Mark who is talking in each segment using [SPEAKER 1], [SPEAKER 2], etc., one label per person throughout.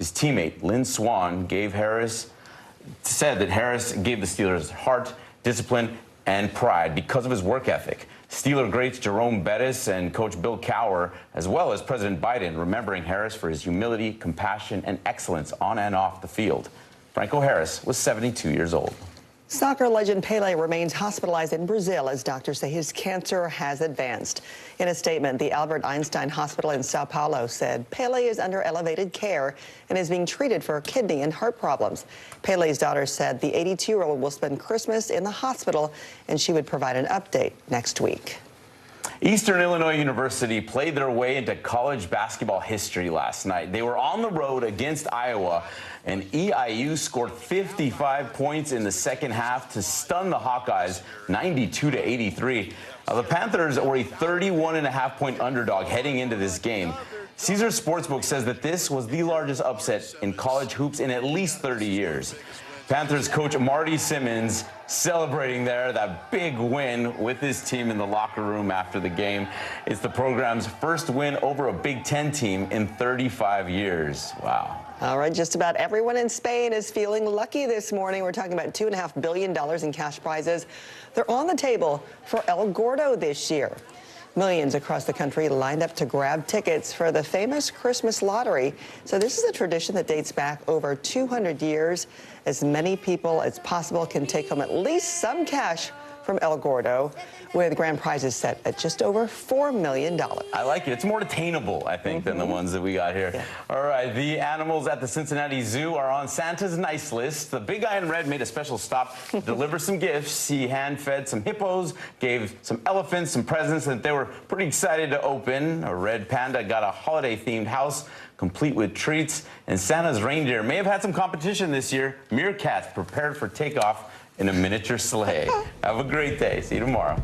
[SPEAKER 1] His teammate, Lynn Swann, said that Harris gave the Steelers heart, discipline, and pride because of his work ethic. Steeler greats Jerome Bettis and Coach Bill Cowher, as well as President Biden, remembering Harris for his humility, compassion, and excellence on and off the field. Franco Harris was 72 years old.
[SPEAKER 2] Soccer legend Pelé remains hospitalized in Brazil as doctors say his cancer has advanced. In a statement, the Albert Einstein Hospital in Sao Paulo said Pelé is under elevated care and is being treated for kidney and heart problems. Pelé's daughter said the 82-year-old will spend Christmas in the hospital and she would provide an update next week.
[SPEAKER 1] Eastern Illinois University played their way into college basketball history last night. They were on the road against Iowa, and EIU scored 55 points in the second half to stun the Hawkeyes 92-83. The Panthers were a 31.5-point underdog heading into this game. Caesars Sportsbook says that this was the largest upset in college hoops in at least 30 years. Panthers coach Marty Simmons celebrating that big win with his team in the locker room after the game. It's the program's first win over a Big Ten team in 35 years. Wow.
[SPEAKER 2] All right, just about everyone in Spain is feeling lucky this morning. We're talking about $2.5 billion in cash prizes. They're on the table for El Gordo this year. Millions across the country lined up to grab tickets for the famous Christmas lottery. So this is a tradition that dates back over 200 years. As many people as possible can take home at least some cash from El Gordo, with grand prizes set at just over $4 million.
[SPEAKER 1] I like it. It's more attainable, I think, than the ones that we got here.
[SPEAKER 2] Yeah.
[SPEAKER 1] All right, the animals at the Cincinnati Zoo are on Santa's nice list. The big guy in red made a special stop to deliver some gifts. He hand-fed some hippos, gave some elephants some presents that they were pretty excited to open. A red panda got a holiday-themed house complete with treats, and Santa's reindeer may have had some competition this year. Meerkats prepared for takeoff in a miniature sleigh. Have a great day. See you tomorrow.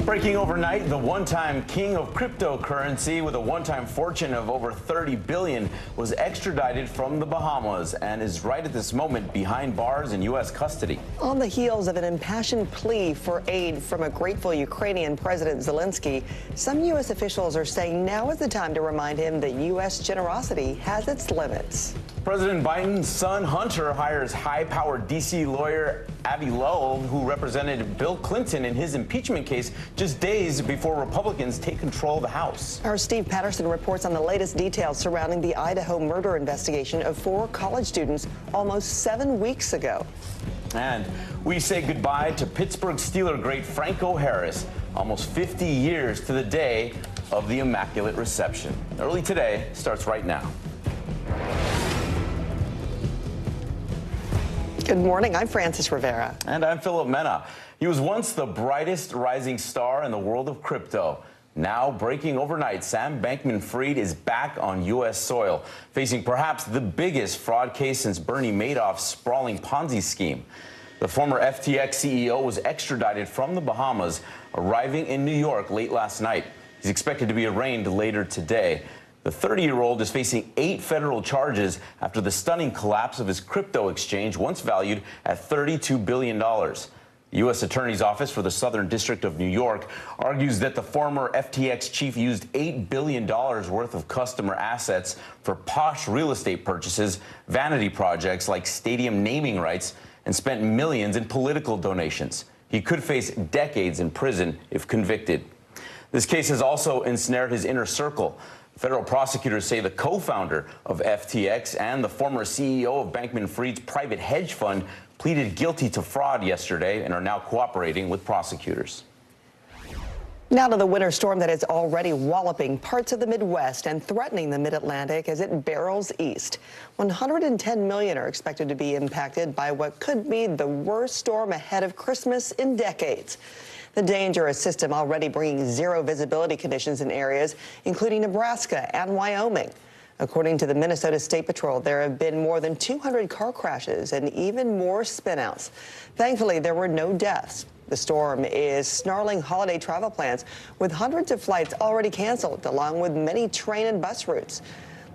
[SPEAKER 1] Breaking overnight, the one-time king of cryptocurrency with a one-time fortune of over $30 billion was extradited from the Bahamas and is right at this moment behind bars in U.S. custody.
[SPEAKER 2] On the heels of an impassioned plea for aid from a grateful Ukrainian President Zelensky, some U.S. officials are saying now is the time to remind him that U.S. generosity has its limits.
[SPEAKER 1] President Biden's son Hunter hires high-powered D.C. lawyer Abby Lowell, who represented Bill Clinton in his impeachment case just days before Republicans take control of the House.
[SPEAKER 2] Our Steve Patterson reports on the latest details surrounding the Idaho murder investigation of 4 college students almost 7 weeks ago.
[SPEAKER 1] And we say goodbye to Pittsburgh Steeler great Franco Harris, almost 50 years to the day of the Immaculate Reception. Early Today starts right now.
[SPEAKER 2] Good morning, I'm Francis Rivera.
[SPEAKER 1] And I'm Philip Mena. He was once the brightest rising star in the world of crypto. Now, breaking overnight, Sam Bankman-Fried is back on U.S. soil, facing perhaps the biggest fraud case since Bernie Madoff's sprawling Ponzi scheme. The former FTX CEO was extradited from the Bahamas, arriving in New York late last night. He's expected to be arraigned later today. The 30-year-old is facing 8 federal charges after the stunning collapse of his crypto exchange, once valued at $32 billion. The U.S. Attorney's Office for the Southern District of New York argues that the former FTX chief used $8 billion worth of customer assets for posh real estate purchases, vanity projects like stadium naming rights, and spent millions in political donations. He could face decades in prison if convicted. This case has also ensnared his inner circle. Federal prosecutors say the co-founder of FTX and the former CEO of Bankman-Fried's private hedge fund pleaded guilty to fraud yesterday and are now cooperating with prosecutors.
[SPEAKER 2] Now to the winter storm that is already walloping parts of the Midwest and threatening the Mid-Atlantic as it barrels east. 110 million are expected to be impacted by what could be the worst storm ahead of Christmas in decades. The dangerous system already bringing zero visibility conditions in areas including Nebraska and Wyoming. According to the Minnesota State Patrol, there have been more than 200 car crashes and even more spinouts. Thankfully, there were no deaths. The storm is snarling holiday travel plans with hundreds of flights already canceled, along with many train and bus routes.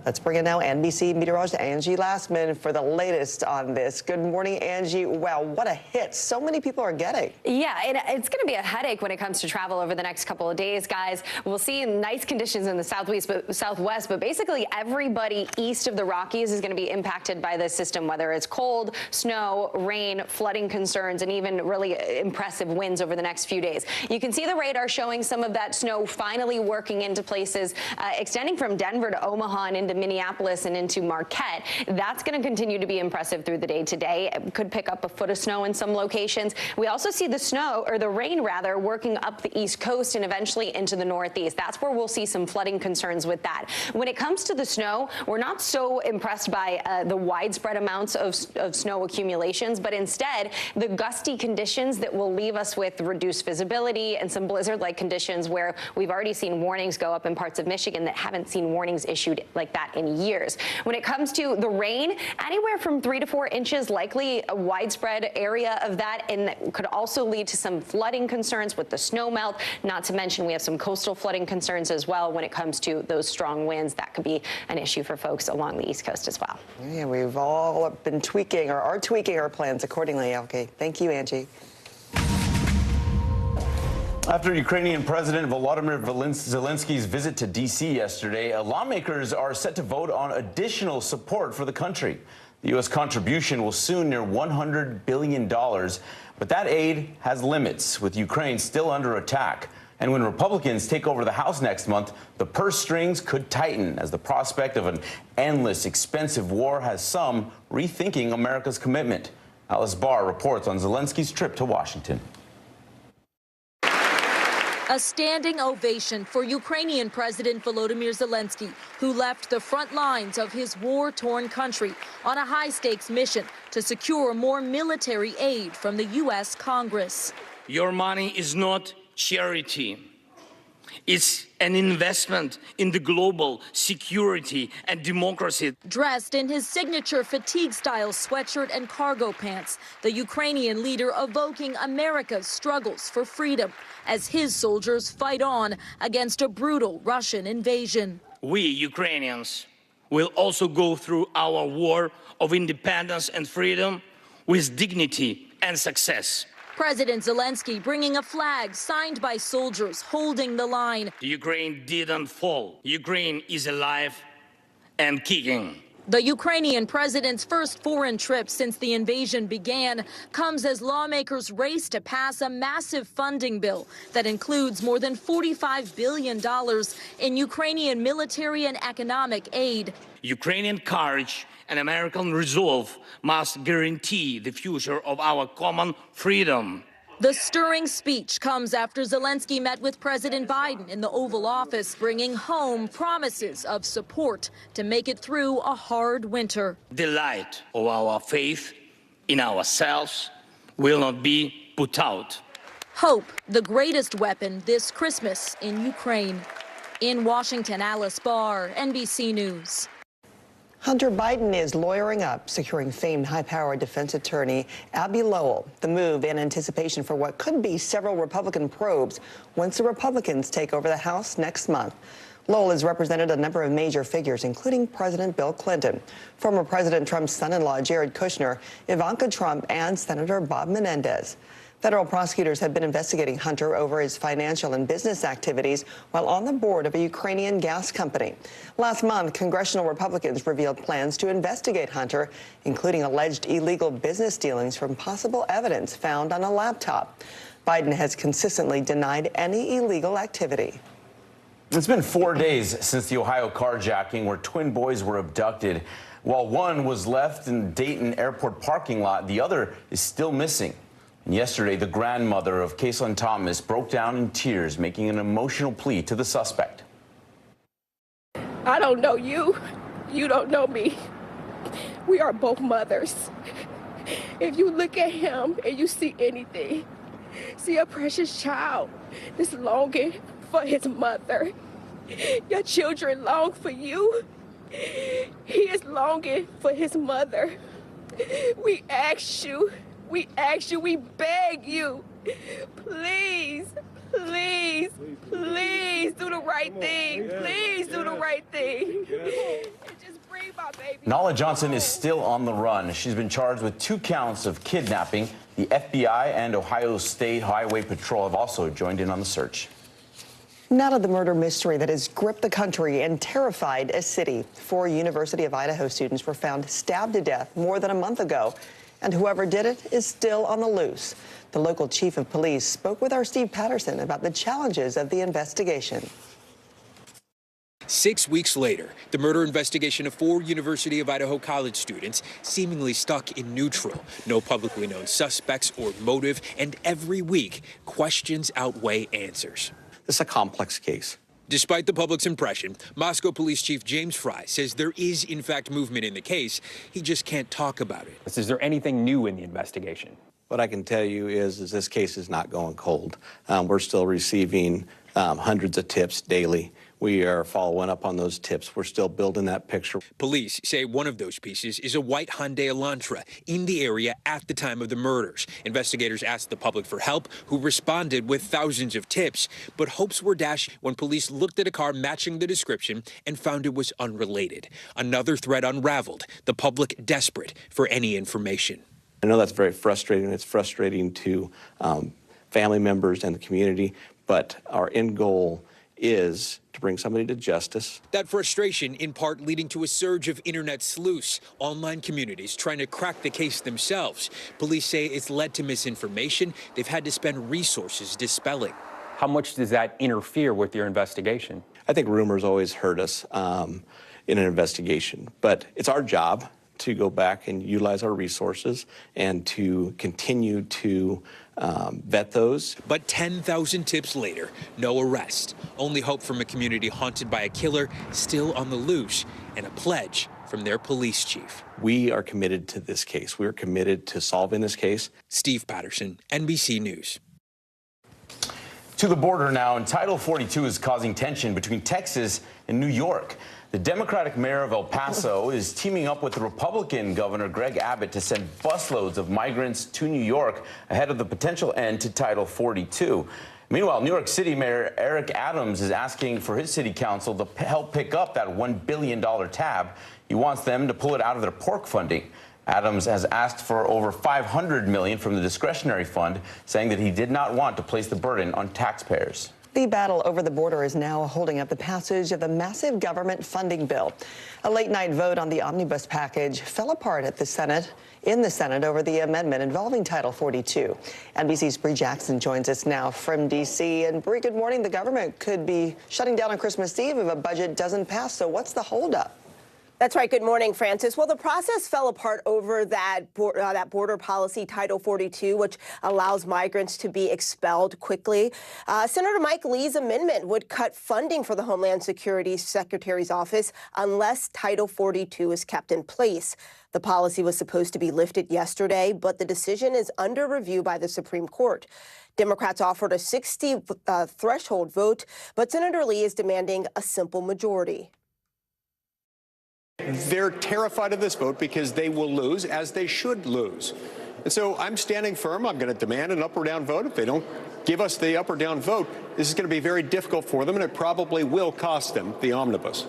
[SPEAKER 2] Let's bring in now NBC meteorologist Angie Lastman for the latest on this. Good morning, Angie. Wow, what a hit so many people are getting.
[SPEAKER 3] Yeah, it's going to be a headache when it comes to travel over the next couple of days, guys. We'll see nice conditions in the southwest, but basically everybody east of the Rockies is going to be impacted by this system, whether it's cold, snow, rain, flooding concerns, and even really impressive winds over the next few days. You can see the radar showing some of that snow finally working into places extending from Denver to Omaha and into Minneapolis and into Marquette. That's going to continue to be impressive through the day today. It could pick up a foot of snow in some locations. We also see the snow, or the rain rather, working up the East Coast and eventually into the Northeast. That's where we'll see some flooding concerns with that. When it comes to the snow, we're not so impressed by the widespread amounts of snow accumulations, but instead the gusty conditions that will leave us with reduced visibility and some blizzard-like conditions where we've already seen warnings go up in parts of Michigan that haven't seen warnings issued like that in years. When it comes to the rain, anywhere from 3 to 4 inches, likely a widespread area of that, and that could also lead to some flooding concerns with the snow melt. Not to mention we have some coastal flooding concerns as well when it comes to those strong winds. That could be an issue for folks along the East Coast as well.
[SPEAKER 2] Yeah, we've all been tweaking or are tweaking our plans accordingly. Okay, thank you, Angie.
[SPEAKER 1] After Ukrainian President Volodymyr Zelensky's visit to D.C. yesterday, lawmakers are set to vote on additional support for the country. The U.S. contribution will soon near $100 billion, but that aid has limits, with Ukraine still under attack. And when Republicans take over the House next month, the purse strings could tighten as the prospect of an endless, expensive war has some rethinking America's commitment. Alice Barr reports on Zelensky's trip to Washington.
[SPEAKER 4] A standing ovation for Ukrainian President Volodymyr Zelensky, who left the front lines of his war-torn country on a high-stakes mission to secure more military aid from the U.S. Congress.
[SPEAKER 5] Your money is not charity. It's an investment in the global security and democracy.
[SPEAKER 4] Dressed in his signature fatigue-style sweatshirt and cargo pants, the Ukrainian leader evoking America's struggles for freedom as his soldiers fight on against a brutal Russian invasion.
[SPEAKER 5] We, Ukrainians, will also go through our war of independence and freedom with dignity and success.
[SPEAKER 4] President Zelensky bringing a flag signed by soldiers holding the line.
[SPEAKER 5] Ukraine didn't fall. Ukraine is alive and kicking.
[SPEAKER 4] The Ukrainian president's first foreign trip since the invasion began comes as lawmakers race to pass a massive funding bill that includes more than $45 billion in Ukrainian military and economic aid.
[SPEAKER 5] Ukrainian courage and American resolve must guarantee the future of our common freedom.
[SPEAKER 4] The stirring speech comes after Zelensky met with President Biden in the Oval Office, bringing home promises of support to make it through a hard winter.
[SPEAKER 5] The light of our faith in ourselves will not be put out.
[SPEAKER 4] Hope, the greatest weapon this Christmas in Ukraine. In Washington, Alice Barr, NBC News.
[SPEAKER 2] Hunter Biden is lawyering up, securing famed high-powered defense attorney Abby Lowell. The move in anticipation for what could be several Republican probes once the Republicans take over the House next month. Lowell has represented a number of major figures, including President Bill Clinton, former President Trump's son-in-law Jared Kushner, Ivanka Trump, and Senator Bob Menendez. Federal prosecutors have been investigating Hunter over his financial and business activities while on the board of a Ukrainian gas company. Last month, congressional Republicans revealed plans to investigate Hunter, including alleged illegal business dealings from possible evidence found on a laptop. Biden has consistently denied any illegal activity.
[SPEAKER 1] It's been 4 days since the Ohio carjacking where twin boys were abducted. While one was left in the Dayton airport parking lot, the other is still missing. And yesterday, the grandmother of Kayslan Thomas broke down in tears, making an emotional plea to the suspect.
[SPEAKER 6] I don't know you. You don't know me. We are both mothers. If you look at him and you see anything, see a precious child that's longing for his mother. Your children long for you. He is longing for his mother. We beg you, please do the right thing. Please do the right thing.
[SPEAKER 1] Nala Johnson is still on the run. She's been charged with 2 counts of kidnapping. The FBI and Ohio State Highway Patrol have also joined in on the search.
[SPEAKER 2] Now to the murder mystery that has gripped the country and terrified a city. 4 University of Idaho students were found stabbed to death more than a month ago, and whoever did it is still on the loose. The local chief of police spoke with our Steve Patterson about the challenges of the investigation.
[SPEAKER 7] 6 weeks later, the murder investigation of 4 University of Idaho college students seemingly stuck in neutral. No publicly known suspects or motive, and every week, questions outweigh answers.
[SPEAKER 8] This is a complex case.
[SPEAKER 7] Despite the public's impression, Moscow Police Chief James Fry says there is, in fact, movement in the case. He just can't talk about it.
[SPEAKER 9] Is there anything new in the investigation?
[SPEAKER 8] What I can tell you is this case is not going cold. We're still receiving hundreds of tips daily. We are following up on those tips. We're still building that picture.
[SPEAKER 7] Police say one of those pieces is a white Hyundai Elantra in the area at the time of the murders. Investigators asked the public for help, who responded with thousands of tips. But hopes were dashed when police looked at a car matching the description and found it was unrelated. Another thread unraveled, the public desperate for any information.
[SPEAKER 8] I know that's very frustrating. It's frustrating to family members and the community, but our end goal is to bring somebody to justice.
[SPEAKER 7] That frustration in part leading to a surge of internet sleuths, online communities trying to crack the case themselves. Police say it's led to misinformation they've had to spend resources dispelling.
[SPEAKER 9] How much does that interfere with your investigation?
[SPEAKER 8] I think rumors always hurt us in an investigation, but it's our job to go back and utilize our resources and to continue to vet those.
[SPEAKER 7] But 10,000 tips later, no arrest. Only hope from a community haunted by a killer still on the loose, and a pledge from their police chief.
[SPEAKER 8] We are committed to this case. We are committed to solving this case.
[SPEAKER 7] Steve Patterson, NBC News.
[SPEAKER 1] To the border now, and Title 42 is causing tension between Texas and New York. The Democratic mayor of El Paso is teaming up with the Republican Governor Greg Abbott to send busloads of migrants to New York ahead of the potential end to Title 42. Meanwhile, New York City Mayor Eric Adams is asking for his city council to help pick up that $1 billion tab. He wants them to pull it out of their pork funding. Adams has asked for over $500 million from the discretionary fund, saying that he did not want to place the burden on taxpayers.
[SPEAKER 2] The battle over the border is now holding up the passage of the massive government funding bill. A late-night vote on the omnibus package fell apart at the Senate, over the amendment involving Title 42. NBC's Bree Jackson joins us now from D.C. And Bree, good morning. The government could be shutting down on Christmas Eve if a budget doesn't pass. So what's the holdup?
[SPEAKER 10] That's right. Good morning, Francis. Well, the process fell apart over that border policy, Title 42, which allows migrants to be expelled quickly. Senator Mike Lee's amendment would cut funding for the Homeland Security Secretary's office unless Title 42 is kept in place. The policy was supposed to be lifted yesterday, but the decision is under review by the Supreme Court. Democrats offered a 60 threshold vote, but Senator Lee is demanding a simple majority.
[SPEAKER 11] They're terrified of this vote because they will lose, as they should lose. And so I'm standing firm. I'm going to demand an up or down vote. If they don't give us the up or down vote, this is going to be very difficult for them, and it probably will cost them the omnibus.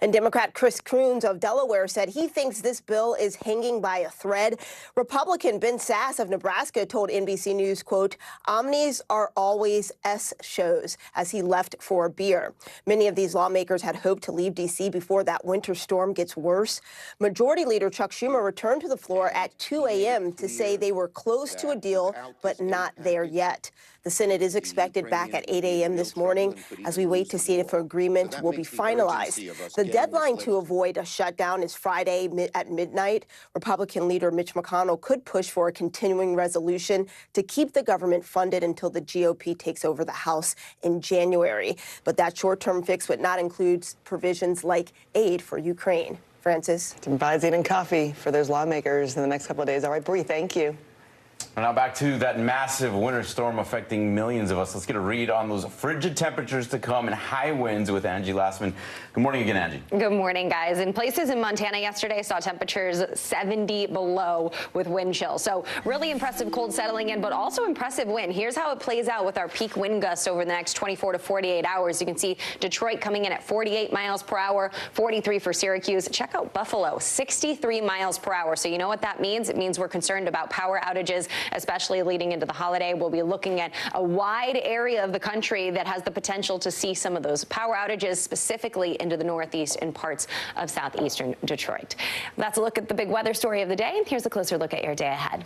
[SPEAKER 10] And Democrat Chris Coons of Delaware said he thinks this bill is hanging by a thread. Republican Ben Sass of Nebraska told NBC News, quote, "Omnis are always S shows," as he left for a beer. Many of these lawmakers had hoped to leave D.C. before that winter storm gets worse. Majority Leader Chuck Schumer returned to the floor at 2 a.m. to say they were close to a deal, but not there yet. The Senate is expected back at 8 a.m. this morning as we wait to see if an agreement will be finalized. The deadline to avoid a shutdown is Friday at midnight. Republican leader Mitch McConnell could push for a continuing resolution to keep the government funded until the GOP takes over the House in January. But that short-term fix would not include provisions like aid for Ukraine. Francis?
[SPEAKER 2] Some Visine and coffee for those lawmakers in the next couple of days. All right, Bree, thank you.
[SPEAKER 1] Now back to that massive winter storm affecting millions of us. Let's get a read on those frigid temperatures to come and high winds with Angie Lassman. Good morning again, Angie.
[SPEAKER 3] Good morning, guys. In places in Montana yesterday saw temperatures 70 below with wind chill. So really impressive cold settling in, but also impressive wind. Here's how it plays out with our peak wind gusts over the next 24 to 48 hours. You can see Detroit coming in at 48 miles per hour, 43 for Syracuse. Check out Buffalo, 63 miles per hour. So you know what that means? It means we're concerned about power outages, especially leading into the holiday. We'll be looking at a wide area of the country that has the potential to see some of those power outages, specifically into the Northeast and parts of southeastern Detroit. That's a look at the big weather story of the day. Here's a closer look at your day ahead.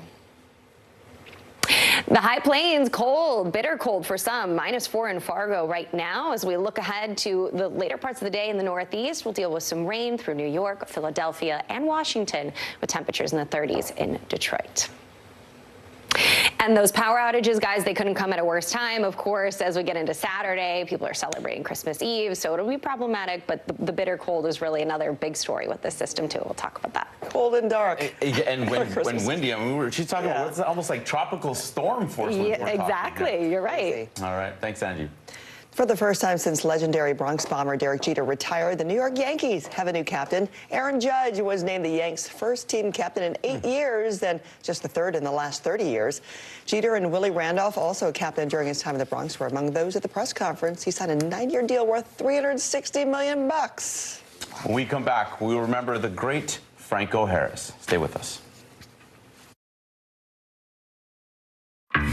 [SPEAKER 3] The High Plains, cold, bitter cold for some, -4 in Fargo right now. As we look ahead to the later parts of the day in the Northeast, we'll deal with some rain through New York, Philadelphia, and Washington, with temperatures in the 30s in Detroit. And those power outages, guys, they couldn't come at a worse time. Of course, as we get into Saturday, people are celebrating Christmas Eve, so it'll be problematic. But the bitter cold is really another big story with this system, too. We'll talk about that.
[SPEAKER 2] Cold and dark.
[SPEAKER 1] And when windy, I mean, she's talking about it's almost like tropical storm force.
[SPEAKER 3] Yeah, exactly. You're right.
[SPEAKER 1] All right. Thanks, Angie.
[SPEAKER 2] For the first time since legendary Bronx bomber Derek Jeter retired, the New York Yankees have a new captain. Aaron Judge was named the Yanks' first team captain in 8 years, and just the third in the last 30 years. Jeter and Willie Randolph, also a captain during his time in the Bronx, were among those at the press conference. He signed a 9-year deal worth $360 million.
[SPEAKER 1] When we come back, we'll remember the great Franco Harris. Stay with us.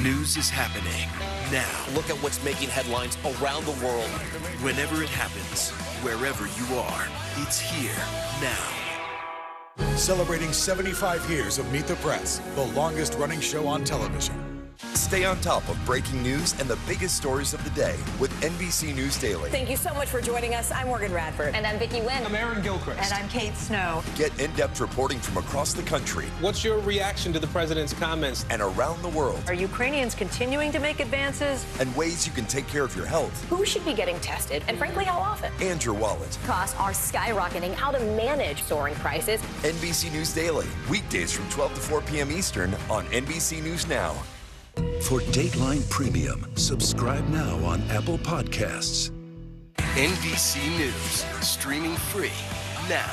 [SPEAKER 12] News is happening now. Look at what's making headlines around the world. Whenever it happens, wherever you are, it's here now.
[SPEAKER 13] Celebrating 75 years of Meet the Press, the longest running show on television.
[SPEAKER 14] Stay on top of breaking news and the biggest stories of the day with NBC News Daily.
[SPEAKER 15] Thank you so much for joining us. I'm Morgan Radford.
[SPEAKER 16] And I'm Vicki Wynn.
[SPEAKER 17] I'm Aaron Gilchrist.
[SPEAKER 15] And I'm Kate Snow.
[SPEAKER 14] Get in-depth reporting from across the country.
[SPEAKER 17] What's your reaction to the president's comments?
[SPEAKER 14] And around the world.
[SPEAKER 15] Are Ukrainians continuing to make advances?
[SPEAKER 14] And ways you can take care of your health.
[SPEAKER 15] Who should be getting tested? And frankly, how often?
[SPEAKER 14] And your wallet.
[SPEAKER 15] Costs are skyrocketing. How to manage soaring prices.
[SPEAKER 14] NBC News Daily. Weekdays from 12 to 4 p.m. Eastern on NBC News Now.
[SPEAKER 18] For Dateline Premium, subscribe now on Apple Podcasts.
[SPEAKER 12] NBC News, streaming free now.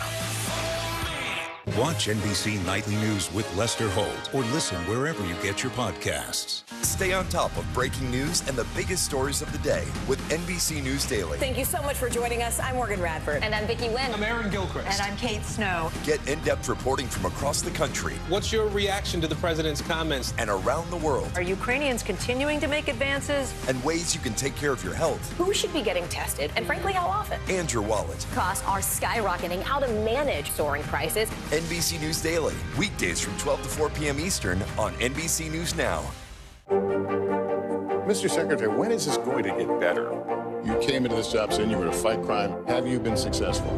[SPEAKER 13] Watch NBC Nightly News with Lester Holt or listen wherever you get your podcasts.
[SPEAKER 14] Stay on top of breaking news and the biggest stories of the day with NBC News Daily.
[SPEAKER 15] Thank you so much for joining us. I'm Morgan Radford.
[SPEAKER 16] And I'm Vicki Wynn.
[SPEAKER 17] I'm Aaron Gilchrist.
[SPEAKER 15] And I'm Kate Snow.
[SPEAKER 14] Get in-depth reporting from across the country.
[SPEAKER 17] What's your reaction to the president's comments?
[SPEAKER 14] And around the world.
[SPEAKER 15] Are Ukrainians continuing to make advances?
[SPEAKER 14] And ways you can take care of your health.
[SPEAKER 15] Who should be getting tested? And frankly, how often?
[SPEAKER 14] And your wallet.
[SPEAKER 15] Costs are skyrocketing. How to manage soaring prices.
[SPEAKER 14] NBC News Daily. Weekdays from 12 to 4 p.m. Eastern on NBC News Now.
[SPEAKER 19] Mr. Secretary, when is this going to get better? You came into this job saying you were to fight crime. Have you been successful?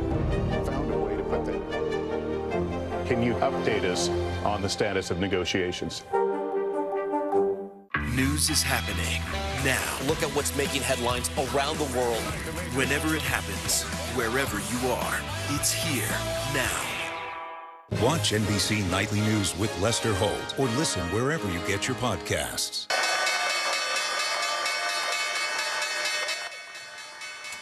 [SPEAKER 19] Found a way to put that. Can you update us on the status of negotiations?
[SPEAKER 12] News is happening now. Look at what's making headlines around the world. Whenever it happens, wherever you are, it's here now.
[SPEAKER 13] Watch NBC Nightly News with Lester Holt or listen wherever you get your podcasts.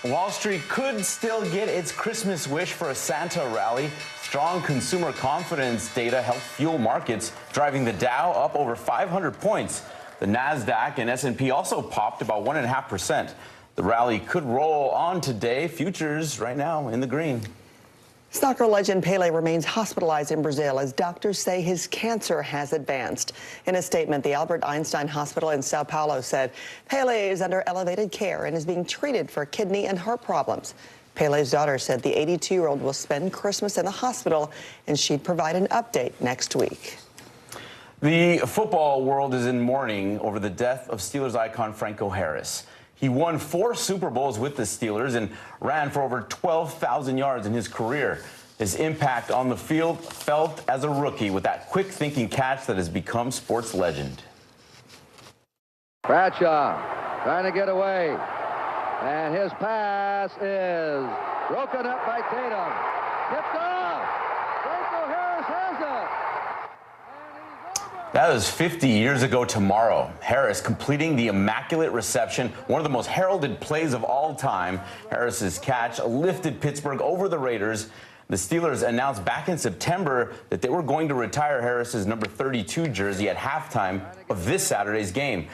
[SPEAKER 1] Wall Street could still get its Christmas wish for a Santa rally. Strong consumer confidence data helped fuel markets, driving the Dow up over 500 points. The NASDAQ and S&P also popped about 1.5%. The rally could roll on today. Futures right now in the green.
[SPEAKER 2] Soccer legend Pele remains hospitalized in Brazil as doctors say his cancer has advanced. In a statement, the Albert Einstein Hospital in Sao Paulo said Pele is under elevated care and is being treated for kidney and heart problems. Pele's daughter said the 82-year-old will spend Christmas in the hospital, and she'd provide an update next week.
[SPEAKER 1] The football world is in mourning over the death of Steelers icon Franco Harris. He won 4 Super Bowls with the Steelers and ran for over 12,000 yards in his career. His impact on the field felt as a rookie with that quick-thinking catch that has become sports legend.
[SPEAKER 20] Bradshaw trying to get away, and his pass is broken up by Tatum. Tipped off. Franco Harris has it. And he's over.
[SPEAKER 1] That was 50 years ago tomorrow. Harris completing the Immaculate Reception, one of the most heralded plays of all time. Harris's catch lifted Pittsburgh over the Raiders. The Steelers announced back in September that they were going to retire Harris's number 32 jersey at halftime of this Saturday's game.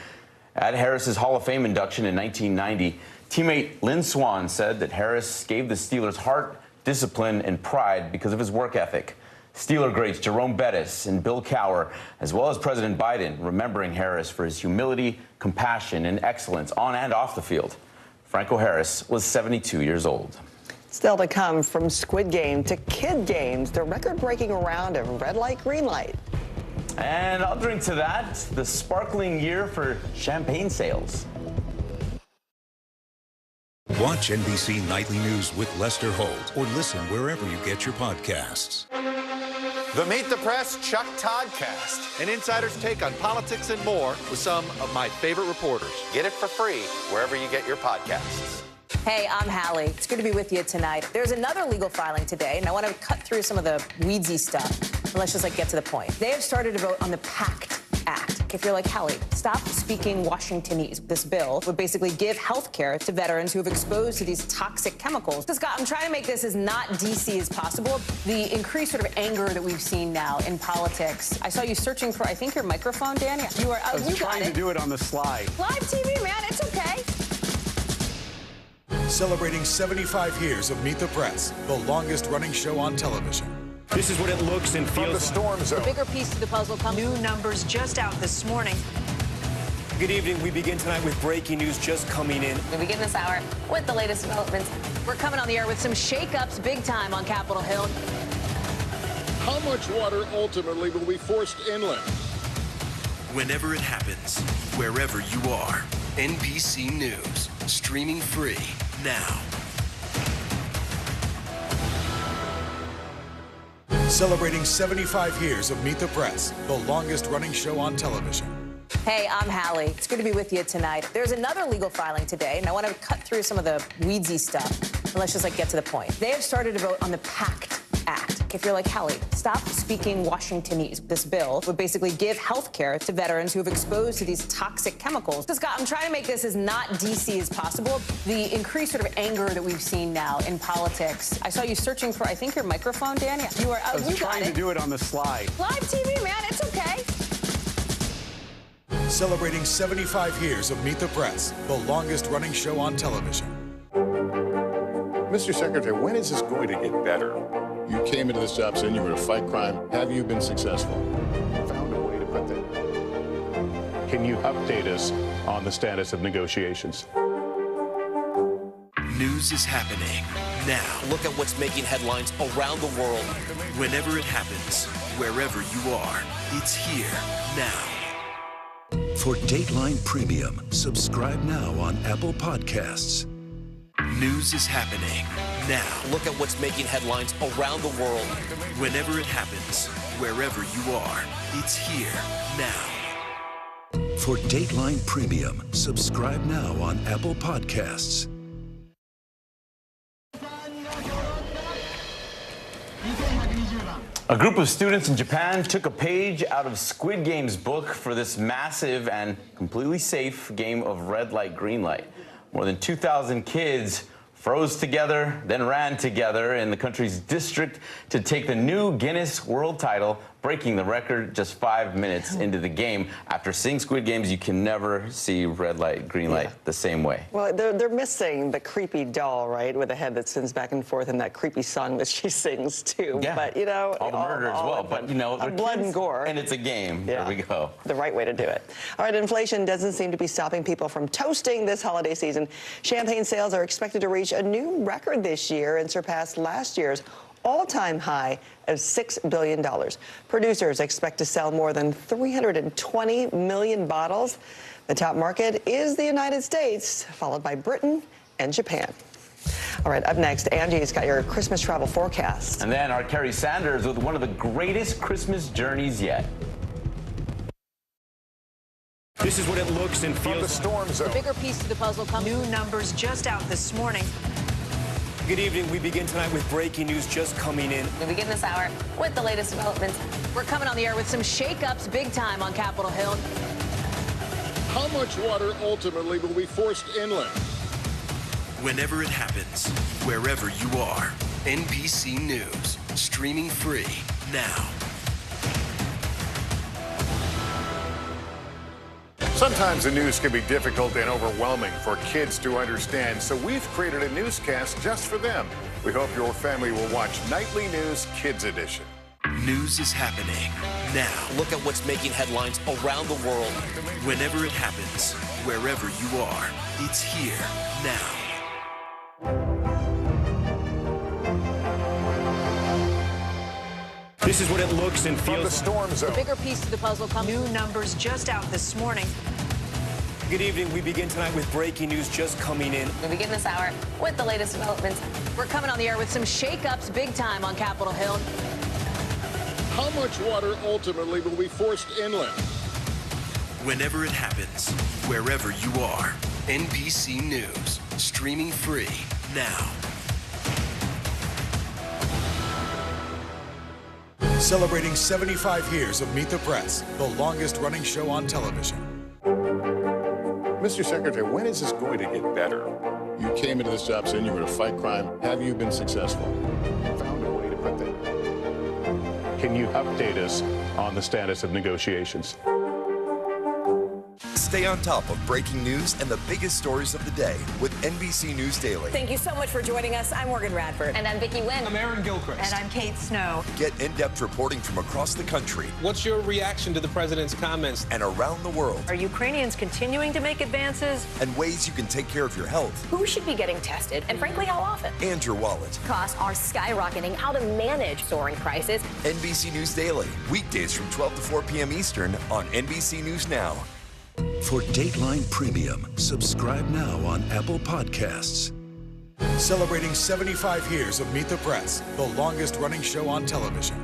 [SPEAKER 1] At Harris's Hall of Fame induction in 1990, teammate Lynn Swann said that Harris gave the Steelers heart, discipline, and pride because of his work ethic. Steeler greats Jerome Bettis and Bill Cowher, as well as President Biden, remembering Harris for his humility, compassion, and excellence on and off the field. Franco Harris was 72 years old.
[SPEAKER 2] Still to come, from Squid Game to Kid Games, the record-breaking round of red light, green light.
[SPEAKER 1] And I'll drink to that, the sparkling year for champagne sales.
[SPEAKER 13] Watch NBC Nightly News with Lester Holt or listen wherever you get your podcasts.
[SPEAKER 16] The Meet the Press Chuck Toddcast, an insider's take on politics and more with some of my favorite reporters. Get it for free wherever you get your podcasts.
[SPEAKER 15] Hey, I'm Hallie. It's good to be with you tonight. There's another legal filing today, and I want to cut through some of the weedsy stuff. And let's just get to the point. They have started to vote on the PACT Act. If you're like, Hallie, stop speaking Washingtonese. This bill would basically give health care to veterans who have exposed to these toxic chemicals. So, Scott, I'm trying to make this as not DC as possible. The increased sort of anger that we've seen now in politics. I saw you searching for, I think, your microphone, Dan. You are.
[SPEAKER 21] I was trying to do it on the slide.
[SPEAKER 15] Live TV, man. It's okay.
[SPEAKER 22] Celebrating 75 years of Meet the Press, the longest-running show on television.
[SPEAKER 21] This is what it looks and feels
[SPEAKER 16] From the storm zone.
[SPEAKER 15] The bigger piece of the puzzle comes.
[SPEAKER 23] New numbers just out this morning.
[SPEAKER 21] Good evening. We begin tonight with breaking news just coming in.
[SPEAKER 15] We begin this hour with the latest developments. We're coming on the air with some shakeups big time on Capitol Hill.
[SPEAKER 19] How much water ultimately will be forced inland?
[SPEAKER 12] Whenever it happens, wherever you are, NBC News, streaming free now.
[SPEAKER 22] Celebrating 75 years of Meet the Press, the longest-running show on television.
[SPEAKER 15] Hey, I'm Hallie. It's good to be with you tonight. There's another legal filing today, and I want to cut through some of the weedsy stuff. And let's just get to the point. They have started to vote on the PACT Act. If you're like, Hallie, stop speaking Washingtonese. This bill would basically give health care to veterans who have exposed to these toxic chemicals. So, Scott, I'm trying to make this as not DC as possible. The increased sort of anger that we've seen now in politics. I saw you searching for, I think, your microphone, Dan. You are.
[SPEAKER 21] I was trying to do it on the slide.
[SPEAKER 15] Live TV, man. It's okay.
[SPEAKER 22] Celebrating 75 years of Meet the Press, the longest-running show on television.
[SPEAKER 19] Mr. Secretary, when is this going to get better? You came into this job saying you were to fight crime. Have you been successful? Found a way to put that. Can you update us on the status of negotiations?
[SPEAKER 12] News is happening now.
[SPEAKER 16] Look at what's making headlines around the world.
[SPEAKER 12] Whenever it happens, wherever you are, it's here now.
[SPEAKER 18] For Dateline Premium, subscribe now on Apple Podcasts.
[SPEAKER 12] News is happening now.
[SPEAKER 16] Look at what's making headlines around the world.
[SPEAKER 12] Whenever it happens, wherever you are, it's here now.
[SPEAKER 18] For Dateline Premium, subscribe now on Apple Podcasts.
[SPEAKER 1] A group of students in Japan took a page out of Squid Game's book for this massive and completely safe game of red light, green light. More than 2,000 kids froze together, then ran together in the country's district to take the new Guinness World title, breaking the record just 5 minutes into the game. After seeing Squid Games, you can never see red light, green light the same way.
[SPEAKER 2] Well, they're missing the creepy doll, right, with a head that spins back and forth and that creepy song that she sings, too.
[SPEAKER 1] Yeah.
[SPEAKER 2] But, you know...
[SPEAKER 1] all the murder as well. But, you know,
[SPEAKER 2] blood and gore.
[SPEAKER 1] And it's a game.
[SPEAKER 2] Yeah.
[SPEAKER 1] There we go.
[SPEAKER 2] The right way to do it. All right, inflation doesn't seem to be stopping people from toasting this holiday season. Champagne sales are expected to reach a new record this year and surpass last year's all-time high of $6 billion. Producers expect to sell more than 320 million bottles. The top market is the United States, followed by Britain and Japan. All right, up next, Angie's got your Christmas travel forecast.
[SPEAKER 1] And then our Kerry Sanders with one of the greatest Christmas journeys yet.
[SPEAKER 21] This is what it looks and feels.
[SPEAKER 16] From the storm zone.
[SPEAKER 15] The bigger piece of the puzzle comes.
[SPEAKER 23] New numbers just out this morning.
[SPEAKER 21] Good evening. We begin tonight with breaking news just coming in.
[SPEAKER 3] We begin this hour with the latest developments.
[SPEAKER 15] We're coming on the air with some shakeups big time on Capitol Hill.
[SPEAKER 19] How much water ultimately will be forced inland?
[SPEAKER 12] Whenever it happens, wherever you are, NBC News, streaming free now.
[SPEAKER 19] Sometimes the news can be difficult and overwhelming for kids to understand, so we've created a newscast just for them. We hope your family will watch Nightly News Kids Edition.
[SPEAKER 12] News is happening now. Look at what's making headlines around the world. Whenever it happens, wherever you are, it's here now.
[SPEAKER 21] This is what it looks and feels.
[SPEAKER 19] From the storm zone.
[SPEAKER 15] The bigger piece to the puzzle comes.
[SPEAKER 23] New numbers just out this morning.
[SPEAKER 21] Good evening. We begin tonight with breaking news just coming in.
[SPEAKER 3] We begin this hour with the latest developments.
[SPEAKER 15] We're coming on the air with some shakeups big time on Capitol Hill.
[SPEAKER 19] How much water ultimately will be forced inland?
[SPEAKER 12] Whenever it happens, wherever you are, NBC News, streaming free now.
[SPEAKER 22] Celebrating 75 years of Meet the Press, the longest running show on television.
[SPEAKER 19] Mr. Secretary, when is this going to get better? You came into this job saying you were going to fight crime. Have you been successful? Found a way to put that. Can you update us on the status of negotiations?
[SPEAKER 14] Stay on top of breaking news and the biggest stories of the day with NBC News Daily.
[SPEAKER 15] Thank you so much for joining us. I'm Morgan Radford.
[SPEAKER 3] And I'm Vicki Wynn.
[SPEAKER 17] I'm Aaron Gilchrist.
[SPEAKER 23] And I'm Kate Snow.
[SPEAKER 14] Get in-depth reporting from across the country
[SPEAKER 17] What's your reaction to the president's comments?
[SPEAKER 14] and around the world,
[SPEAKER 23] Are Ukrainians continuing to make advances?
[SPEAKER 14] and ways you can take care of your health
[SPEAKER 3] Who should be getting tested, and frankly, how often?
[SPEAKER 14] and your wallet.
[SPEAKER 3] Costs are skyrocketing. How to manage soaring prices.
[SPEAKER 14] NBC News Daily, weekdays from 12 to 4 p.m. Eastern on NBC News Now.
[SPEAKER 18] For Dateline Premium, subscribe now on Apple Podcasts.
[SPEAKER 22] Celebrating 75 years of Meet the Press, the longest running show on television.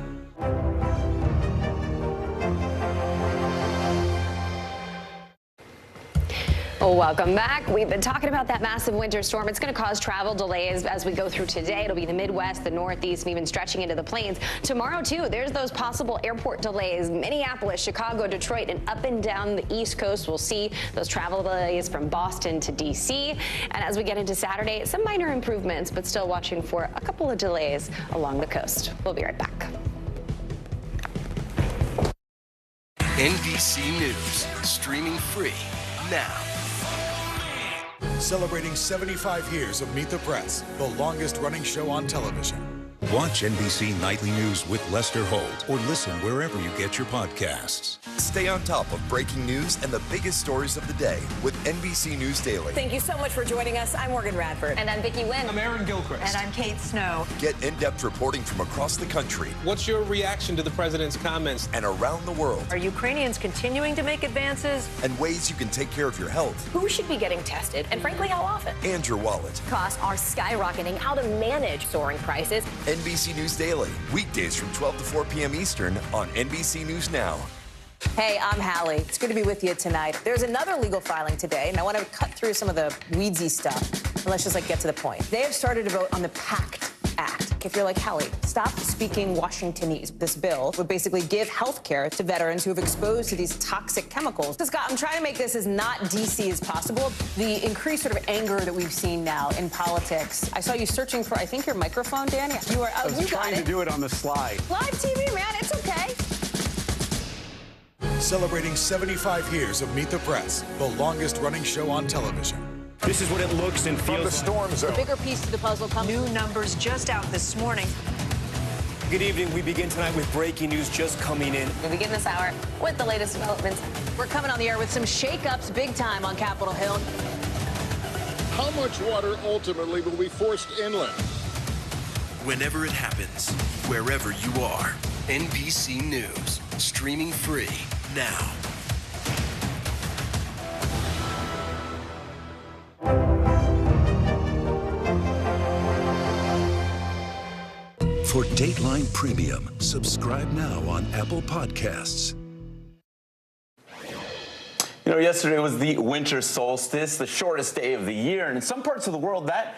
[SPEAKER 3] Welcome back. We've been talking about that massive winter storm. It's going to cause travel delays as we go through today. It'll be the Midwest, the Northeast, and even stretching into the plains. Tomorrow, too, there's those possible airport delays. Minneapolis, Chicago, Detroit, and up and down the East Coast. We'll see those travel delays from Boston to D.C. And as we get into Saturday, some minor improvements, but still watching for a couple of delays along the coast. We'll be right back.
[SPEAKER 12] NBC News, streaming free now.
[SPEAKER 22] Celebrating 75 years of Meet the Press, the longest running show on television.
[SPEAKER 13] Watch NBC Nightly News with Lester Holt or listen wherever you get your podcasts.
[SPEAKER 14] Stay on top of breaking news and the biggest stories of the day with NBC News Daily.
[SPEAKER 15] Thank you so much for joining us. I'm Morgan Radford.
[SPEAKER 3] And I'm Vicki Wynn.
[SPEAKER 17] I'm Aaron Gilchrist.
[SPEAKER 23] And I'm Kate Snow.
[SPEAKER 14] Get in-depth reporting from across the country
[SPEAKER 17] What's your reaction to the president's comments?
[SPEAKER 14] and around the world,
[SPEAKER 23] Are Ukrainians continuing to make advances?
[SPEAKER 14] and ways you can take care of your health
[SPEAKER 3] Who should be getting tested, and frankly, how often?
[SPEAKER 14] and your wallet.
[SPEAKER 3] Costs are skyrocketing. How to manage soaring prices.
[SPEAKER 14] NBC News Daily, weekdays from 12 to 4 p.m. Eastern on NBC News Now.
[SPEAKER 15] Hey, I'm Hallie. It's good to be with you tonight. There's another legal filing today, and I want to cut through some of the weedsy stuff. And let's just get to the point. They have started to vote on the PACT Act. If you're like, Hallie, stop speaking Washingtonese. This bill would basically give health care to veterans who have exposed to these toxic chemicals. So, Scott, I'm trying to make this as not DC as possible. The increased sort of anger that we've seen now in politics. I saw you searching for, I think, your microphone, Dan. You are. Oh, you got it.
[SPEAKER 4] Trying to do it on the slide.
[SPEAKER 15] Live TV, man. It's okay.
[SPEAKER 22] Celebrating 75 years of Meet the Press, the longest running show on television.
[SPEAKER 21] This is what it looks and feels.
[SPEAKER 19] From the storm zone.
[SPEAKER 15] The bigger piece to the puzzle comes.
[SPEAKER 23] New numbers just out this morning.
[SPEAKER 21] Good evening. We begin tonight with breaking news just coming in.
[SPEAKER 3] We begin this hour with the latest developments.
[SPEAKER 15] We're coming on the air with some shakeups big time on Capitol Hill.
[SPEAKER 19] How much water ultimately will be forced inland?
[SPEAKER 12] Whenever it happens, wherever you are, NBC News, streaming free now.
[SPEAKER 18] For Dateline Premium, subscribe now on Apple Podcasts.
[SPEAKER 1] You know, yesterday was the winter solstice, the shortest day of the year, and in some parts of the world, that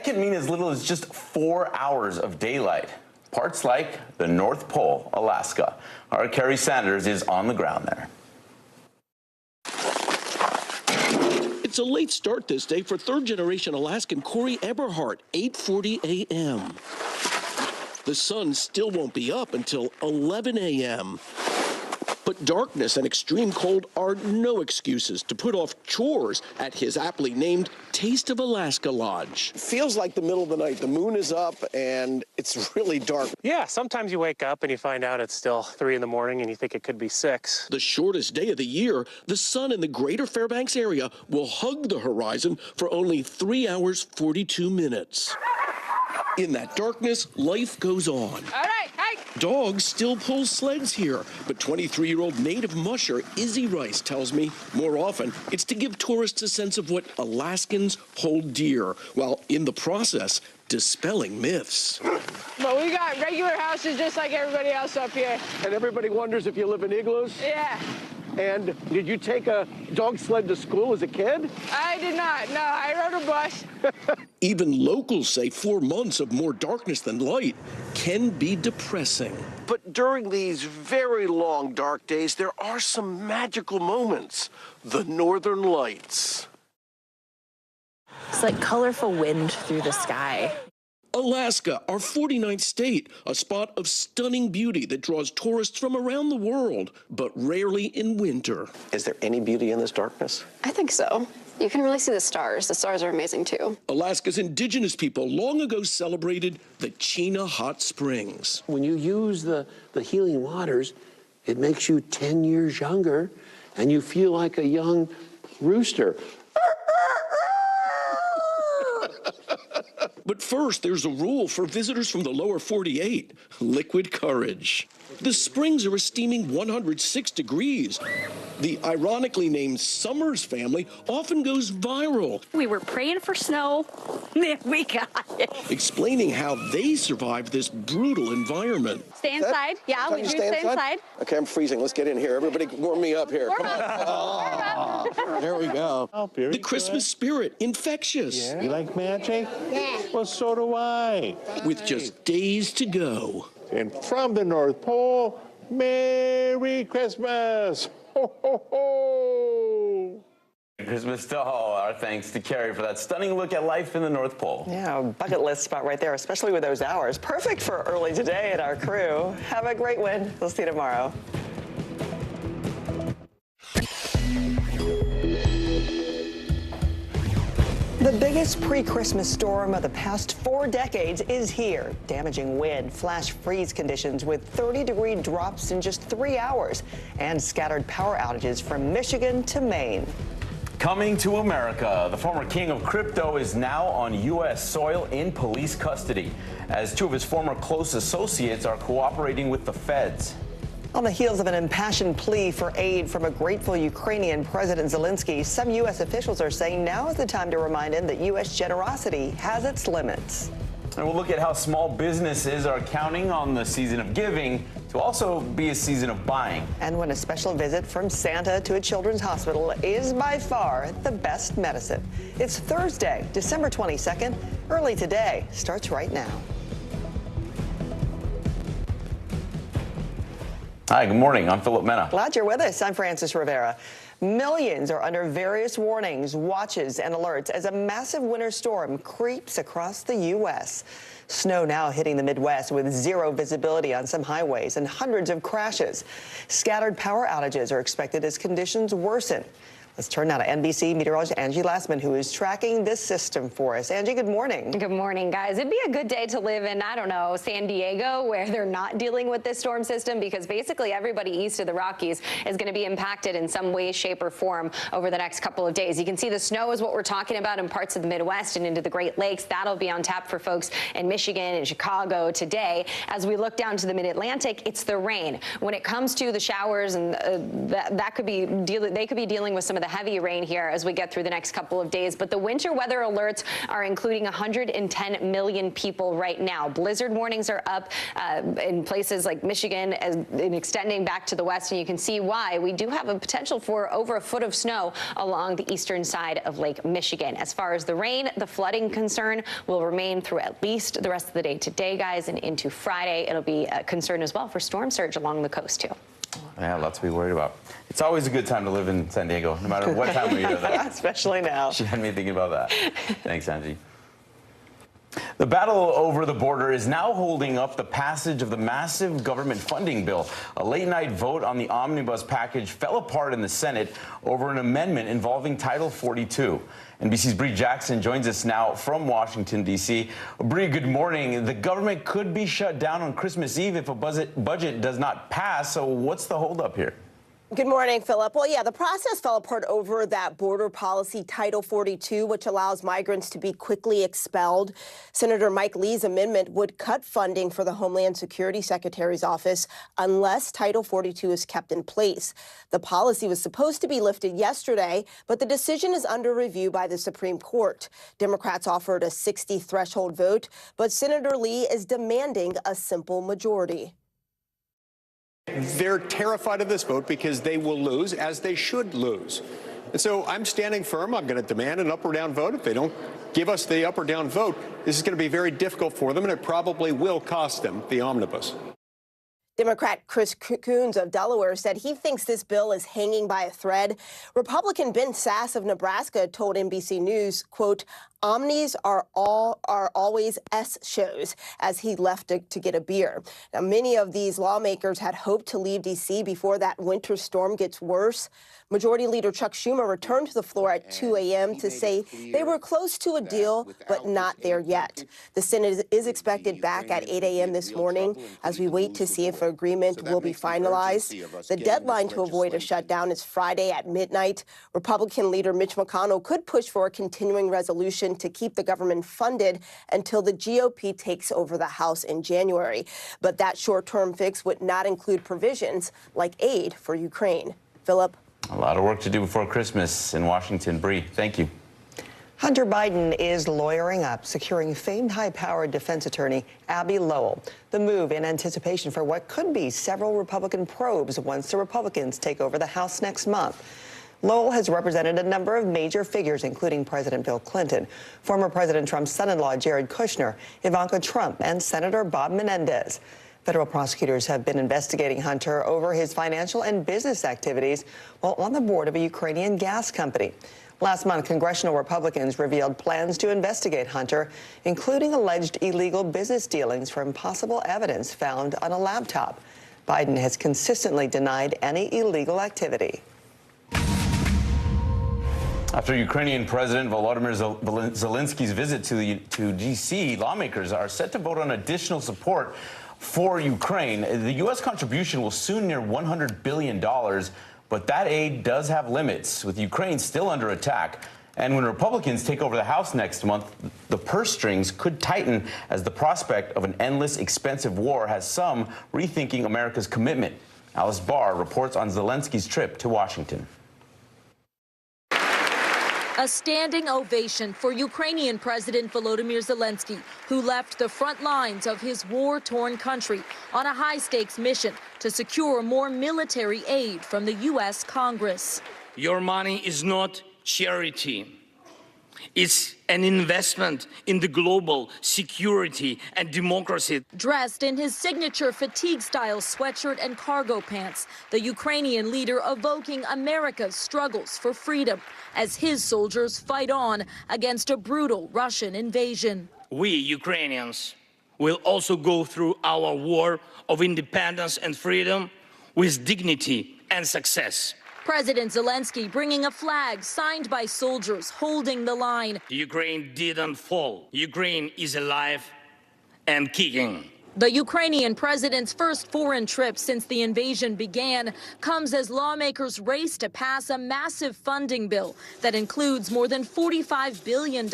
[SPEAKER 1] can mean as little as just 4 hours of daylight. Parts like the North Pole, Alaska. Our Kerry Sanders is on the ground there.
[SPEAKER 4] It's a late start this day for third-generation Alaskan Corey Eberhardt, 8:40 a.m. The sun still won't be up until 11 a.m. But darkness and extreme cold are no excuses to put off chores at his aptly named Taste of Alaska Lodge.
[SPEAKER 5] Feels like the middle of the night. The moon is up and it's really dark.
[SPEAKER 6] Yeah, sometimes you wake up and you find out it's still 3 in the morning and you think it could be 6.
[SPEAKER 4] The shortest day of the year, the sun in the greater Fairbanks area will hug the horizon for only 3 hours, 42 minutes. In that darkness, life goes on.
[SPEAKER 24] All right, hey.
[SPEAKER 4] Dogs still pull sleds here, but 23-year-old native musher Izzy Rice tells me more often it's to give tourists a sense of what Alaskans hold dear, while in the process, dispelling myths.
[SPEAKER 24] But we got regular houses just like everybody else up here.
[SPEAKER 5] And everybody wonders if you live in igloos?
[SPEAKER 24] Yeah.
[SPEAKER 5] And did you take a dog sled to school as a kid?
[SPEAKER 24] I did not. No, I rode a bus.
[SPEAKER 4] Even locals say 4 months of more darkness than light can be depressing.
[SPEAKER 5] But during these very long dark days, there are some magical moments. The Northern Lights.
[SPEAKER 25] It's like colorful wind through the sky.
[SPEAKER 4] Alaska, our 49th state, a spot of stunning beauty that draws tourists from around the world, but rarely in winter.
[SPEAKER 5] Is there any beauty in this darkness?
[SPEAKER 3] I think so. You can really see the stars. The stars are amazing, too.
[SPEAKER 4] Alaska's indigenous people long ago celebrated the Chena Hot Springs.
[SPEAKER 26] When you use the healing waters, it makes you 10 years younger, and you feel like a young rooster.
[SPEAKER 4] But first, there's a rule for visitors from the lower 48, liquid courage. The springs are a steaming 106 degrees. The ironically named Summers family often goes viral.
[SPEAKER 25] We were praying for snow, then we got it.
[SPEAKER 4] Explaining how they survived this brutal environment.
[SPEAKER 25] Stay inside. Yeah, we do stay inside.
[SPEAKER 5] Okay, I'm freezing. Let's get in here. Everybody warm me up here. Come on. There we go.
[SPEAKER 4] The Christmas spirit, infectious.
[SPEAKER 26] Yeah. You like magic? Yeah. Well, so do I.
[SPEAKER 4] With just days to go.
[SPEAKER 26] And from the North Pole, Merry Christmas! Ho, ho, ho!
[SPEAKER 1] Christmas to all. Our thanks to Kerry for that stunning look at life in the North Pole.
[SPEAKER 2] Yeah, a bucket list spot right there, especially with those hours. Perfect for early today at our crew. Have a great one. We'll see you tomorrow. The biggest pre-Christmas storm of the past 4 decades is here. Damaging wind, flash freeze conditions with 30-degree drops in just 3 hours, and scattered power outages from Michigan to Maine.
[SPEAKER 1] Coming to America, the former king of crypto is now on U.S. soil in police custody, as 2 of his former close associates are cooperating with the feds.
[SPEAKER 2] On the heels of an impassioned plea for aid from a grateful Ukrainian President Zelensky, some U.S. officials are saying now is the time to remind him that U.S. generosity has its limits.
[SPEAKER 1] And we'll look at how small businesses are counting on the season of giving to also be a season of buying.
[SPEAKER 2] And when a special visit from Santa to a children's hospital is by far the best medicine. It's Thursday, December 22nd. Early today starts right now.
[SPEAKER 1] Hi, good morning. I'm Philip Mena.
[SPEAKER 2] Glad you're with us. I'm Francis Rivera. Millions are under various warnings, watches, and alerts as a massive winter storm creeps across the U.S. Snow now hitting the Midwest with zero visibility on some highways and hundreds of crashes. Scattered power outages are expected as conditions worsen. Let's turn now to NBC meteorologist Angie Lassman, who is tracking this system for us. Angie, good morning.
[SPEAKER 3] Good morning, guys. It'd be a good day to live in, I don't know, San Diego, where they're not dealing with this storm system, because basically everybody east of the Rockies is going to be impacted in some way, shape, or form over the next couple of days. You can see the snow is what we're talking about in parts of the Midwest and into the Great Lakes. That'll be on tap for folks in Michigan and Chicago today. As we look down to the Mid-Atlantic, it's the rain. When it comes to the showers, and they could be dealing with some of that the heavy rain here as we get through the next couple of days. But the winter weather alerts are including 110 million people right now. Blizzard warnings are up in places like Michigan and extending back to the west, and you can see why. We do have a potential for over a foot of snow along the eastern side of Lake Michigan. As far as the rain, the flooding concern will remain through at least the rest of the day today, guys, and into Friday. It'll be a concern as well for storm surge along the coast, too.
[SPEAKER 1] Yeah, lots to be worried about. It's always a good time to live in San Diego, no matter what time of year that is.
[SPEAKER 2] Especially now.
[SPEAKER 1] She had me thinking about that. Thanks, Angie. The battle over the border is now holding up the passage of the massive government funding bill. A late-night vote on the omnibus package fell apart in the Senate over an amendment involving Title 42. NBC's Bree Jackson joins us now from Washington, D.C. Bree, good morning. The government could be shut down on Christmas Eve if a budget does not pass. So what's the holdup here?
[SPEAKER 7] Good morning, Philip. Well, yeah, the process fell apart over that border policy, Title 42, which allows migrants to be quickly expelled. Senator Mike Lee's amendment would cut funding for the Homeland Security Secretary's office unless Title 42 is kept in place. The policy was supposed to be lifted yesterday, but the decision is under review by the Supreme Court. Democrats offered a 60 threshold vote, but Senator Lee is demanding a simple majority.
[SPEAKER 8] They're terrified of this vote because they will lose, as they should lose. And so I'm standing firm. I'm going to demand an up or down vote. If they don't give us the up or down vote, this is going to be very difficult for them, and it probably will cost them the omnibus.
[SPEAKER 7] Democrat Chris Coons of Delaware said he thinks this bill is hanging by a thread. Republican Ben Sass of Nebraska told NBC News, quote, "Omnis are always S shows," as he left to get a beer. Now, many of these lawmakers had hoped to leave D.C. before that winter storm gets worse. Majority Leader Chuck Schumer returned to the floor at 2 a.m. to say they were close to a deal, but not there yet. The Senate is expected back at 8 a.m. this morning as we wait to see if an agreement will be finalized. The deadline to avoid a shutdown is Friday at midnight. Republican leader Mitch McConnell could push for a continuing resolution to keep the government funded until the GOP takes over the House in January. But that short-term fix would not include provisions like aid for Ukraine. Philip.
[SPEAKER 1] A lot of work to do before Christmas in Washington. Bree, thank you.
[SPEAKER 2] Hunter Biden is lawyering up, securing famed high-powered defense attorney Abby Lowell. The move in anticipation for what could be several Republican probes once the Republicans take over the House next month. Lowell has represented a number of major figures, including President Bill Clinton, former President Trump's son-in-law Jared Kushner, Ivanka Trump, and Senator Bob Menendez. Federal prosecutors have been investigating Hunter over his financial and business activities while on the board of a Ukrainian gas company. Last month, congressional Republicans revealed plans to investigate Hunter, including alleged illegal business dealings from possible evidence found on a laptop. Biden has consistently denied any illegal activity.
[SPEAKER 1] After Ukrainian President Volodymyr Zelensky's visit to D.C., lawmakers are set to vote on additional support for Ukraine. The U.S. contribution will soon near $100 billion, but that aid does have limits, with Ukraine still under attack. And when Republicans take over the House next month, the purse strings could tighten as the prospect of an endless, expensive war has some rethinking America's commitment. Alice Barr reports on Zelensky's trip to Washington.
[SPEAKER 9] A standing ovation for Ukrainian President Volodymyr Zelensky, who left the front lines of his war-torn country on a high-stakes mission to secure more military aid from the U.S. Congress.
[SPEAKER 10] Your money is not charity. It's an investment in the global security and democracy.
[SPEAKER 9] Dressed in his signature fatigue-style sweatshirt and cargo pants, the Ukrainian leader evoking America's struggles for freedom as his soldiers fight on against a brutal Russian invasion.
[SPEAKER 10] We, Ukrainians, will also go through our war of independence and freedom with dignity and success.
[SPEAKER 9] President Zelensky bringing a flag signed by soldiers holding the line.
[SPEAKER 10] Ukraine didn't fall. Ukraine is alive and kicking.
[SPEAKER 9] The Ukrainian president's first foreign trip since the invasion began comes as lawmakers race to pass a massive funding bill that includes more than $45 billion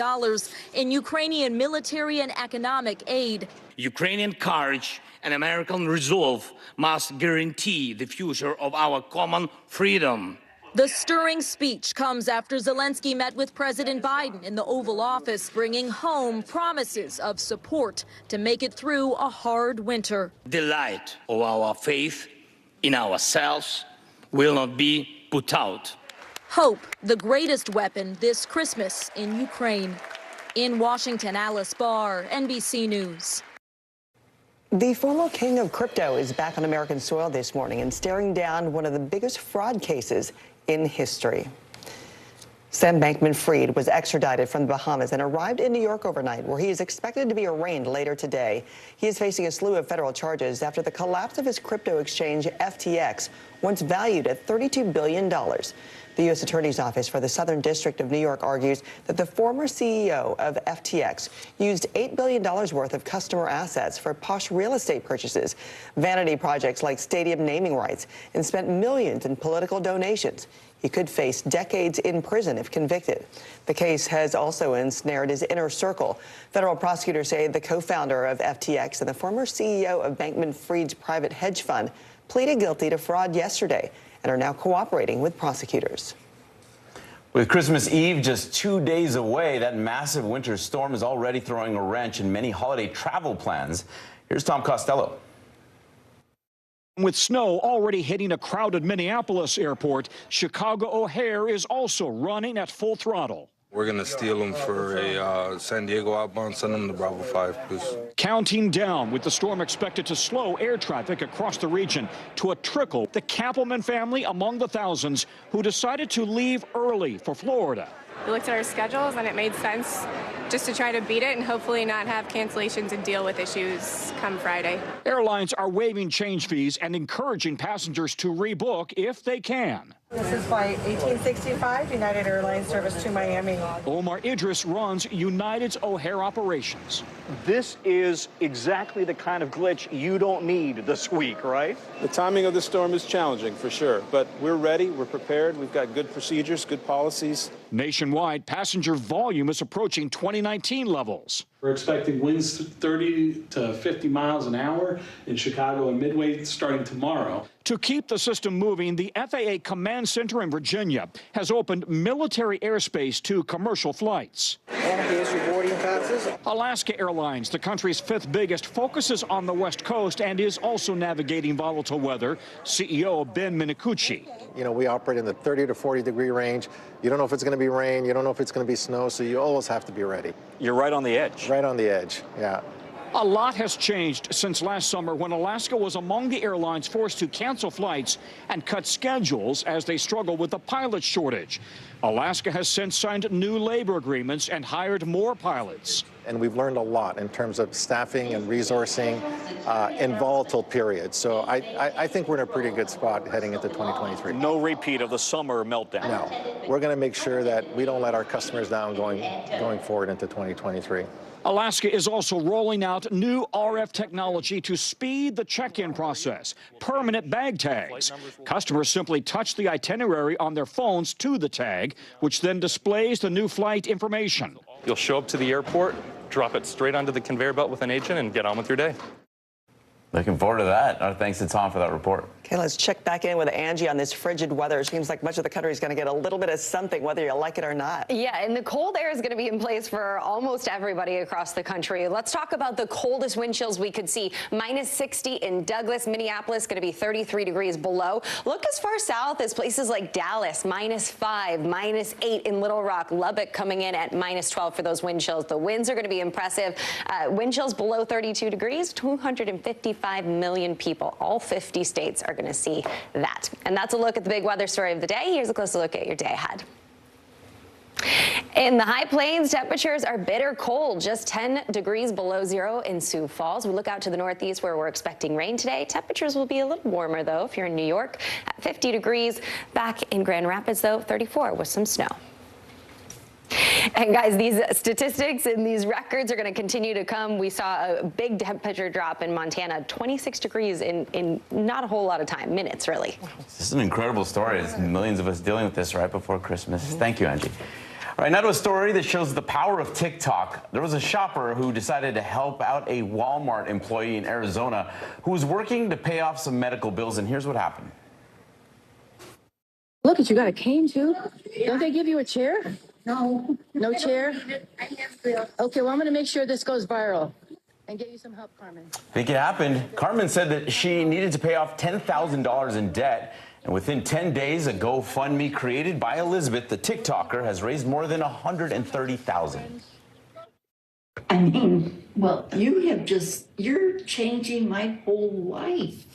[SPEAKER 9] in Ukrainian military and economic aid.
[SPEAKER 10] Ukrainian courage and American resolve must guarantee the future of our common freedom.
[SPEAKER 9] The stirring speech comes after Zelensky met with President Biden in the Oval Office, bringing home promises of support to make it through a hard winter.
[SPEAKER 10] The light of our faith in ourselves will not be put out.
[SPEAKER 9] Hope, the greatest weapon this Christmas in Ukraine. In Washington, Alice Barr, NBC News.
[SPEAKER 2] The former king of crypto is back on American soil this morning and staring down one of the biggest fraud cases in history. Sam Bankman-Fried was extradited from the Bahamas and arrived in New York overnight, where he is expected to be arraigned later today. He is facing a slew of federal charges after the collapse of his crypto exchange, FTX, once valued at $32 billion. The U.S. Attorney's Office for the Southern District of New York argues that the former CEO of FTX used $8 billion worth of customer assets for posh real estate purchases, vanity projects like stadium naming rights, and spent millions in political donations. He could face decades in prison if convicted. The case has also ensnared his inner circle. Federal prosecutors say the co-founder of FTX and the former CEO of Bankman-Fried's private hedge fund pleaded guilty to fraud yesterday and are now cooperating with prosecutors.
[SPEAKER 1] With Christmas Eve just 2 days away, that massive winter storm is already throwing a wrench in many holiday travel plans. Here's Tom Costello.
[SPEAKER 11] With snow already hitting a crowded Minneapolis airport, Chicago O'Hare is also running at full throttle.
[SPEAKER 13] We're going to steal them for a San Diego outbound, send them to Bravo 5, please.
[SPEAKER 11] Counting down, with the storm expected to slow air traffic across the region to a trickle. The Kappelman family among the thousands who decided to leave early for Florida.
[SPEAKER 14] We looked at our schedules and it made sense just to try to beat it and hopefully not have cancellations and deal with issues come Friday.
[SPEAKER 11] Airlines are waiving change fees and encouraging passengers to rebook if they can.
[SPEAKER 16] This is flight 1865, United Airlines service to Miami.
[SPEAKER 11] Omar Idris runs United's O'Hare operations.
[SPEAKER 17] This is exactly the kind of glitch you don't need this week, right?
[SPEAKER 20] The timing of the storm is challenging, for sure, but we're ready, we're prepared, we've got good procedures, good policies.
[SPEAKER 11] Nationwide, passenger volume is approaching 2019 levels.
[SPEAKER 27] We're expecting winds 30 to 50 miles an hour in Chicago and Midway starting tomorrow.
[SPEAKER 11] To keep the system moving, the FAA Command Center in Virginia has opened military airspace to commercial flights.
[SPEAKER 16] And here's your boarding passes.
[SPEAKER 11] Alaska Airlines, the country's fifth biggest, focuses on the West Coast and is also navigating volatile weather. CEO Ben Minicucci.
[SPEAKER 28] You know, we operate in the 30 to 40 degree range. You don't know if it's going to be rain. You don't know if it's going to be snow, so you always have to be ready.
[SPEAKER 17] You're right on the edge.
[SPEAKER 28] Right on the edge, yeah.
[SPEAKER 11] A lot has changed since last summer when Alaska was among the airlines forced to cancel flights and cut schedules as they struggle with the pilot shortage. Alaska has since signed new labor agreements and hired more pilots.
[SPEAKER 28] And we've learned a lot in terms of staffing and resourcing in volatile periods. So I think we're in a pretty good spot heading into 2023.
[SPEAKER 17] No repeat of the summer meltdown.
[SPEAKER 28] No. We're going to make sure that we don't let our customers down going forward into 2023.
[SPEAKER 11] Alaska is also rolling out new RF technology to speed the check-in process, permanent bag tags. Customers simply touch the itinerary on their phones to the tag, which then displays the new flight information.
[SPEAKER 29] You'll show up to the airport, drop it straight onto the conveyor belt with an agent, and get on with your day.
[SPEAKER 1] Looking forward to that. Our thanks to Tom for that report.
[SPEAKER 2] Okay, let's check back in with Angie on this frigid weather. It seems like much of the country is going to get a little bit of something, whether you like it or not.
[SPEAKER 3] Yeah, and the cold air is going to be in place for almost everybody across the country. Let's talk about the coldest wind chills we could see. Minus 60 in Douglas, Minneapolis, going to be 33 degrees below. Look as far south as places like Dallas, minus 5, minus 8 in Little Rock, Lubbock coming in at minus 12 for those wind chills. The winds are going to be impressive. Wind chills below 32 degrees, 255 million people. All 50 states are going to see that. And that's a look at the big weather story of the day. Here's a closer look at your day ahead. In the high plains, temperatures are bitter cold, just 10 degrees below zero in Sioux Falls. We look out to the northeast where we're expecting rain today. Temperatures will be a little warmer, though, if you're in New York at 50 degrees. Back in Grand Rapids, though, 34 with some snow. And guys, these statistics and these records are going to continue to come. We saw a big temperature drop in Montana, 26 degrees in not a whole lot of time, minutes, really.
[SPEAKER 1] This is an incredible story. There's millions of us dealing with this right before Christmas. Thank you, Angie. All right, now to a story that shows the power of TikTok. There was a shopper who decided to help out a Walmart employee in Arizona who was working to pay off some medical bills, and here's what happened.
[SPEAKER 6] Look at you, got a cane too? Don't they give you a chair? No. No chair? Okay, well, I'm going to make sure this goes viral and get you some help, Carmen.
[SPEAKER 1] Think it happened. Carmen said that she needed to pay off $10,000 in debt. And within 10 days, a GoFundMe created by Elizabeth, the TikToker, has raised more than $130,000.
[SPEAKER 12] I mean, well, you're changing my whole life.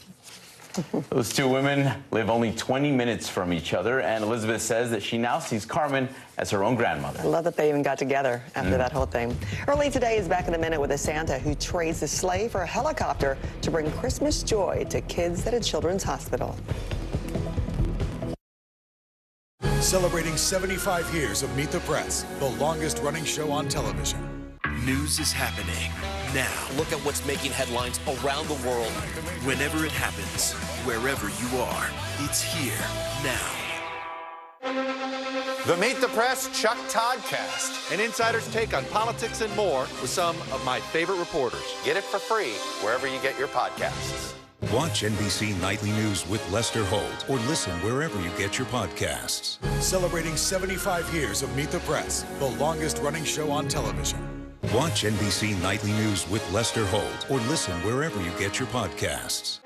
[SPEAKER 1] Those two women live only 20 minutes from each other, and Elizabeth says that she now sees Carmen as her own grandmother.
[SPEAKER 2] I love that they even got together after that whole thing. Early today is Back in a Minute with a Santa who trades a sleigh for a helicopter to bring Christmas joy to kids at a children's hospital.
[SPEAKER 15] Celebrating 75 years of Meet the Press, the longest running show on television.
[SPEAKER 18] News is happening now. Look at what's making headlines around the world. Whenever it happens, wherever you are, it's here now.
[SPEAKER 19] The Meet the Press Chuck Toddcast, an insider's take on politics and more with some of my favorite reporters. Get it for free wherever you get your podcasts.
[SPEAKER 21] Watch NBC Nightly News with Lester Holt or listen wherever you get your podcasts.
[SPEAKER 15] Celebrating 75 years of Meet the Press, the longest running show on television.
[SPEAKER 21] Watch NBC Nightly News with Lester Holt or listen wherever you get your podcasts.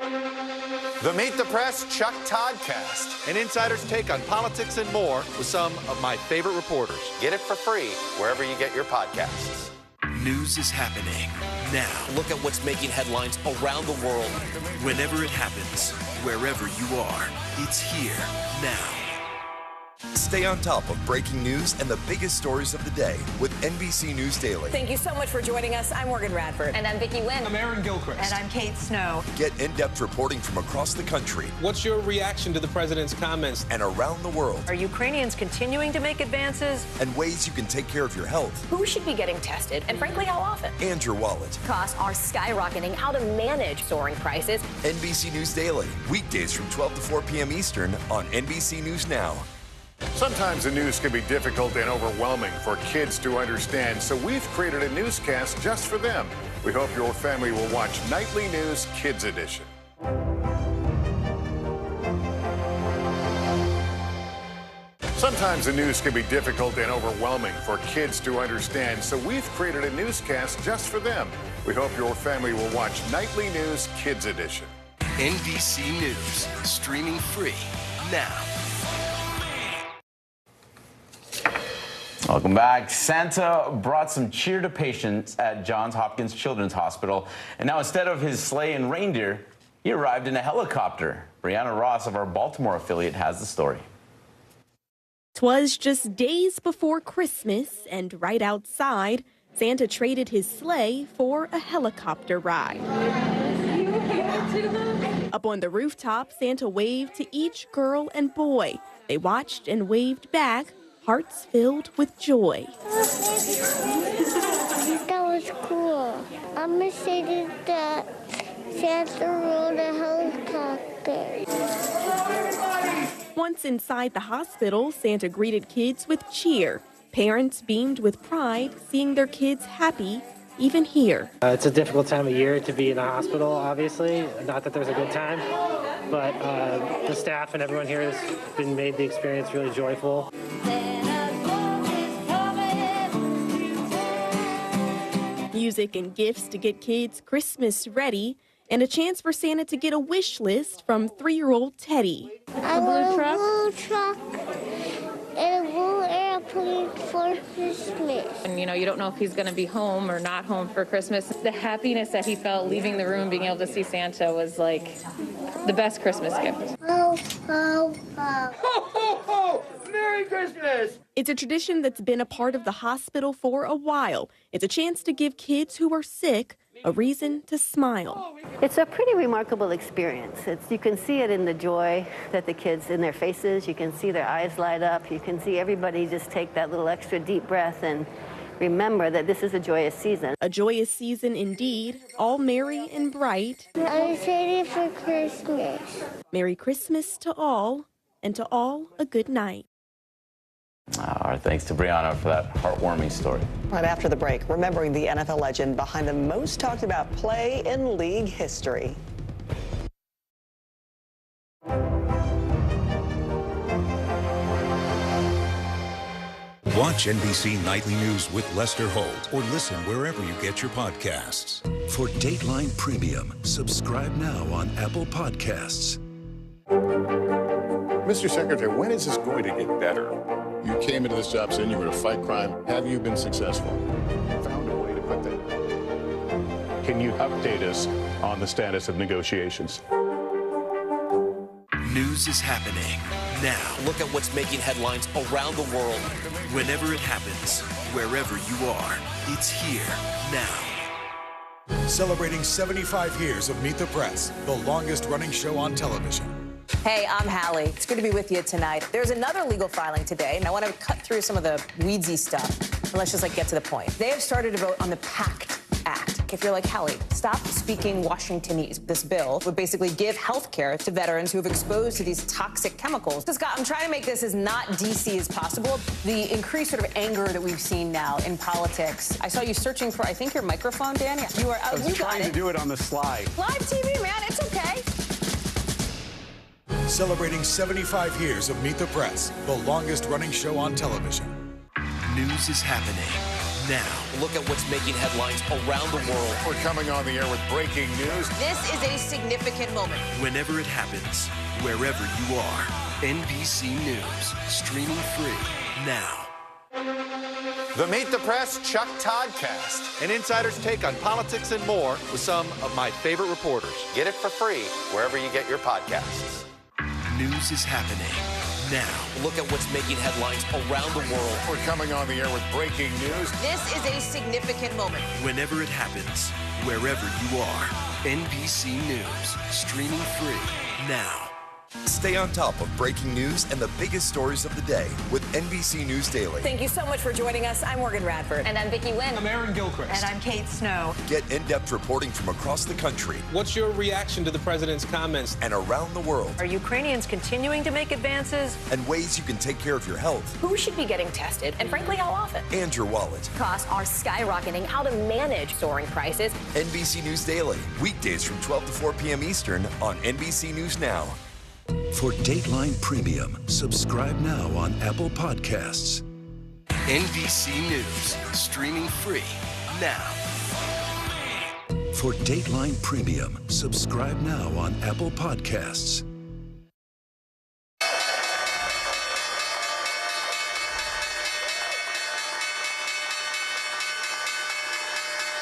[SPEAKER 19] The Meet the Press Chuck Toddcast, an insider's take on politics and more with some of my favorite reporters. Get it for free wherever you get your podcasts.
[SPEAKER 18] News is happening now. Look at what's making headlines around the world. Whenever it happens, wherever you are, it's here now.
[SPEAKER 22] Stay on top of breaking news and the biggest stories of the day with NBC News Daily.
[SPEAKER 23] Thank you so much for joining us. I'm Morgan Radford.
[SPEAKER 3] And I'm Vicki Wynn.
[SPEAKER 22] I'm Aaron Gilchrist.
[SPEAKER 23] And I'm Kate Snow.
[SPEAKER 22] Get in-depth reporting from across the country.
[SPEAKER 20] What's your reaction to the president's comments?
[SPEAKER 22] And around the world.
[SPEAKER 23] Are Ukrainians continuing to make advances?
[SPEAKER 22] And ways you can take care of your health.
[SPEAKER 23] Who should be getting tested? And frankly, how often?
[SPEAKER 22] And your wallet.
[SPEAKER 23] Costs are skyrocketing. How to manage soaring prices.
[SPEAKER 22] NBC News Daily. Weekdays from 12 to 4 p.m. Eastern on NBC News Now.
[SPEAKER 24] Sometimes the news can be difficult and overwhelming for kids to understand, so we've created a newscast just for them. We hope your family will watch Nightly News Kids Edition. Sometimes the news can be difficult and overwhelming for kids to understand, so we've created a newscast just for them. We hope your family will watch Nightly News Kids Edition.
[SPEAKER 18] NBC News, streaming free now.
[SPEAKER 1] Welcome back. Santa brought some cheer to patients at Johns Hopkins Children's Hospital. And now instead of his sleigh and reindeer, he arrived in a helicopter. Brianna Ross of our Baltimore affiliate has the story.
[SPEAKER 30] 'Twas just days before Christmas, and right outside, Santa traded his sleigh for a helicopter ride. Up on the rooftop, Santa waved to each girl and boy. They watched and waved back, hearts filled with joy.
[SPEAKER 31] That was cool. I'm excited that Santa rode a helicopter.
[SPEAKER 30] Once inside the hospital, Santa greeted kids with cheer. Parents beamed with pride, seeing their kids happy, even here.
[SPEAKER 32] It's a difficult time of year to be in a hospital, obviously. Not that there's a good time, but the staff and everyone here has made the experience really joyful.
[SPEAKER 30] Music and gifts to get kids Christmas ready, and a chance for Santa to get a wish list from 3-year-old Teddy.
[SPEAKER 31] I want a blue truck and a blue airplane for Christmas.
[SPEAKER 33] And you know, you don't know if he's going to be home or not home for Christmas. The happiness that he felt leaving the room, being able to see Santa, was like the best Christmas gift.
[SPEAKER 31] Ho, ho, ho.
[SPEAKER 32] Ho, ho, ho! Merry Christmas!
[SPEAKER 30] It's a tradition that's been a part of the hospital for a while. It's a chance to give kids who are sick a reason to smile.
[SPEAKER 34] It's a pretty remarkable experience. You can see it in the joy that the kids in their faces. You can see their eyes light up. You can see everybody just take that little extra deep breath and remember that this is a joyous season.
[SPEAKER 30] A joyous season indeed, all merry and bright.
[SPEAKER 31] I'm excited for Christmas.
[SPEAKER 30] Merry Christmas to all, and to all a good night.
[SPEAKER 1] Our thanks to Brianna for that heartwarming story.
[SPEAKER 2] Right after the break, remembering the NFL legend behind the most talked about play in league history.
[SPEAKER 21] Watch NBC Nightly News with Lester Holt or listen wherever you get your podcasts. For Dateline Premium, subscribe now on Apple Podcasts.
[SPEAKER 24] Mr. Secretary, when is this going to get better? You came into this job saying you were to fight crime. Have you been successful? Found a way to put that. Can you update us on the status of negotiations?
[SPEAKER 18] News is happening now. Look at what's making headlines around the world. Whenever it happens, wherever you are, it's here now.
[SPEAKER 15] Celebrating 75 years of Meet the Press, the longest running show on television.
[SPEAKER 4] Hey, I'm Hallie. It's good to be with you tonight. There's another legal filing today, and I want to cut through some of the weedsy stuff. And let's just get to the point. They have started to vote on the PACT Act. If you're like, Hallie, stop speaking Washingtonese. This bill would basically give health care to veterans who have exposed to these toxic chemicals. So, Scott, I'm trying to make this as not DC as possible. The increased sort of anger that we've seen now in politics. I saw you searching for, I think, your microphone, Danny. You are out.
[SPEAKER 5] I was trying to do it on the slide.
[SPEAKER 4] Live TV, man. It's okay.
[SPEAKER 15] Celebrating 75 years of Meet the Press, the longest running show on television.
[SPEAKER 18] News is happening now. Look at what's making headlines around the world.
[SPEAKER 24] We're coming on the air with breaking news.
[SPEAKER 4] This is a significant moment.
[SPEAKER 18] Whenever it happens, wherever you are, NBC News, streaming free now.
[SPEAKER 19] The Meet the Press Chuck Toddcast, an insider's take on politics and more with some of my favorite reporters. Get it for free wherever you get your podcasts.
[SPEAKER 18] News is happening now. Look at what's making headlines around the world.
[SPEAKER 24] We're coming on the air with breaking news.
[SPEAKER 4] This is a significant moment.
[SPEAKER 18] Whenever it happens, wherever you are, NBC News, streaming free now.
[SPEAKER 22] Stay on top of breaking news and the biggest stories of the day with NBC News Daily.
[SPEAKER 4] Thank you so much for joining us. I'm Morgan Radford.
[SPEAKER 23] And I'm Vicki Wynn.
[SPEAKER 5] I'm Aaron Gilchrist.
[SPEAKER 23] And I'm Kate Snow.
[SPEAKER 22] Get in-depth reporting from across the country.
[SPEAKER 20] What's your reaction to the president's comments?
[SPEAKER 22] And around the world.
[SPEAKER 23] Are Ukrainians continuing to make advances?
[SPEAKER 22] And ways you can take care of your health.
[SPEAKER 23] Who should be getting tested? And frankly, how often?
[SPEAKER 22] And your wallet.
[SPEAKER 23] Costs are skyrocketing. How to manage soaring prices.
[SPEAKER 22] NBC News Daily. Weekdays from 12 to 4 p.m. Eastern on NBC News Now.
[SPEAKER 21] For Dateline Premium, subscribe now on Apple Podcasts.
[SPEAKER 18] NBC News, streaming free now.
[SPEAKER 21] For Dateline Premium, subscribe now on Apple Podcasts.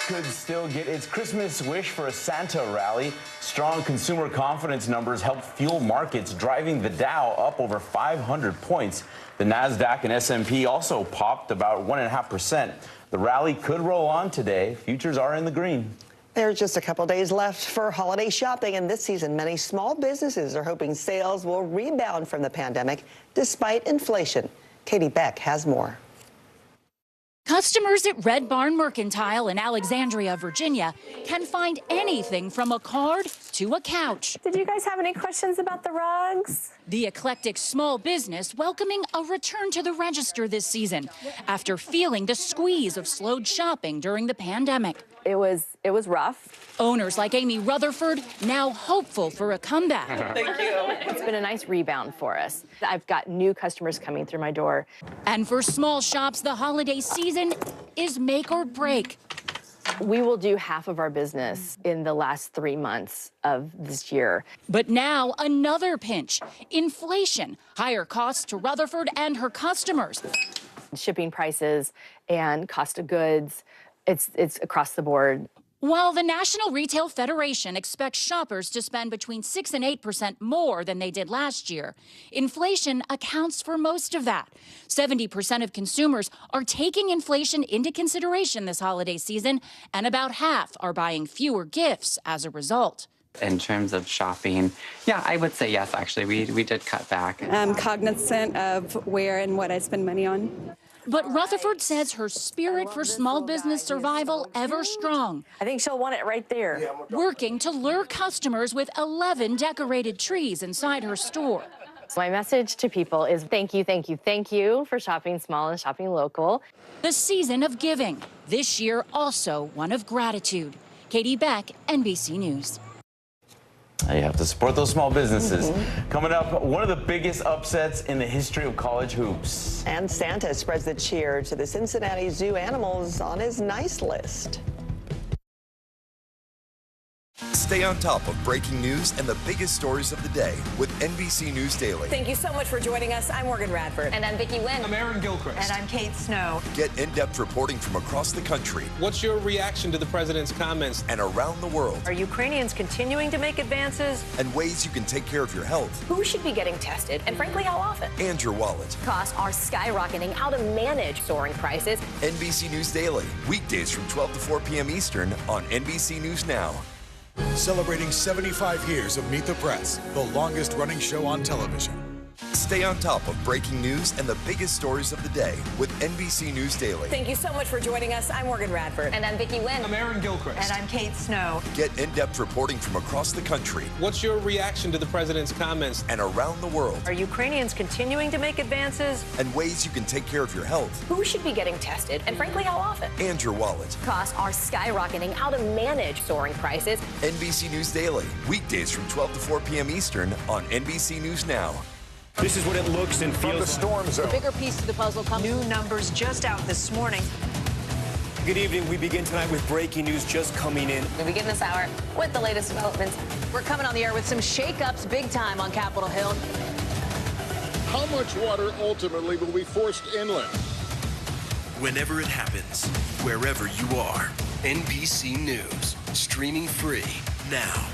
[SPEAKER 1] Could still get its Christmas wish for a Santa rally. Strong consumer confidence numbers help fuel markets, driving the Dow up over 500 points. The Nasdaq and S&P also popped about 1.5%. The rally could roll on today. Futures are in the green.
[SPEAKER 2] There's just a couple days left for holiday shopping, and this season, many small businesses are hoping sales will rebound from the pandemic despite inflation. Katie Beck has more.
[SPEAKER 7] Customers at Red Barn Mercantile in Alexandria, Virginia, can find anything from a card to a couch.
[SPEAKER 33] Did you guys have any questions about the rugs?
[SPEAKER 7] The eclectic small business welcoming a return to the register this season after feeling the squeeze of slowed shopping during the pandemic.
[SPEAKER 33] It was rough.
[SPEAKER 7] Owners like Amy Rutherford now hopeful for a comeback.
[SPEAKER 33] Thank you. It's been a nice rebound for us. I've got new customers coming through my door.
[SPEAKER 7] And for small shops, the holiday season is make or break.
[SPEAKER 33] We will do half of our business in the last 3 months of this year.
[SPEAKER 7] But now another pinch, inflation, higher costs to Rutherford and her customers.
[SPEAKER 33] Shipping prices and cost of goods, it's across the board.
[SPEAKER 7] While the National Retail Federation expects shoppers to spend between 6% and 8% more than they did last year, inflation accounts for most of that. 70% of consumers are taking inflation into consideration this holiday season, and about half are buying fewer gifts as a result.
[SPEAKER 8] In terms of shopping, yeah, I would say yes, actually. We did cut back.
[SPEAKER 9] I'm cognizant of where and what I spend money on.
[SPEAKER 7] But Rutherford says her spirit for small business survival ever strong.
[SPEAKER 33] I think she'll want it right there.
[SPEAKER 7] Working to lure customers with 11 decorated trees inside her store.
[SPEAKER 33] My message to people is thank you, thank you, thank you for shopping small and shopping local.
[SPEAKER 7] The season of giving, this year also one of gratitude. Katie Beck, NBC News.
[SPEAKER 1] You have to support those small businesses. Coming up, one of the biggest upsets in the history of college hoops.
[SPEAKER 2] And Santa spreads the cheer to the Cincinnati Zoo animals on his nice list.
[SPEAKER 22] Stay on top of breaking news and the biggest stories of the day with NBC News Daily.
[SPEAKER 4] Thank you so much for joining us. I'm Morgan Radford.
[SPEAKER 23] And I'm Vicki Wynn.
[SPEAKER 5] I'm Aaron Gilchrist.
[SPEAKER 23] And I'm Kate Snow.
[SPEAKER 22] Get in-depth reporting from across the country.
[SPEAKER 5] What's your reaction to the president's comments?
[SPEAKER 22] And around the world.
[SPEAKER 23] Are Ukrainians continuing to make advances?
[SPEAKER 22] And ways you can take care of your health.
[SPEAKER 23] Who should be getting tested? And frankly, how often?
[SPEAKER 22] And your wallet.
[SPEAKER 23] Costs are skyrocketing. How to manage soaring prices.
[SPEAKER 22] NBC News Daily. Weekdays from 12 to 4 p.m. Eastern on NBC News Now.
[SPEAKER 15] Celebrating 75 years of Meet the Press, the longest running show on television.
[SPEAKER 22] Stay on top of breaking news and the biggest stories of the day with NBC News Daily.
[SPEAKER 4] Thank you so much for joining us. I'm Morgan Radford.
[SPEAKER 23] And I'm Vicki Wynn.
[SPEAKER 5] I'm Aaron Gilchrist.
[SPEAKER 23] And I'm Kate Snow.
[SPEAKER 22] Get in-depth reporting from across the country.
[SPEAKER 5] What's your reaction to the president's comments?
[SPEAKER 22] And around the world.
[SPEAKER 23] Are Ukrainians continuing to make advances?
[SPEAKER 22] And ways you can take care of your health.
[SPEAKER 23] Who should be getting tested? And frankly, how often?
[SPEAKER 22] And your wallet.
[SPEAKER 23] Costs are skyrocketing. How to manage soaring prices.
[SPEAKER 22] NBC News Daily. Weekdays from 12 to 4 p.m. Eastern on NBC News Now.
[SPEAKER 5] This is what it looks and feels
[SPEAKER 24] From the storm zone.
[SPEAKER 4] The bigger piece of the puzzle comes.
[SPEAKER 23] New numbers just out this morning.
[SPEAKER 5] Good evening. We begin tonight with breaking news just coming in.
[SPEAKER 4] We begin this hour with the latest developments. We're coming on the air with some shakeups big time on Capitol Hill.
[SPEAKER 24] How much water ultimately will be forced inland?
[SPEAKER 18] Whenever it happens, wherever you are, NBC News, streaming free now.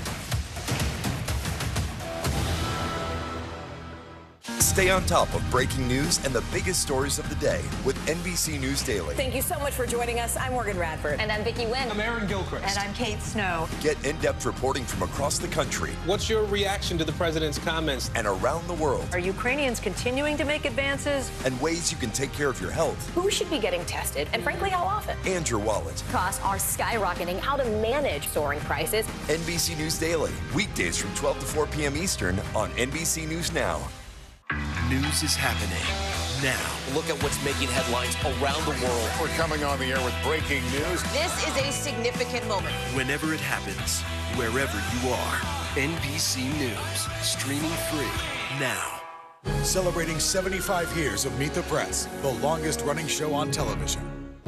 [SPEAKER 22] Stay on top of breaking news and the biggest stories of the day with NBC News Daily.
[SPEAKER 4] Thank you so much for joining us. I'm Morgan Radford.
[SPEAKER 23] And I'm Vicki Wynn.
[SPEAKER 5] I'm Aaron Gilchrist.
[SPEAKER 23] And I'm Kate Snow.
[SPEAKER 22] Get in-depth reporting from across the country.
[SPEAKER 5] What's your reaction to the president's comments?
[SPEAKER 22] And around the world.
[SPEAKER 23] Are Ukrainians continuing to make advances?
[SPEAKER 22] And ways you can take care of your health.
[SPEAKER 23] Who should be getting tested? And frankly, how often?
[SPEAKER 22] And your wallet.
[SPEAKER 23] Costs are skyrocketing. How to manage soaring prices.
[SPEAKER 22] NBC News Daily. Weekdays from 12 to 4 p.m. Eastern on NBC News Now.
[SPEAKER 18] News is happening now. Look at what's making headlines around the world.
[SPEAKER 24] We're coming on the air with breaking news.
[SPEAKER 4] This is a significant moment.
[SPEAKER 18] Whenever it happens, wherever you are, NBC News, streaming free now.
[SPEAKER 15] Celebrating 75 years of Meet the Press, the longest running show on television.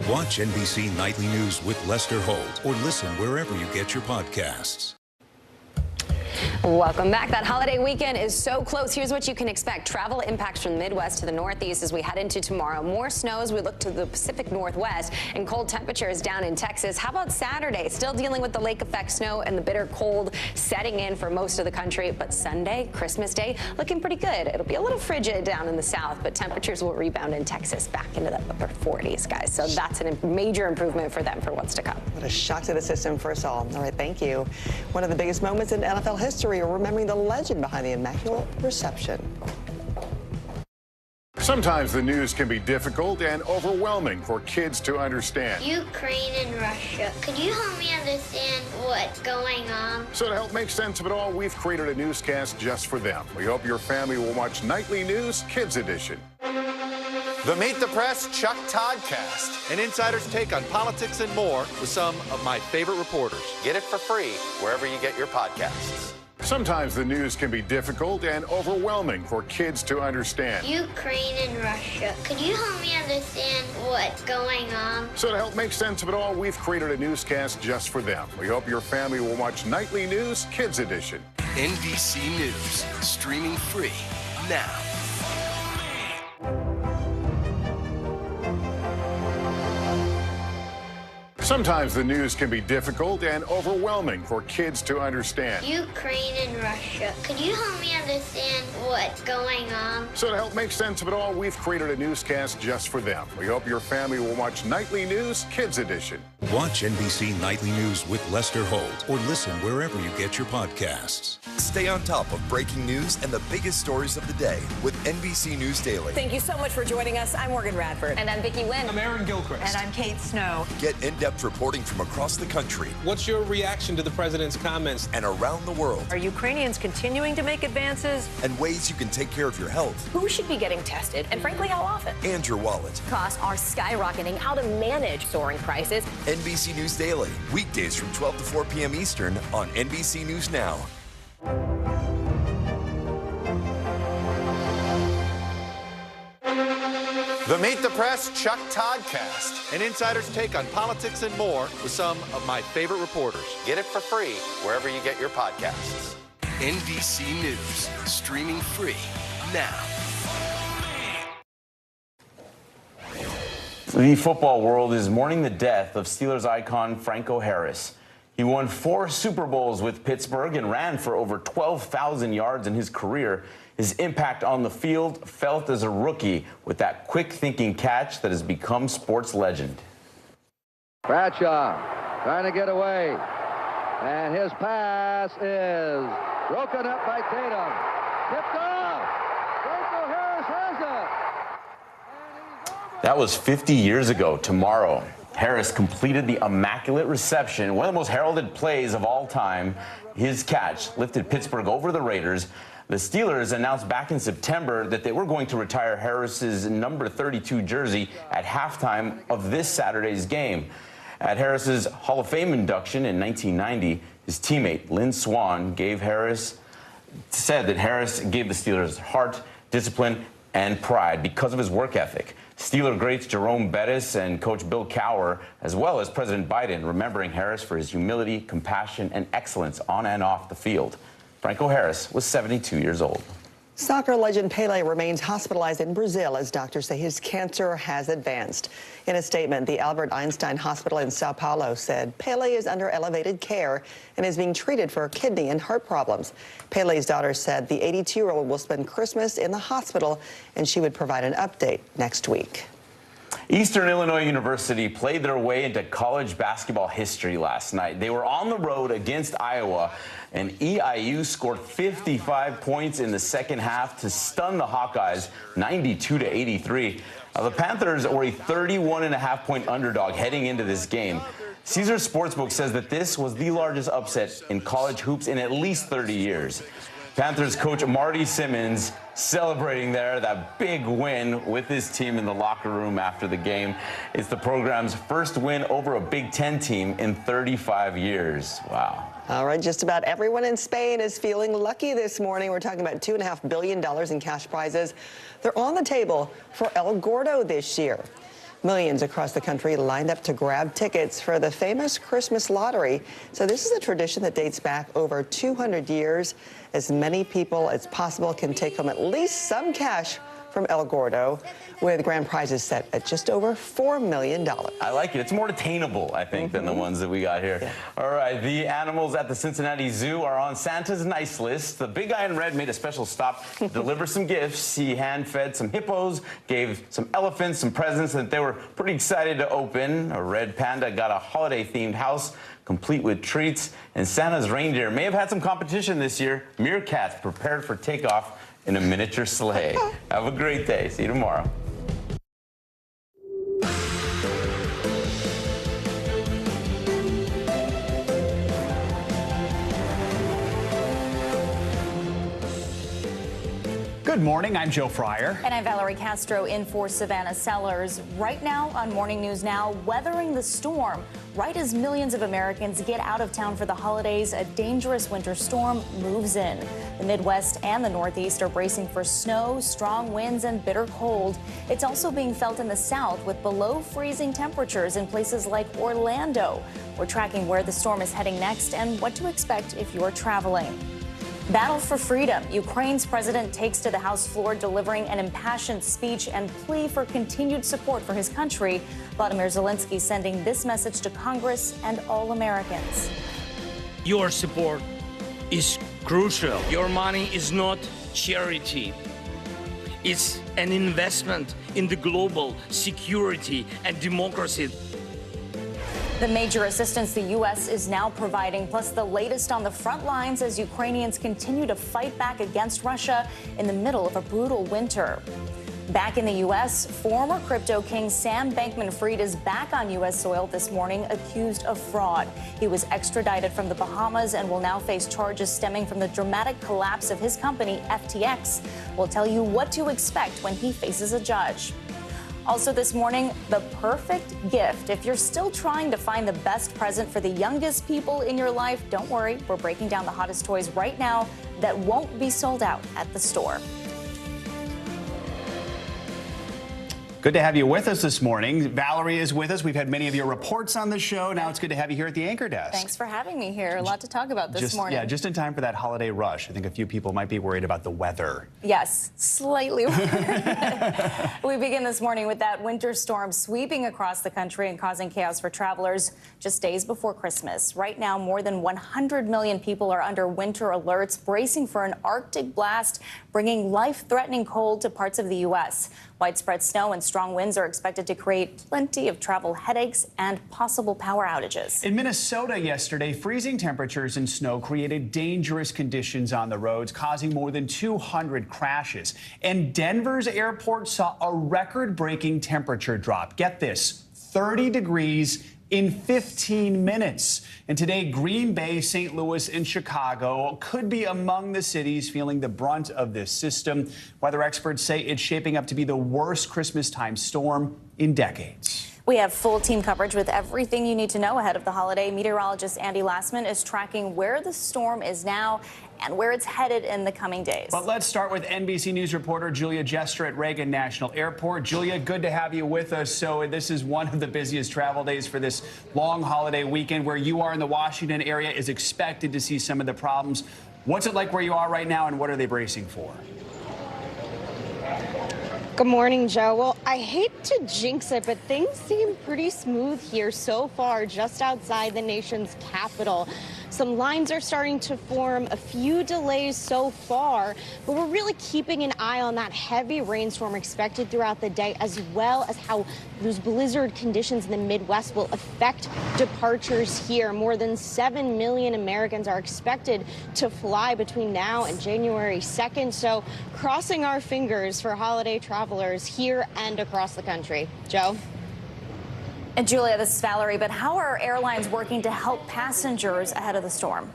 [SPEAKER 21] Watch NBC Nightly News with Lester Holt or listen wherever you get your podcasts.
[SPEAKER 23] Welcome back. That holiday weekend is so close. Here's what you can expect. Travel impacts from the Midwest to the Northeast as we head into tomorrow. More snow as we look to the Pacific Northwest and cold temperatures down in Texas. How about Saturday? Still dealing with the lake effect snow and the bitter cold setting in for most of the country. But Sunday, Christmas Day, looking pretty good. It'll be a little frigid down in the south, but temperatures will rebound in Texas back into the upper 40s, guys. So that's a major improvement for them for what's to come.
[SPEAKER 2] What a shock to the system for us all. All right, thank you. One of the biggest moments in NFL history, remembering the legend behind the Immaculate Reception.
[SPEAKER 24] Sometimes the news can be difficult and overwhelming for kids to understand.
[SPEAKER 31] Ukraine and Russia. Could you help me understand what's going on?
[SPEAKER 24] So to help make sense of it all, we've created a newscast just for them. We hope your family will watch Nightly News Kids Edition.
[SPEAKER 19] The Meet the Press Chuck Toddcast, an insider's take on politics and more with some of my favorite reporters. Get it for free wherever you get your podcasts.
[SPEAKER 24] Sometimes the news can be difficult and overwhelming for kids to understand.
[SPEAKER 31] Ukraine and Russia. Could you help me understand what's going on?
[SPEAKER 24] So to help make sense of it all, we've created a newscast just for them. We hope your family will watch Nightly News Kids Edition.
[SPEAKER 18] NBC News, streaming free now.
[SPEAKER 24] Sometimes the news can be difficult and overwhelming for kids to understand.
[SPEAKER 31] Ukraine and Russia. Could you help me understand what's going on?
[SPEAKER 24] So to help make sense of it all, we've created a newscast just for them. We hope your family will watch Nightly News Kids Edition.
[SPEAKER 21] Watch NBC Nightly News with Lester Holt or listen wherever you get your podcasts.
[SPEAKER 22] Stay on top of breaking news and the biggest stories of the day with NBC News Daily.
[SPEAKER 4] Thank you so much for joining us. I'm Morgan Radford.
[SPEAKER 23] And I'm Vicki Wynn.
[SPEAKER 5] I'm Aaron Gilchrist.
[SPEAKER 23] And I'm Kate Snow.
[SPEAKER 22] Get in-depth reporting from across the country.
[SPEAKER 5] What's your reaction to the president's comments?
[SPEAKER 22] And around the world.
[SPEAKER 23] Are Ukrainians continuing to make advances?
[SPEAKER 22] And ways you can take care of your health.
[SPEAKER 23] Who should be getting tested? And frankly, how often?
[SPEAKER 22] And your wallet.
[SPEAKER 23] Costs are skyrocketing. How to manage soaring prices.
[SPEAKER 22] NBC News Daily. Weekdays from 12 to 4 p.m. Eastern on NBC News Now.
[SPEAKER 19] The Meet the Press Chuck Toddcast, an insider's take on politics and more with some of my favorite reporters. Get it for free wherever you get your podcasts.
[SPEAKER 18] NBC News, streaming free now.
[SPEAKER 1] The football world is mourning the death of Steelers icon Franco Harris. He won 4 Super Bowls with Pittsburgh and ran for over 12,000 yards in his career. His impact on the field felt as a rookie with that quick-thinking catch that has become sports legend.
[SPEAKER 3] Bradshaw trying to get away, and his pass is broken up by Tatum. Tipped off. Franco Harris has it.
[SPEAKER 1] That was 50 years ago tomorrow. Harris completed the immaculate reception, one of the most heralded plays of all time. His catch lifted Pittsburgh over the Raiders. The Steelers announced back in September that they were going to retire Harris's number 32 jersey at halftime of this Saturday's game. At Harris's Hall of Fame induction in 1990, his teammate Lynn Swann said that Harris gave the Steelers heart, discipline, and pride because of his work ethic. Steeler greats Jerome Bettis and Coach Bill Cowher, as well as President Biden, remembering Harris for his humility, compassion, and excellence on and off the field. Franco Harris was 72 years old.
[SPEAKER 2] Soccer legend Pelé remains hospitalized in Brazil as doctors say his cancer has advanced. In a statement, the Albert Einstein Hospital in Sao Paulo said Pelé is under elevated care and is being treated for kidney and heart problems. Pelé's daughter said the 82-year-old will spend Christmas in the hospital, and she would provide an update next week.
[SPEAKER 1] Eastern Illinois University played their way into college basketball history last night. They were on the road against Iowa, and EIU scored 55 points in the second half to stun the Hawkeyes 92-83. The Panthers were a 31.5-point underdog heading into this game. Caesars Sportsbook says that this was the largest upset in college hoops in at least 30 years. Panthers coach Marty Simmons celebrating that big win with his team in the locker room after the game. It's the program's first win over a Big Ten team in 35 years. Wow.
[SPEAKER 2] All right, just about everyone in Spain is feeling lucky this morning. We're talking about $2.5 billion in cash prizes. They're on the table for El Gordo this year. Millions across the country lined up to grab tickets for the famous Christmas lottery. So this is a tradition that dates back over 200 years. As many people as possible can take home at least some cash from El Gordo, with grand prizes set at just over $4 million.
[SPEAKER 1] I like it. It's more attainable, I think, than the ones that we got here. Yeah. All right, the animals at the Cincinnati Zoo are on Santa's nice list. The big guy in red made a special stop to deliver some gifts. He hand-fed some hippos, gave some elephants some presents that they were pretty excited to open. A red panda got a holiday-themed house complete with treats, and Santa's reindeer may have had some competition this year. Meerkats prepared for takeoff in a miniature sleigh. Have a great day. See you tomorrow.
[SPEAKER 6] Good morning, I'm Joe Fryer.
[SPEAKER 7] And I'm Valerie Castro in for Savannah Sellers. Right now on Morning News Now, weathering the storm. Right as millions of Americans get out of town for the holidays, a dangerous winter storm moves in. The Midwest and the Northeast are bracing for snow, strong winds, and bitter cold. It's also being felt in the South with below freezing temperatures in places like Orlando. We're tracking where the storm is heading next and what to expect if you're traveling. Battle for freedom. Ukraine's president takes to the House floor, delivering an impassioned speech and plea for continued support for his country. Vladimir Zelensky sending this message to Congress and all Americans.
[SPEAKER 10] Your support is crucial. Your money is not charity. It's an investment in the global security and democracy.
[SPEAKER 7] The major assistance the U.S. is now providing, plus the latest on the front lines as Ukrainians continue to fight back against Russia in the middle of a brutal winter. Back in the U.S., former crypto king Sam Bankman-Fried is back on U.S. soil this morning, accused of fraud. He was extradited from the Bahamas and will now face charges stemming from the dramatic collapse of his company, FTX. We'll tell you what to expect when he faces a judge.
[SPEAKER 4] Also this morning, the perfect gift. If you're still trying to find the best present for the youngest people in your life, don't worry. We're breaking down the hottest toys right now that won't be sold out at the store.
[SPEAKER 6] Good to have you with us this morning. Valerie is with us. We've had many of your reports on the show. Now it's good to have you here at the anchor desk.
[SPEAKER 4] Thanks for having me here. A lot to talk about this morning.
[SPEAKER 6] Yeah, just in time for that holiday rush. I think a few people might be worried about the weather.
[SPEAKER 4] Yes, slightly worried. We begin this morning with that winter storm sweeping across the country and causing chaos for travelers just days before Christmas. Right now, more than 100 million people are under winter alerts, bracing for an Arctic blast, bringing life-threatening cold to parts of the U.S. Widespread snow and strong winds are expected to create plenty of travel headaches and possible power outages.
[SPEAKER 6] In Minnesota yesterday, freezing temperatures and snow created dangerous conditions on the roads, causing more than 200 crashes. And Denver's airport saw a record-breaking temperature drop. Get this, 30 degrees in 15 minutes. And today, Green Bay, St. Louis, and Chicago could be among the cities feeling the brunt of this system. Weather experts say it's shaping up to be the worst Christmas time storm in decades.
[SPEAKER 4] We have full team coverage with everything you need to know ahead of the holiday. Meteorologist Andy Lassman is tracking where the storm is now and where it's headed in the coming days.
[SPEAKER 6] But let's start with NBC News reporter Julia Jester at Reagan National Airport. Julia, good to have you with us. So this is one of the busiest travel days for this long holiday weekend. Where you are in the Washington area is expected to see some of the problems. What's it like where you are right now, and what are they bracing for?
[SPEAKER 11] Good morning, Joe. Well, I hate to jinx it, but things seem pretty smooth here so far, just outside the nation's capital. Some lines are starting to form, a few delays so far, but we're really keeping an eye on that heavy rainstorm expected throughout the day, as well as how those blizzard conditions in the Midwest will affect departures here. More than 7 million Americans are expected to fly between now and January 2nd, so crossing our fingers for holiday travelers here and across the country. Joe?
[SPEAKER 4] And Julia, this is Valerie, but how are airlines working to help passengers ahead of the storm?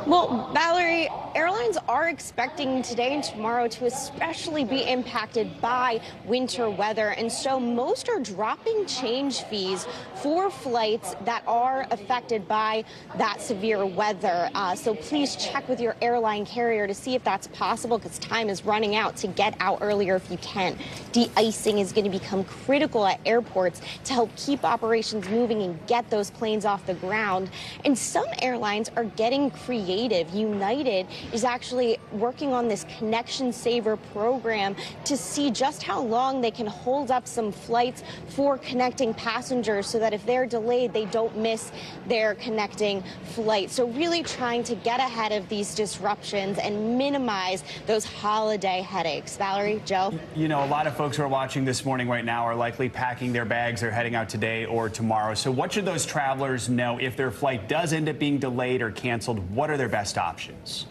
[SPEAKER 11] Well, Valerie, airlines are expecting today and tomorrow to especially be impacted by winter weather, and so most are dropping change fees for flights that are affected by that severe weather. So please check with your airline carrier to see if that's possible, because time is running out to get out earlier if you can. De-icing is going to become critical at airports to help keep operations moving and get those planes off the ground. And some airlines are getting creative. United is actually working on this Connection Saver program to see just how long they can hold up some flights for connecting passengers so that if they're delayed, they don't miss their connecting flight. So really trying to get ahead of these disruptions and minimize those holiday headaches. Valerie, Joe?
[SPEAKER 6] You know, a lot of folks who are watching this morning right now are likely packing their bags. They're heading out today or tomorrow. So what should those travelers know if their flight does end up being delayed or canceled? What are their best options?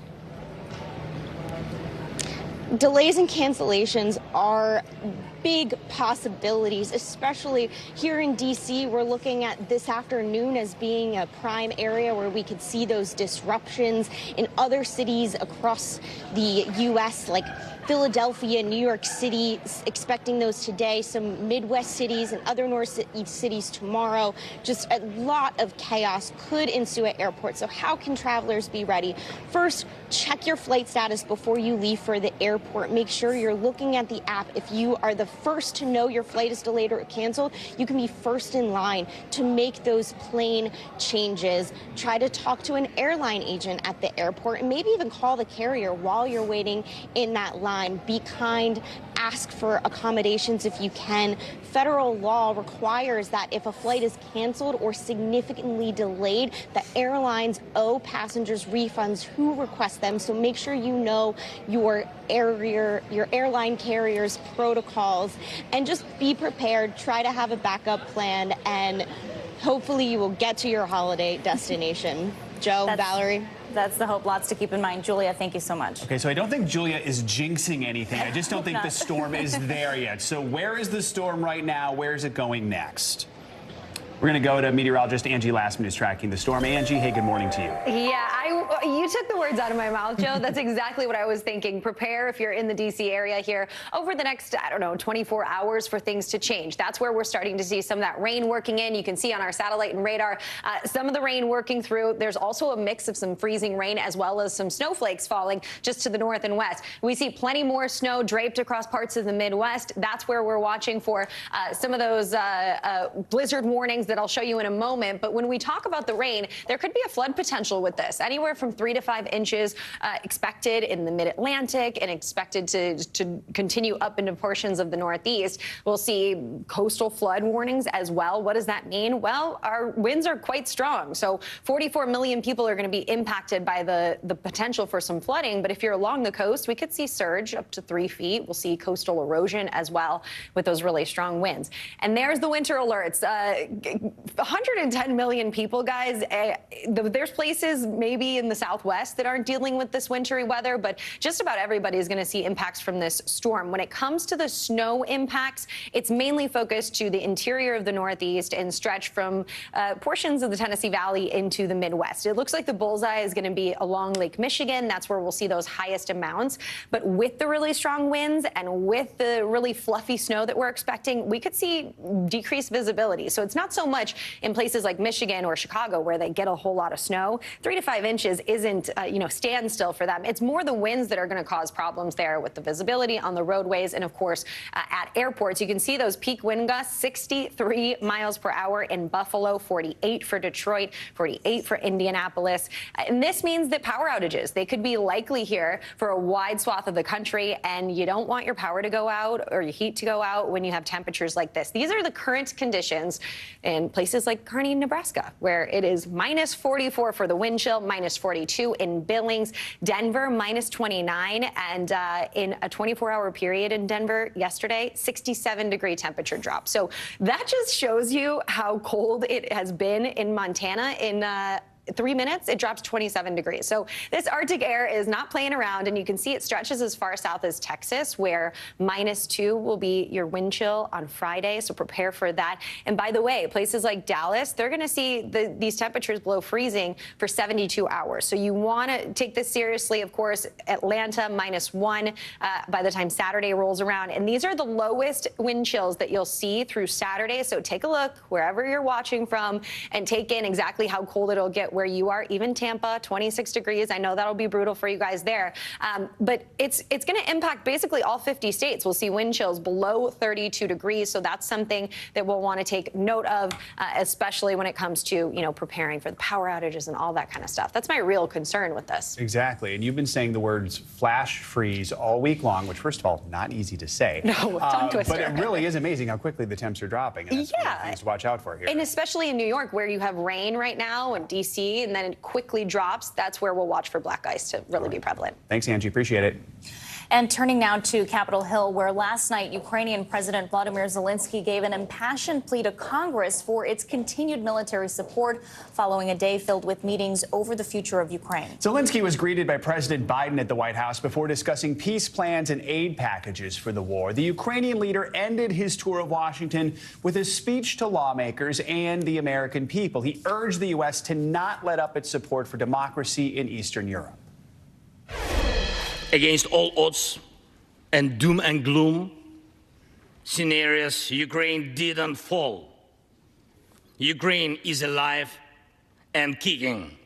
[SPEAKER 11] Delays and cancellations are big possibilities, especially here in D.C. We're looking at this afternoon as being a prime area where we could see those disruptions. In other cities across the U.S., like Philadelphia, New York City, expecting those today. Some Midwest cities and other northeast cities tomorrow. Just a lot of chaos could ensue at airports. So how can travelers be ready? First, check your flight status before you leave for the airport. Make sure you're looking at the app. If you are the first to know your flight is delayed or canceled, you can be first in line to make those plane changes. Try to talk to an airline agent at the airport, and maybe even call the carrier while you're waiting in that line. Be kind, ask for accommodations if you can. Federal law requires that if a flight is canceled or significantly delayed, the airlines owe passengers refunds who request them. So make sure you know your airline carrier's protocols, and just be prepared. Try to have a backup plan, and hopefully you will get to your holiday destination. Joe, Valerie?
[SPEAKER 4] That's the hope. Lots to keep in mind. Julia, thank you so much.
[SPEAKER 6] Okay, so I don't think Julia is jinxing anything. I just don't think the storm is there yet. So where is the storm right now? Where is it going next? We're going to go to meteorologist Angie Lastman, who's tracking the storm. Angie, hey, good morning to you.
[SPEAKER 23] Yeah, you took the words out of my mouth, Joe. That's exactly what I was thinking. Prepare if you're in the D.C. area here over the next, 24 hours for things to change. That's where we're starting to see some of that rain working in. You can see on our satellite and radar some of the rain working through. There's also a mix of some freezing rain as well as some snowflakes falling just to the north and west. We see plenty more snow draped across parts of the Midwest. That's where we're watching for some of those blizzard warnings that I'll show you in a moment. But when we talk about the rain, there could be a flood potential with this. Anywhere from 3 to 5 inches expected in the mid-Atlantic and expected to continue up into portions of the Northeast. We'll see coastal flood warnings as well. What does that mean? Well, our winds are quite strong. So 44 million people are going to be impacted by the potential for some flooding. But if you're along the coast, we could see surge up to 3 feet. We'll see coastal erosion as well with those really strong winds. And there's the winter alerts. 110 million people, guys. There's places maybe in the Southwest that aren't dealing with this wintry weather, but just about everybody is going to see impacts from this storm. When it comes to the snow impacts, it's mainly focused to the interior of the Northeast and stretch from portions of the Tennessee Valley into the Midwest. It looks like the bullseye is going to be along Lake Michigan. That's where we'll see those highest amounts. But with the really strong winds and with the really fluffy snow that we're expecting, we could see decreased visibility. So it's not so much in places like Michigan or Chicago where they get a whole lot of snow. 3 to 5 inches isn't, standstill for them. It's more the winds that are going to cause problems there with the visibility on the roadways and, of course, at airports. You can see those peak wind gusts, 63 miles per hour in Buffalo, 48 for Detroit, 48 for Indianapolis. And this means that power outages, they could be likely here for a wide swath of the country, and you don't want your power to go out or your heat to go out when you have temperatures like this. These are the current conditions in places like Kearney, Nebraska, where it is minus 44 for the wind chill, minus 42 in Billings, Denver, minus 29, and in a 24-hour period in Denver yesterday, 67-degree temperature drop. So that just shows you how cold it has been in Montana in 3 minutes, it drops 27 degrees. So this Arctic air is not playing around, and you can see it stretches as far south as Texas, where -2 will be your wind chill on Friday. So prepare for that. And by the way, places like Dallas, they're going to see these temperatures below freezing for 72 hours. So you want to take this seriously. Of course, Atlanta -1 by the time Saturday rolls around. And these are the lowest wind chills that you'll see through Saturday. So take a look wherever you're watching from and take in exactly how cold it'll get where you are. Even Tampa, 26 degrees. I know that'll be brutal for you guys there. But it's going to impact basically all 50 states. We'll see wind chills below 32 degrees. So that's something that we'll want to take note of, especially when it comes to, preparing for the power outages and all that kind of stuff. That's my real concern with this.
[SPEAKER 6] Exactly. And you've been saying the words flash freeze all week long, which, first of all, not easy to say.
[SPEAKER 23] No, tongue twister.
[SPEAKER 6] But it really is amazing how quickly the temps are dropping. And that's one of the things to watch out for here.
[SPEAKER 23] And especially in New York, where you have rain right now, and D.C., and then it quickly drops. That's where we'll watch for black ice to really be prevalent.
[SPEAKER 6] Thanks, Angie. Appreciate it.
[SPEAKER 7] And turning now to Capitol Hill, where last night Ukrainian President Vladimir Zelensky gave an impassioned plea to Congress for its continued military support following a day filled with meetings over the future of Ukraine.
[SPEAKER 6] Zelensky was greeted by President Biden at the White House before discussing peace plans and aid packages for the war. The Ukrainian leader ended his tour of Washington with a speech to lawmakers and the American people. He urged the U.S. to not let up its support for democracy in Eastern Europe.
[SPEAKER 10] Against all odds and doom and gloom scenarios, Ukraine didn't fall. Ukraine is alive and kicking.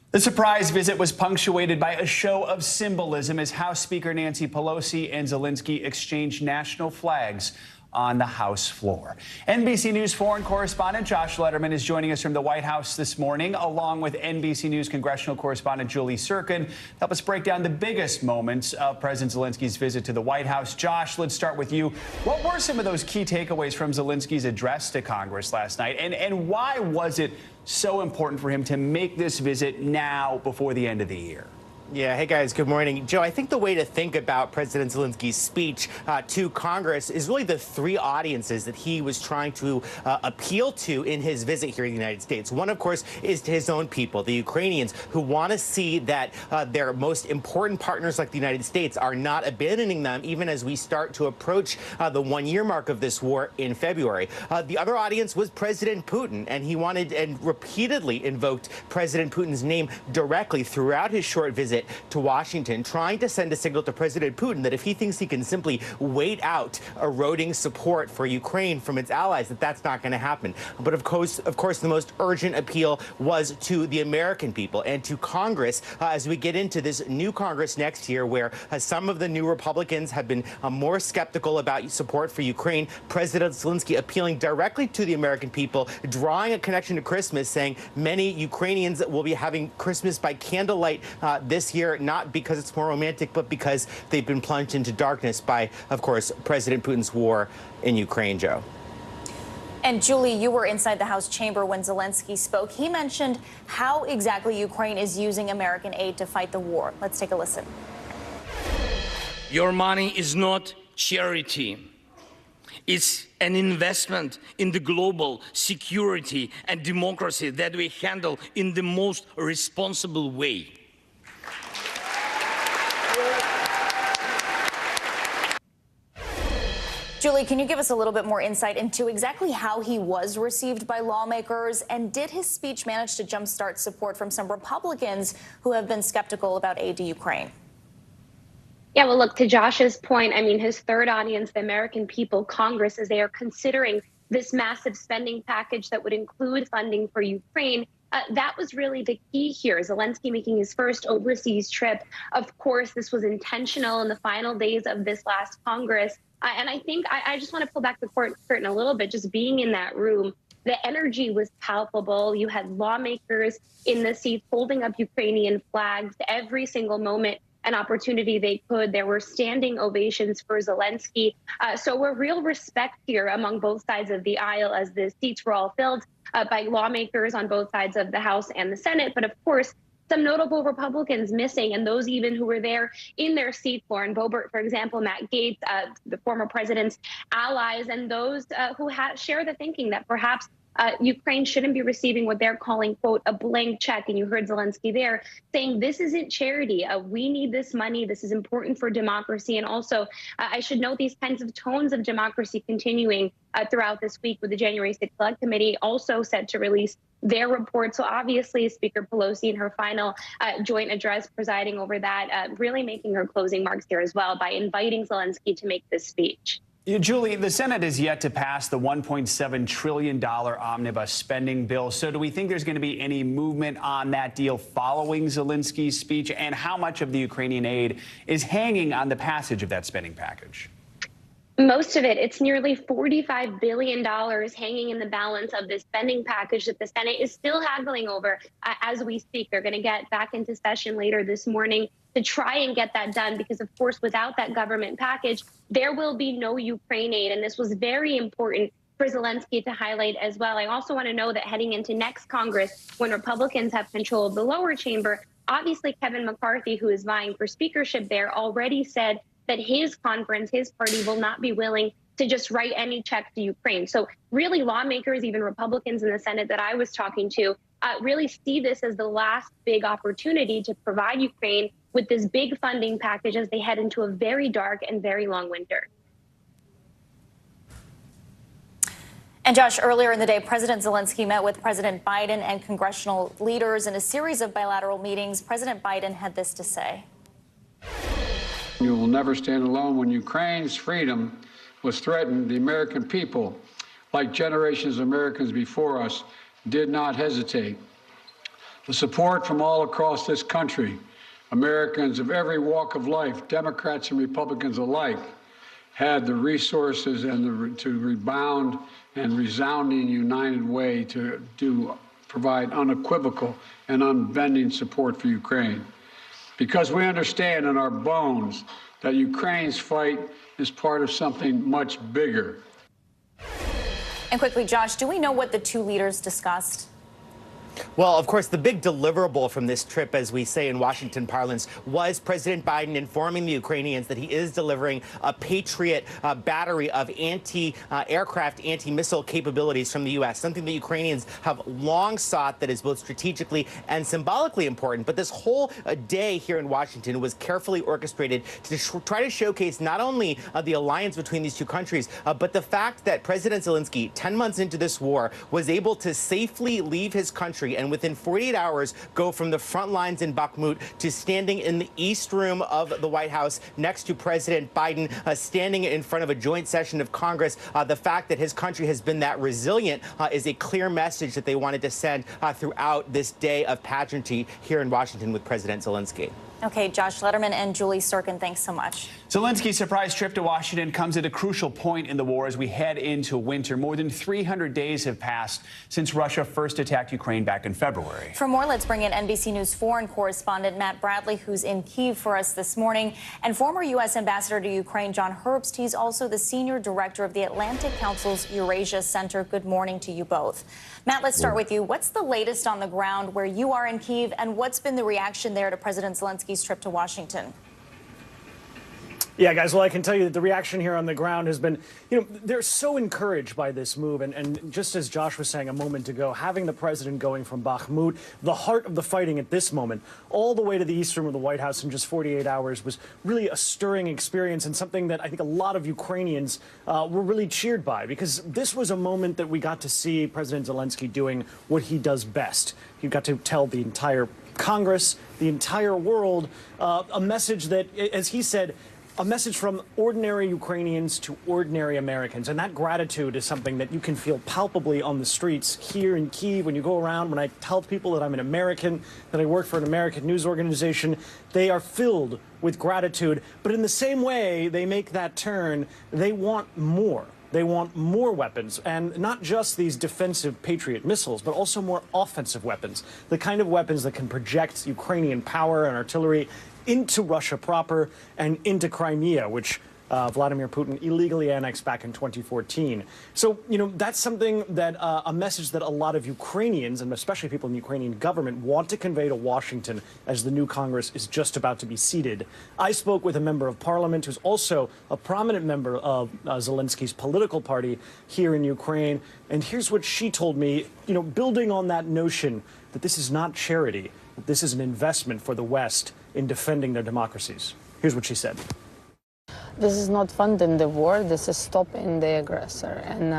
[SPEAKER 6] The surprise visit was punctuated by a show of symbolism as House Speaker Nancy Pelosi and Zelensky exchanged national flags on the House floor. NBC News foreign correspondent Josh Letterman is joining us from the White House this morning, along with NBC News congressional correspondent Julie Sirkin, to help us break down the biggest moments of President Zelensky's visit to the White House. Josh, let's start with you. What were some of those key takeaways from Zelensky's address to Congress last night, and why was it so important for him to make this visit now before the end of the year?
[SPEAKER 12] Yeah, hey guys, good morning. Joe, I think the way to think about President Zelensky's speech to Congress is really the three audiences that he was trying to appeal to in his visit here in the United States. One, of course, is to his own people, the Ukrainians, who want to see that their most important partners like the United States are not abandoning them, even as we start to approach the one-year mark of this war in February. The other audience was President Putin, and he wanted and repeatedly invoked President Putin's name directly throughout his short visit to Washington, trying to send a signal to President Putin that if he thinks he can simply wait out eroding support for Ukraine from its allies, that's not going to happen. But of course, the most urgent appeal was to the American people and to Congress as we get into this new Congress next year, where some of the new Republicans have been more skeptical about support for Ukraine. President Zelensky appealing directly to the American people, drawing a connection to Christmas, saying many Ukrainians will be having Christmas by candlelight this year, not because it's more romantic, but because they've been plunged into darkness by, of course, President Putin's war in Ukraine, Joe.
[SPEAKER 4] And Julie, you were inside the House chamber when Zelensky spoke. He mentioned how exactly Ukraine is using American aid to fight the war. Let's take a listen.
[SPEAKER 10] Your money is not charity. It's an investment in the global security and democracy that we handle in the most responsible way.
[SPEAKER 4] Julie, can you give us a little bit more insight into exactly how he was received by lawmakers? And did his speech manage to jumpstart support from some Republicans who have been skeptical about aid to Ukraine?
[SPEAKER 11] Yeah, well, look, to Josh's point, I mean, his third audience, the American people, Congress, as they are considering this massive spending package that would include funding for Ukraine, that was really the key here. Zelensky making his first overseas trip. Of course, this was intentional in the final days of this last Congress. And I think I just want to pull back the curtain a little bit, just being in that room. The energy was palpable. You had lawmakers in the seats holding up Ukrainian flags every single moment, an opportunity they could. There were standing ovations for Zelensky. So a real respect here among both sides of the aisle as the seats were all filled by lawmakers on both sides of the House and the Senate. But of course, some notable Republicans missing, and those even who were there in their seats, Lauren Boebert, for example, Matt Gaetz, the former president's allies, and those who share the thinking that perhaps Ukraine shouldn't be receiving what they're calling, quote, a blank check. And you heard Zelensky there saying this isn't charity. We need this money. This is important for democracy. And also, I should note these kinds of tones of democracy continuing throughout this week, with the January 6th Select Committee also set to release their report. So obviously, Speaker Pelosi in her final joint address presiding over that, really making her closing marks here as well by inviting Zelensky to make this speech.
[SPEAKER 6] Julie, the Senate is yet to pass the $1.7 trillion omnibus spending bill. So do we think there's going to be any movement on that deal following Zelensky's speech? And how much of the Ukrainian aid is hanging on the passage of that spending package?
[SPEAKER 11] Most of it. It's nearly $45 billion hanging in the balance of this spending package that the Senate is still haggling over as we speak. They're going to get back into session later this morning to try and get that done, because, of course, without that government package, there will be no Ukraine aid. And this was very important for Zelensky to highlight as well. I also want to know that heading into next Congress, when Republicans have control of the lower chamber, obviously Kevin McCarthy, who is vying for speakership there, already said that his conference, his party, will not be willing to just write any check to Ukraine. So really, lawmakers, even Republicans in the Senate that I was talking to, really see this as the last big opportunity to provide Ukraine with this big funding package as they head into a very dark and very long winter.
[SPEAKER 4] And Josh, earlier in the day, President Zelensky met with President Biden and congressional leaders in a series of bilateral meetings. President Biden had this to say.
[SPEAKER 13] You will never stand alone. When Ukraine's freedom was threatened, the American people, like generations of Americans before us, did not hesitate. The support from all across this country, Americans of every walk of life, Democrats and Republicans alike, had the resources and to rebound and resounding united way to provide unequivocal and unbending support for Ukraine. Because we understand in our bones that Ukraine's fight is part of something much bigger.
[SPEAKER 4] And quickly, Josh, do we know what the two leaders discussed?
[SPEAKER 12] Well, of course, the big deliverable from this trip, as we say in Washington parlance, was President Biden informing the Ukrainians that he is delivering a Patriot battery of anti-aircraft, anti-missile capabilities from the U.S., something that Ukrainians have long sought that is both strategically and symbolically important. But this whole day here in Washington was carefully orchestrated to try to showcase not only the alliance between these two countries, but the fact that President Zelensky, 10 months into this war, was able to safely leave his country and within 48 hours go from the front lines in Bakhmut to standing in the East Room of the White House next to President Biden, standing in front of a joint session of Congress. The fact that his country has been that resilient is a clear message that they wanted to send throughout this day of pageantry here in Washington with President Zelensky.
[SPEAKER 23] Okay, Josh Letterman and Julie Sorkin, thanks so much.
[SPEAKER 6] Zelensky's surprise trip to Washington comes at a crucial point in the war as we head into winter. More than 300 days have passed since Russia first attacked Ukraine back in February.
[SPEAKER 23] For more, let's bring in NBC News foreign correspondent Matt Bradley, who's in Kyiv for us this morning, and former U.S. Ambassador to Ukraine John Herbst. He's also the senior director of the Atlantic Council's Eurasia Center. Good morning to you both. Matt, let's start with you. What's the latest on the ground where you are in Kyiv, and what's been the reaction there to President Zelensky's trip to Washington?
[SPEAKER 8] Yeah, guys, well, I can tell you that the reaction here on the ground has been, they're so encouraged by this move. And just as Josh was saying a moment ago, having the president going from Bakhmut, the heart of the fighting at this moment, all the way to the East Room of the White House in just 48 hours was really a stirring experience and something that I think a lot of Ukrainians were really cheered by, because this was a moment that we got to see President Zelensky doing what he does best. He got to tell the entire Congress, the entire world, a message that, as he said, a message from ordinary Ukrainians to ordinary Americans. And that gratitude is something that you can feel palpably on the streets here in Kyiv. When you go around, when I tell people that I'm an American, that I work for an American news organization, they are filled with gratitude. But in the same way they make that turn, they want more. They want more weapons, and not just these defensive Patriot missiles, but also more offensive weapons, the kind of weapons that can project Ukrainian power and artillery into Russia proper and into Crimea, which Vladimir Putin illegally annexed back in 2014. So, that's something that a message that a lot of Ukrainians, and especially people in the Ukrainian government, want to convey to Washington as the new Congress is just about to be seated. I spoke with a member of parliament who's also a prominent member of Zelensky's political party here in Ukraine. And here's what she told me, building on that notion that this is not charity, that this is an investment for the West in defending their democracies. Here's what she said.
[SPEAKER 9] This is not funding the war, this is stopping the aggressor. And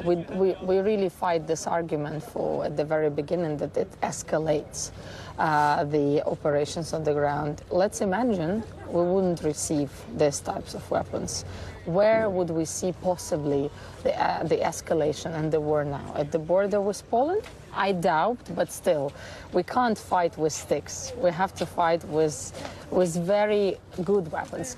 [SPEAKER 9] we really fight this argument for, at the very beginning, that it escalates the operations on the ground. Let's imagine we wouldn't receive these types of weapons. Where would we see possibly the escalation and the war now? At the border with Poland? I doubt, but still, we can't fight with sticks. We have to fight with very good weapons.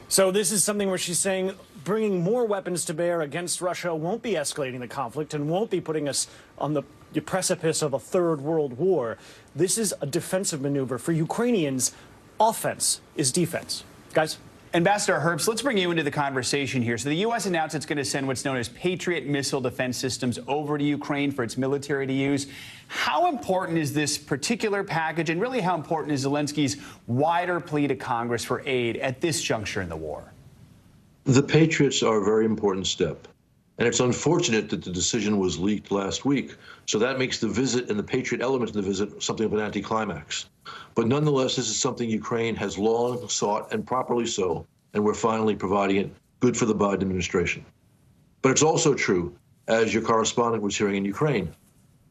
[SPEAKER 8] So this is something where she's saying bringing more weapons to bear against Russia won't be escalating the conflict and won't be putting us on the precipice of a third world war. This is a defensive maneuver. For Ukrainians, offense is defense. Guys?
[SPEAKER 6] Ambassador Herbst, let's bring you into the conversation here. So the U.S. announced it's going to send what's known as Patriot missile defense systems over to Ukraine for its military to use. How important is this particular package, and really how important is Zelensky's wider plea to Congress for aid at this juncture in the war?
[SPEAKER 14] The Patriots are a very important step. And it's unfortunate that the decision was leaked last week. So that makes the visit and the Patriot element of the visit something of an anticlimax. But nonetheless, this is something Ukraine has long sought, and properly so, and we're finally providing it. Good for the Biden administration. But it's also true, as your correspondent was hearing in Ukraine,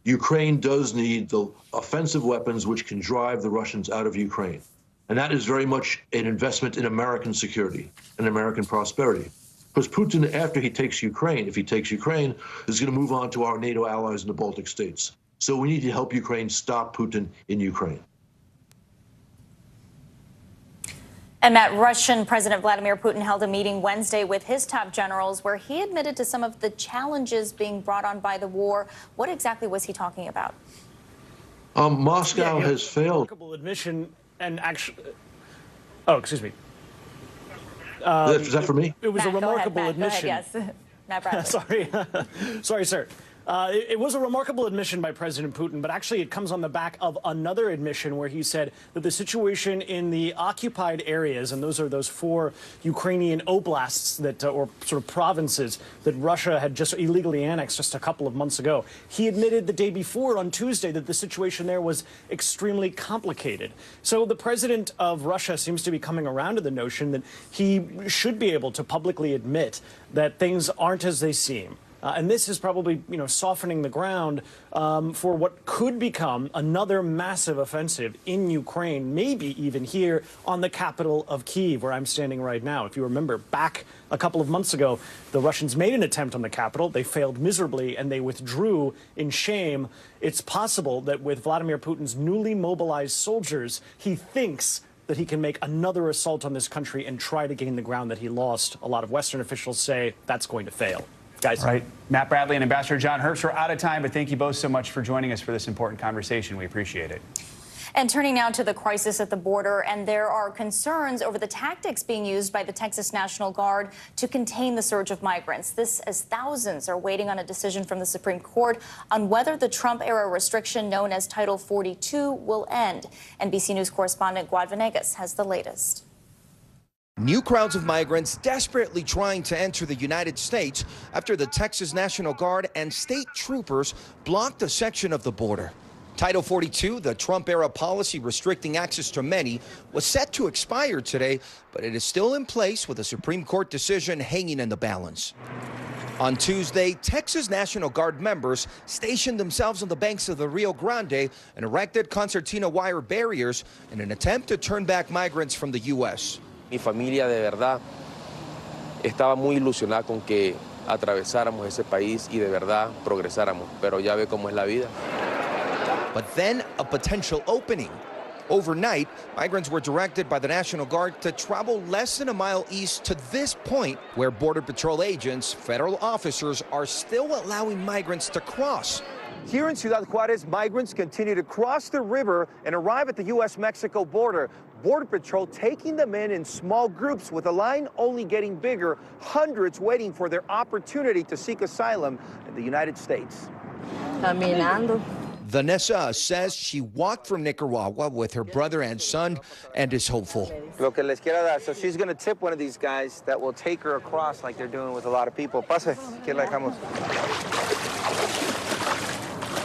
[SPEAKER 14] Ukraine does need the offensive weapons which can drive the Russians out of Ukraine. And that is very much an investment in American security and American prosperity. Because Putin, after he takes Ukraine, if he takes Ukraine, is going to move on to our NATO allies in the Baltic states. So we need to help Ukraine stop Putin in Ukraine.
[SPEAKER 23] And Matt, Russian President Vladimir Putin held a meeting Wednesday with his top generals where he admitted to some of the challenges being brought on by the war. What exactly was he talking about?
[SPEAKER 14] Moscow has failed.
[SPEAKER 8] Remarkable admission and actually. Oh, excuse me.
[SPEAKER 14] Is that for me?
[SPEAKER 8] It was
[SPEAKER 23] Matt,
[SPEAKER 8] a remarkable
[SPEAKER 23] go ahead, Matt.
[SPEAKER 8] admission.
[SPEAKER 23] Go ahead, yes. Matt Bradley.
[SPEAKER 8] Sorry. Sorry, sir. It was a remarkable admission by President Putin, but actually it comes on the back of another admission where he said that the situation in the occupied areas, and those are those 4 Ukrainian oblasts that, or sort of provinces that Russia had just illegally annexed just a couple of months ago. He admitted the day before on Tuesday that the situation there was extremely complicated. So the president of Russia seems to be coming around to the notion that he should be able to publicly admit that things aren't as they seem. And this is probably, softening the ground for what could become another massive offensive in Ukraine, maybe even here on the capital of Kyiv, where I'm standing right now. If you remember, back a couple of months ago, the Russians made an attempt on the capital. They failed miserably, and they withdrew in shame. It's possible that with Vladimir Putin's newly mobilized soldiers, he thinks that he can make another assault on this country and try to gain the ground that he lost. A lot of Western officials say that's going to fail. Guys.
[SPEAKER 6] Right. Matt Bradley and Ambassador John Herbst, we're out of time, but thank you both so much for joining us for this important conversation. We appreciate it.
[SPEAKER 7] And turning now to the crisis at the border, and there are concerns over the tactics being used by the Texas National Guard to contain the surge of migrants. This as thousands are waiting on a decision from the Supreme Court on whether the Trump-era restriction known as Title 42 will end. NBC News correspondent Guad Venegas has the latest.
[SPEAKER 15] New crowds of migrants desperately trying to enter the United States after the Texas National Guard and state troopers blocked a section of the border. Title 42, the Trump-era policy restricting access to many, was set to expire today, but it is still in place with a Supreme Court decision hanging in the balance. On Tuesday, Texas National Guard members stationed themselves on the banks of the Rio Grande and erected concertina wire barriers in an attempt to turn back migrants from the U.S.
[SPEAKER 16] Mi familia de verdad estaba muy ilusionada con que atravesáramos ese país y de verdad progresáramos, pero ya ve cómo es la vida.
[SPEAKER 15] But then a potential opening. Overnight, migrants were directed by the National Guard to travel less than a mile east to this point where Border Patrol agents, federal officers, are still allowing migrants to cross. Here in Ciudad Juarez, migrants continue to cross the river and arrive at the U.S.-Mexico border. Border Patrol taking them in small groups with the line only getting bigger, hundreds waiting for their opportunity to seek asylum in the United States.
[SPEAKER 17] Caminando.
[SPEAKER 15] Vanessa says she walked from Nicaragua with her brother and son and is hopeful.
[SPEAKER 16] Lo que les quiero dar, so she's going to tip one of these guys that will take her across like they're doing with a lot of people. Pase, que la dejamos.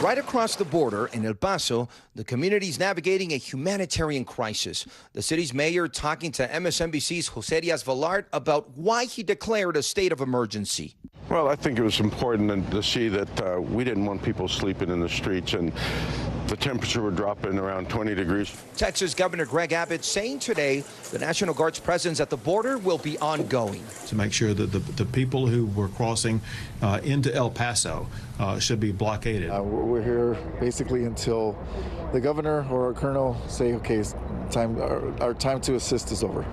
[SPEAKER 15] Right across the border in El Paso, the community is navigating a humanitarian crisis. The city's mayor talking to MSNBC's Jose Diaz Vallard about why he declared a state of emergency.
[SPEAKER 20] Well, I think it was important to see that we didn't want people sleeping in the streets, and the temperature would drop in around 20 degrees.
[SPEAKER 15] Texas Governor Greg Abbott saying today the National Guard's presence at the border will be ongoing.
[SPEAKER 25] To make sure that the people who were crossing into El Paso should be blockaded.
[SPEAKER 26] We're here basically until the governor or a colonel say, okay, our time to assist is over.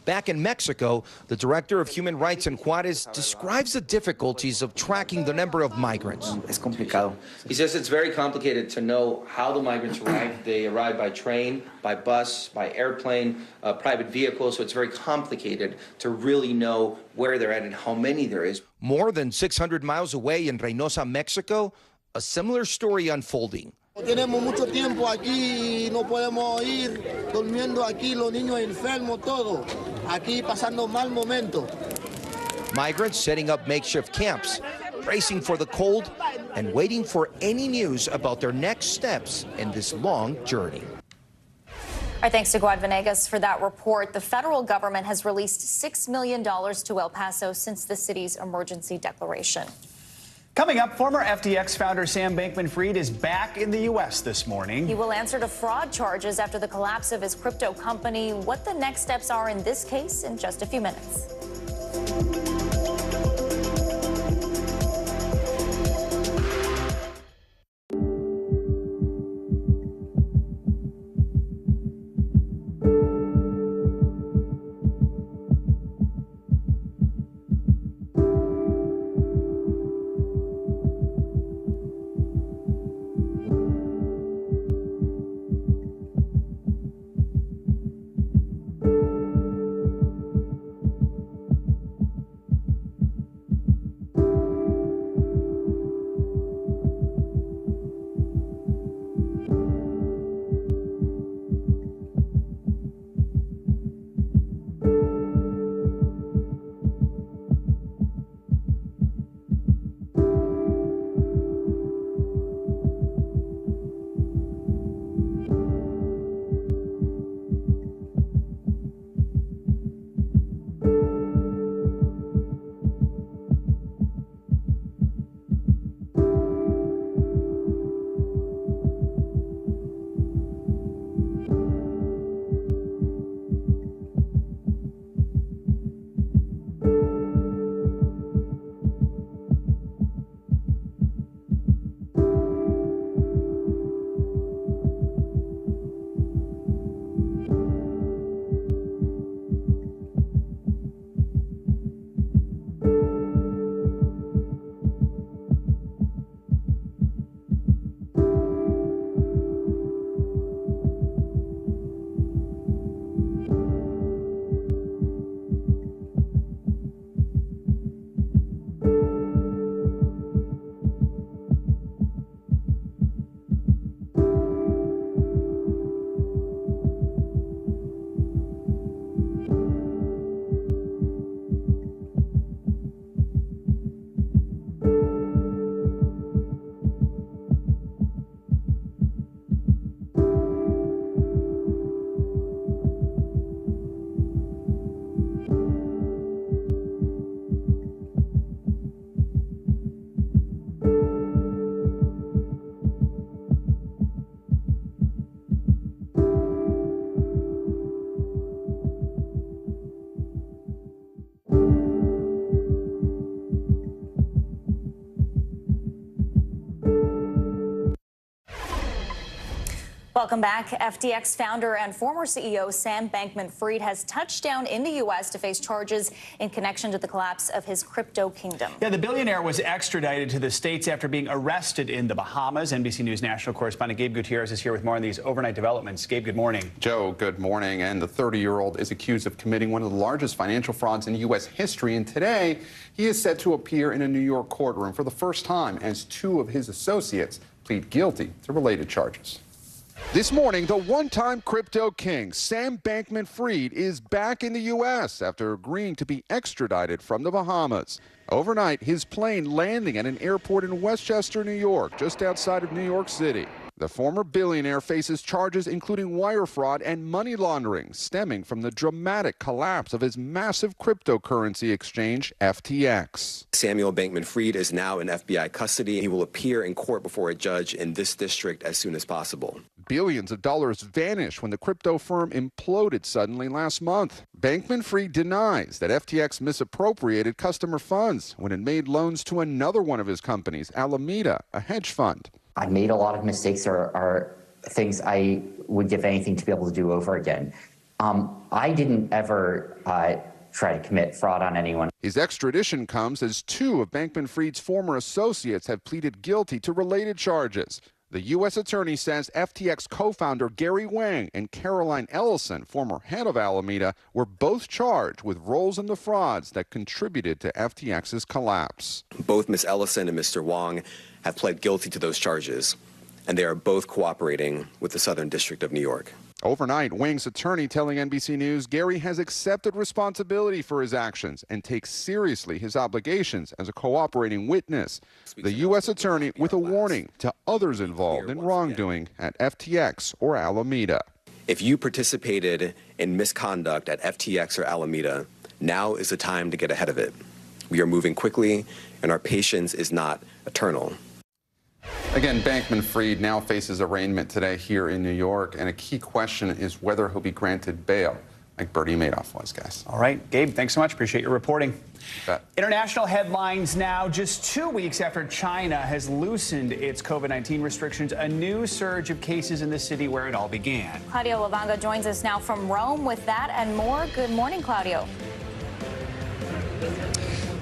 [SPEAKER 15] Back in Mexico, the director of human rights in Juarez describes the difficulties of tracking the number of migrants.
[SPEAKER 27] Es complicado. He says it's very complicated to know how the migrants arrive. They arrive by train, by bus, by airplane, private vehicle, so it's very complicated to really know where they're at and how many there is.
[SPEAKER 15] More than 600 miles away in Reynosa, Mexico, a similar story unfolding.
[SPEAKER 28] Tenemos mucho tiempo aquí y no podemos ir durmiendo aquí, los niños enfermos, todo. Aquí pasando mal momento.
[SPEAKER 15] Migrants setting up makeshift camps, bracing for the cold, and waiting for any news about their next steps in this long journey.
[SPEAKER 7] Our thanks to Guad Venegas for that report. The federal government has released $6 million to El Paso since the city's emergency declaration.
[SPEAKER 6] Coming up, former FTX founder Sam Bankman-Fried is back in the U.S. this morning.
[SPEAKER 7] He will answer to fraud charges after the collapse of his crypto company. What the next steps are in this case in just a few minutes.
[SPEAKER 2] Welcome back. FTX founder and former CEO Sam Bankman-Fried has touched down in the U.S. to face charges in connection to the collapse of his crypto kingdom.
[SPEAKER 6] Yeah, the billionaire was extradited to the States after being arrested in the Bahamas. NBC News national correspondent Gabe Gutierrez is here with more on these overnight developments. Gabe, good morning.
[SPEAKER 3] Joe, good morning. And the 30-year-old is accused of committing one of the largest financial frauds in U.S. history. And today, he is set to appear in a New York courtroom for the first time as two of his associates plead guilty to related charges.
[SPEAKER 5] This morning, the one-time crypto king, Sam Bankman-Fried, is back in the U.S. after agreeing to be extradited from the Bahamas. Overnight, his plane landing at an airport in Westchester, New York, just outside of New York City. The former billionaire faces charges including wire fraud and money laundering, stemming from the dramatic collapse of his massive cryptocurrency exchange, FTX.
[SPEAKER 18] Samuel Bankman-Fried is now in FBI custody. He will appear in court before a judge in this district as soon as possible.
[SPEAKER 5] Billions of dollars vanished when the crypto firm imploded suddenly last month. Bankman-Fried denies that FTX misappropriated customer funds when it made loans to another one of his companies, Alameda, a hedge fund.
[SPEAKER 19] I made a lot of mistakes or things I would give anything to be able to do over again. I didn't ever try to commit fraud on anyone.
[SPEAKER 5] His extradition comes as two of Bankman-Fried's former associates have pleaded guilty to related charges. The U.S. attorney says FTX co-founder Gary Wang and Caroline Ellison, former head of Alameda, were both charged with roles in the frauds that contributed to FTX's collapse.
[SPEAKER 18] Both Ms. Ellison and Mr. Wang have pled guilty to those charges, and they are both cooperating with the Southern District of New York.
[SPEAKER 5] Overnight, Wang's attorney telling NBC News Gary has accepted responsibility for his actions and takes seriously his obligations as a cooperating witness. The U.S. attorney with a warning to others involved in wrongdoing at FTX or Alameda.
[SPEAKER 18] If you participated in misconduct at FTX or Alameda, now is the time to get ahead of it. We are moving quickly, and our patience is not eternal.
[SPEAKER 3] Again, Bankman-Fried now faces arraignment today here in New York, and a key question is whether he'll be granted bail, like Bernie Madoff was, guys.
[SPEAKER 6] All right, Gabe, thanks so much. Appreciate your reporting. International headlines now. Just 2 weeks after China has loosened its COVID-19 restrictions, a new surge of cases in the city where it all began.
[SPEAKER 2] Claudio Lavanga joins us now from Rome with that and more. Good morning, Claudio.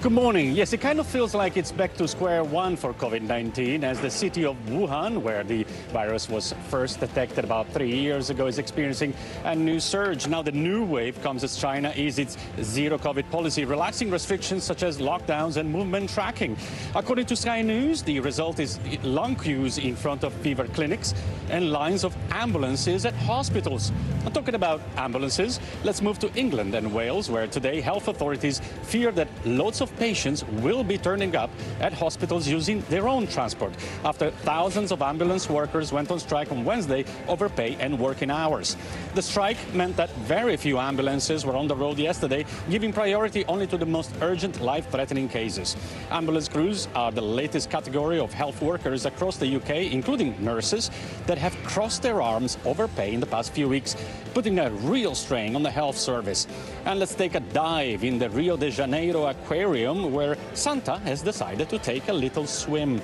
[SPEAKER 21] Good morning. Yes, it kind of feels like it's back to square one for COVID-19 as the city of Wuhan, where the virus was first detected about 3 years ago, is experiencing a new surge. Now the new wave comes as China eases its zero COVID policy, relaxing restrictions such as lockdowns and movement tracking. According to Sky News, the result is long queues in front of fever clinics and lines of ambulances at hospitals. I'm talking about ambulances. Let's move to England and Wales, where today health authorities fear that loads of patients will be turning up at hospitals using their own transport after thousands of ambulance workers went on strike on Wednesday over pay and working hours. The strike meant that very few ambulances were on the road yesterday, giving priority only to the most urgent life-threatening cases. Ambulance crews are the latest category of health workers across the UK, including nurses, that have crossed their arms over pay in the past few weeks, putting a real strain on the health service. And let's take a dive in the Rio de Janeiro aquarium, where Santa has decided to take a little swim.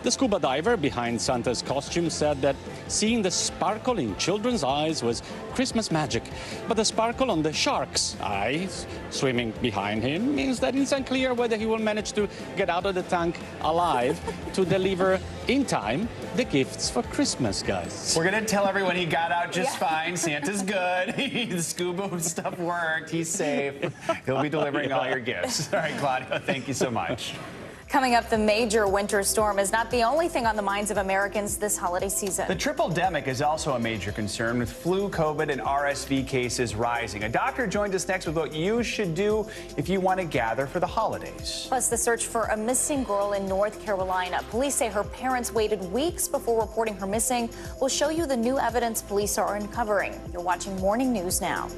[SPEAKER 21] The scuba diver behind Santa's costume said that seeing the sparkle in children's eyes was Christmas magic. But the sparkle on the shark's eyes, swimming behind him, means that it's unclear whether he will manage to get out of the tank alive to deliver in time the gifts for Christmas, guys.
[SPEAKER 6] We're going to tell everyone he got out just fine. Santa's good. The scuba stuff worked. He's safe. He'll be delivering all your gifts. All right, Claudio, thank you so much.
[SPEAKER 2] Coming up, the major winter storm is not the only thing on the minds of Americans this holiday season.
[SPEAKER 6] The triple-demic is also a major concern, with flu, COVID, and RSV cases rising. A doctor joins us next with what you should do if you want to gather for the holidays.
[SPEAKER 2] Plus, the search for a missing girl in North Carolina. Police say her parents waited weeks before reporting her missing. We'll show you the new evidence police are uncovering. You're watching Morning News Now.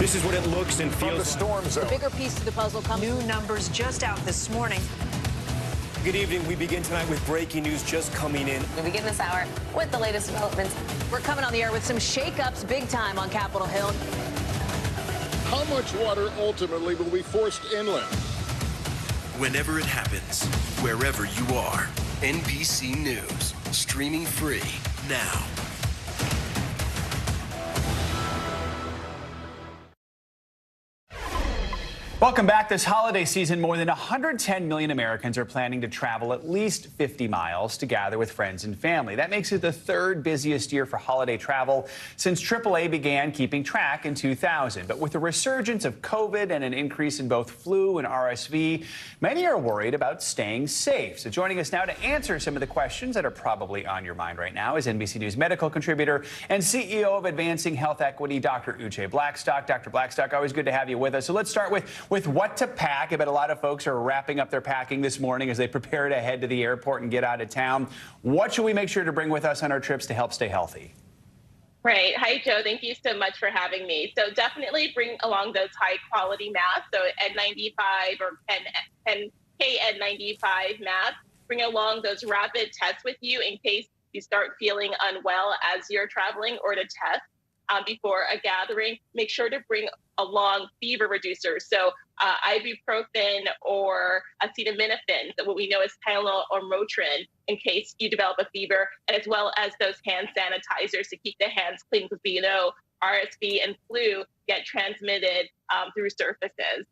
[SPEAKER 1] This is what it looks and feels.
[SPEAKER 4] From the storm zone.
[SPEAKER 10] The bigger piece of the puzzle comes. New numbers just out this morning.
[SPEAKER 1] Good evening. We begin tonight with breaking news just coming in.
[SPEAKER 23] We begin this hour with the latest developments.
[SPEAKER 10] We're coming on the air with some shakeups big time on Capitol Hill.
[SPEAKER 4] How much water ultimately will be forced inland?
[SPEAKER 11] Whenever it happens, wherever you are, NBC News, streaming free now.
[SPEAKER 6] Welcome back. This holiday season, more than 110 million Americans are planning to travel at least 50 miles to gather with friends and family. That makes it the third busiest year for holiday travel since AAA began keeping track in 2000. But with the resurgence of COVID and an increase in both flu and RSV, many are worried about staying safe. So joining us now to answer some of the questions that are probably on your mind right now is NBC News medical contributor and CEO of Advancing Health Equity, Dr. Uche Blackstock. Dr. Blackstock, always good to have you with us. So let's start with what to pack. I bet a lot of folks are wrapping up their packing this morning as they prepare to head to the airport and get out of town. What should we make sure to bring with us on our trips to help stay healthy?
[SPEAKER 12] Right. Hi, Joe. Thank you so much for having me. So definitely bring along those high quality masks. So N95 or KN95 masks. Bring along those rapid tests with you in case you start feeling unwell as you're traveling or to test. Before a gathering, make sure to bring along fever reducers. So ibuprofen or acetaminophen, so what we know is Tylenol or Motrin, in case you develop a fever, and as well as those hand sanitizers to keep the hands clean, because we know RSV and flu get transmitted through surfaces.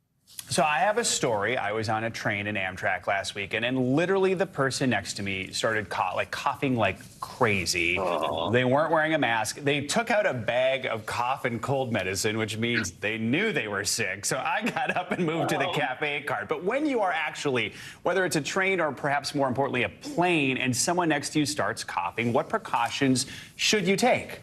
[SPEAKER 6] So I have a story. I was on a train in Amtrak last weekend, and literally the person next to me started coughing like crazy. Oh. They weren't wearing a mask. They took out a bag of cough and cold medicine, which means they knew they were sick. So I got up and moved to the cafe cart. But when you are actually, whether it's a train or perhaps more importantly a plane, and someone next to you starts coughing, what precautions should you take?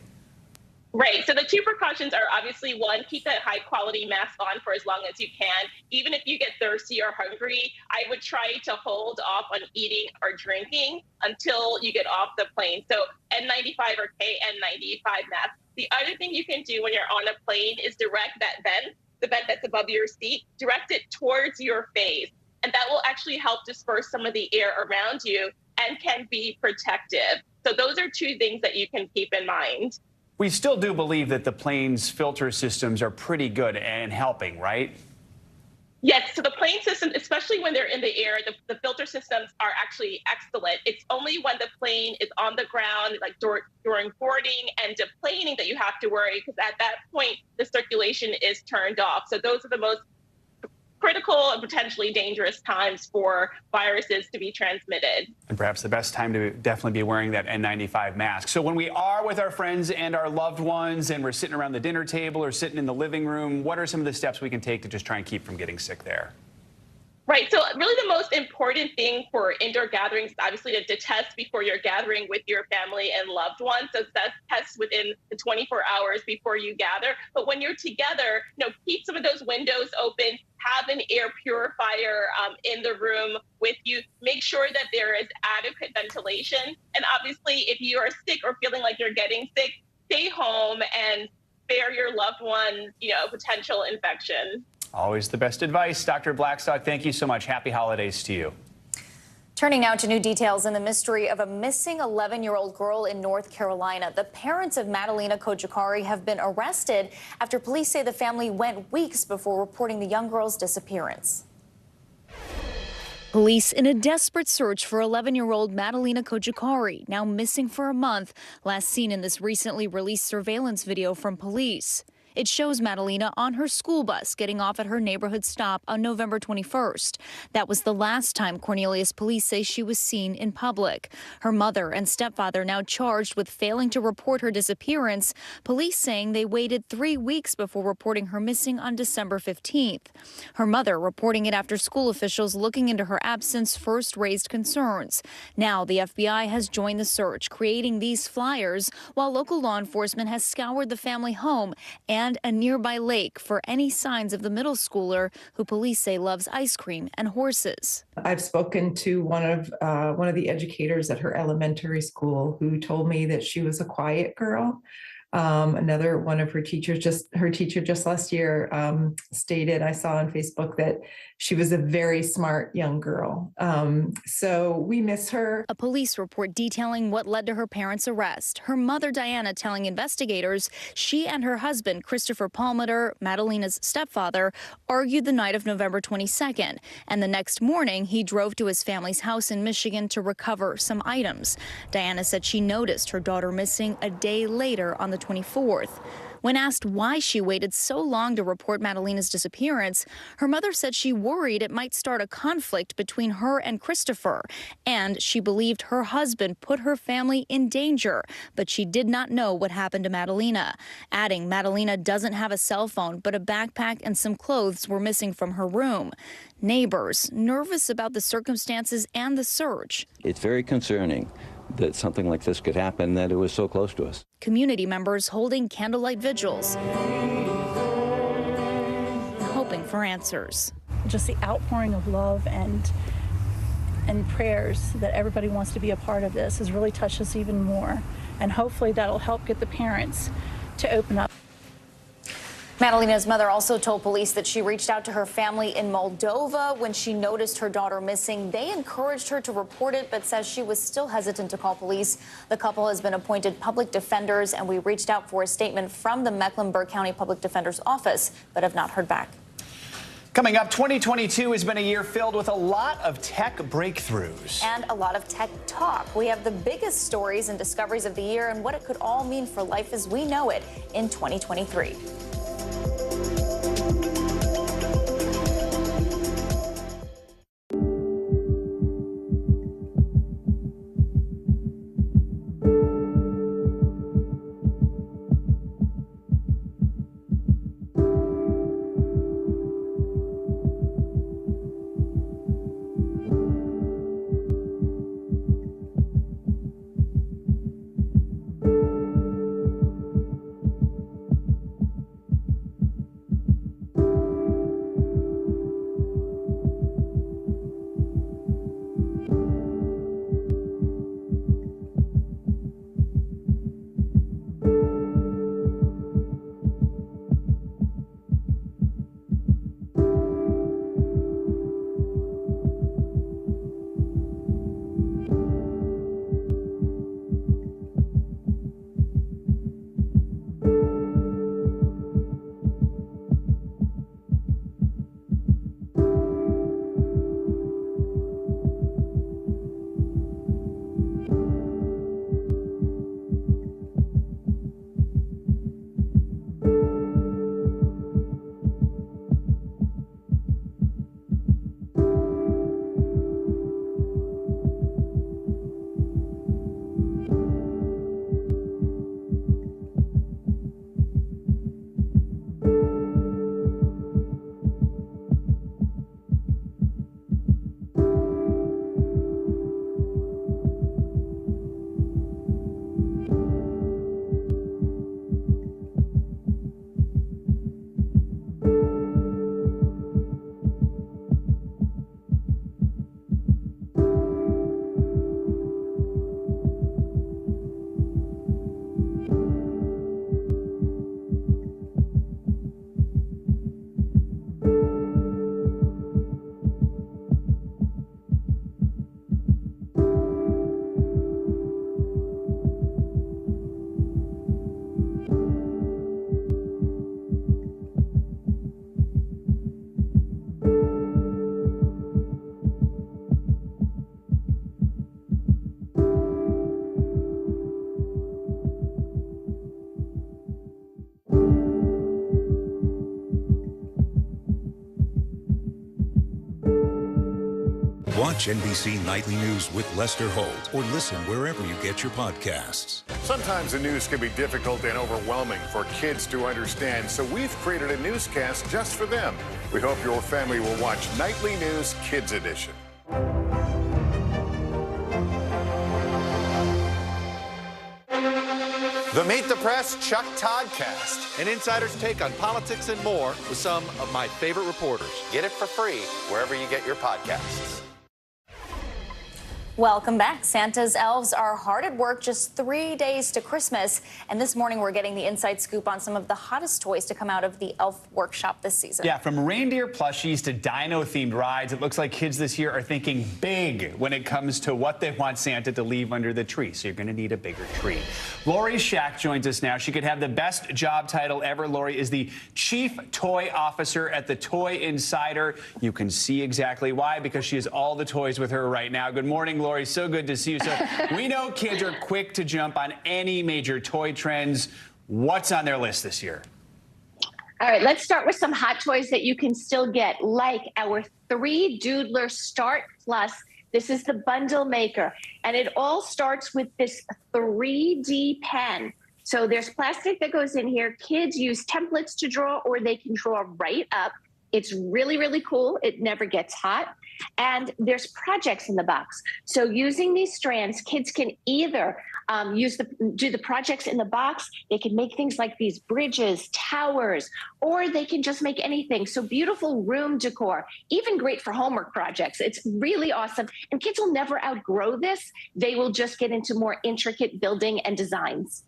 [SPEAKER 12] Right. So the two precautions are obviously, one, keep that high quality mask on for as long as you can. Even if you get thirsty or hungry, I would try to hold off on eating or drinking until you get off the plane. So N95 or KN95 mask. The other thing you can do when you're on a plane is direct that vent, the vent that's above your seat, direct it towards your face. And that will actually help disperse some of the air around you and can be protective. So those are two things that you can keep in mind.
[SPEAKER 6] We still do believe that the plane's filter systems are pretty good and helping, right?
[SPEAKER 12] Yes, so the plane system, especially when they're in the air, the filter systems are actually excellent. It's only when the plane is on the ground, like during boarding and deplaning, that you have to worry, because at that point, the circulation is turned off. So those are the most critical and potentially dangerous times for viruses to be transmitted.
[SPEAKER 6] And perhaps the best time to definitely be wearing that N95 mask. So when we are with our friends and our loved ones and we're sitting around the dinner table or sitting in the living room, what are some of the steps we can take to just try and keep from getting sick there?
[SPEAKER 12] Right. So really the most important thing for indoor gatherings is obviously to test before you're gathering with your family and loved ones. So test within the 24 hours before you gather. But when you're together, keep some of those windows open, have an air purifier in the room with you. Make sure that there is adequate ventilation. And obviously, if you are sick or feeling like you're getting sick, stay home and spare your loved ones, potential infection.
[SPEAKER 6] Always the best advice. Dr. Blackstock, thank you so much. Happy holidays to you.
[SPEAKER 2] Turning now to new details in the mystery of a missing 11-year-old girl in North Carolina. The parents of Madalena Kojikari have been arrested after police say the family went weeks before reporting the young girl's disappearance.
[SPEAKER 7] Police in a desperate search for 11-year-old Madalena Kojikari, now missing for a month, last seen in this recently released surveillance video from police. It shows Madalena on her school bus getting off at her neighborhood stop on November 21st. That was the last time Cornelius police say she was seen in public. Her mother and stepfather now charged with failing to report her disappearance. Police saying they waited 3 weeks before reporting her missing on December 15th. Her mother reporting it after school officials looking into her absence first raised concerns. Now the FBI has joined the search, creating these flyers, while local law enforcement has scoured the family home and a nearby lake for any signs of the middle schooler who police say loves ice cream and horses.
[SPEAKER 13] I've spoken to one of the educators at her elementary school who told me that she was a quiet girl, Another one of her teachers, her teacher just last year, stated, I saw on Facebook, that she was a very smart young girl. So we miss her.
[SPEAKER 2] A police report detailing what led to her parents' arrest. Her mother, Diana, telling investigators she and her husband, Christopher Palmer, Madalena's stepfather, argued the night of November 22nd. And the next morning, he drove to his family's house in Michigan to recover some items. Diana said she noticed her daughter missing a day later on the 24th. When asked why she waited so long to report Madalena's disappearance, her mother said she worried it might start a conflict between her and Christopher, and she believed her husband put her family in danger, but she did not know what happened to Madalena, adding Madalena doesn't have a cell phone, but a backpack and some clothes were missing from her room. Neighbors nervous about the circumstances and the search.
[SPEAKER 8] It's very concerning that something like this could happen, that it was so close to us.
[SPEAKER 2] Community members holding candlelight vigils, hoping for answers.
[SPEAKER 9] Just the outpouring of love and prayers that everybody wants to be a part of this has really touched us even more. And hopefully that'll help get the parents to open up.
[SPEAKER 2] Madalena's mother also told police that she reached out to her family in Moldova when she noticed her daughter missing. They encouraged her to report it, but says she was still hesitant to call police. The couple has been appointed public defenders, and we reached out for a statement from the Mecklenburg County Public Defender's Office, but have not heard back.
[SPEAKER 6] Coming up, 2022 has been a year filled with a lot of tech breakthroughs.
[SPEAKER 2] And a lot of tech talk. We have the biggest stories and discoveries of the year and what it could all mean for life as we know it in 2023.
[SPEAKER 14] Watch NBC Nightly News with Lester Holt or listen wherever you get your podcasts.
[SPEAKER 4] Sometimes the news can be difficult and overwhelming for kids to understand, so we've created a newscast just for them. We hope your family will watch Nightly News Kids Edition.
[SPEAKER 16] The Meet the Press Chuck Toddcast, an insider's take on politics and more with some of my favorite reporters. Get it for free wherever you get your podcasts.
[SPEAKER 2] Welcome back. Santa's elves are hard at work just 3 days to Christmas. And this morning, we're getting the inside scoop on some of the hottest toys to come out of the elf workshop this season.
[SPEAKER 6] Yeah, from reindeer plushies to dino-themed rides, it looks like kids this year are thinking big when it comes to what they want Santa to leave under the tree. So you're going to need a bigger tree. Lori Shack joins us now. She could have the best job title ever. Lori is the Chief Toy Officer at the Toy Insider. You can see exactly why, because she has all the toys with her right now. Good morning, Lori. So good to see you. So we know kids are quick to jump on any major toy trends. What's on their list this year?
[SPEAKER 17] All right, let's start with some hot toys that you can still get, like our 3 Doodler Start Plus. This is the bundle maker, and it all starts with this 3D pen. So there's plastic that goes in here. Kids use templates to draw, or they can draw right up. It's really, really cool. It never gets hot. And there's projects in the box. So using these strands, kids can either do the projects in the box. They can make things like these bridges, towers, or they can just make anything. So beautiful room decor, even great for homework projects. It's really awesome. And kids will never outgrow this. They will just get into more intricate building and designs.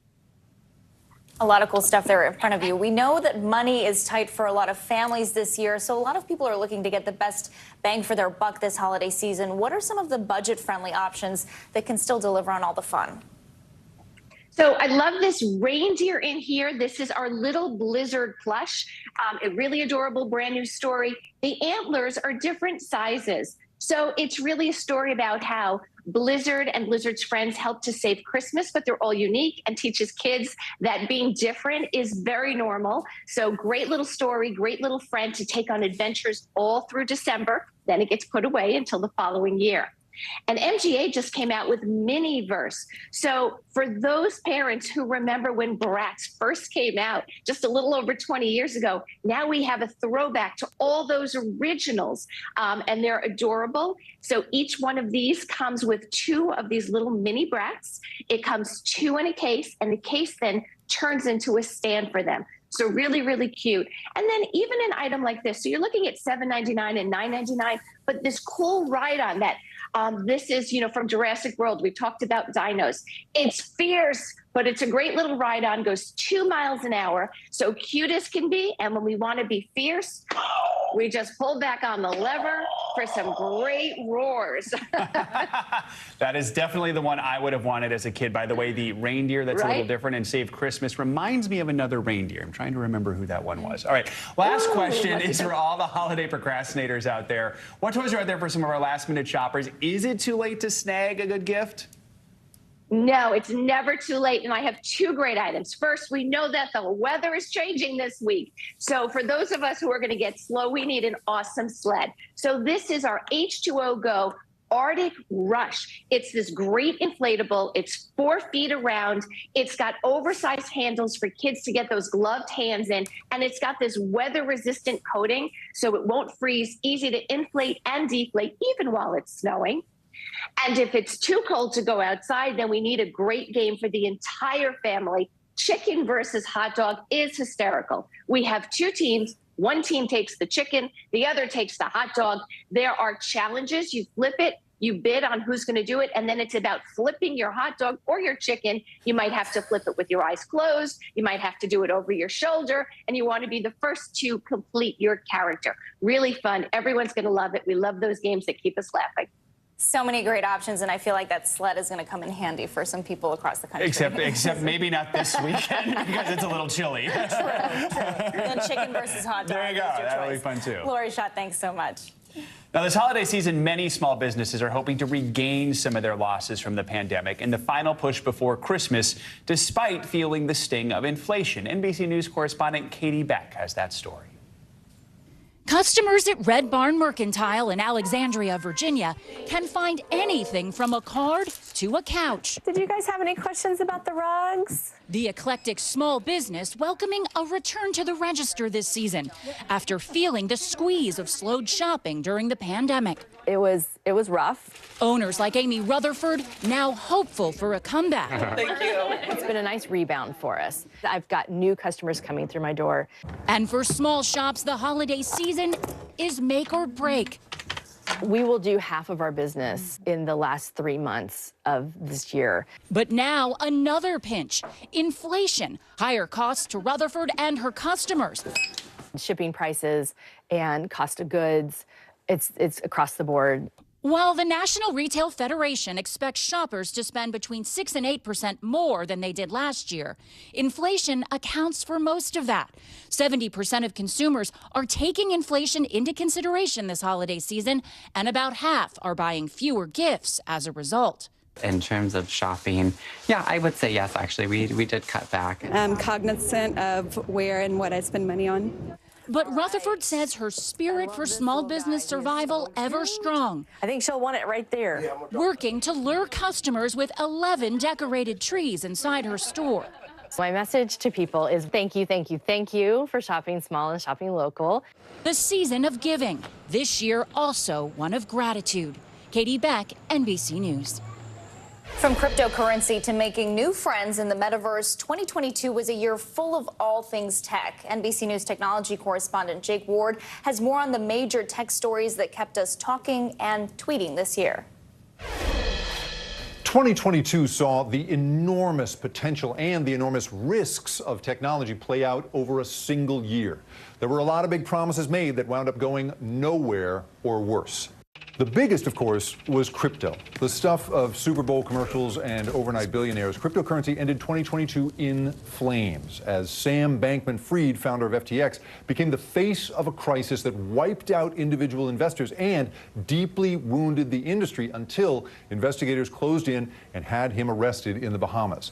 [SPEAKER 2] A lot of cool stuff there in front of you. We know that money is tight for a lot of families this year, so a lot of people are looking to get the best bang for their buck this holiday season. What are some of the budget-friendly options that can still deliver on all the fun?
[SPEAKER 17] So I love this reindeer in here. This is our little Blizzard plush. A really adorable brand new story. The antlers are different sizes. So it's really a story about how Blizzard and Blizzard's friends help to save Christmas, but they're all unique, and teaches kids that being different is very normal. So great little story, great little friend to take on adventures all through December. Then it gets put away until the following year. And MGA just came out with Miniverse. So for those parents who remember when Bratz first came out just a little over 20 years ago, now we have a throwback to all those originals, and they're adorable. So each one of these comes with 2 of these little mini Bratz. It comes 2 in a case, and the case then turns into a stand for them. So really, really cute. And then even an item like this. So you're looking at $7.99 and $9.99, but this cool ride-on that this is, from Jurassic World. We've talked about dinos. It's fierce, but it's a great little ride-on, goes 2 miles an hour. So cute as can be. And when we want to be fierce, we just pull back on the lever for some great roars.
[SPEAKER 6] That is definitely the one I would have wanted as a kid. By the way, the reindeer that's a little different and Save Christmas reminds me of another reindeer. I'm trying to remember who that one was. All right, last question is for all the holiday procrastinators out there. What toys are out there for some of our last-minute shoppers? Is it too late to snag a good gift?
[SPEAKER 17] No, it's never too late. And I have 2 great items. First, we know that the weather is changing this week. So for those of us who are going to get slow, we need an awesome sled. So this is our H2O Go Arctic Rush. It's this great inflatable. It's 4 feet around. It's got oversized handles for kids to get those gloved hands in. And it's got this weather-resistant coating, so it won't freeze, easy to inflate and deflate, even while it's snowing. And if it's too cold to go outside, then we need a great game for the entire family. Chicken versus hot dog is hysterical. We have 2 teams. One team takes the chicken, the other takes the hot dog. There are challenges. You flip it, you bid on who's going to do it, and then it's about flipping your hot dog or your chicken. You might have to flip it with your eyes closed. You might have to do it over your shoulder, and you want to be the first to complete your character. Really fun. Everyone's going to love it. We love those games that keep us laughing.
[SPEAKER 2] So many great options, and I feel like that sled is going to come in handy for some people across the country.
[SPEAKER 6] Except maybe not this weekend because it's a little chilly.
[SPEAKER 2] True. Then chicken versus hot dog.
[SPEAKER 6] There you go. That'll be fun too.
[SPEAKER 2] Lori Schott, thanks so much.
[SPEAKER 6] Now, this holiday season, many small businesses are hoping to regain some of their losses from the pandemic in the final push before Christmas, despite feeling the sting of inflation. NBC News correspondent Katie Beck has that story.
[SPEAKER 7] Customers at Red Barn Mercantile in Alexandria, Virginia, can find anything from a card to a couch.
[SPEAKER 20] Did you guys have any questions about the rugs?
[SPEAKER 7] The eclectic small business welcoming a return to the register this season after feeling the squeeze of slowed shopping during the pandemic.
[SPEAKER 20] It was rough.
[SPEAKER 7] Owners like Amy Rutherford now hopeful for a comeback.
[SPEAKER 20] Thank you. It's been a nice rebound for us. I've got new customers coming through my door.
[SPEAKER 7] And for small shops, the holiday season is make or break.
[SPEAKER 20] We will do half of our business in the last 3 months of this year.
[SPEAKER 7] But now another pinch. Inflation, higher costs to Rutherford and her customers.
[SPEAKER 20] Shipping prices and cost of goods, it's across the board.
[SPEAKER 7] While the National Retail Federation expects shoppers to spend between 6 and 8% more than they did last year, inflation accounts for most of that. 70% of consumers are taking inflation into consideration this holiday season, and about half are buying fewer gifts as a result.
[SPEAKER 15] In terms of shopping, yeah, I would say yes, actually. We did cut back.
[SPEAKER 19] I'm cognizant of where and what I spend money on.
[SPEAKER 7] But Rutherford says her spirit for small business survival ever strong.
[SPEAKER 22] I think she'll want it right there.
[SPEAKER 7] Working to lure customers with 11 decorated trees inside her store.
[SPEAKER 20] My message to people is thank you, thank you, thank you for shopping small and shopping local.
[SPEAKER 7] The season of giving, this year also one of gratitude. Katie Beck, NBC News.
[SPEAKER 2] From cryptocurrency to making new friends in the metaverse, 2022 was a year full of all things tech. NBC News technology correspondent Jake Ward has more on the major tech stories that kept us talking and tweeting this year.
[SPEAKER 24] 2022 saw the enormous potential and the enormous risks of technology play out over a single year. There were a lot of big promises made that wound up going nowhere or worse. The biggest, of course, was crypto. The stuff of Super Bowl commercials and overnight billionaires. Cryptocurrency ended 2022 in flames as Sam Bankman-Fried, founder of FTX, became the face of a crisis that wiped out individual investors and deeply wounded the industry until investigators closed in and had him arrested in the Bahamas.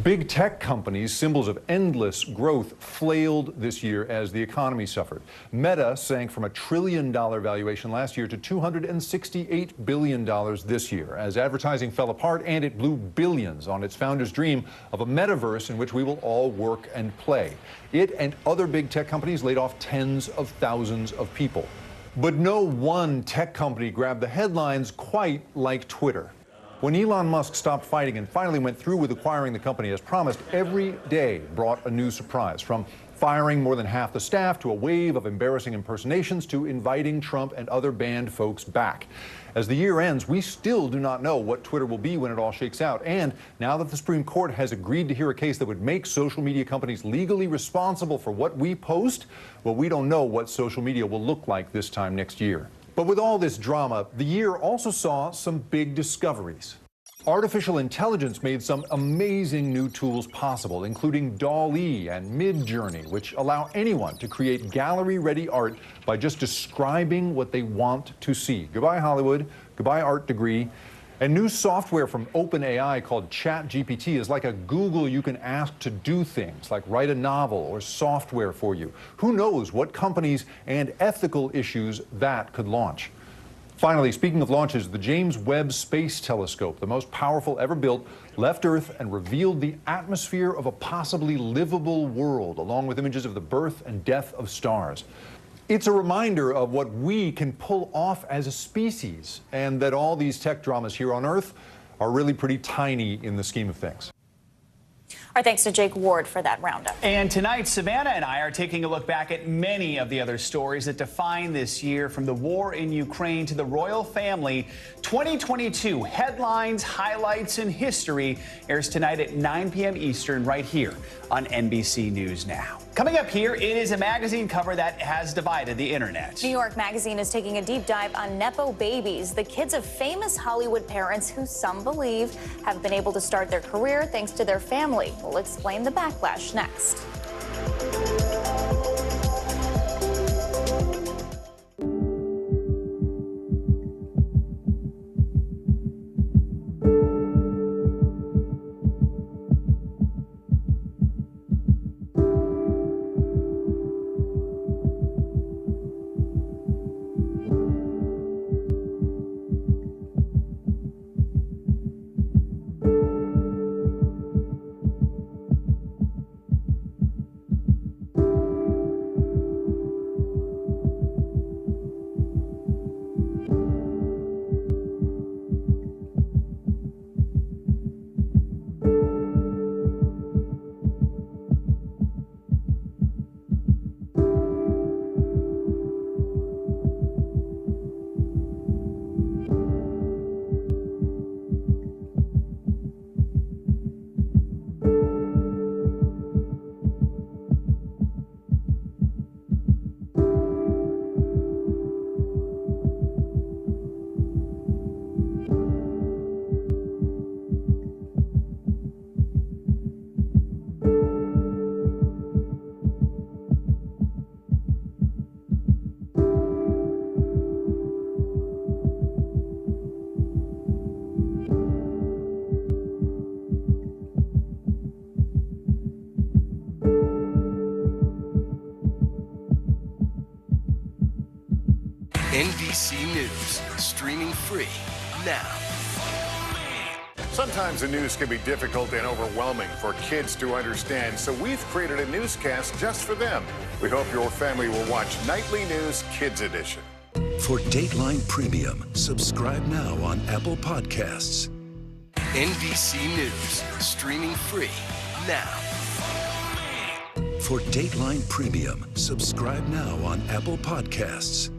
[SPEAKER 24] Big tech companies, symbols of endless growth, flailed this year as the economy suffered. Meta sank from $1 trillion valuation last year to $268 billion this year as advertising fell apart and it blew billions on its founder's dream of a metaverse in which we will all work and play. It and other big tech companies laid off tens of thousands of people. But no one tech company grabbed the headlines quite like Twitter. When Elon Musk stopped fighting and finally went through with acquiring the company as promised, every day brought a new surprise, from firing more than half the staff to a wave of embarrassing impersonations to inviting Trump and other banned folks back. As the year ends, we still do not know what Twitter will be when it all shakes out. And now that the Supreme Court has agreed to hear a case that would make social media companies legally responsible for what we post, well, we don't know what social media will look like this time next year. But with all this drama, the year also saw some big discoveries. Artificial intelligence made some amazing new tools possible, including DALL-E and Midjourney, which allow anyone to create gallery-ready art by just describing what they want to see. Goodbye, Hollywood. Goodbye, art degree. And new software from OpenAI called ChatGPT is like a Google you can ask to do things, like write a novel or software for you. Who knows what companies and ethical issues that could launch. Finally, speaking of launches, the James Webb Space Telescope, the most powerful ever built, left Earth and revealed the atmosphere of a possibly livable world, along with images of the birth and death of stars. It's a reminder of what we can pull off as a species, and that all these tech dramas here on Earth are really pretty tiny in the scheme of things.
[SPEAKER 2] Our thanks to Jake Ward for that roundup.
[SPEAKER 6] And tonight, Savannah and I are taking a look back at many of the other stories that define this year, from the war in Ukraine to the royal family. 2022 headlines, highlights, and history airs tonight at 9 p.m. Eastern right here on NBC News Now. Coming up here, it is a magazine cover that has divided the internet.
[SPEAKER 2] New York Magazine is taking a deep dive on Nepo babies, the kids of famous Hollywood parents who some believe have been able to start their career thanks to their family. We'll explain the backlash next.
[SPEAKER 11] NBC News, streaming free now.
[SPEAKER 4] Sometimes the news can be difficult and overwhelming for kids to understand, so we've created a newscast just for them. We hope your family will watch Nightly News Kids Edition.
[SPEAKER 14] For Dateline Premium, subscribe now on Apple Podcasts.
[SPEAKER 11] NBC News, streaming free now.
[SPEAKER 14] For Dateline Premium, subscribe now on Apple Podcasts.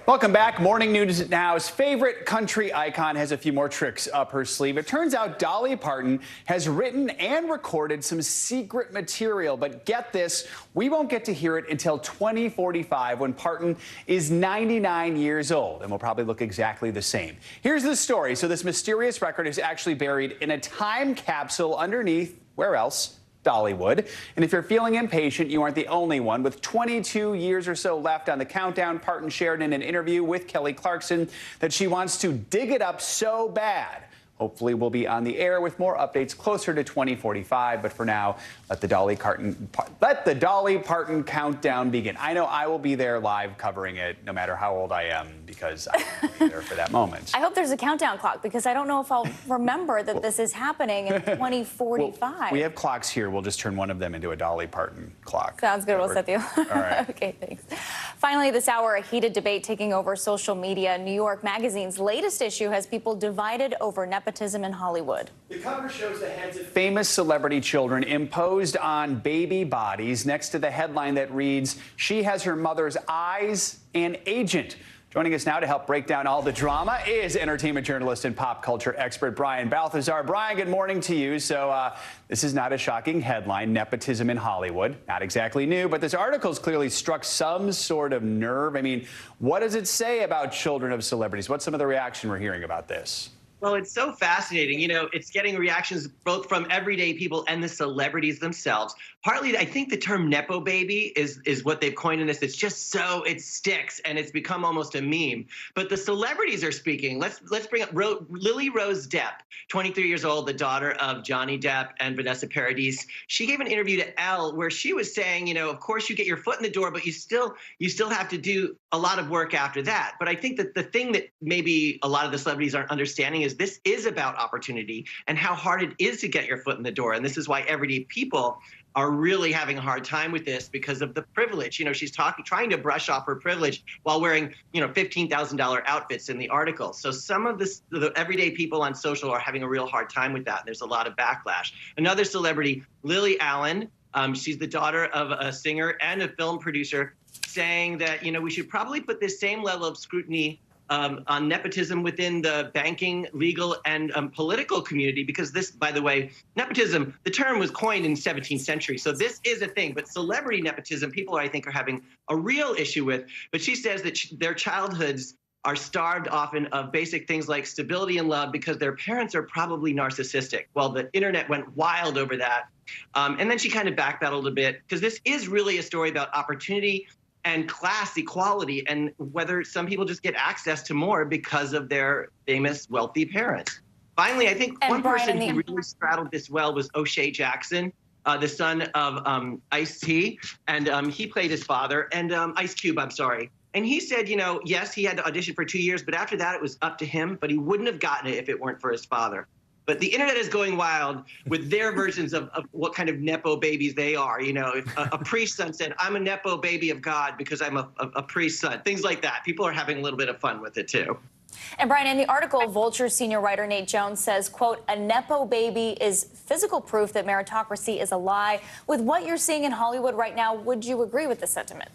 [SPEAKER 6] Welcome back. Morning News Now's favorite country icon has a few more tricks up her sleeve. It turns out Dolly Parton has written and recorded some secret material. But get this, we won't get to hear it until 2045 when Parton is 99 years old and will probably look exactly the same. Here's the story. So this mysterious record is actually buried in a time capsule underneath, where else? Dollywood. And if you're feeling impatient, you aren't the only one. With 22 years or so left on the countdown, Parton shared in an interview with Kelly Clarkson that she wants to dig it up so bad. Hopefully we'll be on the air with more updates closer to 2045. But for now, let the Dolly Parton countdown begin. I know I will be there live covering it no matter how old I am because I will be there for that moment.
[SPEAKER 2] I hope there's a countdown clock because I don't know if I'll remember that this is happening in 2045.
[SPEAKER 6] Well, we have clocks here. We'll just turn one of them into a Dolly Parton clock.
[SPEAKER 2] Sounds good. We'll set you.
[SPEAKER 6] All right.
[SPEAKER 2] Okay, thanks. Finally, this hour, a heated debate taking over social media. New York Magazine's latest issue has people divided over nepotism in Hollywood.
[SPEAKER 6] The cover shows the heads of famous celebrity children imposed on baby bodies next to the headline that reads, "She has her mother's eyes and agent." Joining us now to help break down all the drama is entertainment journalist and pop culture expert Brian Balthazar. Brian, good morning to you. So this is not a shocking headline, nepotism in Hollywood. Not exactly new, but this article's clearly struck some sort of nerve. I mean, what does it say about children of celebrities? What's some of the reaction we're hearing about this?
[SPEAKER 3] Well, it's so fascinating. You know, it's getting reactions both from everyday people and the celebrities themselves. Partly, I think the term Nepo baby is what they've coined in this. It's just so it sticks and it's become almost a meme. But the celebrities are speaking. Let's bring up Lily Rose Depp, 23 years old, the daughter of Johnny Depp and Vanessa Paradis. She gave an interview to Elle where she was saying, you know, of course you get your foot in the door, but you still have to do a lot of work after that. But I think that the thing that maybe a lot of the celebrities aren't understanding is this is about opportunity and how hard it is to get your foot in the door. And this is why everyday people are really having a hard time with this because of the privilege. You know, she's trying to brush off her privilege while wearing, you know, $15,000 outfits in the article. So some of the everyday people on social are having a real hard time with that. There's a lot of backlash. Another celebrity, Lily Allen, she's the daughter of a singer and a film producer, saying that, you know, we should probably put this same level of scrutiny on nepotism within the banking, legal, and political community, because this, by the way, nepotism, the term was coined in the 17th century. So this is a thing, but celebrity nepotism, people I think are having a real issue with. But she says that their childhoods are starved often of basic things like stability and love because their parents are probably narcissistic. Well, the internet went wild over that. And then she kind of backpedaled a bit because this is really a story about opportunity and class equality and whether some people just get access to more because of their famous wealthy parents. Finally, I think one person who really straddled this well was O'Shea Jackson, the son of Ice-T, and he played his father, and Ice Cube, I'm sorry. And he said, you know, yes, he had to audition for 2 years, but after that it was up to him, but he wouldn't have gotten it if it weren't for his father. But the internet is going wild with their versions of what kind of Nepo babies they are. You know, if a priest's son said, I'm a Nepo baby of God because I'm a priest's son, things like that. People are having a little bit of fun with it, too.
[SPEAKER 2] And Brian, in the article, Vulture senior writer Nate Jones says, quote, a Nepo baby is physical proof that meritocracy is a lie. With what you're seeing in Hollywood right now, would you agree with this sentiment?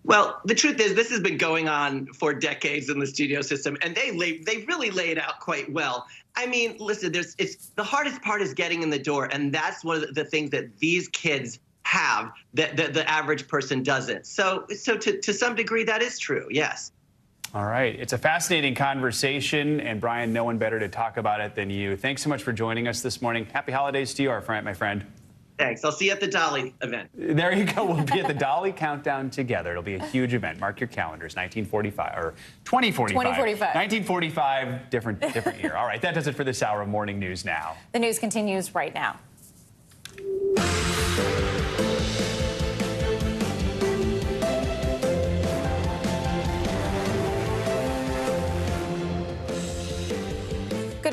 [SPEAKER 3] Well, the truth is this has been going on for decades in the studio system, and they really lay it out quite well. I mean, listen, the hardest part is getting in the door, and that's one of the things that these kids have that the average person doesn't. So to some degree, that is true, yes.
[SPEAKER 6] All right. It's a fascinating conversation, and Brian, no one better to talk about it than you. Thanks so much for joining us this morning. Happy holidays to you, my friend.
[SPEAKER 3] Thanks. I'll see you at the Dolly event.
[SPEAKER 6] There you go. We'll be at the Dolly Countdown together. It'll be a huge event. Mark your calendars. 1945 or 2045. 1945. Different year. All right. That does it for this hour of Morning News Now.
[SPEAKER 2] The news continues right now.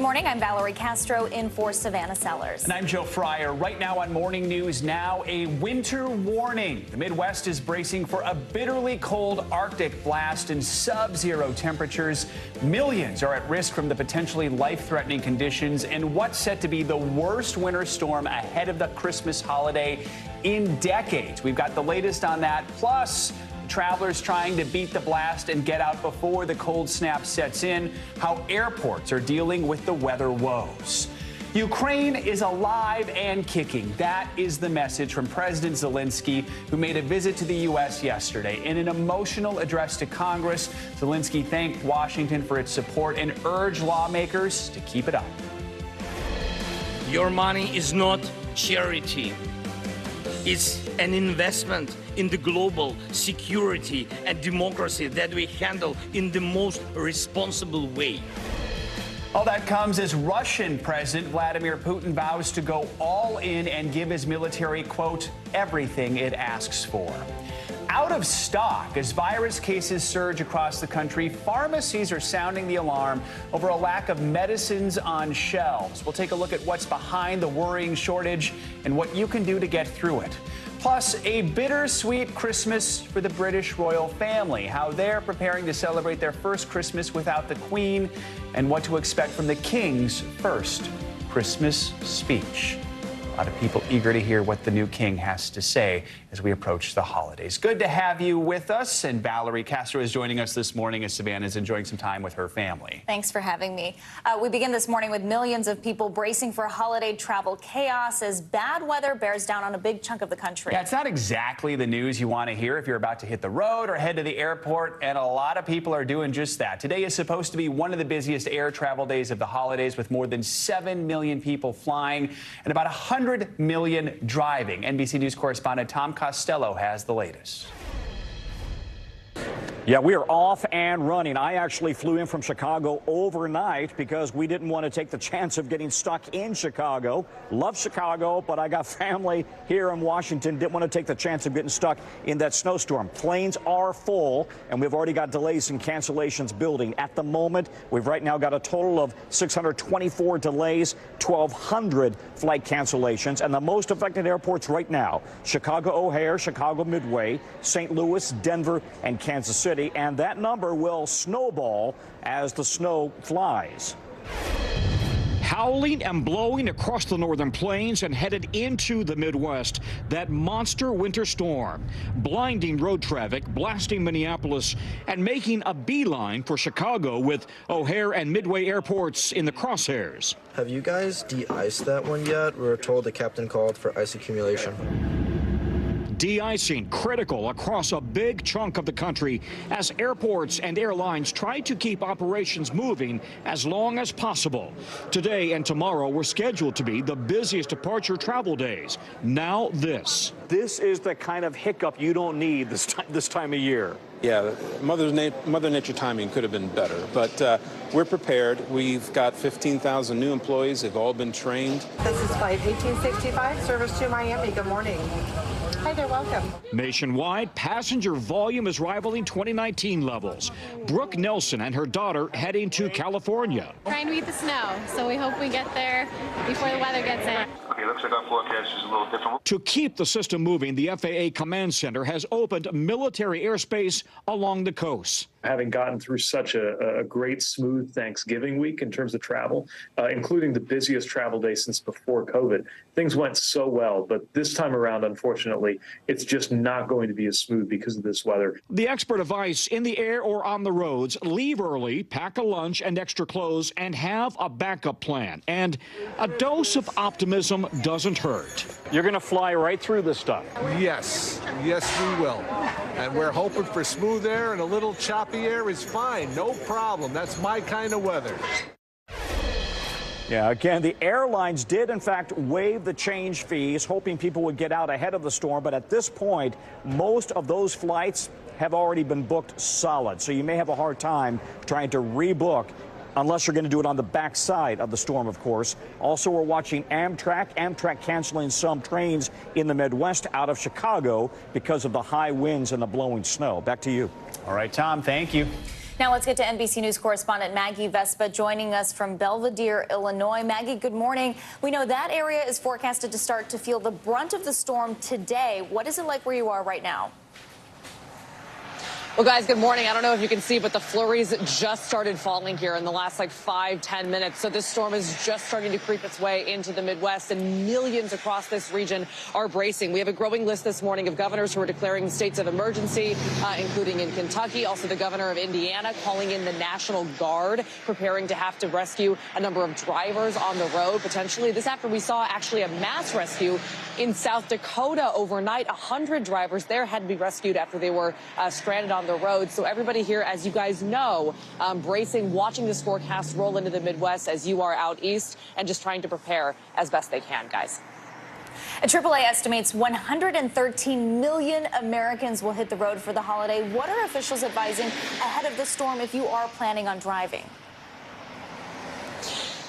[SPEAKER 2] morning. I'm Valerie Castro in for Savannah Sellers.
[SPEAKER 6] And I'm Joe Fryer. Right now on Morning News Now, a winter warning. The Midwest is bracing for a bitterly cold Arctic blast and sub-zero temperatures. Millions are at risk from the potentially life-threatening conditions and what's set to be the worst winter storm ahead of the Christmas holiday in decades. We've got the latest on that, plus travelers trying to beat the blast and get out before the cold snap sets in, how airports are dealing with the weather woes. Ukraine is alive and kicking. That is the message from President Zelensky, who made a visit to the U.S. yesterday. In an emotional address to Congress, Zelensky thanked Washington for its support and urged lawmakers to keep it up.
[SPEAKER 1] Your money is not charity. It's an investment in the global security and democracy that we handle in the most responsible way.
[SPEAKER 6] All that comes as Russian President Vladimir Putin vows to go all in and give his military, quote, everything it asks for. Out of stock as virus cases surge across the country, pharmacies are sounding the alarm over a lack of medicines on shelves. We'll take a look at what's behind the worrying shortage and what you can do to get through it. Plus, a bittersweet Christmas for the British royal family, how they're preparing to celebrate their first Christmas without the Queen, and what to expect from the King's first Christmas speech. A lot of people eager to hear what the new king has to say as we approach the holidays. Good to have you with us, and Valerie Castro is joining us this morning as Savannah is enjoying some time with her family.
[SPEAKER 2] Thanks for having me. We begin this morning with millions of people bracing for holiday travel chaos as bad weather bears down on a big chunk of the country.
[SPEAKER 6] Yeah, it's not exactly the news you want to hear if you're about to hit the road or head to the airport, and a lot of people are doing just that. Today is supposed to be one of the busiest air travel days of the holidays, with more than 7 million people flying and about 100 million driving. NBC News correspondent Tom Costello has the latest.
[SPEAKER 5] Yeah, we are off and running. I actually flew in from Chicago overnight because we didn't want to take the chance of getting stuck in Chicago. Love Chicago, but I got family here in Washington. Didn't want to take the chance of getting stuck in that snowstorm. Planes are full, and we've already got delays and cancellations building. At the moment, we've right now got a total of 624 delays, 1,200 flight cancellations, and the most affected airports right now: Chicago O'Hare, Chicago Midway, St. Louis, Denver, and Kansas City. And that number will snowball as the snow flies.
[SPEAKER 18] Howling and blowing across the northern plains and headed into the Midwest, that monster winter storm, blinding road traffic, blasting Minneapolis, and making a beeline for Chicago, with O'Hare and Midway airports in the crosshairs.
[SPEAKER 21] Have you guys de-iced that one yet? We were told the captain called for ice accumulation.
[SPEAKER 18] De-icing critical across a big chunk of the country as airports and airlines try to keep operations moving as long as possible. Today and tomorrow were scheduled to be the busiest departure travel days. Now this.
[SPEAKER 5] This is the kind of hiccup you don't need this time of year.
[SPEAKER 25] Yeah, Mother Nature timing could have been better, but we're prepared. We've got 15,000 new employees. They've all been trained.
[SPEAKER 26] This is flight 1865, service to Miami. Good morning. Hi there, welcome.
[SPEAKER 18] Nationwide, passenger volume is rivaling 2019 levels. Brooke Nelson and her daughter heading to California.
[SPEAKER 27] Trying to beat the snow, so we hope we get there before the weather gets in.
[SPEAKER 28] Okay, looks like our forecast is a little different.
[SPEAKER 18] To keep the system moving, the FAA Command Center has opened military airspace along the coast.
[SPEAKER 29] Having gotten through such a great, smooth Thanksgiving week in terms of travel, including the busiest travel day since before COVID, things went so well. But this time around, unfortunately, it's just not going to be as smooth because of this weather.
[SPEAKER 18] The expert advice: in the air or on the roads, leave early, pack a lunch and extra clothes, and have a backup plan. And a dose of optimism doesn't hurt.
[SPEAKER 5] You're going to fly right through this stuff.
[SPEAKER 30] Yes, we will. And we're hoping for smooth air, and a little choppy air is fine. No problem. That's my kind of weather.
[SPEAKER 5] Yeah, again, the airlines did, in fact, waive the change fees, hoping people would get out ahead of the storm. But at this point, most of those flights have already been booked solid. So you may have a hard time trying to rebook, unless you're going to do it on the backside of the storm, of course. Also, we're watching Amtrak canceling some trains in the Midwest out of Chicago because of the high winds and the blowing snow. Back to you.
[SPEAKER 6] All right, Tom, thank you.
[SPEAKER 2] Now let's get to NBC News correspondent Maggie Vespa joining us from Belvedere, Illinois. Maggie, good morning. We know that area is forecasted to start to feel the brunt of the storm today. What is it like where you are right now?
[SPEAKER 8] Well, guys, good morning. I don't know if you can see, but the flurries just started falling here in the last 5-10 minutes. So this storm is just starting to creep its way into the Midwest, and millions across this region are bracing. We have a growing list this morning of governors who are declaring states of emergency, including in Kentucky. Also, the governor of Indiana calling in the National Guard, preparing to have to rescue a number of drivers on the road, potentially. This after we saw actually a mass rescue in South Dakota overnight. 100 drivers there had to be rescued after they were stranded on the road. So everybody here, as you guys know, bracing, watching this forecast roll into the Midwest as you are out east, and just trying to prepare as best they can, guys.
[SPEAKER 2] AAA estimates 113 million Americans will hit the road for the holiday. What are officials advising ahead of the storm if you are planning on driving?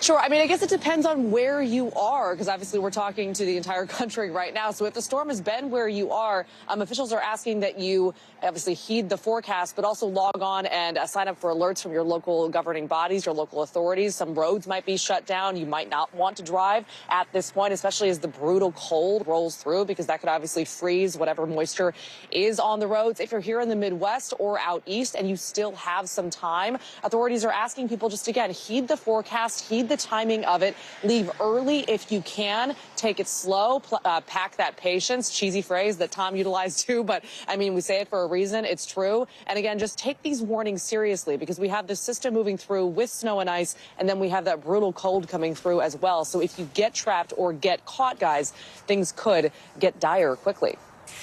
[SPEAKER 8] Sure. I mean, I guess it depends on where you are, because obviously we're talking to the entire country right now. So if the storm has been where you are, officials are asking that you obviously heed the forecast, but also log on and sign up for alerts from your local governing bodies, your local authorities. Some roads might be shut down. You might not want to drive at this point, especially as the brutal cold rolls through, because that could obviously freeze whatever moisture is on the roads. If you're here in the Midwest or out east and you still have some time, authorities are asking people just, again, heed the forecast, heed the timing of it, leave early if you can, take it slow, pack that patience, cheesy phrase that Tom utilized too, but I mean, we say it for a reason, it's true. And again, just take these warnings seriously, because we have this system moving through with snow and ice, and then we have that brutal cold coming through as well. So if you get trapped or get caught, guys, things could get dire quickly.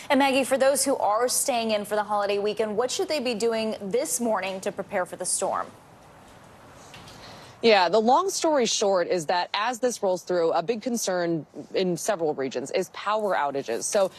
[SPEAKER 2] And Maggie, for those who are staying in for the holiday weekend, what should they be doing this morning to prepare for the storm?
[SPEAKER 8] Yeah, the long story short is that as this rolls through, a big concern in several regions is power outages. So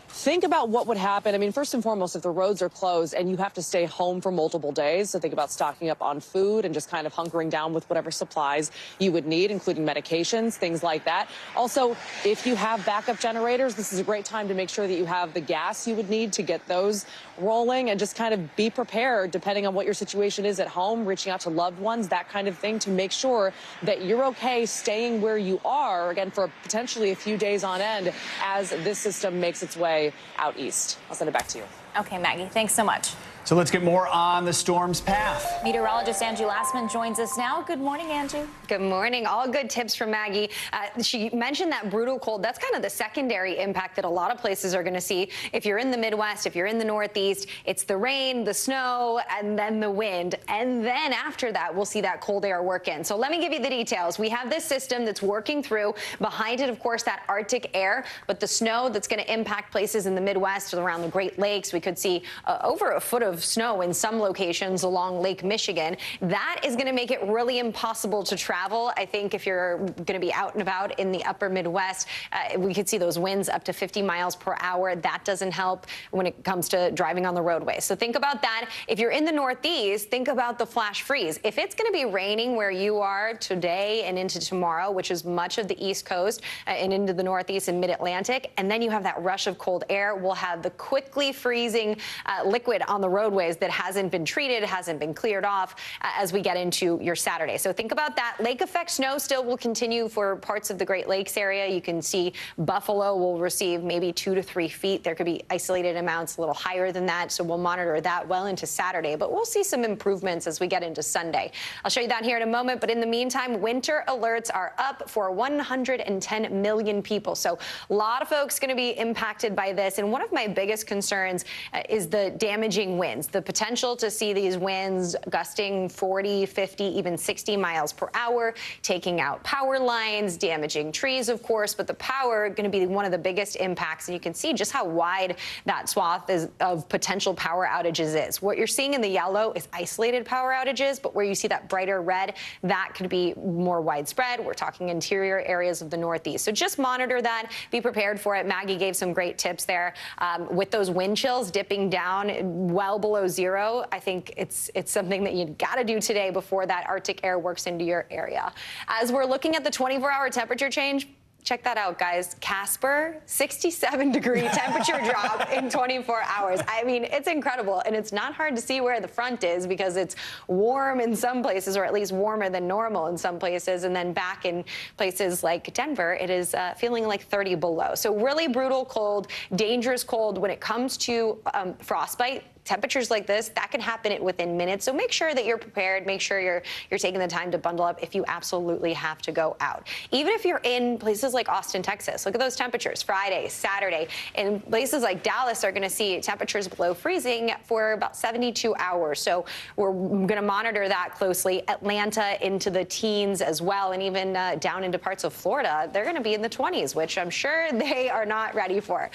[SPEAKER 8] think about what would happen. I mean, first and foremost, if the roads are closed and you have to stay home for multiple days, so think about stocking up on food and just kind of hunkering down with whatever supplies you would need, including medications, things like that. Also, if you have backup generators, this is a great time to make sure that you have the gas you would need to get those rolling, and just kind of be prepared depending on what your situation is at home, reaching out to loved ones, that kind of thing, to make sure that you're okay staying where you are, again, for potentially a few days on end as this system makes its way out east. I'll send it back to you.
[SPEAKER 2] Okay, Maggie, thanks so much.
[SPEAKER 6] So let's get more on the storm's path.
[SPEAKER 2] Meteorologist Angie Lassman joins us now. Good morning, Angie.
[SPEAKER 9] Good morning. All good tips from Maggie. She mentioned that brutal cold. That's kind of the secondary impact that a lot of places are going to see. If you're in the Midwest, if you're in the Northeast, it's the rain, the snow, and then the wind. And then after that, we'll see that cold air work in. So let me give you the details. We have this system that's working through. Behind it, of course, that Arctic air, but the snow that's going to impact places in the Midwest around the Great Lakes. We could see over a foot of snow in some locations along Lake Michigan. That is going to make it really impossible to travel. I think if you're going to be out and about in the upper Midwest, we could see those winds up to 50 miles per hour. That doesn't help when it comes to driving on the roadway. So think about that. If you're in the Northeast, think about the flash freeze. If it's going to be raining where you are today and into tomorrow, which is much of the East Coast and into the Northeast and Mid-Atlantic, and then you have that rush of cold air, we'll have the quickly freezing liquid on the roadways that hasn't been treated, hasn't been cleared off as we get into your Saturday. So think about that. Lake effect snow still will continue for parts of the Great Lakes area. You can see Buffalo will receive maybe 2 to 3 feet. There could be isolated amounts a little higher than that. So we'll monitor that well into Saturday, but we'll see some improvements as we get into Sunday. I'll show you that here in a moment. But in the meantime, winter alerts are up for 110 million people. So a lot of folks going to be impacted by this. And one of my biggest concerns is the damaging winds, the potential to see these winds gusting 40, 50, even 60 miles per hour, taking out power lines, damaging trees, of course, but the power going to be one of the biggest impacts. And you can see just how wide that swath of potential power outages is. What you're seeing in the yellow is isolated power outages, but where you see that brighter red, that could be more widespread. We're talking interior areas of the Northeast. So just monitor that, be prepared for it. Maggie gave some great tips there. With those wind chills dipping down well below zero, I think it's something that you got to do today before that Arctic air works into your area. As we're looking at the 24-hour temperature change, check that out, guys. Casper, 67-degree temperature drop in 24 hours. I mean, it's incredible, and it's not hard to see where the front is because it's warm in some places, or at least warmer than normal in some places, and then back in places like Denver, it is feeling like 30 below. So really brutal cold, dangerous cold when it comes to frostbite. Temperatures like this, that can happen within minutes. So make sure that you're prepared. Make sure you're taking the time to bundle up if you absolutely have to go out. Even if you're in places like Austin, Texas, look at those temperatures Friday, Saturday. And places like Dallas are going to see temperatures below freezing for about 72 hours. So we're going to monitor that closely. Atlanta into the teens as well, and even down into parts of Florida, they're going to be in the 20s, which I'm sure they are not ready for.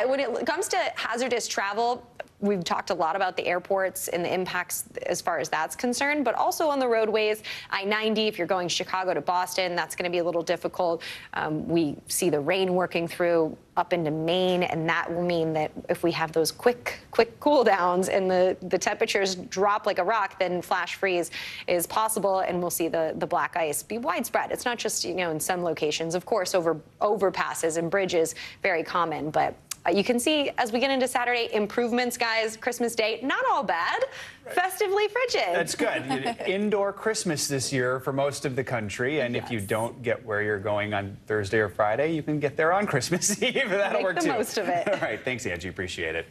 [SPEAKER 9] When it comes to hazardous travel, we've talked a lot about the airports and the impacts as far as that's concerned, but also on the roadways. I-90, if you're going Chicago to Boston, that's going to be a little difficult. We see the rain working through up into Maine, and that will mean that if we have those quick cool downs and the temperatures drop like a rock, then flash freeze is possible, and we'll see the black ice be widespread. It's not just, in some locations. Of course, over overpasses and bridges, very common, but you can see as we get into Saturday, improvements, guys. Christmas Day, not all bad. Right. Festively frigid.
[SPEAKER 6] That's good. Indoor Christmas this year for most of the country. And if you don't get where you're going on Thursday or Friday, you can get there on Christmas Eve. That'll work too.
[SPEAKER 9] Make the most of it.
[SPEAKER 6] All right. Thanks, Angie. Appreciate it.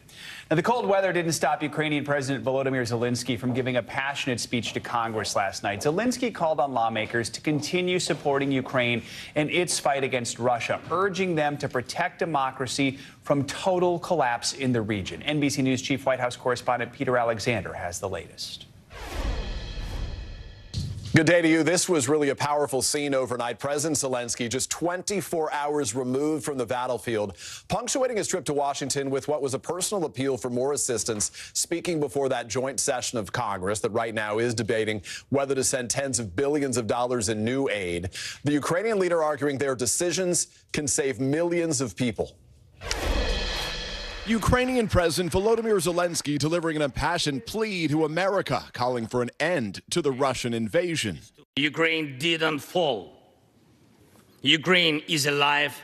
[SPEAKER 6] Now, the cold weather didn't stop Ukrainian President Volodymyr Zelensky from giving a passionate speech to Congress last night. Zelensky called on lawmakers to continue supporting Ukraine in its fight against Russia, urging them to protect democracy from total collapse in the region. NBC News Chief White House correspondent Peter Alexander has the latest.
[SPEAKER 10] Good day to you. This was really a powerful scene overnight. President Zelensky, just 24 hours removed from the battlefield, punctuating his trip to Washington with what was a personal appeal for more assistance, speaking before that joint session of Congress that right now is debating whether to send tens of billions of dollars in new aid. The Ukrainian leader arguing their decisions can save millions of people.
[SPEAKER 12] Ukrainian President Volodymyr Zelensky delivering an impassioned plea to America, calling for an end to the Russian invasion.
[SPEAKER 1] Ukraine didn't fall. Ukraine is alive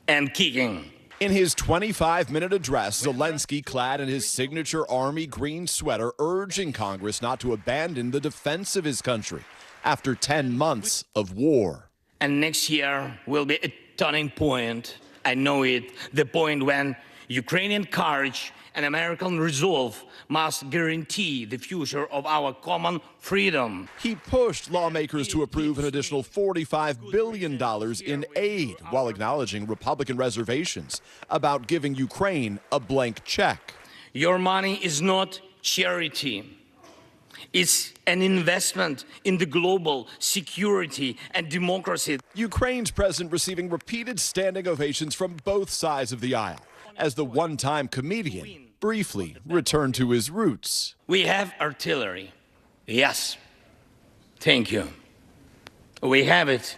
[SPEAKER 1] and kicking.
[SPEAKER 12] In his 25-minute address, Zelensky, clad in his signature army green sweater, urging Congress not to abandon the defense of his country after 10 months of war.
[SPEAKER 1] And next year will be a turning point. I know it, the point when Ukrainian courage and American resolve must guarantee the future of our common freedom.
[SPEAKER 12] He pushed lawmakers to approve an additional $45 billion in aid while acknowledging Republican reservations about giving Ukraine a blank check.
[SPEAKER 1] Your money is not charity. It's an investment in the global security and democracy.
[SPEAKER 12] Ukraine's president receiving repeated standing ovations from both sides of the aisle as the one-time comedian briefly returned to his roots.
[SPEAKER 1] We have artillery. Yes. Thank you. We have it.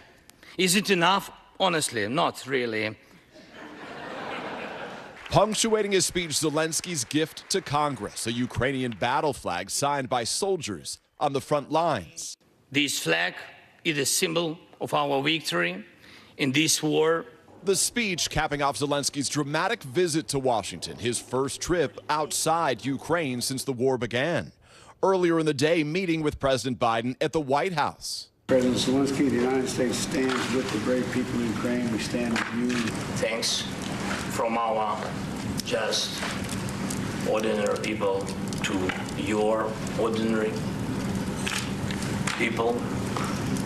[SPEAKER 1] Is it enough? Honestly, not really.
[SPEAKER 12] Punctuating his speech, Zelensky's gift to Congress, a Ukrainian battle flag signed by soldiers on the front lines.
[SPEAKER 1] This flag is a symbol of our victory in this war.
[SPEAKER 12] The speech capping off Zelensky's dramatic visit to Washington, his first trip outside Ukraine since the war began. Earlier in the day, meeting with President Biden at the White House.
[SPEAKER 13] President Zelensky, the United States stands with the brave people in Ukraine. We stand with you.
[SPEAKER 1] Thanks from our just ordinary people to your ordinary people,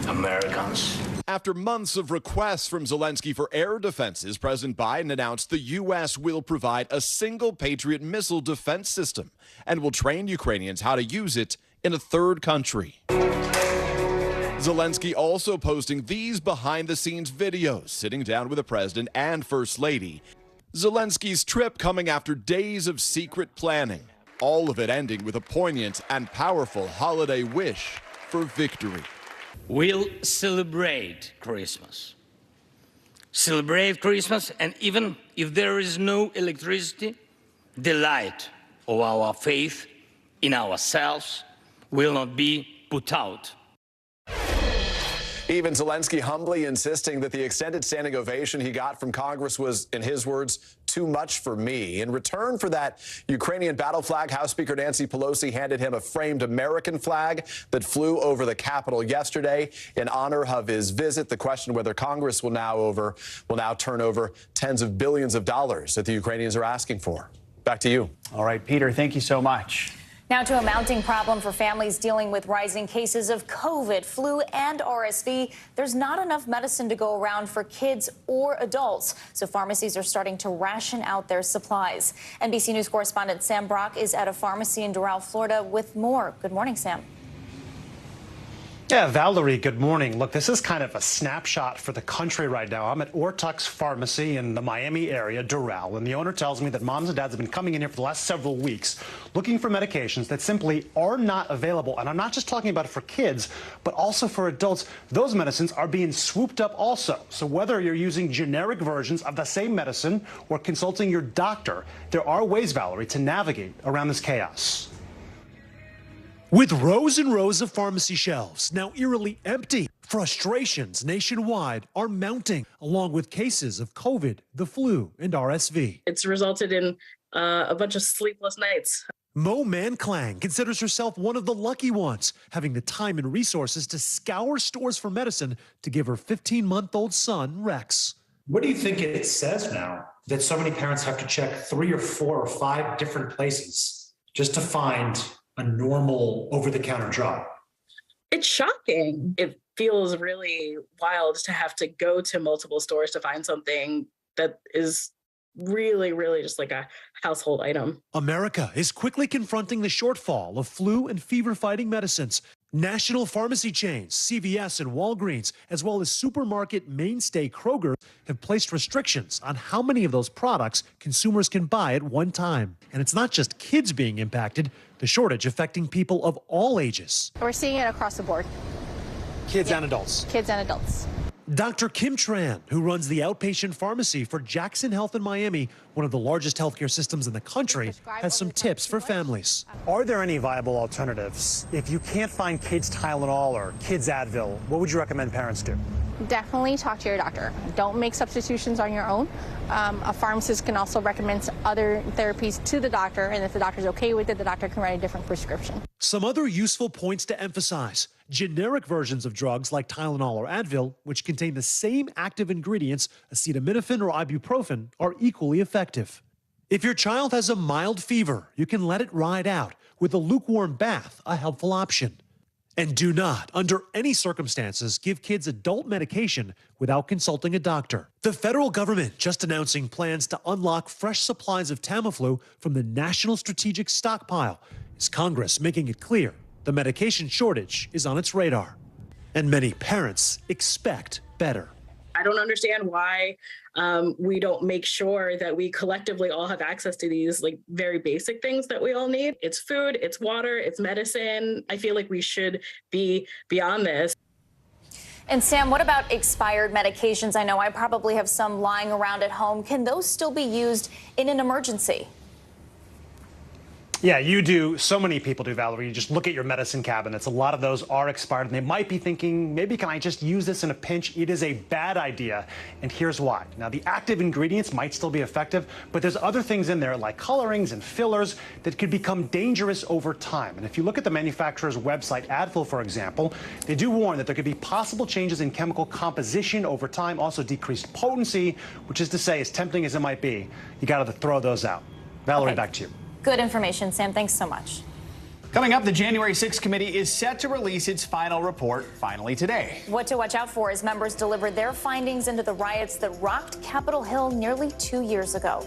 [SPEAKER 1] Americans.
[SPEAKER 12] After months of requests from Zelensky for air defenses, President Biden announced the U.S. will provide a single Patriot missile defense system and will train Ukrainians how to use it in a third country. Zelensky also posting these behind-the-scenes videos, sitting down with the president and first lady. Zelensky's trip coming after days of secret planning, all of it ending with a poignant and powerful holiday wish for victory.
[SPEAKER 1] We'll celebrate Christmas. Celebrate Christmas, and even if there is no electricity, the light of our faith in ourselves will not be put out.
[SPEAKER 10] Even Zelensky humbly insisting that the extended standing ovation he got from Congress was, in his words, too much for me. In return for that Ukrainian battle flag, House Speaker Nancy Pelosi handed him a framed American flag that flew over the Capitol yesterday in honor of his visit. The question whether Congress will now turn over tens of billions of dollars that the Ukrainians are asking for. Back to you.
[SPEAKER 6] All right, Peter, thank you so much.
[SPEAKER 2] Now to a mounting problem for families dealing with rising cases of COVID, flu, and RSV. There's not enough medicine to go around for kids or adults, so pharmacies are starting to ration out their supplies. NBC News correspondent Sam Brock is at a pharmacy in Doral, Florida with more. Good morning, Sam.
[SPEAKER 4] Yeah, Valerie, good morning. Look, this is kind of a snapshot for the country right now. I'm at Ortux Pharmacy in the Miami area, Doral, and the owner tells me that moms and dads have been coming in here for the last several weeks looking for medications that simply are not available. And I'm not just talking about it for kids, but also for adults. Those medicines are being swooped up also. So whether you're using generic versions of the same medicine or consulting your doctor, there are ways, Valerie, to navigate around this chaos.
[SPEAKER 7] With rows and rows of pharmacy shelves now eerily empty, frustrations nationwide are mounting, along with cases of COVID, the flu, and RSV.
[SPEAKER 15] It's resulted in a bunch of sleepless nights.
[SPEAKER 7] Mo Manklang considers herself one of the lucky ones, having the time and resources to scour stores for medicine to give her 15-month-old son, Rex.
[SPEAKER 16] What do you think it says now that so many parents have to check 3 or 4 or 5 different places just to find a normal over-the-counter drug?
[SPEAKER 15] It's shocking. It feels really wild to have to go to multiple stores to find something that is really, really just like a household item.
[SPEAKER 7] America is quickly confronting the shortfall of flu and fever-fighting medicines. National pharmacy chains, CVS and Walgreens, as well as supermarket mainstay Kroger, have placed restrictions on how many of those products consumers can buy at one time. And it's not just kids being impacted, the shortage affecting people of all ages.
[SPEAKER 27] We're seeing it across the board.
[SPEAKER 7] Kids and adults.
[SPEAKER 27] Kids and adults.
[SPEAKER 7] Dr. Kim Tran, who runs the outpatient pharmacy for Jackson Health in Miami, one of the largest healthcare systems in the country, has some tips for families.
[SPEAKER 4] Are there any viable alternatives? If you can't find kids Tylenol or kids Advil, what would you recommend parents do?
[SPEAKER 27] Definitely talk to your doctor. Don't make substitutions on your own. A pharmacist can also recommend other therapies to the doctor, and if the doctor's okay with it, the doctor can write a different prescription.
[SPEAKER 7] Some other useful points to emphasize. Generic versions of drugs like Tylenol or Advil, which contain the same active ingredients, acetaminophen or ibuprofen, are equally effective. If your child has a mild fever, you can let it ride out, with a lukewarm bath a helpful option. And do not, under any circumstances, give kids adult medication without consulting a doctor. The federal government just announcing plans to unlock fresh supplies of Tamiflu from the National Strategic Stockpile. Is Congress making it clear the medication shortage is on its radar? And many parents expect better.
[SPEAKER 15] I don't understand why we don't make sure that we collectively all have access to these like very basic things that we all need. It's food, it's water, it's medicine. I feel like we should be beyond this.
[SPEAKER 2] And Sam, what about expired medications? I know I probably have some lying around at home. Can those still be used in an emergency?
[SPEAKER 4] Yeah, you do. So many people do, Valerie. You just look at your medicine cabinets. A lot of those are expired, and they might be thinking, maybe can I just use this in a pinch? It is a bad idea, and here's why. Now, the active ingredients might still be effective, but there's other things in there like colorings and fillers that could become dangerous over time. And if you look at the manufacturer's website, Advil, for example, they do warn that there could be possible changes in chemical composition over time, also decreased potency, which is to say, as tempting as it might be, you got to throw those out. Valerie,
[SPEAKER 2] Okay.
[SPEAKER 4] back to you.
[SPEAKER 2] Good information, Sam. Thanks so much.
[SPEAKER 6] Coming up, the January 6th committee is set to release its final report finally today.
[SPEAKER 2] What to watch out for as members deliver their findings into the riots that rocked Capitol Hill nearly 2 years ago.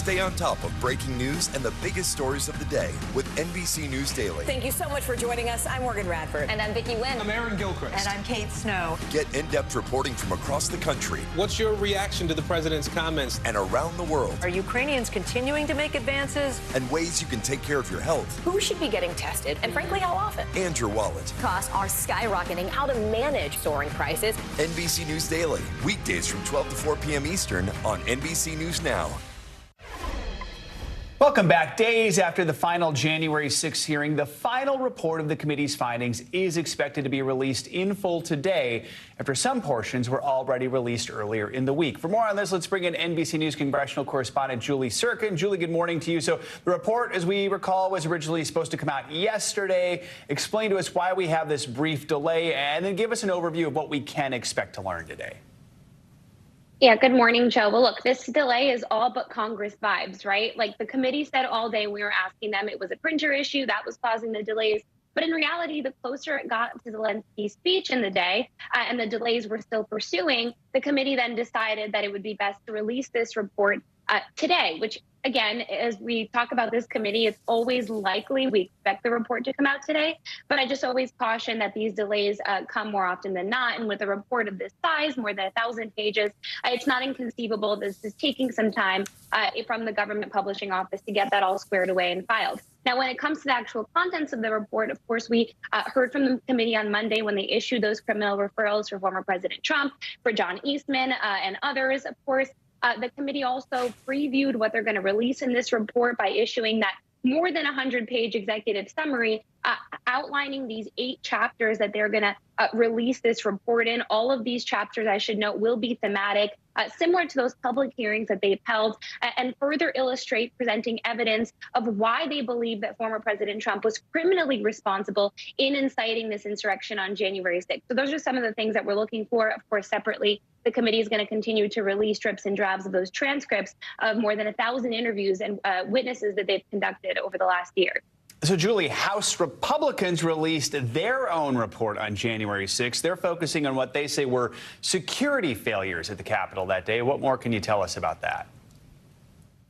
[SPEAKER 3] Stay on top of breaking news and the biggest stories of the day with NBC News Daily.
[SPEAKER 11] Thank you so much for joining us. I'm Morgan Radford.
[SPEAKER 9] And I'm Vicki Wynn.
[SPEAKER 11] I'm Aaron Gilchrist.
[SPEAKER 14] And I'm Kate Snow.
[SPEAKER 3] Get in-depth reporting from across the country.
[SPEAKER 25] What's your reaction to the president's comments?
[SPEAKER 3] And around the world.
[SPEAKER 14] Are Ukrainians continuing to make advances?
[SPEAKER 3] And ways you can take care of your health.
[SPEAKER 11] Who should be getting tested? And frankly, how often?
[SPEAKER 3] And your wallet.
[SPEAKER 11] Costs are skyrocketing. How to manage soaring prices.
[SPEAKER 3] NBC News Daily. Weekdays from 12 to 4 p.m. Eastern on NBC News Now.
[SPEAKER 6] Welcome back. Days after the final January 6th hearing, the final report of the committee's findings is expected to be released in full today, after some portions were already released earlier in the week. For more on this, let's bring in NBC News congressional correspondent Julie Sirkin. Julie, good morning to you. So the report, as we recall, was originally supposed to come out yesterday. Explain to us why we have this brief delay, and then give us an overview of what we can expect to learn today.
[SPEAKER 17] Yeah, good morning, Joe. Well, look, this delay is all but Congress vibes, right? Like the committee said all day, we were asking them, it was a printer issue that was causing the delays. But in reality, the closer it got to Zelensky's speech in the day and the delays were still pursuing, the committee then decided that it would be best to release this report today, which, again, as we talk about this committee, it's always likely we expect the report to come out today. But I just always caution that these delays come more often than not. And with a report of this size, more than 1,000 pages, it's not inconceivable this is taking some time from the government publishing office to get that all squared away and filed. Now, when it comes to the actual contents of the report, of course, we heard from the committee on Monday when they issued those criminal referrals for former President Trump, for John Eastman and others, of course. The committee also previewed what they're going to release in this report by issuing that more than 100-page executive summary outlining these 8 chapters that they're going to release this report in. All of these chapters, I should note, will be thematic, similar to those public hearings that they've held, and further illustrate presenting evidence of why they believe that former President Trump was criminally responsible in inciting this insurrection on January 6th. So those are some of the things that we're looking for. Of course, separately, the committee is going to continue to release strips and drabs of those transcripts of more than 1,000 interviews and witnesses that they've conducted over the last year.
[SPEAKER 6] So, Julie, House Republicans released their own report on January 6th. They're focusing on what they say were security failures at the Capitol that day. What more can you tell us about that?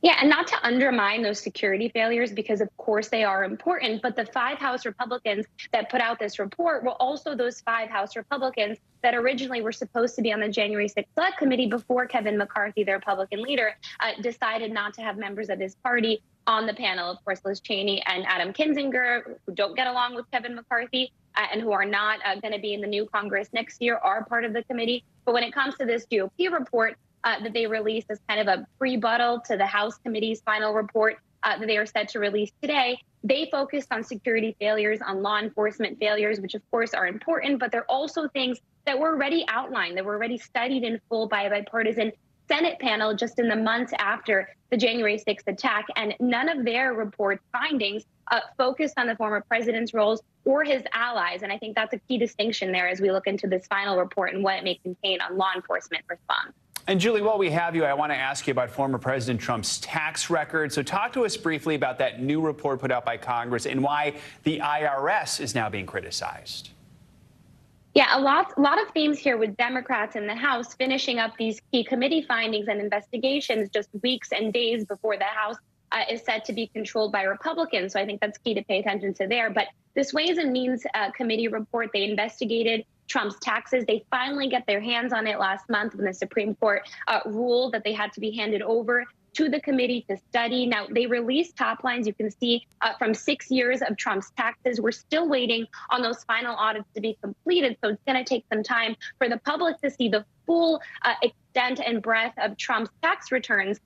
[SPEAKER 17] Yeah, and not to undermine those security failures, because of course they are important, but the 5 House Republicans that put out this report were also those 5 House Republicans that originally were supposed to be on the January 6th Select Committee before Kevin McCarthy, the Republican leader, decided not to have members of his party on the panel. Of course, Liz Cheney and Adam Kinzinger, who don't get along with Kevin McCarthy and who are not going to be in the new Congress next year, are part of the committee. But when it comes to this GOP report that they released as kind of a rebuttal to the House committee's final report that they are set to release today, they focused on security failures, on law enforcement failures, which of course are important, but they're also things that were already outlined, that were already studied in full by a bipartisan Senate panel just in the months after the January 6th attack. And none of their report findings focused on the former president's roles or his allies. And I think that's a key distinction there as we look into this final report and what it may contain on law enforcement response.
[SPEAKER 6] And Julie, while we have you, I want to ask you about former President Trump's tax record. So talk to us briefly about that new report put out by Congress and why the IRS is now being criticized.
[SPEAKER 17] Yeah, a lot of themes here with Democrats in the House finishing up these key committee findings and investigations just weeks and days before the House is set to be controlled by Republicans. So I think that's key to pay attention to there. But this Ways and Means Committee report, they investigated Trump's taxes. They finally get their hands on it last month when the Supreme Court ruled that they had to be handed over to the committee to study. Now, they released top lines, you can see, from 6 years of Trump's taxes. We're still waiting on those final audits to be completed, so it's going to take some time for the public to see the full extent and breadth of Trump's tax returns.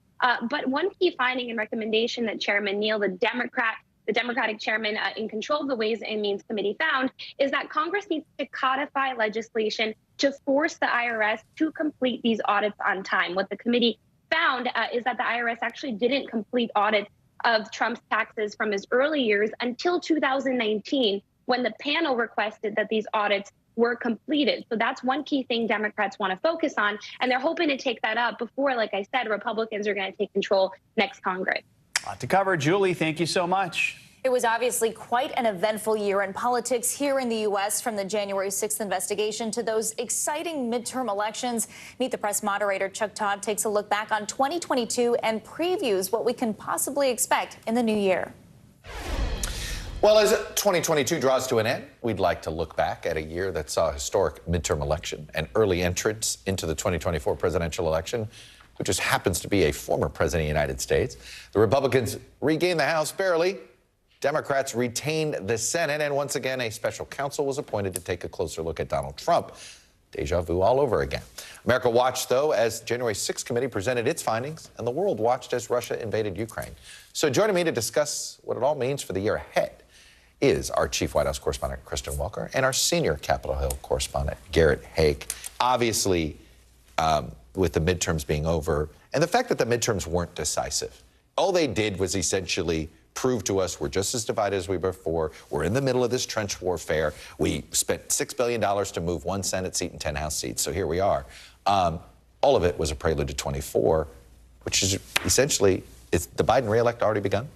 [SPEAKER 17] But one key finding and recommendation that Chairman Neal, the Democratic chairman in control of the Ways and Means Committee, found is that Congress needs to codify legislation to force the IRS to complete these audits on time. What the committee found is that the IRS actually didn't complete audits of Trump's taxes from his early years until 2019, when the panel requested that these audits were completed. So that's one key thing Democrats want to focus on, and they're hoping to take that up before, like I said, Republicans are going to take control next Congress.
[SPEAKER 6] A lot to cover. Julie, thank you so much.
[SPEAKER 2] It was obviously quite an eventful year in politics here in the U.S., from the January 6th investigation to those exciting midterm elections. Meet the Press moderator Chuck Todd takes a look back on 2022 and previews what we can possibly expect in the new year.
[SPEAKER 18] Well, as 2022 draws to an end, we'd like to look back at a year that saw a historic midterm election and early entrance into the 2024 presidential election, which just happens to be a former president of the United States. The Republicans regained the House barely. Democrats retained the Senate, and once again, a special counsel was appointed to take a closer look at Donald Trump. Deja vu all over again. America watched, though, as January 6th committee presented its findings, and the world watched as Russia invaded Ukraine. So joining me to discuss what it all means for the year ahead is our chief White House correspondent, Kristen Welker, and our senior Capitol Hill correspondent, Garrett Haake. Obviously, with the midterms being over, and the fact that the midterms weren't decisive, all they did was essentially prove to us we're just as divided as we were before. We're in the middle of this trench warfare. We spent $6 billion to move 1 Senate seat and 10 House seats, so here we are. All of it was a prelude to 24, which is essentially, is the Biden reelect already begun?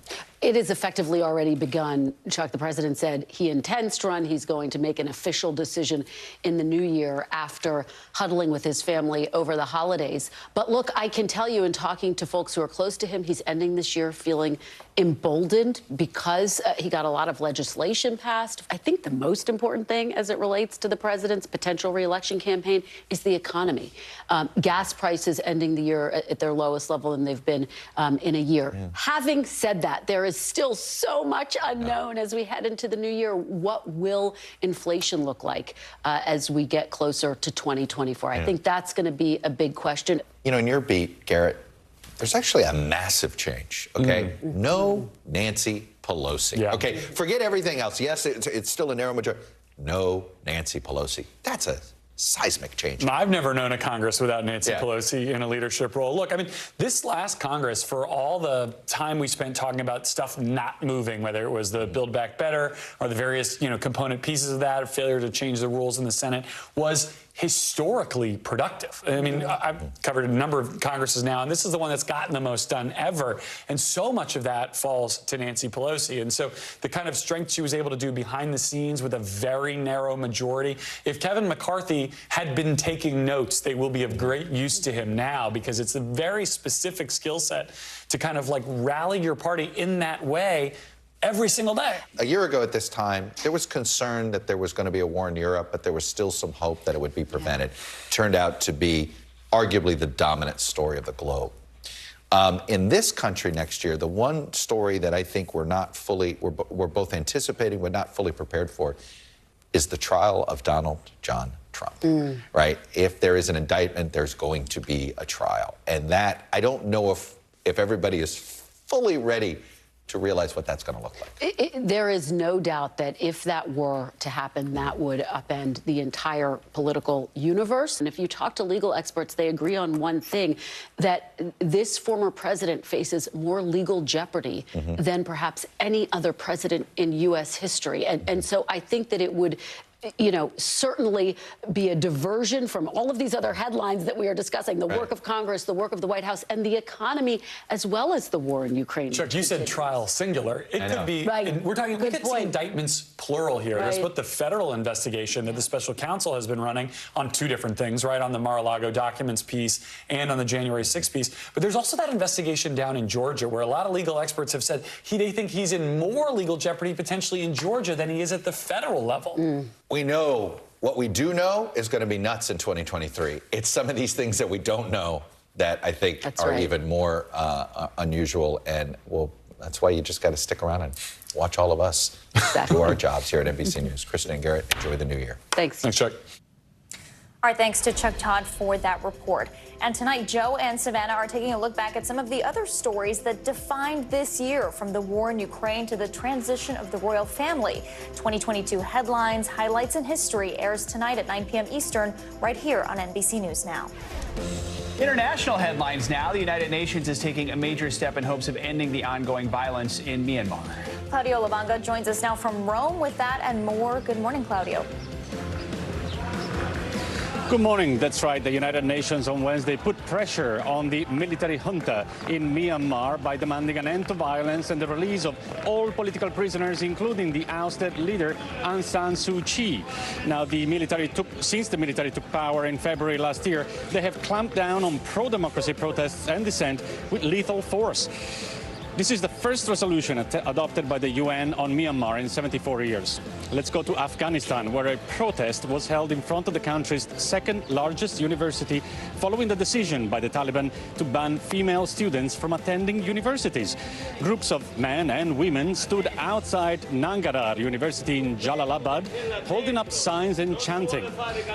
[SPEAKER 19] It is effectively already begun. Chuck, the president said he intends to run. He's going to make an official decision in the new year after huddling with his family over the holidays. But look, I can tell you in talking to folks who are close to him, he's ending this year feeling emboldened because he got a lot of legislation passed. I think the most important thing as it relates to the president's potential reelection campaign is the economy. Gas prices ending the year at their lowest level than they've been in a year. Yeah. Having said that, there is still so much unknown as we head into the new year. What will inflation look like as we get closer to 2024? I think that's going to be a big question.
[SPEAKER 18] You know, in your beat, Garrett, there's actually a massive change, okay? No Nancy Pelosi. Yeah. Okay, forget everything else. Yes, it's still a narrow majority. No Nancy Pelosi. That's a seismic change.
[SPEAKER 20] I've never known a Congress without Nancy Pelosi in a leadership role. Look, I mean, this last Congress, for all the time we spent talking about stuff not moving, whether it was the Build Back Better or the various, component pieces of that, or failure to change the rules in the Senate, was historically productive. I mean, I've covered a number of Congresses now, and this is the one that's gotten the most done ever. And so much of that falls to Nancy Pelosi. And so the kind of strength she was able to do behind the scenes with a very narrow majority. If Kevin McCarthy had been taking notes, they will be of great use to him now, because it's a very specific skill set to kind of like rally your party in that way every single day.
[SPEAKER 18] A year ago at this time, there was concern that there was going to be a war in Europe, but there was still some hope that it would be prevented. Turned out to be arguably the dominant story of the globe. In this country next year, the one story that I think we're both anticipating but not fully prepared for is the trial of Donald John Trump, right? If there is an indictment, there's going to be a trial. And that, I don't know if everybody is fully ready to realize what that's going to look like.
[SPEAKER 19] There is no doubt that if that were to happen, that would upend the entire political universe. And if you talk to legal experts, they agree on one thing, that this former president faces more legal jeopardy than perhaps any other president in U.S. history. And so I think that it would certainly be a diversion from all of these other headlines that we are discussing, the work of Congress, the work of the White House, and the economy, as well as the war in Ukraine.
[SPEAKER 20] Chuck, you said trial singular. It could be, we're talking, we could see indictments plural here. There's both the federal investigation that the special counsel has been running on two different things, right, on the Mar-a-Lago documents piece and on the January 6th piece. But there's also that investigation down in Georgia, where a lot of legal experts have said they think he's in more legal jeopardy potentially in Georgia than he is at the federal level.
[SPEAKER 18] We know, what we do know is going to be nuts in 2023. It's some of these things that we don't know that I think are even more unusual. And that's why you just got to stick around and watch all of us do our jobs here at NBC News. Kristen and Garrett, enjoy the new year.
[SPEAKER 19] Thanks.
[SPEAKER 20] Thanks, Chuck.
[SPEAKER 2] Our thanks to Chuck Todd for that report. And tonight, Joe and Savannah are taking a look back at some of the other stories that defined this year, from the war in Ukraine to the transition of the royal family. 2022 headlines, highlights, and history airs tonight at 9 p.m. Eastern, right here on NBC News Now.
[SPEAKER 6] International headlines now. The United Nations is taking a major step in hopes of ending the ongoing violence in Myanmar.
[SPEAKER 2] Claudio Lavanga joins us now from Rome with that and more. Good morning, Claudio.
[SPEAKER 5] Good morning. That's right. The United Nations on Wednesday put pressure on the military junta in Myanmar by demanding an end to violence and the release of all political prisoners, including the ousted leader Aung San Suu Kyi. Now, since the military took power in February last year, they have clamped down on pro-democracy protests and dissent with lethal force. This is the first resolution adopted by the UN on Myanmar in 74 years. Let's go to Afghanistan, where a protest was held in front of the country's second largest university following the decision by the Taliban to ban female students from attending universities. Groups of men and women stood outside Nangarhar University in Jalalabad, holding up signs and chanting.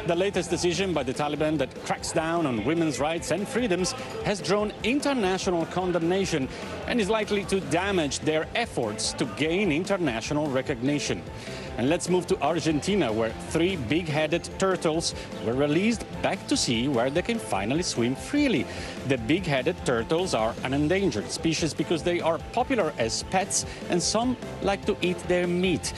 [SPEAKER 5] The latest decision by the Taliban that cracks down on women's rights and freedoms has drawn international condemnation and is likely to damage their efforts to gain international recognition. And let's move to Argentina, where 3 big-headed turtles were released back to sea where they can finally swim freely. The big-headed turtles are an endangered species because they are popular as pets and some like to eat their meat.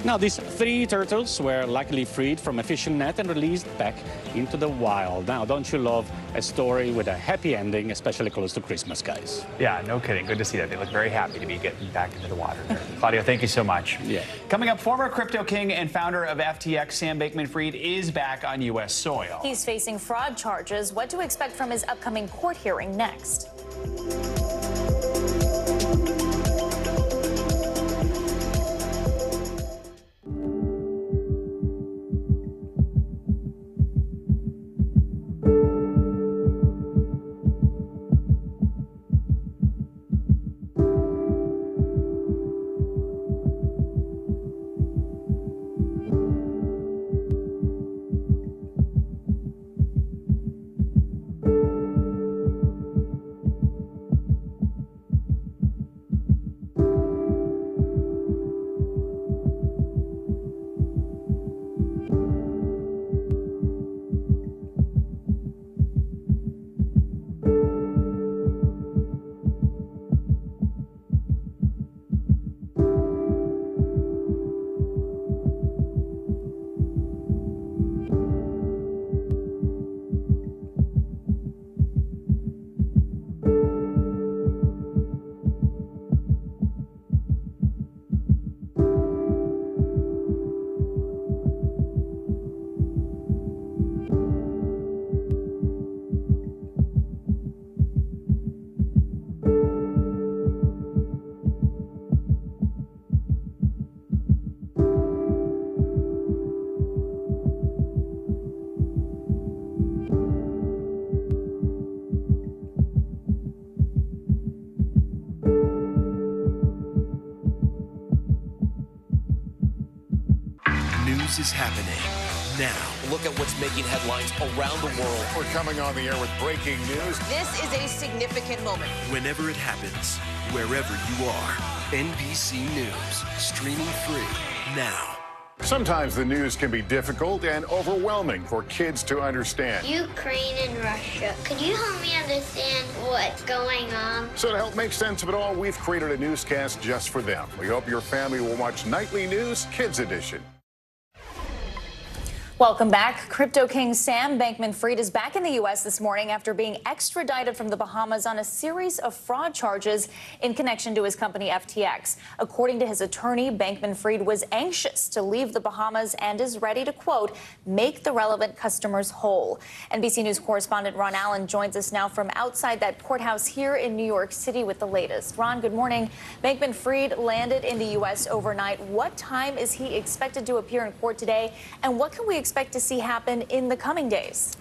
[SPEAKER 5] Now, these 3 turtles were luckily freed from a fishing net and released back into the wild. Now, don't you love a story with a happy ending, especially close to Christmas, guys?
[SPEAKER 6] Yeah, no kidding. Good to see that. They look very happy to be getting back into the water there. Claudio, thank you so much.
[SPEAKER 5] Yeah.
[SPEAKER 6] Coming up, former crypto king and founder of FTX, Sam Bankman-Fried, is back on U.S. soil.
[SPEAKER 2] He's facing fraud charges. What to expect from his upcoming court hearing next?
[SPEAKER 8] News is happening now. Look at what's making headlines around the world.
[SPEAKER 21] We're coming on the air with breaking news.
[SPEAKER 22] This is a significant moment.
[SPEAKER 8] Whenever it happens, wherever you are, NBC News, streaming free now.
[SPEAKER 21] Sometimes the news can be difficult and overwhelming for kids to understand.
[SPEAKER 23] Ukraine and Russia. Could you help me understand what's going on?
[SPEAKER 21] So to help make sense of it all, we've created a newscast just for them. We hope your family will watch Nightly News Kids Edition.
[SPEAKER 2] Welcome back. Crypto king Sam Bankman-Fried is back in the U.S. this morning after being extradited from the Bahamas on a series of fraud charges in connection to his company FTX. According to his attorney, Bankman-Fried was anxious to leave the Bahamas and is ready to, quote, make the relevant customers whole. NBC News correspondent Ron Allen joins us now from outside that courthouse here in New York City with the latest. Ron, good morning. Bankman-Fried landed in the U.S. overnight. What time is he expected to appear in court today, and what can we expect to see happen in the coming days?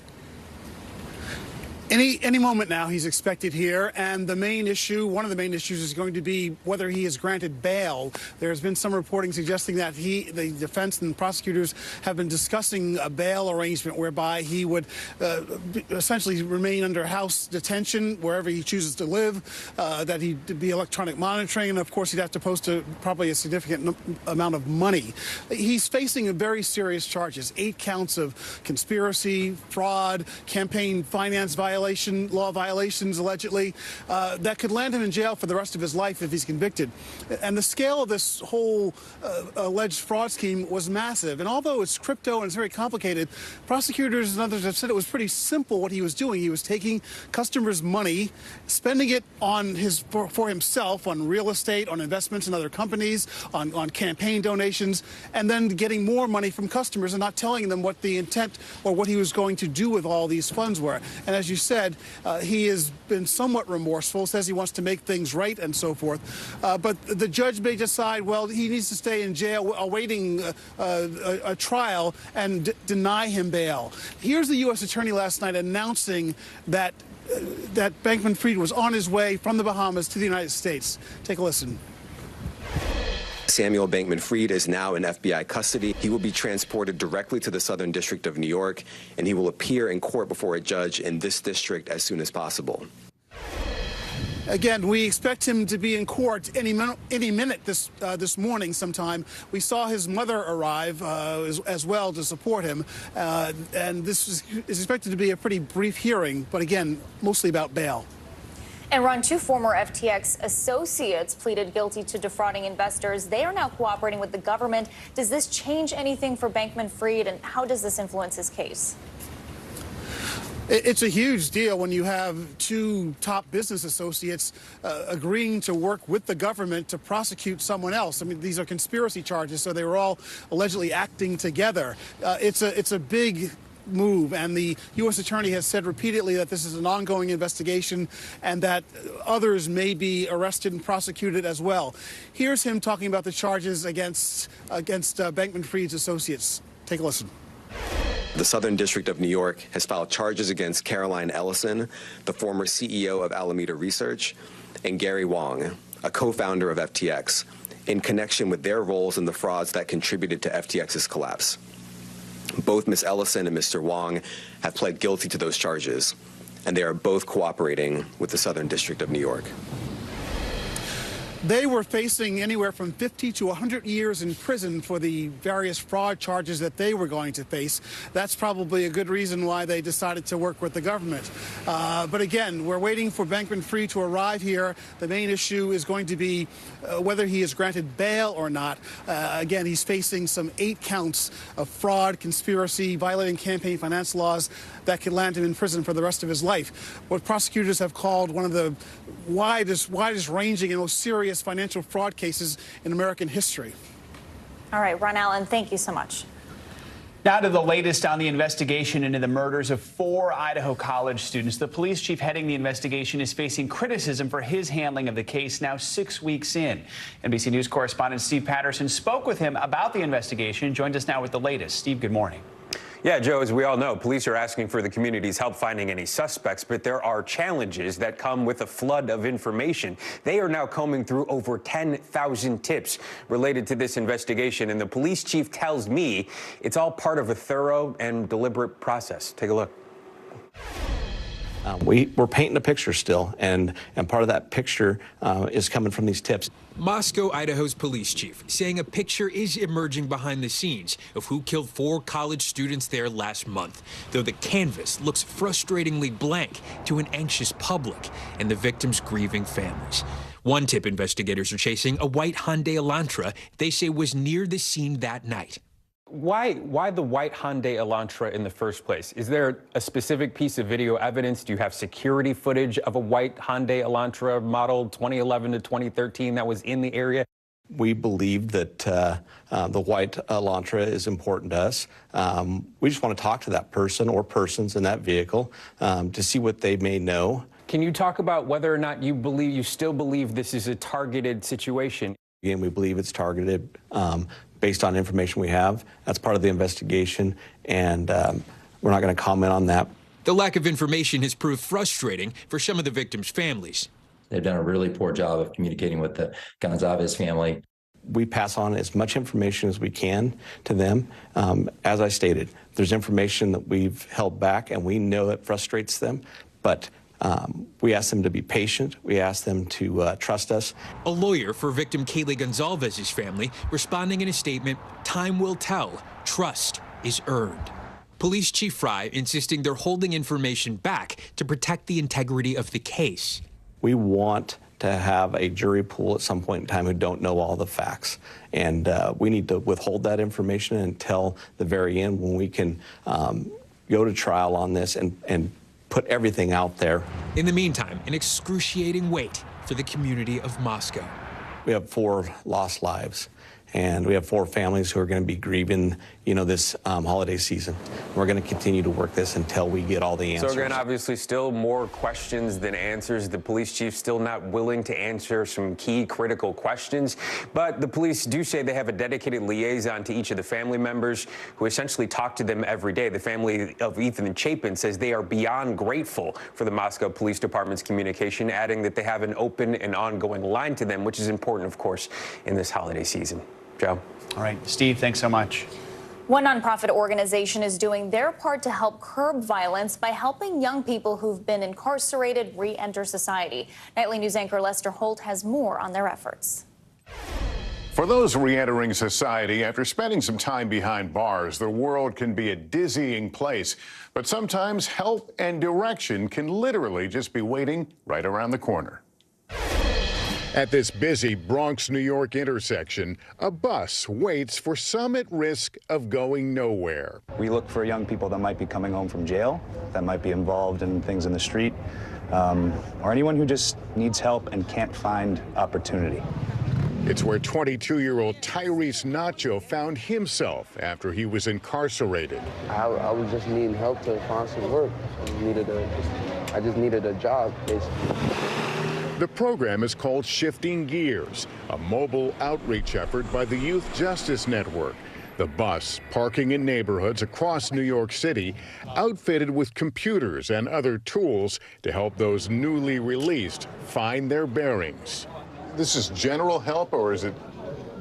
[SPEAKER 24] Any moment now he's expected here, and the main issue, one of the main issues, is going to be whether he is granted bail. There's been some reporting suggesting that the defense and prosecutors have been discussing a bail arrangement whereby he would essentially remain under house detention wherever he chooses to live, that he'd be electronic monitoring, and of course he'd have to post probably a significant amount of money. He's facing very serious charges, 8 counts of conspiracy, fraud, campaign finance violation, law violations, allegedly, that could land him in jail for the rest of his life if he's convicted. And the scale of this whole alleged fraud scheme was massive. And although it's crypto and it's very complicated, prosecutors and others have said it was pretty simple what he was doing. He was taking customers' money, spending it on for himself, on real estate, on investments in other companies, on campaign donations, and then getting more money from customers and not telling them what the intent or what he was going to do with all these funds were. And as you said, he has been somewhat remorseful, says he wants to make things right and so forth. But the judge may decide, well, he needs to stay in jail awaiting a trial and deny him bail. Here's the U.S. Attorney last night announcing that Bankman-Fried was on his way from the Bahamas to the United States. Take a listen.
[SPEAKER 1] Samuel Bankman-Fried is now in FBI custody. He will be transported directly to the Southern District of New York, and he will appear in court before a judge in this district as soon as possible.
[SPEAKER 24] Again, we expect him to be in court any minute this morning sometime. We saw his mother arrive as well to support him, and this is expected to be a pretty brief hearing, but again, mostly about bail.
[SPEAKER 2] And Ron, 2 former FTX associates pleaded guilty to defrauding investors. They are now cooperating with the government. Does this change anything for Bankman-Fried, and how does this influence his case?
[SPEAKER 24] It's a huge deal when you have 2 top business associates agreeing to work with the government to prosecute someone else. I mean, these are conspiracy charges, so they were all allegedly acting together. It's a big move, and the U.S. Attorney has said repeatedly that this is an ongoing investigation and that others may be arrested and prosecuted as well. Here's him talking about the charges against Bankman-Fried's associates. Take a listen.
[SPEAKER 1] The Southern District of New York has filed charges against Caroline Ellison, the former CEO of Alameda Research, and Gary Wang, a co-founder of FTX, in connection with their roles in the frauds that contributed to FTX's collapse. Both Ms. Ellison and Mr. Wang have pled guilty to those charges, and they are both cooperating with the Southern District of New York.
[SPEAKER 24] They were facing anywhere from 50 to 100 years in prison for the various fraud charges that they were going to face. That's probably a good reason why they decided to work with the government. But again, we're waiting for Bankman-Fried to arrive here. The main issue is going to be whether he is granted bail or not. Again, he's facing some 8 counts of fraud, conspiracy, violating campaign finance laws that could land him in prison for the rest of his life. What prosecutors have called one of the widest ranging and most serious financial fraud cases in American history.
[SPEAKER 2] All right, Ron Allen, thank you so much.
[SPEAKER 6] Now to the latest on the investigation into the murders of 4 Idaho College students. The police chief heading the investigation is facing criticism for his handling of the case now 6 weeks in. NBC News correspondent Steve Patterson spoke with him about the investigation, joins us now with the latest. Steve, good morning.
[SPEAKER 10] Yeah, Joe, as we all know, police are asking for the community's help finding any suspects, but there are challenges that come with a flood of information. They are now combing through over 10,000 tips related to this investigation, and the police chief tells me it's all part of a thorough and deliberate process. Take a look.
[SPEAKER 12] We're painting a picture still, and part of that picture is coming from these tips.
[SPEAKER 13] Moscow, Idaho's police chief, saying a picture is emerging behind the scenes of who killed 4 college students there last month, though the canvas looks frustratingly blank to an anxious public and the victims' grieving families. One tip investigators are chasing, a white Hyundai Elantra they say was near the scene that night.
[SPEAKER 10] Why the white Hyundai Elantra in the first place? Is there a specific piece of video evidence? Do you have security footage of a white Hyundai Elantra model 2011 to 2013 that was in the area?
[SPEAKER 12] We believe that the white Elantra is important to us. We just want to talk to that person or persons in that vehicle to see what they may know.
[SPEAKER 10] Can you talk about whether or not you still believe this is a targeted situation?
[SPEAKER 12] Again, we believe it's targeted based on information we have. That's part of the investigation, and we're not going to comment on that.
[SPEAKER 13] The lack of information has proved frustrating for some of the victims' families.
[SPEAKER 16] They've done a really poor job of communicating with the Gonzalez family.
[SPEAKER 12] We pass on as much information as we can to them. As I stated, there's information that we've held back, and we know it frustrates them, but we ask them to be patient. We ask them to trust us.
[SPEAKER 13] A lawyer for victim Kaylee Gonzalez's family responding in a statement, "Time will tell. Trust is earned." Police Chief Fry insisting they're holding information back to protect the integrity of the case.
[SPEAKER 12] We want to have a jury pool at some point in time who don't know all the facts. And we need to withhold that information until the very end when we can go to trial on this and put everything out there.
[SPEAKER 13] In the meantime, an excruciating wait for the community of Moscow.
[SPEAKER 12] We have 4 lost lives, and we have 4 families who are going to be grieving, this holiday season. We're going to continue to work this until we get all the answers.
[SPEAKER 10] So again, obviously still more questions than answers. The police chief still not willing to answer some key critical questions, but the police do say they have a dedicated liaison to each of the family members who essentially talk to them every day. The family of Ethan Chapin says they are beyond grateful for the Moscow Police Department's communication, adding that they have an open and ongoing line to them, which is important, of course, in this holiday season. Joe.
[SPEAKER 6] All right, Steve, thanks so much.
[SPEAKER 2] One nonprofit organization is doing their part to help curb violence by helping young people who've been incarcerated re-enter society. Nightly News anchor Lester Holt has more on their efforts.
[SPEAKER 21] For those re-entering society after spending some time behind bars, the world can be a dizzying place. But sometimes help and direction can literally just be waiting right around the corner. At this busy Bronx, New York intersection, a bus waits for some at risk of going nowhere.
[SPEAKER 4] We look for young people that might be coming home from jail, that might be involved in things in the street, or anyone who just needs help and can't find opportunity.
[SPEAKER 21] It's where 22-year-old Tyrese Nacho found himself after he was incarcerated.
[SPEAKER 7] I was just needing help to find some work. I just needed a job, basically.
[SPEAKER 21] The program is called Shifting Gears, a mobile outreach effort by the Youth Justice Network. The bus, parking in neighborhoods across New York City, outfitted with computers and other tools to help those newly released find their bearings. This is general help, or is it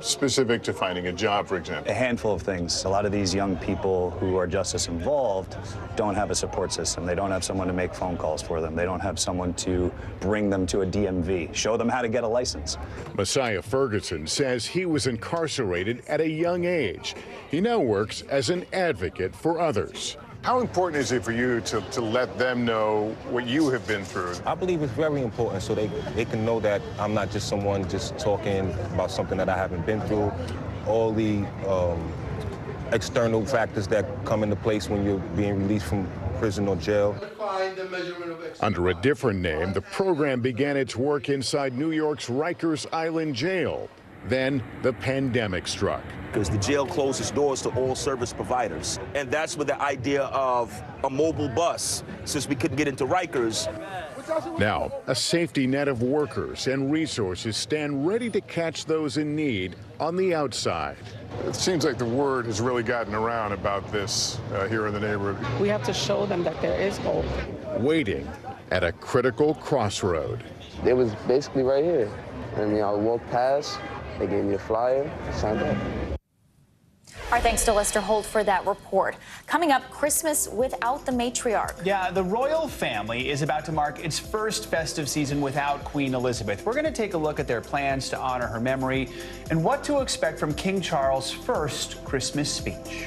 [SPEAKER 21] specific to finding a job, for example?
[SPEAKER 4] A handful of things. A lot of these young people who are justice involved don't have a support system. They don't have someone to make phone calls for them. They don't have someone to bring them to a DMV, show them how to get a license.
[SPEAKER 21] Messiah Ferguson says he was incarcerated at a young age. He now works as an advocate for others. How important is it for you to let them know what you have been through?
[SPEAKER 9] I believe it's very important so they can know that I'm not just someone just talking about something that I haven't been through. All the external factors that come into place when you're being released from prison or jail.
[SPEAKER 21] Under a different name, the program began its work inside New York's Rikers Island jail. Then the pandemic struck.
[SPEAKER 15] Because the jail closed its doors to all service providers. And that's where the idea of a mobile bus, since we couldn't get into Rikers.
[SPEAKER 21] Now, a safety net of workers and resources stand ready to catch those in need on the outside. It seems like the word has really gotten around about this here in the neighborhood.
[SPEAKER 25] We have to show them that there is hope.
[SPEAKER 21] Waiting at a critical crossroad.
[SPEAKER 7] It was basically right here. I mean, I walked past, they gave me a flyer, signed up.
[SPEAKER 2] Our thanks to Lester Holt for that report. Coming up, Christmas without the matriarch.
[SPEAKER 6] Yeah, the royal family is about to mark its first festive season without Queen Elizabeth. We're going to take a look at their plans to honor her memory and what to expect from King Charles' first Christmas speech.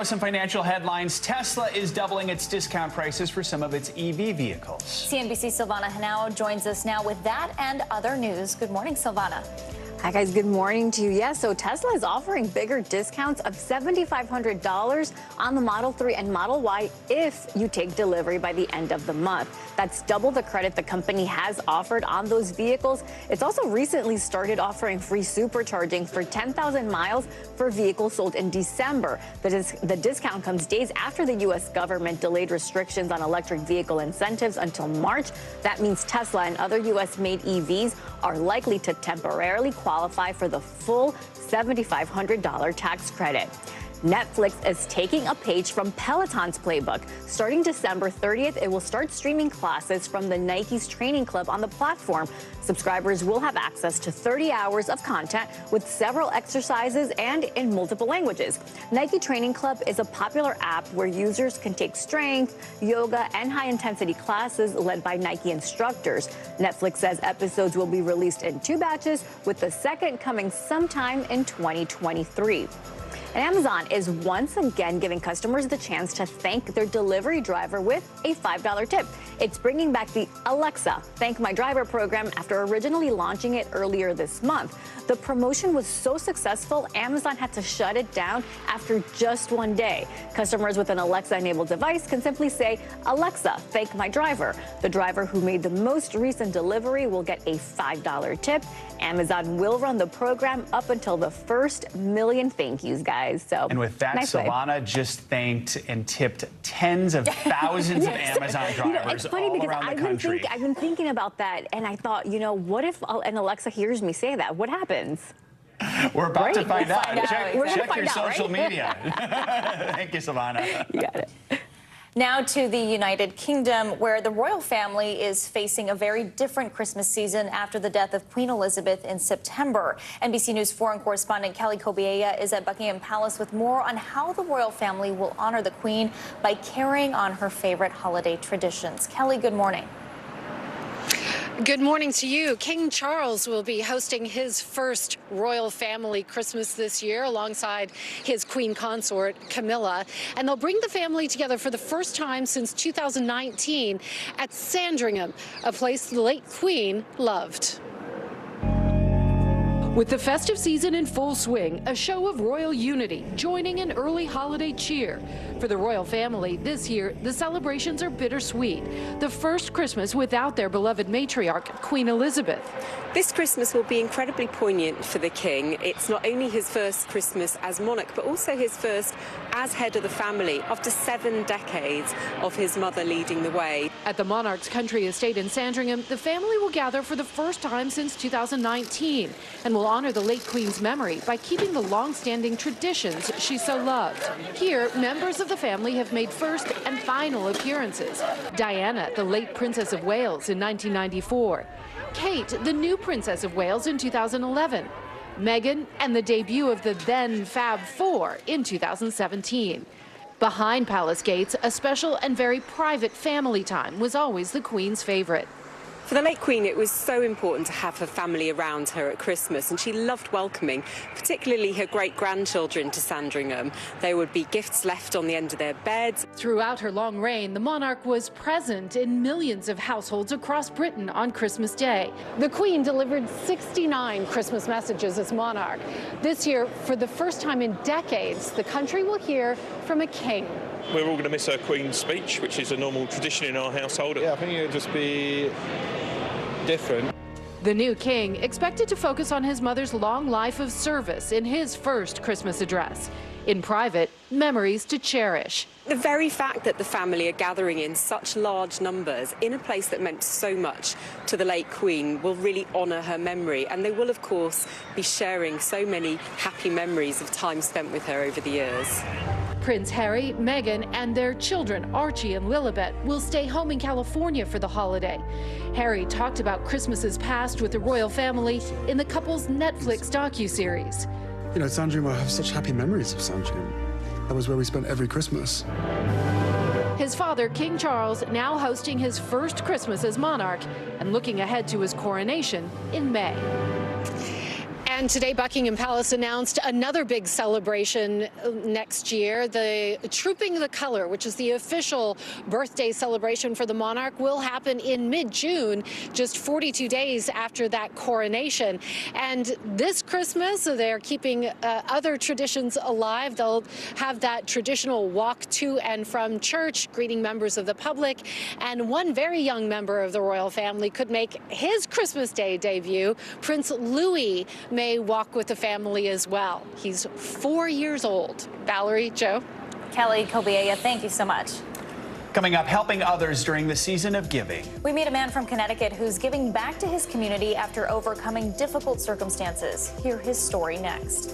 [SPEAKER 6] Now some financial headlines. Tesla is doubling its discount prices for some of its EV vehicles.
[SPEAKER 2] CNBC's Silvana Henao joins us now with that and other news. Good morning, Silvana.
[SPEAKER 3] Hi, guys. Good morning to you. Yeah, so Tesla is offering bigger discounts of $7,500 on the Model 3 and Model Y if you take delivery by the end of the month. That's double the credit the company has offered on those vehicles. It's also recently started offering free supercharging for 10,000 miles for vehicles sold in December. The discount comes days after the U.S. government delayed restrictions on electric vehicle incentives until March. That means Tesla and other U.S.-made EVs are likely to temporarily qualify for the full $7,500 tax credit. Netflix is taking a page from Peloton's playbook. Starting December 30th, it will start streaming classes from the Nike's training club on the platform. Subscribers will have access to 30 hours of content with several exercises and in multiple languages. Nike Training Club is a popular app where users can take strength, yoga, and high-intensity classes led by Nike instructors. Netflix says episodes will be released in 2 batches, with the second coming sometime in 2023. And Amazon is once again giving customers the chance to thank their delivery driver with a $5 tip. It's bringing back the Alexa Thank My Driver program after originally launching it earlier this month. The promotion was so successful, Amazon had to shut it down after just 1 day. Customers with an Alexa-enabled device can simply say, "Alexa, thank my driver." The driver who made the most recent delivery will get a $5 tip. Amazon will run the program up until the first million thank yous, guys. So,
[SPEAKER 6] and with that,
[SPEAKER 3] nice
[SPEAKER 6] Silvana just thanked and tipped tens of thousands of Amazon drivers
[SPEAKER 3] it's funny
[SPEAKER 6] all
[SPEAKER 3] because
[SPEAKER 6] around the country.
[SPEAKER 3] I've been thinking about that, and I thought, what if an Alexa hears me say that? What happens?
[SPEAKER 6] We're about to find out. Check
[SPEAKER 3] We're
[SPEAKER 6] your
[SPEAKER 3] find out,
[SPEAKER 6] social
[SPEAKER 3] right?
[SPEAKER 6] media. Thank you, Silvana.
[SPEAKER 3] You got it.
[SPEAKER 2] Now to the United Kingdom, where the royal family is facing a very different Christmas season after the death of Queen Elizabeth in September. NBC News foreign correspondent Kelly Kobiella is at Buckingham Palace with more on how the royal family will honor the Queen by carrying on her favorite holiday traditions. Kelly, good morning.
[SPEAKER 11] Good morning to you. King Charles will be hosting his first royal family Christmas this year alongside his Queen consort, Camilla. And they'll bring the family together for the first time since 2019 at Sandringham, a place the late Queen loved. With the festive season in full swing, a show of royal unity joining an early holiday cheer. For the royal family, this year, the celebrations are bittersweet. The first Christmas without their beloved matriarch, Queen Elizabeth.
[SPEAKER 14] This Christmas will be incredibly poignant for the King. It's not only his first Christmas as monarch, but also his first as head of the family after 7 decades of his mother leading the way.
[SPEAKER 11] At the monarch's country estate in Sandringham, the family will gather for the first time since 2019 and will honor the late Queen's memory by keeping the long-standing traditions she so loved. Here, members of the family have made first and final appearances. Diana, the late Princess of Wales in 1994. Kate, the new Princess of Wales in 2011. Meghan and the debut of the then Fab Four in 2017. Behind palace gates, a special and very private family time was always the Queen's favorite.
[SPEAKER 14] For the late Queen, it was so important to have her family around her at Christmas, and she loved welcoming, particularly her great-grandchildren to Sandringham. There would be gifts left on the end of their beds.
[SPEAKER 11] Throughout her long reign, the monarch was present in millions of households across Britain on Christmas Day. The Queen delivered 69 Christmas messages as monarch. This year, for the first time in decades, the country will hear from a king.
[SPEAKER 17] We're all going to miss her Queen's speech, which is a normal tradition in our household.
[SPEAKER 18] Yeah, I think it would just be different.
[SPEAKER 11] The new king expected to focus on his mother's long life of service in his first Christmas address. In private, memories to cherish.
[SPEAKER 14] The very fact that the family are gathering in such large numbers in a place that meant so much to the late Queen will really honour her memory, and they will, of course, be sharing so many happy memories of time spent with her over the years.
[SPEAKER 11] Prince Harry, Meghan, and their children, Archie and Lilibet, will stay home in California for the holiday. Harry talked about Christmases past with the royal family in the couple's Netflix docuseries.
[SPEAKER 26] You know, Sandringham, I have such happy memories of Sandringham. That was where we spent every Christmas.
[SPEAKER 11] His father, King Charles, now hosting his first Christmas as monarch and looking ahead to his coronation in May. And today, Buckingham Palace announced another big celebration next year. The Trooping the Color, which is the official birthday celebration for the monarch, will happen in mid-June, just 42 days after that coronation. And this Christmas, they're keeping other traditions alive. They'll have that traditional walk to and from church, greeting members of the public. And one very young member of the royal family could make his Christmas Day debut. Prince Louis may walk with the family as well. He's 4 years old. Valerie, Joe.
[SPEAKER 2] Kelly, Kobiea, thank you so much.
[SPEAKER 6] Coming up, helping others during the season of giving.
[SPEAKER 2] We meet a man from Connecticut who's giving back to his community after overcoming difficult circumstances. Hear his story next.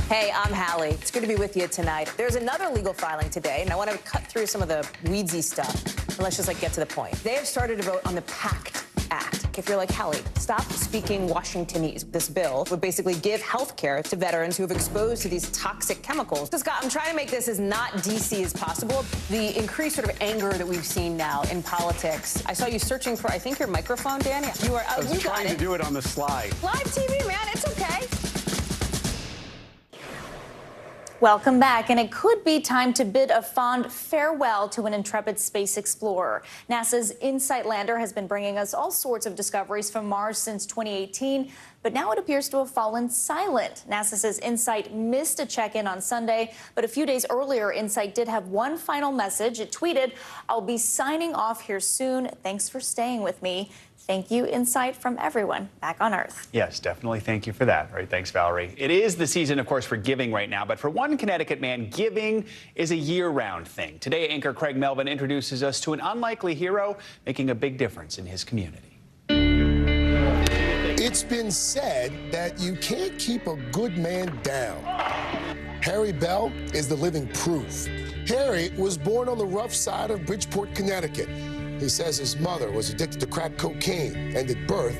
[SPEAKER 5] Hey, I'm Hallie. It's good to be with you tonight. There's another legal filing today, and I want to cut through some of the weedsy stuff. And let's just, get to the point. They have started to vote on the PACT Act. If you're like, Hallie, stop speaking Washingtonese. This bill would basically give health care to veterans who have exposed to these toxic chemicals. So, Scott, I'm trying to make this as not D.C. as possible. The increased sort of anger that we've seen now in politics. I saw you searching for, I think, your microphone, Dan. You are.
[SPEAKER 6] I was trying to do it on the slide.
[SPEAKER 5] Live TV, man. It's okay.
[SPEAKER 2] Welcome back, and it could be time to bid a fond farewell to an intrepid space explorer. NASA's InSight lander has been bringing us all sorts of discoveries from Mars since 2018, but now it appears to have fallen silent. NASA says InSight missed a check-in on Sunday, but a few days earlier, InSight did have one final message. It tweeted, "I'll be signing off here soon. Thanks for staying with me." Thank you, InSight, from everyone back on Earth.
[SPEAKER 6] Yes, definitely. Thank you for that. All right, thanks, Valerie. It is the season, of course, for giving right now, but for one Connecticut man, giving is a year-round thing. Today, anchor Craig Melvin introduces us to an unlikely hero making a big difference in his community.
[SPEAKER 8] It's been said that you can't keep a good man down. Harry Bell is the living proof. Harry was born on the rough side of Bridgeport, Connecticut. He says his mother was addicted to crack cocaine, and at birth,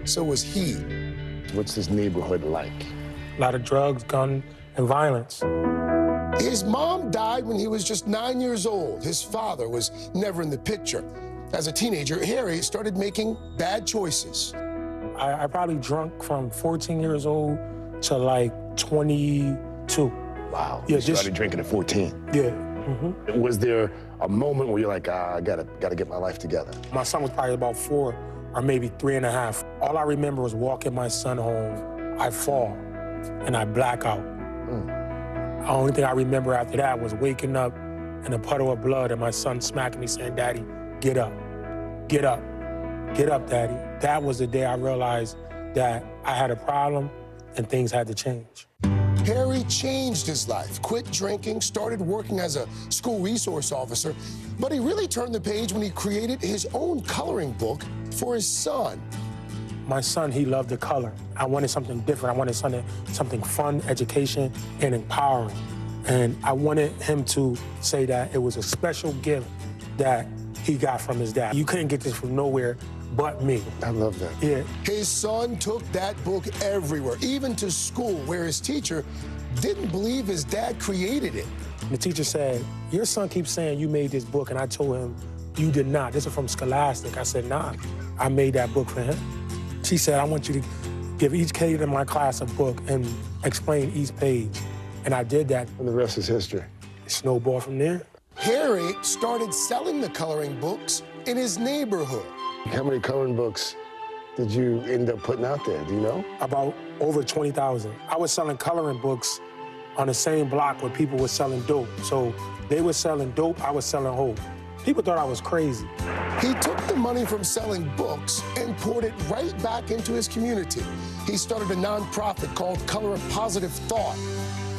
[SPEAKER 8] so was he.
[SPEAKER 19] What's this neighborhood like?
[SPEAKER 20] A lot of drugs, gun, and violence.
[SPEAKER 8] His mom died when he was just 9 years old. His father was never in the picture. As a teenager, Harry started making bad choices.
[SPEAKER 20] I probably drunk from 14 years old to like 22.
[SPEAKER 19] Wow.
[SPEAKER 20] Yeah,
[SPEAKER 19] you started drinking at 14.
[SPEAKER 20] Yeah.
[SPEAKER 19] Was there a moment where you're like, I gotta get my life together?
[SPEAKER 20] My son was probably about 4 or maybe 3.5. All I remember was walking my son home. I fall and I black out. The only thing I remember after that was waking up in a puddle of blood and my son smacking me saying, "Daddy, get up, get up, get up, Daddy." That was the day I realized that I had a problem and things had to change.
[SPEAKER 8] Harry changed his life, quit drinking, started working as a school resource officer, but he really turned the page when he created his own coloring book for his son.
[SPEAKER 20] My son, he loved the color. I wanted something different. I wanted something fun, education, and empowering. And I wanted him to say that it was a special gift that he got from his dad. You couldn't get this from nowhere but me.
[SPEAKER 8] I love that.
[SPEAKER 20] Yeah.
[SPEAKER 8] His son took that book everywhere, even to school, where his teacher didn't believe his dad created it.
[SPEAKER 20] The teacher said, your son keeps saying you made this book, and I told him, you did not. This is from Scholastic. I said, nah, I made that book for him. She said, I want you to give each kid in my class a book and explain each page. And I did that.
[SPEAKER 19] And the rest is history.
[SPEAKER 20] It snowballed from there.
[SPEAKER 8] Harry started selling the coloring books in his neighborhood.
[SPEAKER 19] How many coloring books did you end up putting out there? Do you know?
[SPEAKER 20] About over 20,000. I was selling coloring books on the same block where people were selling dope. So they were selling dope, I was selling hope. People thought I was crazy.
[SPEAKER 8] He took the money from selling books and poured it right back into his community. He started a nonprofit called Color of Positive Thought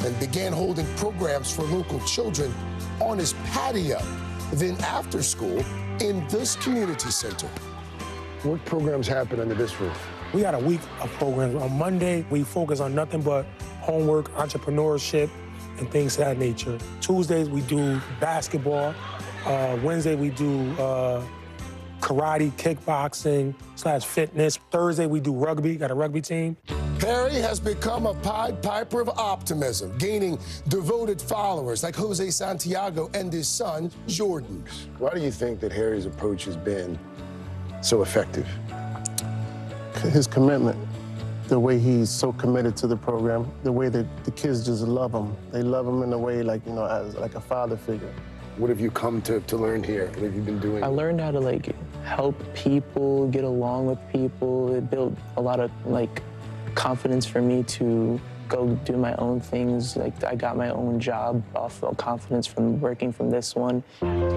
[SPEAKER 8] and began holding programs for local children on his patio, then after school in this community center.
[SPEAKER 19] What programs happen under this roof?
[SPEAKER 20] We got a week of programs. On Monday, we focus on nothing but homework, entrepreneurship, and things of that nature. Tuesdays, we do basketball. Wednesday, we do karate, kickboxing / fitness. Thursday, we do rugby, got a rugby team.
[SPEAKER 8] Harry has become a Pied Piper of optimism, gaining devoted followers like Jose Santiago and his son, Jordan.
[SPEAKER 19] Why do you think that Harry's approach has been so effective?
[SPEAKER 1] His commitment, the way he's so committed to the program, the way that the kids just love him. They love him in a way like, you know, as like a father figure.
[SPEAKER 19] What have you come to learn here? What have you been doing?
[SPEAKER 13] I learned how to like help people, get along with people. It built a lot of like confidence for me to go do my own things. Like I got my own job off of confidence from working from this one.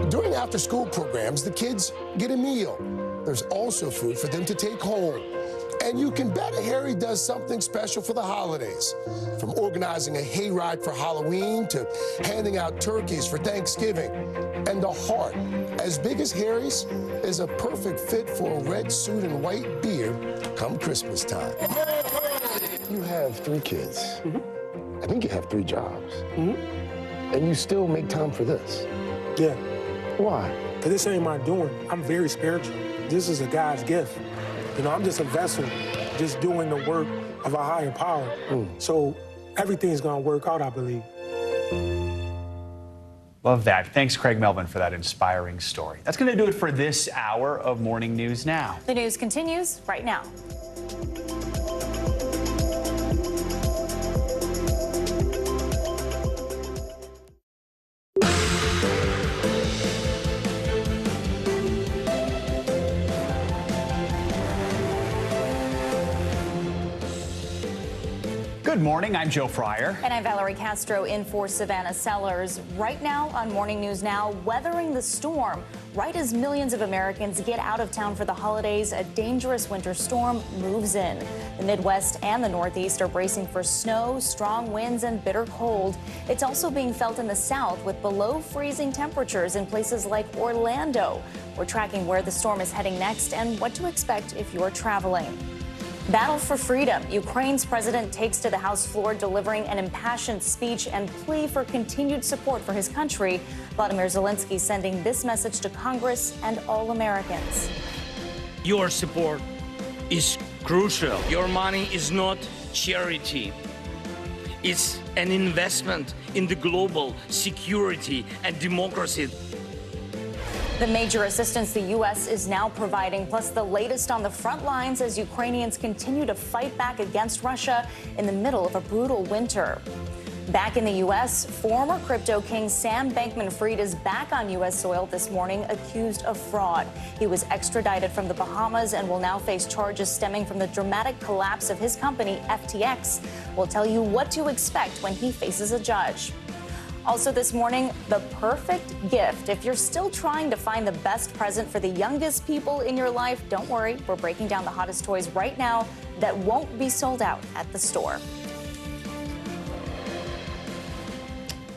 [SPEAKER 8] During after-school programs, the kids get a meal. There's also food for them to take home. And you can bet Harry does something special for the holidays. From organizing a hayride for Halloween to handing out turkeys for Thanksgiving. And the heart, as big as Harry's, is a perfect fit for a red suit and white beard come Christmas time.
[SPEAKER 19] You have 3 kids.
[SPEAKER 20] Mm-hmm.
[SPEAKER 19] I think you have 3 jobs.
[SPEAKER 20] Mm-hmm.
[SPEAKER 19] And you still make time for this.
[SPEAKER 20] Yeah.
[SPEAKER 19] Why?
[SPEAKER 20] Because this ain't my doing. I'm very spiritual. This is a God's gift. You know, I'm just a vessel, just doing the work of a higher power. So everything's gonna work out, I believe.
[SPEAKER 6] Love that. Thanks, Craig Melvin, for that inspiring story. That's going to do it for this hour of Morning News Now.
[SPEAKER 2] The news continues right now.
[SPEAKER 6] Good morning. I'm Joe Fryer.
[SPEAKER 2] And I'm Valerie Castro in for Savannah Sellers. Right now on Morning News Now, weathering the storm. Right as millions of Americans get out of town for the holidays, a dangerous winter storm moves in. The Midwest and the Northeast are bracing for snow, strong winds, and bitter cold. It's also being felt in the South with below freezing temperatures in places like Orlando. We're tracking where the storm is heading next and what to expect if you're traveling. Battle for freedom. Ukraine's president takes to the House floor, delivering an impassioned speech and plea for continued support for his country. Vladimir Zelensky sending this message to Congress and all Americans.
[SPEAKER 16] Your support is crucial. Your money is not charity. It's an investment in the global security and democracy.
[SPEAKER 2] The major assistance the U.S. is now providing, plus the latest on the front lines as Ukrainians continue to fight back against Russia in the middle of a brutal winter. Back in the U.S., former crypto king Sam Bankman-Fried is back on U.S. soil this morning, accused of fraud. He was extradited from the Bahamas and will now face charges stemming from the dramatic collapse of his company, FTX. We'll tell you what to expect when he faces a judge. Also this morning, the perfect gift. If you're still trying to find the best present for the youngest people in your life, don't worry. We're breaking down the hottest toys right now that won't be sold out at the store.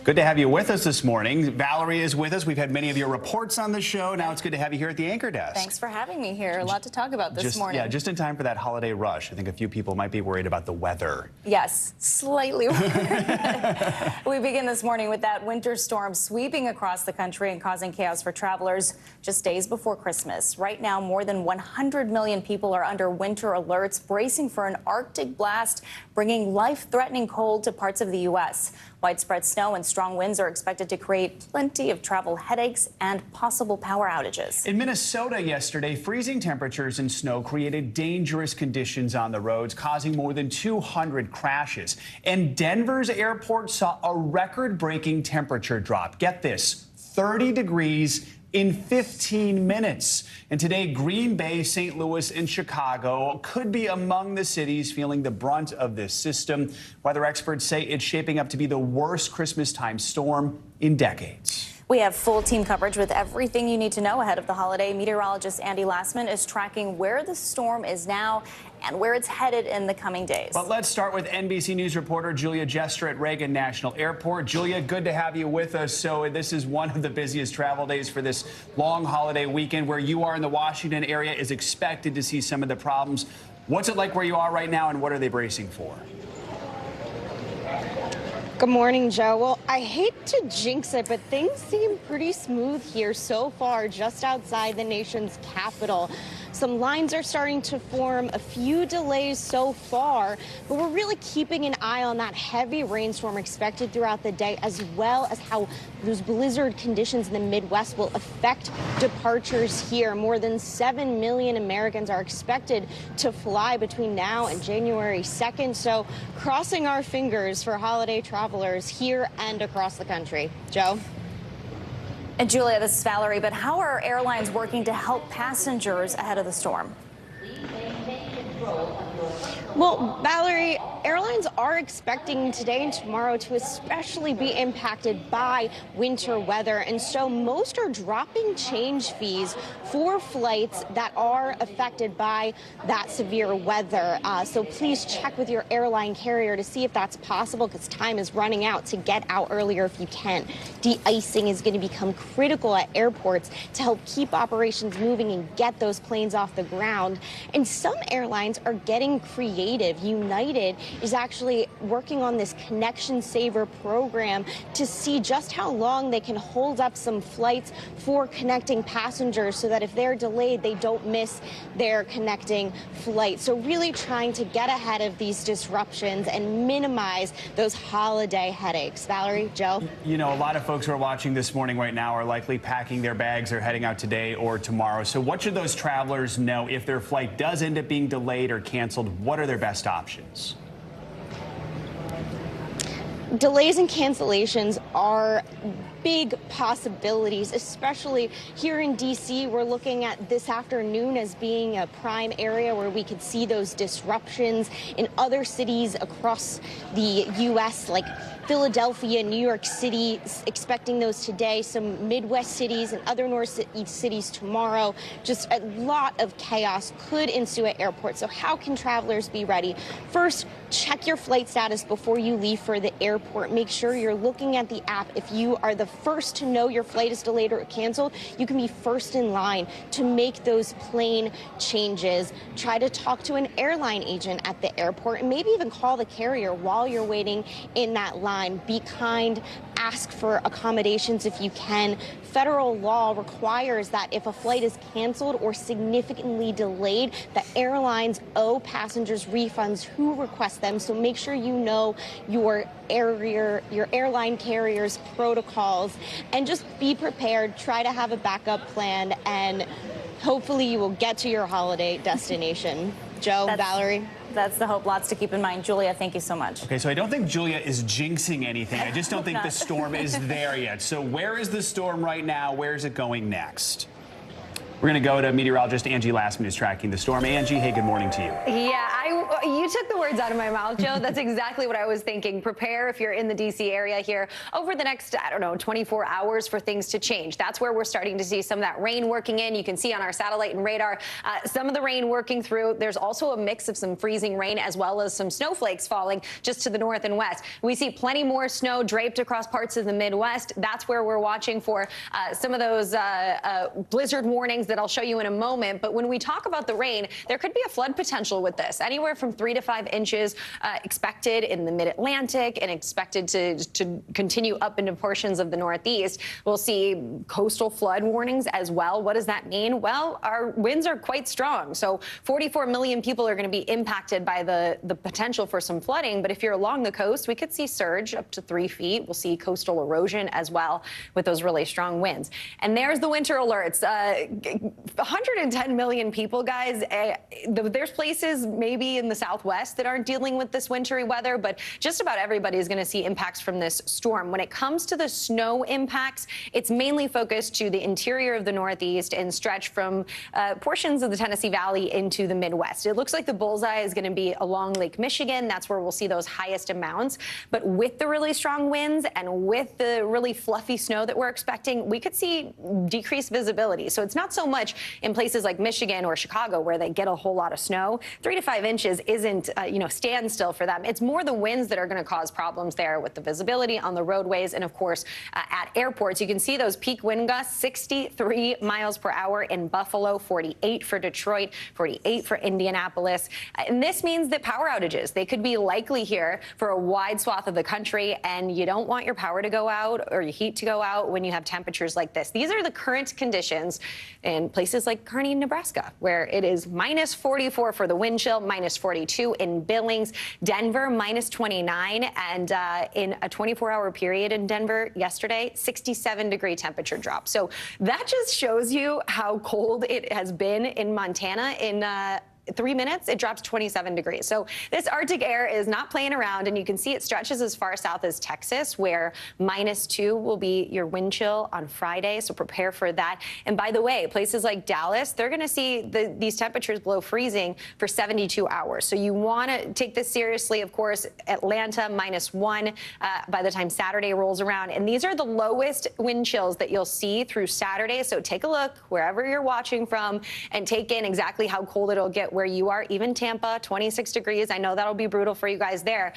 [SPEAKER 6] Good to have you with us this morning. Valerie is with us. We've had many of your reports on the show. Now it's good to have you here at the anchor desk.
[SPEAKER 2] Thanks for having me here. A lot to talk about this morning.
[SPEAKER 6] Yeah, just in time for that holiday rush. I think a few people might be worried about the weather.
[SPEAKER 2] Yes, slightly worried. We begin this morning with that winter storm sweeping across the country and causing chaos for travelers just days before Christmas. Right now, more than 100 million people are under winter alerts, bracing for an Arctic blast, bringing life-threatening cold to parts of the U.S. Widespread snow and strong winds are expected to create plenty of travel headaches and possible power outages.
[SPEAKER 6] In Minnesota yesterday, freezing temperatures and snow created dangerous conditions on the roads, causing more than 200 crashes. And Denver's airport saw a record-breaking temperature drop. Get this, 30 degrees in 15 minutes. And today, Green Bay, St. Louis, and Chicago could be among the cities feeling the brunt of this system. Weather experts say it's shaping up to be the worst Christmas-time storm in decades.
[SPEAKER 2] We have full team coverage with everything you need to know ahead of the holiday. Meteorologist Andy Lassman is tracking where the storm is now and where it's headed in the coming days.
[SPEAKER 6] But let's start with NBC News reporter Julia Jester at Reagan National Airport. Julia, good to have you with us. So this is one of the busiest travel days for this long holiday weekend. Where you are in the Washington area is expected to see some of the problems. What's it like where you are right now, and what are they bracing for?
[SPEAKER 4] Good morning, Joe. Well, I hate to jinx it, but things seem pretty smooth here so far just outside the nation's capital. Some lines are starting to form, a few delays so far, but we're really keeping an eye on that heavy rainstorm expected throughout the day, as well as how those blizzard conditions in the Midwest will affect departures here. More than 7 million Americans are expected to fly between now and January 2nd, so crossing our fingers for holiday travelers here and across the country. Joe?
[SPEAKER 2] And Julia, this is Valerie, but how are airlines working to help passengers ahead of the storm?
[SPEAKER 4] Well, Valerie, airlines are expecting today and tomorrow to especially be impacted by winter weather, and so most are dropping change fees for flights that are affected by that severe weather. So please check with your airline carrier to see if that's possible, because time is running out to get out earlier if you can. De-icing is going to become critical at airports to help keep operations moving and get those planes off the ground. And some airlines are getting creative. United is actually working on this Connection Saver program to see just how long they can hold up some flights for connecting passengers so that if they're delayed, they don't miss their connecting flight. So really trying to get ahead of these disruptions and minimize those holiday headaches. Valerie, Joe?
[SPEAKER 6] You know, a lot of folks who are watching this morning right now are likely packing their bags or heading out today or tomorrow. So what should those travelers know if their flight does end up being delayed or canceled? What are their best options?
[SPEAKER 4] Delays and cancellations are big possibilities, especially here in D.C. We're looking at this afternoon as being a prime area where we could see those disruptions. In other cities across the U.S., like Philadelphia, New York City, expecting those today. Some Midwest cities and other Northeast cities tomorrow. Just a lot of chaos could ensue at airports. So how can travelers be ready? First, check your flight status before you leave for the airport. Make sure you're looking at the app. If you are the first to know your flight is delayed or canceled, you can be first in line to make those plane changes. Try to talk to an airline agent at the airport and maybe even call the carrier while you're waiting in that line. Be kind, ask for accommodations if you can. Federal law requires that if a flight is canceled or significantly delayed, the airlines owe passengers refunds who request them. So make sure you know your airline carrier's protocols, and just be prepared. Try to have a backup plan, and hopefully you will get to your holiday destination. Joe, Valerie?
[SPEAKER 2] That's the hope. Lots to keep in mind. Julia, thank you so much.
[SPEAKER 6] Okay, so I don't think Julia is jinxing anything. I just don't think the storm is there yet. So where is the storm right now? Where is it going next? We're going to go to meteorologist Angie Lassman, who's tracking the storm. Angie, hey, good morning to you.
[SPEAKER 9] Yeah, you took the words out of my mouth, Joe. That's exactly what I was thinking. Prepare if you're in the D.C. area here over the next, 24 hours for things to change. That's where we're starting to see some of that rain working in. You can see on our satellite and radar some of the rain working through. There's also a mix of some freezing rain as well as some snowflakes falling just to the north and west. We see plenty more snow draped across parts of the Midwest. That's where we're watching for some of those blizzard warnings that I'll show you in a moment. But when we talk about the rain, there could be a flood potential with this. Anywhere from 3 to 5 inches expected in the mid-Atlantic and expected to continue up into portions of the Northeast. We'll see coastal flood warnings as well. What does that mean? Well, our winds are quite strong. So 44 million people are going to be impacted by the potential for some flooding. But if you're along the coast, we could see surge up to 3 feet. We'll see coastal erosion as well with those really strong winds. And there's the winter alerts. 110 million people, guys. There's places maybe in the Southwest that aren't dealing with this wintry weather, but just about everybody is going to see impacts from this storm. When it comes to the snow impacts, it's mainly focused to the interior of the Northeast and stretch from portions of the Tennessee Valley into the Midwest. It looks like the bullseye is going to be along Lake Michigan. That's where we'll see those highest amounts. But with the really strong winds and with the really fluffy snow that we're expecting, we could see decreased visibility. So it's not so much in places like Michigan or Chicago where they get a whole lot of snow. 3 to 5 inches isn't, standstill for them. It's more the winds that are going to cause problems there with the visibility on the roadways and, of course, at airports. You can see those peak wind gusts, 63 miles per hour in Buffalo, 48 for Detroit, 48 for Indianapolis. And this means that power outages, they could be likely here for a wide swath of the country. And you don't want your power to go out or your heat to go out when you have temperatures like this. These are the current conditions in places like Kearney, Nebraska, where it is minus 44 for the wind chill, minus 42 in Billings, Denver, minus 29. And in a 24-hour period in Denver yesterday, 67-degree temperature drop. So that just shows you how cold it has been in Montana in 3 minutes, it drops 27 degrees. So this Arctic air is not playing around, and you can see it stretches as far south as Texas, where -2 will be your wind chill on Friday. So prepare for that. And by the way, places like Dallas, they're going to see these temperatures below freezing for 72 hours. So you want to take this seriously. Of course, Atlanta, -1 by the time Saturday rolls around. And these are the lowest wind chills that you'll see through Saturday. So take a look wherever you're watching from and take in exactly how cold it'll get where you are. Even Tampa, 26 degrees. I know that'll be brutal for you guys there.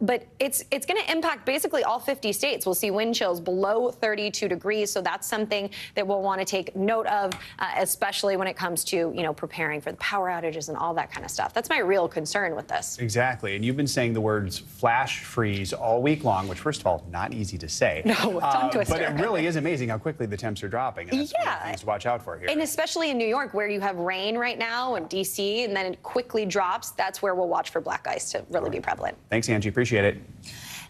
[SPEAKER 9] But it's going to impact basically all 50 states. We'll see wind chills below 32 degrees. So that's something that we'll want to take note of, especially when it comes to, preparing for the power outages and all that kind of stuff. That's my real concern with this.
[SPEAKER 6] Exactly. And you've been saying the words flash freeze all week long, which, first of all, not easy to say.
[SPEAKER 9] No, tongue twister.
[SPEAKER 6] But it really is amazing how quickly the temps are dropping. And that's one of the things to watch out for here.
[SPEAKER 9] And especially in New York, where you have rain right now, and D.C., and then it quickly drops. That's where we'll watch for black ice to really be prevalent.
[SPEAKER 6] Thanks, Angie. Appreciate it.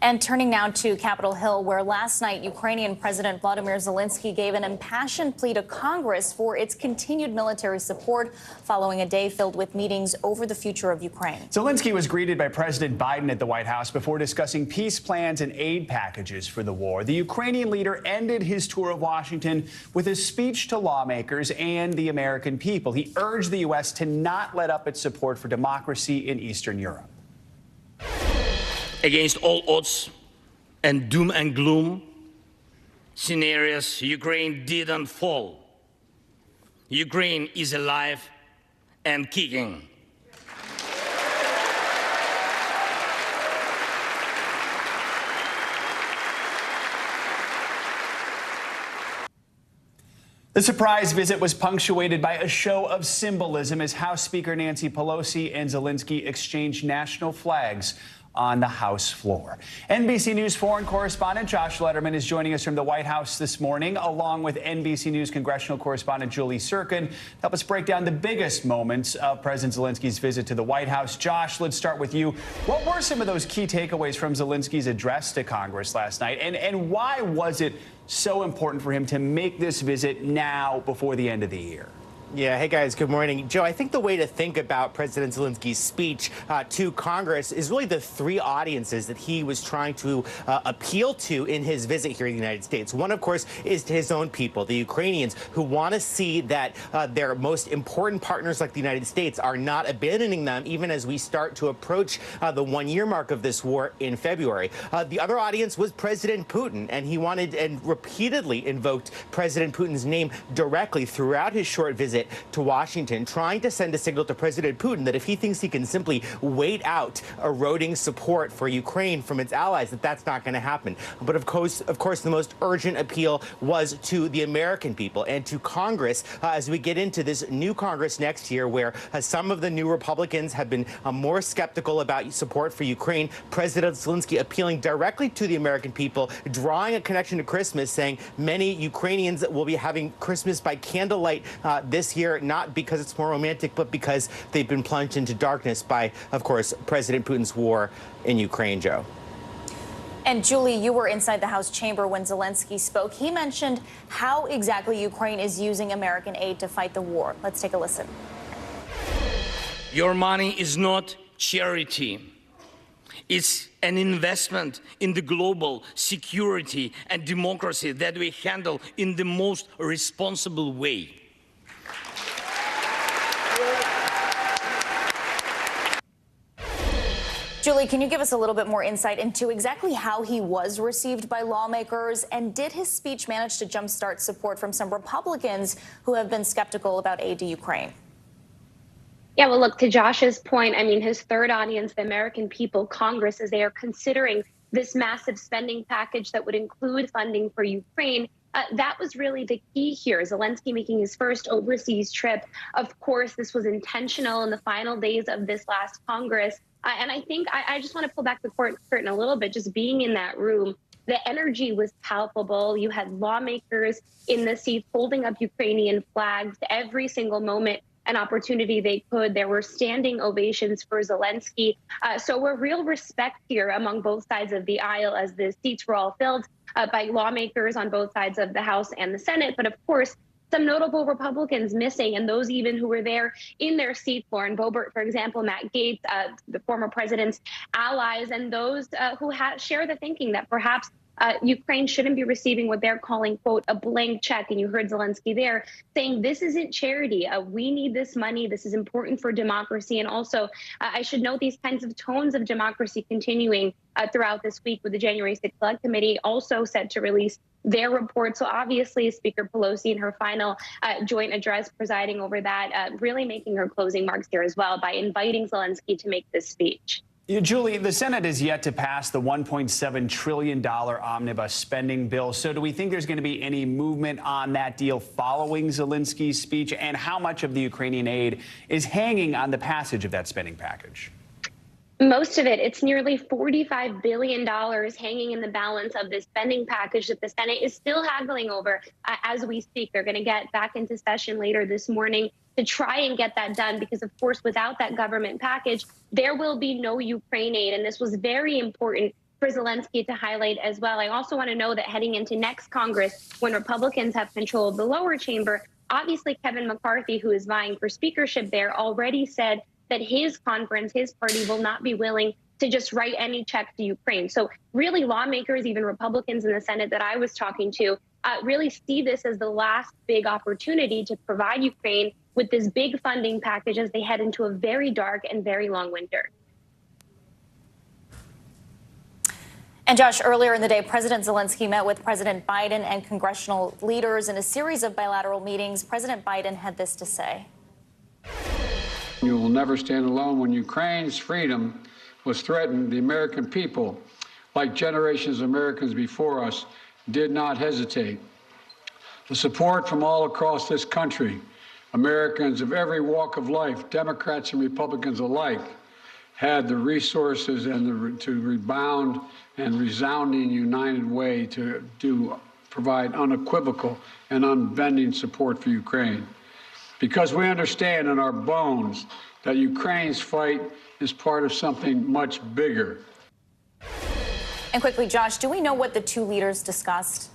[SPEAKER 2] And turning now to Capitol Hill, where last night Ukrainian President Vladimir Zelensky gave an impassioned plea to Congress for its continued military support following a day filled with meetings over the future of Ukraine.
[SPEAKER 6] Zelensky was greeted by President Biden at the White House before discussing peace plans and aid packages for the war. The Ukrainian leader ended his tour of Washington with a speech to lawmakers and the American people. He urged the U.S. to not let up its support for democracy in Eastern Europe.
[SPEAKER 16] Against all odds and doom and gloom scenarios, Ukraine didn't fall. Ukraine is alive and kicking.
[SPEAKER 6] The surprise visit was punctuated by a show of symbolism as House Speaker Nancy Pelosi and Zelensky exchanged national flags on the House floor. NBC News foreign correspondent Josh Letterman is joining us from the White House this morning, along with NBC News congressional correspondent Julie Sirkin, to help us break down the biggest moments of President Zelensky's visit to the White House. Josh, let's start with you. What were some of those key takeaways from Zelensky's address to Congress last night, and why was it so important for him to make this visit now before the end of the year?
[SPEAKER 10] Yeah, hey guys, good morning. Joe, I think the way to think about President Zelensky's speech to Congress is really the three audiences that he was trying to appeal to in his visit here in the United States. One, of course, is to his own people, the Ukrainians, who want to see that their most important partners like the United States are not abandoning them, even as we start to approach the one-year mark of this war in February. The other audience was President Putin, and he wanted and repeatedly invoked President Putin's name directly throughout his short visit to Washington, trying to send a signal to President Putin that if he thinks he can simply wait out eroding support for Ukraine from its allies, that's not going to happen. But of course, the most urgent appeal was to the American people and to Congress as we get into this new Congress next year, where some of the new Republicans have been more skeptical about support for Ukraine. President Zelensky appealing directly to the American people, drawing a connection to Christmas, saying many Ukrainians will be having Christmas by candlelight this year, not because it's more romantic, but because they've been plunged into darkness by, of course, President Putin's war in Ukraine, Joe.
[SPEAKER 2] And Julie, you were inside the House chamber when Zelensky spoke. He mentioned how exactly Ukraine is using American aid to fight the war. Let's take a listen.
[SPEAKER 16] Your money is not charity. It's an investment in the global security and democracy that we handle in the most responsible way.
[SPEAKER 2] Julie, can you give us a little bit more insight into exactly how he was received by lawmakers? And did his speech manage to jumpstart support from some Republicans who have been skeptical about aid to Ukraine?
[SPEAKER 4] Yeah, well, look, to Josh's point, I mean, his third audience, the American people, Congress, as they are considering this massive spending package that would include funding for Ukraine, that was really the key here. Zelensky making his first overseas trip. Of course, this was intentional in the final days of this last Congress. And I think I just want to pull back the curtain a little bit, just being in that room. The energy was palpable. You had lawmakers in the seats holding up Ukrainian flags every single moment, an opportunity they could. There were standing ovations for Zelensky. So we're real respect here among both sides of the aisle as the seats were all filled by lawmakers on both sides of the House and the Senate. But of course, some notable Republicans missing, and those even who were there in their seats, Lauren Boebert, for example, Matt Gaetz, the former president's allies, and those who share the thinking that perhaps Ukraine shouldn't be receiving what they're calling, quote, a blank check. And you heard Zelensky there saying this isn't charity. We need this money. This is important for democracy. And also, I should note these kinds of tones of democracy continuing throughout this week, with the January 6th Select Committee also set to release their report. So obviously, Speaker Pelosi in her final joint address presiding over that, really making her closing marks here as well by inviting Zelensky to make this speech.
[SPEAKER 6] Julie, the Senate is yet to pass the $1.7 trillion omnibus spending bill. So do we think there's going to be any movement on that deal following Zelensky's speech? And how much of the Ukrainian aid is hanging on the passage of that spending package?
[SPEAKER 4] Most of it. It's nearly $45 billion hanging in the balance of this spending package that the Senate is still haggling over as we speak. They're going to get back into session later this morning to try and get that done, because, of course, without that government package, there will be no Ukraine aid. And this was very important for Zelensky to highlight as well. I also want to know that heading into next Congress, when Republicans have control of the lower chamber, obviously Kevin McCarthy, who is vying for speakership there, already said that his conference, his party, will not be willing to just write any check to Ukraine. So really, lawmakers, even Republicans in the Senate that I was talking to, really see this as the last big opportunity to provide Ukraine with this big funding package as they head into a very dark and very long winter.
[SPEAKER 2] And Josh, earlier in the day, President Zelensky met with President Biden and congressional leaders in a series of bilateral meetings. President Biden had this to say.
[SPEAKER 12] You will never stand alone. When Ukraine's freedom was threatened, the American people, like generations of Americans before us, did not hesitate. The support from all across this country, Americans of every walk of life, Democrats and Republicans alike, had the resources and to rebound and resounding united way to provide unequivocal and unbending support for Ukraine. Because we understand in our bones that Ukraine's fight is part of something much bigger.
[SPEAKER 2] And quickly, Josh, do we know what the two leaders discussed?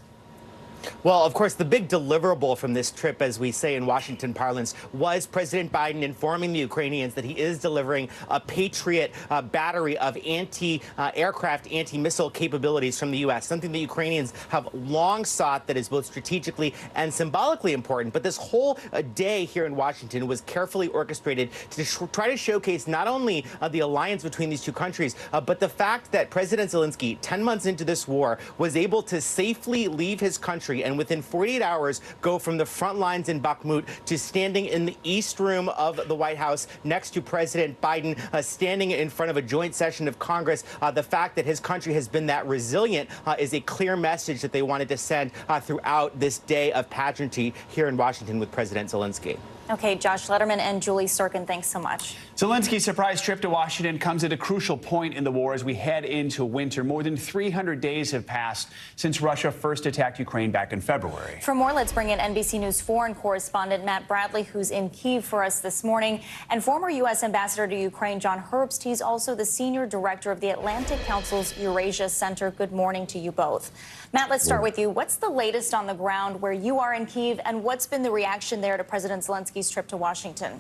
[SPEAKER 10] Well, of course, the big deliverable from this trip, as we say in Washington parlance, was President Biden informing the Ukrainians that he is delivering a Patriot battery of anti-aircraft, anti-missile capabilities from the U.S., something the Ukrainians have long sought that is both strategically and symbolically important. But this whole day here in Washington was carefully orchestrated to try to showcase not only the alliance between these two countries, but the fact that President Zelensky, 10 months into this war, was able to safely leave his country and within 48 hours go from the front lines in Bakhmut to standing in the East Room of the White House next to President Biden, standing in front of a joint session of Congress. The fact that his country has been that resilient is a clear message that they wanted to send throughout this day of pageantry here in Washington with President Zelensky.
[SPEAKER 2] Okay, Josh Letterman and Julie Sorkin, thanks so much.
[SPEAKER 6] Zelensky's surprise trip to Washington comes at a crucial point in the war as we head into winter. More than 300 days have passed since Russia first attacked Ukraine back in February.
[SPEAKER 2] For more, let's bring in NBC News foreign correspondent Matt Bradley, who's in Kyiv for us this morning, and former U.S. Ambassador to Ukraine John Herbst. He's also the senior director of the Atlantic Council's Eurasia Center. Good morning to you both. Matt, let's start with you. What's the latest on the ground where you are in Kyiv, and what's been the reaction there to President Zelensky's trip to Washington?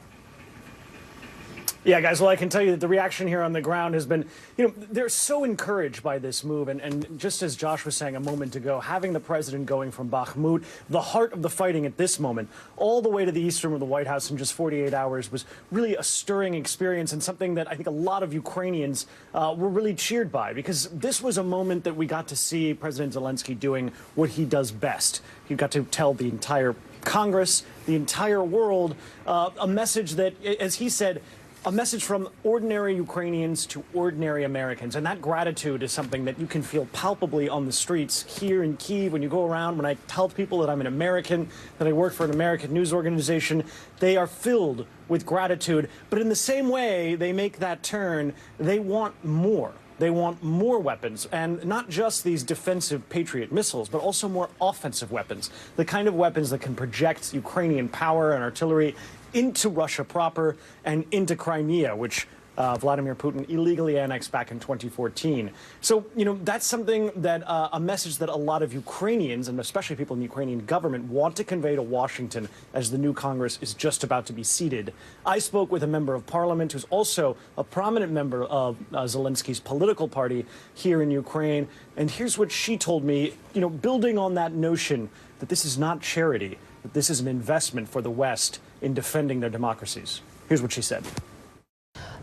[SPEAKER 15] Yeah, guys, well, I can tell you that the reaction here on the ground has been, they're so encouraged by this move. And just as Josh was saying a moment ago, having the president going from Bakhmut, the heart of the fighting at this moment, all the way to the East Room of the White House in just 48 hours was really a stirring experience and something that I think a lot of Ukrainians were really cheered by, because this was a moment that we got to see President Zelensky doing what he does best. He got to tell the entire Congress, the entire world, a message that, as he said, a message from ordinary Ukrainians to ordinary Americans. And that gratitude is something that you can feel palpably on the streets here in Kyiv. When you go around, when I tell people that I'm an American, that I work for an American news organization, they are filled with gratitude. But in the same way they make that turn, they want more. They want more weapons, and not just these defensive Patriot missiles, but also more offensive weapons, the kind of weapons that can project Ukrainian power and artillery into Russia proper and into Crimea, which Vladimir Putin illegally annexed back in 2014. So, that's something that a message that a lot of Ukrainians, and especially people in the Ukrainian government, want to convey to Washington as the new Congress is just about to be seated. I spoke with a member of parliament who's also a prominent member of Zelensky's political party here in Ukraine. And here's what she told me, building on that notion that this is not charity, that this is an investment for the West in defending their democracies. Here's what she said.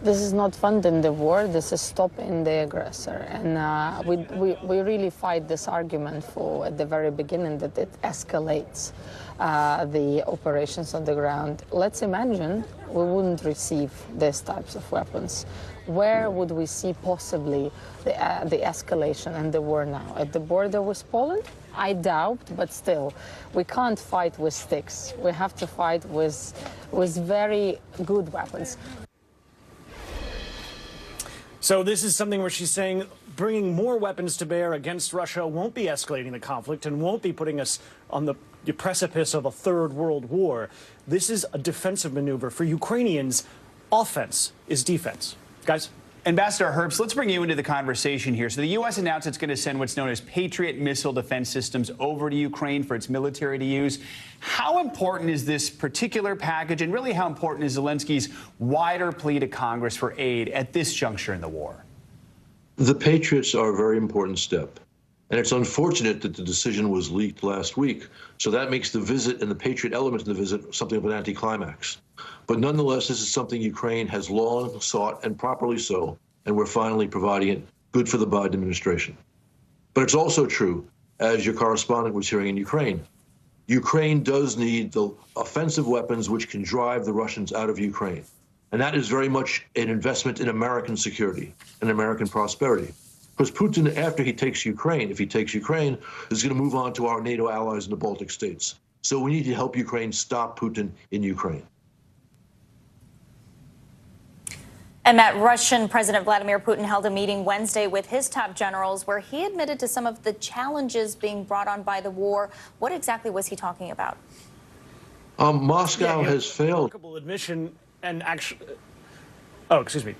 [SPEAKER 21] This is not funding the war, this is stopping the aggressor. And we really fight this argument for, at the very beginning, that it escalates the operations on the ground. Let's imagine we wouldn't receive these types of weapons. Where would we see possibly the escalation and the war now? At the border with Poland? I doubt, but still, we can't fight with sticks. We have to fight with very good weapons.
[SPEAKER 15] So this is something where she's saying bringing more weapons to bear against Russia won't be escalating the conflict and won't be putting us on the precipice of a third world war. This is a defensive maneuver. For Ukrainians, offense is defense. Guys?
[SPEAKER 6] Ambassador Herbst, let's bring you into the conversation here. So the U.S. announced it's going to send what's known as Patriot missile defense systems over to Ukraine for its military to use. How important is this particular package, and really how important is Zelensky's wider plea to Congress for aid at this juncture in the war?
[SPEAKER 22] The Patriots are a very important step. And it's unfortunate that the decision was leaked last week. So that makes the visit and the Patriot element in the visit something of an anticlimax. But nonetheless, this is something Ukraine has long sought, and properly so, and we're finally providing it. Good for the Biden administration. But it's also true, as your correspondent was hearing in Ukraine, Ukraine does need the offensive weapons which can drive the Russians out of Ukraine. And that is very much an investment in American security and American prosperity. Because Putin, after he takes Ukraine, if he takes Ukraine, is going to move on to our NATO allies in the Baltic states. So we need to help Ukraine stop Putin in Ukraine.
[SPEAKER 2] And Matt, Russian President Vladimir Putin held a meeting Wednesday with his top generals where he admitted to some of the challenges being brought on by the war. What exactly was he talking about?
[SPEAKER 22] Moscow has failed.
[SPEAKER 15] Remarkable admission and actually. Oh, excuse me.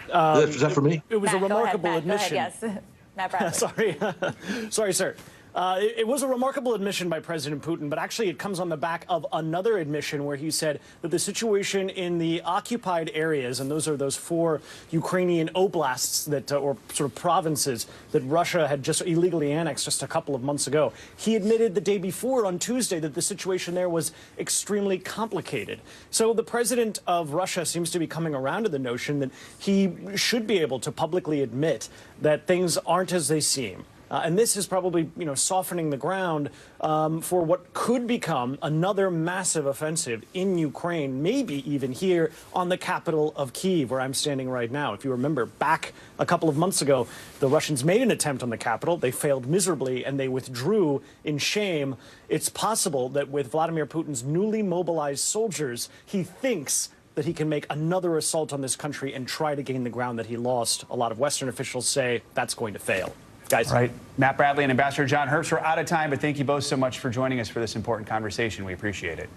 [SPEAKER 22] Is that for me?
[SPEAKER 15] It was
[SPEAKER 2] Matt,
[SPEAKER 15] a remarkable
[SPEAKER 2] go ahead, Matt,
[SPEAKER 15] admission.
[SPEAKER 2] Go ahead, yes. Matt Bradley.
[SPEAKER 15] Sorry. Sorry, sir. It was a remarkable admission by President Putin, but actually it comes on the back of another admission where he said that the situation in the occupied areas, and those are those 4 Ukrainian oblasts that, or sort of provinces that Russia had just illegally annexed just a couple of months ago. He admitted the day before on Tuesday that the situation there was extremely complicated. So the president of Russia seems to be coming around to the notion that he should be able to publicly admit that things aren't as they seem. And this is probably, softening the ground for what could become another massive offensive in Ukraine, maybe even here on the capital of Kyiv, where I'm standing right now. If you remember, back a couple of months ago, the Russians made an attempt on the capital. They failed miserably, and they withdrew in shame. It's possible that with Vladimir Putin's newly mobilized soldiers, he thinks that he can make another assault on this country and try to gain the ground that he lost. A lot of Western officials say that's going to fail. Guys.
[SPEAKER 6] Right. Matt Bradley and Ambassador John Herbst, we're out of time, but thank you both so much for joining us for this important conversation. We appreciate it.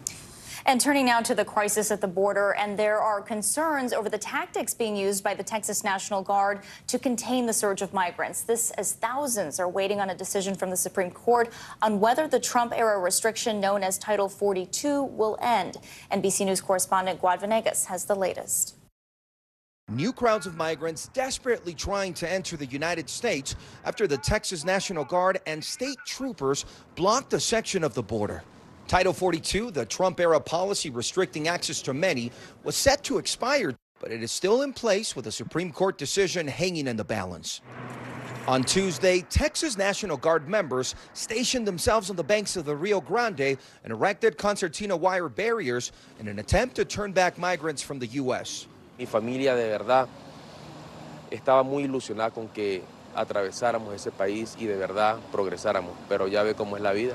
[SPEAKER 2] And turning now to the crisis at the border, and there are concerns over the tactics being used by the Texas National Guard to contain the surge of migrants. This as thousands are waiting on a decision from the Supreme Court on whether the Trump-era restriction known as Title 42 will end. NBC News correspondent Guad Venegas has the latest.
[SPEAKER 3] New crowds of migrants desperately trying to enter the United States after the Texas National Guard and state troopers blocked a section of the border. Title 42, the Trump-era policy restricting access to many, was set to expire, but it is still in place with a Supreme Court decision hanging in the balance. On Tuesday, Texas National Guard members stationed themselves on the banks of the Rio Grande and erected concertina wire barriers in an attempt to turn back migrants from the U.S.
[SPEAKER 7] Mi familia de verdad estaba muy ilusionada con que atravesáramos ese país y de verdad progresáramos, pero ya ve cómo es la vida.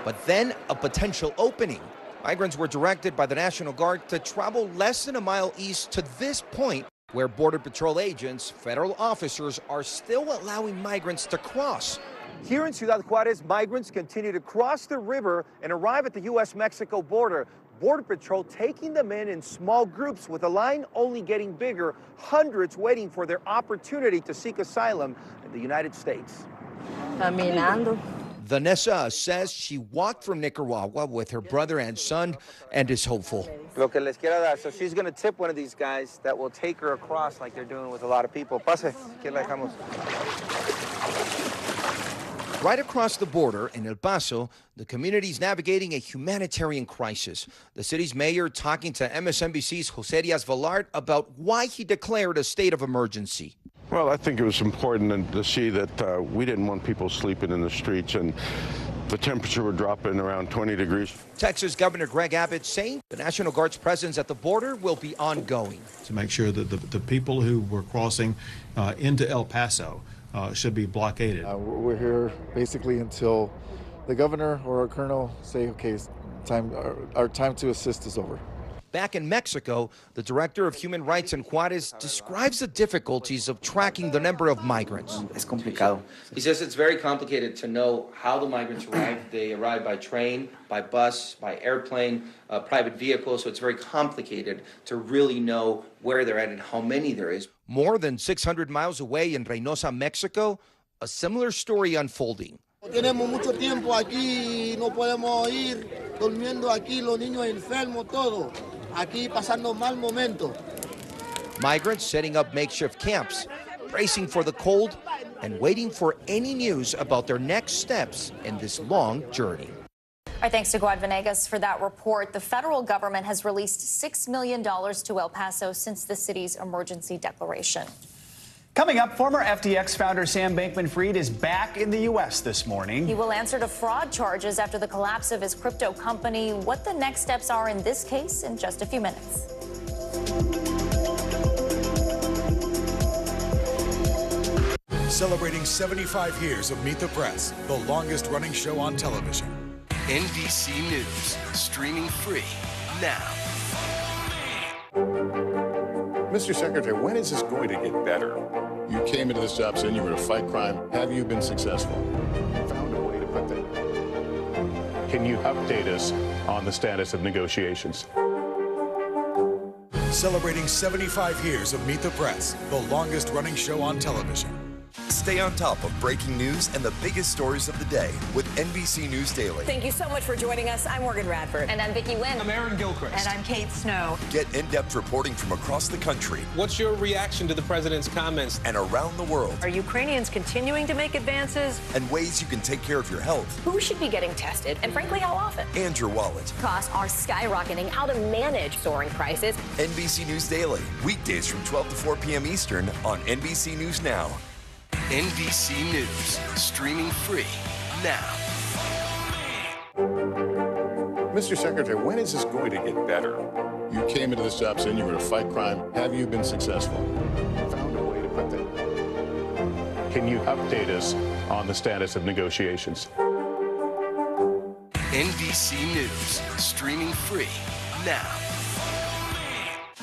[SPEAKER 3] But then a potential opening. Migrants were directed by the National Guard to travel less than a mile east to this point where Border Patrol agents, federal officers, are still allowing migrants to cross. Here in Ciudad Juarez, migrants continue to cross the river and arrive at the U.S.-Mexico border. Border Patrol taking them in small groups with the line only getting bigger, hundreds waiting for their opportunity to seek asylum in the United States.
[SPEAKER 17] Caminando.
[SPEAKER 3] Vanessa says she walked from Nicaragua with her brother and son and is hopeful.
[SPEAKER 7] Lo que les quiero dar, so she's going to tip one of these guys that will take her across like they're doing with a lot of people. Pase, que la dejamos.
[SPEAKER 3] Right across the border in El Paso, the community's navigating a humanitarian crisis. The city's mayor talking to MSNBC's Jose Diaz-Balart about why he declared a state of emergency.
[SPEAKER 23] Well, I think it was important to see that we didn't want people sleeping in the streets, and the temperature would drop in around 20 degrees.
[SPEAKER 3] Texas Governor Greg Abbott saying the National Guard's presence at the border will be ongoing.
[SPEAKER 24] To make sure that the people who were crossing into El Paso should be blockaded.
[SPEAKER 25] We're here basically until the governor or our colonel say, okay, our time to assist is over.
[SPEAKER 3] Back in Mexico, the director of human rights in Juarez describes the difficulties of tracking the number of migrants.
[SPEAKER 7] Es complicado. He says it's very complicated to know how the migrants arrive. They arrive by train, by bus, by airplane, private vehicle, so it's very complicated to really know where they're at and how many there is.
[SPEAKER 3] More than 600 miles away in Reynosa, Mexico, a similar story unfolding.
[SPEAKER 27] Tenemos mucho tiempo aquí, no podemos ir durmiendo aquí, los niños enfermos, todo. Aquí pasando mal momento.
[SPEAKER 3] Migrants setting up makeshift camps, bracing for the cold, and waiting for any news about their next steps in this long journey.
[SPEAKER 2] Our thanks to Guad Venegas for that report. The federal government has released $6 million to El Paso since the city's emergency declaration.
[SPEAKER 6] Coming up, former FTX founder Sam Bankman-Fried is back in the U.S. this morning.
[SPEAKER 2] He will answer to fraud charges after the collapse of his crypto company. What the next steps are in this case in just a few minutes.
[SPEAKER 28] Celebrating 75 years of Meet the Press, the longest-running show on television.
[SPEAKER 29] NBC News, streaming free now.
[SPEAKER 30] Mr. Secretary, when is this going to get better? You came into this job saying you were going to fight crime. Have you been successful? Found a way to put that.
[SPEAKER 31] Can you update us on the status of negotiations?
[SPEAKER 28] Celebrating 75 years of Meet the Press, the longest-running show on television.
[SPEAKER 1] Stay on top of breaking news and the biggest stories of the day with NBC News Daily.
[SPEAKER 5] Thank you so much for joining us. I'm Morgan Radford.
[SPEAKER 2] And I'm Vicki Wynn.
[SPEAKER 31] I'm Aaron Gilchrist.
[SPEAKER 5] And I'm Kate Snow.
[SPEAKER 1] Get in-depth reporting from across the country.
[SPEAKER 31] What's your reaction to the president's comments?
[SPEAKER 1] And around the world.
[SPEAKER 5] Are Ukrainians continuing to make advances?
[SPEAKER 1] And ways you can take care of your health.
[SPEAKER 5] Who should be getting tested? And frankly, how often?
[SPEAKER 1] And your wallet.
[SPEAKER 5] Costs are skyrocketing. How to manage soaring prices.
[SPEAKER 1] NBC News Daily. Weekdays from 12 to 4 p.m. Eastern on NBC News Now.
[SPEAKER 29] NBC News, streaming free now.
[SPEAKER 30] Mr. Secretary, when is this going to get better? You came into this job saying you were going to fight crime. Have you been successful?
[SPEAKER 31] Found a way to put that. Can you update us on the status of negotiations?
[SPEAKER 29] NBC News, streaming free now.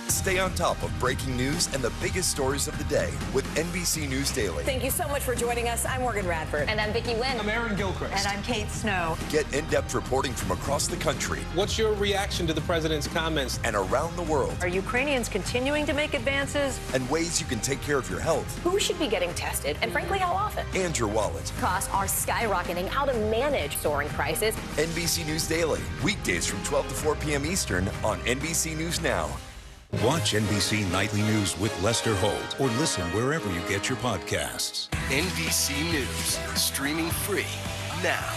[SPEAKER 1] Stay on top of breaking news and the biggest stories of the day with NBC News Daily.
[SPEAKER 5] Thank you so much for joining us. I'm Morgan Radford.
[SPEAKER 2] And I'm Vicki Wynn.
[SPEAKER 31] I'm Aaron Gilchrist.
[SPEAKER 5] And I'm Kate Snow.
[SPEAKER 1] Get in-depth reporting from across the country.
[SPEAKER 31] What's your reaction to the president's comments?
[SPEAKER 1] And around the world.
[SPEAKER 5] Are Ukrainians continuing to make advances?
[SPEAKER 1] And ways you can take care of your health.
[SPEAKER 5] Who should be getting tested? And frankly, how often?
[SPEAKER 1] And your wallet.
[SPEAKER 5] Costs are skyrocketing. How to manage soaring prices.
[SPEAKER 1] NBC News Daily. Weekdays from 12 to 4 p.m. Eastern on NBC News Now.
[SPEAKER 8] Watch NBC Nightly News with Lester Holt or listen wherever you get your podcasts.
[SPEAKER 29] NBC News, streaming free now.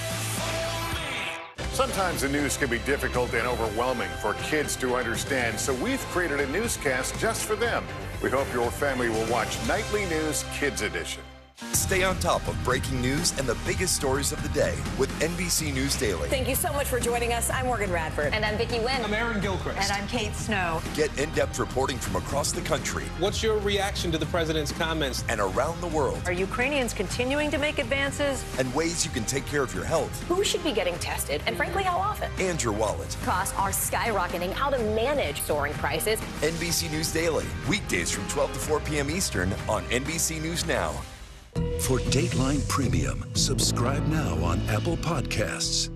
[SPEAKER 30] Sometimes the news can be difficult and overwhelming for kids to understand, so we've created a newscast just for them. We hope your family will watch Nightly News Kids Edition.
[SPEAKER 1] Stay on top of breaking news and the biggest stories of the day with NBC News Daily.
[SPEAKER 5] Thank you so much for joining us. I'm Morgan Radford.
[SPEAKER 2] And I'm Vicki Wynn.
[SPEAKER 31] I'm Aaron Gilchrist.
[SPEAKER 5] And I'm Kate Snow.
[SPEAKER 1] Get in-depth reporting from across the country.
[SPEAKER 31] What's your reaction to the president's comments?
[SPEAKER 1] And around the world.
[SPEAKER 5] Are Ukrainians continuing to make advances?
[SPEAKER 1] And ways you can take care of your health.
[SPEAKER 5] Who should be getting tested? And frankly, how often?
[SPEAKER 1] And your wallet.
[SPEAKER 5] Costs are skyrocketing. How to manage soaring prices.
[SPEAKER 1] NBC News Daily. Weekdays from 12 to 4 p.m. Eastern on NBC News Now.
[SPEAKER 8] For Dateline Premium, subscribe now on Apple Podcasts.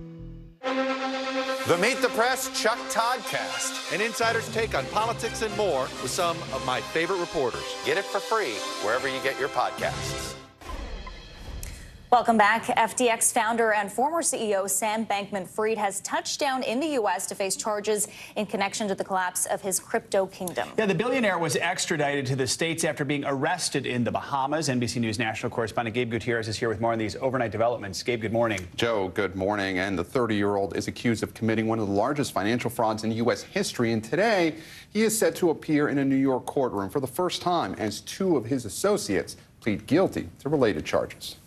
[SPEAKER 9] The Meet the Press Chuck Toddcast, an insider's take on politics and more with some of my favorite reporters. Get it for free wherever you get your podcasts.
[SPEAKER 2] Welcome back. FTX founder and former CEO Sam Bankman-Fried has touched down in the U.S. to face charges in connection to the collapse of his crypto kingdom.
[SPEAKER 6] Yeah, the billionaire was extradited to the States after being arrested in the Bahamas. NBC News national correspondent Gabe Gutierrez is here with more on these overnight developments. Gabe, good morning.
[SPEAKER 11] Joe, good morning. And the 30-year-old is accused of committing one of the largest financial frauds in U.S. history. And today, he is set to appear in a New York courtroom for the first time as two of his associates plead guilty to related charges.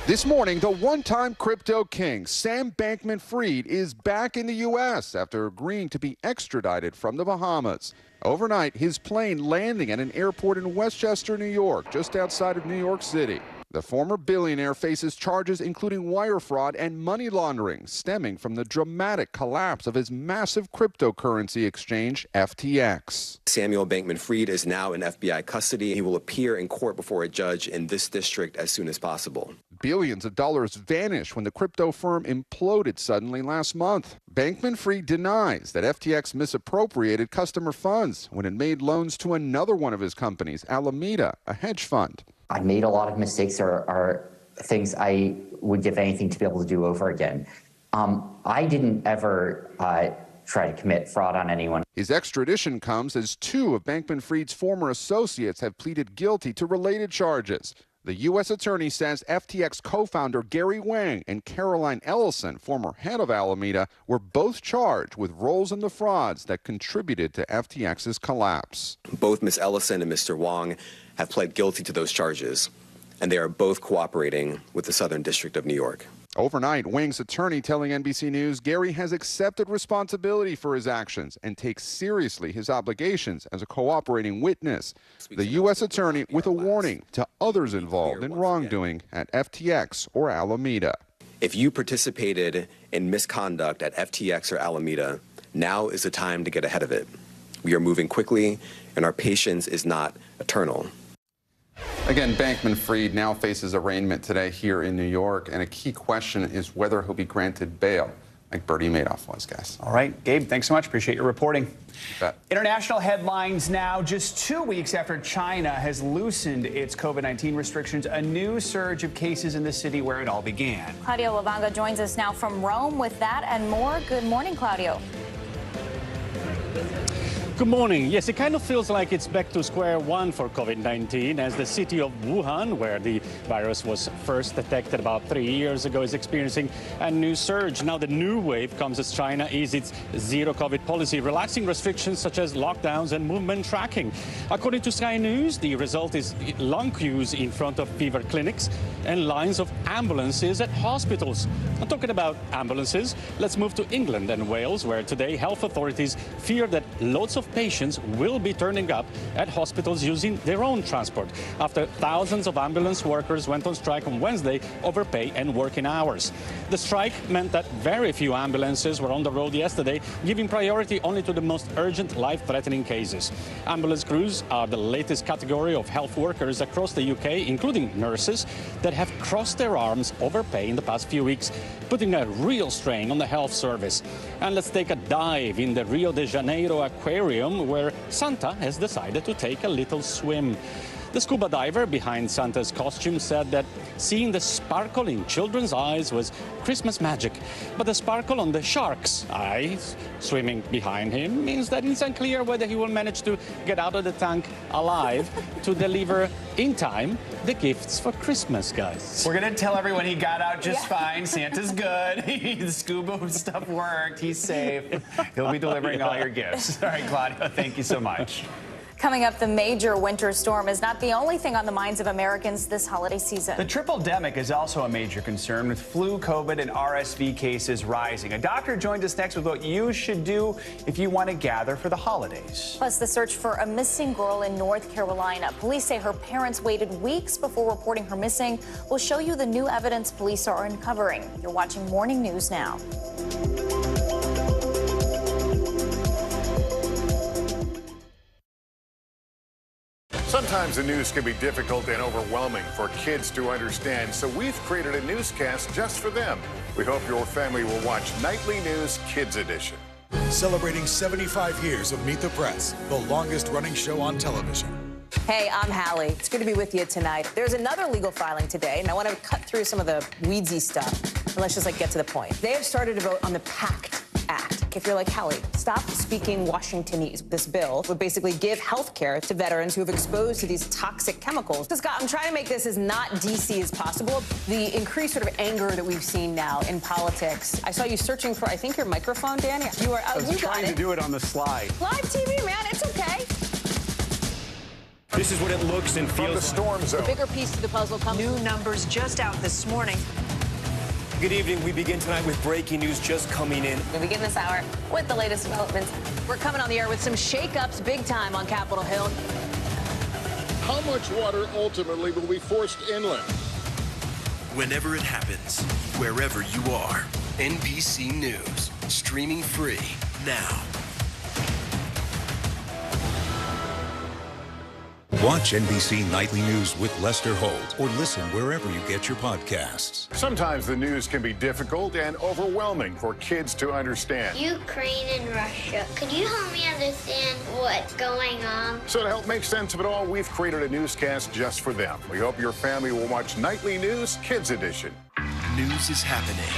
[SPEAKER 13] This morning, the one-time crypto king, Sam Bankman-Fried, is back in the U.S. after agreeing to be extradited from the Bahamas. Overnight, his plane landing at an airport in Westchester, New York, just outside of New York City. The former billionaire faces charges including wire fraud and money laundering, stemming from the dramatic collapse of his massive cryptocurrency exchange, FTX.
[SPEAKER 14] Samuel Bankman-Fried is now in FBI custody. He will appear in court before a judge in this district as soon as possible.
[SPEAKER 13] Billions of dollars vanished when the crypto firm imploded suddenly last month. Bankman-Fried denies that FTX misappropriated customer funds when it made loans to another one of his companies, Alameda, a hedge fund.
[SPEAKER 18] I made a lot of mistakes or things I would give anything to be able to do over again. I didn't ever try to commit fraud on anyone.
[SPEAKER 13] His extradition comes as two of Bankman-Fried's former associates have pleaded guilty to related charges. The U.S. attorney says FTX co-founder Gary Wang and Caroline Ellison, former head of Alameda, were both charged with roles in the frauds that contributed to FTX's collapse.
[SPEAKER 14] Both Ms. Ellison and Mr. Wang have pled guilty to those charges, and they are both cooperating with the Southern District of New York.
[SPEAKER 13] Overnight, Wang's attorney telling NBC News Gary has accepted responsibility for his actions and takes seriously his obligations as a cooperating witness. The U.S. attorney with a warning to others involved in wrongdoing at FTX or Alameda.
[SPEAKER 14] If you participated in misconduct at FTX or Alameda, now is the time to get ahead of it. We are moving quickly, and our patience is not eternal.
[SPEAKER 11] Again, Bankman-Fried now faces arraignment today here in New York, and a key question is whether he'll be granted bail. like Bernie Madoff was, guys.
[SPEAKER 6] All right, Gabe, thanks so much. Appreciate your reporting.
[SPEAKER 11] You bet.
[SPEAKER 6] International headlines now. Just 2 weeks after China has loosened its COVID-19 restrictions, a new surge of cases in the city where it all began.
[SPEAKER 2] Claudio Lavanga joins us now from Rome with that and more. Good morning, Claudio.
[SPEAKER 4] Good morning. Yes, it kind of feels like it's back to square one for COVID-19 as the city of Wuhan, where the virus was first detected about 3 years ago, is experiencing a new surge. Now the new wave comes as China eased its zero COVID policy, relaxing restrictions such as lockdowns and movement tracking. According to Sky News, the result is long queues in front of fever clinics and lines of ambulances at hospitals. I'm talking about ambulances. Let's move to England and Wales, where today health authorities fear that loads of patients will be turning up at hospitals using their own transport after thousands of ambulance workers went on strike on Wednesday over pay and working hours. The strike meant that very few ambulances were on the road yesterday, giving priority only to the most urgent life-threatening cases. Ambulance crews are the latest category of health workers across the UK, including nurses, that have crossed their arms over pay in the past few weeks, putting a real strain on the health service. And let's take a dive in the Rio de Janeiro aquarium, where Santa has decided to take a little swim. The scuba diver behind Santa's costume said that seeing the sparkle in children's eyes was Christmas magic. But the sparkle on the shark's eyes swimming behind him means that it's unclear whether he will manage to get out of the tank alive to deliver in time the gifts for Christmas, guys.
[SPEAKER 6] We're going to tell everyone he got out just fine. Santa's good. The scuba stuff worked. He's safe. He'll be delivering all your gifts. All right, Claudio, thank you so much.
[SPEAKER 2] Coming up, the major winter storm is not the only thing on the minds of Americans this holiday season.
[SPEAKER 6] The triple-demic is also a major concern, with flu, COVID, and RSV cases rising. A doctor joins us next with what you should do if you want to gather for the holidays.
[SPEAKER 2] Plus, the search for a missing girl in North Carolina. Police say her parents waited weeks before reporting her missing. We'll show you the new evidence police are uncovering. You're watching Morning News Now.
[SPEAKER 30] Sometimes the news can be difficult and overwhelming for kids to understand, so we've created a newscast just for them. We hope your family will watch Nightly News Kids Edition.
[SPEAKER 28] Celebrating 75 years of Meet the Press, the longest running show on television.
[SPEAKER 10] Hey, I'm Hallie. It's good to be with you tonight. There's another legal filing today, and I want to cut through some of the weedsy stuff. And let's just get to the point. They have started to vote on the PACT Act. If you're like, Hallie, stop speaking Washingtonese. This bill would basically give health care to veterans who have exposed to these toxic chemicals. So, Scott, I'm trying to make this as not DC as possible. The increased sort of anger that we've seen now in politics. I saw you searching for, I think, your microphone, Danny. You are.
[SPEAKER 6] I was trying to do it on the slide.
[SPEAKER 10] Live TV, man. It's okay.
[SPEAKER 12] This is what it looks and feels.
[SPEAKER 30] From the storm zone.
[SPEAKER 10] The bigger piece to the puzzle comes.
[SPEAKER 15] New numbers just out this morning.
[SPEAKER 12] Good evening. We begin tonight with breaking news just coming in.
[SPEAKER 10] We begin this hour with the latest developments. We're coming on the air with some shakeups big time on Capitol Hill.
[SPEAKER 30] How much water ultimately will be forced inland?
[SPEAKER 29] Whenever it happens, wherever you are, NBC News, streaming free now.
[SPEAKER 8] Watch NBC Nightly News with Lester Holt or listen wherever you get your podcasts.
[SPEAKER 30] Sometimes the news can be difficult and overwhelming for kids to understand.
[SPEAKER 16] Ukraine and Russia. Could you help me understand what's going on?
[SPEAKER 30] So to help make sense of it all, we've created a newscast just for them. We hope your family will watch Nightly News Kids Edition.
[SPEAKER 29] News is happening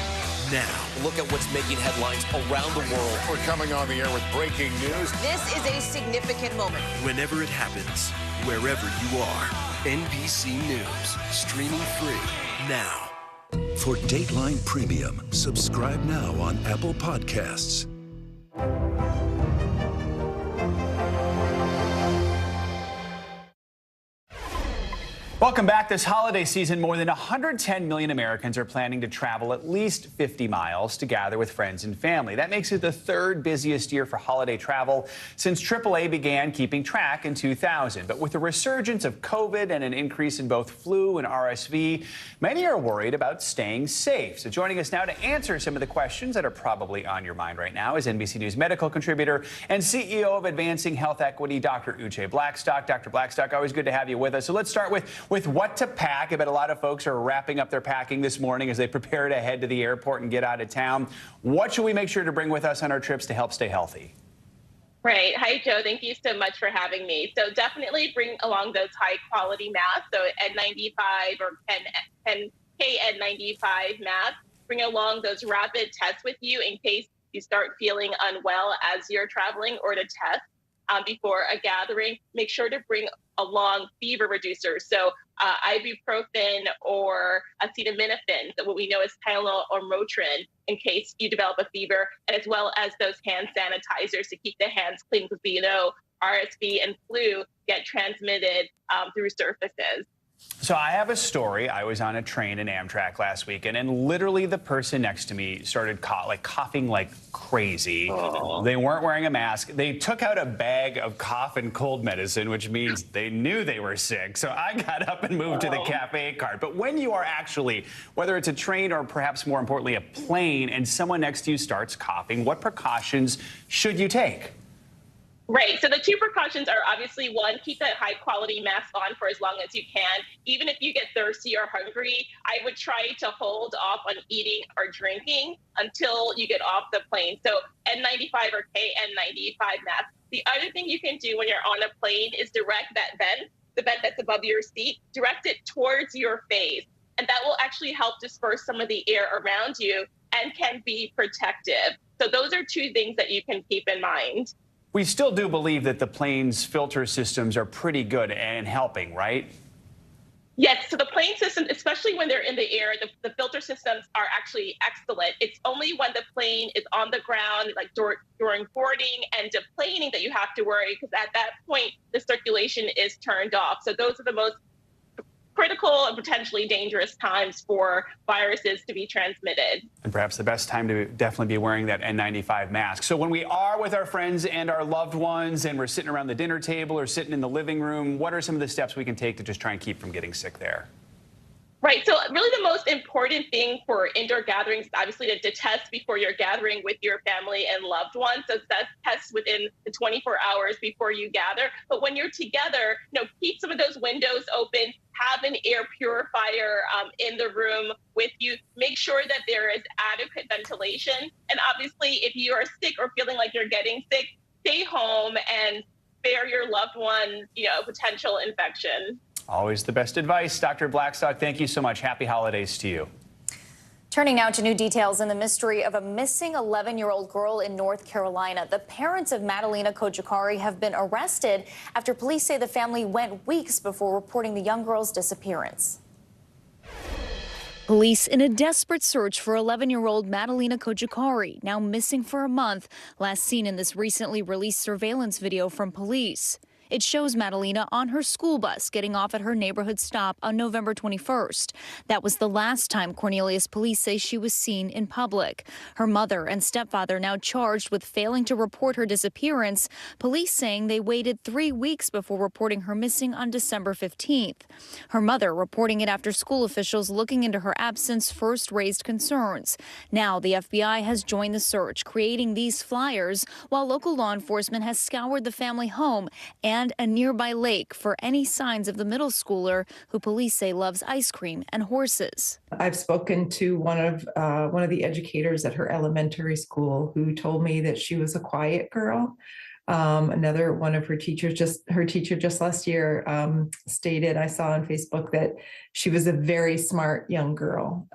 [SPEAKER 29] now.
[SPEAKER 12] Look at what's making headlines around the world.
[SPEAKER 30] We're coming on the air with breaking news.
[SPEAKER 10] This is a significant moment.
[SPEAKER 29] Whenever it happens, wherever you are, NBC News, streaming free now.
[SPEAKER 17] For Dateline Premium, subscribe now on Apple Podcasts.
[SPEAKER 6] Welcome back. This holiday season, more than 110 million Americans are planning to travel at least 50 miles to gather with friends and family. That makes it the third busiest year for holiday travel since AAA began keeping track in 2000. But with the resurgence of COVID and an increase in both flu and RSV, many are worried about staying safe. So joining us now to answer some of the questions that are probably on your mind right now is NBC News medical contributor and CEO of Advancing Health Equity, Dr. Uche Blackstock. Dr. Blackstock, always good to have you with us. So let's start with With what to pack, I bet a lot of folks are wrapping up their packing this morning as they prepare to head to the airport and get out of town. What should we make sure to bring with us on our trips to help stay healthy?
[SPEAKER 3] Right. Hi, Joe. Thank you so much for having me. So definitely bring along those high quality masks. So N95 or KN95 masks. Bring along those rapid tests with you in case you start feeling unwell as you're traveling or to test before a gathering. Make sure to bring along fever reducers. So ibuprofen or acetaminophen, so what we know is Tylenol or Motrin, in case you develop a fever, as well as those hand sanitizers to keep the hands clean, because we know RSV and flu get transmitted through surfaces.
[SPEAKER 6] So I have a story. I was on a train in Amtrak last weekend, and literally the person next to me started coughing like crazy. Oh. They weren't wearing a mask. They took out a bag of cough and cold medicine, which means they knew they were sick. So I got up and moved to the cafe cart. But when you are actually, whether it's a train or perhaps more importantly a plane, and someone next to you starts coughing, what precautions should you take?
[SPEAKER 3] Right. So the two precautions are obviously, one, keep that high quality mask on for as long as you can. Even if you get thirsty or hungry, I would try to hold off on eating or drinking until you get off the plane. So N95 or KN95 mask. The other thing you can do when you're on a plane is direct that vent, the vent that's above your seat, direct it towards your face. And that will actually help disperse some of the air around you and can be protective. So those are two things that you can keep in mind.
[SPEAKER 6] We still do believe that the plane's filter systems are pretty good and helping, right?
[SPEAKER 3] Yes, so the plane system, especially when they're in the air, the filter systems are actually excellent. It's only when the plane is on the ground, like during boarding and deplaning, that you have to worry, because at that point, the circulation is turned off. So those are the most critical and potentially dangerous times for viruses to be transmitted.
[SPEAKER 6] And perhaps the best time to definitely be wearing that N95 mask. So when we are with our friends and our loved ones and we're sitting around the dinner table or sitting in the living room, what are some of the steps we can take to just try and keep from getting sick there?
[SPEAKER 3] Right. So really the most important thing for indoor gatherings is obviously to test before you're gathering with your family and loved ones. So that's test within the 24 hours before you gather. But when you're together, keep some of those windows open, have an air purifier in the room with you. Make sure that there is adequate ventilation. And obviously, if you are sick or feeling like you're getting sick, stay home and spare your loved one, a potential infection.
[SPEAKER 6] Always the best advice. Dr. Blackstock, thank you so much. Happy holidays to you.
[SPEAKER 2] Turning now to new details in the mystery of a missing 11-year-old girl in North Carolina. The parents of Madalena Kojikari have been arrested after police say the family went weeks before reporting the young girl's disappearance. Police in a desperate search for 11-year-old Madalena Kojikari, now missing for a month, last seen in this recently released surveillance video from police. It shows Madalena on her school bus getting off at her neighborhood stop on November 21st. That was the last time Cornelius police say she was seen in public. Her mother and stepfather now charged with failing to report her disappearance. Police saying they waited 3 weeks before reporting her missing on December 15th. Her mother reporting it after school officials looking into her absence first raised concerns. Now the FBI has joined the search, creating these flyers, while local law enforcement has scoured the family home and a nearby lake for any signs of the middle schooler who police say loves ice cream and horses.
[SPEAKER 7] I've spoken to one of the educators at her elementary school who told me that she was a quiet girl. Another one of her teachers, her teacher just last year stated, I saw on Facebook, that she was a very smart young girl.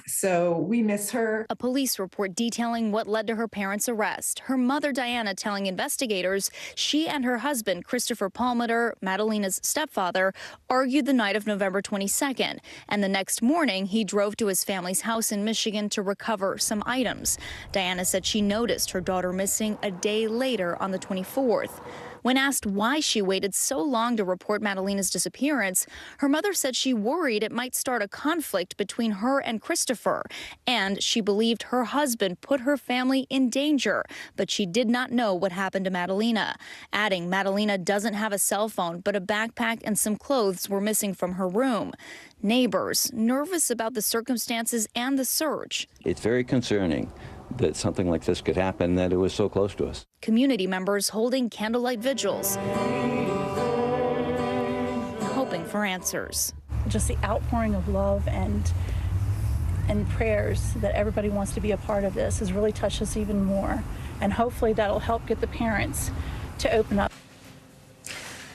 [SPEAKER 7] So we miss her.
[SPEAKER 2] A police report detailing what led to her parents' arrest. Her mother, Diana, telling investigators she and her husband, Christopher Palmater, Madalena's stepfather, argued the night of November 22nd. And the next morning, he drove to his family's house in Michigan to recover some items. Diana said she noticed her daughter missing a day later on the 24th. When asked why she waited so long to report Madalena's disappearance, her mother said she worried it might start a conflict between her and Christopher, and she believed her husband put her family in danger, but she did not know what happened to Madalena, adding Madalena doesn't have a cell phone, but a backpack and some clothes were missing from her room. Neighbors nervous about the circumstances and the search.
[SPEAKER 19] It's very concerning that something like this could happen, that it was so close to us.
[SPEAKER 2] Community members holding candlelight vigils, hoping
[SPEAKER 1] for answers.
[SPEAKER 5] Just the outpouring of love and prayers that everybody wants to be a part of this has really touched us even more. And hopefully that'll help get the parents to open up.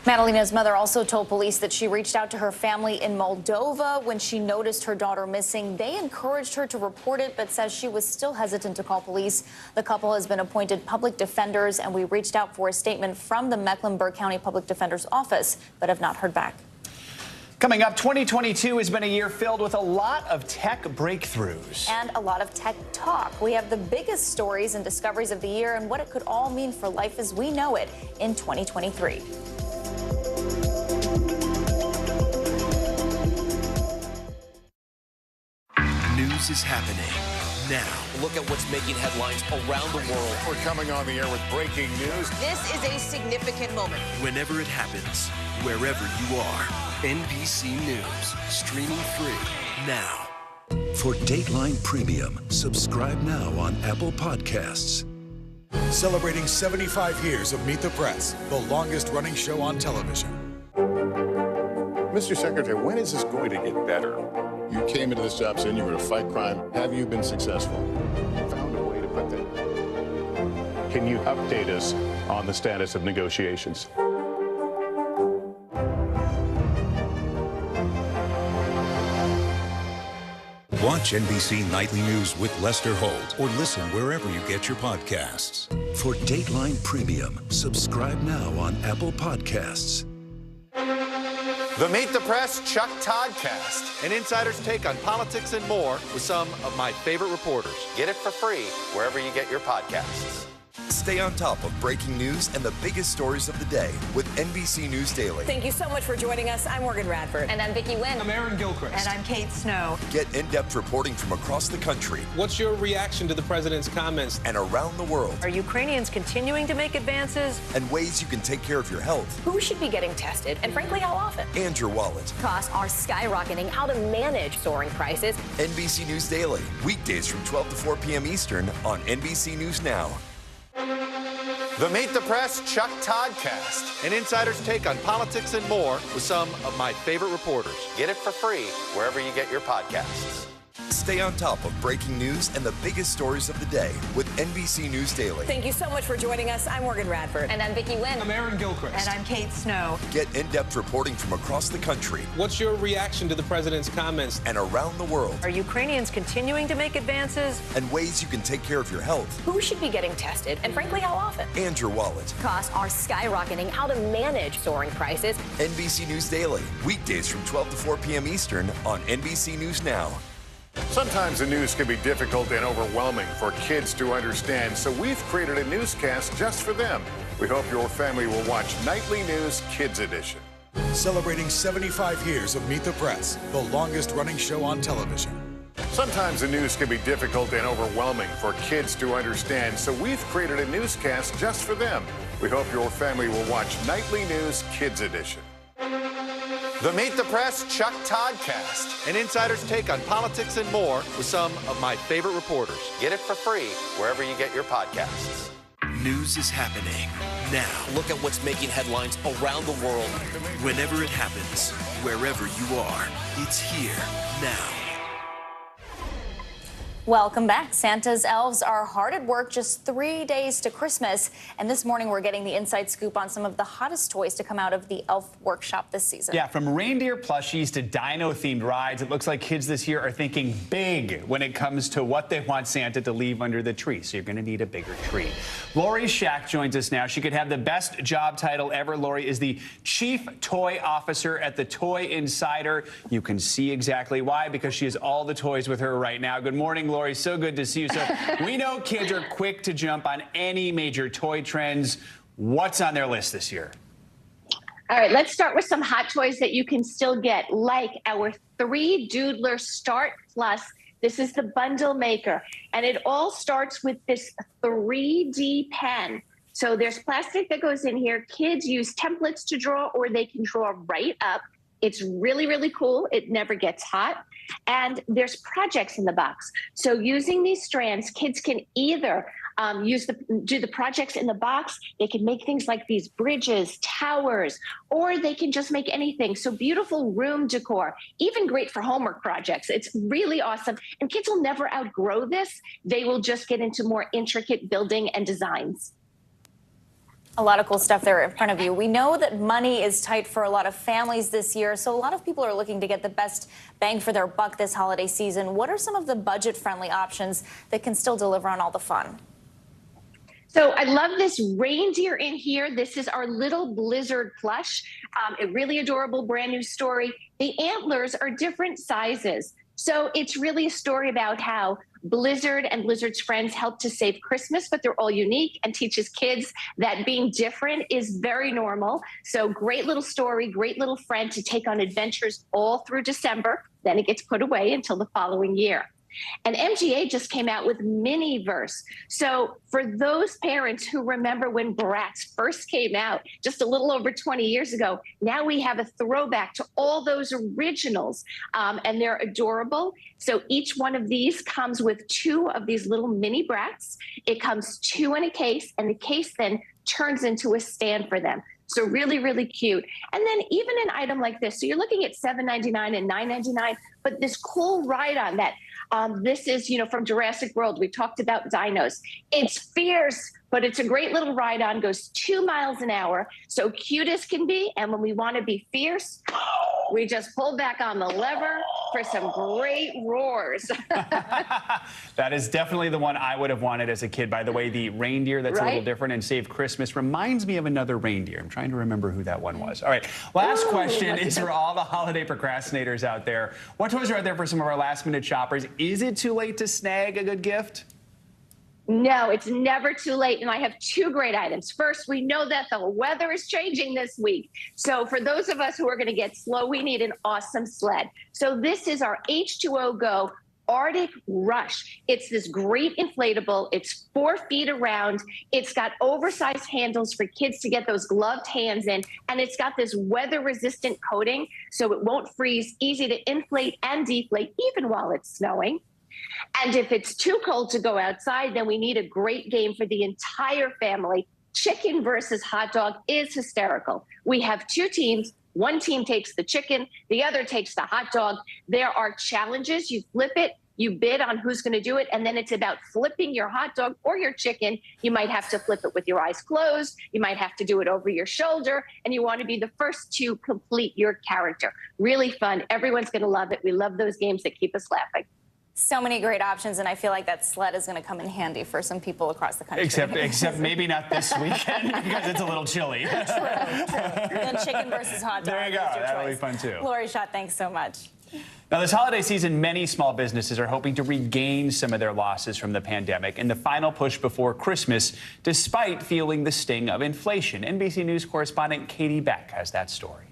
[SPEAKER 2] Madalena's mother also told police that she reached out to her family in Moldova when she noticed her daughter missing. They encouraged her to report it, but says she was still hesitant to call police. The couple has been appointed public defenders, and we reached out for a statement from the Mecklenburg County Public Defender's Office, but have not heard back.
[SPEAKER 6] Coming up, 2022 has been a year filled with a lot of tech breakthroughs.
[SPEAKER 2] And a lot of tech talk. We have the biggest stories and discoveries of the year and what it could all mean for life as we know it in 2023.
[SPEAKER 29] News is happening now.
[SPEAKER 12] Look at what's making headlines around the world.
[SPEAKER 30] We're coming on the air with breaking news.
[SPEAKER 15] This is a significant moment.
[SPEAKER 29] Whenever it happens, wherever you are. NBC News, streaming free now.
[SPEAKER 17] For Dateline Premium, subscribe now on Apple Podcasts.
[SPEAKER 28] Celebrating 75 years of Meet the Press, the longest running show on television.
[SPEAKER 30] Mr. Secretary, when is this going to get better? You came into this job saying you were going to fight crime. Have you been successful? Found a way to put that. Can you update us on the status of negotiations?
[SPEAKER 8] Watch NBC Nightly News with Lester Holt or listen wherever you get your podcasts.
[SPEAKER 17] For Dateline Premium, subscribe now on Apple Podcasts.
[SPEAKER 9] The Meet the Press Chuck Toddcast, an insider's take on politics and more with some of my favorite reporters. Get it for free wherever you get your podcasts.
[SPEAKER 20] Stay on top of breaking news and the biggest stories of the day with NBC News Daily.
[SPEAKER 10] Thank you so much for joining us. I'm Morgan Radford.
[SPEAKER 2] And I'm Vicki Wynn.
[SPEAKER 21] I'm Aaron Gilchrist.
[SPEAKER 15] And I'm Kate Snow.
[SPEAKER 20] Get in-depth reporting from across the country.
[SPEAKER 12] What's your reaction to the president's comments?
[SPEAKER 20] And around the world.
[SPEAKER 15] Are Ukrainians continuing to make advances?
[SPEAKER 20] And ways you can take care of your health.
[SPEAKER 10] Who should be getting tested? And frankly, how often?
[SPEAKER 20] And your wallet.
[SPEAKER 10] Costs are skyrocketing. How to manage soaring prices.
[SPEAKER 20] NBC News Daily. Weekdays from 12 to 4 p.m. Eastern on NBC News Now.
[SPEAKER 9] The Meet the Press Chuck Toddcast, an insider's take on politics and more with some of my favorite reporters. Get it for free wherever you get your podcasts.
[SPEAKER 20] Stay on top of breaking news and the biggest stories of the day with NBC News Daily.
[SPEAKER 10] Thank you so much for joining us. I'm Morgan Radford.
[SPEAKER 2] And I'm Vicki Wynn.
[SPEAKER 21] I'm Aaron Gilchrist.
[SPEAKER 15] And I'm Kate Snow.
[SPEAKER 20] Get in-depth reporting from across the country.
[SPEAKER 12] What's your reaction to the president's comments?
[SPEAKER 20] And around the world.
[SPEAKER 15] Are Ukrainians continuing to make advances?
[SPEAKER 20] And ways you can take care of your health.
[SPEAKER 10] Who should be getting tested? And frankly, how often?
[SPEAKER 20] And your wallet.
[SPEAKER 10] Costs are skyrocketing. How to manage soaring prices.
[SPEAKER 20] NBC News Daily. Weekdays from 12 to 4 p.m. Eastern on NBC News Now.
[SPEAKER 30] Sometimes the news can be difficult and overwhelming for kids to understand, so we've created a newscast just for them. We hope your family will watch Nightly News Kids Edition.
[SPEAKER 28] Celebrating 75 years of Meet the Press, the longest running show on television. Sometimes the news can be difficult and overwhelming for kids to understand, so we've created a newscast just for them. We hope your family will watch Nightly News Kids Edition.
[SPEAKER 9] The Meet the Press Chuck Toddcast, an insider's take on politics and more with some of my favorite reporters. Get it for free wherever you get your podcasts.
[SPEAKER 29] News is happening now.
[SPEAKER 12] Look at what's making headlines around the world.
[SPEAKER 29] Whenever it happens, wherever you are, it's here now.
[SPEAKER 2] Welcome back. Santa's elves are hard at work just 3 days to Christmas. And this morning, we're getting the inside scoop on some of the hottest toys to come out of the elf workshop this season.
[SPEAKER 6] Yeah, from reindeer plushies to dino-themed rides, it looks like kids this year are thinking big when it comes to what they want Santa to leave under the tree. So you're going to need a bigger tree. Lori Shack joins us now. She could have the best job title ever. Lori is the Chief Toy Officer at the Toy Insider. You can see exactly why, because she has all the toys with her right now. Good morning, Lori. So good to see you. So we know kids are quick to jump on any major toy trends. What's on their list this year?
[SPEAKER 22] All right, let's start with some hot toys that you can still get, like our 3 Doodler Start Plus. This is the bundle maker, and it all starts with this 3D pen. So there's plastic that goes in here. Kids use templates to draw, or they can draw right up. It's really, really cool. It never gets hot. And there's projects in the box. So using these strands, kids can either do the projects in the box. They can make things like these bridges, towers, or they can just make anything. So beautiful room decor, even great for homework projects. It's really awesome. And kids will never outgrow this. They will just get into more intricate building and designs.
[SPEAKER 2] A lot of cool stuff there in front of you. We know that money is tight for a lot of families this year, so a lot of people are looking to get the best bang for their buck this holiday season. What are some of the budget-friendly options that can still deliver on all the fun?
[SPEAKER 22] So I love this reindeer in here. This is our little Blizzard plush. A really adorable brand new story. The antlers are different sizes. So it's really a story about how Blizzard and Blizzard's friends help to save Christmas, but they're all unique, and teaches kids that being different is very normal. So great little story, great little friend to take on adventures all through December. Then it gets put away until the following year. And MGA just came out with Miniverse. So for those parents who remember when Bratz first came out just a little over 20 years ago, now we have a throwback to all those originals, and they're adorable. So each one of these comes with 2 of these little mini Bratz. It comes 2 in a case, and the case then turns into a stand for them. So really, really cute. And then even an item like this, so you're looking at $7.99 and $9.99, but this cool ride-on that this is, from Jurassic World. We talked about dinos. It's fierce, but it's a great little ride-on, goes 2 miles an hour, so cute as can be. And when we want to be fierce, we just pull back on the lever for some great roars.
[SPEAKER 6] That is definitely the one I would have wanted as a kid. By the way, the reindeer that's a little different and Save Christmas reminds me of another reindeer. I'm trying to remember who that one was. All right, last question is for all the holiday procrastinators out there. What toys are out there for some of our last-minute shoppers? Is it too late to snag a good gift?
[SPEAKER 22] No, it's never too late. And I have 2 great items. First, we know that the weather is changing this week. So for those of us who are going to get slow, we need an awesome sled. So this is our H2O Go Arctic Rush. It's this great inflatable. It's 4 feet around. It's got oversized handles for kids to get those gloved hands in. And it's got this weather-resistant coating, so it won't freeze, easy to inflate and deflate, even while it's snowing. And if it's too cold to go outside, then we need a great game for the entire family. Chicken versus hot dog is hysterical. We have 2 teams. One team takes the chicken, the other takes the hot dog. There are challenges. You flip it, you bid on who's going to do it, and then it's about flipping your hot dog or your chicken. You might have to flip it with your eyes closed. You might have to do it over your shoulder, and you want to be the first to complete your character. Really fun. Everyone's going to love it. We love those games that keep us laughing.
[SPEAKER 2] So many great options, and I feel like that sled is going to come in handy for some people across the country.
[SPEAKER 6] Except maybe not this weekend because it's a little chilly.
[SPEAKER 2] True. Then chicken versus hot dog.
[SPEAKER 6] There you go. That'll be fun too.
[SPEAKER 2] Lori Schott, thanks so much.
[SPEAKER 6] Now, this holiday season, many small businesses are hoping to regain some of their losses from the pandemic in the final push before Christmas, despite feeling the sting of inflation. NBC News correspondent Katie Beck has that story.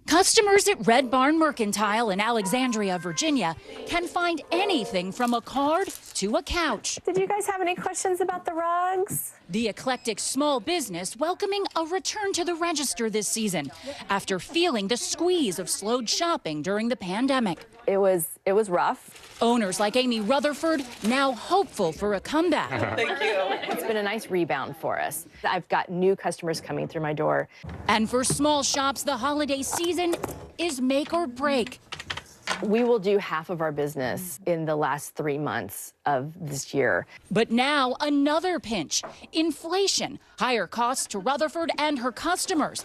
[SPEAKER 1] Customers at Red Barn Mercantile in Alexandria, Virginia, can find anything from a card to a couch.
[SPEAKER 13] Did you guys have any questions about the rugs?
[SPEAKER 1] The eclectic small business welcoming a return to the register this season after feeling the squeeze of slowed shopping during the pandemic.
[SPEAKER 13] It was rough.
[SPEAKER 1] Owners like Amy Rutherford now hopeful for a comeback.
[SPEAKER 13] Thank you. It's been a nice rebound for us. I've got new customers coming through my door.
[SPEAKER 1] And for small shops, the holiday season is make or break.
[SPEAKER 13] We will do half of our business in the last 3 months of this year.
[SPEAKER 1] But now another pinch, inflation, higher costs to Rutherford and her customers.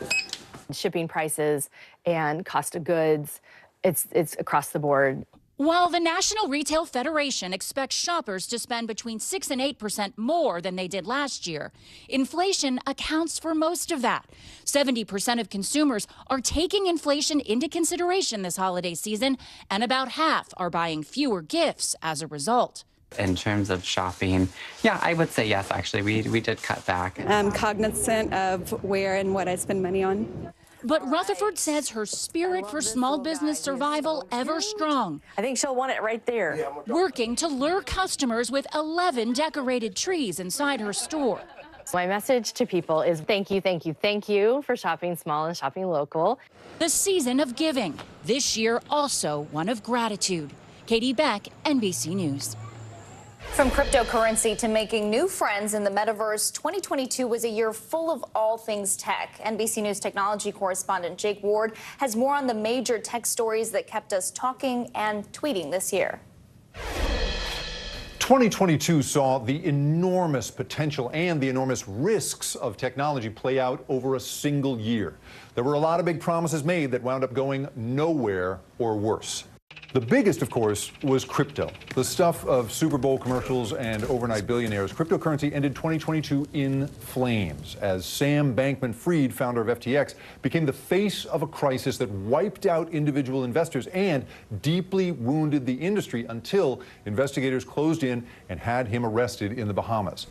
[SPEAKER 13] Shipping prices and cost of goods, it's across the board.
[SPEAKER 1] While the National Retail Federation expects shoppers to spend between 6% and 8% more than they did last year, inflation accounts for most of that. 70% of consumers are taking inflation into consideration this holiday season, and about half are buying fewer gifts as a result.
[SPEAKER 14] In terms of shopping, yeah, I would say yes, actually. We did cut back.
[SPEAKER 18] I'm cognizant of where and what I spend money on.
[SPEAKER 1] But Rutherford says her spirit for small business survival ever strong.
[SPEAKER 13] I think she'll want it right there.
[SPEAKER 1] Working to lure customers with 11 decorated trees inside her store.
[SPEAKER 13] My message to people is thank you, thank you, thank you for shopping small and shopping local.
[SPEAKER 1] The season of giving, this year also one of gratitude. Katie Beck, NBC News.
[SPEAKER 2] From cryptocurrency to making new friends in the metaverse, 2022 was a year full of all things tech. NBC News technology correspondent Jake Ward has more on the major tech stories that kept us talking and tweeting this year.
[SPEAKER 3] 2022 saw the enormous potential and the enormous risks of technology play out over a single year. There were a lot of big promises made that wound up going nowhere or worse. The biggest, of course, was crypto. The stuff of Super Bowl commercials and overnight billionaires. Cryptocurrency ended 2022 in flames as Sam Bankman-Fried, founder of FTX, became the face of a crisis that wiped out individual investors and deeply wounded the industry until investigators closed in and had him arrested in the Bahamas.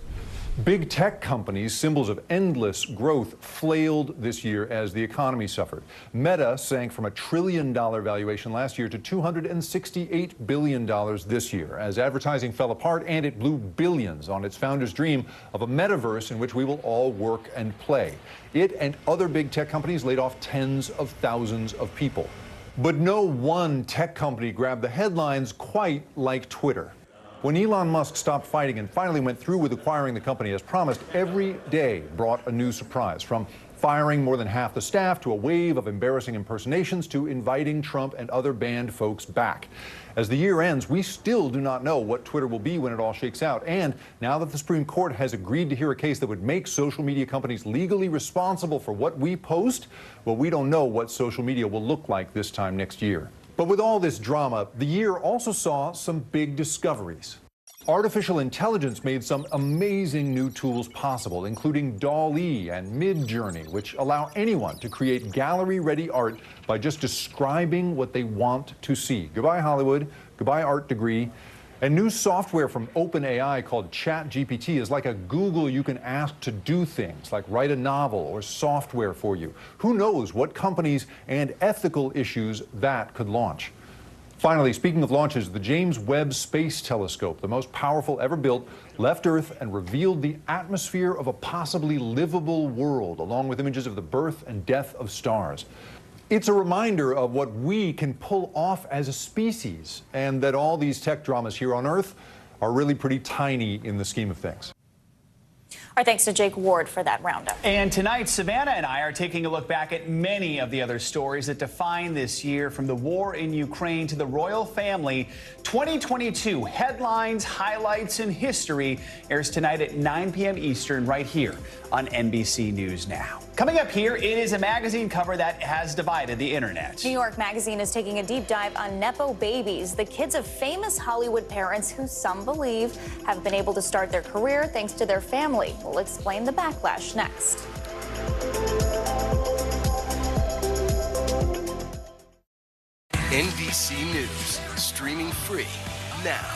[SPEAKER 3] Big tech companies, symbols of endless growth, flailed this year as the economy suffered. Meta sank from $1 trillion valuation last year to $268 billion this year as advertising fell apart and it blew billions on its founder's dream of a metaverse in which we will all work and play. It and other big tech companies laid off tens of thousands of people. But no one tech company grabbed the headlines quite like Twitter. When Elon Musk stopped fighting and finally went through with acquiring the company as promised, every day brought a new surprise, from firing more than half the staff to a wave of embarrassing impersonations to inviting Trump and other banned folks back. As the year ends, we still do not know what Twitter will be when it all shakes out. And now that the Supreme Court has agreed to hear a case that would make social media companies legally responsible for what we post, well, we don't know what social media will look like this time next year. But with all this drama, the year also saw some big discoveries. Artificial intelligence made some amazing new tools possible, including DALL-E and Midjourney, which allow anyone to create gallery-ready art by just describing what they want to see. Goodbye, Hollywood. Goodbye, art degree. And new software from OpenAI called ChatGPT is like a Google you can ask to do things, like write a novel or software for you. Who knows what companies and ethical issues that could launch. Finally, speaking of launches, the James Webb Space Telescope, the most powerful ever built, left Earth and revealed the atmosphere of a possibly livable world, along with images of the birth and death of stars. It's a reminder of what we can pull off as a species, and that all these tech dramas here on Earth are really pretty tiny in the scheme of things.
[SPEAKER 2] Our thanks to Jake Ward for that roundup.
[SPEAKER 6] And tonight, Savannah and I are taking a look back at many of the other stories that define this year, from the war in Ukraine to the royal family. 2022 headlines, highlights, and history airs tonight at 9 p.m. Eastern right here on NBC News Now. Coming up here, it is a magazine cover that has divided the internet.
[SPEAKER 2] New York Magazine is taking a deep dive on Nepo babies, the kids of famous Hollywood parents who some believe have been able to start their career thanks to their family. We'll explain the backlash next.
[SPEAKER 29] NBC News, streaming free now.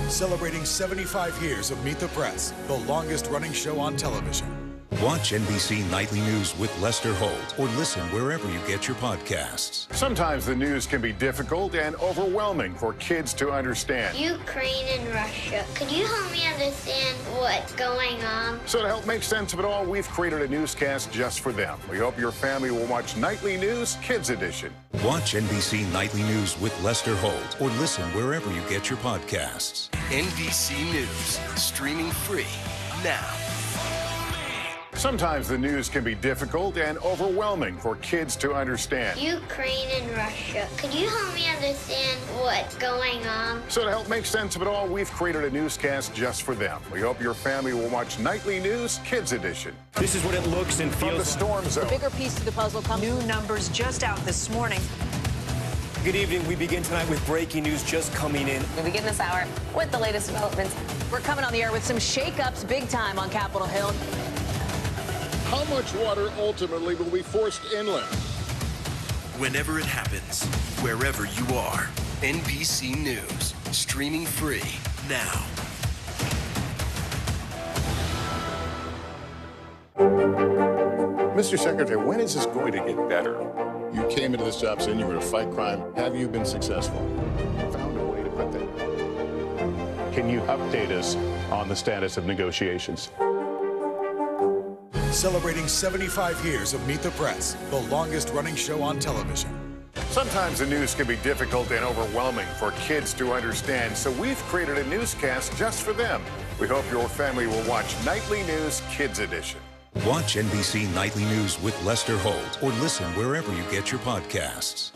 [SPEAKER 28] Celebrating 75 years of Meet the Press, the longest running show on television.
[SPEAKER 8] Watch NBC Nightly News with Lester Holt or listen wherever you get your podcasts.
[SPEAKER 30] Sometimes the news can be difficult and overwhelming for kids to understand.
[SPEAKER 3] Ukraine and Russia. Could you help me understand what's going on?
[SPEAKER 30] So to help make sense of it all, we've created a newscast just for them. We hope your family will watch Nightly News Kids Edition.
[SPEAKER 8] Watch NBC Nightly News with Lester Holt or listen wherever you get your podcasts.
[SPEAKER 29] NBC News, streaming free now.
[SPEAKER 30] Sometimes the news can be difficult and overwhelming for kids to understand.
[SPEAKER 3] Ukraine and Russia. Could you help me understand what's going on?
[SPEAKER 30] So to help make sense of it all, we've created a newscast just for them. We hope your family will watch Nightly News Kids Edition.
[SPEAKER 12] This is what it looks and feels.
[SPEAKER 30] From the storm zone.
[SPEAKER 10] The bigger piece to the puzzle comes.
[SPEAKER 15] New numbers just out this morning.
[SPEAKER 12] Good evening. We begin tonight with breaking news just coming in.
[SPEAKER 10] We begin this hour with the latest developments. We're coming on the air with some shakeups big time on Capitol Hill.
[SPEAKER 30] How much water ultimately will be forced inland?
[SPEAKER 29] Whenever it happens, wherever you are, NBC News, streaming free now.
[SPEAKER 30] Mr. Secretary, when is this going to get better? You came into this job saying you were to fight crime. Have you been successful? Found a way to put that. Can you update us on the status of negotiations?
[SPEAKER 28] Celebrating 75 years of Meet the Press, the longest running show on television.
[SPEAKER 30] Sometimes the news can be difficult and overwhelming for kids to understand, so we've created a newscast just for them. We hope your family will watch Nightly News Kids Edition.
[SPEAKER 8] Watch NBC Nightly News with Lester Holt or listen wherever you get your podcasts.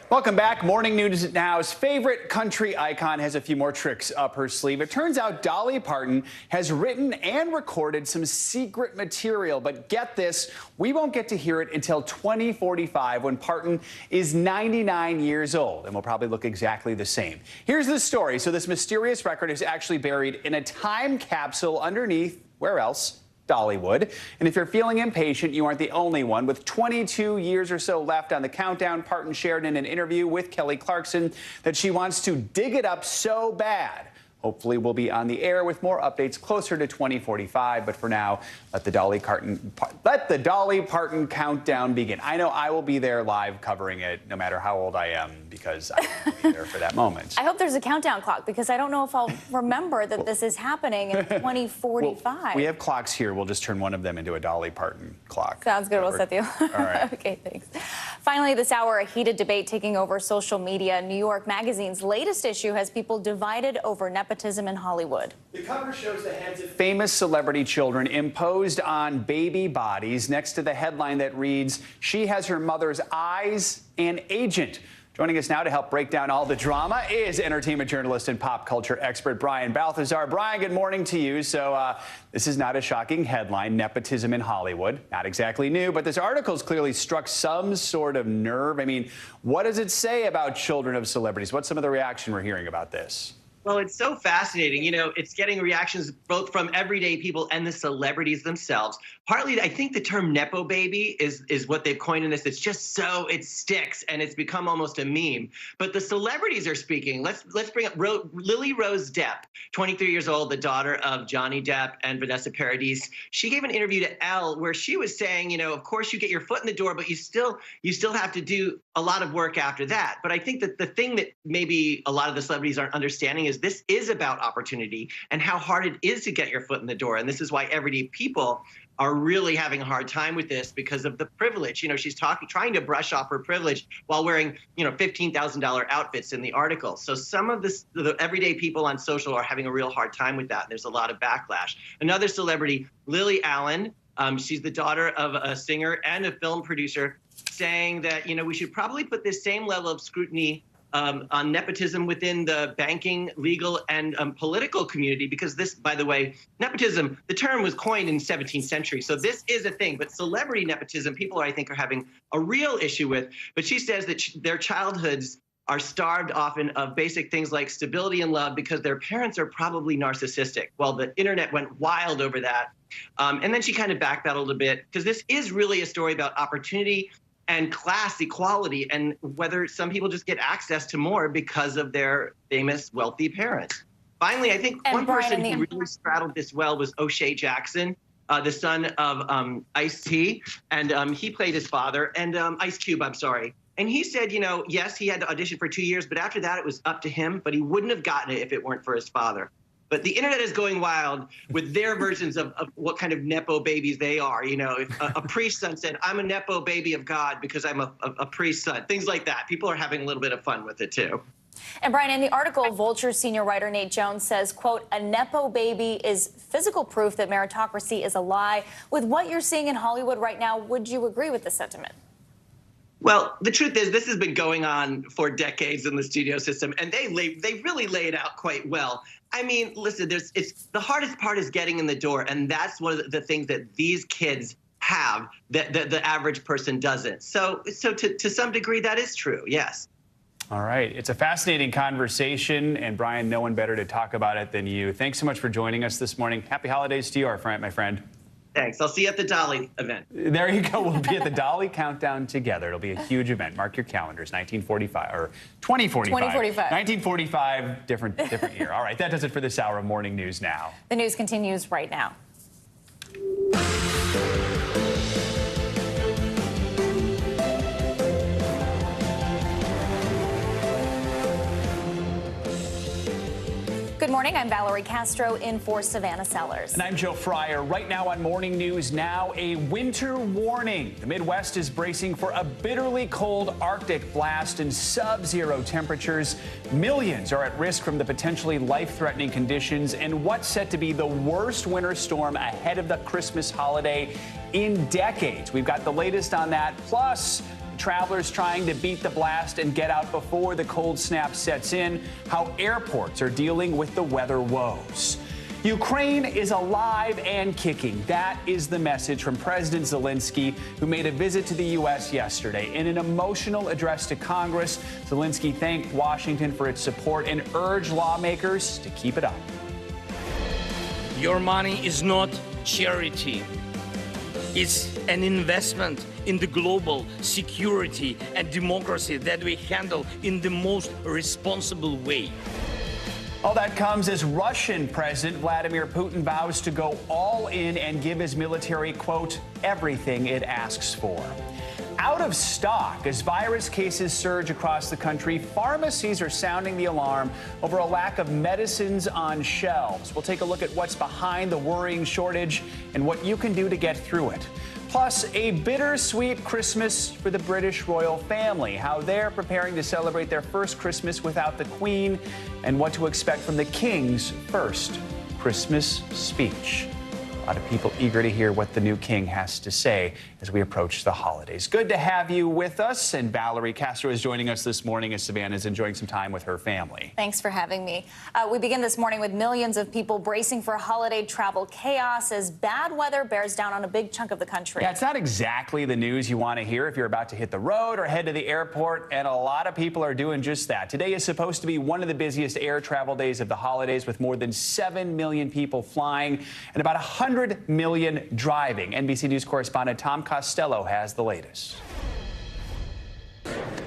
[SPEAKER 6] Welcome back. Morning News Now's favorite country icon has a few more tricks up her sleeve. It turns out Dolly Parton has written and recorded some secret material. But get this, we won't get to hear it until 2045 when Parton is 99 years old and will probably look exactly the same. Here's the story. So this mysterious record is actually buried in a time capsule underneath, where else? Dollywood. And if you're feeling impatient, you aren't the only one. With 22 years or so left on the countdown, Parton shared in an interview with Kelly Clarkson that she wants to dig it up so bad. Hopefully we'll be on the air with more updates closer to 2045. But for now, let the Dolly Parton countdown begin. I know I will be there live covering it no matter how old I am because I will be there for that moment.
[SPEAKER 2] I hope there's a countdown clock because I don't know if I'll remember that this is happening in 2045.
[SPEAKER 6] Well, we have clocks here. We'll just turn one of them into a Dolly Parton clock.
[SPEAKER 2] Sounds good. We'll set the
[SPEAKER 6] All right.
[SPEAKER 2] Okay, thanks. Finally, this hour, a heated debate taking over social media. New York Magazine's latest issue has people divided over nepotism in Hollywood.
[SPEAKER 6] The cover shows the heads of famous celebrity children imposed on baby bodies next to the headline that reads, "She has her mother's eyes and agent." Joining us now to help break down all the drama is entertainment journalist and pop culture expert Brian Balthazar. Brian, good morning to you. So this is not a shocking headline, nepotism in Hollywood. Not exactly new, but this article's clearly struck some sort of nerve. I mean, what does it say about children of celebrities? What's some of the reaction we're hearing about this?
[SPEAKER 4] Well, it's so fascinating. You know, it's getting reactions both from everyday people and the celebrities themselves. Partly, I think the term Nepo baby is what they've coined in this. It's just so it sticks and it's become almost a meme. But the celebrities are speaking. Let's bring up Lily Rose Depp, 23 years old, the daughter of Johnny Depp and Vanessa Paradis. She gave an interview to Elle where she was saying, you know, of course you get your foot in the door, but you still have to do a lot of work after that. But I think that the thing that maybe a lot of the celebrities aren't understanding is this is about opportunity and how hard it is to get your foot in the door. And this is why everyday people are really having a hard time with this because of the privilege. You know, she's trying to brush off her privilege while wearing, you know, $15,000 outfits in the article. So some of the everyday people on social are having a real hard time with that. There's a lot of backlash. Another celebrity, Lily Allen, she's the daughter of a singer and a film producer, saying that, you know, we should probably put this same level of scrutiny on nepotism within the banking, legal, and political community, because this, by the way, nepotism, the term was coined in the 17th century. So this is a thing. But celebrity nepotism, people, I think, are having a real issue with. But she says that their childhoods are starved often of basic things like stability and love because their parents are probably narcissistic. Well, the internet went wild over that. And then she kind of backpedaled a bit because this is really a story about opportunity and class equality and whether some people just get access to more because of their famous wealthy parents. Finally, I think one person who really straddled this well was O'Shea Jackson, the son of Ice-T, and he played his father, and Ice Cube, I'm sorry. And he said, you know, yes, he had to audition for 2 years, but after that it was up to him, but he wouldn't have gotten it if it weren't for his father. But the internet is going wild with their versions of what kind of Nepo babies they are. You know, if a priest's son said, I'm a Nepo baby of God because I'm a priest's son, things like that. People are having a little bit of fun with it, too.
[SPEAKER 2] And Brian, in the article, Vulture senior writer Nate Jones says, quote, a Nepo baby is physical proof that meritocracy is a lie. With what you're seeing in Hollywood right now, would you agree with the sentiment?
[SPEAKER 4] Well, the truth is this has been going on for decades in the studio system, and they really lay it out quite well. I mean, listen, the hardest part is getting in the door, and that's one of the things that these kids have that the average person doesn't. So to some degree, that is true, yes.
[SPEAKER 6] All right. It's a fascinating conversation, and Brian, no one better to talk about it than you. Thanks so much for joining us this morning. Happy holidays to you, my friend.
[SPEAKER 4] Thanks. I'll see you at the Dolly event.
[SPEAKER 6] There you go. We'll be at the Dolly Countdown together. It'll be a huge event. Mark your calendars. 1945 or 2045. 1945. Different year. All right. That does it for this hour of Morning News Now.
[SPEAKER 2] The news continues right now. Good morning. morning. I'm Valerie Castro in for Savannah Sellers.
[SPEAKER 6] And I'm Joe Fryer. Right now on Morning News Now, a winter warning. The Midwest is bracing for a bitterly cold Arctic blast and sub-zero temperatures. Millions are at risk from the potentially life-threatening conditions and what's set to be the worst winter storm ahead of the Christmas holiday in decades. We've got the latest on that, plus travelers trying to beat the blast and get out before the cold snap sets in, how airports are dealing with the weather woes. Ukraine is alive and kicking. That is the message from President Zelensky, who made a visit to the U.S. yesterday. In an emotional address to Congress, Zelensky thanked Washington for its support and urged lawmakers to keep it up.
[SPEAKER 7] Your money is not charity. It's an investment in the global security and democracy that we handle in the most responsible way.
[SPEAKER 6] All that comes as Russian President Vladimir Putin vows to go all in and give his military, quote, everything it asks for. Out of stock as virus cases surge across the country, pharmacies are sounding the alarm over a lack of medicines on shelves. We'll take a look at what's behind the worrying shortage and what you can do to get through it. Plus, a bittersweet Christmas for the British royal family, how they're preparing to celebrate their first Christmas without the Queen, and what to expect from the King's first Christmas speech. A lot of people eager to hear what the new king has to say as we approach the holidays. Good to have you with us. And Valerie Castro is joining us this morning as Savannah is enjoying some time with her family.
[SPEAKER 2] Thanks for having me. We begin this morning with millions of people bracing for holiday travel chaos as bad weather bears down on a big chunk of the country.
[SPEAKER 6] Yeah, it's not exactly the news you want to hear if you're about to hit the road or head to the airport, and a lot of people are doing just that. Today is supposed to be one of the busiest air travel days of the holidays, with more than 7 million people flying and about 100 million driving. NBC News correspondent Tom Costello has the latest.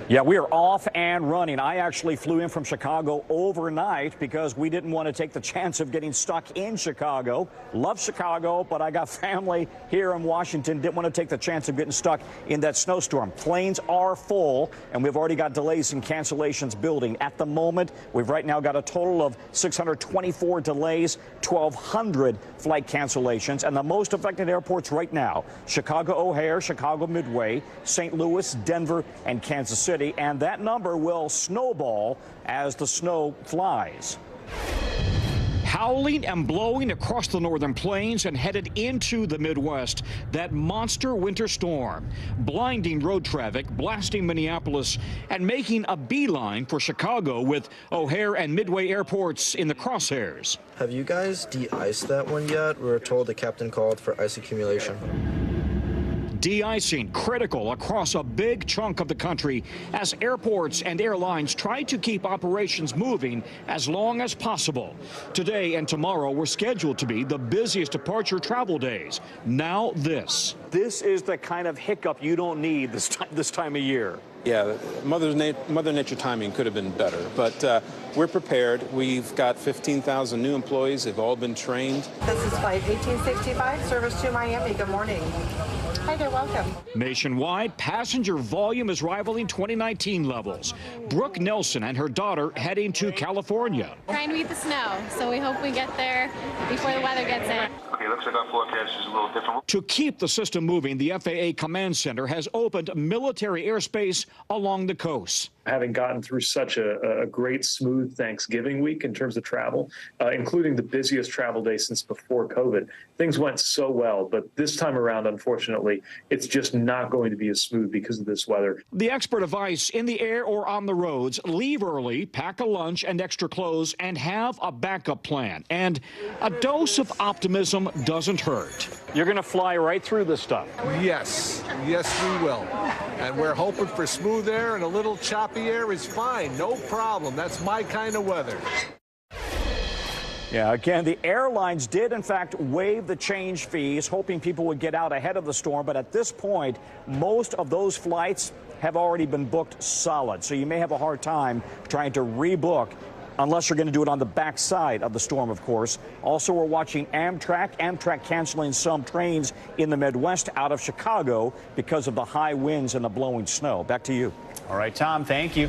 [SPEAKER 11] Yeah, we are off and running. I actually flew in from Chicago overnight because we didn't want to take the chance of getting stuck in Chicago. Love Chicago, but I got family here in Washington. Didn't want to take the chance of getting stuck in that snowstorm. Planes are full, and we've already got delays and cancellations building. At the moment, we've right now got a total of 624 delays, 1,200 flight cancellations, and the most affected airports right now: Chicago O'Hare, Chicago Midway, St. Louis, Denver, and Kansas City. And that number will snowball as the snow flies.
[SPEAKER 16] Howling and blowing across the northern plains and headed into the Midwest, that monster winter storm, blinding road traffic, blasting Minneapolis, and making a beeline for Chicago with O'Hare and Midway airports in the crosshairs.
[SPEAKER 19] Have you guys de-iced that one yet? We were told the captain called for ice accumulation.
[SPEAKER 16] De-icing critical across a big chunk of the country as airports and airlines try to keep operations moving as long as possible. Today and tomorrow were scheduled to be the busiest departure travel days. Now this.
[SPEAKER 11] This is the kind of hiccup you don't need this time of year.
[SPEAKER 21] Yeah, Mother Nature timing could have been better, but we're prepared. We've got 15,000 new employees. They've all been trained.
[SPEAKER 23] This is flight 1865, service to Miami. Good morning. Hi there, welcome.
[SPEAKER 16] Nationwide, passenger volume is rivaling 2019 levels. Brooke Nelson and her daughter heading to California.
[SPEAKER 24] Trying to beat the snow, so we hope we get there before the weather gets in.
[SPEAKER 25] Okay, looks like our forecast is a little different.
[SPEAKER 16] To keep the system moving, the FAA Command Center has opened military airspace along the coast.
[SPEAKER 26] Having gotten through such a great, smooth Thanksgiving week in terms of travel, including the busiest travel day since before COVID, things went so well. But this time around, unfortunately, it's just not going to be as smooth because of this weather.
[SPEAKER 16] The expert advice: in the air or on the roads, leave early, pack a lunch and extra clothes, and have a backup plan. And a dose of optimism doesn't hurt.
[SPEAKER 11] You're going to fly right through this stuff.
[SPEAKER 27] Yes, we will. And we're hoping for smooth air, and a little choppy air is fine. No problem. That's my kind of weather.
[SPEAKER 11] Yeah, again, the airlines did, in fact, waive the change fees, hoping people would get out ahead of the storm. But at this point, most of those flights have already been booked solid. So you may have a hard time trying to rebook, unless you're going to do it on the backside of the storm, of course. Also, we're watching Amtrak canceling some trains in the Midwest out of Chicago because of the high winds and the blowing snow. Back to you.
[SPEAKER 6] All right, Tom, thank you.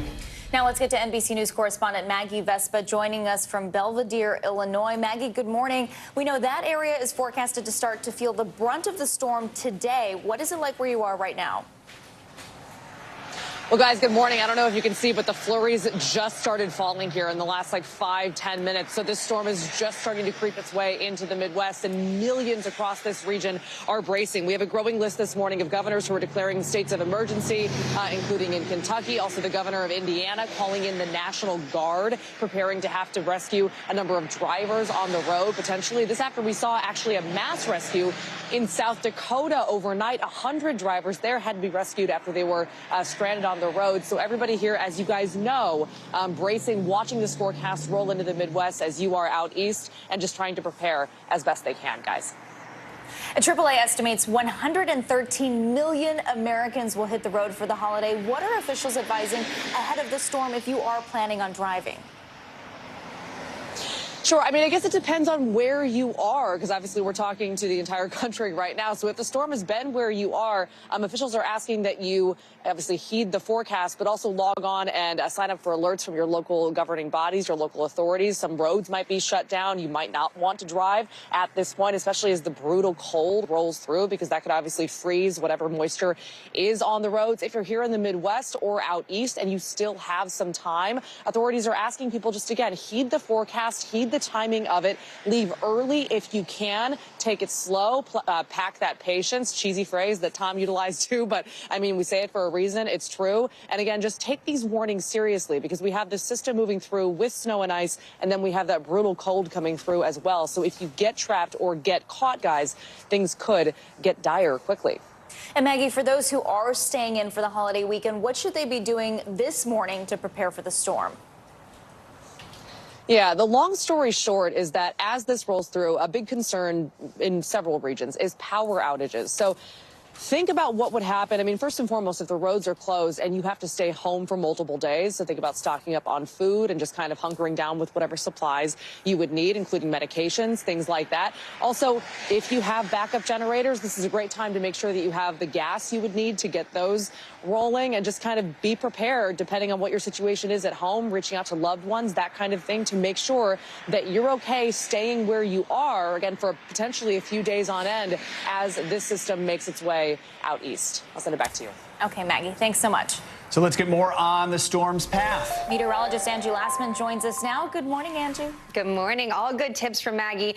[SPEAKER 2] Now let's get to NBC News correspondent Maggie Vespa joining us from Belvedere, Illinois. Maggie, good morning. We know that area is forecasted to start to feel the brunt of the storm today. What is it like where you are right now?
[SPEAKER 1] Well, guys, good morning. I don't know if you can see, but the flurries just started falling here in the last 5-10 minutes. So this storm is just starting to creep its way into the Midwest, and millions across this region are bracing. We have a growing list this morning of governors who are declaring states of emergency, including in Kentucky. Also, the governor of Indiana calling in the National Guard, preparing to have to rescue a number of drivers on the road, potentially. This after we saw actually a mass rescue in South Dakota overnight. 100 drivers there had to be rescued after they were stranded on the road. So everybody here, as you guys know, bracing, watching this forecast roll into the Midwest as you are out east, and just trying to prepare as best they can, guys.
[SPEAKER 2] AAA estimates 113 million Americans will hit the road for the holiday. What are officials advising ahead of the storm if you are planning on driving?
[SPEAKER 1] Sure. I mean, I guess it depends on where you are, because obviously we're talking to the entire country right now. So if the storm has been where you are, officials are asking that you obviously heed the forecast, but also log on and sign up for alerts from your local governing bodies, your local authorities. Some roads might be shut down. You might not want to drive at this point, especially as the brutal cold rolls through, because that could obviously freeze whatever moisture is on the roads. If you're here in the Midwest or out east and you still have some time, authorities are asking people just, again, heed the forecast, heed the timing of it, leave early if you can, take it slow, pack that patience, cheesy phrase that Tom utilized too, but I mean, we say it for a reason, it's true. And again, just take these warnings seriously, because we have this system moving through with snow and ice, and then we have that brutal cold coming through as well. So if you get trapped or get caught, guys, things could get dire quickly.
[SPEAKER 2] And Maggie, for those who are staying in for the holiday weekend, what should they be doing this morning to prepare for the storm?
[SPEAKER 1] Yeah, the long story short is that as this rolls through, a big concern in several regions is power outages. So think about what would happen. I mean, first and foremost, if the roads are closed and you have to stay home for multiple days, so think about stocking up on food and just kind of hunkering down with whatever supplies you would need, including medications, things like that. Also, if you have backup generators, this is a great time to make sure that you have the gas you would need to get those rolling, and just kind of be prepared depending on what your situation is at home, reaching out to loved ones, that kind of thing, to make sure that you're okay staying where you are, again, for potentially a few days on end as this system makes its way out east. I'll send it back to you.
[SPEAKER 2] Okay, Maggie, thanks so much.
[SPEAKER 6] So let's get more on the storm's path.
[SPEAKER 2] Meteorologist Angie Lassman joins us now. Good morning, Angie.
[SPEAKER 3] Good morning. All good tips from Maggie.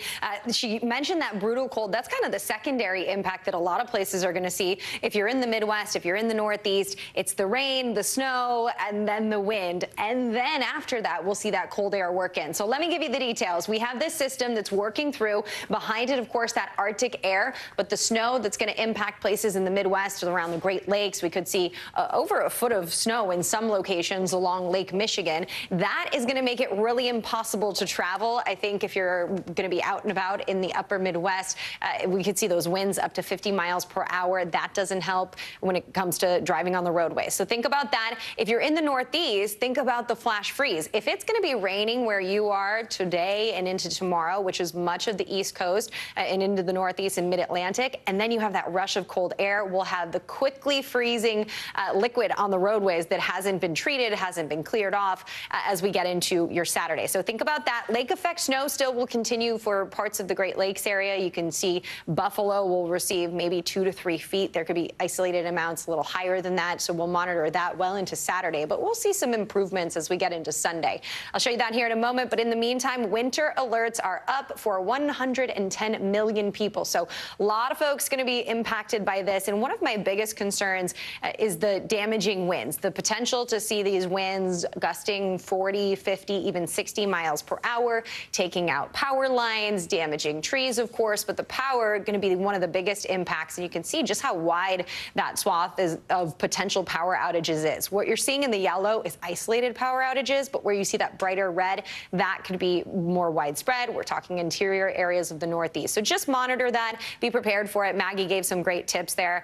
[SPEAKER 3] She mentioned that brutal cold. That's kind of the secondary impact that a lot of places are going to see. If you're in the Midwest, if you're in the Northeast, it's the rain, the snow, and then the wind. And then after that, we'll see that cold air work in. So let me give you the details. We have this system that's working through. Behind it, of course, that Arctic air, but the snow that's going to impact places in the Midwest around the Great Lakes. We could see over a foot of snow in some locations along Lake Michigan. That is going to make it really impossible to travel. I think if you're going to be out and about in the upper Midwest, we could see those winds up to 50 miles per hour. That doesn't help when it comes to driving on the roadway. So think about that. If you're in the Northeast, think about the flash freeze. If it's going to be raining where you are today and into tomorrow, which is much of the East Coast and into the Northeast and Mid-Atlantic, and then you have that rush of cold air, we'll have the quickly freezing liquid on the roadways that hasn't been treated, hasn't been cleared off as we get into your Saturday. So think about that. Lake effect snow still will continue for parts of the Great Lakes area. You can see Buffalo will receive maybe 2 to 3 feet. There could be isolated amounts a little higher than that. So we'll monitor that well into Saturday, but we'll see some improvements as we get into Sunday. I'll show you that here in a moment. But in the meantime, winter alerts are up for 110 million people. So a lot of folks going to be impacted by this. And one of my biggest concerns is the damaging winds, the potential to see these winds gusting 40, 50, even 60 miles per hour, taking out power lines, damaging trees, of course, but the power going to be one of the biggest impacts. And you can see just how wide that swath of potential power outages is. What you're seeing in the yellow is isolated power outages, but where you see that brighter red, that could be more widespread. We're talking interior areas of the Northeast. So just monitor that, be prepared for it. Maggie gave some great tips there.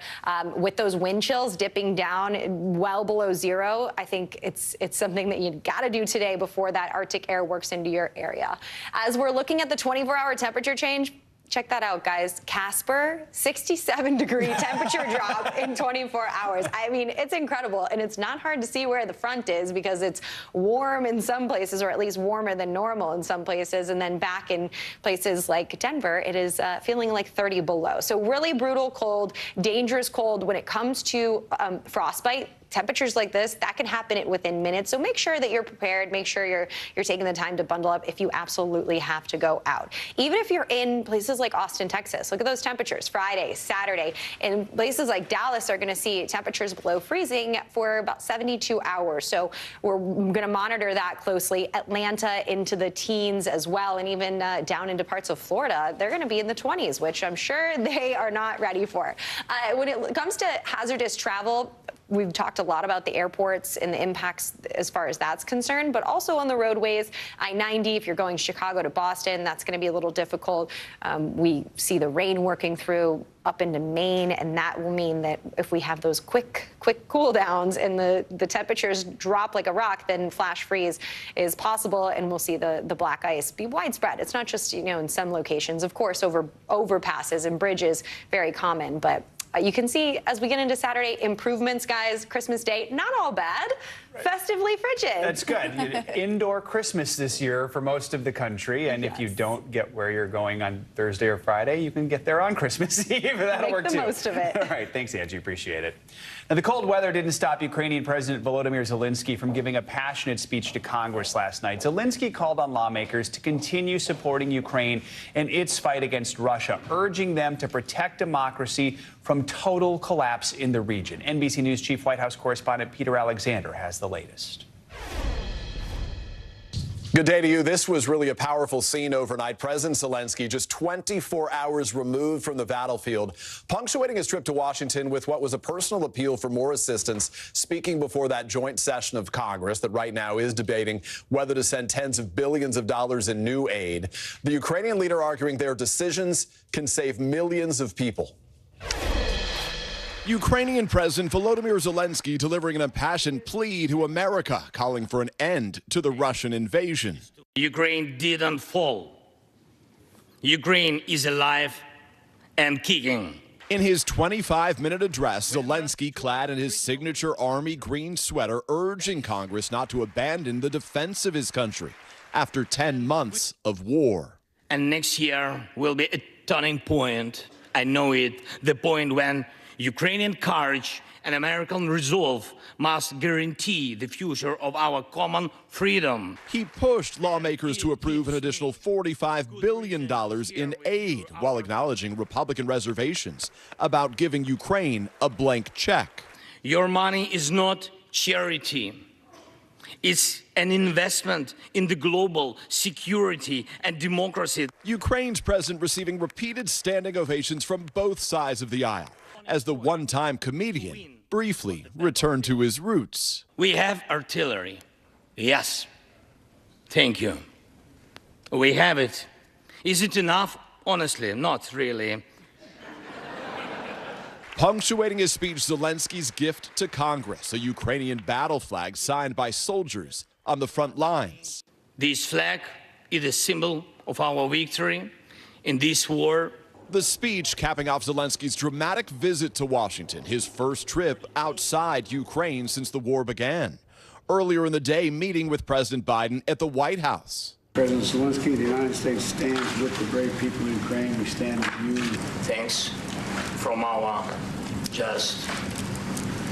[SPEAKER 3] With those wind chills dipping down well below zero, I think it's something that you got to do today before that Arctic air works into your area. As we're looking at the 24-hour temperature change, check that out, guys. Casper, 67-degree temperature drop in 24 hours. I mean, it's incredible, and it's not hard to see where the front is because it's warm in some places, or at least warmer than normal in some places, and then back in places like Denver, it is feeling like 30 below. So really brutal cold, dangerous cold when it comes to frostbite. Temperatures like this, that can happen within minutes. So make sure that you're prepared. Make sure you're taking the time to bundle up if you absolutely have to go out. Even if you're in places like Austin, Texas, look at those temperatures Friday, Saturday. And places like Dallas are going to see temperatures below freezing for about 72 hours. So we're going to monitor that closely. Atlanta into the teens as well, and even down into parts of Florida, they're going to be in the 20s, which I'm sure they are not ready for. When it comes to hazardous travel, we've talked a lot about the airports and the impacts as far as that's concerned, but also on the roadways. I-90, if you're going Chicago to Boston, that's going to be a little difficult. We see the rain working through up into Maine, and that will mean that if we have those quick cool downs and the temperatures drop like a rock, then flash freeze is possible, and we'll see the black ice be widespread. It's not just, in some locations. Of course, over overpasses and bridges, very common, but you can see as we get into Saturday, improvements, guys. Christmas Day, not all bad. Right. Festively frigid.
[SPEAKER 6] That's good. Indoor Christmas this year for most of the country. And if you don't get where you're going on Thursday or Friday, you can get there on Christmas Eve. That'll work too.
[SPEAKER 3] Make the most of it.
[SPEAKER 6] All right. Thanks, Angie. Appreciate it. Now, the cold weather didn't stop Ukrainian President Volodymyr Zelensky from giving a passionate speech to Congress last night. Zelensky called on lawmakers to continue supporting Ukraine in its fight against Russia, urging them to protect democracy from total collapse in the region. NBC News Chief White House correspondent Peter Alexander has the latest.
[SPEAKER 5] Good day to you. This was really a powerful scene overnight. President Zelensky just 24 hours removed from the battlefield, punctuating his trip to Washington with what was a personal appeal for more assistance, speaking before that joint session of Congress that right now is debating whether to send tens of billions of dollars in new aid. The Ukrainian leader arguing their decisions can save millions of people.
[SPEAKER 9] Ukrainian President Volodymyr Zelensky delivering an impassioned plea to America, calling for an end to the Russian invasion.
[SPEAKER 7] Ukraine didn't fall. Ukraine is alive and kicking.
[SPEAKER 9] In his 25-minute address, Zelensky, clad in his signature army green sweater, urging Congress not to abandon the defense of his country after 10 months of war.
[SPEAKER 7] And next year will be a turning point. I know it, the point when Ukrainian courage and American resolve must guarantee the future of our common freedom.
[SPEAKER 9] He pushed lawmakers to approve an additional $45 billion in aid while acknowledging Republican reservations about giving Ukraine a blank check.
[SPEAKER 7] Your money is not charity. It's an investment in the global security and democracy.
[SPEAKER 9] Ukraine's president receiving repeated standing ovations from both sides of the aisle as the one-time comedian briefly returned to his roots.
[SPEAKER 7] We have artillery. Yes. Thank you. We have it. Is it enough? Honestly, not really.
[SPEAKER 9] Punctuating his speech, Zelensky's gift to Congress, a Ukrainian battle flag signed by soldiers on the front lines.
[SPEAKER 7] This flag is a symbol of our victory in this war.
[SPEAKER 9] The speech capping off Zelensky's dramatic visit to Washington, his first trip outside Ukraine since the war began. Earlier in the day, meeting with President Biden at the White House.
[SPEAKER 12] President Zelensky, the United States stands with the brave people in Ukraine. We stand with you.
[SPEAKER 7] Thanks from our just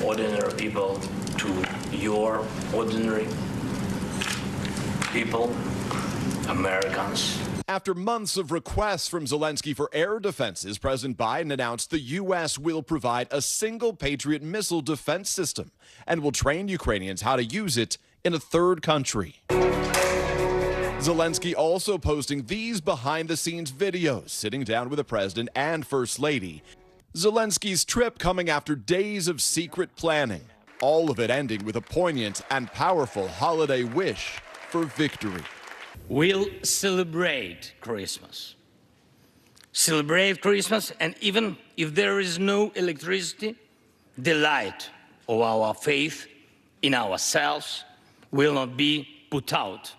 [SPEAKER 7] ordinary people to your ordinary people, Americans.
[SPEAKER 9] After months of requests from Zelensky for air defenses, President Biden announced the U.S. will provide a single Patriot missile defense system and will train Ukrainians how to use it in a third country. Zelensky also posting these behind-the-scenes videos, sitting down with the president and first lady. Zelensky's trip coming after days of secret planning, all of it ending with a poignant and powerful holiday wish for victory.
[SPEAKER 7] We'll celebrate Christmas. Celebrate Christmas, and even if there is no electricity, the light of our faith in ourselves will not be put out.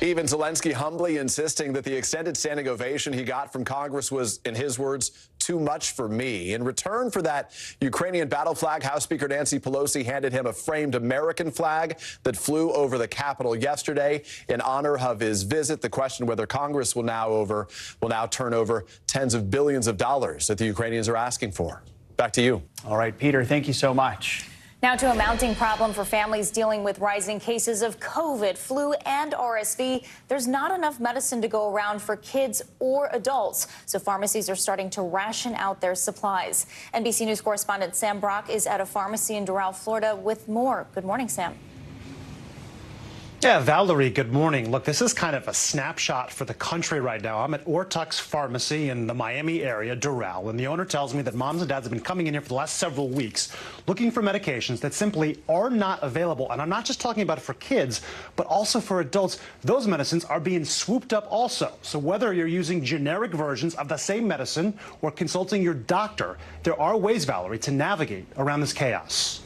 [SPEAKER 5] Even Zelensky humbly insisting that the extended standing ovation he got from Congress was, in his words, too much for me. In return for that Ukrainian battle flag, House Speaker Nancy Pelosi handed him a framed American flag that flew over the Capitol yesterday in honor of his visit. The question whether Congress will now turn over tens of billions of dollars that the Ukrainians are asking for. Back to you.
[SPEAKER 6] All right, Peter, thank you so much.
[SPEAKER 2] Now to a mounting problem for families dealing with rising cases of COVID, flu, and RSV. There's not enough medicine to go around for kids or adults, so pharmacies are starting to ration out their supplies. NBC News correspondent Sam Brock is at a pharmacy in Doral, Florida with more. Good morning, Sam.
[SPEAKER 10] Yeah, Valerie, good morning. Look, this is kind of a snapshot for the country right now. I'm at Ortux Pharmacy in the Miami area, Doral, and the owner tells me that moms and dads have been coming in here for the last several weeks looking for medications that simply are not available. And I'm not just talking about it for kids, but also for adults. Those medicines are being swooped up also. So whether you're using generic versions of the same medicine or consulting your doctor, there are ways, Valerie, to navigate around this chaos.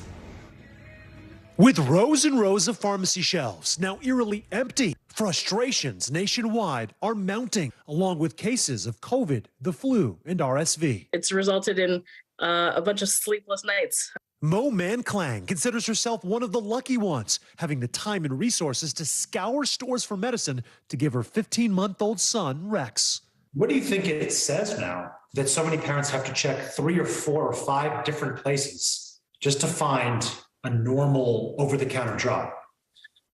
[SPEAKER 13] With rows and rows of pharmacy shelves now eerily empty, frustrations nationwide are mounting, along with cases of COVID, the flu, and RSV.
[SPEAKER 14] It's resulted in a bunch of sleepless nights.
[SPEAKER 13] Mo Manklang considers herself one of the lucky ones, having the time and resources to scour stores for medicine to give her 15-month-old son, Rex.
[SPEAKER 15] What do you think it says now that so many parents have to check 3 or 4 or 5 different places just to find a normal over-the-counter drug?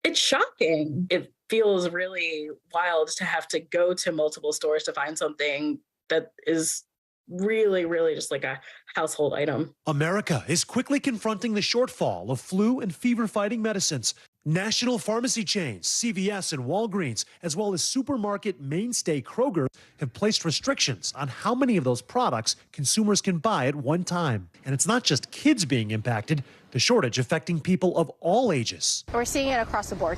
[SPEAKER 14] It's shocking. It feels really wild to have to go to multiple stores to find something that is really, really just like a household item.
[SPEAKER 13] America is quickly confronting the shortfall of flu and fever-fighting medicines. National pharmacy chains, CVS and Walgreens, as well as supermarket mainstay Kroger, have placed restrictions on how many of those products consumers can buy at one time. And it's not just kids being impacted, the shortage affecting people of all ages.
[SPEAKER 24] We're seeing it across the board.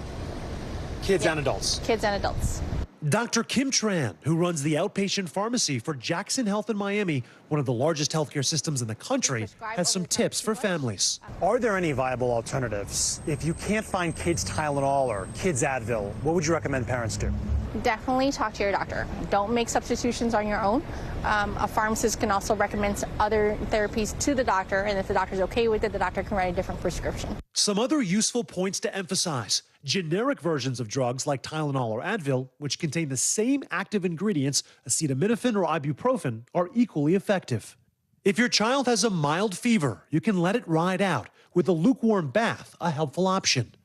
[SPEAKER 13] Kids and adults.
[SPEAKER 24] Kids and adults.
[SPEAKER 13] Dr. Kim Tran, who runs the outpatient pharmacy for Jackson Health in Miami, one of the largest healthcare systems in the country, has some tips for families.
[SPEAKER 10] Are there any viable alternatives? If you can't find kids Tylenol or kids Advil, what would you recommend parents do?
[SPEAKER 24] Definitely talk to your doctor. Don't make substitutions on your own. A pharmacist can also recommend other therapies to the doctor, and if the doctor's okay with it, the doctor can write a different prescription.
[SPEAKER 13] Some other useful points to emphasize. Generic versions of drugs like Tylenol or Advil, which contain the same active ingredients, acetaminophen or ibuprofen, are equally effective. If your child has a mild fever, you can let it ride out, with a lukewarm bath a helpful option.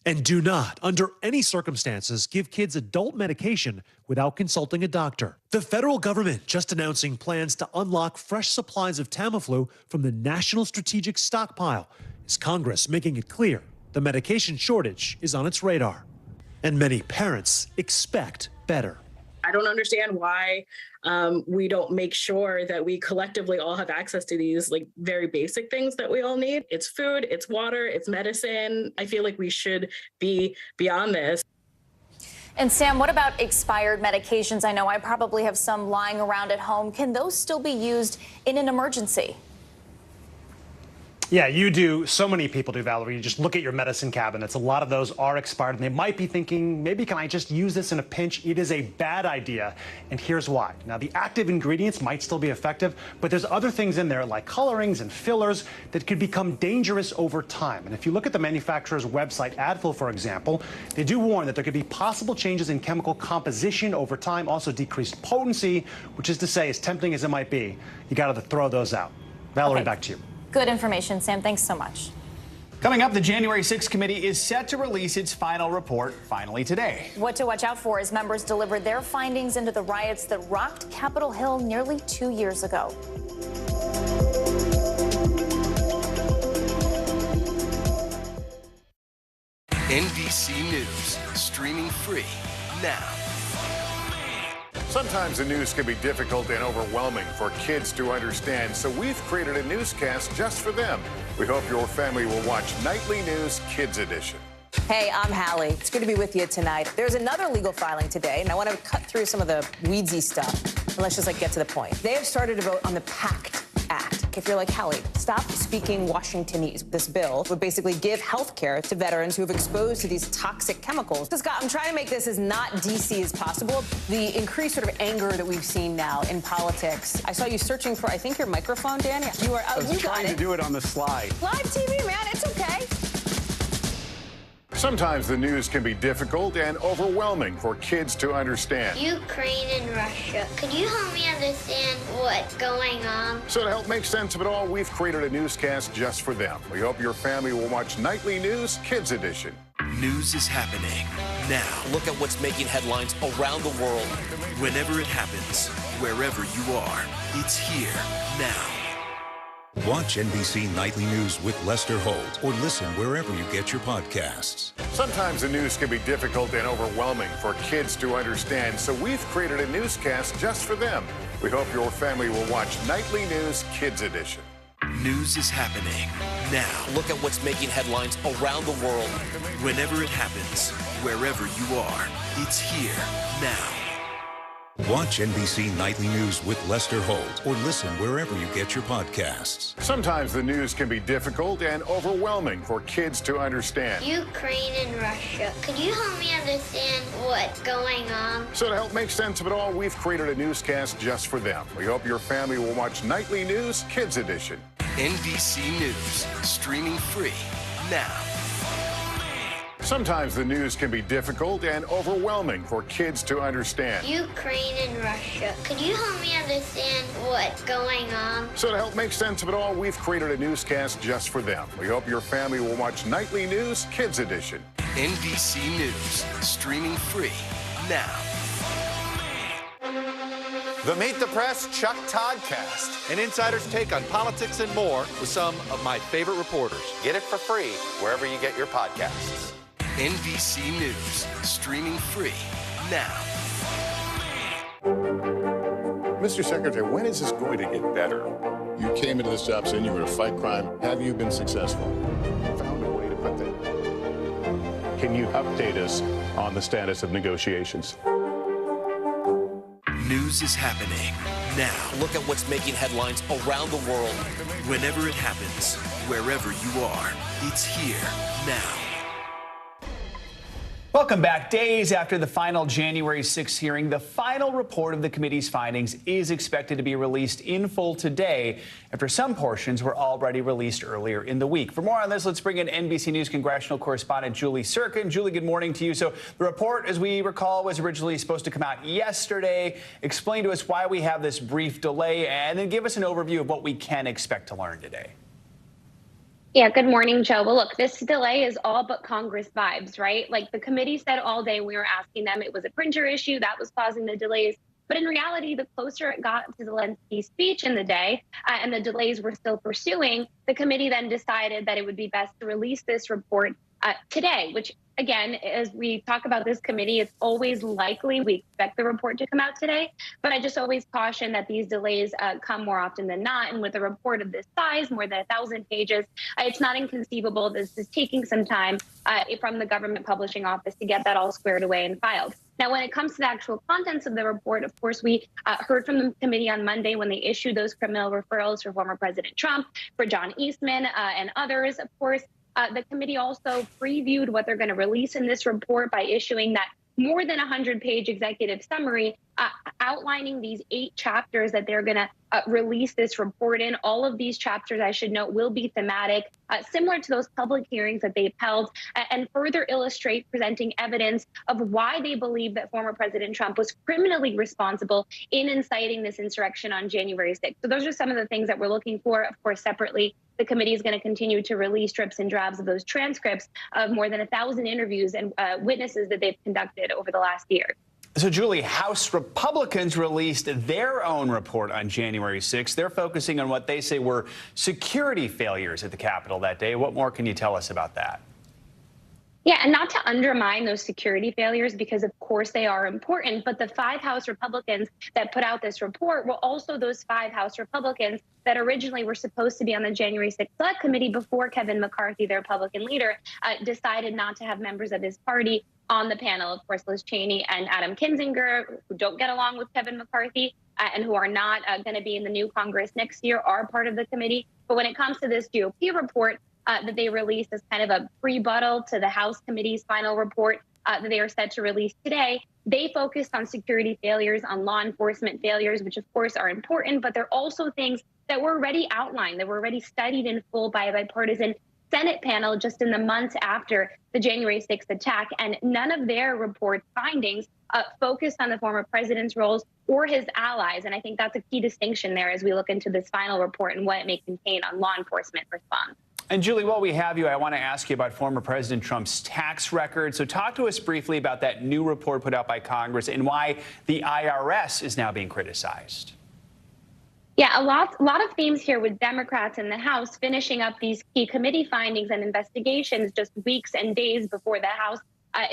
[SPEAKER 13] And do not, under any circumstances, give kids adult medication without consulting a doctor. The federal government just announcing plans to unlock fresh supplies of Tamiflu from the National Strategic Stockpile. Is Congress making it clear the medication shortage is on its radar? And many parents expect better.
[SPEAKER 14] I don't understand why we don't make sure that we collectively all have access to these like very basic things that we all need. It's food, it's water, it's medicine. I feel like we should be beyond this.
[SPEAKER 2] And Sam, what about expired medications? I know I probably have some lying around at home. Can those still be used in an emergency?
[SPEAKER 10] Yeah, you do. So many people do, Valerie. You just look at your medicine cabinets. A lot of those are expired, and they might be thinking, maybe can I just use this in a pinch? It is a bad idea, and here's why. Now, the active ingredients might still be effective, but there's other things in there like colorings and fillers that could become dangerous over time. And if you look at the manufacturer's website, Advil, for example, they do warn that there could be possible changes in chemical composition over time, also decreased potency, which is to say, as tempting as it might be, you got to throw those out. Valerie, back to you.
[SPEAKER 2] Good information, Sam. Thanks so much.
[SPEAKER 6] Coming up, the January 6th committee is set to release its final report finally today.
[SPEAKER 2] What to watch out for as members deliver their findings into the riots that rocked Capitol Hill nearly 2 years ago.
[SPEAKER 17] NBC News, streaming free now.
[SPEAKER 30] Sometimes the news can be difficult and overwhelming for kids to understand, so we've created a newscast just for them. We hope your family will watch Nightly News Kids Edition.
[SPEAKER 18] Hey, I'm Hallie. It's good to be with you tonight. There's another legal filing today, and I want to cut through some of the weedsy stuff. And let's just get to the point. They have started a vote on the PACT Act. if you're like Hallie, stop speaking Washingtonese. This bill would basically give health care to veterans who have exposed to these toxic chemicals. So, Scott, I'm trying to make this as not DC as possible. The increased sort of anger that we've seen now in politics. I saw you searching for, I think, your microphone, Danny. You were
[SPEAKER 4] I was trying to do it on the slide.
[SPEAKER 18] Live TV, man, it's okay.
[SPEAKER 30] Sometimes the news can be difficult and overwhelming for kids to understand.
[SPEAKER 8] Ukraine and Russia. Could you help me understand what's going on?
[SPEAKER 30] So to help make sense of it all, we've created a newscast just for them. We hope your family will watch Nightly News Kids Edition.
[SPEAKER 17] News is happening now. Look at what's making headlines around the world. Whenever it happens, wherever you are, it's here now.
[SPEAKER 19] Watch NBC Nightly News with Lester Holt or listen wherever you get your podcasts.
[SPEAKER 30] Sometimes the news can be difficult and overwhelming for kids to understand, so we've created a newscast just for them. We hope your family will watch Nightly News Kids Edition.
[SPEAKER 17] News is happening now. Look at what's making headlines around the world. Whenever it happens, wherever you are, it's here now.
[SPEAKER 19] Watch NBC Nightly News with Lester Holt or listen wherever you get your podcasts.
[SPEAKER 30] Sometimes the news can be difficult and overwhelming for kids to understand.
[SPEAKER 8] Ukraine and Russia. Could you help me understand what's going on?
[SPEAKER 30] So to help make sense of it all, we've created a newscast just for them. We hope your family will watch Nightly News Kids Edition.
[SPEAKER 17] NBC News, streaming free now.
[SPEAKER 30] Sometimes the news can be difficult and overwhelming for kids to understand.
[SPEAKER 8] Ukraine and Russia. Could you help me understand what's going on?
[SPEAKER 30] So to help make sense of it all, we've created a newscast just for them. We hope your family will watch Nightly News Kids Edition.
[SPEAKER 17] NBC News, streaming free now.
[SPEAKER 20] The Meet the Press Chuck Toddcast, an insider's take on politics and more with some of my favorite reporters. Get it for free wherever you get your podcasts.
[SPEAKER 17] NBC News, streaming free now.
[SPEAKER 30] Mr. Secretary, when is this going to get better?
[SPEAKER 21] You came into this job saying you were to fight crime. Have you been successful?
[SPEAKER 30] Found a way to put that. Can you update us on the status of negotiations?
[SPEAKER 17] News is happening now. Look at what's making headlines around the world. Whenever it happens, wherever you are, it's here now.
[SPEAKER 6] Welcome back. Days after the final January 6th hearing, the final report of the committee's findings is expected to be released in full today, after some portions were already released earlier in the week. For more on this, let's bring in NBC News congressional correspondent Julie Sirkin. Julie, good morning to you. So the report, as we recall, was originally supposed to come out yesterday. Explain to us why we have this brief delay, and then give us an overview of what we can expect to learn today.
[SPEAKER 22] Yeah, good morning, Joe. Well, look, this delay is all but Congress vibes, right? Like the committee said all day, we were asking them, it was a printer issue that was causing the delays. But in reality, the closer it got to Zelensky's speech in the day and the delays were still pursuing, the committee then decided that it would be best to release this report today, which, again, as we talk about this committee, it's always likely we expect the report to come out today. But I just always caution that these delays come more often than not. And with a report of this size, more than 1,000 pages, it's not inconceivable this is taking some time from the government publishing office to get that all squared away and filed. Now, when it comes to the actual contents of the report, of course, we heard from the committee on Monday when they issued those criminal referrals for former President Trump, for John Eastman and others, of course. The committee also previewed what they're going to release in this report by issuing that more than 100-page executive summary outlining these 8 chapters that they're going to release this report in. All of these chapters, I should note, will be thematic, similar to those public hearings that they've held, and further illustrate presenting evidence of why they believe that former President Trump was criminally responsible in inciting this insurrection on January 6th. So those are some of the things that we're looking for. Of course, separately, the committee is going to continue to release strips and drabs of those transcripts of more than 1,000 interviews and witnesses that they've conducted over the last year.
[SPEAKER 6] So, Julie, House Republicans released their own report on January 6th. They're focusing on what they say were security failures at the Capitol that day. What more can you tell us about that?
[SPEAKER 22] Yeah, and not to undermine those security failures, because of course they are important, but the 5 House Republicans that put out this report were also those 5 House Republicans that originally were supposed to be on the January 6th Select Committee before Kevin McCarthy, their Republican leader, decided not to have members of his party on the panel. Of course, Liz Cheney and Adam Kinzinger, who don't get along with Kevin McCarthy. and who are not going to be in the new Congress next year are part of the committee. But when it comes to this GOP report that they released as kind of a rebuttal to the House committee's final report that they are set to release today, they focused on security failures, on law enforcement failures, which of course are important, but they're also things that were already outlined, that were already studied in full by a bipartisan Senate panel just in the months after the January 6th attack. And none of their report findings focused on the former president's roles or his allies. And I think that's a key distinction there as we look into this final report and what it may contain on law enforcement response.
[SPEAKER 6] And Julie, while we have you, I want to ask you about former President Trump's tax record. So talk to us briefly about that new report put out by Congress and why the IRS is now being criticized.
[SPEAKER 22] Yeah, a lot of themes here with Democrats in the House finishing up these key committee findings and investigations just weeks and days before the House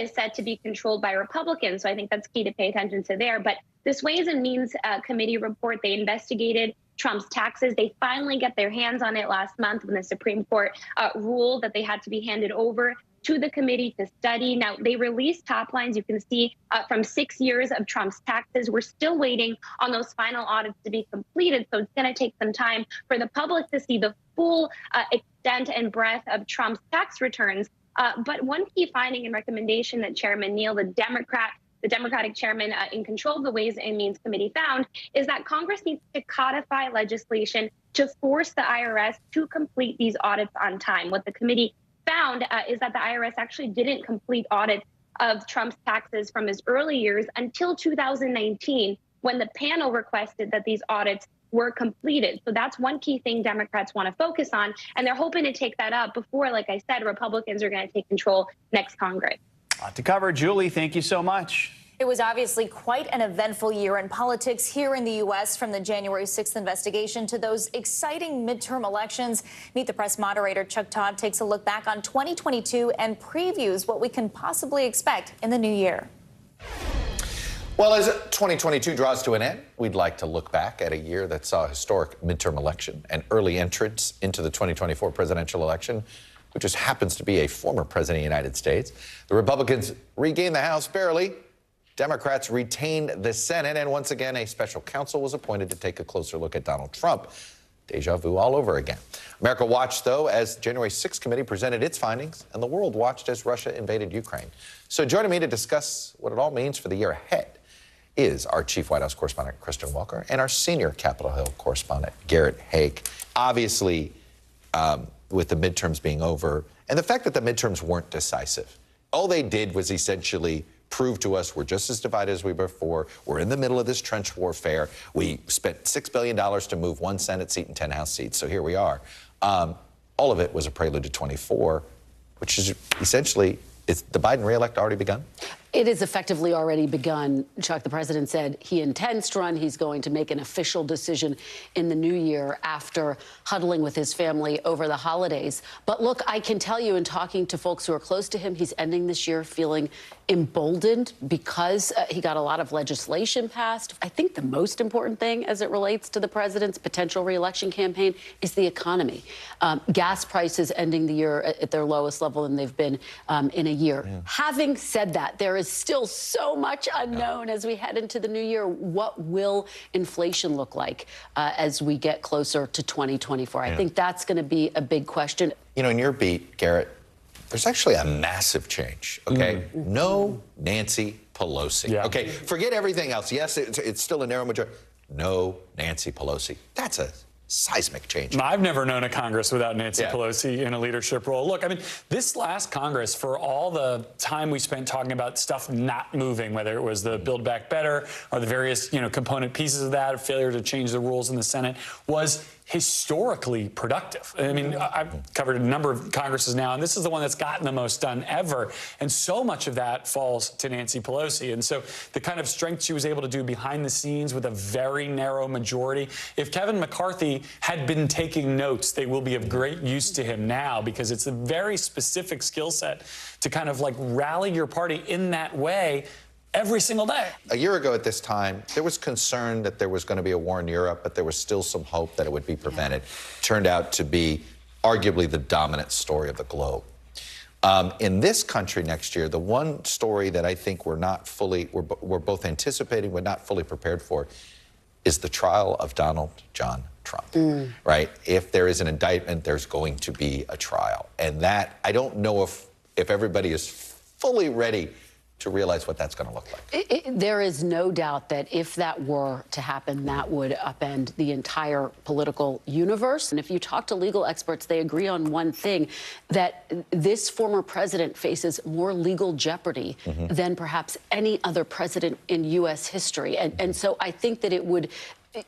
[SPEAKER 22] is set to be controlled by Republicans. So I think that's key to pay attention to there. But this Ways and Means Committee report, they investigated Trump's taxes. They finally get their hands on it last month when the Supreme Court ruled that they had to be handed over to the committee to study. Now, they released top lines. You can see from 6 years of Trump's taxes. We're still waiting on those final audits to be completed. So it's going to take some time for the public to see the full extent and breadth of Trump's tax returns. But one key finding and recommendation that Chairman Neal, the Democratic chairman in control of the Ways and Means Committee, found is that Congress needs to codify legislation to force the IRS to complete these audits on time. What the committee found is that the IRS actually didn't complete audits of Trump's taxes from his early years until 2019, when the panel requested that these audits were completed. So that's one key thing Democrats want to focus on, and they're hoping to take that up before, like I said, Republicans are going to take control next Congress.
[SPEAKER 6] A lot to cover. Julie, thank you so much.
[SPEAKER 2] It was obviously quite an eventful year in politics here in the U.S., from the January 6th investigation to those exciting midterm elections. Meet the Press moderator Chuck Todd takes a look back on 2022 and previews what we can possibly expect in the new year.
[SPEAKER 20] Well, as 2022 draws to an end, we'd like to look back at a year that saw a historic midterm election and early entrance into the 2024 presidential election, which just happens to be a former president of the United States. The Republicans regained the House barely. Democrats retained the Senate, and once again, a special counsel was appointed to take a closer look at Donald Trump. Deja vu all over again. America watched, though, as January 6th committee presented its findings, and the world watched as Russia invaded Ukraine. So joining me to discuss what it all means for the year ahead is our chief White House correspondent, Kristen Walker, and our senior Capitol Hill correspondent, Garrett Haake. Obviously, with the midterms being over, and the fact that the midterms weren't decisive, all they did was essentially prove to us we're just as divided as we were before. We're in the middle of this trench warfare. We spent $6 billion to move 1 Senate seat and 10 House seats, so here we are. All of it was a prelude to 24, which is essentially, is the Biden reelect already begun?
[SPEAKER 1] It is effectively already begun. Chuck, the president said he intends to run. He's going to make an official decision in the new year after huddling with his family over the holidays. But look, I can tell you, in talking to folks who are close to him, he's ending this year feeling emboldened because he got a lot of legislation passed. I think the most important thing as it relates to the president's potential reelection campaign is the economy. Gas prices ending the year at their lowest level than they've been in a year. Yeah. Having said that, there is still so much unknown as we head into the new year. What will inflation look like as we get closer to 2024? I think that's going to be a big question.
[SPEAKER 20] You know, in your beat, Garrett, there's actually a massive change, okay? No Nancy Pelosi, okay? Forget everything else. Yes, it's still a narrow majority. No Nancy Pelosi. That's a seismic change.
[SPEAKER 3] I've never known a Congress without Nancy Pelosi in a leadership role. Look, I mean, this last Congress, for all the time we spent talking about stuff not moving, whether it was the Build Back Better or the various, component pieces of that, failure to change the rules in the Senate, was historically productive. I mean, I've covered a number of Congresses now, and this is the one that's gotten the most done ever. And so much of that falls to Nancy Pelosi. And so the kind of strength she was able to do behind the scenes with a very narrow majority. If Kevin McCarthy had been taking notes, they will be of great use to him now, because it's a very specific skill set to kind of like rally your party in that way every single day.
[SPEAKER 20] A year ago at this time, there was concern that there was going to be a war in Europe, but there was still some hope that it would be prevented. Turned out to be arguably the dominant story of the globe. In this country next year, the one story that I think we're both anticipating, we're not fully prepared for, is the trial of Donald John Trump, right? If there is an indictment, there's going to be a trial. And that, I don't know if everybody is fully ready to realize what that's going to look like.
[SPEAKER 1] There is no doubt that if that were to happen, that would upend the entire political universe. And if you talk to legal experts, they agree on one thing, that this former president faces more legal jeopardy than perhaps any other president in U.S. history. And so I think that it would,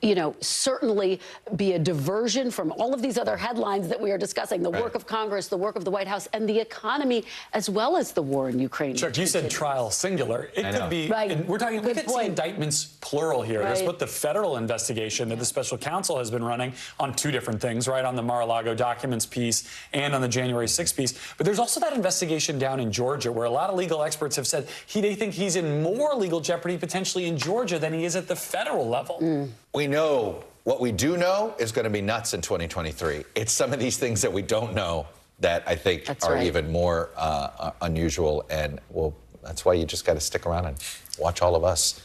[SPEAKER 1] you know, certainly be a diversion from all of these other headlines that we are discussing, the work of Congress, the work of the White House, and the economy, as well as the war in Ukraine.
[SPEAKER 3] Chuck, you said trial singular. It could be, and we're talking, we could see indictments plural here. That's what the federal investigation that the special counsel has been running on two different things, right, on the Mar-a-Lago documents piece and on the January 6th piece. But there's also that investigation down in Georgia where a lot of legal experts have said they think he's in more legal jeopardy potentially in Georgia than he is at the federal level.
[SPEAKER 20] We know, what we do know is going to be nuts in 2023. It's some of these things that we don't know that I think are even more unusual. And well, that's why you just got to stick around and watch all of us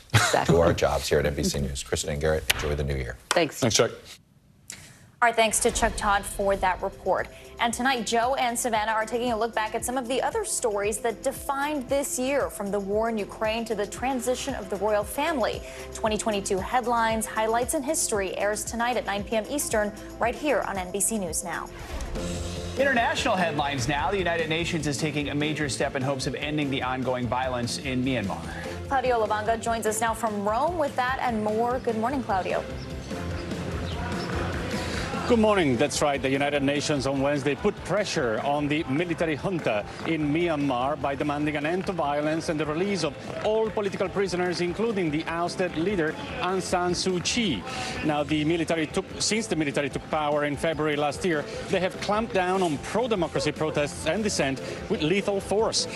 [SPEAKER 20] do our jobs here at NBC News. Kristen and Garrett, enjoy the new year.
[SPEAKER 1] Thanks.
[SPEAKER 3] Thanks, Chuck.
[SPEAKER 2] Our thanks to Chuck Todd for that report. And tonight, Joe and Savannah are taking a look back at some of the other stories that defined this year, from the war in Ukraine to the transition of the royal family. 2022 Headlines, Highlights, and History airs tonight at 9 p.m. Eastern, right here on NBC News Now.
[SPEAKER 6] International headlines now. The United Nations is taking a major step in hopes of ending the ongoing violence in Myanmar.
[SPEAKER 2] Claudio Lavanga joins us now from Rome with that and more. Good morning, Claudio.
[SPEAKER 9] Good morning. That's right. The United Nations on Wednesday put pressure on the military junta in Myanmar by demanding an end to violence and the release of all political prisoners, including the ousted leader Aung San Suu Kyi. Now, since the military took power in February last year, they have clamped down on pro-democracy protests and dissent with lethal force.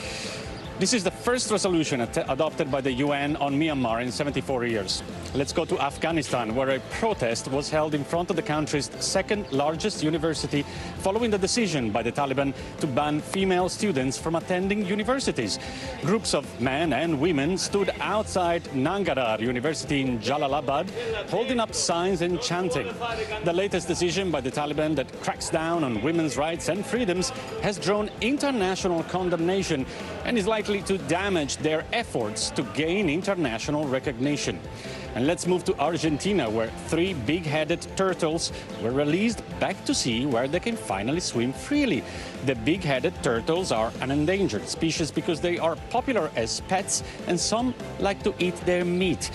[SPEAKER 9] This is the first resolution adopted by the UN on Myanmar in 74 years. Let's go to Afghanistan, where a protest was held in front of the country's second largest university following the decision by the Taliban to ban female students from attending universities. Groups of men and women stood outside Nangarhar University in Jalalabad, holding up signs and chanting. The latest decision by the Taliban that cracks down on women's rights and freedoms has drawn international condemnation and is likely to damage their efforts to gain international recognition. And let's move to Argentina, where 3 big-headed turtles were released back to sea where they can finally swim freely. The big-headed turtles are an endangered species because they are popular as pets and some like to eat their meat.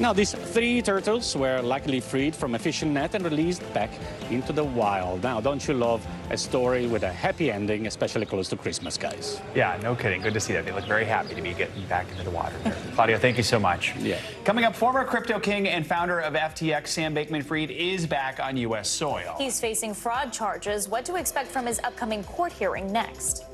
[SPEAKER 9] Now, these 3 turtles were luckily freed from a fishing net and released back into the wild. Now, don't you love a story with a happy ending, especially close to Christmas, guys?
[SPEAKER 6] Yeah, no kidding. Good to see that. They look very happy to be getting back into the water there. Claudio, thank you so much.
[SPEAKER 9] Yeah.
[SPEAKER 6] Coming up, former crypto king and founder of FTX, Sam Bankman-Fried, is back on U.S. soil.
[SPEAKER 2] He's facing fraud charges. What to expect from his upcoming court hearing next.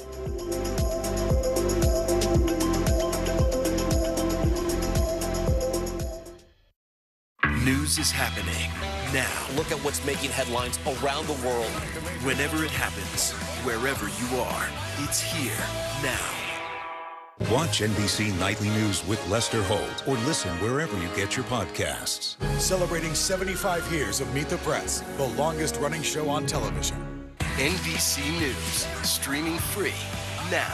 [SPEAKER 17] News is happening now. Look at what's making headlines around the world. Whenever it happens, wherever you are, it's here now.
[SPEAKER 19] Watch NBC Nightly News with Lester Holt or listen wherever you get your podcasts.
[SPEAKER 11] Celebrating 75 years of Meet the Press, the longest running show on television.
[SPEAKER 17] NBC News, streaming free now.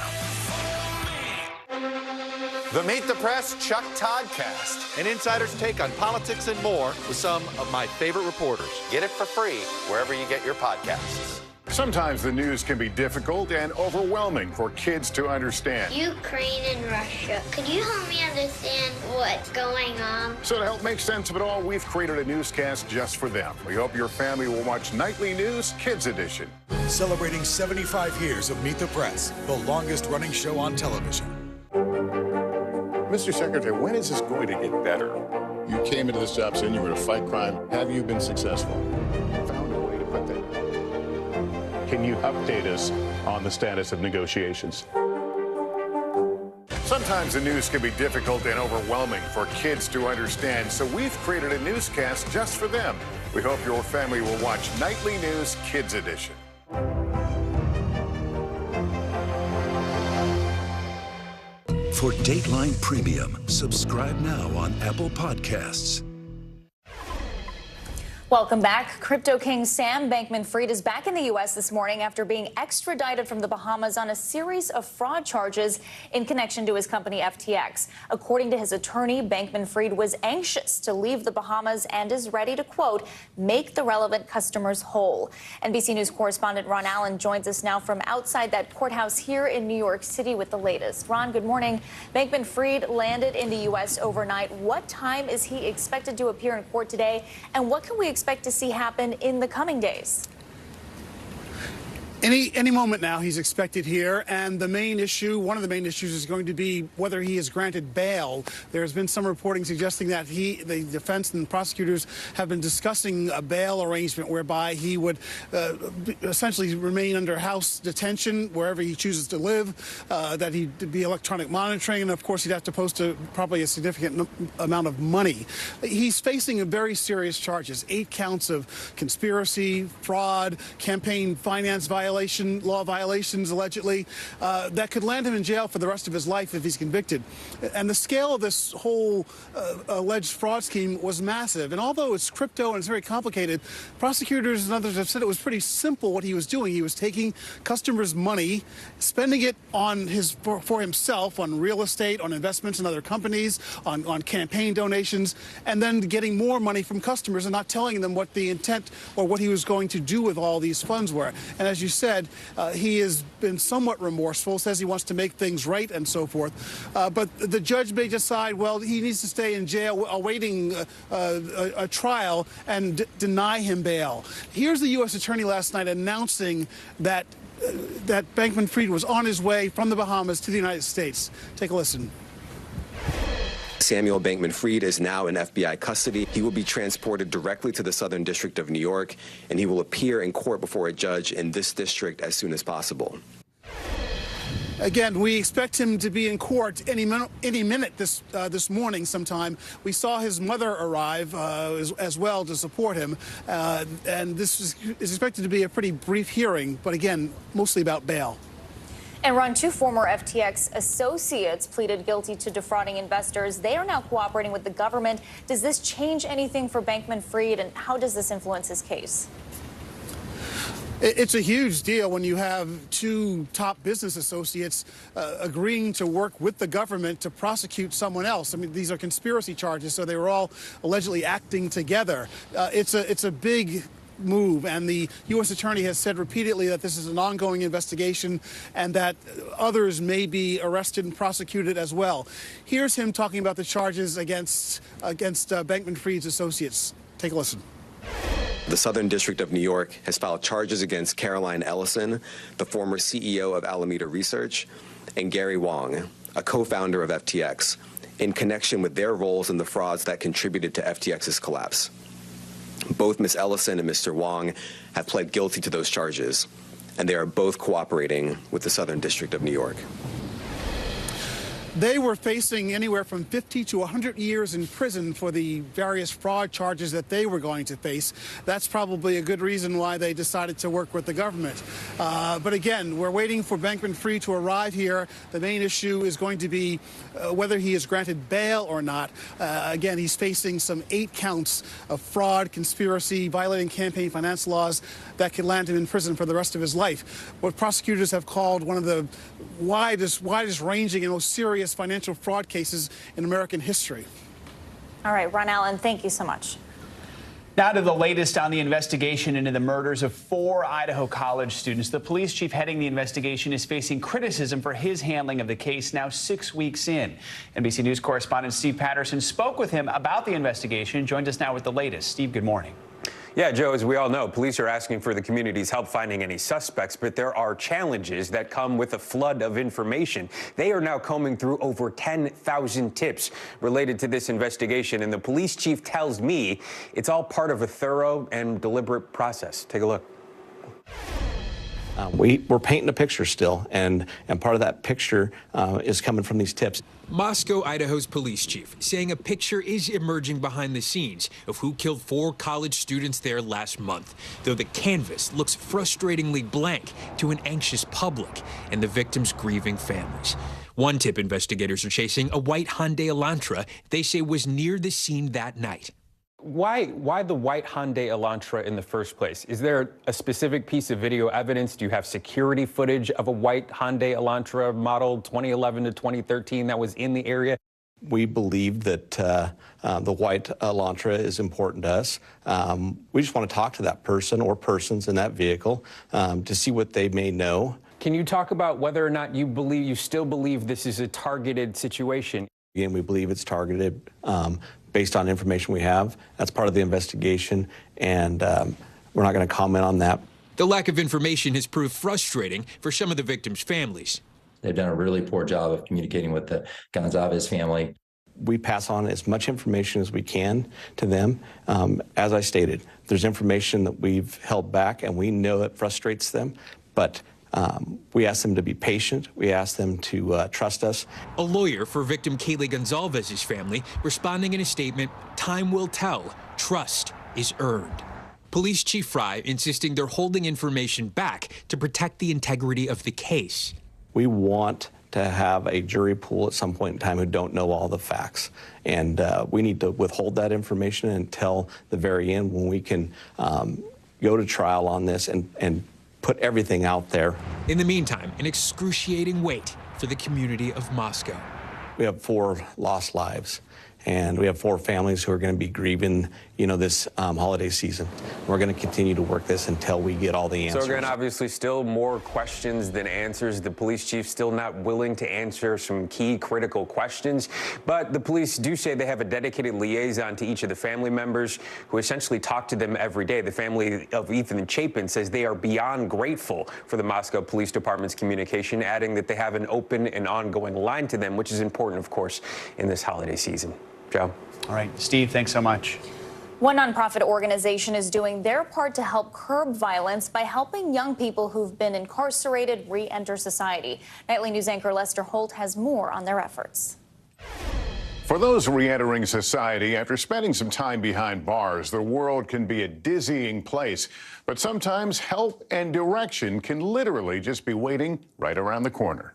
[SPEAKER 20] The Meet the Press Chuck Todd Cast, an insider's take on politics and more with some of my favorite reporters. Get it for free wherever you get your podcasts.
[SPEAKER 30] Sometimes the news can be difficult and overwhelming for kids to understand.
[SPEAKER 8] Ukraine and Russia. Could you help me understand what's going on?
[SPEAKER 30] So to help make sense of it all, we've created a newscast just for them. We hope your family will watch Nightly News Kids Edition.
[SPEAKER 11] Celebrating 75 years of Meet the Press, the longest running show on television.
[SPEAKER 30] Mr. Secretary, when is this going to get better? You came into this job saying you were to fight crime. Have you been successful? Found a way to put that. Can you update us on the status of negotiations? Sometimes the news can be difficult and overwhelming for kids to understand, so we've created a newscast just for them. We hope your family will watch Nightly News Kids Edition.
[SPEAKER 19] For Dateline Premium, subscribe now on Apple Podcasts.
[SPEAKER 2] Welcome back. Crypto king Sam Bankman-Fried is back in the U.S. this morning after being extradited from the Bahamas on a series of fraud charges in connection to his company FTX. According to his attorney, Bankman-Fried was anxious to leave the Bahamas and is ready to, quote, make the relevant customers whole. NBC News correspondent Ron Allen joins us now from outside that courthouse here in New York City with the latest. Ron, good morning. Bankman-Fried landed in the U.S. overnight. What time is he expected to appear in court today, and what can we expect to see happen in the coming days?
[SPEAKER 5] Any moment now he's expected here, and the main issue, one of the main issues, is going to be whether he is granted bail. There's been some reporting suggesting that the defense and prosecutors have been discussing a bail arrangement whereby he would essentially remain under house detention wherever he chooses to live, that he'd be electronic monitoring, and of course he'd have to post probably a significant amount of money. He's facing very serious charges, 8 counts of conspiracy, fraud, campaign finance law violations, allegedly, that could land him in jail for the rest of his life if he's convicted. And the scale of this whole alleged fraud scheme was massive. And although it's crypto and it's very complicated, prosecutors and others have said it was pretty simple what he was doing. He was taking customers' money, spending it on for himself, on real estate, on investments in other companies, on campaign donations, and then getting more money from customers and not telling them what the intent or what he was going to do with all these funds were. And as you said, he has been somewhat remorseful, says he wants to make things right and so forth. But the judge may decide, well, he needs to stay in jail awaiting a trial and deny him bail. Here's the U.S. attorney last night announcing that Bankman-Fried was on his way from the Bahamas to the United States. Take a listen.
[SPEAKER 7] Samuel Bankman-Fried is now in FBI custody. He will be transported directly to the Southern District of New York, and he will appear in court before a judge in this district as soon as possible.
[SPEAKER 5] Again, we expect him to be in court any minute this morning sometime. We saw his mother arrive as well to support him, and this is expected to be a pretty brief hearing, but again, mostly about bail.
[SPEAKER 2] And Ron, 2 former FTX associates pleaded guilty to defrauding investors. They are now cooperating with the government. Does this change anything for Bankman-Fried, and how does this influence his case?
[SPEAKER 5] It's a huge deal when you have 2 top business associates agreeing to work with the government to prosecute someone else. I mean, these are conspiracy charges, so they were all allegedly acting together. It's a big move, and the U.S. attorney has said repeatedly that this is an ongoing investigation and that others may be arrested and prosecuted as well. Here's him talking about the charges against Bankman-Fried's associates. Take a listen.
[SPEAKER 7] The Southern District of New York has filed charges against Caroline Ellison, the former CEO of Alameda Research, and Gary Wang, a co-founder of FTX, in connection with their roles in the frauds that contributed to FTX's collapse. Both Ms. Ellison and Mr. Wang have pled guilty to those charges, and they are both cooperating with the Southern District of New York.
[SPEAKER 5] They were facing anywhere from 50 to 100 years in prison for the various fraud charges that they were going to face. That's probably a good reason why they decided to work with the government. But again, we're waiting for Bankman-Fried to arrive here. The main issue is going to be whether he is granted bail or not. Again, he's facing some 8 counts of fraud, conspiracy, violating campaign finance laws that could land him in prison for the rest of his life. What prosecutors have called one of the widest ranging and most serious financial fraud cases in American history.
[SPEAKER 2] All right, Ron Allen, thank you so much.
[SPEAKER 6] Now to the latest on the investigation into the murders of 4 Idaho college students. The police chief heading the investigation is facing criticism for his handling of the case now 6 weeks in. NBC News correspondent Steve Patterson spoke with him about the investigation, joins us now with the latest. Steve, good morning.
[SPEAKER 12] Yeah, Joe, as we all know, police are asking for the community's help finding any suspects, but there are challenges that come with a flood of information. They are now combing through over 10,000 tips related to this investigation, and the police chief tells me it's all part of a thorough and deliberate process. Take a look.
[SPEAKER 16] We're painting a picture still, and part of that picture is coming from these tips.
[SPEAKER 23] Moscow, Idaho's police chief, saying a picture is emerging behind the scenes of who killed 4 college students there last month, though the canvas looks frustratingly blank to an anxious public and the victims' grieving families. One tip investigators are chasing, a white Hyundai Elantra they say was near the scene that night.
[SPEAKER 12] Why the white Hyundai Elantra in the first place? Is there a specific piece of video evidence? Do you have security footage of a white Hyundai Elantra model 2011 to 2013 that was in the area?
[SPEAKER 16] We believe that the white Elantra is important to us. We just want to talk to that person or persons in that vehicle to see what they may know.
[SPEAKER 12] Can you talk about whether or not you still believe this is a targeted situation?
[SPEAKER 16] Again, we believe it's targeted based on information we have. That's part of the investigation, and we're not going to comment on that.
[SPEAKER 23] The lack of information has proved frustrating for some of the victims' families.
[SPEAKER 10] They've done a really poor job of communicating with the Gonzalez family.
[SPEAKER 16] We pass on as much information as we can to them. As I stated, there's information that we've held back, and we know it frustrates them, but we ask them to be patient. We ask them to trust us.
[SPEAKER 23] A lawyer for victim Kaylee Gonzalez's family responding in a statement, "Time will tell. Trust is earned." Police Chief Fry insisting they're holding information back to protect the integrity of the case.
[SPEAKER 16] We want to have a jury pool at some point in time who don't know all the facts. And we need to withhold that information until the very end when we can go to trial on this and put everything out there.
[SPEAKER 23] In the meantime, an excruciating wait for the community of Moscow.
[SPEAKER 16] We have 4 lost lives, and we have 4 families who are going to be grieving, this holiday season. We're going to continue to work this until we get all the answers.
[SPEAKER 12] So again, obviously still more questions than answers. The police chief still not willing to answer some key critical questions, but the police do say they have a dedicated liaison to each of the family members who essentially talk to them every day. The family of Ethan Chapin says they are beyond grateful for the Moscow Police Department's communication, adding that they have an open and ongoing line to them, which is important, of course, in this holiday season. Joe.
[SPEAKER 6] All right, Steve, thanks so much.
[SPEAKER 2] One nonprofit organization is doing their part to help curb violence by helping young people who've been incarcerated re-enter society. Nightly News anchor Lester Holt has more on their efforts.
[SPEAKER 30] For those re-entering society, after spending some time behind bars, the world can be a dizzying place. But sometimes help and direction can literally just be waiting right around the corner.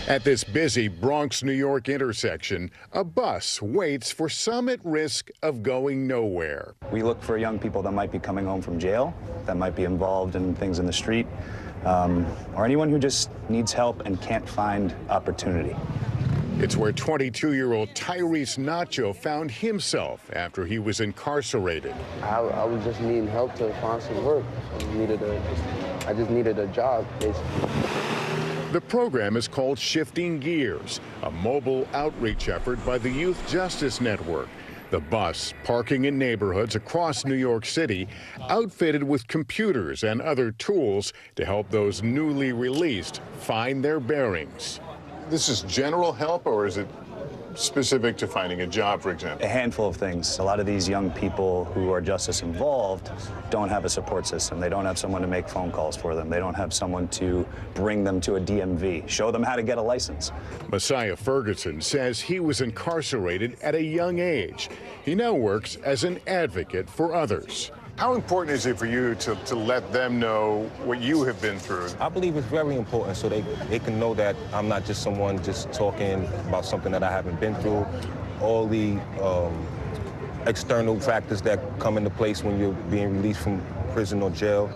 [SPEAKER 30] At this busy Bronx, New York intersection, a bus waits for some at risk of going nowhere.
[SPEAKER 4] We look for young people that might be coming home from jail, that might be involved in things in the street, or anyone who just needs help and can't find opportunity.
[SPEAKER 30] It's where 22-year-old Tyrese Nacho found himself after he was incarcerated.
[SPEAKER 13] I was just needing help to find some work. I just needed a job, basically.
[SPEAKER 30] The program is called Shifting Gears, a mobile outreach effort by the Youth Justice Network. The bus, parking in neighborhoods across New York City, outfitted with computers and other tools to help those newly released find their bearings. This is general help, or is it specific to finding a job, for example?
[SPEAKER 4] A handful of things. A lot of these young people who are justice involved don't have a support system. They don't have someone to make phone calls for them. They don't have someone to bring them to a DMV, show them how to get a license.
[SPEAKER 30] Messiah Ferguson says he was incarcerated at a young age. He now works as an advocate for others. How important is it for you to let them know what you have been through?
[SPEAKER 14] I believe it's very important so they can know that I'm not just someone just talking about something that I haven't been through. All the external factors that come into place when you're being released from prison or jail.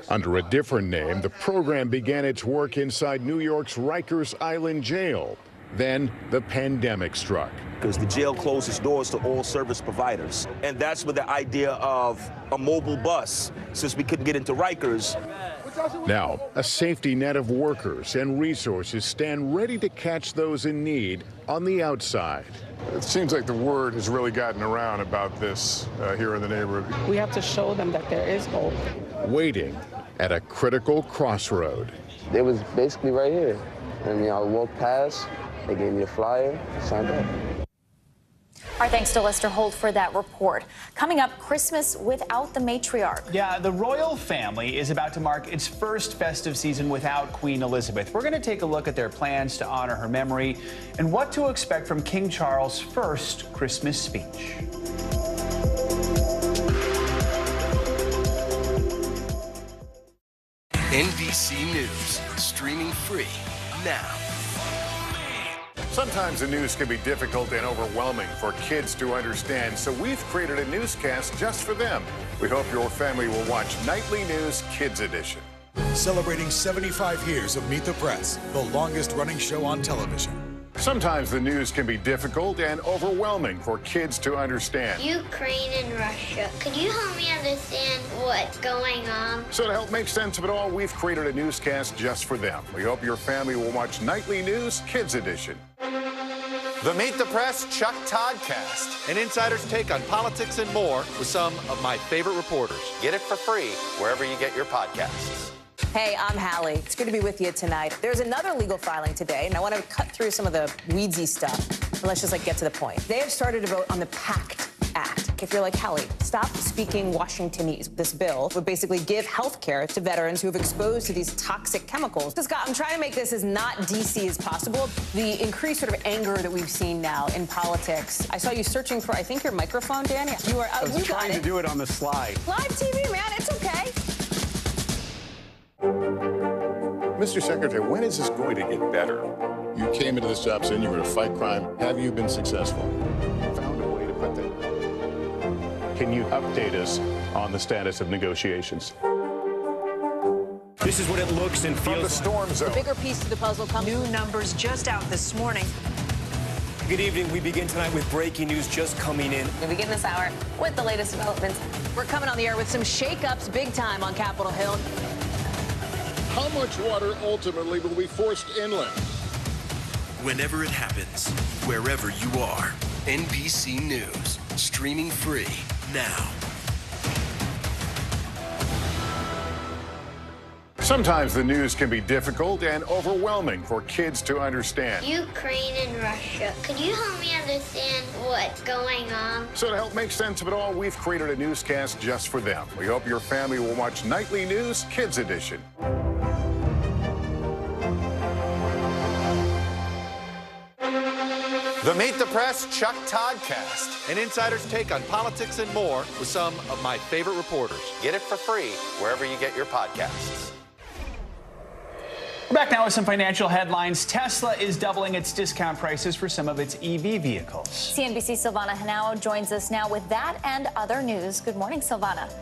[SPEAKER 30] Under a different name, the program began its work inside New York's Rikers Island jail. Then the pandemic struck.
[SPEAKER 15] Because the jail closed its doors to all service providers. And that's where the idea of a mobile bus, since we couldn't get into Rikers.
[SPEAKER 30] Now, a safety net of workers and resources stand ready to catch those in need on the outside. It seems like the word has really gotten around about this here in the neighborhood.
[SPEAKER 24] We have to show them that there is hope.
[SPEAKER 30] Waiting at a critical crossroad.
[SPEAKER 13] It was basically right here. I mean, I walked past, they gave me a flyer, signed up.
[SPEAKER 2] Our thanks to Lester Holt for that report. Coming up, Christmas without the matriarch.
[SPEAKER 6] Yeah, the royal family is about to mark its first festive season without Queen Elizabeth. We're going to take a look at their plans to honor her memory and what to expect from King Charles' first Christmas speech.
[SPEAKER 17] NBC News, streaming free now.
[SPEAKER 30] Sometimes the news can be difficult and overwhelming for kids to understand, so we've created a newscast just for them. We hope your family will watch Nightly News Kids Edition.
[SPEAKER 11] Celebrating 75 years of Meet the Press, the longest running show on television.
[SPEAKER 30] Sometimes the news can be difficult and overwhelming for kids to understand.
[SPEAKER 8] Ukraine and Russia. Could you help me understand what's going on?
[SPEAKER 30] So to help make sense of it all, we've created a newscast just for them. We hope your family will watch Nightly News Kids Edition.
[SPEAKER 20] The Meet the Press Chuck Toddcast, an insider's take on politics and more with some of my favorite reporters. Get it for free wherever you get your podcasts.
[SPEAKER 1] Hey, I'm Hallie. It's good to be with you tonight. There's another legal filing today, and I want to cut through some of the weedsy stuff. And let's just get to the point. They have started to vote on the PACT Act. If you're like, Hallie, stop speaking Washingtonese. This bill would basically give health care to veterans who have exposed to these toxic chemicals. So, Scott, I'm trying to make this as not DC as possible. The increased sort of anger that we've seen now in politics. I saw you searching for, I think, your microphone, Dan. You are.
[SPEAKER 4] I was trying to do it on the slide.
[SPEAKER 1] Live TV, man. It's okay.
[SPEAKER 30] Mr. Secretary, when is this going to get better? You came into this job saying you were going to fight crime. Have you been successful? Found a way to put that. Can you update us on the status of negotiations?
[SPEAKER 3] This is what it looks and feels
[SPEAKER 30] from the storm zone.
[SPEAKER 1] The bigger piece to the puzzle comes.
[SPEAKER 18] New numbers just out this morning.
[SPEAKER 3] Good evening. We begin tonight with breaking news just coming in.
[SPEAKER 1] We begin this hour with the latest developments. We're coming on the air with some shakeups big time on Capitol Hill.
[SPEAKER 30] How much water ultimately will be forced inland?
[SPEAKER 17] Whenever it happens, wherever you are, NBC News, streaming free now.
[SPEAKER 30] Sometimes the news can be difficult and overwhelming for kids to understand.
[SPEAKER 8] Ukraine and Russia. Could you help me understand what's going on?
[SPEAKER 30] So to help make sense of it all, we've created a newscast just for them. We hope your family will watch Nightly News Kids Edition.
[SPEAKER 20] The Meet the Press Chuck Toddcast, an insider's take on politics and more with some of my favorite reporters. Get it for free wherever you get your podcasts.
[SPEAKER 6] We're back now with some financial headlines. Tesla is doubling its discount prices for some of its EV vehicles.
[SPEAKER 2] CNBC's Silvana Henao joins us now with that and other news. Good morning, Silvana.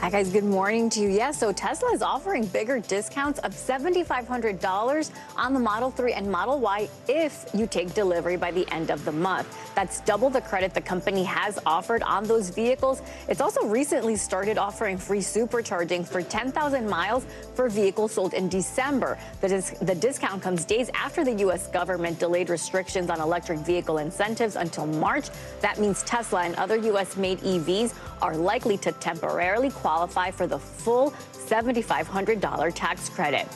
[SPEAKER 21] Hi, guys. Good morning to you. Yes, so Tesla is offering bigger discounts of $7,500 on the Model 3 and Model Y if you take delivery by the end of the month. That's double the credit the company has offered on those vehicles. It's also recently started offering free supercharging for 10,000 miles for vehicles sold in December. The discount comes days after the U.S. government delayed restrictions on electric vehicle incentives until March. That means Tesla and other U.S.-made EVs are likely to temporarily qualify for the full $7,500 tax credit.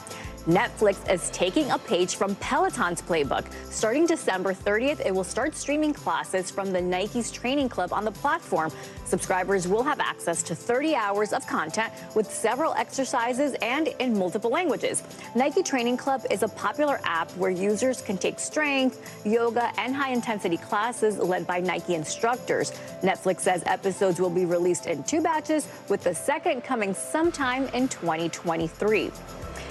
[SPEAKER 21] Netflix is taking a page from Peloton's playbook. Starting December 30th, it will start streaming classes from the Nike's training club on the platform. Subscribers will have access to 30 hours of content with several exercises and in multiple languages. Nike Training Club is a popular app where users can take strength, yoga, and high-intensity classes led by Nike instructors. Netflix says episodes will be released in 2 batches, with the second coming sometime in 2023.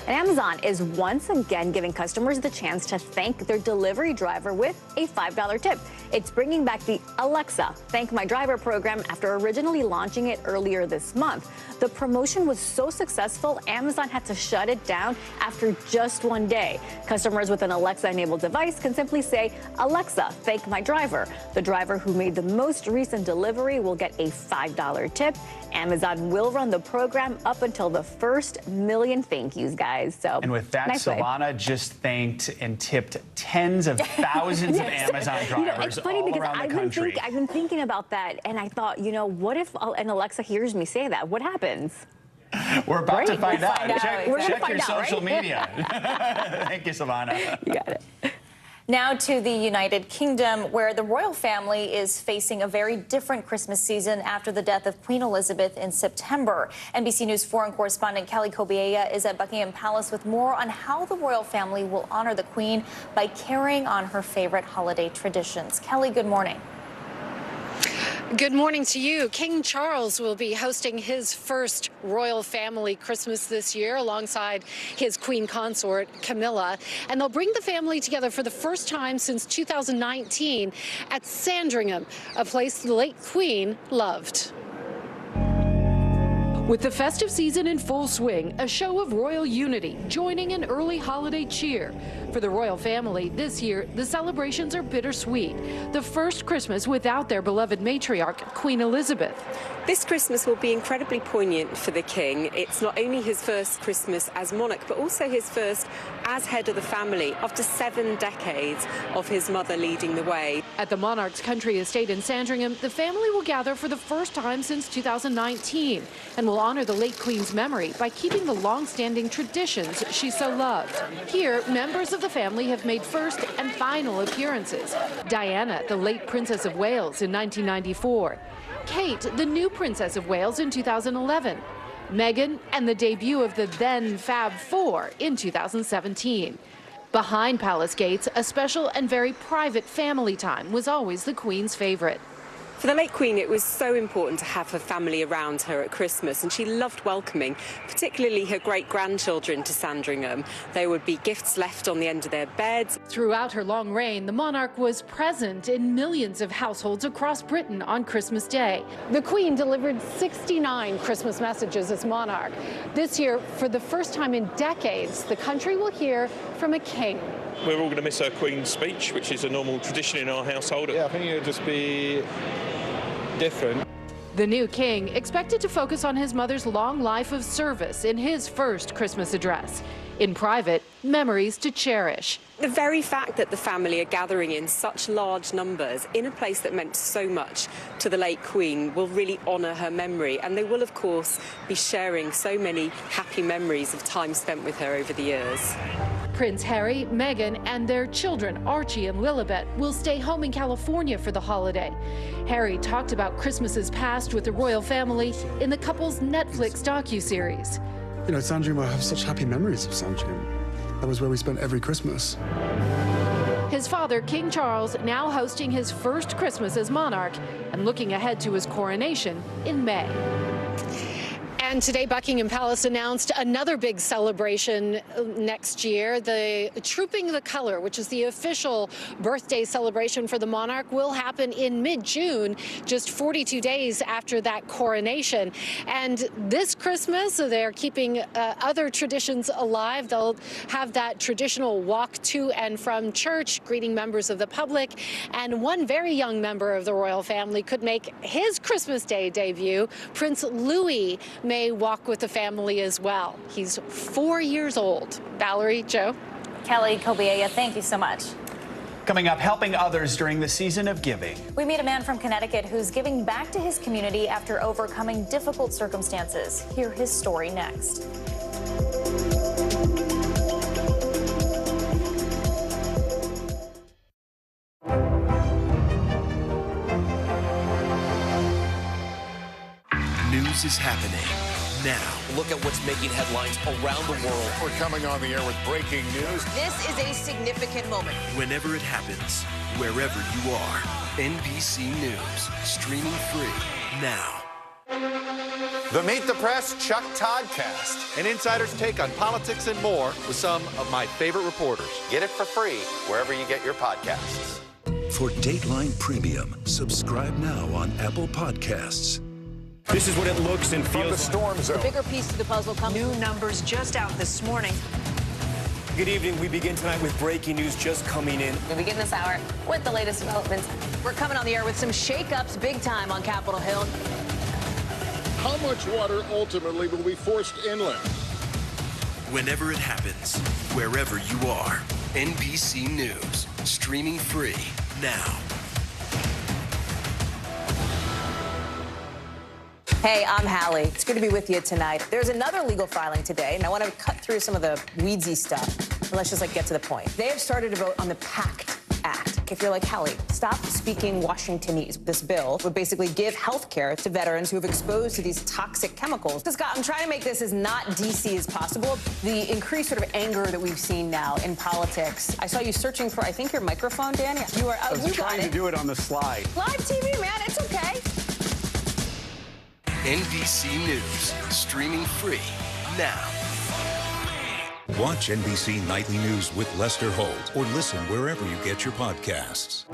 [SPEAKER 21] And Amazon is once again giving customers the chance to thank their delivery driver with a $5 tip. It's bringing back the Alexa Thank My Driver program after originally launching it earlier this month. The promotion was so successful, Amazon had to shut it down after just 1 day. Customers with an Alexa-enabled device can simply say, Alexa, thank my driver. The driver who made the most recent delivery will get a $5 tip. Amazon will run the program up until the first million thank yous, guys. So,
[SPEAKER 6] and with that,
[SPEAKER 21] nice
[SPEAKER 6] Silvana just thanked and tipped tens of thousands of Amazon drivers
[SPEAKER 21] it's funny
[SPEAKER 6] all
[SPEAKER 21] because
[SPEAKER 6] around the country.
[SPEAKER 21] I've been thinking about that, and I thought, what if an Alexa hears me say that? What happens?
[SPEAKER 6] We're about to find out. Check your
[SPEAKER 21] out,
[SPEAKER 6] social
[SPEAKER 21] right?
[SPEAKER 6] media. Thank you, Silvana.
[SPEAKER 21] You got it.
[SPEAKER 2] Now to the United Kingdom, where the royal family is facing a very different Christmas season after the death of Queen Elizabeth in September. NBC News foreign correspondent Kelly Kobiella is at Buckingham Palace with more on how the royal family will honor the Queen by carrying on her favorite holiday traditions. Kelly, good morning.
[SPEAKER 5] Good morning to you. King Charles will be hosting his first royal family Christmas this year alongside his Queen consort, Camilla. And they'll bring the family together for the first time since 2019 at Sandringham, a place the late Queen loved. With the festive season in full swing, a show of royal unity joining an early holiday cheer. For the royal family this year, the celebrations are bittersweet. The first Christmas without their beloved matriarch, Queen Elizabeth.
[SPEAKER 7] This Christmas will be incredibly poignant for the King. It's not only his first Christmas as monarch, but also his first as head of the family after 7 decades of his mother leading the way.
[SPEAKER 5] At the monarch's country estate in Sandringham, the family will gather for the first time since 2019 and will honor the late Queen's memory by keeping the long-standing traditions she so loved. Here, members of the family have made first and final appearances. Diana, the late Princess of Wales in 1994. Kate, the new Princess of Wales in 2011. Meghan and the debut of the then Fab Four in 2017. Behind palace gates, a special and very private family time was always the Queen's favorite.
[SPEAKER 7] For the late Queen, it was so important to have her family around her at Christmas, and she loved welcoming, particularly her great-grandchildren to Sandringham. There would be gifts left on the end of their beds.
[SPEAKER 5] Throughout her long reign, the monarch was present in millions of households across Britain on Christmas Day. The Queen delivered 69 Christmas messages as monarch. This year, for the first time in decades, the country will hear from a king.
[SPEAKER 9] We're all going to miss her Queen's speech, which is a normal tradition in our household.
[SPEAKER 19] Yeah, I think it'll just be different.
[SPEAKER 5] The new king expected to focus on his mother's long life of service in his first Christmas address. In private, memories to cherish.
[SPEAKER 7] The very fact that the family are gathering in such large numbers in a place that meant so much to the late Queen will really honour her memory, and they will, of course, be sharing so many happy memories of time spent with her over the years.
[SPEAKER 5] Prince Harry, Meghan, and their children, Archie and Lilibet, will stay home in California for the holiday. Harry talked about Christmases past with the royal family in the couple's Netflix docuseries.
[SPEAKER 22] You know, Sandringham, I have such happy memories of Sandringham. That was where we spent every Christmas.
[SPEAKER 5] His father, King Charles, now hosting his first Christmas as monarch and looking ahead to his coronation in May. And today, Buckingham Palace announced another big celebration next year. The Trooping the Colour, which is the official birthday celebration for the monarch, will happen in mid-June, just 42 days after that coronation. And this Christmas, they're keeping other traditions alive. They'll have that traditional walk to and from church, greeting members of the public. And one very young member of the royal family could make his Christmas Day debut. Prince Louis may walk with the family as well. He's 4 years old. Valerie, Joe.
[SPEAKER 2] Kelly, Kobiea, thank you so much.
[SPEAKER 6] Coming up, helping others during the season of giving.
[SPEAKER 2] We meet a man from Connecticut who's giving back to his community after overcoming difficult circumstances. Hear his story next.
[SPEAKER 17] News is happening now. Look at what's making headlines around the world.
[SPEAKER 30] We're coming on the air with breaking news.
[SPEAKER 1] This is a significant moment.
[SPEAKER 17] Whenever it happens, wherever you are. NBC News, streaming free now.
[SPEAKER 20] The Meet the Press Chuck Toddcast, an insider's take on politics and more with some of my favorite reporters. Get it for free wherever you get your podcasts.
[SPEAKER 25] For Dateline Premium, subscribe now on Apple Podcasts.
[SPEAKER 3] This is what it looks and feels.
[SPEAKER 30] From the storm zone.
[SPEAKER 1] The bigger piece to the puzzle comes.
[SPEAKER 18] New numbers just out this morning.
[SPEAKER 3] Good evening. We begin tonight with breaking news just coming in.
[SPEAKER 1] We begin this hour with the latest developments. We're coming on the air with some shakeups big time on Capitol Hill.
[SPEAKER 30] How much water ultimately will be forced inland?
[SPEAKER 17] Whenever it happens, wherever you are. NBC News, streaming free now.
[SPEAKER 1] Hey, I'm Hallie. It's good to be with you tonight. There's another legal filing today, and I want to cut through some of the weedsy stuff. And let's just get to the point. They have started to vote on the PACT Act. If you're like Hallie, stop speaking Washingtonese. This bill would basically give health care to veterans who have exposed to these toxic chemicals. So Scott, I'm trying to make this as not DC as possible. The increased sort of anger that we've seen now in politics. I saw you searching for, I think, your microphone, Danny. You are.
[SPEAKER 6] I was trying to do it on the slide.
[SPEAKER 1] Live TV, man. It's okay.
[SPEAKER 17] NBC News, streaming free now.
[SPEAKER 25] Watch NBC Nightly News with Lester Holt or listen wherever you get your podcasts.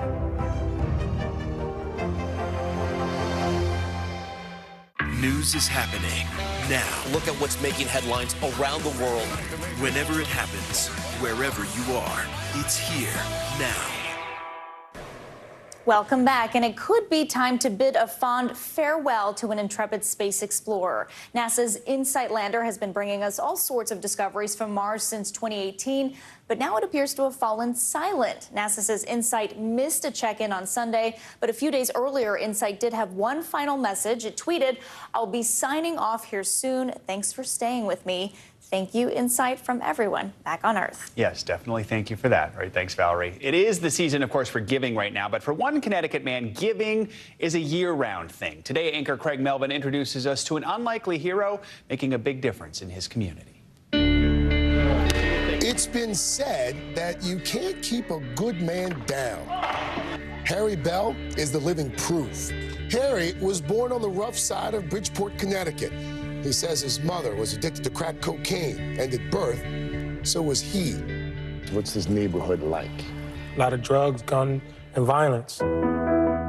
[SPEAKER 17] News is happening now. Look at what's making headlines around the world. Whenever it happens, wherever you are, it's here now.
[SPEAKER 2] Welcome back, and it could be time to bid a fond farewell to an intrepid space explorer. NASA's InSight lander has been bringing us all sorts of discoveries from Mars since 2018, but now it appears to have fallen silent. NASA says InSight missed a check-in on Sunday, but a few days earlier, InSight did have one final message. It tweeted, "I'll be signing off here soon. Thanks for staying with me." Thank you, InSight, from everyone back on Earth.
[SPEAKER 6] Yes, definitely. Thank you for that. All right, thanks, Valerie. It is the season, of course, for giving right now, but for one Connecticut man, giving is a year-round thing. Today, anchor Craig Melvin introduces us to an unlikely hero making a big difference in his community.
[SPEAKER 10] It's been said that you can't keep a good man down. Harry Bell is the living proof. Harry was born on the rough side of Bridgeport, Connecticut. He says his mother was addicted to crack cocaine, and at birth, so was he.
[SPEAKER 12] What's this neighborhood like?
[SPEAKER 14] A lot of drugs, gun, and violence.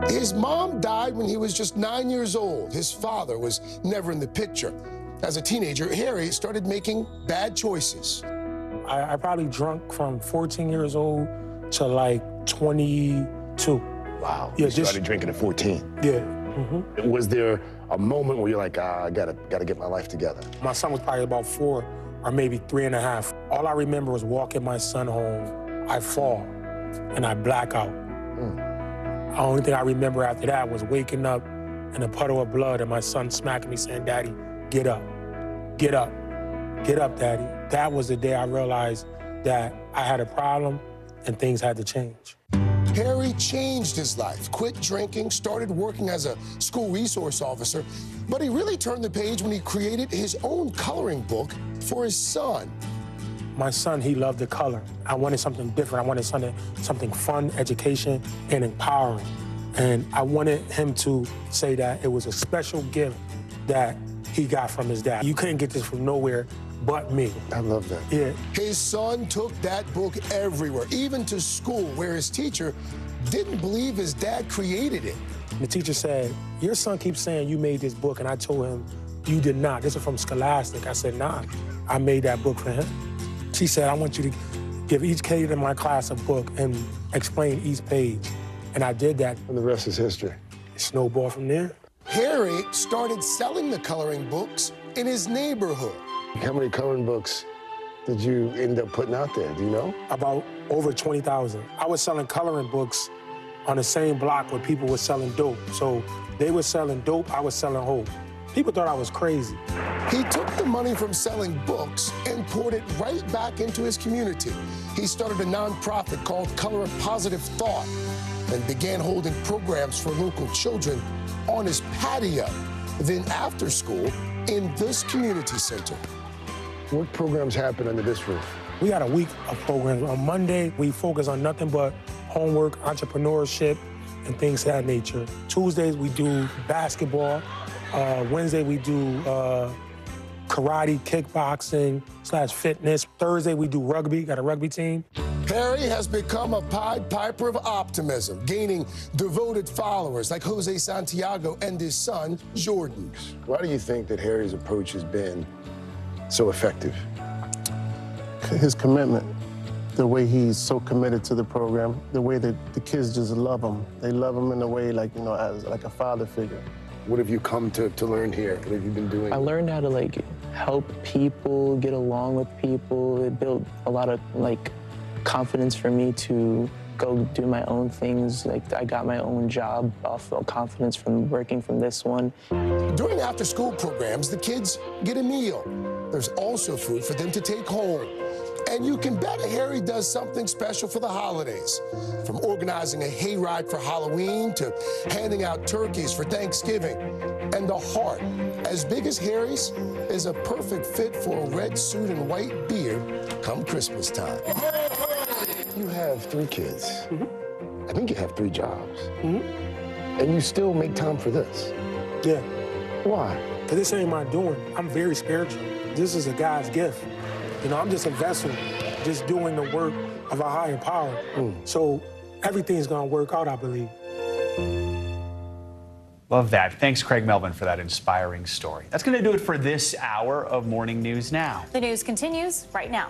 [SPEAKER 10] His mom died when he was just 9 years old. His father was never in the picture. As a teenager, Harry started making bad choices.
[SPEAKER 14] I probably drunk from 14 years old to like 22.
[SPEAKER 12] Wow. Yeah, you started drinking at 14?
[SPEAKER 14] Yeah.
[SPEAKER 12] Was there a moment where you're like, I gotta get my life together?
[SPEAKER 14] My son was probably about 4 or maybe 3.5. All I remember was walking my son home. I fall and I black out. The only thing I remember after that was waking up in a puddle of blood and my son smacking me saying, "Daddy, get up, get up, get up, Daddy." That was the day I realized that I had a problem and things had to change.
[SPEAKER 10] Harry changed his life, quit drinking, started working as a school resource officer, but he really turned the page when he created his own coloring book for his son.
[SPEAKER 14] My son, he loved the color. I wanted something different. I wanted something fun, education, and empowering. And I wanted him to say that it was a special gift that he got from his dad. You couldn't get this from nowhere but me.
[SPEAKER 12] I love that.
[SPEAKER 14] Yeah.
[SPEAKER 10] His son took that book everywhere, even to school, where his teacher didn't believe his dad created it.
[SPEAKER 14] The teacher said, "Your son keeps saying you made this book," and I told him, "You did not. This is from Scholastic." I said, "Nah, I made that book for him." She said, "I want you to give each kid in my class a book and explain each page." And I did that.
[SPEAKER 12] And the rest is history.
[SPEAKER 14] It snowballed from there.
[SPEAKER 10] Harry started selling the coloring books in his neighborhood.
[SPEAKER 12] How many coloring books did you end up putting out there? Do you know?
[SPEAKER 14] About over 20,000. I was selling coloring books on the same block where people were selling dope. So they were selling dope, I was selling hope. People thought I was crazy.
[SPEAKER 10] He took the money from selling books and poured it right back into his community. He started a nonprofit called Color of Positive Thought and began holding programs for local children on his patio, then after school in this community center.
[SPEAKER 12] What programs happen under this roof?
[SPEAKER 14] We got a week of programs. On Monday, we focus on nothing but homework, entrepreneurship, and things of that nature. Tuesdays, we do basketball. Wednesday, we do karate, kickboxing / fitness. Thursday, we do rugby, got a rugby team.
[SPEAKER 10] Harry has become a Pied Piper of optimism, gaining devoted followers like Jose Santiago and his son, Jordan.
[SPEAKER 12] Why do you think that Harry's approach has been so effective?
[SPEAKER 15] His commitment, the way he's so committed to the program, the way that the kids just love him. They love him in a way like, you know, as like a father figure.
[SPEAKER 12] What have you come to learn here? What have you been doing?
[SPEAKER 16] I learned how to, like, help people, get along with people. It built a lot of, like, confidence for me to go do my own things. Like, I got my own job. I felt confidence from working from this one.
[SPEAKER 10] During after-school programs, the kids get a meal. There's also food for them to take home. And you can bet Harry does something special for the holidays. From organizing a hayride for Halloween to handing out turkeys for Thanksgiving. And the heart, as big as Harry's, is a perfect fit for a red suit and white beard come Christmas time.
[SPEAKER 12] You have 3 kids. I think you have 3 jobs. And you still make time for this.
[SPEAKER 14] Yeah.
[SPEAKER 12] Why?
[SPEAKER 14] Because this ain't my doing. I'm very spiritual. This is a God's gift. You know, I'm just a vessel, just doing the work of a higher power. So everything's going to work out, I believe.
[SPEAKER 6] Love that. Thanks, Craig Melvin, for that inspiring story. That's going to do it for this hour of Morning News Now.
[SPEAKER 2] The news continues right now.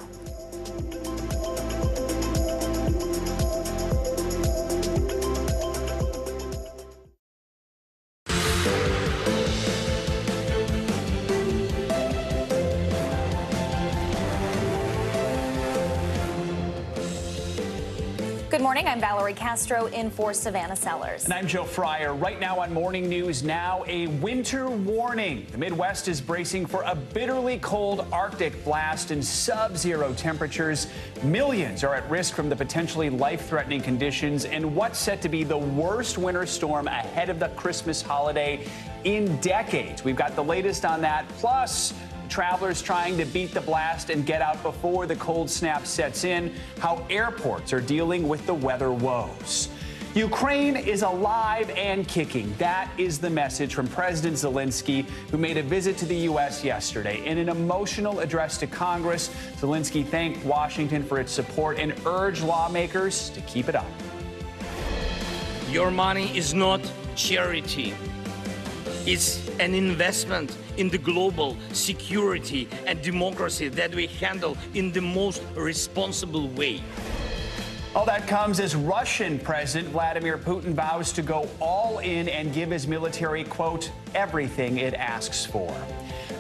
[SPEAKER 2] Good morning. I'm Valerie Castro in for Savannah Sellers.
[SPEAKER 6] And I'm Joe Fryer. Right now on Morning News Now, a winter warning. The Midwest is bracing for a bitterly cold Arctic blast and sub-zero temperatures. Millions are at risk from the potentially life-threatening conditions and what's set to be the worst winter storm ahead of the Christmas holiday in decades. We've got the latest on that, plus travelers trying to beat the blast and get out before the cold snap sets in, how airports are dealing with the weather woes. Ukraine is alive and kicking. That is the message from President Zelensky, who made a visit to the U.S. yesterday. In an emotional address to Congress, Zelensky thanked Washington for its support and urged lawmakers to keep it up.
[SPEAKER 4] Your money is not charity. It's an investment in the global security and democracy that we handle in the most responsible way.
[SPEAKER 6] All that comes as Russian President Vladimir Putin vows to go all in and give his military, quote, everything it asks for.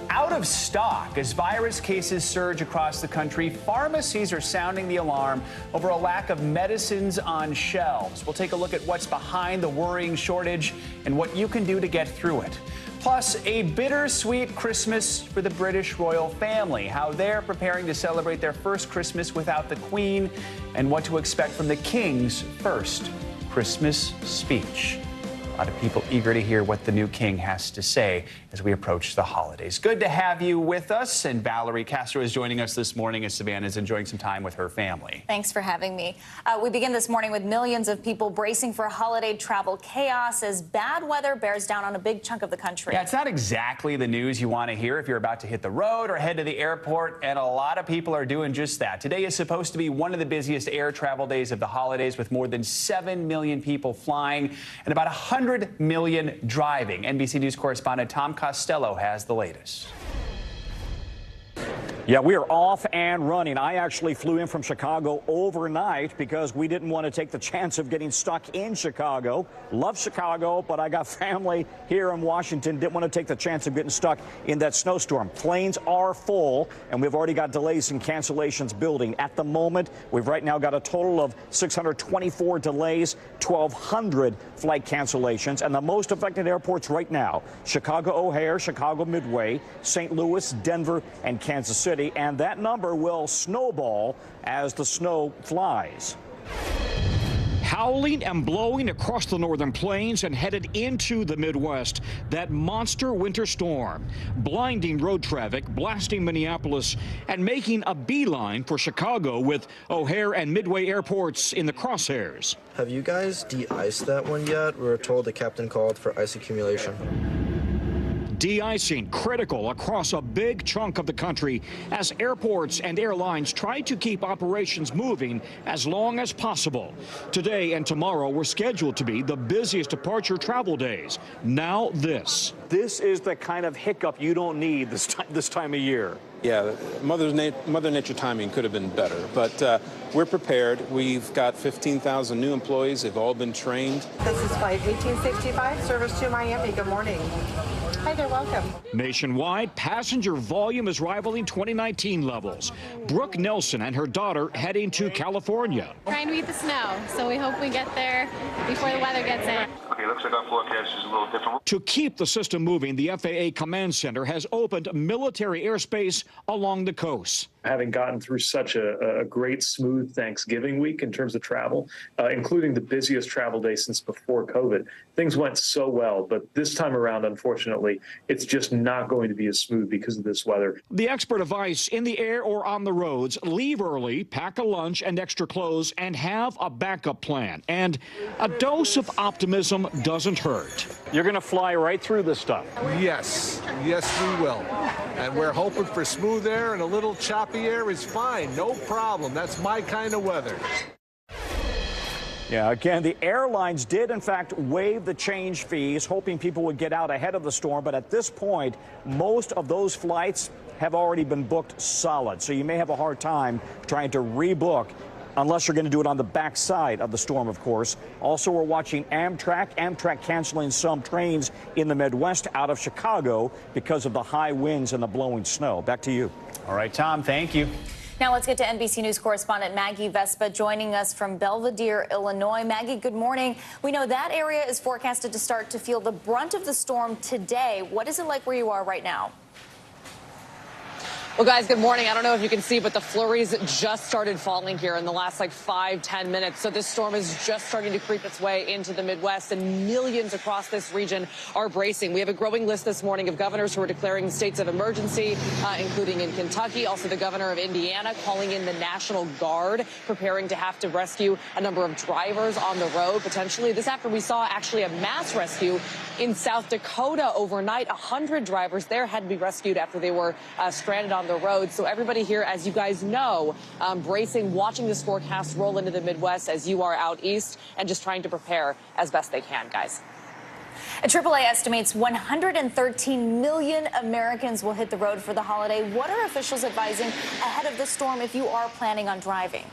[SPEAKER 6] Out of stock as virus cases surge across the country, pharmacies are sounding the alarm over a lack of medicines on shelves. We'll take a look at what's behind the worrying shortage and what you can do to get through it. Plus, a bittersweet Christmas for the British royal family, how they're preparing to celebrate their first Christmas without the Queen, and what to expect from the King's first Christmas speech. A lot of people eager to hear what the new king has to say as we approach the holidays. Good to have you with us. And Valerie Castro is joining us this morning as Savannah is enjoying some time with her family.
[SPEAKER 2] Thanks for having me. We begin this morning with millions of people bracing for holiday travel chaos as bad weather bears down on a big chunk of the country.
[SPEAKER 6] Yeah, it's not exactly the news you want to hear if you're about to hit the road or head to the airport, and a lot of people are doing just that. Today is supposed to be one of the busiest air travel days of the holidays, with more than 7 million people flying and about 100 million driving. NBC News correspondent Tom Costello has the latest.
[SPEAKER 8] Yeah, we are off and running. I actually flew in from Chicago overnight because we didn't want to take the chance of getting stuck in Chicago. Love Chicago, but I got family here in Washington. Didn't want to take the chance of getting stuck in that snowstorm. Planes are full, and we've already got delays and cancellations building. At the moment, we've right now got a total of 624 delays, 1,200 flight cancellations, and the most affected airports right now: Chicago O'Hare, Chicago Midway, St. Louis, Denver, and Kansas City. And that number will snowball as the snow flies. Howling and blowing across the northern plains and headed into the Midwest, that monster winter storm, blinding road traffic, blasting Minneapolis, and making a beeline for Chicago, with O'Hare and Midway airports in the crosshairs.
[SPEAKER 11] Have you guys de-iced that one yet? We were told the captain called for ice accumulation.
[SPEAKER 8] De-icing critical across a big chunk of the country as airports and airlines try to keep operations moving as long as possible. Today and tomorrow were scheduled to be the busiest departure travel days. Now this. This is the kind of hiccup you don't need this time of year.
[SPEAKER 19] Yeah, Mother Nature timing could have been better, but we're prepared. We've got 15,000 new employees. They've all been trained.
[SPEAKER 13] This is flight 1865, service to Miami. Good morning. Hi there, welcome.
[SPEAKER 8] Nationwide, passenger volume is rivaling 2019 levels. Brooke Nelson and her daughter heading to California.
[SPEAKER 23] Trying to beat the snow, so we hope we get there before the weather gets in.
[SPEAKER 24] Okay, looks like our forecast is a little different.
[SPEAKER 8] To keep the system moving, the FAA Command Center has opened military airspace along the coast.
[SPEAKER 5] having gotten through such a great, smooth Thanksgiving week in terms of travel, including the busiest travel day since before COVID. Things went so well, but this time around, unfortunately, it's just not going to be as smooth because of this weather.
[SPEAKER 8] The expert advice: in the air or on the roads, leave early, pack a lunch and extra clothes, and have a backup plan. And a dose of optimism doesn't hurt. You're going to fly right through this stuff.
[SPEAKER 7] Yes, we will. And we're hoping for smooth air, and a little choppy air is fine. No problem. That's my kind of weather.
[SPEAKER 8] Yeah, again, the airlines did, in fact, waive the change fees, hoping people would get out ahead of the storm. But at this point, most of those flights have already been booked solid. So you may have a hard time trying to rebook, unless you're going to do it on the backside of the storm, of course. Also, we're watching Amtrak canceling some trains in the Midwest out of Chicago because of the high winds and the blowing snow. Back to you.
[SPEAKER 6] All right, Tom, thank you.
[SPEAKER 2] Now let's get to NBC News correspondent Maggie Vespa joining us from Belvedere, Illinois. Maggie, good morning. We know that area is forecasted to start to feel the brunt of the storm today. What is it like where you are right now?
[SPEAKER 9] Well, guys, good morning. I don't know if you can see, but the flurries just started falling here in the last 5-10 minutes. So this storm is just starting to creep its way into the Midwest, and millions across this region are bracing. We have a growing list this morning of governors who are declaring states of emergency, including in Kentucky. Also, the governor of Indiana calling in the National Guard, preparing to have to rescue a number of drivers on the road, potentially. This after we saw actually a mass rescue in South Dakota overnight. 100 drivers there had to be rescued after they were stranded on the road. So everybody here, as you guys know, bracing, watching this forecast roll into the Midwest as you are out east, and just trying to prepare as best they can, guys.
[SPEAKER 2] AAA estimates 113 million Americans will hit the road for the holiday. What are officials advising ahead of the storm if you are planning on driving?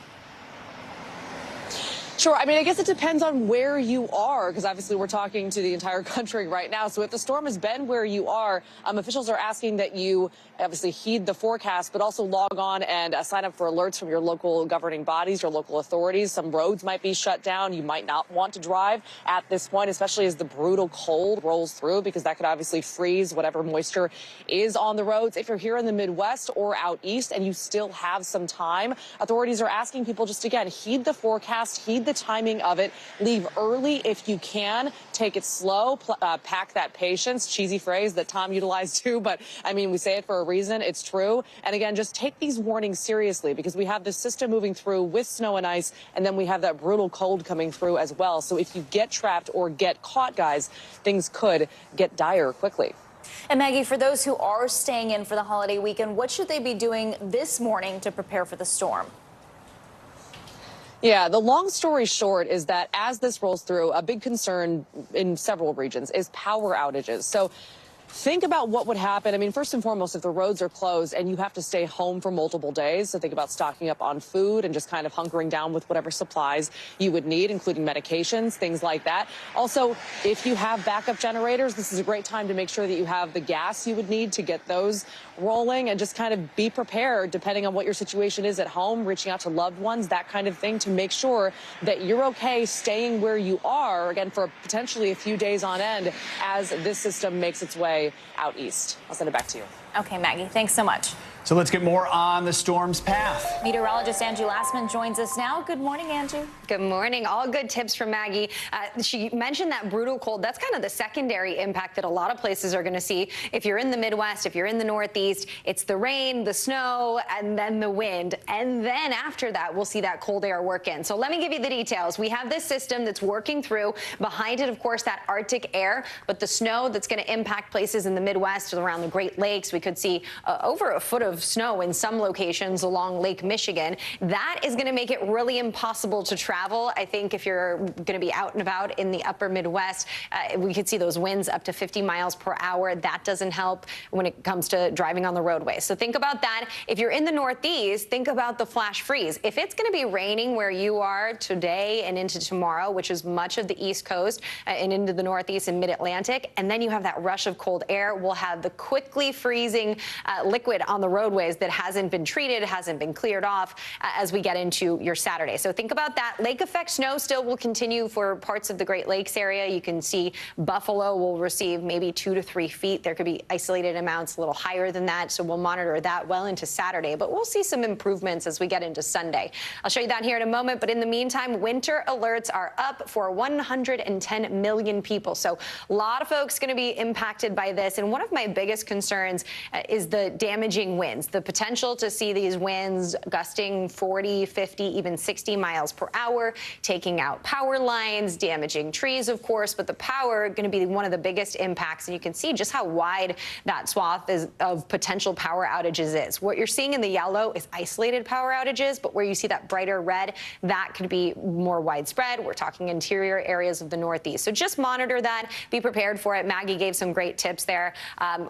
[SPEAKER 9] Sure. I mean, I guess it depends on where you are, because obviously we're talking to the entire country right now. So if the storm has been where you are, officials are asking that you obviously heed the forecast, but also log on and sign up for alerts from your local governing bodies, your local authorities. Some roads might be shut down. You might not want to drive at this point, especially as the brutal cold rolls through, because that could obviously freeze whatever moisture is on the roads. If you're here in the Midwest or out east and you still have some time, authorities are asking people just, again, heed the forecast, heed the timing of it, leave early if you can, take it slow, pack that patience, cheesy phrase that Tom utilized too, but I mean, we say it for a reason, it's true. And again, just take these warnings seriously, because we have this system moving through with snow and ice, and then we have that brutal cold coming through as well. So if you get trapped or get caught, guys, things could get dire quickly.
[SPEAKER 2] And Maggie, for those who are staying in for the holiday weekend, what should they be doing this morning to prepare for the storm?
[SPEAKER 9] Yeah, the long story short is that as this rolls through, a big concern in several regions is power outages. So think about what would happen. I mean, first and foremost, if the roads are closed and you have to stay home for multiple days, so think about stocking up on food and just kind of hunkering down with whatever supplies you would need, including medications, things like that. Also, if you have backup generators, this is a great time to make sure that you have the gas you would need to get those rolling, and just kind of be prepared depending on what your situation is at home, reaching out to loved ones, that kind of thing, to make sure that you're okay staying where you are, again, for potentially a few days on end as this system makes its way out east. I'll send it back to you.
[SPEAKER 2] Okay, Maggie, thanks so much.
[SPEAKER 6] So let's get more on the storm's path.
[SPEAKER 2] Meteorologist Angie Lassman joins us now. Good morning, Angie.
[SPEAKER 20] Good morning. All good tips from Maggie. She mentioned that brutal cold. That's kind of the secondary impact that a lot of places are going to see. If you're in the Midwest, if you're in the Northeast, it's the rain, the snow, and then the wind. And then after that, we'll see that cold air work in. So let me give you the details. We have this system that's working through. Behind it, of course, that Arctic air, but the snow that's going to impact places in the Midwest around the Great Lakes. We could see over a foot of snow in some locations along Lake Michigan. That is going to make it really impossible to travel. I think if you're going to be out and about in the upper Midwest, we could see those winds up to 50 miles per hour. That doesn't help when it comes to driving on the roadway. So think about that. If you're in the Northeast, think about the flash freeze. If it's going to be raining where you are today and into tomorrow, which is much of the East Coast and into the Northeast and Mid-Atlantic, and then you have that rush of cold air, we'll have the quickly freezing freezing liquid on the roadways that hasn't been treated, hasn't been cleared off as we get into your Saturday. So think about that. Lake effect snow still will continue for parts of the Great Lakes area. You can see Buffalo will receive maybe 2 to 3 feet. There could be isolated amounts a little higher than that. So we'll monitor that well into Saturday, but we'll see some improvements as we get into Sunday. I'll show you that here in a moment. But in the meantime, winter alerts are up for 110 million people. So a lot of folks going to be impacted by this. And one of my biggest concerns is the damaging winds, the potential to see these winds gusting 40, 50, even 60 miles per hour, taking out power lines, damaging trees, of course, but the power going to be one of the biggest impacts. And you can see just how wide that swath of potential power outages is. What you're seeing in the yellow is isolated power outages, but where you see that brighter red, that could be more widespread. We're talking interior areas of the Northeast. So just monitor that, be prepared for it. Maggie gave some great tips there.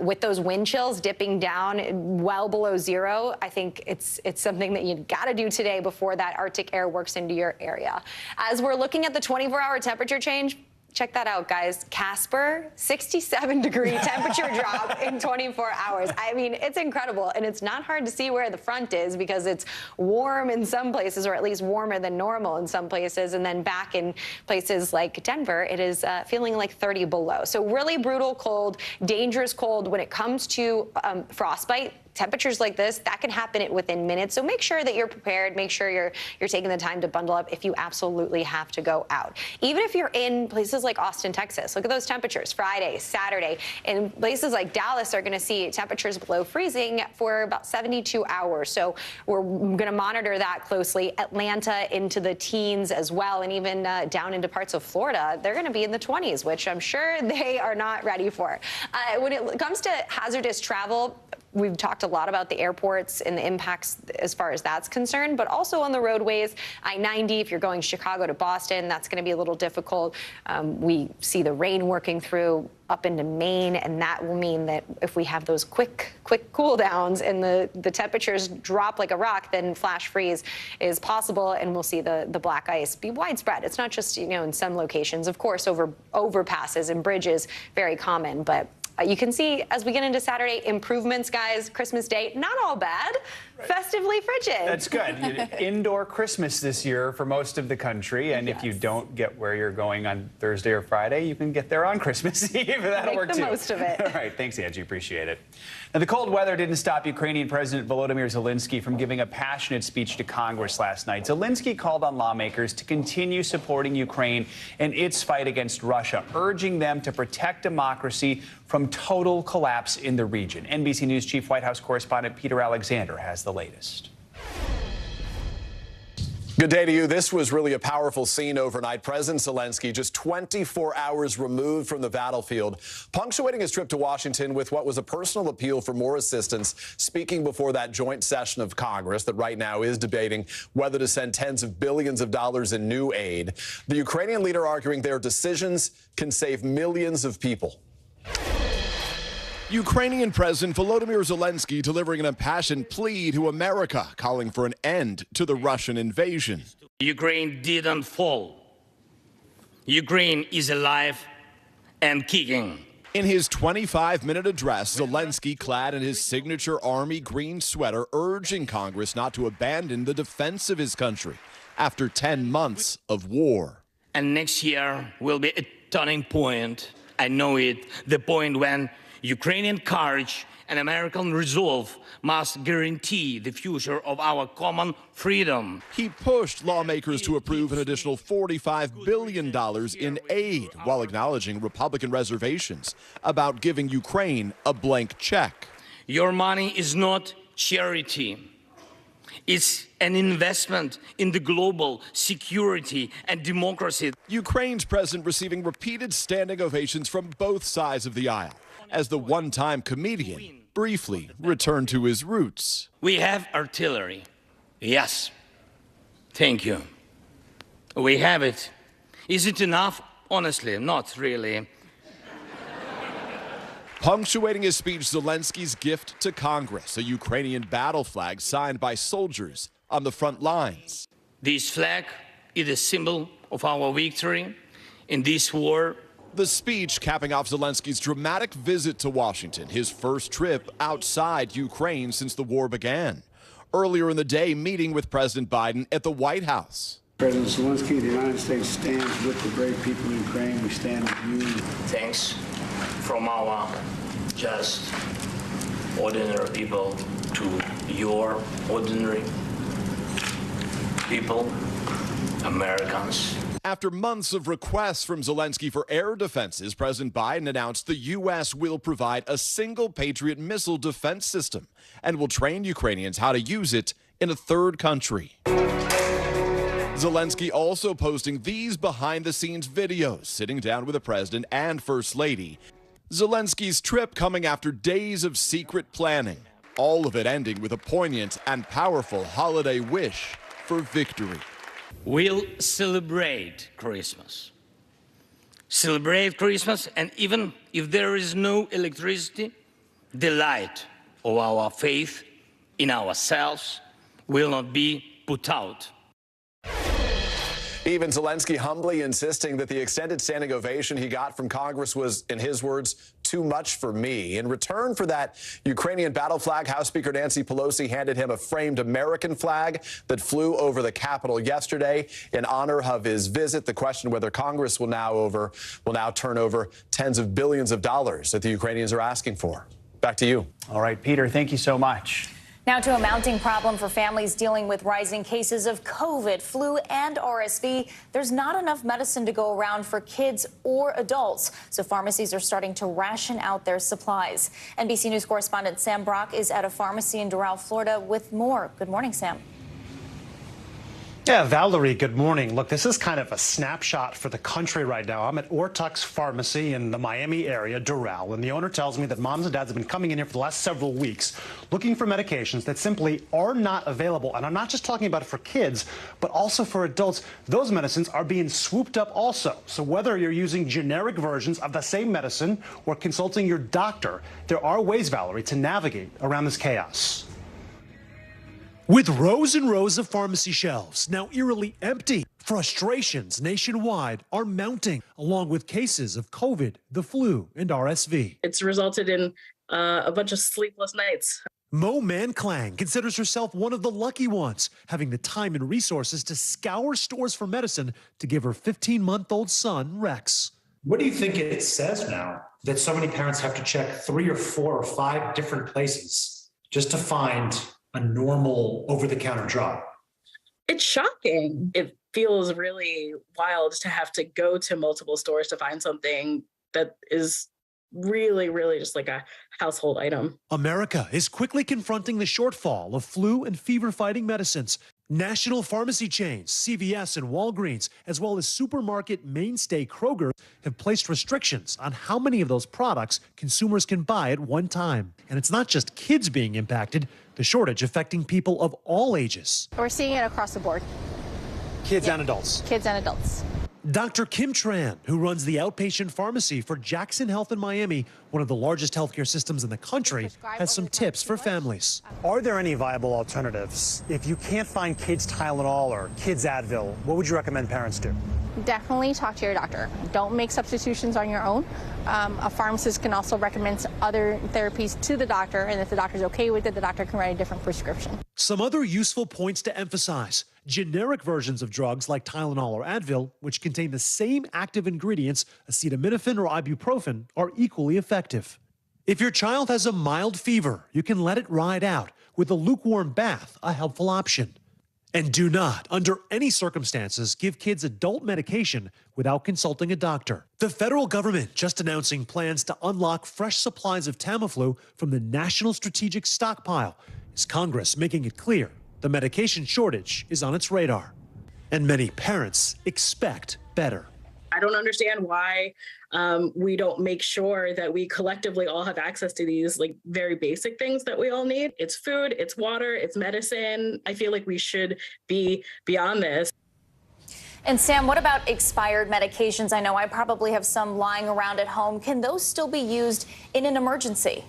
[SPEAKER 20] With those wind chills dipping down well below zero, I think it's something that you've got to do today before that Arctic air works into your area. As we're looking at the 24-hour temperature change, check that out, guys. Casper, 67-degree temperature drop in 24 hours. I mean, it's incredible, and it's not hard to see where the front is because it's warm in some places, or at least warmer than normal in some places, and then back in places like Denver, it is feeling like 30 below. So really brutal cold, dangerous cold when it comes to frostbite. Temperatures like this, that can happen within minutes. So make sure that you're prepared. Make sure you're taking the time to bundle up if you absolutely have to go out. Even if you're in places like Austin, Texas, look at those temperatures Friday, Saturday. And places like Dallas are going to see temperatures below freezing for about 72 hours. So we're going to monitor that closely. Atlanta into the teens as well, and even down into parts of Florida, they're going to be in the 20s, which I'm sure they are not ready for. When it comes to hazardous travel, we've talked a lot about the airports and the impacts as far as that's concerned, but also on the roadways. I-90, if you're going Chicago to Boston, that's going to be a little difficult. We see the rain working through up into Maine, and that will mean that if we have those quick cool downs and the temperatures drop like a rock, then flash freeze is possible, and we'll see the black ice be widespread. It's not just, in some locations. Of course, over overpasses and bridges, very common, but you can see as we get into Saturday, improvements, guys. Christmas Day, not all bad. Right. Festively frigid.
[SPEAKER 6] That's good. Indoor Christmas this year for most of the country. And if you don't get where you're going on Thursday or Friday, you can get there on Christmas Eve. That'll work too.
[SPEAKER 20] Make the most of it.
[SPEAKER 6] All right. Thanks, Angie. Appreciate it. Now, the cold weather didn't stop Ukrainian President Volodymyr Zelensky from giving a passionate speech to Congress last night. Zelensky called on lawmakers to continue supporting Ukraine in its fight against Russia, urging them to protect democracy from total collapse in the region. NBC News Chief White House correspondent Peter Alexander has the latest.
[SPEAKER 1] Good day to you. This was really a powerful scene overnight. President Zelensky just 24 hours removed from the battlefield, punctuating his trip to Washington with what was a personal appeal for more assistance, speaking before that joint session of Congress that right now is debating whether to send tens of billions of dollars in new aid. The Ukrainian leader arguing their decisions can save millions of people.
[SPEAKER 3] Ukrainian President Volodymyr Zelensky delivering an impassioned plea to America, calling for an end to the Russian invasion.
[SPEAKER 4] Ukraine didn't fall. Ukraine is alive and kicking.
[SPEAKER 3] In his 25-minute address, Zelensky, clad in his signature army green sweater, urging Congress not to abandon the defense of his country after 10 months of war.
[SPEAKER 4] And next year will be a turning point. I know it, the point when Ukrainian courage and American resolve must guarantee the future of our common freedom.
[SPEAKER 3] He pushed lawmakers to approve an additional $45 billion in aid while acknowledging Republican reservations about giving Ukraine a blank check.
[SPEAKER 4] Your money is not charity. It's an investment in the global security and democracy.
[SPEAKER 3] Ukraine's president receiving repeated standing ovations from both sides of the aisle as the one-time comedian briefly returned to his roots.
[SPEAKER 4] We have artillery. Yes. Thank you. We have it. Is it enough? Honestly, not really.
[SPEAKER 3] Punctuating his speech, Zelensky's gift to Congress, a Ukrainian battle flag signed by soldiers on the front lines.
[SPEAKER 4] This flag is a symbol of our victory in this war
[SPEAKER 3] The speech capping off Zelensky's dramatic visit to Washington, his first trip outside Ukraine since the war began. Earlier in the day, meeting with President Biden at the White House.
[SPEAKER 17] President Zelensky, the United States stands with the brave people in Ukraine. We stand with you.
[SPEAKER 4] Thanks from our just ordinary people to your ordinary people, Americans.
[SPEAKER 3] After months of requests from Zelensky for air defenses, President Biden announced the U.S. will provide a single Patriot missile defense system and will train Ukrainians how to use it in a third country. Zelensky also posting these behind-the-scenes videos, sitting down with the president and first lady. Zelensky's trip coming after days of secret planning, all of it ending with a poignant and powerful holiday wish for victory.
[SPEAKER 4] We'll celebrate Christmas. Celebrate Christmas, and even if there is no electricity, the light of our faith in ourselves will not be put out.
[SPEAKER 1] Even Zelensky humbly insisting that the extended standing ovation he got from Congress was, in his words, too much for me. In return for that Ukrainian battle flag, House Speaker Nancy Pelosi handed him a framed American flag that flew over the Capitol yesterday in honor of his visit. The question whether Congress will now turn over tens of billions of dollars that the Ukrainians are asking for. Back to you.
[SPEAKER 6] All right, Peter, thank you so much.
[SPEAKER 2] Now to a mounting problem for families dealing with rising cases of COVID, flu, and RSV. There's not enough medicine to go around for kids or adults, so pharmacies are starting to ration out their supplies. NBC News correspondent Sam Brock is at a pharmacy in Doral, Florida with more. Good morning, Sam.
[SPEAKER 18] Yeah, Valerie, good morning. Look, this is kind of a snapshot for the country right now. I'm at Ortux Pharmacy in the Miami area, Doral, and the owner tells me that moms and dads have been coming in here for the last several weeks looking for medications that simply are not available. And I'm not just talking about it for kids, but also for adults. Those medicines are being swooped up also. So whether you're using generic versions of the same medicine or consulting your doctor, there are ways, Valerie, to navigate around this chaos.
[SPEAKER 21] With rows and rows of pharmacy shelves now eerily empty, frustrations nationwide are mounting, along with cases of COVID, the flu, and RSV.
[SPEAKER 22] It's resulted in a bunch of sleepless nights.
[SPEAKER 21] Mo Manklang considers herself one of the lucky ones, having the time and resources to scour stores for medicine to give her 15-month-old son, Rex.
[SPEAKER 25] What do you think it says now that so many parents have to check 3 or 4 or 5 different places just to find a normal over-the-counter drug?
[SPEAKER 22] It's shocking. It feels really wild to have to go to multiple stores to find something that is really, really just like a household item.
[SPEAKER 21] America is quickly confronting the shortfall of flu and fever-fighting medicines. National pharmacy chains, CVS and Walgreens, as well as supermarket mainstay Kroger, have placed restrictions on how many of those products consumers can buy at one time. And it's not just kids being impacted, the shortage affecting people of all ages.
[SPEAKER 23] We're seeing it across the board.
[SPEAKER 21] Kids and adults.
[SPEAKER 23] Kids and adults.
[SPEAKER 21] Dr. Kim Tran, who runs the outpatient pharmacy for Jackson Health in Miami, one of the largest healthcare systems in the country, has some tips for families.
[SPEAKER 18] Are there any viable alternatives? If you can't find kids Tylenol or kids Advil, what would you recommend parents do?
[SPEAKER 23] Definitely talk to your doctor. Don't make substitutions on your own. A pharmacist can also recommend other therapies to the doctor, and if the doctor's okay with it, the doctor can write a different prescription.
[SPEAKER 21] Some other useful points to emphasize. Generic versions of drugs like Tylenol or Advil, which contain the same active ingredients, acetaminophen or ibuprofen, are equally effective. If your child has a mild fever, you can let it ride out, with a lukewarm bath a helpful option. And do not, under any circumstances, give kids adult medication without consulting a doctor. The federal government just announcing plans to unlock fresh supplies of Tamiflu from the National Strategic Stockpile. Is Congress making it clear the medication shortage is on its radar? And many parents expect better.
[SPEAKER 22] I don't understand why we don't make sure that we collectively all have access to these like very basic things that we all need. It's food, it's water, it's medicine. I feel like we should be beyond this.
[SPEAKER 2] And Sam, what about expired medications? I know I probably have some lying around at home. Can those still be used in an emergency?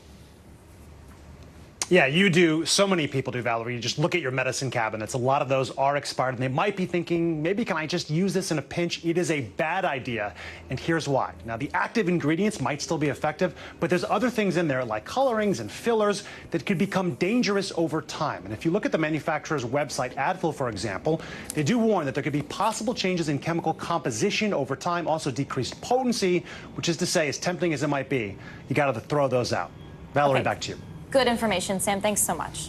[SPEAKER 18] Yeah, you do. So many people do, Valerie. You just look at your medicine cabinets. A lot of those are expired, and they might be thinking, maybe can I just use this in a pinch? It is a bad idea, and here's why. Now, the active ingredients might still be effective, but there's other things in there like colorings and fillers that could become dangerous over time. And if you look at the manufacturer's website, Advil, for example, they do warn that there could be possible changes in chemical composition over time, also decreased potency, which is to say, as tempting as it might be, you got to throw those out. Valerie, back to you.
[SPEAKER 2] Good information, Sam. Thanks so much.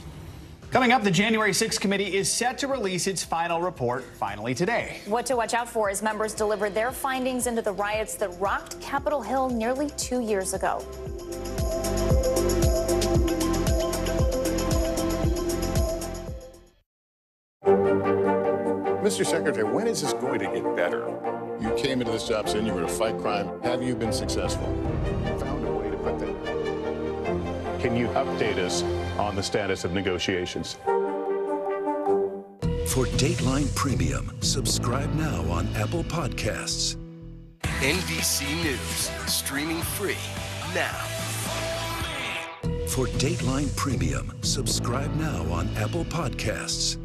[SPEAKER 6] Coming up, the January 6th committee is set to release its final report finally today.
[SPEAKER 2] What to watch out for as members deliver their findings into the riots that rocked Capitol Hill nearly 2 years ago.
[SPEAKER 10] Mr. Secretary, when is this going to get better? You came into this job saying you were to fight crime. Have you been successful?
[SPEAKER 12] Found a way to put that. Can you update us on the status of negotiations?
[SPEAKER 14] For Dateline Premium, subscribe now on Apple Podcasts.
[SPEAKER 15] NBC News, streaming free now.
[SPEAKER 14] For Dateline Premium, subscribe now on Apple Podcasts.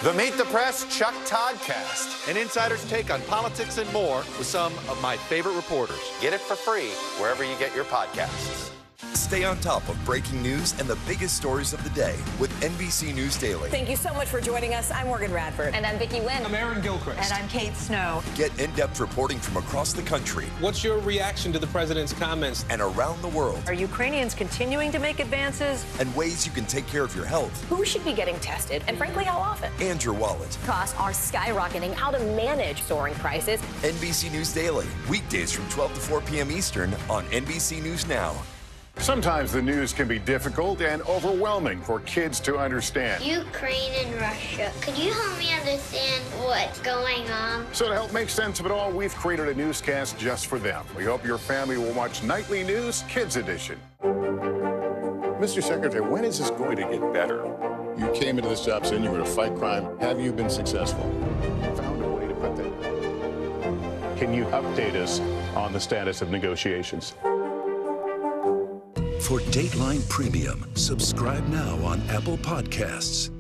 [SPEAKER 16] The Meet the Press Chuck Toddcast, an insider's take on politics and more with some of my favorite reporters. Get it for free wherever you get your podcasts.
[SPEAKER 15] Stay on top of breaking news and the biggest stories of the day with NBC News Daily.
[SPEAKER 26] Thank you so much for joining us. I'm Morgan Radford.
[SPEAKER 20] And I'm Vicki Wynn.
[SPEAKER 26] I'm Aaron Gilchrist. And I'm Kate Snow.
[SPEAKER 15] Get in-depth reporting from across the country.
[SPEAKER 19] What's your reaction to the president's comments?
[SPEAKER 15] And around the world.
[SPEAKER 26] Are Ukrainians continuing to make advances?
[SPEAKER 15] And ways you can take care of your health.
[SPEAKER 26] Who should be getting tested? And frankly, how often?
[SPEAKER 15] And your wallet.
[SPEAKER 26] Costs are skyrocketing. How to manage soaring prices.
[SPEAKER 15] NBC News Daily. Weekdays from 12 to 4 p.m. Eastern on NBC News Now.
[SPEAKER 10] Sometimes the news can be difficult and overwhelming for kids to understand.
[SPEAKER 27] Ukraine and Russia. Could you help me understand what's going on?
[SPEAKER 10] So to help make sense of it all, we've created a newscast just for them. We hope your family will watch Nightly News Kids Edition. Mr. Secretary, when is this going to get better? You came into this job saying you were to fight crime. Have you been successful?
[SPEAKER 12] Found a way to put that. Can you update us on the status of negotiations?
[SPEAKER 14] For Dateline Premium, subscribe now on Apple Podcasts.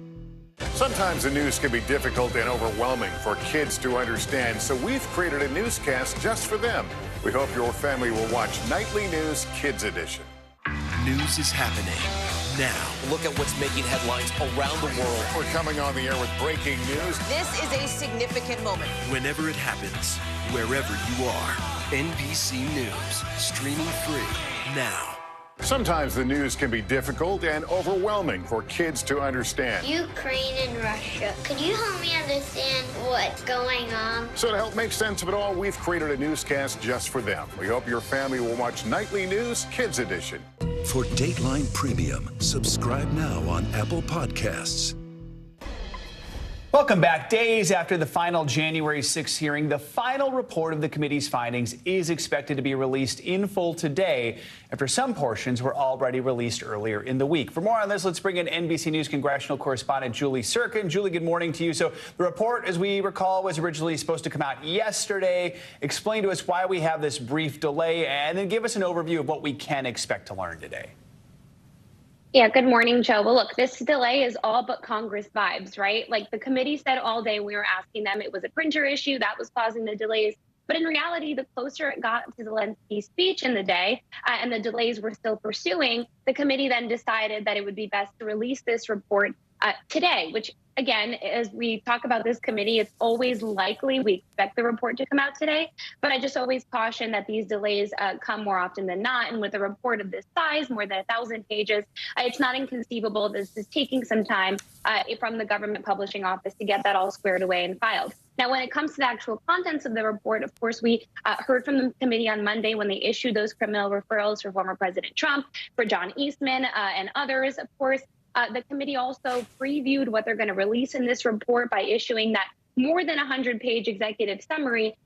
[SPEAKER 10] Sometimes the news can be difficult and overwhelming for kids to understand, so we've created a newscast just for them. We hope your family will watch Nightly News Kids Edition.
[SPEAKER 15] News is happening now.
[SPEAKER 28] Look at what's making headlines around the world.
[SPEAKER 10] We're coming on the air with breaking news.
[SPEAKER 26] This is a significant moment.
[SPEAKER 15] Whenever it happens, wherever you are, NBC News, streaming free now.
[SPEAKER 10] Sometimes the news can be difficult and overwhelming for kids to understand.
[SPEAKER 27] Ukraine and Russia. Could you help me understand what's going on?
[SPEAKER 10] So to help make sense of it all, we've created a newscast just for them. We hope your family will watch Nightly News Kids Edition.
[SPEAKER 14] For Dateline Premium, subscribe now on Apple Podcasts.
[SPEAKER 6] Welcome back. Days after the final January 6th hearing, the final report of the committee's findings is expected to be released in full today, after some portions were already released earlier in the week. For more on this, let's bring in NBC News congressional correspondent Julie Sirkin. Julie, good morning to you. So the report, as we recall, was originally supposed to come out yesterday. Explain to us why we have this brief delay, and then give us an overview of what we can expect to learn today.
[SPEAKER 29] Yeah, good morning, Joe. Well, look, this delay is all but Congress vibes, right? Like the committee said all day, we were asking them, it was a printer issue that was causing the delays. But in reality, the closer it got to Zelensky's speech in the day and the delays were still pursuing, the committee then decided that it would be best to release this report today, which, again, as we talk about this committee, it's always likely we expect the report to come out today. But I just always caution that these delays come more often than not. And with a report of this size, more than 1,000 pages, it's not inconceivable this is taking some time from the government publishing office to get that all squared away and filed. Now, when it comes to the actual contents of the report, of course, we heard from the committee on Monday when they issued those criminal referrals for former President Trump, for John Eastman and others, of course. The committee also previewed what they're going to release in this report by issuing that more than 100-page executive summary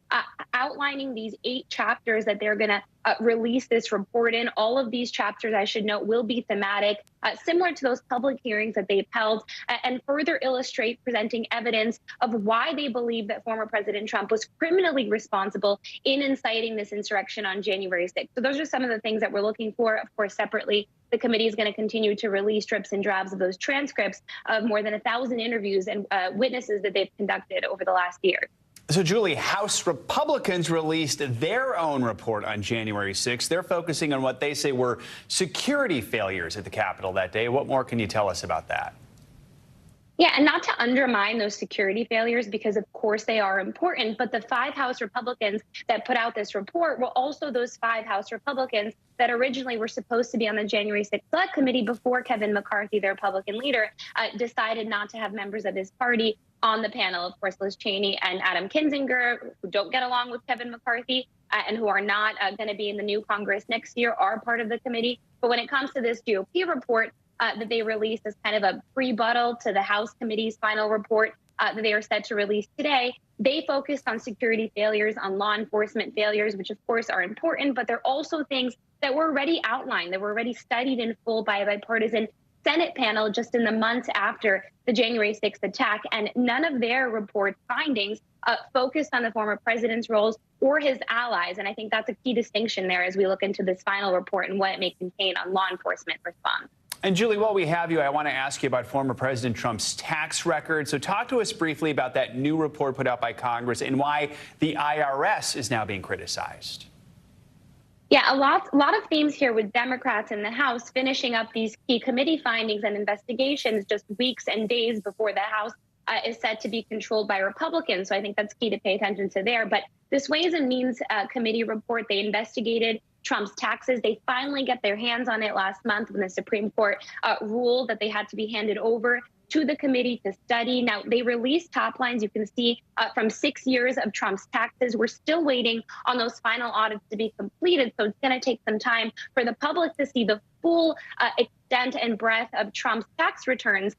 [SPEAKER 29] outlining these 8 chapters that they're going to release this report in. All of these chapters, I should note, will be thematic, similar to those public hearings that they've held, and further illustrate presenting evidence of why they believe that former President Trump was criminally responsible in inciting this insurrection on January 6th. So those are some of the things that we're looking for. Of course, separately, the committee is going to continue to release drips and drabs of those transcripts of more than 1,000 interviews and witnesses that they've conducted over the last year.
[SPEAKER 6] So, Julie, House Republicans released their own report on January 6th. They're focusing on what they say were security failures at the Capitol that day. What more can you tell us about that?
[SPEAKER 29] Yeah, and not to undermine those security failures, because of course they are important, but the 5 House Republicans that put out this report were also those 5 House Republicans that originally were supposed to be on the January 6th Select Committee before Kevin McCarthy, the Republican leader, decided not to have members of his party on the panel. Of course, Liz Cheney and Adam Kinzinger, who don't get along with Kevin McCarthy and who are not going to be in the new Congress next year, are part of the committee. But when it comes to this GOP report that they released as kind of a rebuttal to the House committee's final report that they are set to release today, they focused on security failures, on law enforcement failures, which of course are important, but they're also things that were already outlined, that were already studied in full by a bipartisan Senate panel just in the months after the January 6th attack. And none of their report findings focused on the former president's roles or his allies. And I think that's a key distinction there as we look into this final report and what it may contain on law enforcement response.
[SPEAKER 6] And Julie, while we have you, I want to ask you about former President Trump's tax record. So talk to us briefly about that new report put out by Congress and why the IRS is now being criticized.
[SPEAKER 29] Yeah, a lot of themes here with Democrats in the House finishing up these key committee findings and investigations just weeks and days before the House is set to be controlled by Republicans. So I think that's key to pay attention to there. But this Ways and Means Committee report, they investigated Trump's taxes. They finally get their hands on it last month when the Supreme Court ruled that they had to be handed over to the committee to study. Now, they released top lines, you can see, from 6 years of Trump's taxes. We're still waiting on those final audits to be completed, so it's going to take some time for the public to see the full extent and breadth of Trump's tax returns.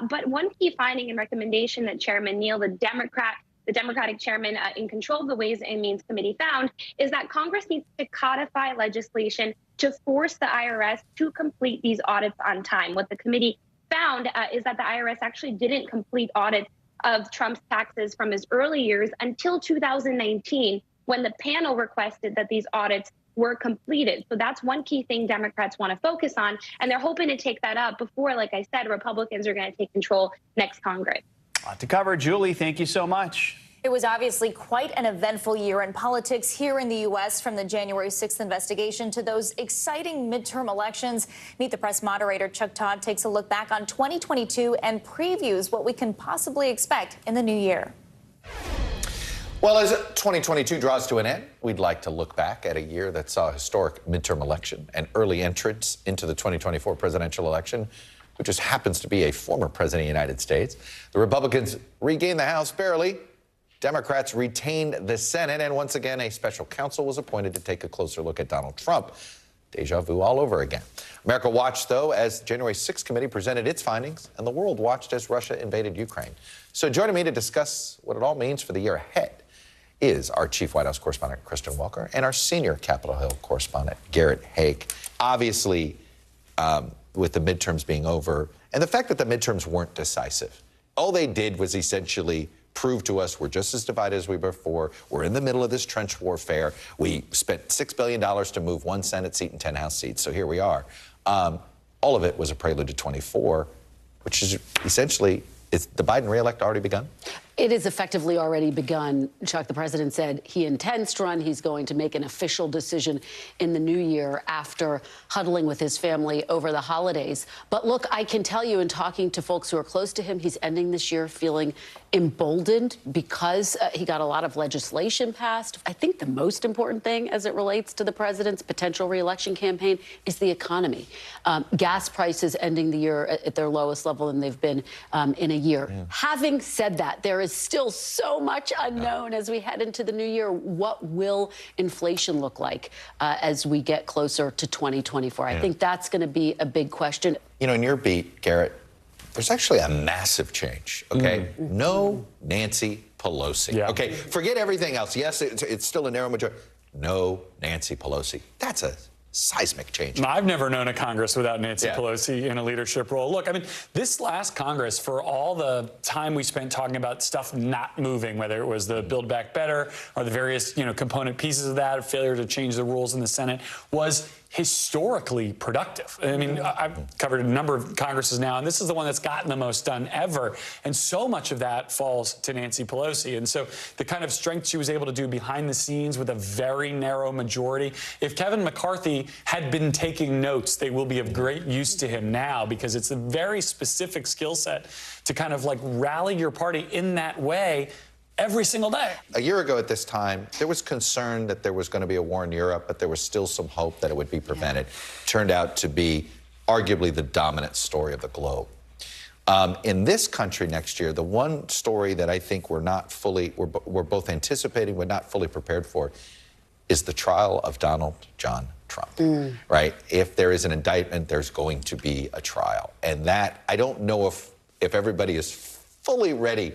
[SPEAKER 29] But one key finding and recommendation that Chairman Neal, the Democratic chairman in control of the Ways and Means Committee, found is that Congress needs to codify legislation to force the IRS to complete these audits on time. What the committee found is that the IRS actually didn't complete audits of Trump's taxes from his early years until 2019, when the panel requested that these audits were completed. So that's one key thing Democrats want to focus on, and they're hoping to take that up before, like I said, Republicans are going to take control next Congress.
[SPEAKER 6] A lot to cover. Julie, thank you so much.
[SPEAKER 2] It was obviously quite an eventful year in politics here in the U.S., from the January 6th investigation to those exciting midterm elections. Meet the Press moderator Chuck Todd takes a look back on 2022 and previews what we can possibly expect in the new year.
[SPEAKER 16] Well, as 2022 draws to an end, we'd like to look back at a year that saw a historic midterm election and early entrance into the 2024 presidential election, which just happens to be a former president of the United States. The Republicans regained the House barely. Democrats retained the Senate, and once again, a special counsel was appointed to take a closer look at Donald Trump. Deja vu all over again. America watched, though, as January 6th committee presented its findings, and the world watched as Russia invaded Ukraine. So joining me to discuss what it all means for the year ahead is our chief White House correspondent, Kristen Welker, and our senior Capitol Hill correspondent, Garrett Haake. Obviously, with the midterms being over, and the fact that the midterms weren't decisive, all they did was essentially prove to us we're just as divided as we were before. We're in the middle of this trench warfare. We spent $6 billion to move 1 Senate seat and 10 House seats, so here we are. All of it was a prelude to 24, which is essentially, is the Biden re-elect already begun?
[SPEAKER 3] It is effectively already begun. Chuck, the president said he intends to run. He's going to make an official decision in the new year after huddling with his family over the holidays. But look, I can tell you in talking to folks who are close to him, he's ending this year feeling emboldened because he got a lot of legislation passed. I think the most important thing as it relates to the president's potential re-election campaign is the economy. Gas prices ending the year at their lowest level than they've been in a year. Yeah. Having said that, there is still so much unknown as we head into the new year. What will inflation look like as we get closer to 2024? I think that's going to be a big question.
[SPEAKER 16] You know, in your beat, Garrett, there's actually a massive change, okay? No Nancy Pelosi.
[SPEAKER 4] Yeah.
[SPEAKER 16] Okay, forget everything else. Yes, it's still a narrow majority. No Nancy Pelosi. That's a seismic change.
[SPEAKER 5] I've never known a Congress without Nancy Pelosi in a leadership role. Look, I mean, this last Congress, for all the time we spent talking about stuff not moving, whether it was the Build Back Better or the various, component pieces of that, failure to change the rules in the Senate, was historically productive. I mean, I've covered a number of Congresses now, and this is the one that's gotten the most done ever. And so much of that falls to Nancy Pelosi. And so the kind of strength she was able to do behind the scenes with a very narrow majority. If Kevin McCarthy had been taking notes, they will be of great use to him now, because it's a very specific skill set to kind of like rally your party in that way every single day.
[SPEAKER 16] A year ago at this time, there was concern that there was going to be a war in Europe, but there was still some hope that it would be prevented. Turned out to be arguably the dominant story of the globe. In this country next year, the one story that I think we're both anticipating but not fully prepared for is the trial of Donald John Trump, right? If there is an indictment, there's going to be a trial. And that, I don't know if everybody is fully ready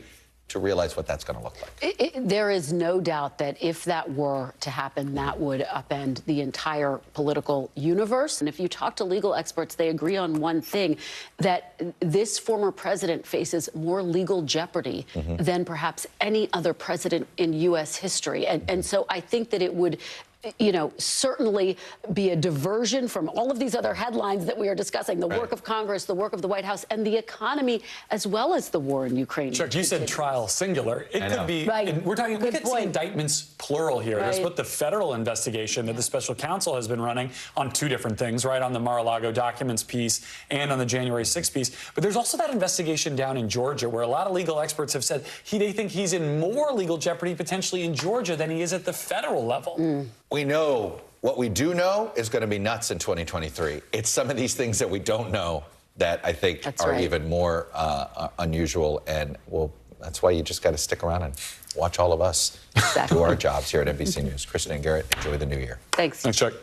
[SPEAKER 16] to realize what that's going to look like.
[SPEAKER 3] There is no doubt that if that were to happen, that would upend the entire political universe. And if you talk to legal experts, they agree on one thing, that this former president faces more legal jeopardy than perhaps any other president in U.S. history. And so I think that it would certainly be a diversion from all of these other headlines that we are discussing, the work of Congress, the work of the White House, and the economy, as well as the war in Ukraine.
[SPEAKER 5] Chuck, you said trial singular. It could be, we're talking, we could see indictments plural here. There's both the federal investigation that the special counsel has been running on two different things, right, on the Mar-a-Lago documents piece and on the January 6th piece. But there's also that investigation down in Georgia, where a lot of legal experts have said they think he's in more legal jeopardy potentially in Georgia than he is at the federal level.
[SPEAKER 16] We know, what we do know is going to be nuts in 2023. It's some of these things that we don't know that I think are even more unusual. And that's why you just got to stick around and watch all of us do our jobs here at NBC News. Kristen and Garrett, enjoy the new year.
[SPEAKER 3] Thanks.
[SPEAKER 5] Thanks, Chuck.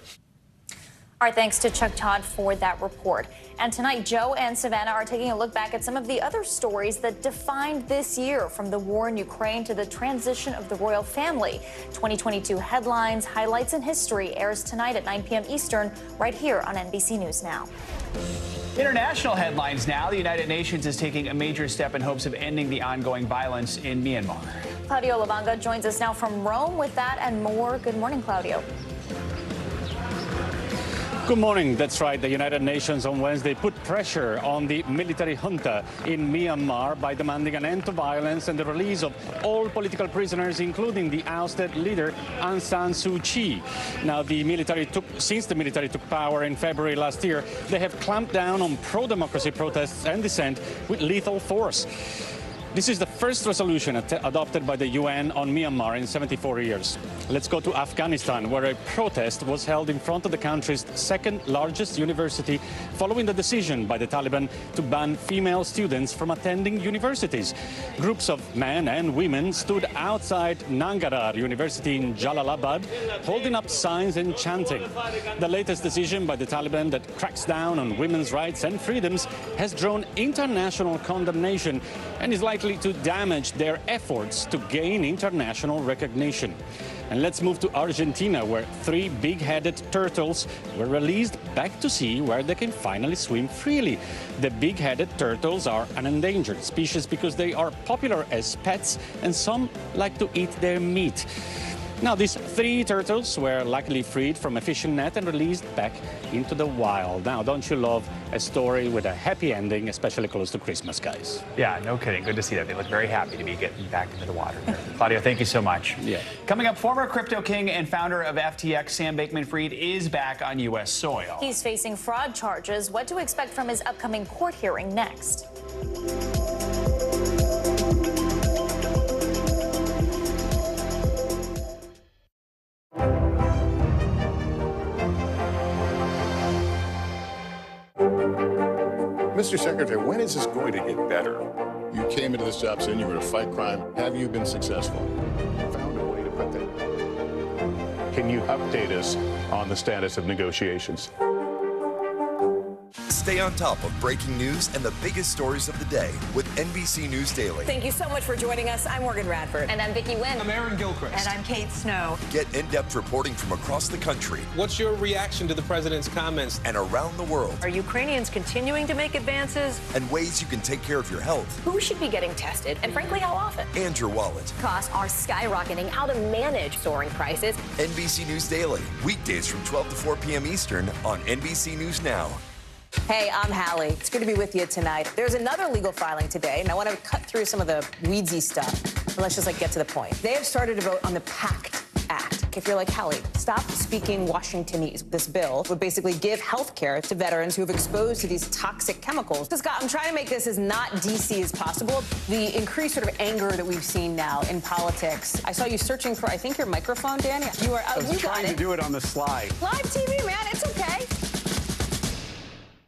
[SPEAKER 2] Our thanks to Chuck Todd for that report. And tonight, Joe and Savannah are taking a look back at some of the other stories that defined this year, from the war in Ukraine to the transition of the royal family. 2022 headlines, highlights, and history airs tonight at 9 p.m. Eastern, right here on NBC News Now.
[SPEAKER 6] International headlines now. The United Nations is taking a major step in hopes of ending the ongoing violence in Myanmar.
[SPEAKER 2] Claudio Lavanga joins us now from Rome with that and more. Good morning, Claudio.
[SPEAKER 7] Good morning. That's right. The United Nations on Wednesday put pressure on the military junta in Myanmar by demanding an end to violence and the release of all political prisoners, including the ousted leader Aung San Suu Kyi. Now, since the military took power in February last year, they have clamped down on pro-democracy protests and dissent with lethal force. This is the first resolution adopted by the UN on Myanmar in 74 years. Let's go to Afghanistan, where a protest was held in front of the country's second largest university following the decision by the Taliban to ban female students from attending universities. Groups of men and women stood outside Nangarhar University in Jalalabad, holding up signs and chanting. The latest decision by the Taliban that cracks down on women's rights and freedoms has drawn international condemnation and is likely to damage their efforts to gain international recognition. And let's move to Argentina, where 3 big-headed turtles were released back to sea, where they can finally swim freely. The big-headed turtles are an endangered species because they are popular as pets, and some like to eat their meat. Now, these 3 turtles were luckily freed from a fishing net and released back into the wild. Now, don't you love a story with a happy ending, especially close to Christmas, guys?
[SPEAKER 6] Yeah, no kidding. Good to see that. They look very happy to be getting back into the water there. Claudio, thank you so much.
[SPEAKER 7] Yeah.
[SPEAKER 6] Coming up, former crypto king and founder of FTX, Sam Bankman-Fried, is back on U.S. soil.
[SPEAKER 2] He's facing fraud charges. What to expect from his upcoming court hearing next.
[SPEAKER 10] Mr. Secretary, when is this going to get better? You came into this job saying you were going to fight crime. Have you been successful?
[SPEAKER 12] Found a way to put that. Can you update us on the status of negotiations?
[SPEAKER 1] Stay on top of breaking news and the biggest stories of the day with NBC News Daily.
[SPEAKER 26] Thank you so much for joining us. I'm Morgan Radford.
[SPEAKER 4] And I'm Vicki Wynn.
[SPEAKER 19] I'm Aaron Gilchrist.
[SPEAKER 4] And I'm Kate Snow.
[SPEAKER 1] Get in-depth reporting from across the country.
[SPEAKER 19] What's your reaction to the president's comments?
[SPEAKER 1] And around the world.
[SPEAKER 26] Are Ukrainians continuing to make advances?
[SPEAKER 1] And ways you can take care of your health.
[SPEAKER 26] Who should be getting tested? And frankly, how often?
[SPEAKER 1] And your wallet.
[SPEAKER 26] Costs are skyrocketing. How to manage soaring prices.
[SPEAKER 1] NBC News Daily. Weekdays from 12 to 4 p.m. Eastern on NBC News Now.
[SPEAKER 26] Hey, I'm Hallie. It's good to be with you tonight. There's another legal filing today, and I want to cut through some of the weedsy stuff. But let's just get to the point. They have started to vote on the PACT Act. If you're like, Hallie, stop speaking Washingtonese. This bill would basically give health care to veterans who have exposed to these toxic chemicals. So, Scott, I'm trying to make this as not DC as possible. The increased sort of anger that we've seen now in politics. I saw you searching for, I think, your microphone, Dan. You are out.
[SPEAKER 6] I was trying to do it on the slide.
[SPEAKER 26] Live TV, man. It's okay.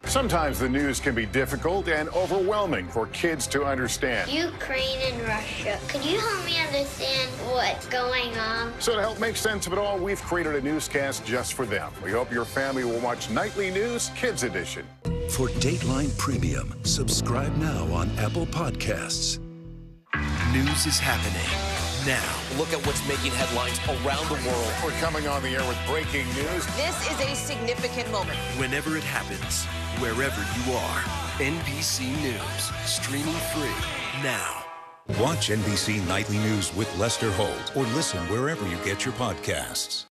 [SPEAKER 10] Sometimes the news can be difficult and overwhelming for kids to understand.
[SPEAKER 27] Ukraine and Russia. Could you help me understand what's going on?
[SPEAKER 10] So to help make sense of it all, we've created a newscast just for them. We hope your family will watch Nightly News Kids Edition.
[SPEAKER 14] For Dateline Premium, subscribe now on Apple Podcasts.
[SPEAKER 15] News is happening now.
[SPEAKER 28] Look at what's making headlines around the world.
[SPEAKER 10] We're coming on the air with breaking news.
[SPEAKER 26] This is a significant moment.
[SPEAKER 15] Whenever it happens, wherever you are, NBC News, streaming free now.
[SPEAKER 14] Watch NBC Nightly News with Lester Holt or listen wherever you get your podcasts.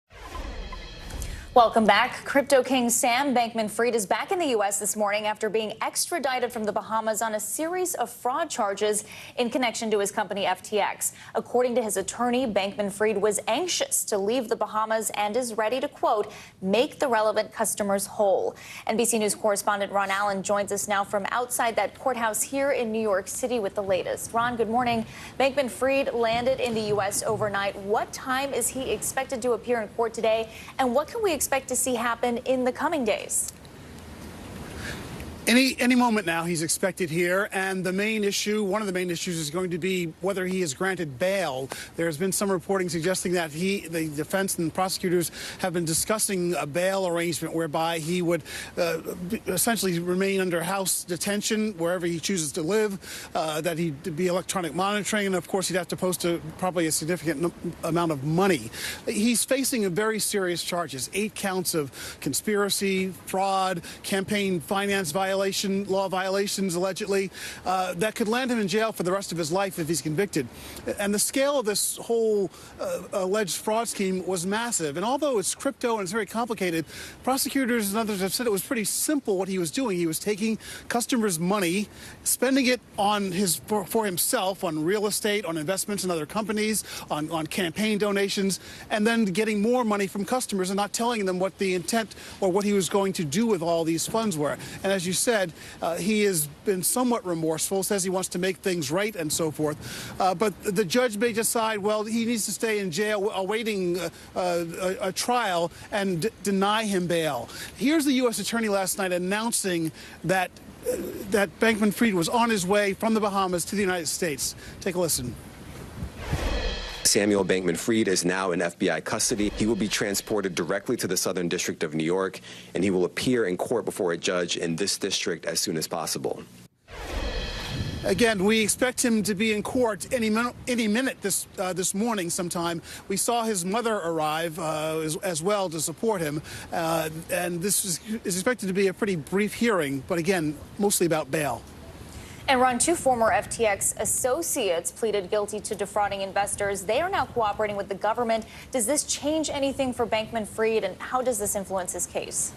[SPEAKER 2] Welcome back. Crypto king Sam Bankman-Fried is back in the U.S. this morning after being extradited from the Bahamas on a series of fraud charges in connection to his company FTX. According to his attorney, Bankman-Fried was anxious to leave the Bahamas and is ready to, quote, make the relevant customers whole. NBC News correspondent Ron Allen joins us now from outside that courthouse here in New York City with the latest. Ron, good morning. Bankman-Fried landed in the U.S. overnight. What time is he expected to appear in court today, and what can we expect to see happen in the coming days?
[SPEAKER 8] Any moment now he's expected here, and the main issue, one of the main issues, is going to be whether he is granted bail. There's been some reporting suggesting that the defense and prosecutors have been discussing a bail arrangement whereby he would essentially remain under house detention wherever he chooses to live, that he'd be electronic monitoring, and of course he'd have to post probably a significant amount of money. He's facing very serious charges, 8 counts of conspiracy, fraud, campaign finance law violations, allegedly, that could land him in jail for the rest of his life if he's convicted. And the scale of this whole alleged fraud scheme was massive. And although it's crypto and it's very complicated, prosecutors and others have said it was pretty simple what he was doing. He was taking customers' money, spending it on for himself, on real estate, on investments in other companies, on campaign donations, and then getting more money from customers and not telling them what the intent or what he was going to do with all these funds were. And as you said, he has been somewhat remorseful, says he wants to make things right and so forth. But the judge may decide, well, he needs to stay in jail awaiting a trial and deny him bail. Here's the U.S. attorney last night announcing that Bankman-Fried was on his way from the Bahamas to the United States. Take a listen.
[SPEAKER 9] Samuel Bankman-Fried is now in FBI custody. He will be transported directly to the Southern District of New York, and he will appear in court before a judge in this district as soon as possible.
[SPEAKER 8] Again, we expect him to be in court any minute this morning sometime. We saw his mother arrive as well to support him, and this is expected to be a pretty brief hearing, but again, mostly about bail.
[SPEAKER 2] And Ron, 2 former FTX associates pleaded guilty to defrauding investors. They are now cooperating with the government. Does this change anything for Bankman-Fried, and how does this influence his case?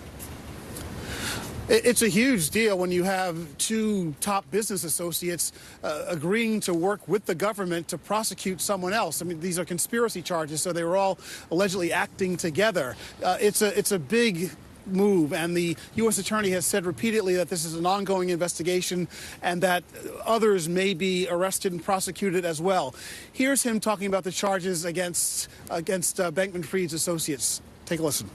[SPEAKER 8] It's a huge deal when you have 2 top business associates agreeing to work with the government to prosecute someone else. I mean, these are conspiracy charges, so they were all allegedly acting together. It's a big move, and the U.S. attorney has said repeatedly that this is an ongoing investigation and that others may be arrested and prosecuted as well. Here's him talking about the charges against Bankman-Fried's associates. Take a listen.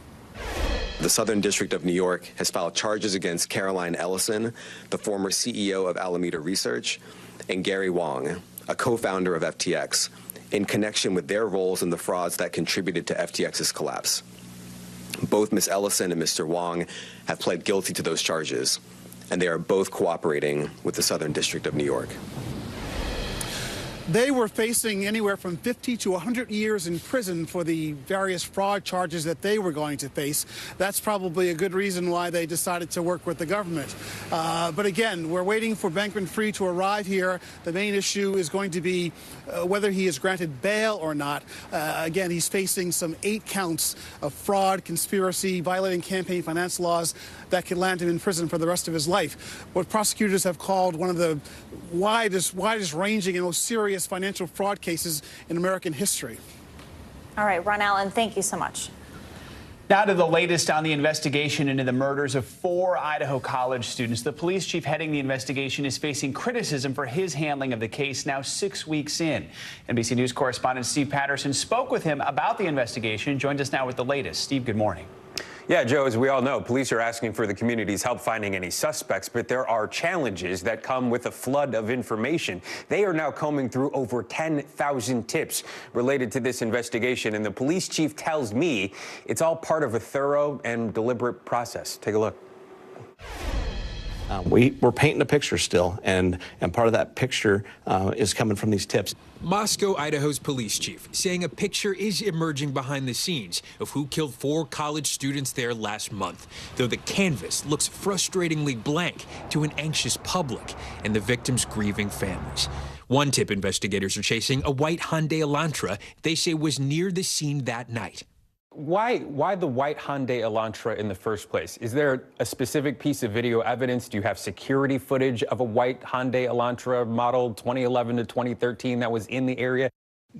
[SPEAKER 9] The Southern District of New York has filed charges against Caroline Ellison, the former CEO of Alameda Research, and Gary Wang, a co-founder of FTX, in connection with their roles in the frauds that contributed to FTX's collapse. Both Ms. Ellison and Mr. Wang have pled guilty to those charges. and they are both cooperating with the Southern District of New York.
[SPEAKER 8] They were facing anywhere from 50 to 100 years in prison for the various fraud charges that they were going to face. That's probably a good reason why they decided to work with the government. But again, we're waiting for Bankman-Fried to arrive here. The main issue is going to be whether he is granted bail or not. Again, he's facing some 8 counts of fraud, conspiracy, violating campaign finance laws that could land him in prison for the rest of his life. What prosecutors have called one of the widest ranging and most serious financial fraud cases in American history.
[SPEAKER 2] All right, Ron Allen, thank you so much.
[SPEAKER 6] Now to the latest on the investigation into the murders of 4 Idaho College students. The police chief heading the investigation is facing criticism for his handling of the case now 6 weeks in. NBC News correspondent Steve Patterson spoke with him about the investigation. Joins us now with the latest. Steve, good morning.
[SPEAKER 4] Yeah, Joe, as we all know, police are asking for the community's help finding any suspects, but there are challenges that come with a flood of information. They are now combing through over 10,000 tips related to this investigation, and the police chief tells me it's all part of a thorough and deliberate process. Take a look.
[SPEAKER 11] We're painting a picture still, and part of that picture is coming from these tips.
[SPEAKER 13] Moscow, Idaho's police chief saying a picture is emerging behind the scenes of who killed 4 college students there last month, though the canvas looks frustratingly blank to an anxious public and the victims' grieving families. One tip investigators are chasing, a white Hyundai Elantra they say was near the scene that night.
[SPEAKER 4] Why the white Hyundai Elantra in the first place? Is there a specific piece of video evidence? Do you have security footage of a white Hyundai Elantra model 2011 to 2013 that was in the area?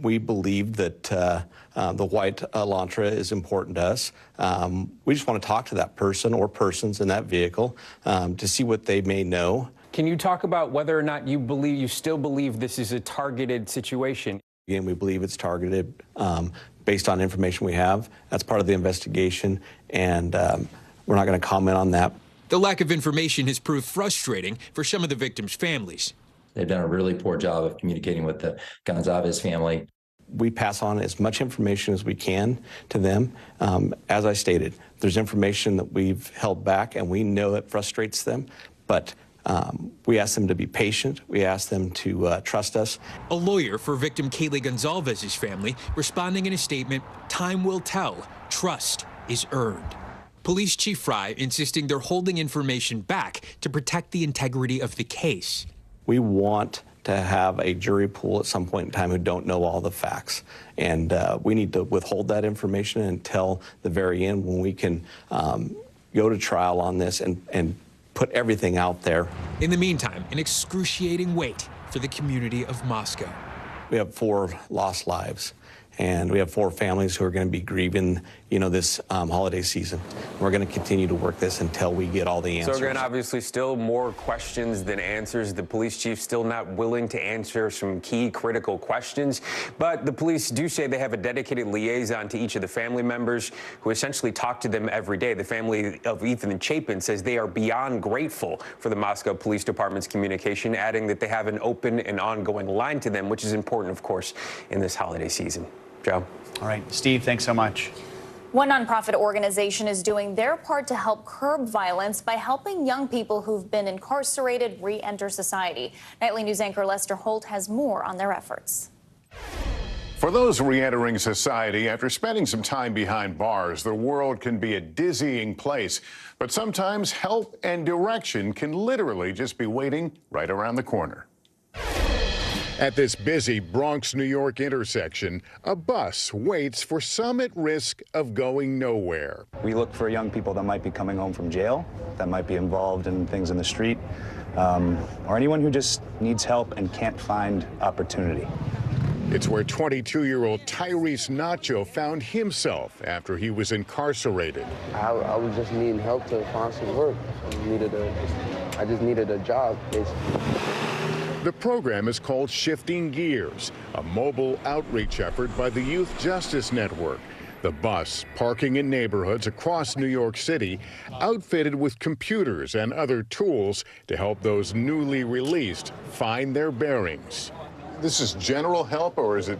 [SPEAKER 11] We believe that the white Elantra is important to us. We just want to talk to that person or persons in that vehicle to see what they may know.
[SPEAKER 4] Can you talk about whether or not you still believe this is a targeted situation?
[SPEAKER 11] Again, we believe it's targeted based on information we have. That's part of the investigation, and we're not going to comment on that.
[SPEAKER 13] The lack of information has proved frustrating for some of the victims' families.
[SPEAKER 17] They've done a really poor job of communicating with the Gonzalez family.
[SPEAKER 11] We pass on as much information as we can to them. As I stated, there's information that we've held back, and we know it frustrates them, but we ask them to be patient. We ask them to trust us.
[SPEAKER 13] A lawyer for victim Kaylee Gonzalez's family responding in a statement, "Time will tell. Trust is earned." Police Chief Fry insisting they're holding information back to protect the integrity of the case.
[SPEAKER 11] We want to have a jury pool at some point in time who don't know all the facts. And we need to withhold that information until the very end when we can go to trial on this and put everything out there.
[SPEAKER 13] In the meantime, an excruciating wait for the community of Moscow.
[SPEAKER 11] We have 4 lost lives, and we have 4 families who are going to be grieving, this holiday season. We're going to continue to work this until we get all the answers.
[SPEAKER 4] So again, obviously still more questions than answers. The police chief still not willing to answer some key critical questions, but the police do say they have a dedicated liaison to each of the family members who essentially talk to them every day. The family of Ethan Chapin says they are beyond grateful for the Moscow Police Department's communication, adding that they have an open and ongoing line to them, which is important, of course, in this holiday season. Joe.
[SPEAKER 6] All right, Steve, thanks so much.
[SPEAKER 2] One nonprofit organization is doing their part to help curb violence by helping young people who've been incarcerated re-enter society. Nightly News anchor Lester Holt has more on their efforts.
[SPEAKER 10] For those re-entering society after spending some time behind bars, the world can be a dizzying place. But sometimes help and direction can literally just be waiting right around the corner. At this busy Bronx, New York intersection, a bus waits for some at risk of going nowhere.
[SPEAKER 21] We look for young people that might be coming home from jail, that might be involved in things in the street, or anyone who just needs help and can't find opportunity.
[SPEAKER 10] It's where 22-year-old Tyrese Nacho found himself after he was incarcerated.
[SPEAKER 22] I was just needing help to find some work. I just needed a job, basically.
[SPEAKER 10] The program is called Shifting Gears, a mobile outreach effort by the Youth Justice Network. The bus, parking in neighborhoods across New York City, outfitted with computers and other tools to help those newly released find their bearings. This is general help, or is it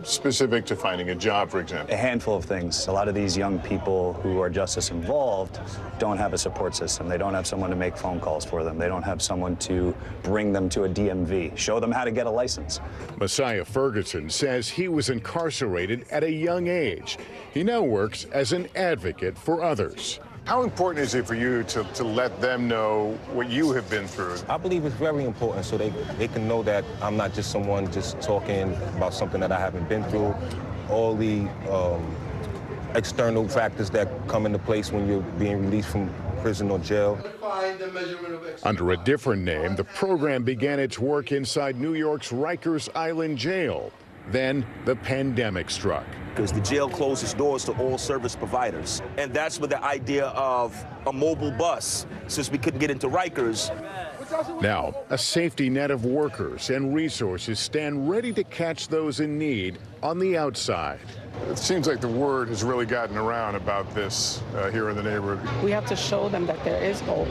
[SPEAKER 10] specific to finding a job, for example?
[SPEAKER 21] A handful of things. A lot of these young people who are justice involved don't have a support system. They don't have someone to make phone calls for them. They don't have someone to bring them to a DMV, show them how to get a license.
[SPEAKER 10] Messiah Ferguson says he was incarcerated at a young age. He now works as an advocate for others. How important is it for you to let them know what you have been through?
[SPEAKER 3] I believe it's very important so they can know that I'm not just someone just talking about something that I haven't been through. All the external factors that come into place when you're being released from prison or jail.
[SPEAKER 10] Under a different name, the program began its work inside New York's Rikers Island jail. Then the pandemic struck.
[SPEAKER 5] Because the jail closed its doors to all service providers. And that's where the idea of a mobile bus, since we couldn't get into Rikers.
[SPEAKER 10] Now, a safety net of workers and resources stand ready to catch those in need on the outside. It seems like the word has really gotten around about this here in the neighborhood.
[SPEAKER 16] We have to show them that there is hope.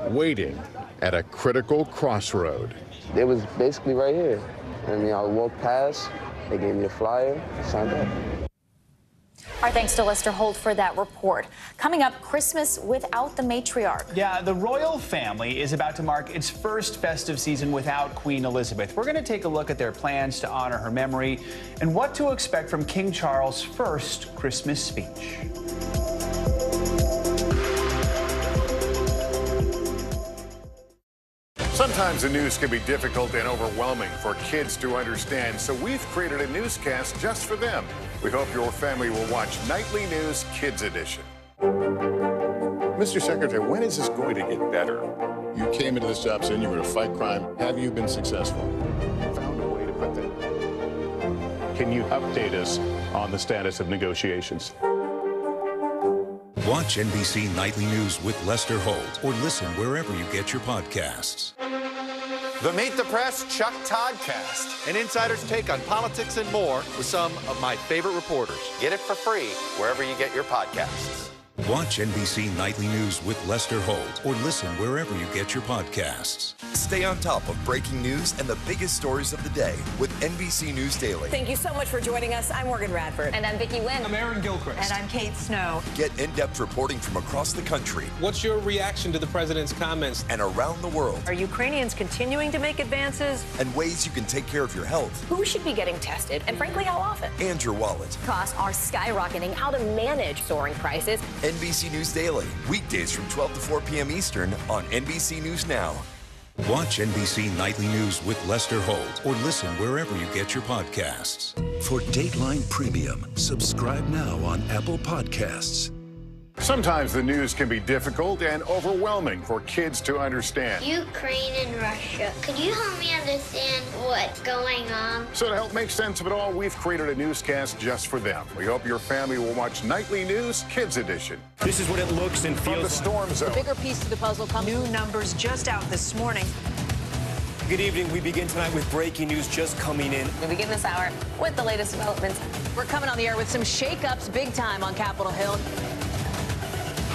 [SPEAKER 16] Waiting
[SPEAKER 10] at a critical crossroad.
[SPEAKER 22] It was basically right here. I mean, I walked past, they gave me a flyer, signed up.
[SPEAKER 2] Our thanks to Lester Holt for that report. Coming up, Christmas without the matriarch.
[SPEAKER 6] Yeah, the royal family is about to mark its first festive season without Queen Elizabeth. We're going to take a look at their plans to honor her memory and what to expect from King Charles' first Christmas speech.
[SPEAKER 10] Sometimes the news can be difficult and overwhelming for kids to understand, so we've created a newscast just for them. We hope your family will watch Nightly News Kids Edition. Mr. Secretary, when is this going to get better? You came into this job saying you were going to fight crime. Have you been successful?
[SPEAKER 12] Found a way to put that. Can you update us on the status of negotiations?
[SPEAKER 14] Watch NBC Nightly News with Lester Holt or listen wherever you get your podcasts.
[SPEAKER 18] The Meet the Press Chuck Toddcast, an insider's take on politics and more with some of my favorite reporters. Get it for free wherever you get your podcasts.
[SPEAKER 14] Watch NBC Nightly News with Lester Holt or listen wherever you get your podcasts.
[SPEAKER 1] Stay on top of breaking news and the biggest stories of the day with NBC News Daily.
[SPEAKER 26] Thank you so much for joining us. I'm Morgan Radford.
[SPEAKER 20] And I'm Vicki Wynn.
[SPEAKER 23] I'm Aaron Gilchrist.
[SPEAKER 20] And I'm Kate Snow.
[SPEAKER 1] Get in-depth reporting from across the country.
[SPEAKER 23] What's your reaction to the president's comments?
[SPEAKER 1] And around the world.
[SPEAKER 20] Are Ukrainians continuing to make advances?
[SPEAKER 1] And ways you can take care of your health.
[SPEAKER 20] Who should be getting tested? And frankly, how often?
[SPEAKER 1] And your wallet.
[SPEAKER 20] Costs are skyrocketing. How to manage soaring prices.
[SPEAKER 1] NBC News Daily. Weekdays from 12 to 4 p.m. Eastern on NBC News Now.
[SPEAKER 14] Watch NBC Nightly News with Lester Holt or listen wherever you get your podcasts.
[SPEAKER 24] For Dateline Premium, subscribe now on Apple Podcasts.
[SPEAKER 10] Sometimes the news can be difficult and overwhelming for kids to understand.
[SPEAKER 27] Ukraine and Russia. Could you help me understand what's going on?
[SPEAKER 10] So to help make sense of it all, we've created a newscast just for them. We hope your family will watch Nightly News Kids Edition.
[SPEAKER 23] This is what it looks and feels
[SPEAKER 10] from the storm zone.
[SPEAKER 26] The bigger piece to the puzzle comes.
[SPEAKER 20] New numbers just out this morning.
[SPEAKER 28] Good evening. We begin tonight with breaking news just coming in.
[SPEAKER 26] We begin this hour with the latest developments. We're coming on the air with some shakeups big time on Capitol Hill.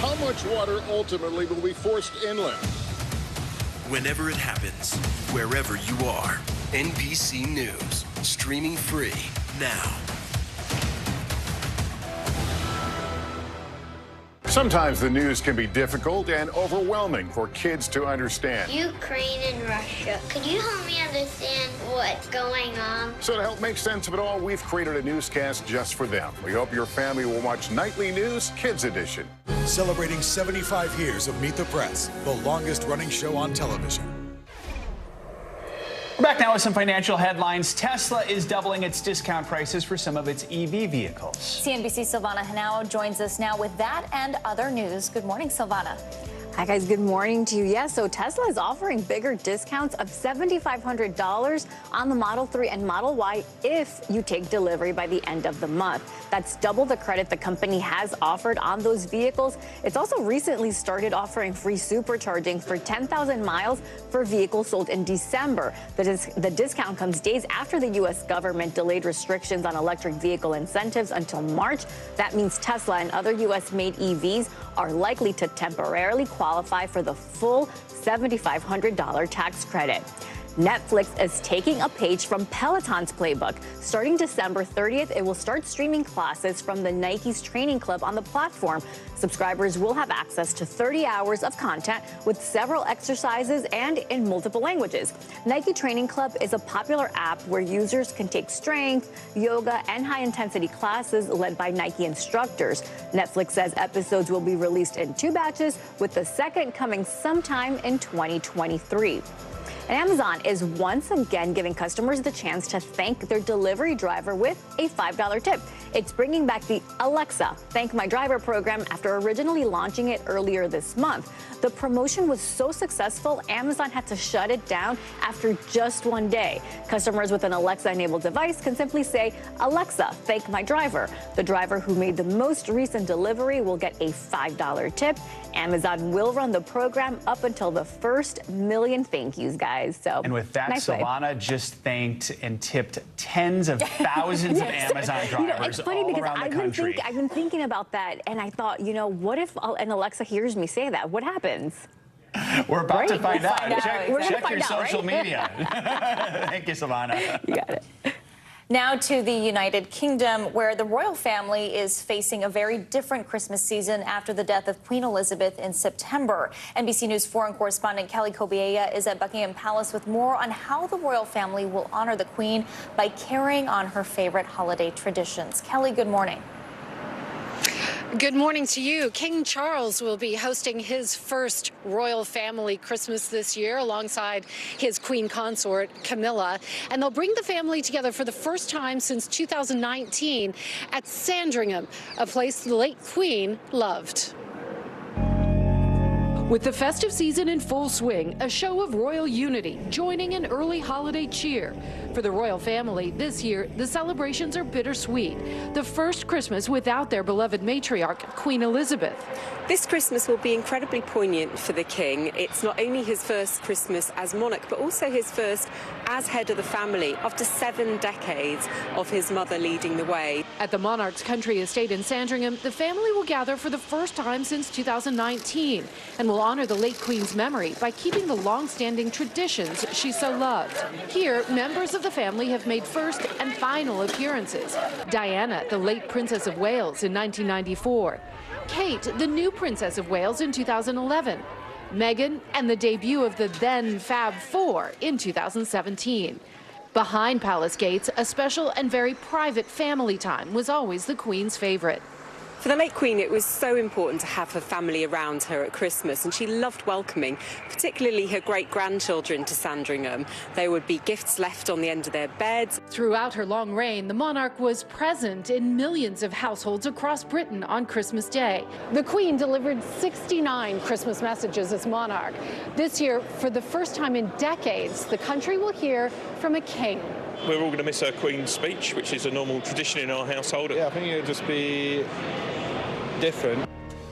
[SPEAKER 10] How much water ultimately will be forced inland?
[SPEAKER 15] Whenever it happens, wherever you are, NBC News, streaming free now.
[SPEAKER 10] Sometimes the news can be difficult and overwhelming for kids to understand.
[SPEAKER 27] Ukraine and Russia. Could you help me understand what's going on?
[SPEAKER 10] So to help make sense of it all, we've created a newscast just for them. We hope your family will watch Nightly News Kids Edition.
[SPEAKER 25] Celebrating 75 years of Meet the Press, the longest running show on television.
[SPEAKER 6] We're back now with some financial headlines. Tesla is doubling its discount prices for some of its EV vehicles.
[SPEAKER 2] CNBC's Silvana Henao joins us now with that and other news. Good morning, Silvana.
[SPEAKER 29] Hi, guys. Good morning to you. Yes, so Tesla is offering bigger discounts of $7,500 on the Model 3 and Model Y if you take delivery by the end of the month. That's double the credit the company has offered on those vehicles. It's also recently started offering free supercharging for 10,000 miles for vehicles sold in December. The discount comes days after the U.S. government delayed restrictions on electric vehicle incentives until March. That means Tesla and other U.S.-made EVs are likely to temporarily qualify for the full $7,500 tax credit. Netflix is taking a page from Peloton's playbook. Starting December 30th, it will start streaming classes from the Nike's training club on the platform. Subscribers will have access to 30 hours of content with several exercises and in multiple languages. Nike Training Club is a popular app where users can take strength, yoga, and high-intensity classes led by Nike instructors. Netflix says episodes will be released in 2 batches, with the second coming sometime in 2023. And Amazon is once again giving customers the chance to thank their delivery driver with a $5 tip. It's bringing back the Alexa Thank My Driver program after originally launching it earlier this month. The promotion was so successful, Amazon had to shut it down after just 1 day. Customers with an Alexa-enabled device can simply say, Alexa, thank my driver. The driver who made the most recent delivery will get a $5 tip. Amazon will run the program up until the first million thank yous, guys. So,
[SPEAKER 6] and with that,
[SPEAKER 29] nice
[SPEAKER 6] Savannah just thanked and tipped tens of thousands of Amazon drivers
[SPEAKER 29] it's funny
[SPEAKER 6] all
[SPEAKER 29] because
[SPEAKER 6] around the country.
[SPEAKER 29] I've been thinking about that, and I thought, what if an Alexa hears me say that? What happens?
[SPEAKER 6] We're about to find out. Check
[SPEAKER 29] find
[SPEAKER 6] your
[SPEAKER 29] out,
[SPEAKER 6] social
[SPEAKER 29] right?
[SPEAKER 6] media. Thank you, Savannah.
[SPEAKER 29] You got it.
[SPEAKER 2] Now to the United Kingdom, where the royal family is facing a very different Christmas season after the death of Queen Elizabeth in September. NBC News foreign correspondent Kelly Kobiella is at Buckingham Palace with more on how the royal family will honor the Queen by carrying on her favorite holiday traditions. Kelly, good morning.
[SPEAKER 4] Good morning to you. King Charles will be hosting his first royal family Christmas this year alongside his Queen consort, Camilla. And they'll bring the family together for the first time since 2019 at Sandringham, a place the late Queen loved. With the festive season in full swing, a show of royal unity joining an early holiday cheer. For the royal family, this year, the celebrations are bittersweet. The first Christmas without their beloved matriarch, Queen Elizabeth.
[SPEAKER 7] This Christmas will be incredibly poignant for the King. It's not only his first Christmas as monarch, but also his first as head of the family after 7 decades of his mother leading the way.
[SPEAKER 4] At the monarch's country estate in Sandringham, the family will gather for the first time since 2019 and will honor the late Queen's memory by keeping the long-standing traditions she so loved. Here, members of the family have made first and final appearances. Diana, the late Princess of Wales in 1994. Kate, the new Princess of Wales in 2011. Meghan and the debut of the then Fab Four in 2017. Behind palace gates, a special and very private family time was always the Queen's favorite.
[SPEAKER 7] For the late Queen, it was so important to have her family around her at Christmas, and she loved welcoming, particularly her great-grandchildren, to Sandringham. There would be gifts left on the end of their beds.
[SPEAKER 4] Throughout her long reign, the monarch was present in millions of households across Britain on Christmas Day. The Queen delivered 69 Christmas messages as monarch. This year, for the first time in decades, the country will hear from a king.
[SPEAKER 8] We're all going to miss her Queen's speech, which is a normal tradition in our household.
[SPEAKER 9] Yeah, I think it would just be different.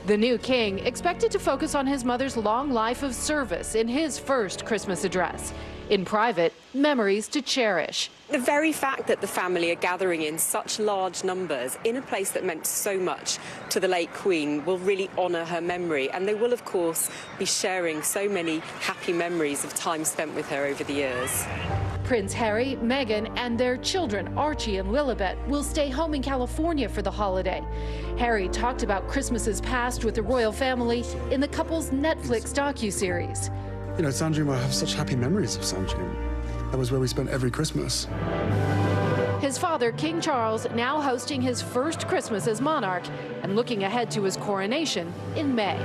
[SPEAKER 4] The new king expected to focus on his mother's long life of service in his first Christmas address. In private, memories to cherish.
[SPEAKER 7] The very fact that the family are gathering in such large numbers in a place that meant so much to the late Queen will really honour her memory, and they will, of course, be sharing so many happy memories of time spent with her over the years.
[SPEAKER 4] Prince Harry, Meghan, and their children, Archie and Lilibet, will stay home in California for the holiday. Harry talked about Christmases past with the royal family in the couple's Netflix docuseries.
[SPEAKER 11] You know, Sandringham, I have such happy memories of Sandringham. That was where we spent every Christmas.
[SPEAKER 4] His father, King Charles, now hosting his first Christmas as monarch and looking ahead to his coronation in May.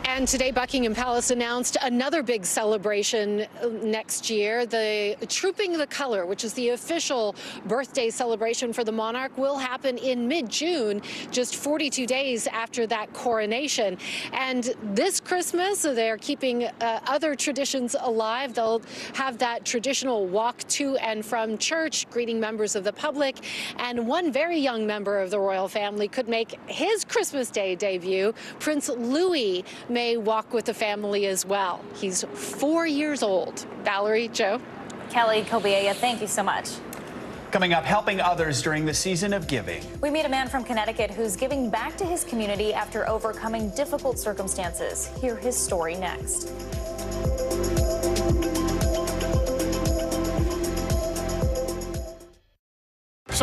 [SPEAKER 4] And today, Buckingham Palace announced another big celebration next year. The Trooping the Colour, which is the official birthday celebration for the monarch, will happen in mid-June, just 42 days after that coronation. And this Christmas, they're keeping other traditions alive. They'll have that traditional walk to and from church, greeting members of the public. And one very young member of the royal family could make his Christmas Day debut. Prince Louis may walk with the family as well. He's 4 years old. Valerie, Joe.
[SPEAKER 2] Kelly Kobiella, thank you so much.
[SPEAKER 6] Coming up, helping others during the season of giving.
[SPEAKER 2] We meet a man from Connecticut who's giving back to his community after overcoming difficult circumstances. Hear his story next.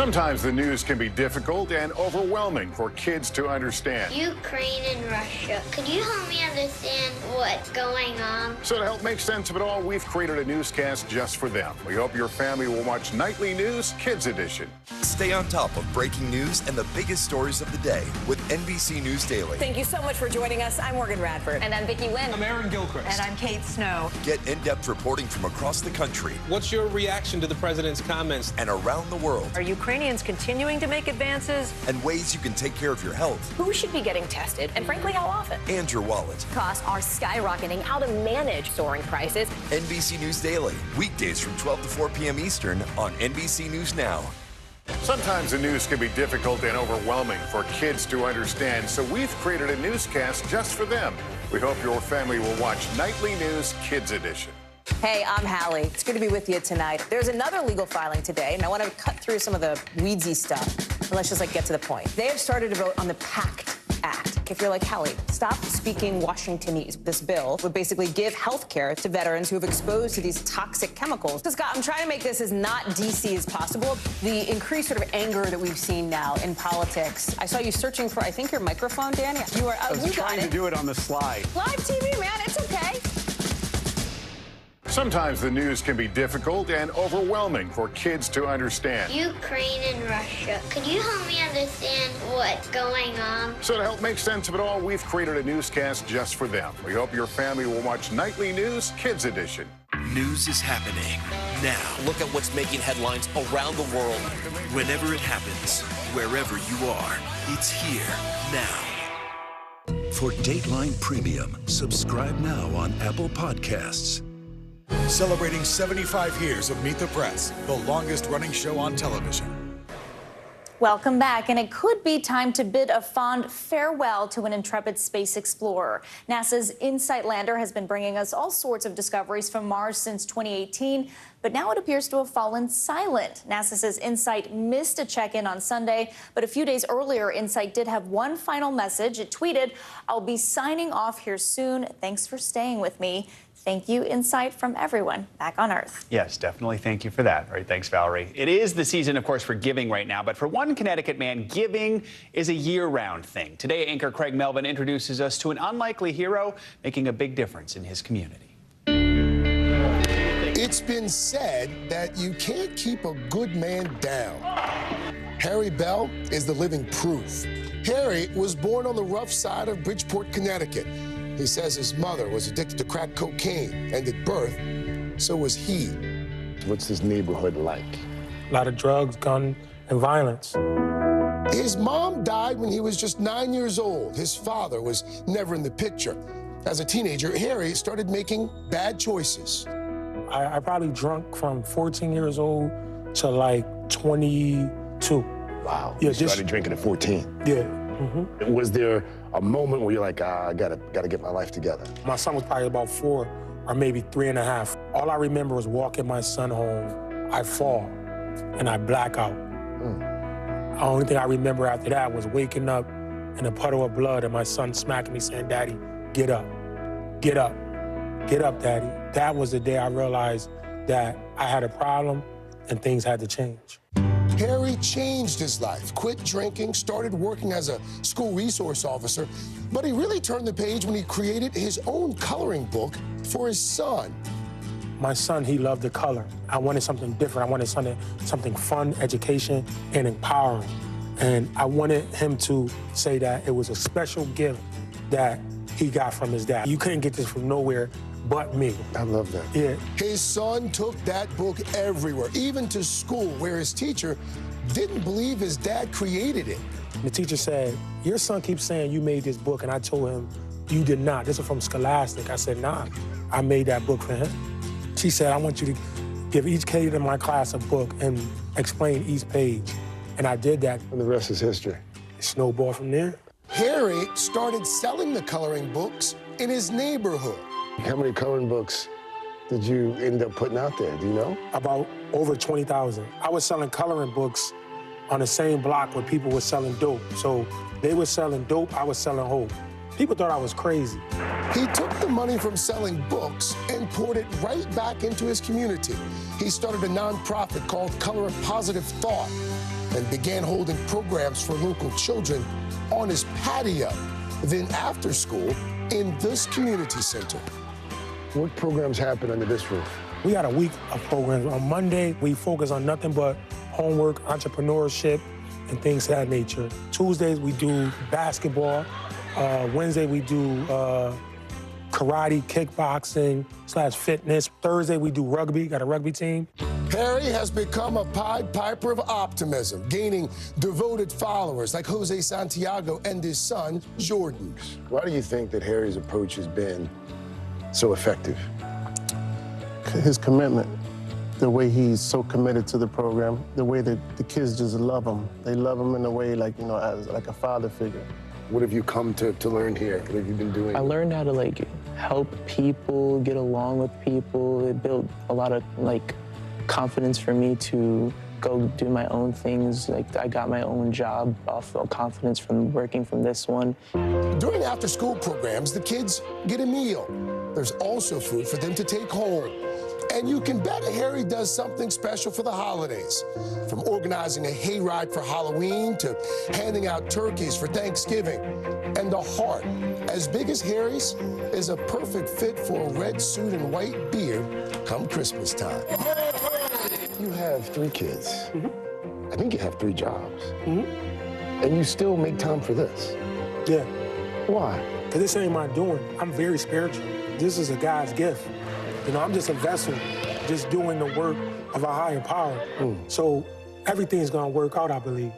[SPEAKER 10] Sometimes the news can be difficult and overwhelming for kids to understand.
[SPEAKER 27] Ukraine and Russia. Could you help me understand what's going on?
[SPEAKER 10] So to help make sense of it all, we've created a newscast just for them. We hope your family will watch Nightly News Kids Edition.
[SPEAKER 1] Stay on top of breaking news and the biggest stories of the day with NBC News Daily.
[SPEAKER 26] Thank you so much for joining us. I'm Morgan Radford.
[SPEAKER 20] And I'm Vicki Wynn.
[SPEAKER 23] I'm Aaron Gilchrist.
[SPEAKER 20] And I'm Kate Snow.
[SPEAKER 1] Get in-depth reporting from across the country.
[SPEAKER 23] What's your reaction to the president's comments?
[SPEAKER 1] And around the world.
[SPEAKER 20] Are Ukrainians continuing to make advances?
[SPEAKER 1] And ways you can take care of your health.
[SPEAKER 20] Who should be getting tested? And frankly, how often?
[SPEAKER 1] And your wallet.
[SPEAKER 20] Costs are skyrocketing. How to manage soaring prices.
[SPEAKER 1] NBC News Daily. Weekdays from 12 to 4 p.m. Eastern on NBC News Now.
[SPEAKER 10] Sometimes the news can be difficult and overwhelming for kids to understand, so we've created a newscast just for them. We hope your family will watch Nightly News Kids Edition.
[SPEAKER 26] Hey, I'm Hallie. It's good to be with you tonight. There's another legal filing today, and I want to cut through some of the weedsy stuff. But let's just get to the point. They have started to vote on the PACT Act. If you're like Hallie, stop speaking Washingtonese. This bill would basically give health care to veterans who have exposed to these toxic chemicals. So, Scott, I'm trying to make this as not DC as possible. The increased sort of anger that we've seen now in politics. I saw you searching for, I think, your microphone, Dan. You are.
[SPEAKER 6] I was trying to do it on the slide.
[SPEAKER 26] Live TV, man. It's okay.
[SPEAKER 10] Sometimes the news can be difficult and overwhelming for kids to understand.
[SPEAKER 27] Ukraine and Russia. Could you help me understand what's going on?
[SPEAKER 10] So to help make sense of it all, we've created a newscast just for them. We hope your family will watch Nightly News Kids Edition.
[SPEAKER 15] News is happening now.
[SPEAKER 28] Look at what's making headlines around the world.
[SPEAKER 15] Whenever it happens, wherever you are, it's here now.
[SPEAKER 24] For Dateline Premium, subscribe now on Apple Podcasts.
[SPEAKER 25] Celebrating 75 years of Meet the Press, the longest running show on television.
[SPEAKER 2] Welcome back, and it could be time to bid a fond farewell to an intrepid space explorer. NASA's InSight lander has been bringing us all sorts of discoveries from Mars since 2018, but now it appears to have fallen silent. NASA says InSight missed a check-in on Sunday, but a few days earlier, InSight did have one final message. It tweeted, "I'll be signing off here soon. Thanks for staying with me." Thank you, InSight, from everyone back on Earth.
[SPEAKER 6] Yes, definitely. Thank you for that. All right, thanks, Valerie. It is the season, of course, for giving right now, but for one Connecticut man, giving is a year-round thing. Today, anchor Craig Melvin introduces us to an unlikely hero making a big difference in his community.
[SPEAKER 3] It's been said that you can't keep a good man down. Harry Bell is the living proof. Harry was born on the rough side of Bridgeport, Connecticut. He says his mother was addicted to crack cocaine, and at birth, so was he.
[SPEAKER 5] What's this neighborhood like?
[SPEAKER 12] A lot of drugs, gun, and violence.
[SPEAKER 3] His mom died when he was just 9 years old. His father was never in the picture. As a teenager, Harry started making bad choices.
[SPEAKER 12] I probably drunk from 14 years old to like 22.
[SPEAKER 5] Wow, you started drinking at 14?
[SPEAKER 12] Yeah.
[SPEAKER 5] Was there a moment where you're like, I gotta get my life together?
[SPEAKER 12] My son was probably about 4 or maybe 3.5. All I remember was walking my son home. I fall and I black out. The only thing I remember after that was waking up in a puddle of blood and my son smacking me saying, "Daddy, get up, get up, get up, Daddy." That was the day I realized that I had a problem and things had to change.
[SPEAKER 3] Harry changed his life, quit drinking, started working as a school resource officer, but he really turned the page when he created his own coloring book for his son.
[SPEAKER 12] My son, he loved the color. I wanted something different. I wanted something fun, education, and empowering. And I wanted him to say that it was a special gift that he got from his dad. You couldn't get this from nowhere but me.
[SPEAKER 5] I love that.
[SPEAKER 12] Yeah.
[SPEAKER 3] His son took that book everywhere, even to school, where his teacher didn't believe his dad created it.
[SPEAKER 12] The teacher said, "Your son keeps saying you made this book," and I told him, "You did not. This is from Scholastic." I said, "Nah, I made that book for him." She said, "I want you to give each kid in my class a book and explain each page." And I did that.
[SPEAKER 5] And the rest is history.
[SPEAKER 12] It snowballed from there.
[SPEAKER 3] Harry started selling the coloring books in his neighborhood.
[SPEAKER 5] How many coloring books did you end up putting out there? Do you know?
[SPEAKER 12] About over 20,000. I was selling coloring books on the same block where people were selling dope. So they were selling dope, I was selling hope. People thought I was crazy.
[SPEAKER 3] He took the money from selling books and poured it right back into his community. He started a nonprofit called Color of Positive Thought. and began holding programs for local children on his patio, then after school in this community center.
[SPEAKER 5] What programs happen under this roof?
[SPEAKER 12] We got a week of programs. On Monday, we focus on nothing but homework, entrepreneurship, and things of that nature. Tuesdays, we do basketball. Wednesday, we do karate, kickboxing / fitness. Thursday, we do rugby, got a rugby team.
[SPEAKER 3] Harry has become a Pied Piper of optimism, gaining devoted followers like Jose Santiago and his son, Jordan.
[SPEAKER 5] Why do you think that Harry's approach has been so effective?
[SPEAKER 13] His commitment, the way he's so committed to the program, the way that the kids just love him. They love him in a way like, you know, as like a father figure.
[SPEAKER 5] What have you come to learn here? What have you been doing?
[SPEAKER 14] I learned how to, like, help people, get along with people. It built a lot of, like, confidence for me to go do my own things. Like, I got my own job off of confidence from working from this one.
[SPEAKER 3] During after-school programs, the kids get a meal. There's also food for them to take home. And you can bet Harry does something special for the holidays. From organizing a hayride for Halloween to handing out turkeys for Thanksgiving. And the heart, as big as Harry's, is a perfect fit for a red suit and white beard come Christmas time.
[SPEAKER 5] You have 3 kids.
[SPEAKER 12] Mm-hmm.
[SPEAKER 5] I think you have 3 jobs.
[SPEAKER 12] Mm-hmm.
[SPEAKER 5] And you still make time for this.
[SPEAKER 12] Yeah.
[SPEAKER 5] Why?
[SPEAKER 12] Because this ain't my doing. I'm very spiritual. This is a God's gift. You know, I'm just a vessel, just doing the work of a higher power. So everything's gonna work out, I believe.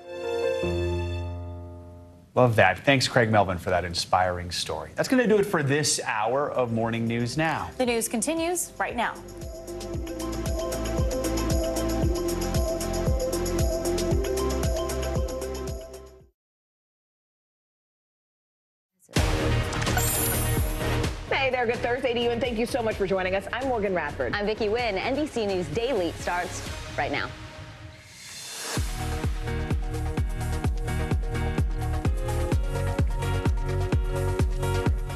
[SPEAKER 6] Love that. Thanks, Craig Melvin, for that inspiring story. That's going to do it for this hour of Morning News Now.
[SPEAKER 2] The news continues right now.
[SPEAKER 20] Hey there, good Thursday to you, and thank you so much for joining us. I'm Morgan Radford.
[SPEAKER 16] I'm Vicki Wynn. NBC News Daily starts right now.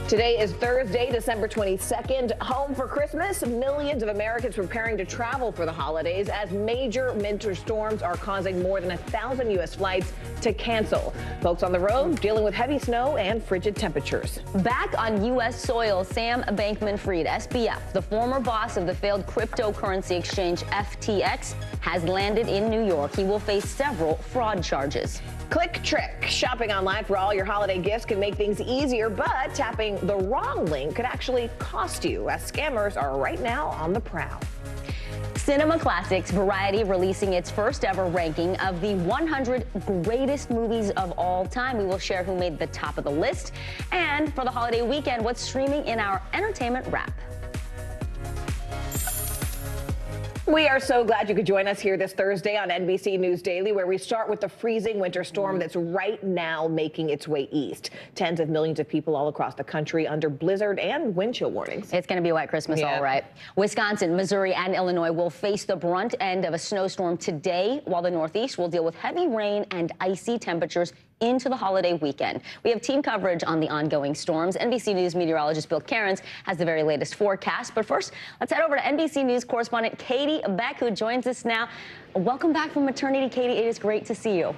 [SPEAKER 20] Today is Thursday, December 22nd. Home for Christmas. Millions of Americans preparing to travel for the holidays as major winter storms are causing more than 1,000 U.S. flights to cancel. Folks on the road dealing with heavy snow and frigid temperatures.
[SPEAKER 16] Back on U.S. soil, Sam Bankman-Fried, SBF, the former boss of the failed cryptocurrency exchange FTX, has landed in New York. He will face several fraud charges.
[SPEAKER 20] Click Trick. Shopping online for all your holiday gifts can make things easier, but tapping the wrong link could actually cost you, as scammers are right now on the prowl.
[SPEAKER 16] Cinema Classics, Variety releasing its first ever ranking of the 100 greatest movies of all time. We will share who made the top of the list. And for the holiday weekend, what's streaming in our entertainment wrap.
[SPEAKER 20] We are so glad you could join us here this Thursday on NBC News Daily, where we start with the freezing winter storm that's right now making its way east. Tens of millions of people all across the country under blizzard and wind chill warnings.
[SPEAKER 16] It's going to be a white Christmas, all right. Wisconsin, Missouri, and Illinois will face the brunt end of a snowstorm today, while the Northeast will deal with heavy rain and icy temperatures into the holiday weekend. We have team coverage on the ongoing storms. NBC News meteorologist Bill Cairns has the very latest forecast. But first, let's head over to NBC News correspondent Katie Beck, who joins us now. Welcome back from maternity, Katie. It is great to see you.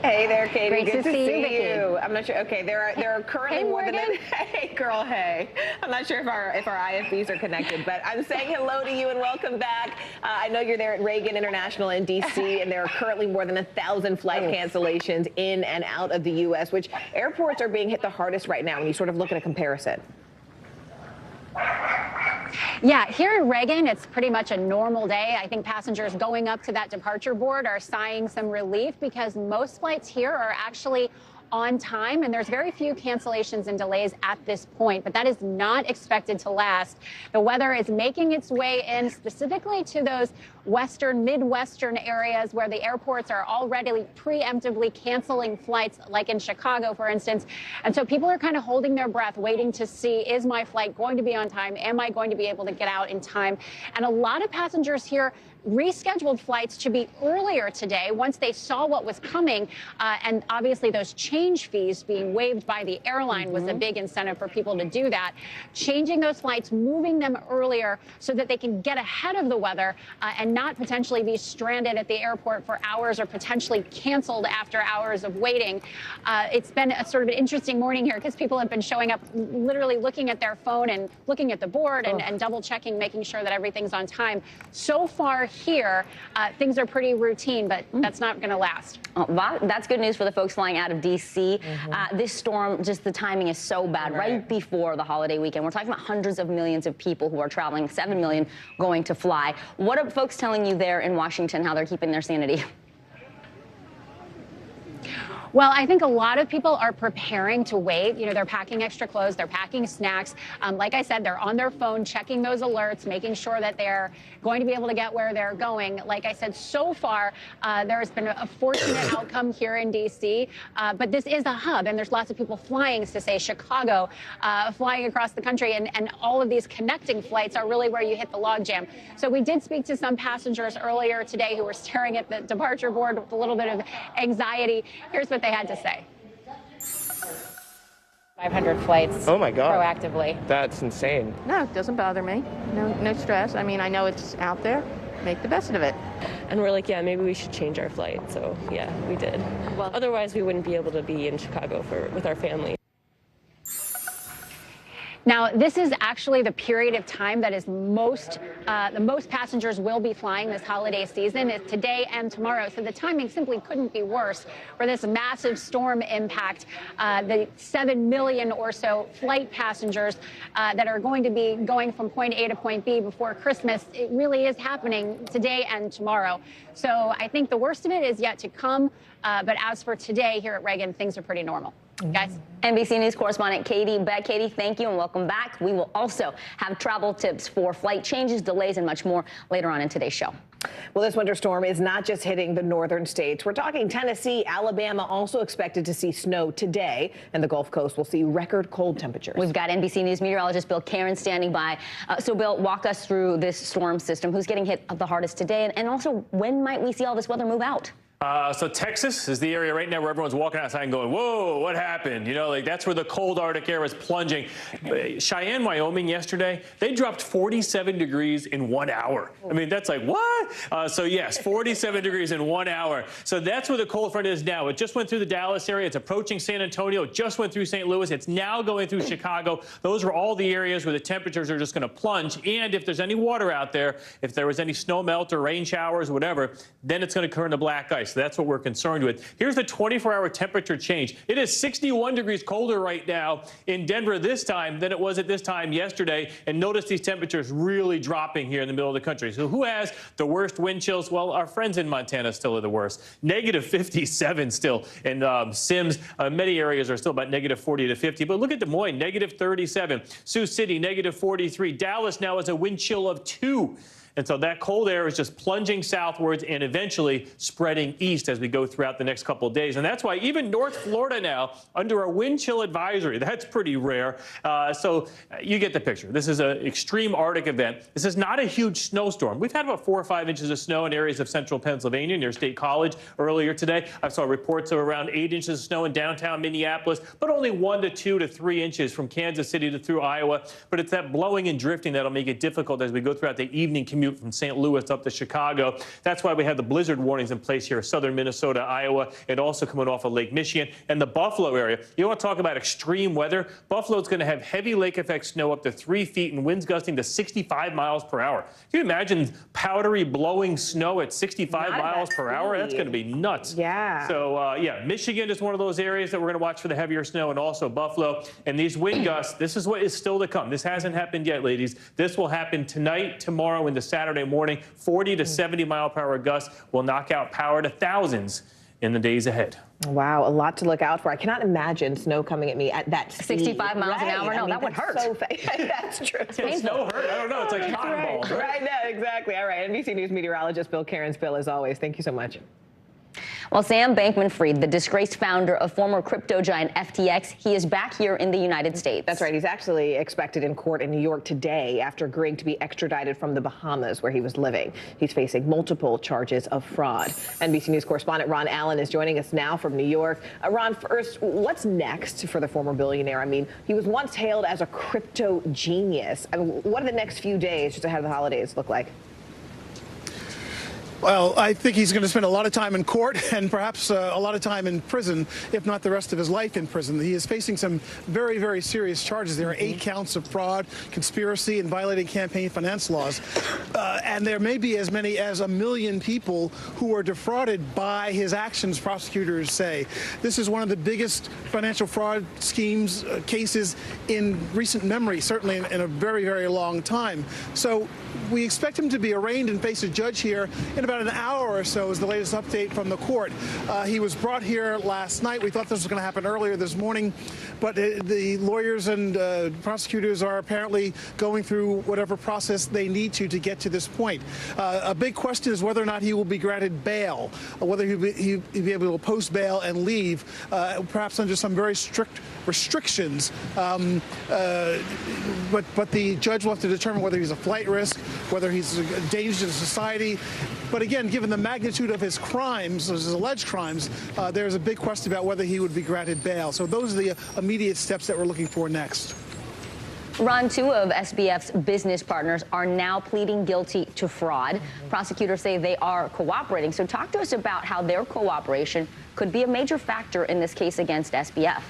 [SPEAKER 20] Hey there, Katie.
[SPEAKER 16] Great
[SPEAKER 20] Good to see
[SPEAKER 16] Vicki.
[SPEAKER 20] you. I'm not sure. Okay, there are currently more than hey, girl. Hey, I'm not sure if our IFBs are connected, but I'm saying hello to you and welcome back. I know you're there at Reagan International in D.C., and there are currently more than 1,000 flight cancellations in and out of the U.S. Which airports are being hit the hardest right now when you sort of look at a comparison?
[SPEAKER 17] Yeah, here in Reagan, it's pretty much a normal day. I think passengers going up to that departure board are sighing some relief because most flights here are actually on time, and there's very few cancellations and delays at this point, but that is not expected to last. The weather is making its way in specifically to those western, midwestern areas where the airports are already preemptively canceling flights, like in Chicago, for instance. And so people are kind of holding their breath, waiting to see, is my flight going to be on time? Am I going to be able to get out in time? And a lot of passengers here rescheduled flights to be earlier today once they saw what was coming. And obviously those change fees being waived by the airline was a big incentive for people to do that. Changing those flights, moving them earlier so that they can get ahead of the weather and not potentially be stranded at the airport for hours or potentially canceled after hours of waiting. It's been a sort of an interesting morning here because people have been showing up literally looking at their phone and looking at the board and double checking, making sure that everything's on time. So far here, things are pretty routine, but that's not going to last.
[SPEAKER 16] Well, that's good news for the folks flying out of D.C. This storm, just the timing is so bad right before the holiday weekend. We're talking about hundreds of millions of people who are traveling, 7 million going to fly. What are folks telling you there in Washington, how they're keeping their sanity?
[SPEAKER 17] Well, I think a lot of people are preparing to wait. You know, they're packing extra clothes, they're packing snacks. Like I said, they're on their phone, checking those alerts, making sure that they're going to be able to get where they're going. Like I said, so far, there's been a fortunate outcome here in D.C., but this is a hub, and there's lots of people flying to, say, Chicago, flying across the country, and all of these connecting flights are really where you hit the logjam. So we did speak to some passengers earlier today who were staring at the departure board with a little bit of anxiety. Here's what they had to say.
[SPEAKER 7] 500 flights.
[SPEAKER 8] Oh my God.
[SPEAKER 7] Proactively.
[SPEAKER 8] That's insane.
[SPEAKER 7] No, it doesn't bother me. No stress. I mean, I know it's out there. Make the best of it.
[SPEAKER 9] And we're like, yeah, maybe we should change our flight. So yeah, we did. Well, otherwise we wouldn't be able to be in Chicago with our family.
[SPEAKER 17] Now, this is actually the period of time that is the most passengers will be flying this holiday season. It's today and tomorrow. So the timing simply couldn't be worse for this massive storm impact. The 7 million or so flight passengers that are going to be going from point A to point B before Christmas. It really is happening today and tomorrow. So I think the worst of it is yet to come. But as for today here at Reagan, things are pretty normal. Guys.
[SPEAKER 16] NBC News correspondent Katie Beck. Katie, thank you and welcome back. We will also have travel tips for flight changes, delays, and much more later on in today's show.
[SPEAKER 20] Well, this winter storm is not just hitting the northern states. We're talking Tennessee, Alabama, also expected to see snow today, and the Gulf Coast will see record cold temperatures.
[SPEAKER 16] We've got NBC News meteorologist Bill Karen standing by. So, Bill, walk us through this storm system. Who's getting hit the hardest today? And also, when might we see all this weather move out?
[SPEAKER 11] So Texas is the area right now where everyone's walking outside and going, whoa, what happened? You know, like that's where the cold Arctic air is plunging. Cheyenne, Wyoming yesterday, they dropped 47 degrees in 1 hour. I mean, that's like, what? So yes, 47 degrees in 1 hour. So that's where the cold front is now. It just went through the Dallas area. It's approaching San Antonio. It just went through St. Louis. It's now going through Chicago. Those are all the areas where the temperatures are just going to plunge. And if there's any water out there, if there was any snow melt or rain showers, whatever, then it's going to turn to black ice. So that's what we're concerned with. Here's the 24-hour temperature change. It is 61 degrees colder right now in Denver this time than it was at this time yesterday. And notice these temperatures really dropping here in the middle of the country. So who has the worst wind chills? Well, our friends in Montana still are the worst. Negative 57 still. And Sims, many areas are still about negative 40 to 50. But look at Des Moines, negative 37. Sioux City, negative 43. Dallas now has a wind chill of 2. And so that cold air is just plunging southwards and eventually spreading east as we go throughout the next couple of days. And that's why even North Florida now under a wind chill advisory. That's pretty rare. So you get the picture. This is an extreme Arctic event. This is not a huge snowstorm. We've had about 4 or 5 inches of snow in areas of central Pennsylvania near State College earlier today. I saw reports of around 8 inches of snow in downtown Minneapolis, but only 1 to 2 to 3 inches from Kansas City to through Iowa. But it's that blowing and drifting that'll make it difficult as we go throughout the evening commute from St. Louis up to Chicago. That's why we have the blizzard warnings in place here, southern Minnesota, Iowa, and also coming off of Lake Michigan and the Buffalo area. You want to talk about extreme weather? Buffalo's going to have heavy lake effect snow up to 3 feet and winds gusting to 65 miles per hour. Can you imagine powdery blowing snow at 65 miles per hour? That's going to be nuts.
[SPEAKER 20] Yeah.
[SPEAKER 11] So, yeah, Michigan is one of those areas that we're going to watch for the heavier snow, and also Buffalo. And these wind gusts, this is what is still to come. This hasn't happened yet, ladies. This will happen tonight, tomorrow, into Saturday morning. 40 to 70 mile per hour gusts will knock out power to thousands in the days ahead.
[SPEAKER 20] Wow, a lot to look out for. I cannot imagine snow coming at me at that speed.
[SPEAKER 16] 65 miles an hour? No, that would hurt.
[SPEAKER 20] So that's true.
[SPEAKER 11] Does snow hurt? I don't know. It's like cotton balls.
[SPEAKER 20] Right, no, exactly. All right, NBC News meteorologist Bill Cairns. Bill, as always, thank you so much.
[SPEAKER 16] Well, Sam Bankman-Fried, the disgraced founder of former crypto giant FTX, he is back here in the United States.
[SPEAKER 20] That's right. He's actually expected in court in New York today after agreeing to be extradited from the Bahamas, where he was living. He's facing multiple charges of fraud. NBC News correspondent Ron Allen is joining us now from New York. Ron, first, what's next for the former billionaire? I mean, he was once hailed as a crypto genius. I mean, what do the next few days, just ahead of the holidays, look like?
[SPEAKER 1] Well, I think he's going to spend a lot of time in court and perhaps a lot of time in prison, if not the rest of his life in prison. He is facing some very, very serious charges. There are 8 counts of fraud, conspiracy, and violating campaign finance laws. And there may be as many as 1 million people who are defrauded by his actions, prosecutors say. This is one of the biggest financial fraud schemes, cases in recent memory, certainly in a very, very long time. So we expect him to be arraigned and face a judge here in about an hour or so is the latest update from the court. He was brought here last night. We thought this was going to happen earlier this morning, but the lawyers and prosecutors are apparently going through whatever process they need to get to this point. A big question is whether or not he will be granted bail, whether he'll be able to post bail and leave, perhaps under some very strict restrictions. But the judge will have to determine whether he's a flight risk, whether he's a danger to society. But again, given the magnitude of his crimes, his alleged crimes, there's a big question about whether he would be granted bail. So those are the immediate steps that we're looking for next.
[SPEAKER 16] Ron, 2 of SBF's business partners are now pleading guilty to fraud. Prosecutors say they are cooperating. So talk to us about how their cooperation could be a major factor in this case against SBF.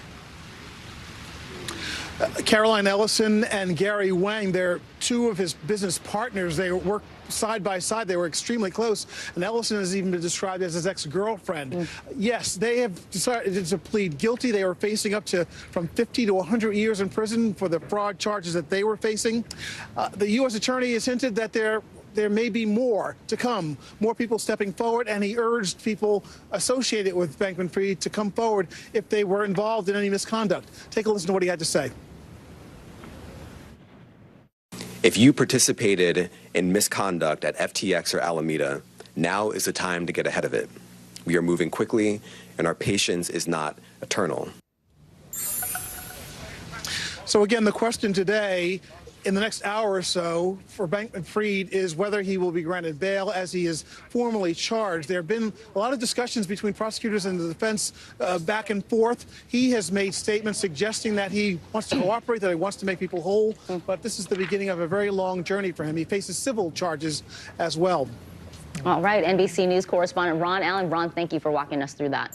[SPEAKER 1] Caroline Ellison and Gary Wang, they're 2 of his business partners. They work side by side. They were extremely close. And Ellison has even been described as his ex-girlfriend. Yes, they have decided to plead guilty. They were facing up to from 50 to 100 years in prison for the fraud charges that they were facing. The U.S. attorney has hinted that there may be more to come, more people stepping forward, and he urged people associated with Bankman-Fried to come forward if they were involved in any misconduct. Take a listen to what he had to say.
[SPEAKER 4] If you participated in misconduct at FTX or Alameda, now is the time to get ahead of it. We are moving quickly, and our patience is not eternal.
[SPEAKER 1] So again, the question today, in the next hour or so, for Bankman-Fried is whether he will be granted bail as he is formally charged. There have been a lot of discussions between prosecutors and the defense back and forth. He has made statements suggesting that he wants to cooperate, that he wants to make people whole, but this is the beginning of a very long journey for him. He faces civil charges as well.
[SPEAKER 16] All right, NBC News correspondent Ron Allen. Ron, thank you for walking us through that.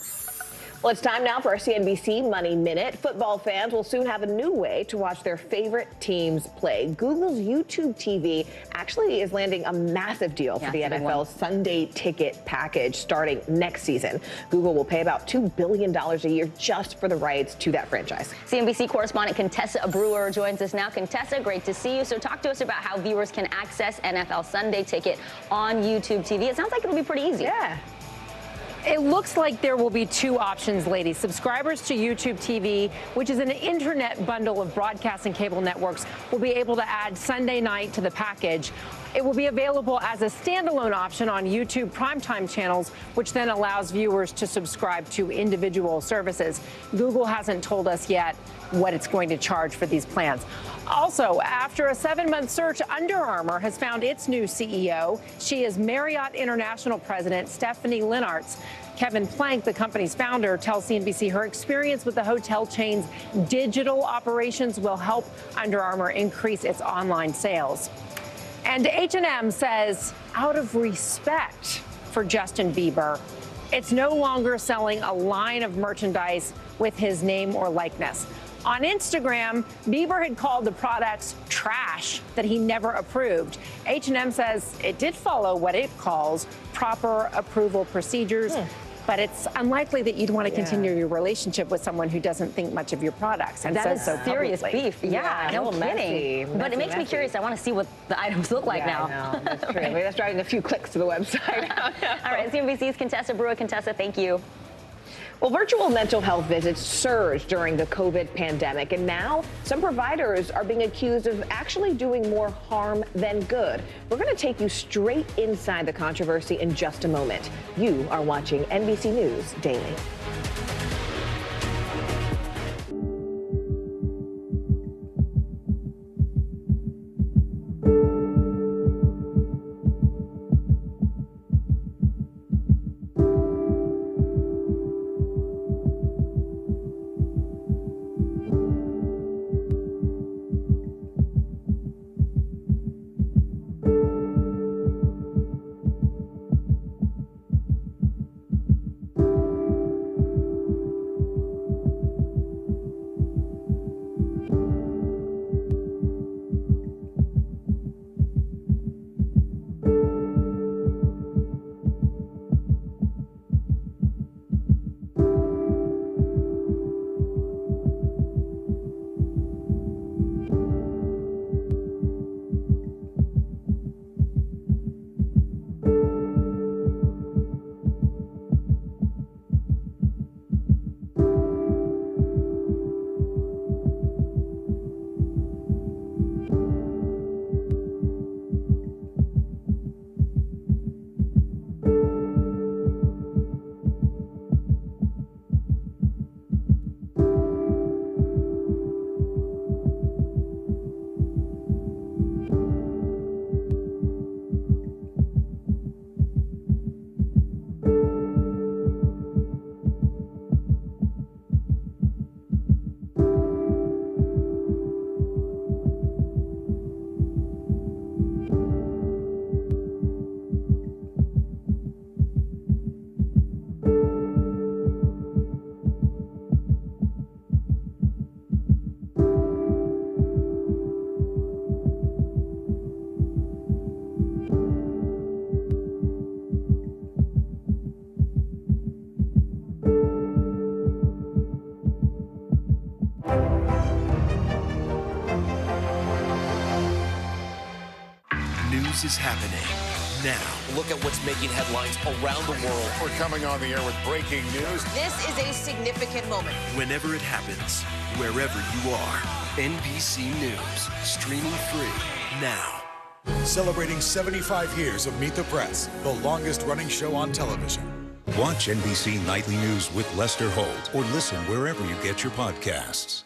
[SPEAKER 20] Well, it's time now for our CNBC Money Minute. Football fans will soon have a new way to watch their favorite teams play. Google's YouTube TV actually is landing a massive deal for the NFL Sunday ticket package starting next season. Google will pay about $2 billion a year just for the rights to that franchise.
[SPEAKER 16] CNBC correspondent Contessa Brewer joins us now. Contessa, great to see you. So talk to us about how viewers can access NFL Sunday ticket on YouTube TV. It sounds like it'll be pretty easy.
[SPEAKER 8] Yeah. It looks like there will be 2 options, ladies. Subscribers to YouTube TV, which is an internet bundle of broadcast and cable networks, will be able to add Sunday night to the package. It will be available as a standalone option on YouTube primetime channels, which then allows viewers to subscribe to individual services. Google hasn't told us yet what it's going to charge for these plans. Also, after a 7-month search, Under Armour has found its new CEO. She is Marriott International President Stephanie Linnartz. Kevin Plank, the company's founder, tells CNBC her experience with the hotel chain's digital operations will help Under Armour increase its online sales. And H&M says, out of respect for Justin Bieber, it's no longer selling a line of merchandise with his name or likeness. On Instagram, Bieber had called the products trash that he never approved. H&M says it did follow what it calls proper approval procedures, but it's unlikely that you'd want to continue your relationship with someone who doesn't think much of your products and says so
[SPEAKER 16] serious
[SPEAKER 8] publicly.
[SPEAKER 16] beef. Yeah, no kidding. But it makes me curious. I want to see what the items look like now.
[SPEAKER 20] I know, that's true. Maybe that's driving a few clicks to the website.
[SPEAKER 16] All right, CNBC's Contessa Brewer. Contessa, thank you.
[SPEAKER 20] Well, virtual mental health visits surged during the COVID pandemic, and now some providers are being accused of actually doing more harm than good. We're going to take you straight inside the controversy in just a moment. You are watching NBC News Daily.
[SPEAKER 15] News is happening now. Look at what's making headlines around the world.
[SPEAKER 25] We're coming on the air with breaking news.
[SPEAKER 10] This is a significant moment.
[SPEAKER 15] Whenever it happens, wherever you are, NBC News, streaming free now.
[SPEAKER 25] Celebrating 75 years of Meet the Press, the longest running show on television.
[SPEAKER 24] Watch NBC Nightly News with Lester Holt or listen wherever you get your podcasts.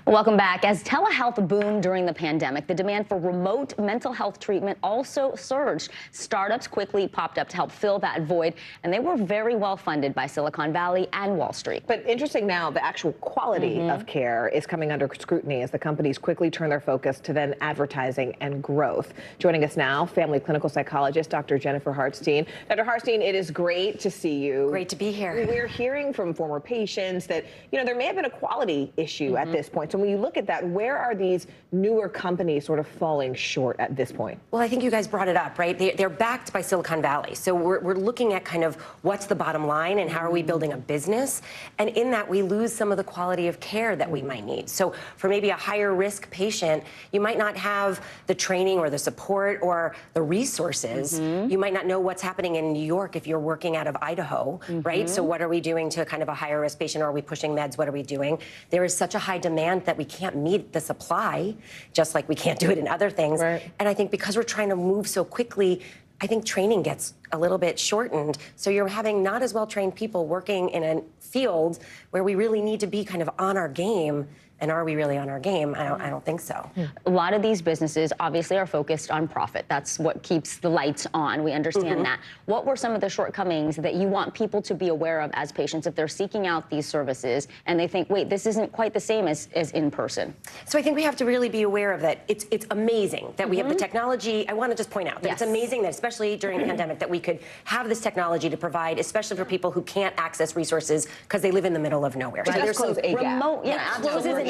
[SPEAKER 16] Welcome back. As telehealth boomed during the pandemic, the demand for remote mental health treatment also surged. Startups quickly popped up to help fill that void, and they were very well funded by Silicon Valley and Wall Street.
[SPEAKER 20] But interesting now, the actual quality of care is coming under scrutiny as the companies quickly turn their focus to then advertising and growth. Joining us now, family clinical psychologist Dr. Jennifer Hartstein. Dr. Hartstein, it is great to see you.
[SPEAKER 10] Great to be here.
[SPEAKER 20] We're hearing from former patients that, there may have been a quality issue at this point. So when you look at that, where are these newer companies sort of falling short at this point?
[SPEAKER 10] Well, I think you guys brought it up, right? They're backed by Silicon Valley. So we're looking at kind of what's the bottom line and how are we building a business? And in that, we lose some of the quality of care that we might need. So for maybe a higher risk patient, you might not have the training or the support or the resources. You might not know what's happening in New York if you're working out of Idaho, right? So what are we doing to kind of a higher risk patient? Are we pushing meds? What are we doing? There is such a high demand that we can't meet the supply, just like we can't do it in other things. Right. And I think because we're trying to move so quickly, I think training gets a little bit shortened. So you're having not as well trained people working in a field where we really need to be kind of on our game. And are we really on our game? I don't think so.
[SPEAKER 16] A lot of these businesses obviously are focused on profit. That's what keeps the lights on. We understand that. What were some of the shortcomings that you want people to be aware of as patients if they're seeking out these services and they think, wait, this isn't quite the same as in person?
[SPEAKER 10] So I think we have to really be aware of that. It's amazing that we have the technology. I want to just point out that it's amazing that, especially during the pandemic, that we could have this technology to provide, especially for people who can't access resources because they live in the middle of nowhere.
[SPEAKER 20] So there's some
[SPEAKER 10] remote, closes a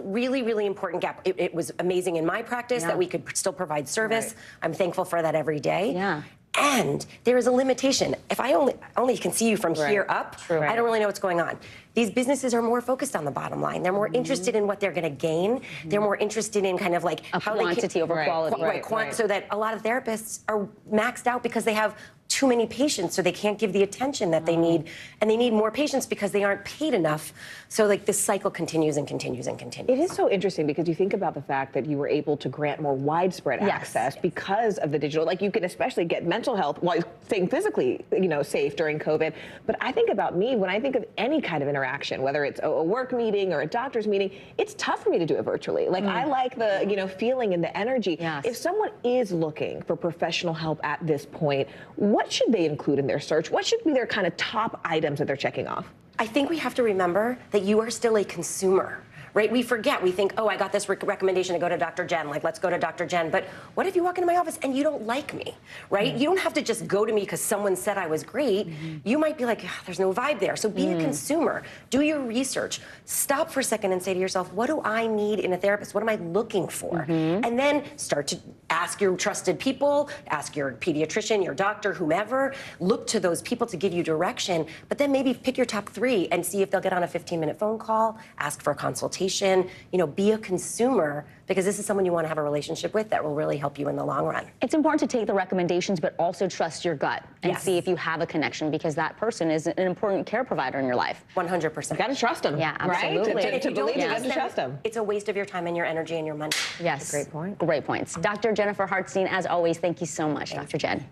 [SPEAKER 10] really important gap. It was amazing in my practice that we could still provide service. I'm thankful for that every day. And there is a limitation. If I only can see you from here up, I don't really know what's going on. These businesses are more focused on the bottom line. They're more interested in what they're going to gain. They're more interested in kind of like
[SPEAKER 16] how quantity over quality.
[SPEAKER 10] So that a lot of therapists are maxed out because they have too too many patients, so they can't give the attention that they need, and they need more patients because they aren't paid enough. So like this cycle continues and continues and continues.
[SPEAKER 20] It is so interesting because you think about the fact that you were able to grant more widespread access because of the digital. Like you can especially get mental health while staying physically, safe during COVID. But I think about me when I think of any kind of interaction, whether it's a work meeting or a doctor's meeting, it's tough for me to do it virtually. Like I like the feeling and the energy.
[SPEAKER 16] Yes.
[SPEAKER 20] If someone is looking for professional help at this point, what should they include in their search? What should be their kind of top items that they're checking off?
[SPEAKER 10] I think we have to remember that you are still a consumer. Right? We forget. We think, oh, I got this recommendation to go to Dr. Jen. Like, let's go to Dr. Jen. But what if you walk into my office and you don't like me, right? You don't have to just go to me because someone said I was great. You might be like, there's no vibe there. So be a consumer. Do your research. Stop for a second and say to yourself, what do I need in a therapist? What am I looking for? And then start to ask your trusted people, ask your pediatrician, your doctor, whomever. Look to those people to give you direction. But then maybe pick your top 3 and see if they'll get on a 15-minute phone call, ask for a consultation. Be a consumer, because this is someone you want to have a relationship with that will really help you in the long run.
[SPEAKER 16] It's important to take the recommendations, but also trust your gut and see if you have a connection, because that person is an important care provider in your life.
[SPEAKER 10] 100%.
[SPEAKER 20] You got to trust them.
[SPEAKER 16] Yeah, absolutely.
[SPEAKER 20] Right? To believe you got to trust them.
[SPEAKER 10] It's a waste of your time and your energy and your money.
[SPEAKER 16] Yes.
[SPEAKER 20] Great point.
[SPEAKER 16] Great points. Dr. Jennifer Hartstein, as always, thank you so much, Dr. Jen.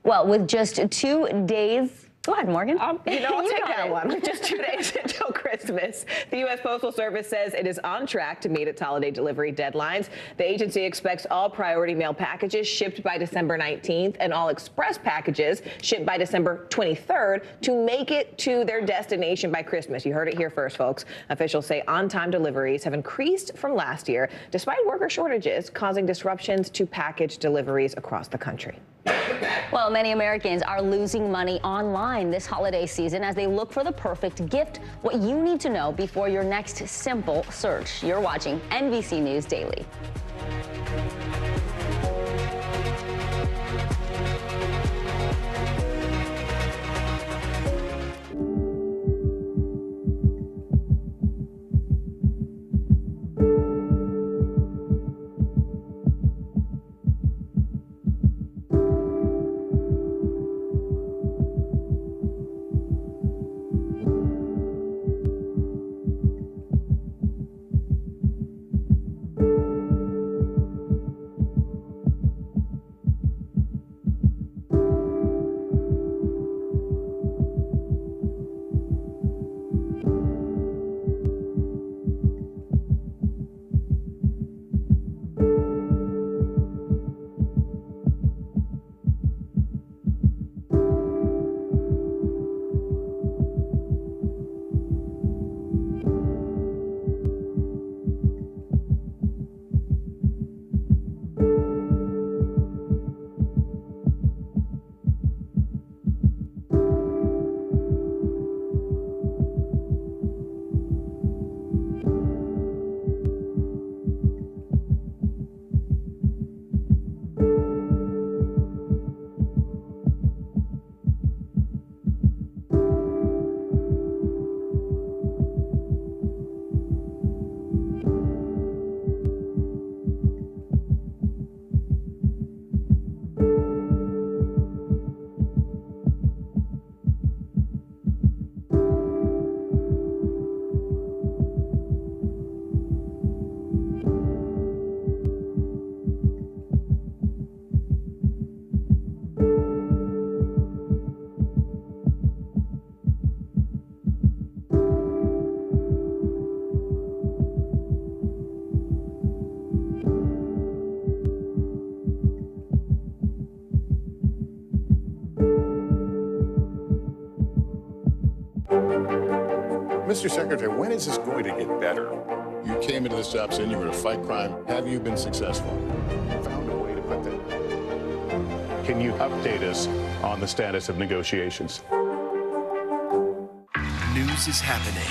[SPEAKER 16] Well, with just 2 days. Go ahead, Morgan.
[SPEAKER 20] I'll take that one. With just 2 days until Christmas, the U.S. Postal Service says it is on track to meet its holiday delivery deadlines. The agency expects all priority mail packages shipped by December 19th and all express packages shipped by December 23rd to make it to their destination by Christmas. You heard it here first, folks. Officials say on-time deliveries have increased from last year, despite worker shortages causing disruptions to package deliveries across the country.
[SPEAKER 16] Well, many Americans are losing money online this holiday season as they look for the perfect gift. What you need to know before your next simple search. You're watching NBC News Daily.
[SPEAKER 18] Mr. Secretary, when is this going to get better? You came into this job saying you were going to fight crime. Have you been successful? Found a way to put that.
[SPEAKER 19] Can you update us on the status of negotiations?
[SPEAKER 15] News is happening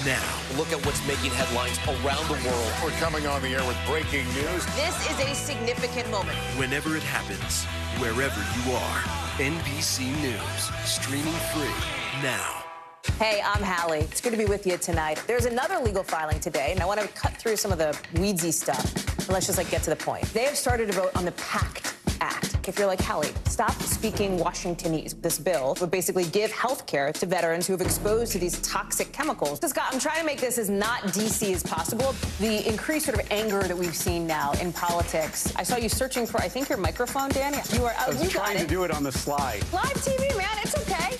[SPEAKER 15] now.
[SPEAKER 21] Look at what's making headlines around the world.
[SPEAKER 18] We're coming on the air with breaking news.
[SPEAKER 21] This is a significant moment.
[SPEAKER 15] Whenever it happens, wherever you are, NBC News, streaming free now.
[SPEAKER 21] Hey, I'm Hallie. It's good to be with you tonight. There's another legal filing today, and I want to cut through some of the weedsy stuff. And let's just get to the point. They have started to vote on the PACT Act. back if you're like, Hallie, stop speaking Washingtonese. This bill would basically give health care to veterans who have exposed to these toxic chemicals. So, Scott, I'm trying to make this as not DC as possible. The increased sort of anger that we've seen now in politics. I saw you searching for, I think, your microphone, Dan. You are out.
[SPEAKER 3] I was trying to do it on the slide.
[SPEAKER 21] Live TV, man. It's okay.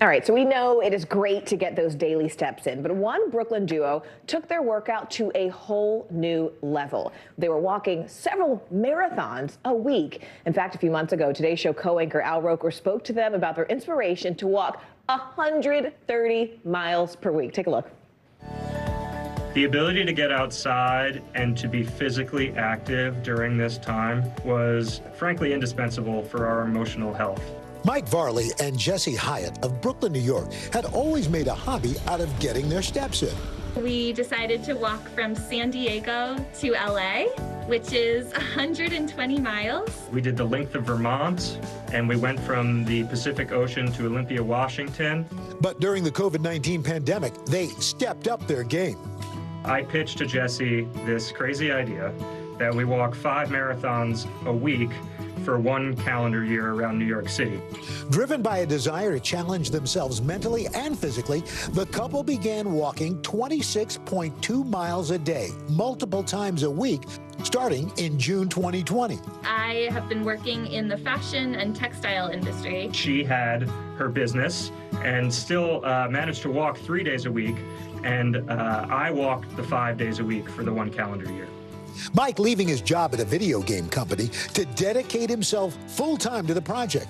[SPEAKER 21] All right, so we know it is great to get those daily steps in, but one Brooklyn duo took their workout to a whole new level. They were walking several marathons a week. In fact, a few months ago, Today Show co-anchor Al Roker spoke to them about their inspiration to walk 130 miles per week. Take a look.
[SPEAKER 13] The ability to get outside and to be physically active during this time was, frankly, indispensable for our emotional health.
[SPEAKER 14] Mike Varley and Jesse Hyatt of Brooklyn, New York, had always made a hobby out of getting their steps in.
[SPEAKER 22] We decided to walk from San Diego to LA, which is 120 miles.
[SPEAKER 13] We did the length of Vermont, and we went from the Pacific Ocean to Olympia, Washington.
[SPEAKER 14] But during the COVID-19 pandemic, they stepped up their game.
[SPEAKER 13] I pitched to Jesse this crazy idea that we walk 5 marathons a week for 1 calendar year around New York City.
[SPEAKER 14] Driven by a desire to challenge themselves mentally and physically, the couple began walking 26.2 miles a day, multiple times a week, starting in June 2020.
[SPEAKER 22] I have been working in the fashion and textile industry.
[SPEAKER 13] She had her business and still managed to walk 3 days a week, and I walked the 5 days a week for the 1 calendar year.
[SPEAKER 14] Mike leaving his job at a video game company to dedicate himself full-time to the project.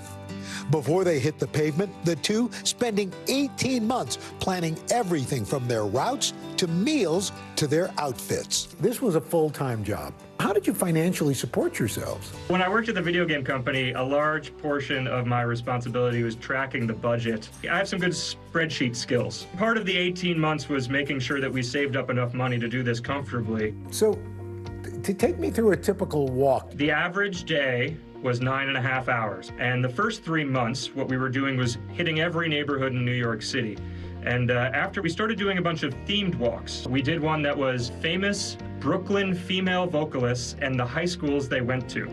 [SPEAKER 14] Before they hit the pavement, the two spending 18 months planning everything from their routes to meals to their outfits. This was a full-time job. How did you financially support yourselves?
[SPEAKER 13] When I worked at the video game company, a large portion of my responsibility was tracking the budget. I have some good spreadsheet skills. Part of the 18 months was making sure that we saved up enough money to do this comfortably.
[SPEAKER 14] So, to take me through a typical walk.
[SPEAKER 13] The average day was 9.5 hours. And the first 3 months, what we were doing was hitting every neighborhood in New York City. And after we started doing a bunch of themed walks, we did one that was famous Brooklyn female vocalists and the high schools they went to,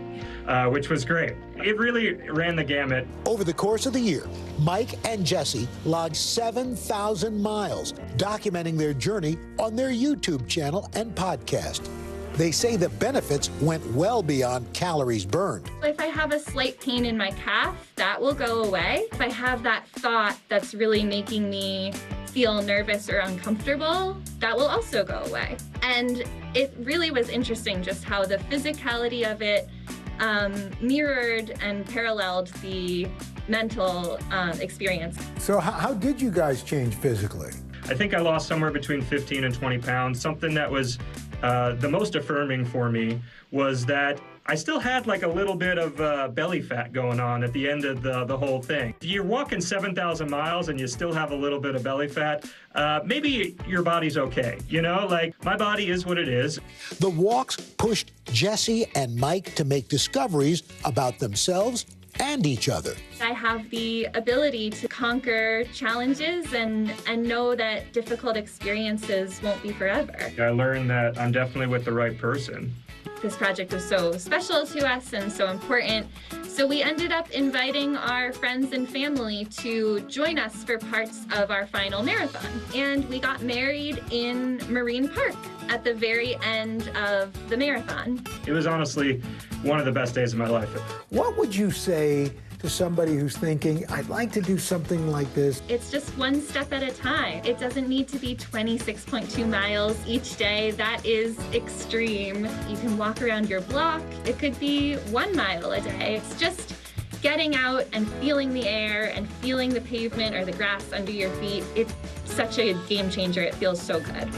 [SPEAKER 13] which was great. It really ran the gamut.
[SPEAKER 14] Over the course of the year, Mike and Jesse logged 7,000 miles, documenting their journey on their YouTube channel and podcast. They say the benefits went well beyond calories burned.
[SPEAKER 22] If I have a slight pain in my calf, that will go away. If I have that thought that's really making me feel nervous or uncomfortable, that will also go away. And it really was interesting just how the physicality of it mirrored and paralleled the mental experience.
[SPEAKER 14] So how did you guys change physically?
[SPEAKER 13] I think I lost somewhere between 15 and 20 pounds. Something that was the most affirming for me was that I still had like a little bit of belly fat going on at the end of the whole thing. If you're walking 7,000 miles and you still have a little bit of belly fat, maybe your body's okay. You know, like my body is what it is.
[SPEAKER 14] The walks pushed Jesse and Mike to make discoveries about themselves and each other.
[SPEAKER 22] I have the ability to conquer challenges and know that difficult experiences won't be forever.
[SPEAKER 13] I learned that I'm definitely with the right person.
[SPEAKER 22] This project was so special to us and so important, so we ended up inviting our friends and family to join us for parts of our final marathon. And we got married in Marine Park at the very end of the marathon.
[SPEAKER 13] It was honestly one of the best days of my life.
[SPEAKER 14] What would you say to somebody who's thinking, I'd like to do something like this?
[SPEAKER 22] It's just one step at a time. It doesn't need to be 26.2 miles each day. That is extreme. You can walk around your block. It could be 1 mile a day. It's just getting out and feeling the air and feeling the pavement or the grass under your feet. It's such a game changer. It feels so good.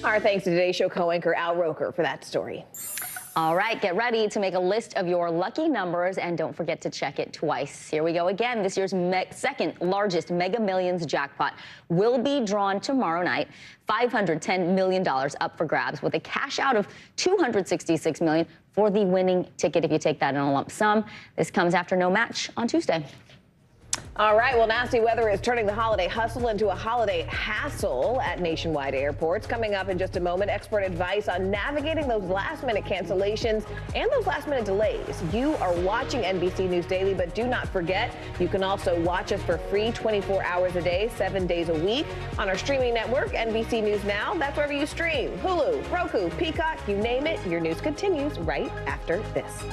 [SPEAKER 21] Our thanks to Today Show co-anchor Al Roker for that story.
[SPEAKER 16] All right, get ready to make a list of your lucky numbers, and don't forget to check it twice. Here we go again. This year's second largest Mega Millions jackpot will be drawn tomorrow night. $510 million up for grabs, with a cash out of $266 million for the winning ticket if you take that in a lump sum. This comes after no match on Tuesday.
[SPEAKER 21] All right, well, nasty weather is turning the holiday hustle into a holiday hassle at nationwide airports. Coming up in just a moment, expert advice on navigating those last-minute cancellations and those last-minute delays. You are watching NBC News Daily, but do not forget, you can also watch us for free 24 hours a day, 7 days a week on our streaming network, NBC News Now. That's wherever you stream. Hulu, Roku, Peacock, you name it. Your news continues right after this.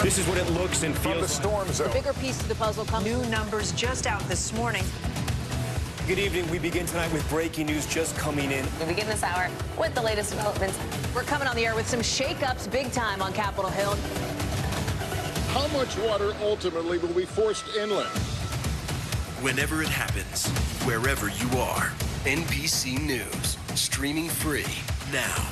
[SPEAKER 2] This is what it looks and feels.
[SPEAKER 18] From the storm zone.
[SPEAKER 5] The bigger piece of the puzzle comes. New numbers just out this morning.
[SPEAKER 2] Good evening. We begin tonight with breaking news just coming in.
[SPEAKER 5] We begin this hour with the latest developments. We're coming on the air with some shakeups big time on Capitol Hill.
[SPEAKER 18] How much water ultimately will be forced inland?
[SPEAKER 15] Whenever it happens, wherever you are, NBC News, streaming free now.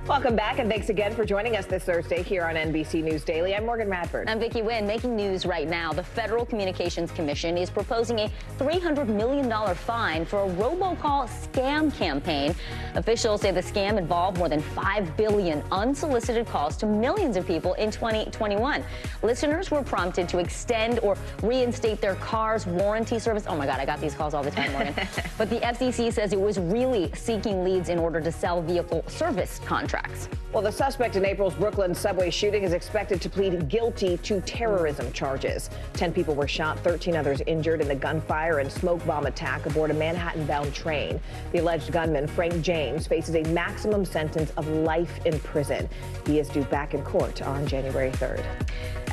[SPEAKER 21] Welcome back, and thanks again for joining us this Thursday here on NBC News Daily. I'm Morgan Radford.
[SPEAKER 16] I'm Vicki Wynn. Making news right now, the Federal Communications Commission is proposing a $300 million fine for a robocall scam campaign. Officials say the scam involved more than 5 billion unsolicited calls to millions of people in 2021. Listeners were prompted to extend or reinstate their car's warranty service. Oh my God, I got these calls all the time, Morgan. But the FCC says it was really seeking leads in order to sell vehicle service contracts.
[SPEAKER 21] Well, the suspect in April's Brooklyn subway shooting is expected to plead guilty to terrorism charges. 10 people were shot, 13 others injured in the gunfire and smoke bomb attack aboard a Manhattan-bound train. The alleged gunman, Frank James, faces a maximum sentence of life in prison. He is due back in court on January 3rd.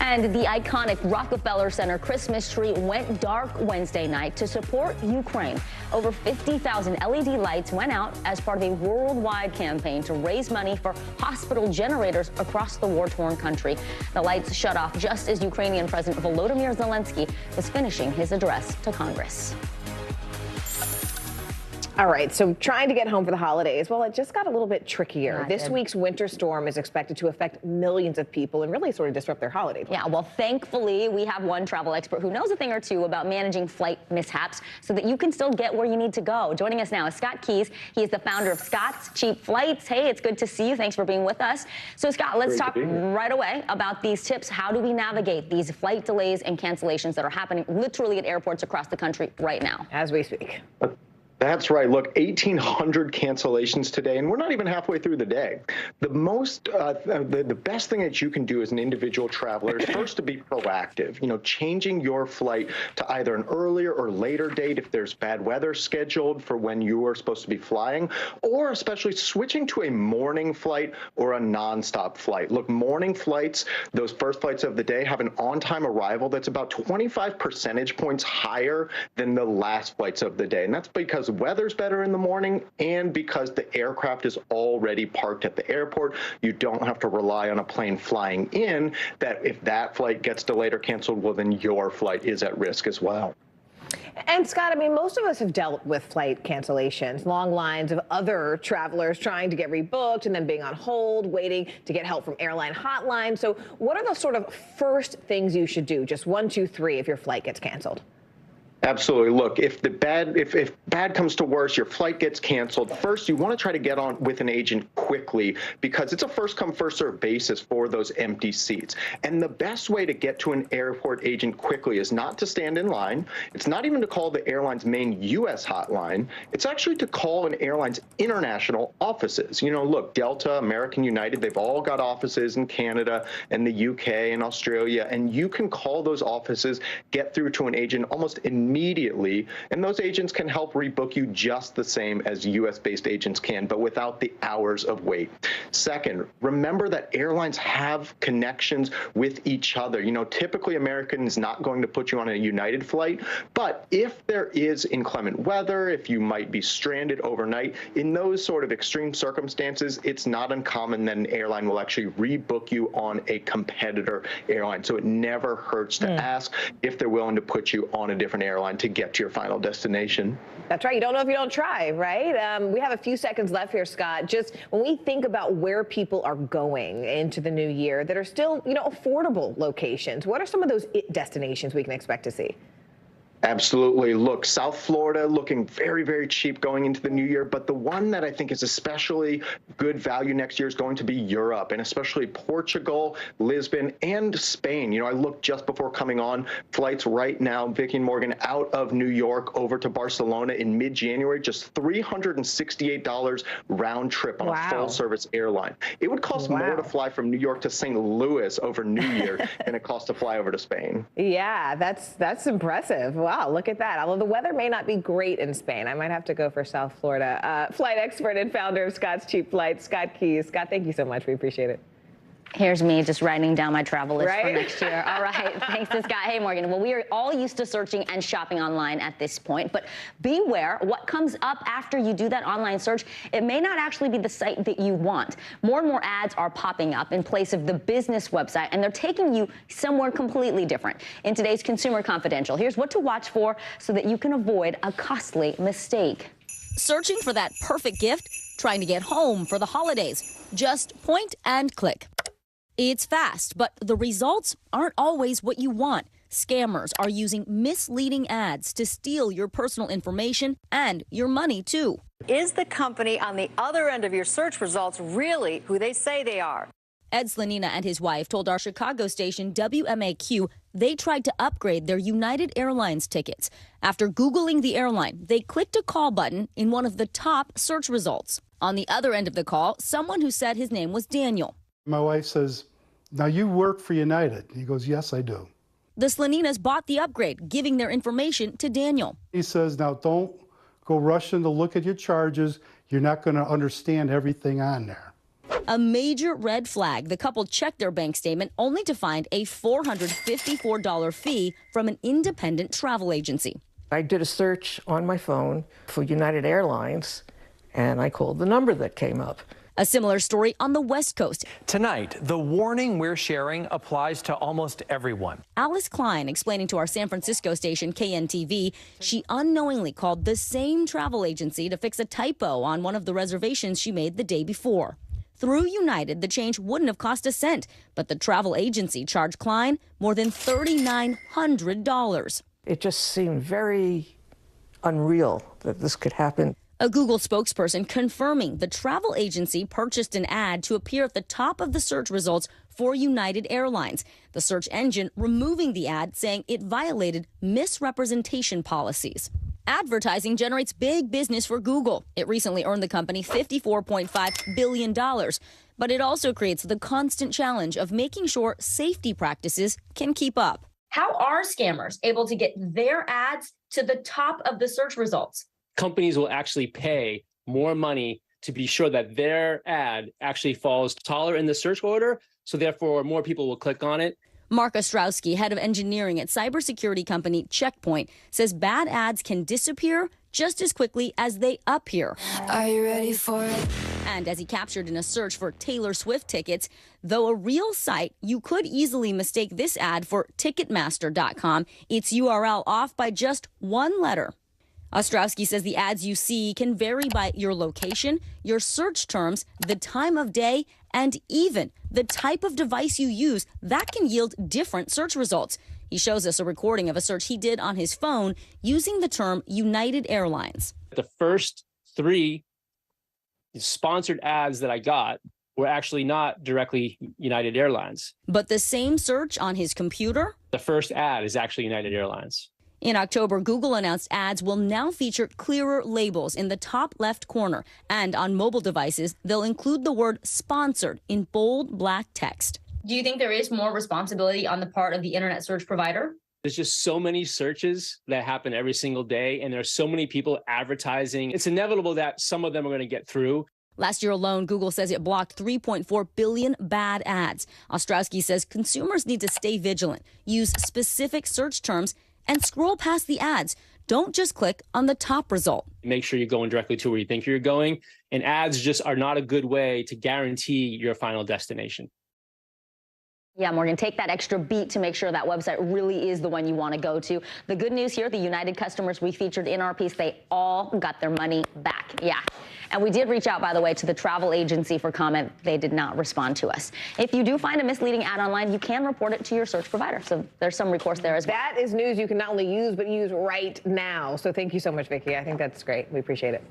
[SPEAKER 16] And the iconic Rockefeller Center Christmas tree went dark Wednesday night to support Ukraine. Over 50,000 LED lights went out as part of a worldwide campaign to raise money for hospital generators across the war-torn country. The lights shut off just as Ukrainian President Volodymyr Zelensky was finishing his address to Congress.
[SPEAKER 21] All right, so trying to get home for the holidays, well, it just got a little bit trickier. This
[SPEAKER 16] good.
[SPEAKER 21] week's winter storm is expected to affect millions of people and really sort of disrupt their holiday plans.
[SPEAKER 16] Yeah, well, thankfully, we have one travel expert who knows a thing or two about managing flight mishaps so that you can still get where you need to go. Joining us now is Scott Keys. He is the founder of Scott's Cheap Flights. Hey, it's good to see you. Thanks for being with us. So, Scott, let's talk right away about these tips. How do we navigate these flight delays and cancellations that are happening literally at airports across the country right now?
[SPEAKER 21] As we speak.
[SPEAKER 6] That's right. Look, 1,800 cancellations today, and we're not even halfway through the day. The best thing that you can do as an individual traveler is first to be proactive. You know, changing your flight to either an earlier or later date if there's bad weather scheduled for when you are supposed to be flying, or especially switching to a morning flight or a nonstop flight. Look, morning flights, those first flights of the day, have an on-time arrival that's about 25 percentage points higher than the last flights of the day, and that's because the weather's better in the morning and because the aircraft is already parked at the airport. You don't have to rely on a plane flying in, that if that flight gets delayed or canceled, well, then your flight is at risk as well.
[SPEAKER 21] And Scott, I mean, most of us have dealt with flight cancellations, long lines of other travelers trying to get rebooked and then being on hold, waiting to get help from airline hotlines. So what are the sort of first things you should do? Just 1, 2, 3 if your flight gets canceled.
[SPEAKER 6] Absolutely. Look, if bad comes to worse, your flight gets canceled, first you want to try to get on with an agent quickly, because it's a first come, first served basis for those empty seats. And the best way to get to an airport agent quickly is not to stand in line. It's not even to call the airline's main U.S. hotline. It's actually to call an airline's international offices. You know, look, Delta, American United, they've all got offices in Canada and the UK and Australia, and you can call those offices, get through to an agent almost immediately, and those agents can help rebook you just the same as U.S.-based agents can, but without the hours of wait. Second, remember that airlines have connections with each other. You know, typically American is not going to put you on a United flight, but if there is inclement weather, if you might be stranded overnight, in those sort of extreme circumstances, it's not uncommon that an airline will actually rebook you on a competitor airline. So it never hurts to ask if they're willing to put you on a different airline to get to your final destination.
[SPEAKER 21] That's right. You don't know if you don't try, right? We have a few seconds left here, Scott. Just when we think about where people are going into the new year that are still, you know, affordable locations, what are some of those destinations we can expect to see?
[SPEAKER 6] Absolutely. Look, South Florida looking very, very cheap going into the new year, but the one that I think is especially good value next year is going to be Europe, and especially Portugal, Lisbon, and Spain. You know, I looked just before coming on, flights right now, Vicky and Morgan, out of New York over to Barcelona in mid-January, just $368 round trip on a full-service airline. It would cost more to fly from New York to St. Louis over New Year than it costs to fly over to Spain.
[SPEAKER 21] Yeah, that's impressive. Wow, look at that. Although the weather may not be great in Spain, I might have to go for South Florida. Flight expert and founder of Scott's Cheap Flights, Scott Keyes. Scott, thank you so much. We appreciate it.
[SPEAKER 16] Here's me just writing down my travel list for next year. All right, thanks to Scott. Hey, Morgan. Well, we are all used to searching and shopping online at this point, but beware what comes up after you do that online search. It may not actually be the site that you want. More and more ads are popping up in place of the business website, and they're taking you somewhere completely different. In today's Consumer Confidential, here's what to watch for so that you can avoid a costly mistake.
[SPEAKER 7] Searching for that perfect gift? Trying to get home for the holidays? Just point and click. It's fast, but the results aren't always what you want. Scammers are using misleading ads to steal your personal information and your money, too.
[SPEAKER 9] Is the company on the other end of your search results really who they say they are?
[SPEAKER 7] Ed Slanina and his wife told our Chicago station WMAQ they tried to upgrade their United Airlines tickets. After Googling the airline, they clicked a call button in one of the top search results. On the other end of the call, someone who said his name was Daniel.
[SPEAKER 12] My wife says, "Now you work for United." He goes, "Yes, I do."
[SPEAKER 7] The Slaninas bought the upgrade, giving their information to Daniel.
[SPEAKER 12] He says, "Now don't go rushing to look at your charges. You're not going to understand everything on there."
[SPEAKER 7] A major red flag. The couple checked their bank statement only to find a $454 fee from an independent travel agency.
[SPEAKER 23] I did a search on my phone for United Airlines, and I called the number that came up.
[SPEAKER 7] A similar story on the West Coast.
[SPEAKER 26] Tonight, the warning we're sharing applies to almost everyone.
[SPEAKER 7] Alice Klein explaining to our San Francisco station KNTV she unknowingly called the same travel agency to fix a typo on one of the reservations she made the day before. Through United, the change wouldn't have cost a cent, but the travel agency charged Klein more than $3,900.
[SPEAKER 23] It just seemed very unreal that this could happen.
[SPEAKER 7] A Google spokesperson confirming the travel agency purchased an ad to appear at the top of the search results for United Airlines. The search engine removing the ad, saying it violated misrepresentation policies. Advertising generates big business for Google. It recently earned the company $54.5 billion. But it also creates the constant challenge of making sure safety practices can keep up.
[SPEAKER 1] How are scammers able to get their ads to the top of the search results?
[SPEAKER 4] Companies will actually pay more money to be sure that their ad actually falls taller in the search order, so therefore more people will click on it.
[SPEAKER 7] Mark Ostrowski, head of engineering at cybersecurity company Checkpoint, says bad ads can disappear just as quickly as they appear.
[SPEAKER 8] Are you ready for it?
[SPEAKER 7] And as he captured in a search for Taylor Swift tickets, though a real site, you could easily mistake this ad for Ticketmaster.com, its URL off by just one letter. Ostrowski says the ads you see can vary by your location, your search terms, the time of day, and even the type of device you use. That can yield different search results. He shows us a recording of a search he did on his phone using the term United Airlines.
[SPEAKER 4] The first 3 sponsored ads that I got were actually not directly United Airlines.
[SPEAKER 7] But the same search on his computer?
[SPEAKER 4] The first ad is actually United Airlines.
[SPEAKER 7] In October, Google announced ads will now feature clearer labels in the top left corner. And on mobile devices, they'll include the word sponsored in bold black text.
[SPEAKER 1] Do you think there is more responsibility on the part of the internet search provider?
[SPEAKER 4] There's just so many searches that happen every single day, and there's so many people advertising. It's inevitable that some of them are going to get through.
[SPEAKER 7] Last year alone, Google says it blocked 3.4 billion bad ads. Ostrowski says consumers need to stay vigilant, use specific search terms, and scroll past the ads. Don't just click on the top result.
[SPEAKER 4] Make sure you're going directly to where you think you're going, and ads just are not a good way to guarantee your final destination.
[SPEAKER 16] Yeah, Morgan, take that extra beat to make sure that website really is the one you want to go to. The good news here, the United customers we featured in our piece, they all got their money back. Yeah. And we did reach out, by the way, to the travel agency for comment. They did not respond to us. If you do find a misleading ad online, you can report it to your search provider. So there's some recourse there as well.
[SPEAKER 21] That is news you can not only use, but use right now. So thank you so much, Vicki. I think that's great. We appreciate it.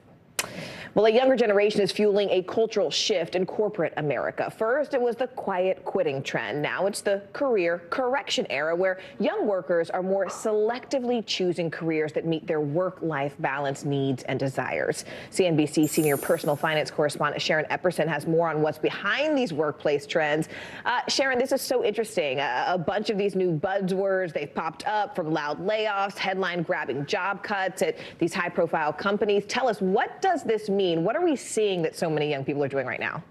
[SPEAKER 21] Well, a younger generation is fueling a cultural shift in corporate America. First, it was the quiet quitting trend. Now it's the career correction era, where young workers are more selectively choosing careers that meet their work-life balance needs and desires. CNBC senior personal finance correspondent Sharon Epperson has more on what's behind these workplace trends. Sharon, this is so interesting. A bunch of these new buzzwords, they've popped up, from loud layoffs, headline-grabbing job cuts at these high-profile companies. Tell us, what does this mean? What are we seeing that so many young people are doing right now?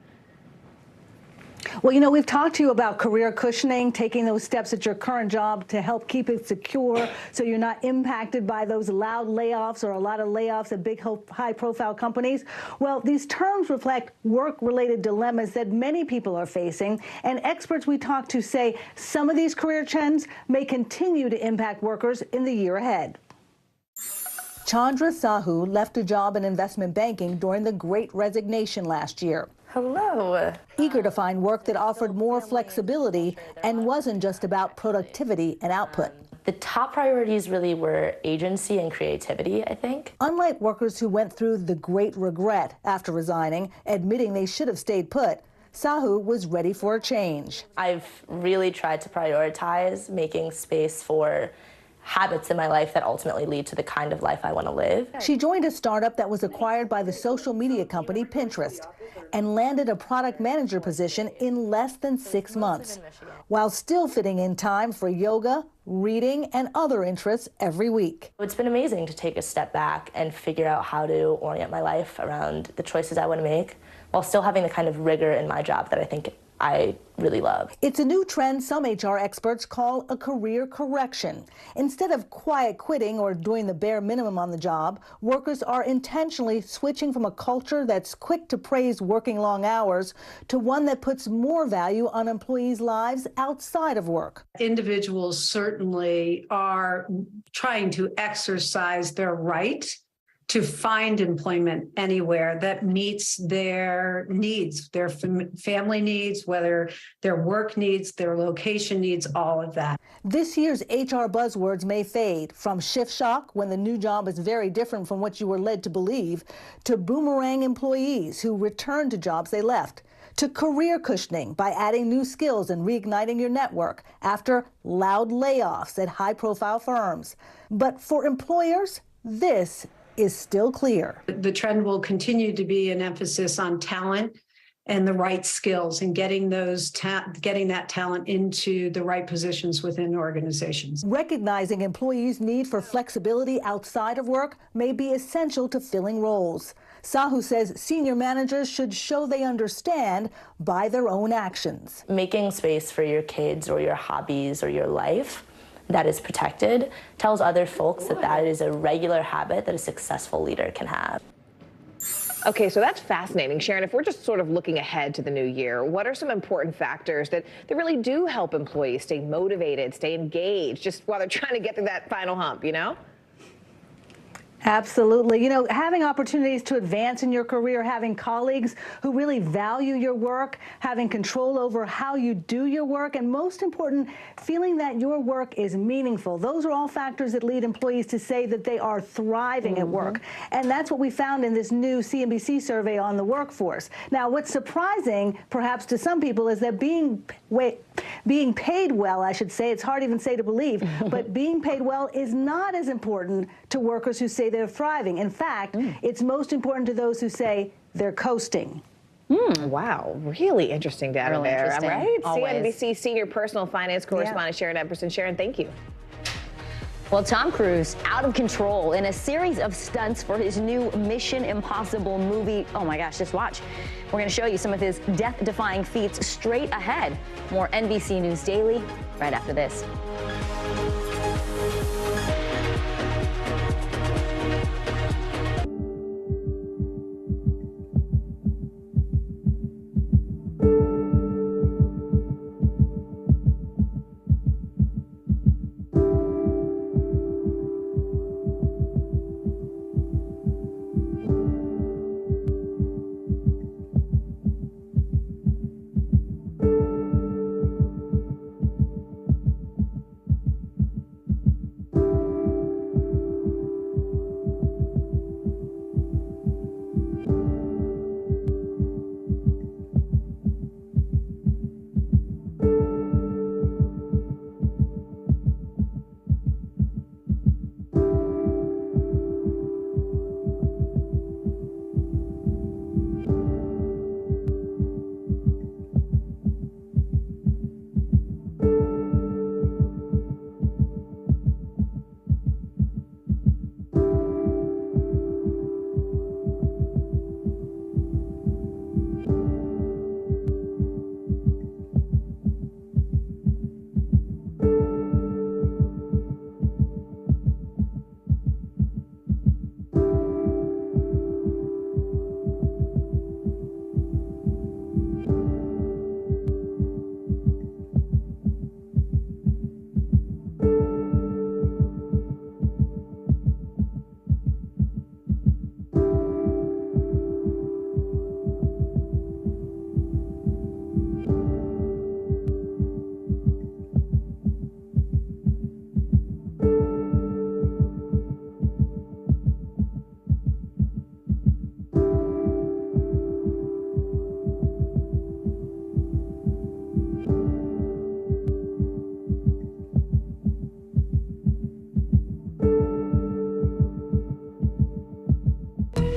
[SPEAKER 11] Well, you know, we've talked to you about career cushioning, taking those steps at your current job to help keep it secure so you're not impacted by those loud layoffs or a lot of layoffs at big high-profile companies. Well, these terms reflect work-related dilemmas that many people are facing, and experts we talked to say some of these career trends may continue to impact workers in the year ahead. Chandra Sahu left a job in investment banking during the Great Resignation last year.
[SPEAKER 17] Hello.
[SPEAKER 11] Eager to find work that offered more flexibility and wasn't just about productivity and output.
[SPEAKER 17] The top priorities really were agency and creativity, I think.
[SPEAKER 11] Unlike workers who went through the great regret after resigning, admitting they should have stayed put, Sahu was ready for a change.
[SPEAKER 17] I've really tried to prioritize making space for habits in my life that ultimately lead to the kind of life I want to live.
[SPEAKER 11] She joined a startup that was acquired by the social media company Pinterest and landed a product manager position in less than 6 months, while still fitting in time for yoga, reading, and other interests every week.
[SPEAKER 17] It's been amazing to take a step back and figure out how to orient my life around the choices I want to make while still having the kind of rigor in my job that I think I really love.
[SPEAKER 11] It's a new trend some HR experts call a career correction. Instead of quiet quitting or doing the bare minimum on the job, workers are intentionally switching from a culture that's quick to praise working long hours to one that puts more value on employees' lives outside of work.
[SPEAKER 25] Individuals certainly are trying to exercise their right to find employment anywhere that meets their needs, their family needs, whether their work needs, their location needs, all of that.
[SPEAKER 11] This year's HR buzzwords may fade, from shift shock, when the new job is very different from what you were led to believe, to boomerang employees who return to jobs they left, to career cushioning by adding new skills and reigniting your network after loud layoffs at high-profile firms. But for employers, this is still clear.
[SPEAKER 25] The trend will continue to be an emphasis on talent and the right skills and getting that talent into the right positions within organizations.
[SPEAKER 11] Recognizing employees' need for flexibility outside of work may be essential to filling roles. Sahu says senior managers should show they understand by their own actions.
[SPEAKER 17] Making space for your kids or your hobbies or your life that is protected tells other folks that that is a regular habit that a successful leader can have.
[SPEAKER 21] Okay, so that's fascinating. Sharon, if we're just sort of looking ahead to the new year, what are some important factors that really do help employees stay motivated, stay engaged, just while they're trying to get to that final hump, you know?
[SPEAKER 11] Absolutely. You know, having opportunities to advance in your career, having colleagues who really value your work, having control over how you do your work, and most important, feeling that your work is meaningful. Those are all factors that lead employees to say that they are thriving at work. And that's what we found in this new CNBC survey on the workforce. Now, what's surprising, perhaps to some people, is that being paid well, I should say, it's hard even say to believe, but being paid well is not as important to workers who say they're thriving. In fact, it's most important to those who say they're coasting.
[SPEAKER 21] Wow, really interesting data
[SPEAKER 16] Really
[SPEAKER 21] there,
[SPEAKER 16] interesting.
[SPEAKER 21] right?
[SPEAKER 16] Always.
[SPEAKER 21] CNBC senior personal finance correspondent Sharon Epperson. Sharon, thank you.
[SPEAKER 16] Well, Tom Cruise out of control in a series of stunts for his new Mission Impossible movie. Oh my gosh, just watch. We're going to show you some of his death-defying feats straight ahead. More NBC News Daily right after this.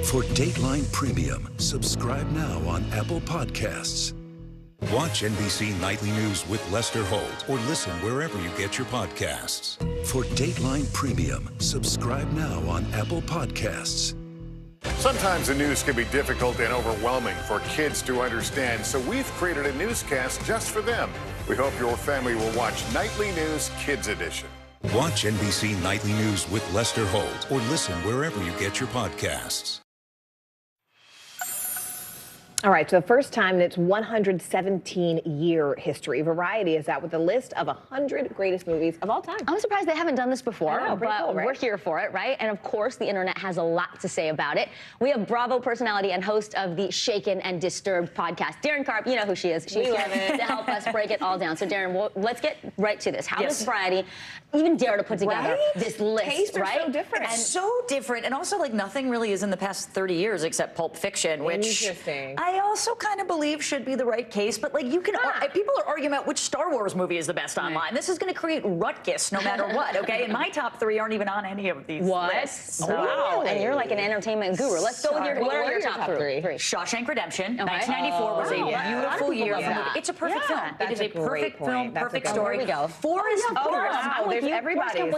[SPEAKER 3] For Dateline Premium, subscribe now on Apple Podcasts. Watch NBC Nightly News with Lester Holt or listen wherever you get your podcasts. For Dateline Premium, subscribe now on Apple Podcasts.
[SPEAKER 18] Sometimes the news can be difficult and overwhelming for kids to understand, so we've created a newscast just for them. We hope your family will watch Nightly News Kids Edition.
[SPEAKER 3] Watch NBC Nightly News with Lester Holt or listen wherever you get your podcasts.
[SPEAKER 21] All right, so the first time in its 117-year history, Variety is out with a list of 100 greatest movies of all time.
[SPEAKER 16] I'm surprised they haven't done this before,
[SPEAKER 21] I know, pretty
[SPEAKER 16] but
[SPEAKER 21] cool, right?
[SPEAKER 16] we're here for it, right? And of course, the internet has a lot to say about it. We have Bravo personality and host of the Shaken and Disturbed podcast, Darren Karp. You know who she is. She's here to help us break it all down. So, Darren, let's get right to this. How does Variety even dare to put together this list,
[SPEAKER 21] Tastes are
[SPEAKER 16] right?
[SPEAKER 21] so different.
[SPEAKER 10] It's so different, and also like nothing really is in the past 30 years except Pulp Fiction, which
[SPEAKER 21] Interesting.
[SPEAKER 10] I also kind of believe should be the right case, but like you can, people are arguing about which Star Wars movie is the best online. This is going to create ruckus no matter what, okay? And my top 3 aren't even on any of these lists.
[SPEAKER 16] What? Wow, and you're like an entertainment guru. Let's go with your, what are your top 3?
[SPEAKER 10] Shawshank Redemption, 1994 was a beautiful year for movie. It's a perfect film. It is a perfect film, perfect story.
[SPEAKER 16] Here we go.
[SPEAKER 10] Forrest Gump.
[SPEAKER 21] Wow, there's everybody's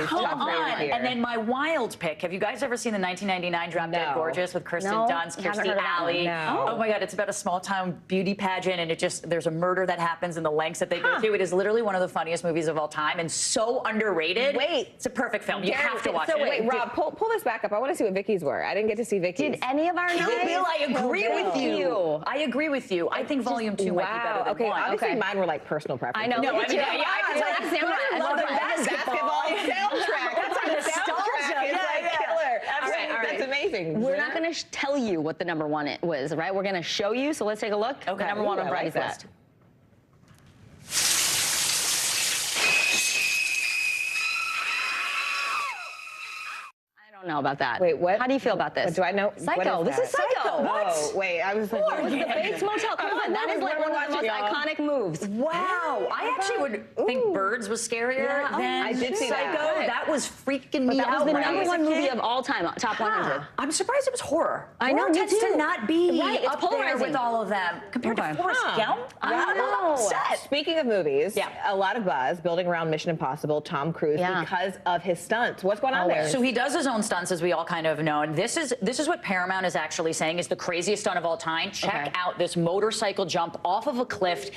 [SPEAKER 10] Come
[SPEAKER 21] top favorite
[SPEAKER 10] on.
[SPEAKER 21] here.
[SPEAKER 10] And then my wild pick. Have you guys ever seen the 1999 Drop Dead Gorgeous with Kirsten Dunst, Kirstie Alley? Oh my God, it's about a small town beauty pageant, and there's a murder that happens in the lengths that they go through. It is literally one of the funniest movies of all time and so underrated.
[SPEAKER 21] Wait,
[SPEAKER 10] it's a perfect film. You have to watch it.
[SPEAKER 21] Wait, Rob, pull this back up. I want to see what Vicky's were. I didn't get to see Vicky's.
[SPEAKER 16] Did any of our
[SPEAKER 10] Bill, I agree with you. I agree with you. I think Volume 2 might be better than 1.
[SPEAKER 21] Obviously mine were like personal preferences.
[SPEAKER 16] I know.
[SPEAKER 21] No,
[SPEAKER 16] I
[SPEAKER 21] love the basketball soundtrack. That's like the soundtrack is like killer. All right, that's amazing.
[SPEAKER 16] We're not going to tell you what the number 1 was, right? We're going to show you. So let's take a look. Okay. The number 1 on Brad's list. I don't know about that.
[SPEAKER 21] Wait, what?
[SPEAKER 16] How do you feel about this?
[SPEAKER 21] Do I know?
[SPEAKER 16] Psycho. This is Psycho.
[SPEAKER 10] What?
[SPEAKER 21] Oh, wait, I was like,
[SPEAKER 16] What was the Bates Motel? Come on, that is like one of the most iconic moves.
[SPEAKER 10] Wow. I actually would think Birds was scarier than
[SPEAKER 21] I did see
[SPEAKER 10] Psycho. That was freaking me out.
[SPEAKER 16] That was the number 1 movie of all time, top 100.
[SPEAKER 10] I'm surprised it was horror.
[SPEAKER 16] I know,
[SPEAKER 10] Horror
[SPEAKER 16] me
[SPEAKER 10] tends
[SPEAKER 16] too.
[SPEAKER 10] to not be
[SPEAKER 16] Right, it's
[SPEAKER 10] up there
[SPEAKER 16] polarizing.
[SPEAKER 10] with all of them compared to Forrest Gump. I'm upset.
[SPEAKER 21] Speaking of movies, a lot of buzz building around Mission Impossible, Tom Cruise, because of his stunts. What's going on there?
[SPEAKER 10] So he does his own stunts, as we all kind of know. And this is what Paramount is actually saying is the craziest stunt of all time. Check out this motorcycle jump off of a cliff.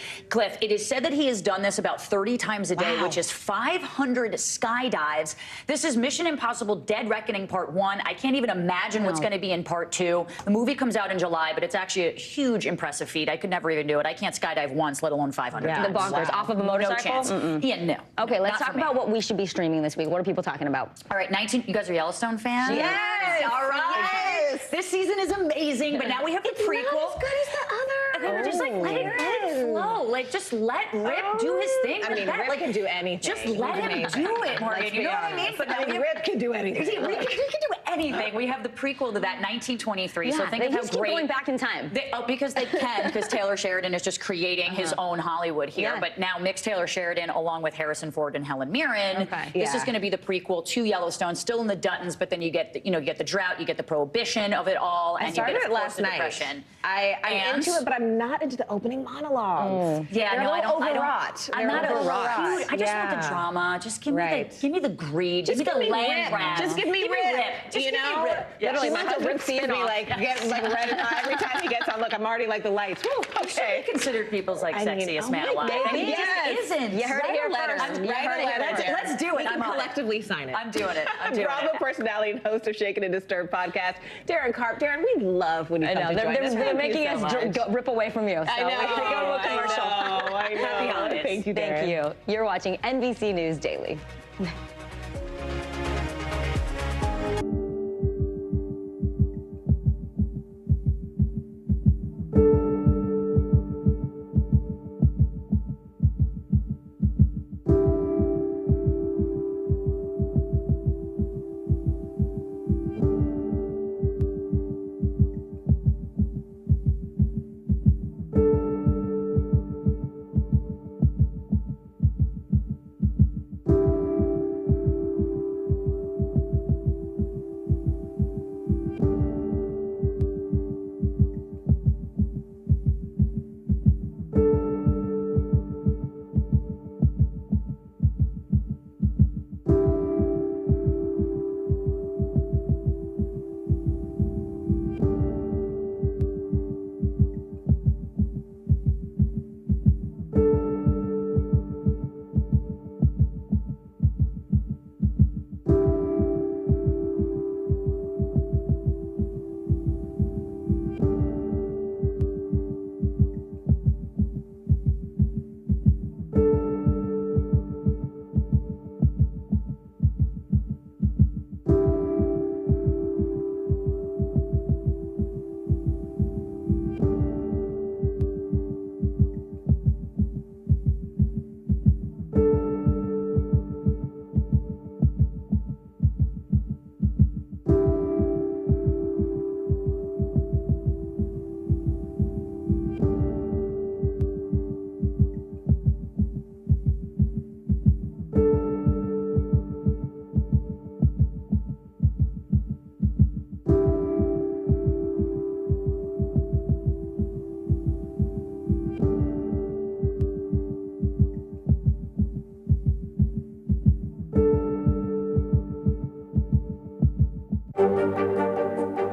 [SPEAKER 10] It is said that he has done this about 30 times a day, which is 500 skydives. This is Mission Impossible Dead Reckoning Part 1. I can't even imagine what's going to be in Part 2. The movie comes out in July, but it's actually a huge, impressive feat. I could never even do it. I can't skydive once, let alone 500 times.
[SPEAKER 16] The bonkers off of a motorcycle?
[SPEAKER 10] No chance. Yeah, no.
[SPEAKER 16] Okay, let's
[SPEAKER 10] Not
[SPEAKER 16] talk
[SPEAKER 10] for me.
[SPEAKER 16] about what we should be streaming this week. What are people talking about?
[SPEAKER 10] All right, you guys are Yellowstone fans?
[SPEAKER 21] Yes!
[SPEAKER 10] All right. This season is amazing, but now we have the prequel.
[SPEAKER 21] Not as good as the other.
[SPEAKER 10] And then we're just like, let it flow. Like, just let Rip do his thing.
[SPEAKER 21] I mean, Rip can do anything.
[SPEAKER 10] Just let him do it, Morgan. You know what I mean? But now
[SPEAKER 21] Rip can do anything.
[SPEAKER 10] He can do anything. We have the prequel to that 1923. So think of how
[SPEAKER 16] just keep
[SPEAKER 10] great.
[SPEAKER 16] going back in time.
[SPEAKER 10] Because they can, because Taylor Sheridan is just creating his own Hollywood here.
[SPEAKER 16] Yeah.
[SPEAKER 10] But now mix Taylor Sheridan along with Harrison Ford and Helen Mirren. This is going to be the prequel to Yellowstone, still in the Duttons, but then you get you get the drought, you get the prohibition of it all, and
[SPEAKER 21] I started
[SPEAKER 10] you get
[SPEAKER 21] it last night.
[SPEAKER 10] depression.
[SPEAKER 21] I'm into it, but I'm not into the opening monologues.
[SPEAKER 10] Yeah,
[SPEAKER 21] They're
[SPEAKER 10] no,
[SPEAKER 21] a little overwrought.
[SPEAKER 10] I'm not overwrought. I just want the
[SPEAKER 21] Yeah.
[SPEAKER 10] drama. Just give me the greed.
[SPEAKER 21] Just
[SPEAKER 10] give
[SPEAKER 21] give
[SPEAKER 10] me
[SPEAKER 21] me
[SPEAKER 10] the land
[SPEAKER 21] Rip.
[SPEAKER 10] grab.
[SPEAKER 21] Just give me Rip.
[SPEAKER 10] Just
[SPEAKER 21] you
[SPEAKER 10] give
[SPEAKER 21] know?
[SPEAKER 10] me Rip. Yeah.
[SPEAKER 21] Literally,
[SPEAKER 10] She
[SPEAKER 21] my
[SPEAKER 10] wants a
[SPEAKER 21] husband
[SPEAKER 10] Rip
[SPEAKER 21] sees me
[SPEAKER 10] spin-off.
[SPEAKER 21] like get like red every time he gets on. Look, I'm already like the lights. Woo, okay.
[SPEAKER 10] Should be considered people's like sexiest man alive.
[SPEAKER 21] Maybe.
[SPEAKER 10] He just isn't.
[SPEAKER 16] You heard it here
[SPEAKER 21] Letters.
[SPEAKER 16] first.
[SPEAKER 10] Let's do it.
[SPEAKER 21] We can
[SPEAKER 10] I'm on it.
[SPEAKER 21] collectively sign it.
[SPEAKER 10] I'm doing it. I'm doing
[SPEAKER 21] Bravo
[SPEAKER 10] it.
[SPEAKER 21] personality and host of Shaken and Disturbed podcast, Darren Karp. Darren, we love when you come to join us.
[SPEAKER 16] They're making us rip away from you. So
[SPEAKER 21] I know.
[SPEAKER 16] we gotta go to a commercial.
[SPEAKER 21] I know.
[SPEAKER 10] Happy holidays.
[SPEAKER 21] Thank you, Darren.
[SPEAKER 16] Thank you. You're watching NBC News Daily.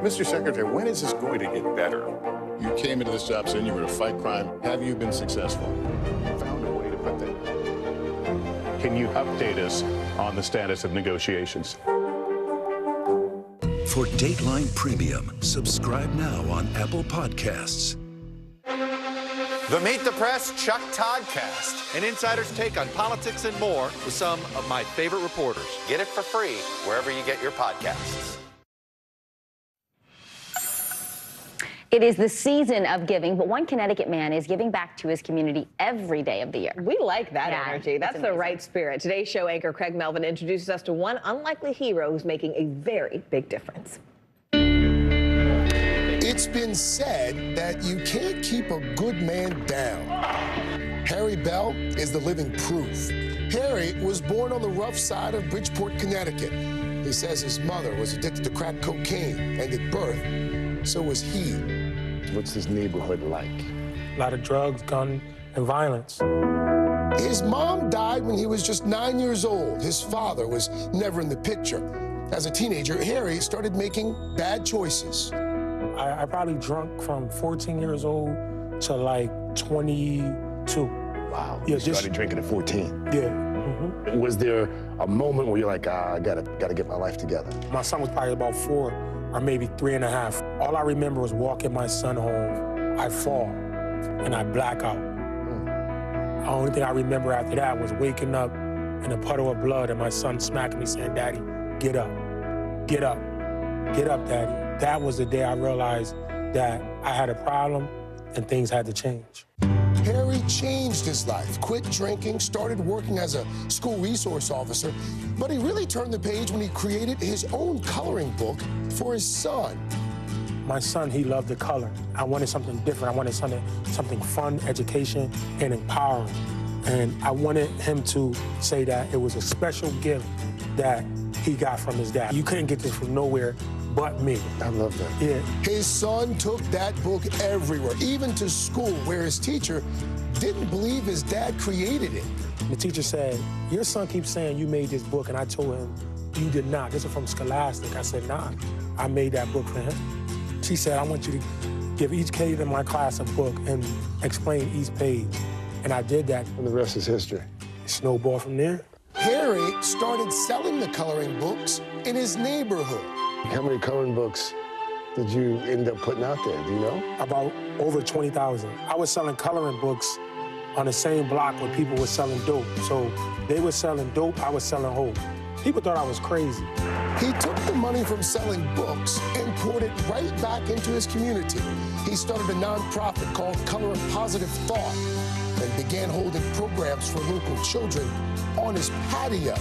[SPEAKER 18] Mr. Secretary, when is this going to get better?
[SPEAKER 13] You came into this job saying you were to fight crime. Have you been successful?
[SPEAKER 18] Found a way to put that. Can you update us on the status of negotiations?
[SPEAKER 3] For Dateline Premium, subscribe now on Apple Podcasts.
[SPEAKER 14] The Meet the Press Chuck Toddcast, an insider's take on politics and more with some of my favorite reporters. Get it for free wherever you get your podcasts.
[SPEAKER 16] It is the season of giving, but one Connecticut man is giving back to his community every day of the year.
[SPEAKER 21] We like that energy. That's the
[SPEAKER 16] amazing.
[SPEAKER 21] right spirit. Today's show anchor Craig Melvin introduces us to one unlikely hero who's making a very big difference.
[SPEAKER 19] It's been said that you can't keep a good man down. Harry Bell is the living proof. Harry was born on the rough side of Bridgeport, Connecticut. He says his mother was addicted to crack cocaine, and at birth, so was he.
[SPEAKER 20] What's this neighborhood like?
[SPEAKER 22] A lot of drugs, gun, and violence.
[SPEAKER 19] His mom died when he was just 9 years old. His father was never in the picture. As a teenager, Harry started making bad choices.
[SPEAKER 22] I probably drunk from 14 years old to like 22.
[SPEAKER 20] Wow. You started drinking at 14.
[SPEAKER 22] Yeah.
[SPEAKER 20] Mm-hmm. Was there a moment where you're like, I gotta get my life together?
[SPEAKER 22] My son was probably about 4 or maybe 3.5. All I remember was walking my son home. I fall and I black out. The only thing I remember after that was waking up in a puddle of blood and my son smacking me saying, "Daddy, get up, get up, get up, Daddy." That was the day I realized that I had a problem and things had to change.
[SPEAKER 19] Harry changed his life, quit drinking, started working as a school resource officer, but he really turned the page when he created his own coloring book for his son.
[SPEAKER 22] My son, he loved the color. I wanted something different. I wanted something fun, education, and empowering. And I wanted him to say that it was a special gift that he got from his dad. You couldn't get this from nowhere but me.
[SPEAKER 20] I love that.
[SPEAKER 22] Yeah.
[SPEAKER 19] His son took that book everywhere, even to school, where his teacher didn't believe his dad created it.
[SPEAKER 22] The teacher said, "Your son keeps saying you made this book," and I told him, "You did not. This is from Scholastic." I said, "Nah, I made that book for him." She said, "I want you to give each kid in my class a book and explain each page." And I did that.
[SPEAKER 20] And the rest is history.
[SPEAKER 22] Snowball from there.
[SPEAKER 19] Harry started selling the coloring books in his neighborhood.
[SPEAKER 20] How many coloring books did you end up putting out there? Do you know?
[SPEAKER 22] About over 20,000. I was selling coloring books on the same block where people were selling dope. So they were selling dope, I was selling hope. People thought I was crazy.
[SPEAKER 19] He took the money from selling books and poured it right back into his community. He started a nonprofit called Color of Positive Thought and began holding programs for local children on his patio,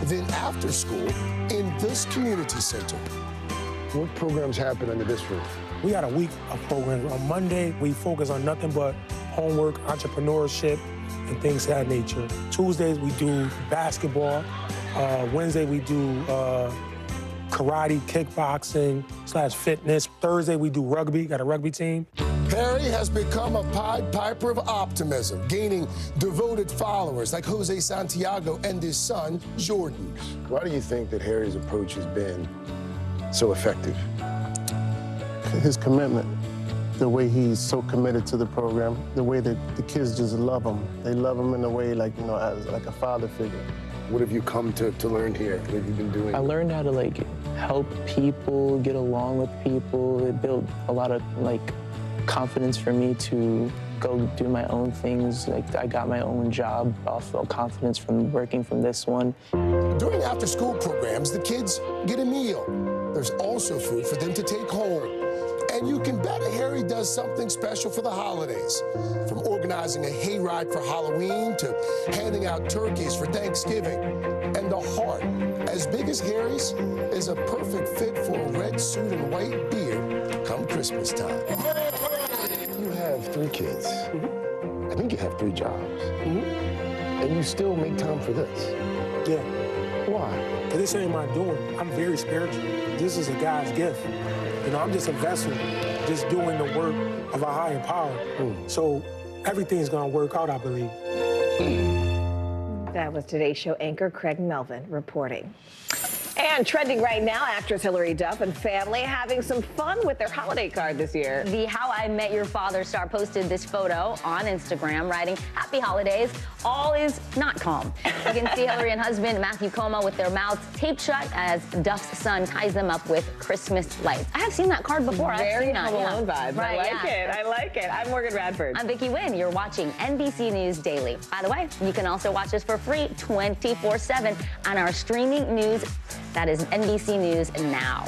[SPEAKER 19] then after school in this community center.
[SPEAKER 20] What programs happen under this roof?
[SPEAKER 22] We got a week of programs. On Monday, we focus on nothing but homework, entrepreneurship, and things of that nature. Tuesdays, we do basketball. Wednesday, we do karate, kickboxing / fitness. Thursday, we do rugby, got a rugby team.
[SPEAKER 19] Harry has become a Pied Piper of optimism, gaining devoted followers like Jose Santiago and his son, Jordan.
[SPEAKER 20] Why do you think that Harry's approach has been so effective?
[SPEAKER 24] His commitment, the way he's so committed to the program, the way that the kids just love him. They love him in a way like, you know, as like a father figure.
[SPEAKER 20] What have you come to learn here? What have you been doing?
[SPEAKER 27] I learned how to help people, get along with people. It built a lot of confidence for me to go do my own things. I got my own job. I felt confidence from working from this one.
[SPEAKER 19] During after-school programs, the kids get a meal. There's also food for them to take home. And you can bet Harry does something special for the holidays. From organizing a hayride for Halloween to handing out turkeys for Thanksgiving. And the heart, as big as Harry's, is a perfect fit for a red suit and white beard come Christmas time.
[SPEAKER 20] You have 3 kids. I think you have 3 jobs. And you still make time for this.
[SPEAKER 22] Yeah.
[SPEAKER 20] Why?
[SPEAKER 22] Because this ain't my doing. I'm very spiritual. This is a God's gift. You know, I'm just a vessel, just doing the work of a higher power. So everything's gonna work out, I believe.
[SPEAKER 21] That was today's show anchor Craig Melvin reporting. And trending right now, actress Hilary Duff and family having some fun with their holiday card this year.
[SPEAKER 16] The How I Met Your Father star posted this photo on Instagram, writing, "Happy holidays. All is not calm." You can see Hilary and husband Matthew Como with their mouths taped shut as Duff's son ties them up with Christmas lights. I have seen that card before.
[SPEAKER 21] Very Home Alone vibes.
[SPEAKER 16] Right,
[SPEAKER 21] I like it. I like it. I'm Morgan Radford.
[SPEAKER 16] I'm Vicki Wynn. You're watching NBC News Daily. By the way, you can also watch us for free 24/7 on our streaming news. That is NBC News Now.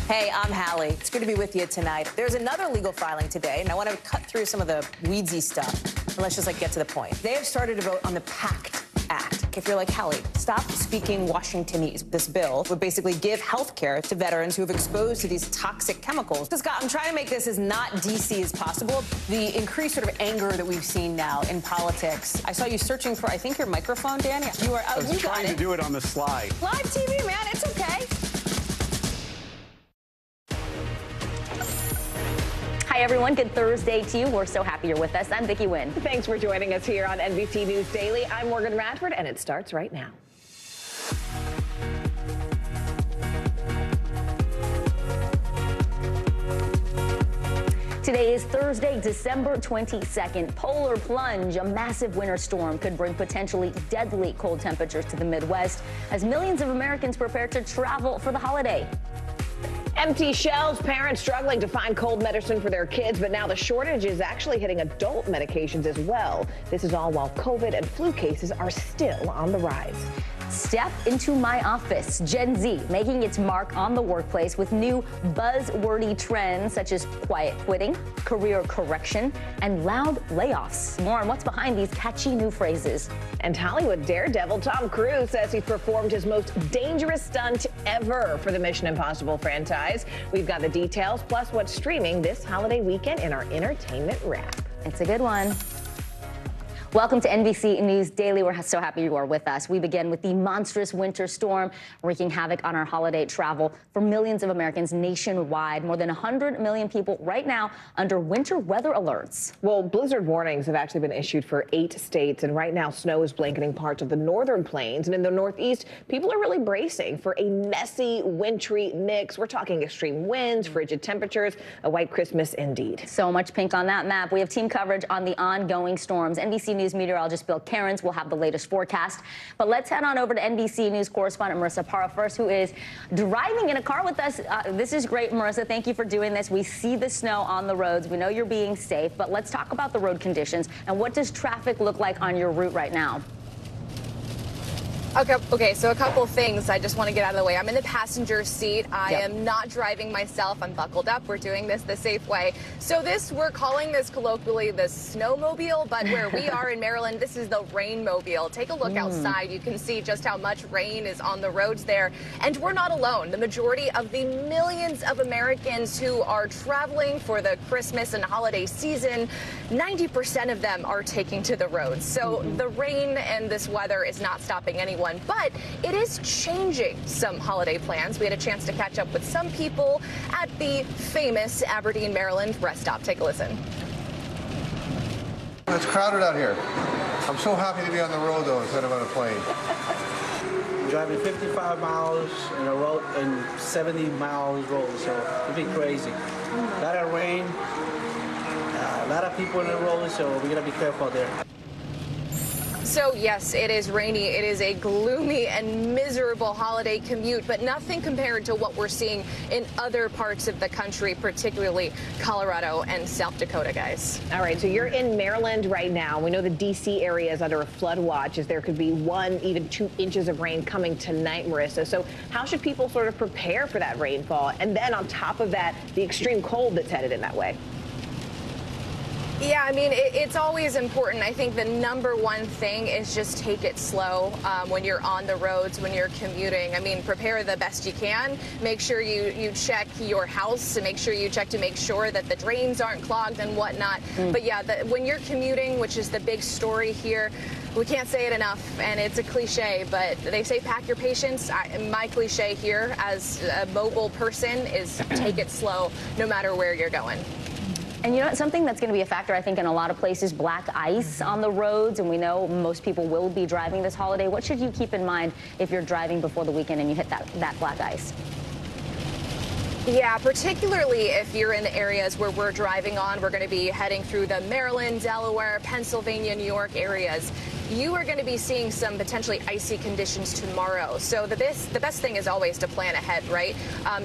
[SPEAKER 2] Hey, I'm Hallie. It's good to be with you tonight. There's another legal filing today, and I want to cut through some of the weedsy stuff. And let's just get to the point. They have started to vote on the PACT Act. If you're like, Hallie, stop speaking Washingtonese. This bill would basically give health care to veterans who have exposed to these toxic chemicals. So, Scott, I'm trying to make this as not DC as possible. The increased sort of anger that we've seen now in politics. I saw you searching for, I think, your microphone, Danny. You were
[SPEAKER 5] I was trying to do it on the slide.
[SPEAKER 2] Live TV, man. It's okay.
[SPEAKER 16] Hi, everyone. Good Thursday to you. We're so happy you're with us. I'm Vicki Wynn.
[SPEAKER 21] Thanks for joining us here on NBC News Daily. I'm Morgan Radford, and it starts right now.
[SPEAKER 16] Today is Thursday, December 22nd. Polar plunge. A massive winter storm could bring potentially deadly cold temperatures to the Midwest as millions of Americans prepare to travel for the holiday.
[SPEAKER 21] Empty shelves, parents struggling to find cold medicine for their kids, but now the shortage is actually hitting adult medications as well. This is all while COVID and flu cases are still on the rise.
[SPEAKER 16] Step into my office. Gen Z making its mark on the workplace with new buzzwordy trends such as quiet quitting, career correction, and loud layoffs. More on what's behind these catchy new phrases.
[SPEAKER 21] And Hollywood daredevil Tom Cruise says he performed his most dangerous stunt ever for the Mission Impossible franchise. We've got the details, plus what's streaming this holiday weekend in our entertainment wrap.
[SPEAKER 16] It's a good one. Welcome to NBC News Daily. We're so happy you are with us. We begin with the monstrous winter storm wreaking havoc on our holiday travel for millions of Americans nationwide. More than 100 million people right now under winter weather alerts.
[SPEAKER 21] Well, blizzard warnings have actually been issued for 8 states, and right now snow is blanketing parts of the northern plains. And in the Northeast, people are really bracing for a messy, wintry mix. We're talking extreme winds, frigid temperatures, a white Christmas indeed.
[SPEAKER 16] So much pink on that map. We have team coverage on the ongoing storms. NBC News meteorologist Bill Cairns will have the latest forecast. But let's head on over to NBC News correspondent Marissa Parra first, who is driving in a car with us. This is great, Marissa. Thank you for doing this. We see the snow on the roads. We know you're being safe, but let's talk about the road conditions and what does traffic look like on your route right now?
[SPEAKER 6] Okay, so a couple of things I just want to get out of the way. I'm in the passenger seat. I am not driving myself. I'm buckled up. We're doing this the safe way. So we're calling this colloquially the snowmobile, but where we are in Maryland, this is the rainmobile. Take a look outside. You can see just how much rain is on the roads there. And we're not alone. The majority of the millions of Americans who are traveling for the Christmas and holiday season, 90% of them are taking to the roads. So the rain and this weather is not stopping anyone. But it is changing some holiday plans. We had a chance to catch up with some people at the famous Aberdeen, Maryland rest stop. Take a listen.
[SPEAKER 8] It's crowded out here. I'm so happy to be on the road, though, instead of on a plane.
[SPEAKER 9] I'm driving 55 miles in a road and 70 miles road, so it'd be crazy. A lot of rain, a lot of people in the road, so we gotta be careful there.
[SPEAKER 6] So yes, it is rainy. It is a gloomy and miserable holiday commute, but nothing compared to what we're seeing in other parts of the country, particularly Colorado and South Dakota, guys.
[SPEAKER 21] All right, so you're in Maryland right now. We know the D.C. area is under a flood watch, as there could be 1, even 2 inches of rain coming tonight, Marissa. So how should people sort of prepare for that rainfall? And then on top of that, the extreme cold that's headed in that way.
[SPEAKER 6] Yeah, I mean, it's always important. I think the number one thing is just take it slow when you're on the roads, when you're commuting. I mean, prepare the best you can. Make sure you check your house and make sure you check to make sure that the drains aren't clogged and whatnot. But yeah, when you're commuting, which is the big story here, we can't say it enough, and it's a cliche, but they say pack your patience. My cliche here as a mobile person is take it slow no matter where you're going.
[SPEAKER 16] And you know, something that's going to be a factor, I think, in a lot of places, black ice on the roads, and we know most people will be driving this holiday. What should you keep in mind if you're driving before the weekend and you hit that black ice?
[SPEAKER 6] Yeah, particularly if you're in the areas where we're driving on. We're going to be heading through the Maryland, Delaware, Pennsylvania, New York areas. You are going to be seeing some potentially icy conditions tomorrow. So the best thing is always to plan ahead, right?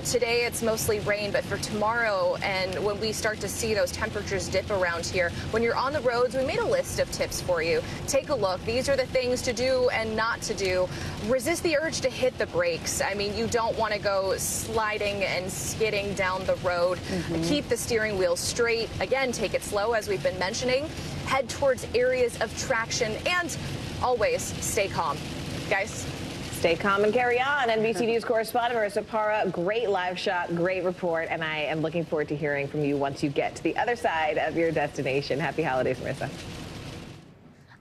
[SPEAKER 6] Today it's mostly rain, but for tomorrow and when we start to see those temperatures dip around here, when you're on the roads, we made a list of tips for you. Take a look. These are the things to do and not to do. Resist the urge to hit the brakes. I mean, you don't want to go sliding and skidding down the road. Keep the steering wheel straight. Again, take it slow, as we've been mentioning. Head towards areas of traction and always stay calm. Guys?
[SPEAKER 21] Stay calm and carry on. NBC News correspondent Marissa Para, great live shot, great report, and I am looking forward to hearing from you once you get to the other side of your destination. Happy holidays, Marissa.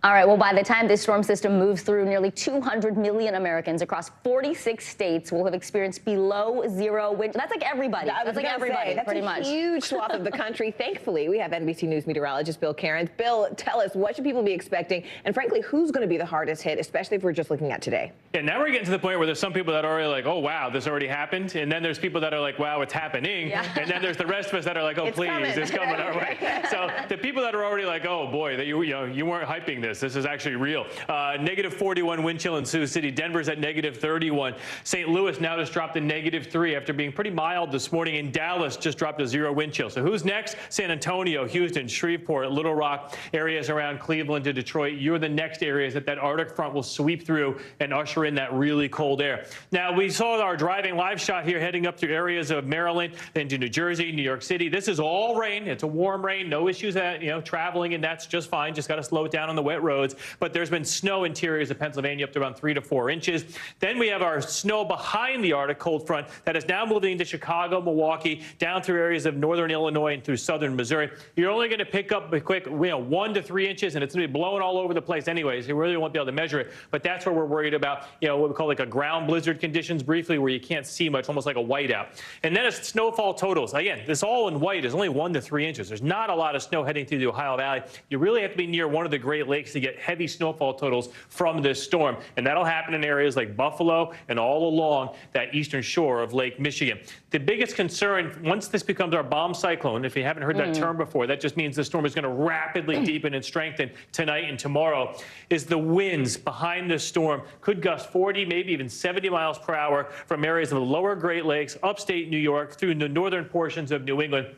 [SPEAKER 16] All right, well, by the time this storm system moves through, nearly 200 million Americans across 46 states will have experienced below zero wind. That's like everybody. That's like everybody, pretty much.
[SPEAKER 21] That's a huge swath of the country. Thankfully, we have NBC News meteorologist Bill Cairns. Bill, tell us, what should people be expecting? And frankly, who's going to be the hardest hit, especially if we're just looking at today?
[SPEAKER 12] Yeah, now we're getting to the point where there's some people that are already like, oh, wow, this already happened. And then there's people that are like, wow, it's happening. Yeah. And then there's the rest of us that are like, oh, it's it's coming our way. So the people that are already like, oh, boy, that you weren't hyping this. This is actually real. Negative 41 wind chill in Sioux City. Denver's at negative 31. St. Louis now just dropped to -3 after being pretty mild this morning. And Dallas just dropped to 0 wind chill. So who's next? San Antonio, Houston, Shreveport, Little Rock, areas around Cleveland to Detroit. You're the next areas that Arctic front will sweep through and usher in that really cold air. Now, we saw our driving live shot here heading up through areas of Maryland, into New Jersey, New York City. This is all rain. It's a warm rain. No issues that, traveling, and that's just fine. Just got to slow it down on the wet roads. But there's been snow interiors of Pennsylvania up to around 3 to 4 inches. Then we have our snow behind the Arctic cold front that is now moving into Chicago, Milwaukee, down through areas of northern Illinois and through southern Missouri. You're only going to pick up a quick 1 to 3 inches, and it's going to be blowing all over the place anyways. You really won't be able to measure it. But that's where we're worried about, what we call like a ground blizzard conditions briefly, where you can't see much, almost like a whiteout. And then it's snowfall totals. Again, this all in white is only 1 to 3 inches. There's not a lot of snow heading through the Ohio Valley. You really have to be near one of the Great Lakes to get heavy snowfall totals from this storm. And that'll happen in areas like Buffalo and all along that eastern shore of Lake Michigan. The biggest concern, once this becomes our bomb cyclone, if you haven't heard that term before, that just means the storm is going to rapidly deepen and strengthen tonight and tomorrow, is the winds behind this storm could gust 40, maybe even 70 miles per hour from areas of the lower Great Lakes, upstate New York, through the northern portions of New England,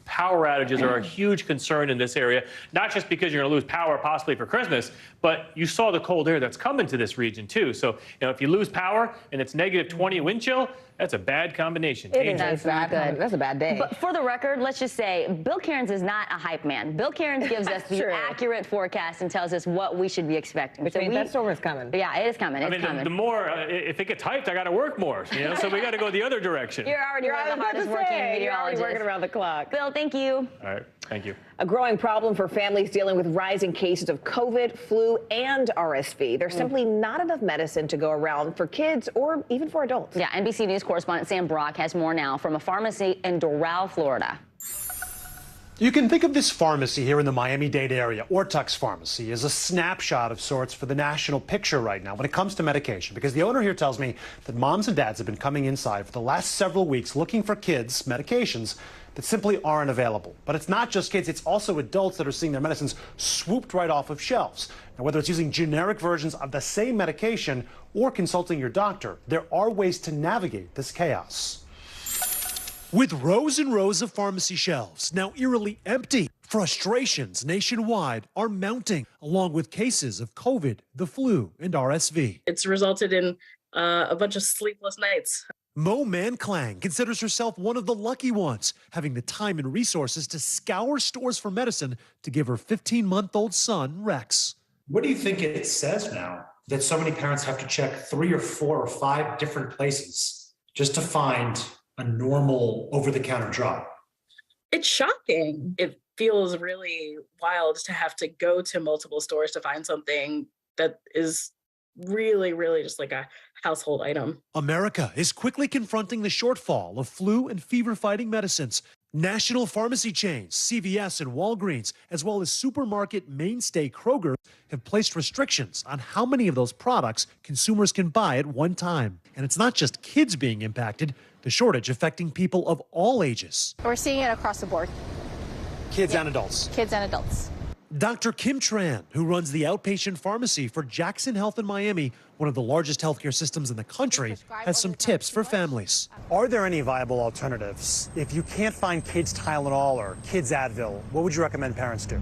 [SPEAKER 12] Power outages are a huge concern in this area, not just because you're going to lose power possibly for Christmas, but you saw the cold air that's coming to this region too. So, if you lose power and it's -20 wind chill, that's a bad combination.
[SPEAKER 21] That's not good. That's a bad day.
[SPEAKER 16] But for the record, let's just say Bill Cairns is not a hype man. Bill Cairns gives us the accurate forecast and tells us what we should be expecting.
[SPEAKER 21] Which means that storm is coming.
[SPEAKER 16] Yeah, it is coming.
[SPEAKER 12] I mean, the more, if it gets hyped, I got to work more. So we got to go the other direction.
[SPEAKER 16] You're already one of the hardest working meteorologists.
[SPEAKER 21] You're already working around the clock.
[SPEAKER 16] Bill, thank you.
[SPEAKER 12] All right, thank you.
[SPEAKER 21] A growing problem for families dealing with rising cases of COVID, flu, and RSV. There's simply not enough medicine to go around for kids or even for adults.
[SPEAKER 16] Yeah, NBC News correspondent Sam Brock has more now from a pharmacy in Doral, Florida.
[SPEAKER 1] You can think of this pharmacy here in the Miami-Dade area, Ortux Pharmacy, as a snapshot of sorts for the national picture right now when it comes to medication, because the owner here tells me that moms and dads have been coming inside for the last several weeks looking for kids' medications that simply aren't available. But it's not just kids, it's also adults that are seeing their medicines swooped right off of shelves. Now, whether it's using generic versions of the same medication or consulting your doctor, there are ways to navigate this chaos. With rows and rows of pharmacy shelves now eerily empty, frustrations nationwide are mounting, along with cases of COVID, the flu, and RSV.
[SPEAKER 4] It's resulted in a bunch of sleepless nights.
[SPEAKER 1] Mo Man-Klang considers herself one of the lucky ones, having the time and resources to scour stores for medicine to give her 15-month-old son, Rex.
[SPEAKER 7] What do you think it says now that so many parents have to check 3 or 4 or 5 different places just to find a normal over-the-counter drug?
[SPEAKER 4] It's shocking. It feels really wild to have to go to multiple stores to find something that is really, really just like a household item.
[SPEAKER 1] America is quickly confronting the shortfall of flu and fever-fighting medicines. National pharmacy chains, CVS and Walgreens, as well as supermarket mainstay Kroger, have placed restrictions on how many of those products consumers can buy at one time. And it's not just kids being impacted, the shortage affecting people of all ages.
[SPEAKER 15] We're seeing it across the board.
[SPEAKER 1] Kids and adults.
[SPEAKER 15] Kids and adults.
[SPEAKER 1] Dr. Kim Tran, who runs the outpatient pharmacy for Jackson Health in Miami, one of the largest healthcare systems in the country, has some tips for families.
[SPEAKER 23] Are there any viable alternatives? If you can't find kids Tylenol or kids Advil, what would you recommend parents do?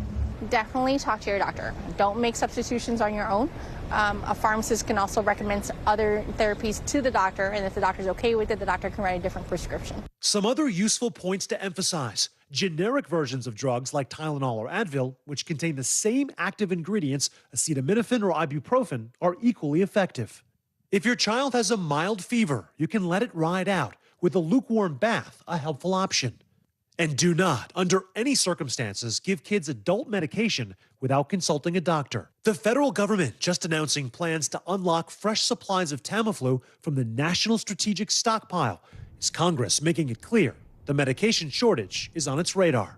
[SPEAKER 15] Definitely talk to your doctor. Don't make substitutions on your own. A pharmacist can also recommend other therapies to the doctor, and if the doctor's okay with it, the doctor can write a different prescription.
[SPEAKER 1] Some other useful points to emphasize. Generic versions of drugs like Tylenol or Advil, which contain the same active ingredients, acetaminophen or ibuprofen, are equally effective. If your child has a mild fever, you can let it ride out, with a lukewarm bath a helpful option. And do not, under any circumstances, give kids adult medication without consulting a doctor. The federal government just announcing plans to unlock fresh supplies of Tamiflu from the National Strategic Stockpile. Is Congress making it clear the medication shortage is on its radar?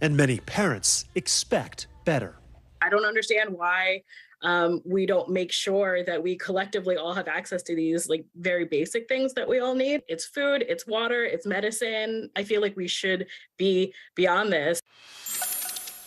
[SPEAKER 1] And many parents expect better.
[SPEAKER 4] I don't understand why we don't make sure that we collectively all have access to these like very basic things that we all need. It's food, it's water, it's medicine. I feel like we should be beyond this.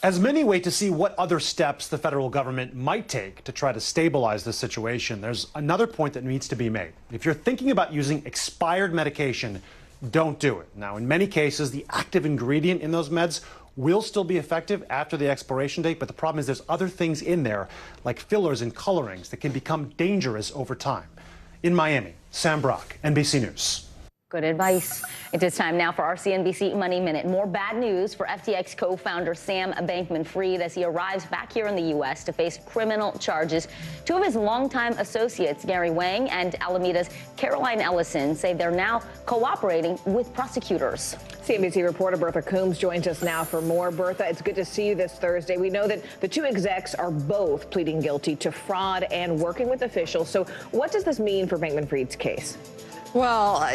[SPEAKER 1] As many wait to see what other steps the federal government might take to try to stabilize the situation, there's another point that needs to be made. If you're thinking about using expired medication, don't do it. Now, in many cases, the active ingredient in those meds will still be effective after the expiration date, but the problem is there's other things in there, like fillers and colorings, that can become dangerous over time. In Miami, Sam Brock, NBC News.
[SPEAKER 16] Good advice. It is time now for our CNBC Money Minute. More bad news for FTX co-founder Sam Bankman-Fried as he arrives back here in the U.S. to face criminal charges. Two of his longtime associates, Gary Wang and Alameda's Caroline Ellison, say they're now cooperating with prosecutors.
[SPEAKER 21] CNBC reporter Bertha Coombs joins us now for more. Bertha, it's good to see you this Thursday. We know that the two execs are both pleading guilty to fraud and working with officials. So what does this mean for Bankman-Fried's case?
[SPEAKER 25] Well,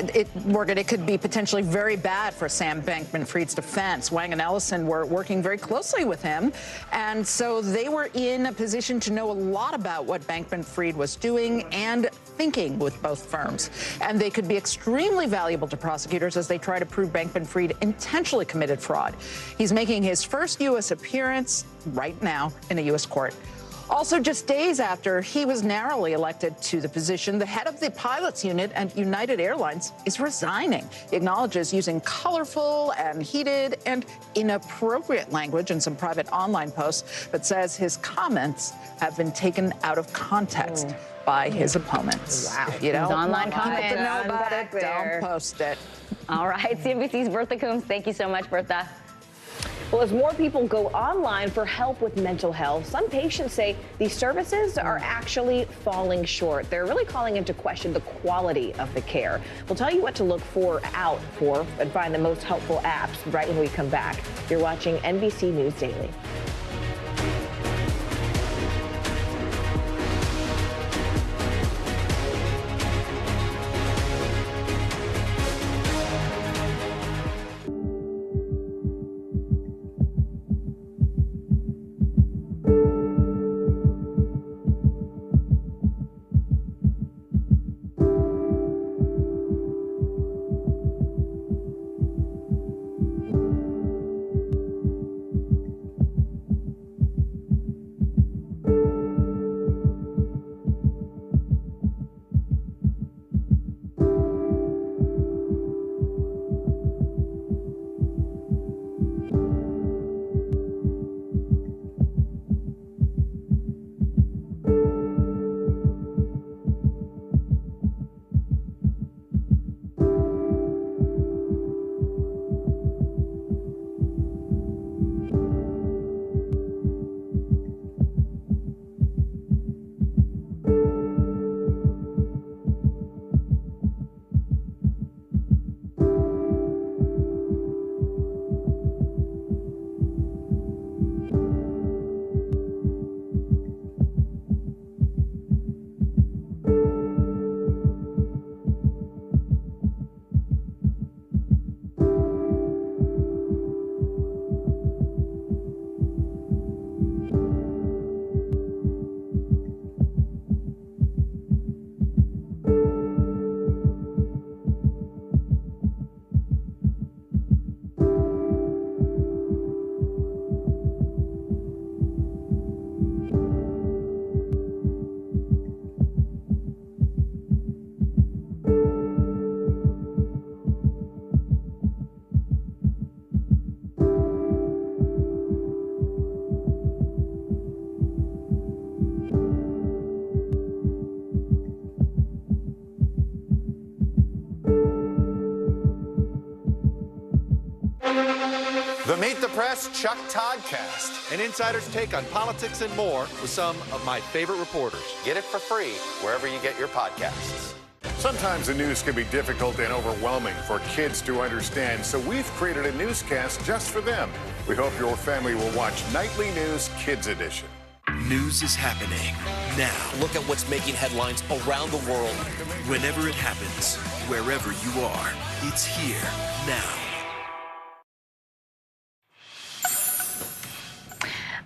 [SPEAKER 25] Morgan, it could be potentially very bad for Sam Bankman-Fried's defense. Wang and Ellison were working very closely with him, and so they were in a position to know a lot about what Bankman-Fried was doing and thinking with both firms. And they could be extremely valuable to prosecutors as they try to prove Bankman-Fried intentionally committed fraud. He's making his first U.S. appearance right now in a U.S. court. Also, just days after he was narrowly elected to the position, the head of the pilots unit at United Airlines is resigning. He acknowledges using colorful and heated and inappropriate language in some private online posts, but says his comments have been taken out of context by his opponents.
[SPEAKER 16] Wow.
[SPEAKER 25] If you don't
[SPEAKER 16] online
[SPEAKER 25] want people
[SPEAKER 16] comments.
[SPEAKER 25] to know about it,
[SPEAKER 16] There.
[SPEAKER 25] don't post it.
[SPEAKER 16] All right, CNBC's Bertha Coombs. Thank you so much, Bertha.
[SPEAKER 21] Well, as more people go online for help with mental health, some patients say these services are actually falling short. They're really calling into question the quality of the care. We'll tell you what to look out for and find the most helpful apps right when we come back. You're watching NBC News Daily.
[SPEAKER 14] The Meet the Press Chuck Toddcast, an insider's take on politics and more with some of my favorite reporters. Get it for free wherever you get your podcasts.
[SPEAKER 3] Sometimes the news can be difficult and overwhelming for kids to understand, so we've created a newscast just for them. We hope your family will watch Nightly News Kids Edition.
[SPEAKER 10] News is happening now. Look at what's making headlines around the world. Whenever it happens, wherever you are, it's here now.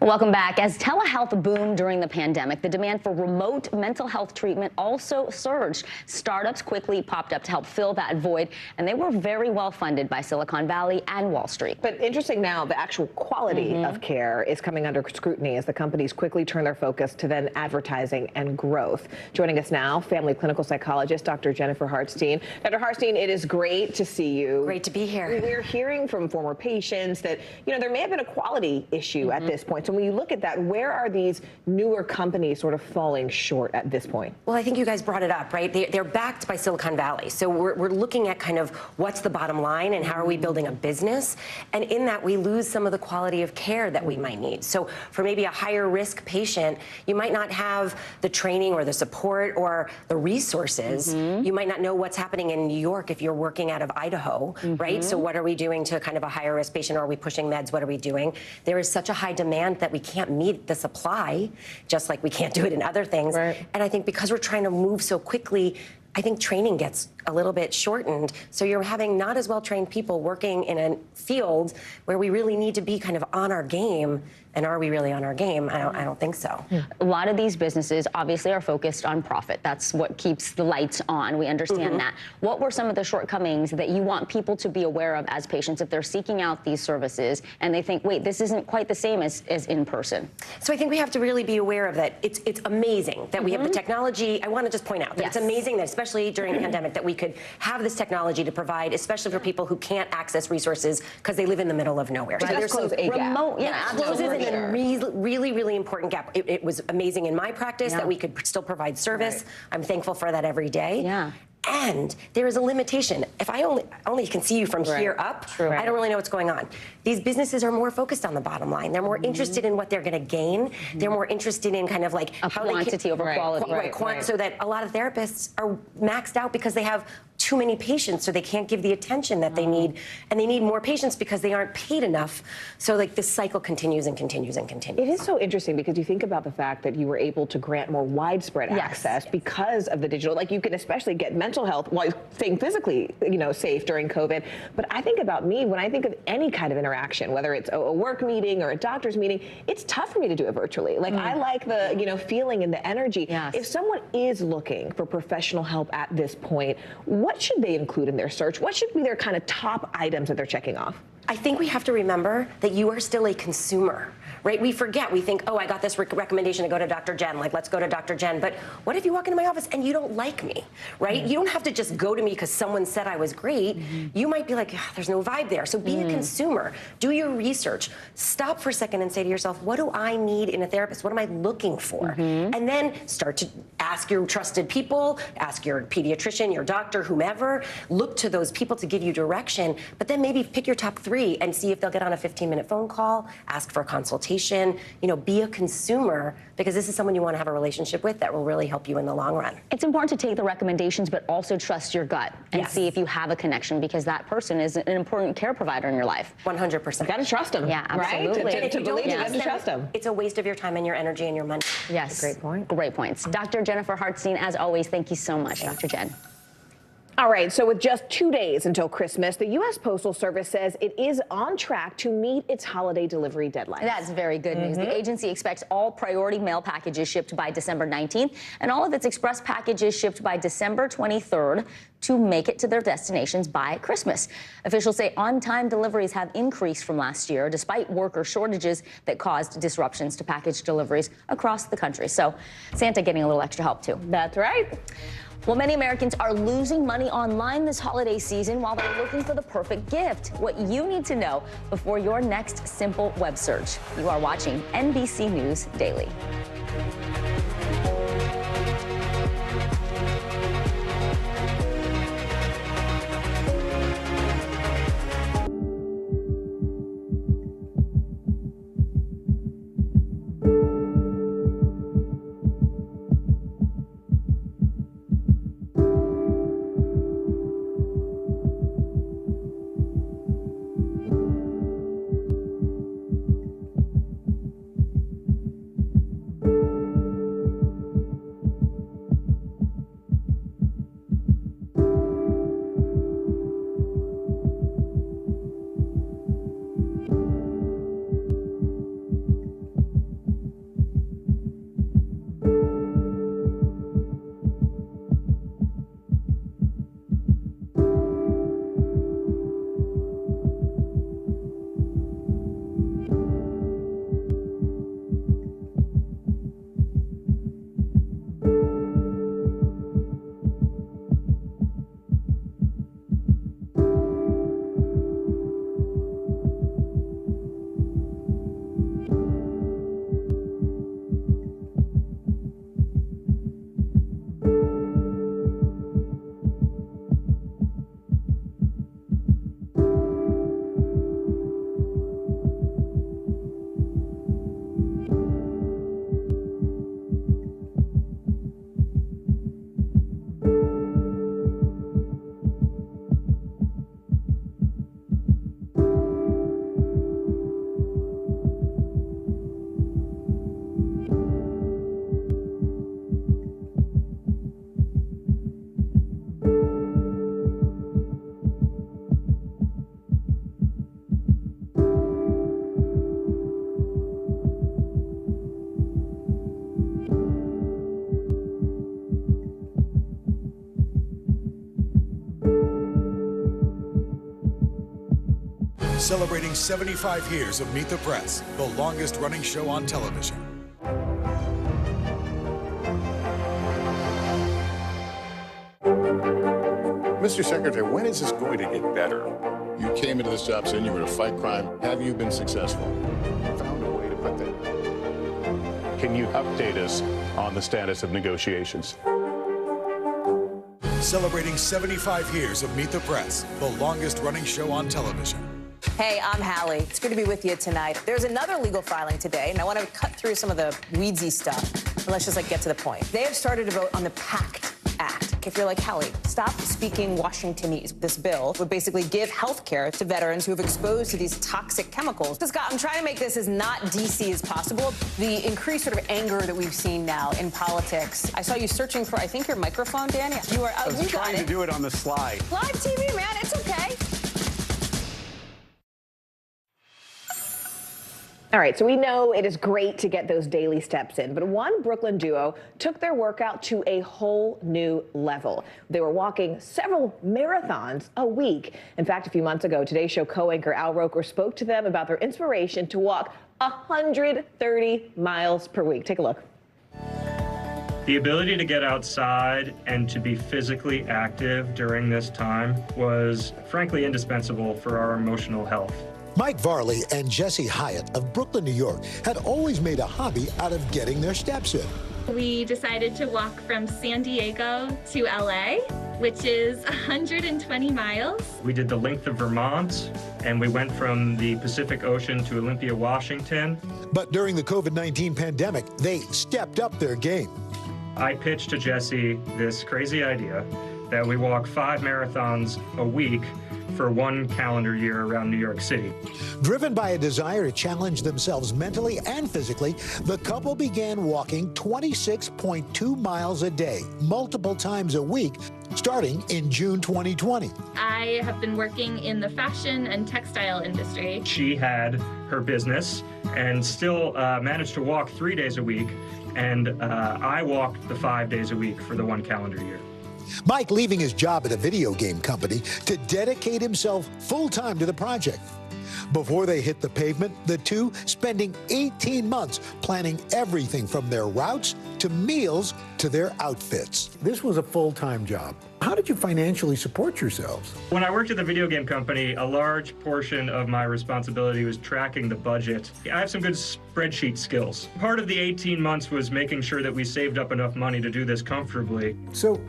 [SPEAKER 16] Welcome back. As telehealth boomed during the pandemic, the demand for remote mental health treatment also surged. Startups quickly popped up to help fill that void, and they were very well funded by Silicon Valley and Wall Street.
[SPEAKER 21] But interesting now, the actual quality of care is coming under scrutiny as the companies quickly turn their focus to then advertising and growth. Joining us now, family clinical psychologist, Dr. Jennifer Hartstein. Dr. Hartstein, it is great to see you.
[SPEAKER 11] Great to be here.
[SPEAKER 21] We're hearing from former patients that, there may have been a quality issue at this point. So when you look at that, where are these newer companies sort of falling short at this point?
[SPEAKER 11] Well, I think you guys brought it up, right? They're backed by Silicon Valley. So we're looking at kind of what's the bottom line and how are we building a business? And in that, we lose some of the quality of care that we might need. So for maybe a higher risk patient, you might not have the training or the support or the resources. You might not know what's happening in New York if you're working out of Idaho, right? So what are we doing to kind of a higher risk patient? Are we pushing meds? What are we doing? There is such a high demand that we can't meet the supply, just like we can't do it in other things. And I think because we're trying to move so quickly, I think training gets a little bit shortened. So you're having not as well-trained people working in a field where we really need to be kind of on our game. And are we really on our game? I don't think so.
[SPEAKER 16] A lot of these businesses obviously are focused on profit. That's what keeps the lights on. We understand that. What were some of the shortcomings that you want people to be aware of as patients if they're seeking out these services and they think, wait, this isn't quite the same as in person?
[SPEAKER 11] So I think we have to really be aware of that. It's amazing that we have the technology. I want to just point out that it's amazing that, especially during the pandemic, that we could have this technology to provide, especially for people who can't access resources because they live in the middle of nowhere.
[SPEAKER 16] Right.
[SPEAKER 11] So there's some remote,
[SPEAKER 16] absolutely.
[SPEAKER 11] a really important gap. It was amazing in my practice that we could still provide service. I'm thankful for that every day.
[SPEAKER 16] Yeah.
[SPEAKER 11] And there is a limitation. If I only can see you from here up, I don't really know what's going on. These businesses are more focused on the bottom line. They're more interested in what they're going to gain. They're more interested in kind of like
[SPEAKER 16] how quantity over quality.
[SPEAKER 11] So that a lot of therapists are maxed out because they have too many patients, so they can't give the attention that they need, and they need more patients because they aren't paid enough. So like this cycle continues and continues and continues.
[SPEAKER 21] It is so interesting because you think about the fact that you were able to grant more widespread access because of the digital. Like you can especially get mental health while staying physically, safe during COVID. But I think about me when I think of any kind of interaction, whether it's a work meeting or a doctor's meeting, it's tough for me to do it virtually. Like I like the feeling and the energy. If someone is looking for professional help at this point, what should they include in their search? What should be their kind of top items that they're checking off?
[SPEAKER 11] I think we have to remember that you are still a consumer, right? We forget. We think, oh, I got this recommendation to go to Dr. Jen. Like, let's go to Dr. Jen. But what if you walk into my office and you don't like me, right? You don't have to just go to me because someone said I was great. You might be like, there's no vibe there. So be a consumer. Do your research. Stop for a second and say to yourself, what do I need in a therapist? What am I looking for? And then start to ask your trusted people, ask your pediatrician, your doctor, whomever. Look to those people to give you direction. But then maybe pick your top 3 and see if they'll get on a 15-minute phone call, ask for a consultation, be a consumer, because this is someone you want to have a relationship with that will really help you in the long run.
[SPEAKER 16] It's important to take the recommendations, but also trust your gut and see if you have a connection, because that person is an important care provider in your life.
[SPEAKER 11] 100%.
[SPEAKER 21] You got to trust them.
[SPEAKER 16] Yeah, absolutely.
[SPEAKER 21] Right? To believe you have to trust them.
[SPEAKER 11] It's a waste of your time and your energy and your money.
[SPEAKER 16] Yes.
[SPEAKER 21] Great point.
[SPEAKER 16] Great points. Dr. Jennifer Hartstein, as always, thank you so much, Dr. Jen.
[SPEAKER 21] All right, so with just 2 days until Christmas, the U.S. Postal Service says it is on track to meet its holiday delivery deadline.
[SPEAKER 16] That's very good news. The agency expects all priority mail packages shipped by December 19th and all of its express packages shipped by December 23rd to make it to their destinations by Christmas. Officials say on-time deliveries have increased from last year, despite worker shortages that caused disruptions to package deliveries across the country. So Santa getting a little extra help, too.
[SPEAKER 21] That's right.
[SPEAKER 16] Well, many Americans are losing money online this holiday season while they're looking for the perfect gift. What you need to know before your next simple web search. You are watching NBC News Daily.
[SPEAKER 13] Celebrating 75 years of Meet the Press, the longest running show on television.
[SPEAKER 3] Mr. Secretary, when is this going to get better?
[SPEAKER 17] You came into this job saying you were to fight crime. Have you been successful?
[SPEAKER 3] Found a way to put that.
[SPEAKER 5] Can you update us on the status of negotiations?
[SPEAKER 13] Celebrating 75 years of Meet the Press, the longest running show on television.
[SPEAKER 2] Hey, I'm Hallie. It's good to be with you tonight. There's another legal filing today, and I want to cut through some of the weedsy stuff. And let's just get to the point. They have started to vote on the PACT Act. If you're like, Hallie, stop speaking Washingtonese. This bill would basically give health care to veterans who have exposed to these toxic chemicals. Scott, I'm trying to make this as not DC as possible. The increased sort of anger that we've seen now in politics. I saw you searching for, I think, your microphone, Dan. You are
[SPEAKER 5] I was trying to do it on the slide.
[SPEAKER 2] Live TV, man. It's okay.
[SPEAKER 21] All right, so we know it is great to get those daily steps in, but one Brooklyn duo took their workout to a whole new level. They were walking several marathons a week. In fact, a few months ago, Today's Show co-anchor Al Roker spoke to them about their inspiration to walk 130 miles per week. Take a look.
[SPEAKER 18] The ability to get outside and to be physically active during this time was frankly indispensable for our emotional health.
[SPEAKER 19] Mike Varley and Jesse Hyatt of Brooklyn, New York, had always made a hobby out of getting their steps in.
[SPEAKER 24] We decided to walk from San Diego to LA, which is 120 miles.
[SPEAKER 18] We did the length of Vermont, and we went from the Pacific Ocean to Olympia, Washington.
[SPEAKER 19] But during the COVID-19 pandemic, they stepped up their game.
[SPEAKER 18] I pitched to Jesse this crazy idea that we walk 5 marathons a week for 1 calendar year around New York City.
[SPEAKER 19] Driven by a desire to challenge themselves mentally and physically, the couple began walking 26.2 miles a day, multiple times a week, starting in June 2020.
[SPEAKER 24] I have been working in the fashion and textile industry.
[SPEAKER 18] She had her business and still managed to walk 3 days a week, and I walked the 5 days a week for the 1 calendar year.
[SPEAKER 19] Mike leaving his job at a video game company to dedicate himself full-time to the project. Before they hit the pavement, the two spending 18 months planning everything from their routes to meals to their outfits. This was a full-time job. How did you financially support yourselves?
[SPEAKER 18] When I worked at the video game company, a large portion of my responsibility was tracking the budget. I have some good spreadsheet skills. Part of the 18 months was making sure that we saved up enough money to do this comfortably.
[SPEAKER 19] So,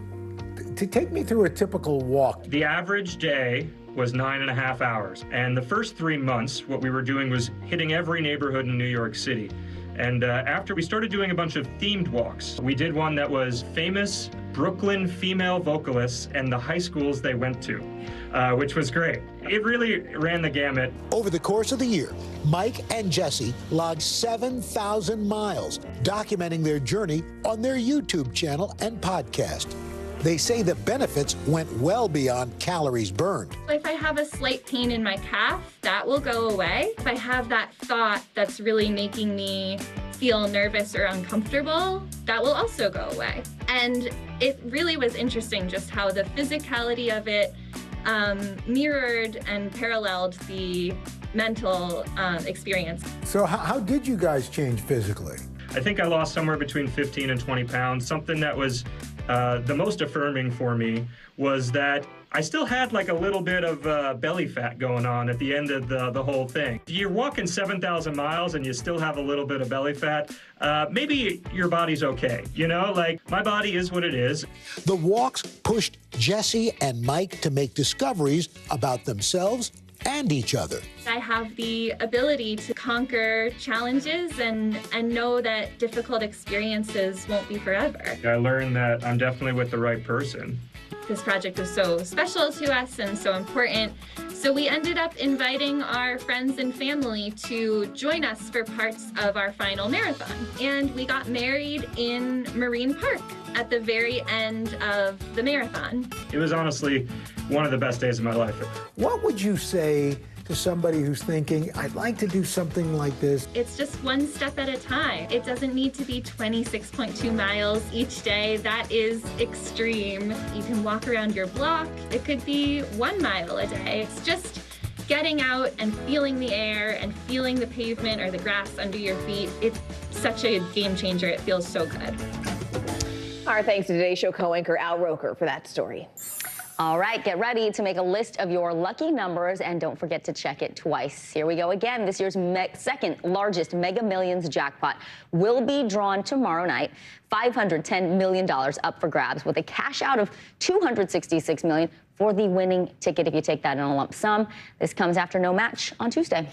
[SPEAKER 19] to take me through a typical walk.
[SPEAKER 18] The average day was 9.5 hours. And the first 3 months, what we were doing was hitting every neighborhood in New York City. And after we started doing a bunch of themed walks, we did one that was famous Brooklyn female vocalists and the high schools they went to, which was great. It really ran the gamut.
[SPEAKER 19] Over the course of the year, Mike and Jesse logged 7,000 miles, documenting their journey on their YouTube channel and podcast. They say the benefits went well beyond calories burned.
[SPEAKER 24] If I have a slight pain in my calf, that will go away. If I have that thought that's really making me feel nervous or uncomfortable, that will also go away. And it really was interesting just how the physicality of it mirrored and paralleled the mental experience.
[SPEAKER 19] So how did you guys change physically?
[SPEAKER 18] I think I lost somewhere between 15 and 20 pounds. Something that was the most affirming for me was that I still had like a little bit of belly fat going on at the end of the whole thing. If you're walking 7,000 miles and you still have a little bit of belly fat, maybe your body's okay. You know, like my body is what it is.
[SPEAKER 19] The walks pushed Jesse and Mike to make discoveries about themselves and each other.
[SPEAKER 24] I have the ability to conquer challenges and know that difficult experiences won't be forever.
[SPEAKER 18] I learned that I'm definitely with the right person.
[SPEAKER 24] This project is so special to us and so important. So we ended up inviting our friends and family to join us for parts of our final marathon. And we got married in Marine Park at the very end of the marathon.
[SPEAKER 18] It was honestly one of the best days of my life.
[SPEAKER 19] What would you say to somebody who's thinking, I'd like to do something like this?
[SPEAKER 24] It's just one step at a time. It doesn't need to be 26.2 miles each day. That is extreme. You can walk around your block. It could be 1 mile a day. It's just getting out and feeling the air and feeling the pavement or the grass under your feet, it's such a game changer. It feels so good.
[SPEAKER 21] Our thanks to Today's Show co-anchor Al Roker for that story.
[SPEAKER 16] All right, get ready to make a list of your lucky numbers, and don't forget to check it twice. Here we go again. This year's second largest Mega Millions jackpot will be drawn tomorrow night. $510 million up for grabs, with a cash out of $266 million for the winning ticket if you take that in a lump sum. This comes after no match on Tuesday.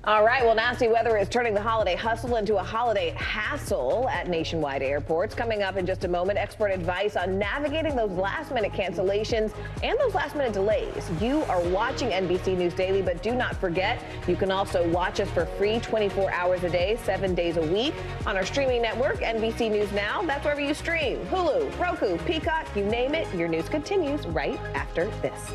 [SPEAKER 21] All right, well, nasty weather is turning the holiday hustle into a holiday hassle at nationwide airports. Coming up in just a moment, expert advice on navigating those last-minute cancellations and those last-minute delays. You are watching NBC News Daily, but do not forget, you can also watch us for free 24 hours a day, 7 days a week on our streaming network, NBC News Now. That's wherever you stream. Hulu, Roku, Peacock, you name it. Your news continues right after this.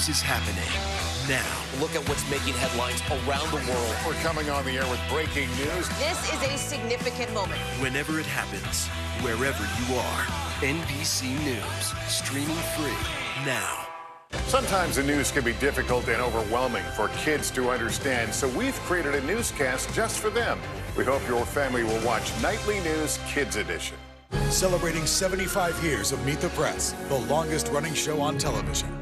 [SPEAKER 10] Is happening now.
[SPEAKER 14] Look at what's making headlines around the world.
[SPEAKER 3] We're coming on the air with breaking news.
[SPEAKER 2] This is a significant moment.
[SPEAKER 10] Whenever it happens, wherever you are, NBC News, streaming free now.
[SPEAKER 3] Sometimes the news can be difficult and overwhelming for kids to understand, so we've created a newscast just for them. We hope your family will watch Nightly News Kids Edition.
[SPEAKER 13] Celebrating 75 years of Meet the Press, the longest running show on television.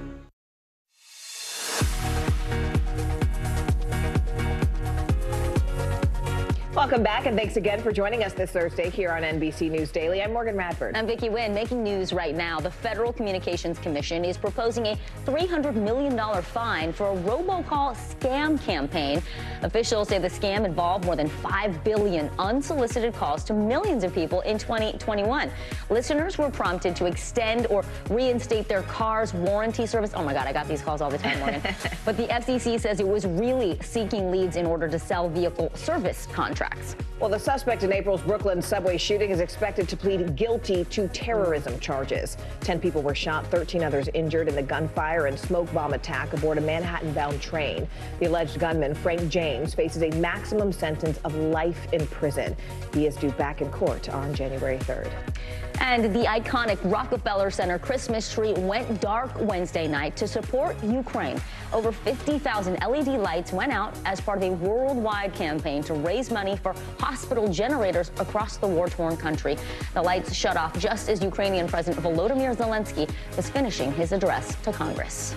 [SPEAKER 21] Welcome back, and thanks again for joining us this Thursday here on NBC News Daily. I'm Morgan Radford.
[SPEAKER 16] I'm Vicki Wynn. Making news right now, the Federal Communications Commission is proposing a $300 million fine for a robocall scam campaign. Officials say the scam involved more than 5 billion unsolicited calls to millions of people in 2021. Listeners were prompted to extend or reinstate their car's warranty service. Oh my God, I got these calls all the time, Morgan. But the FCC says it was really seeking leads in order to sell vehicle service contracts.
[SPEAKER 21] Well, the suspect in April's Brooklyn subway shooting is expected to plead guilty to terrorism charges. 10 people were shot, 13 others injured in the gunfire and smoke bomb attack aboard a Manhattan-bound train. The alleged gunman, Frank James, faces a maximum sentence of life in prison. He is due back in court on January 3rd.
[SPEAKER 16] And the iconic Rockefeller Center Christmas tree went dark Wednesday night to support Ukraine. Over 50,000 LED lights went out as part of a worldwide campaign to raise money for hospital generators across the war-torn country. The lights shut off just as Ukrainian President Volodymyr Zelensky was finishing his address to Congress.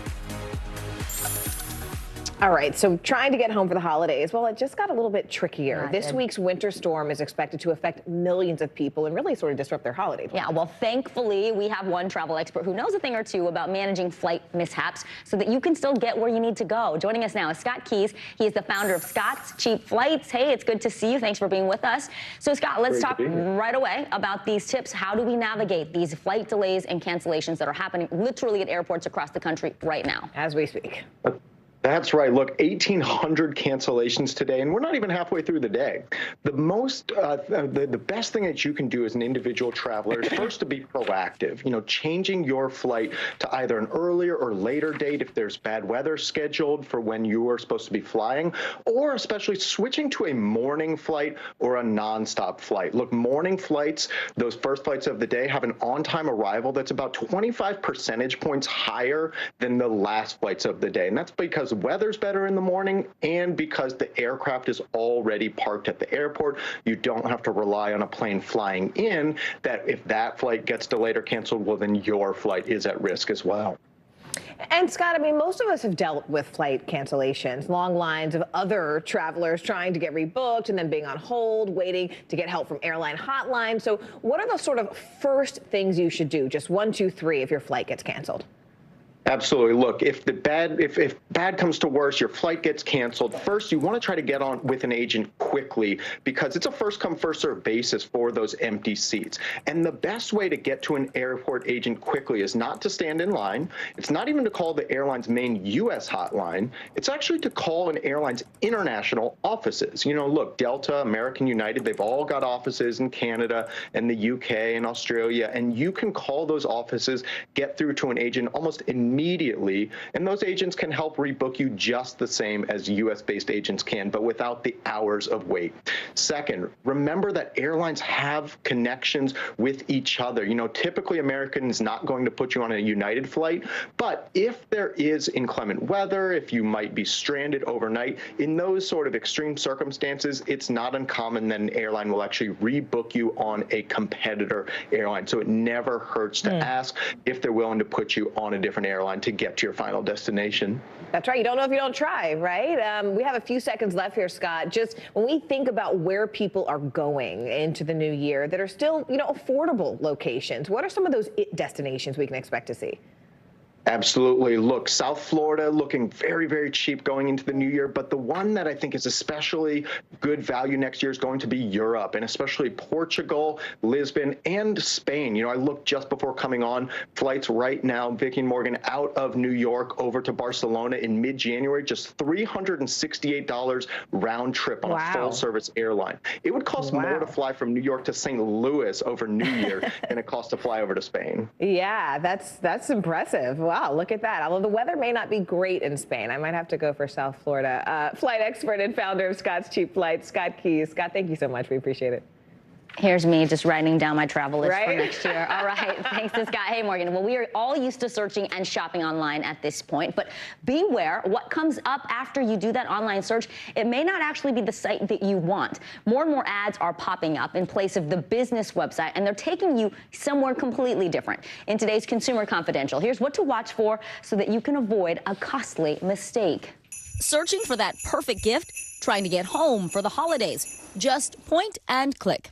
[SPEAKER 21] All right, so trying to get home for the holidays, well, it just got a little bit trickier.
[SPEAKER 16] Yeah,
[SPEAKER 21] this week's winter storm is expected to affect millions of people and really sort of disrupt their holiday plans.
[SPEAKER 16] Yeah, well, thankfully, we have one travel expert who knows a thing or two about managing flight mishaps so that you can still get where you need to go. Joining us now is Scott Keys. He is the founder of Scott's Cheap Flights. Hey, it's good to see you. Thanks for being with us. So, Scott, let's talk right away about these tips. How do we navigate these flight delays and cancellations that are happening literally at airports across the country right now?
[SPEAKER 21] As we speak.
[SPEAKER 6] That's right. Look, 1,800 cancellations today, and we're not even halfway through the day. The best thing that you can do as an individual traveler is first to be proactive. You know, changing your flight to either an earlier or later date if there's bad weather scheduled for when you are supposed to be flying, or especially switching to a morning flight or a nonstop flight. Look, morning flights, those first flights of the day, have an on-time arrival that's about 25 percentage points higher than the last flights of the day, and that's because the weather's better in the morning and because the aircraft is already parked at the airport. You don't have to rely on a plane flying in, that if that flight gets delayed or canceled, well, then your flight is at risk as well.
[SPEAKER 21] And Scott, I mean, most of us have dealt with flight cancellations, long lines of other travelers trying to get rebooked and then being on hold, waiting to get help from airline hotlines. So what are the sort of first things you should do? Just 1, 2, 3 if your flight gets canceled.
[SPEAKER 6] Absolutely. Look, if bad comes to worse, your flight gets canceled, first you want to try to get on with an agent quickly because it's a first come, first served basis for those empty seats. And the best way to get to an airport agent quickly is not to stand in line. It's not even to call the airline's main U.S. hotline. It's actually to call an airline's international offices. You know, look, Delta, American United, they've all got offices in Canada and the UK and Australia, and you can call those offices, get through to an agent almost immediately, and those agents can help rebook you just the same as U.S.-based agents can, but without the hours of wait. Second, remember that airlines have connections with each other. You know, typically American is not going to put you on a United flight, but if there is inclement weather, if you might be stranded overnight, in those sort of extreme circumstances, it's not uncommon that an airline will actually rebook you on a competitor airline. So it never hurts to ask if they're willing to put you on a different airline to get to your final destination.
[SPEAKER 21] That's right. You don't know if you don't try, right? We have a few seconds left here, Scott. Just when we think about where people are going into the new year that are still, you know, affordable locations, what are some of those destinations we can expect to see?
[SPEAKER 6] Absolutely. Look, South Florida looking very, very cheap going into the new year, but the one that I think is especially good value next year is going to be Europe, and especially Portugal, Lisbon, and Spain. You know, I looked just before coming on, flights right now, Vicky and Morgan, out of New York over to Barcelona in mid-January, just $368 round trip on a full-service airline. It would cost more to fly from New York to St. Louis over New Year than it costs to fly over to Spain.
[SPEAKER 21] Yeah, that's impressive. Wow, look at that. Although the weather may not be great in Spain, I might have to go for South Florida. Flight expert and founder of Scott's Cheap Flights, Scott Keys. Scott, thank you so much. We appreciate it.
[SPEAKER 16] Here's me just writing down my travel list for next year. All right, thanks to Scott. Hey, Morgan. Well, we are all used to searching and shopping online at this point, but beware what comes up after you do that online search. It may not actually be the site that you want. More and more ads are popping up in place of the business website, and they're taking you somewhere completely different. In today's Consumer Confidential, here's what to watch for so that you can avoid a costly mistake.
[SPEAKER 8] Searching for that perfect gift? Trying to get home for the holidays? Just point and click.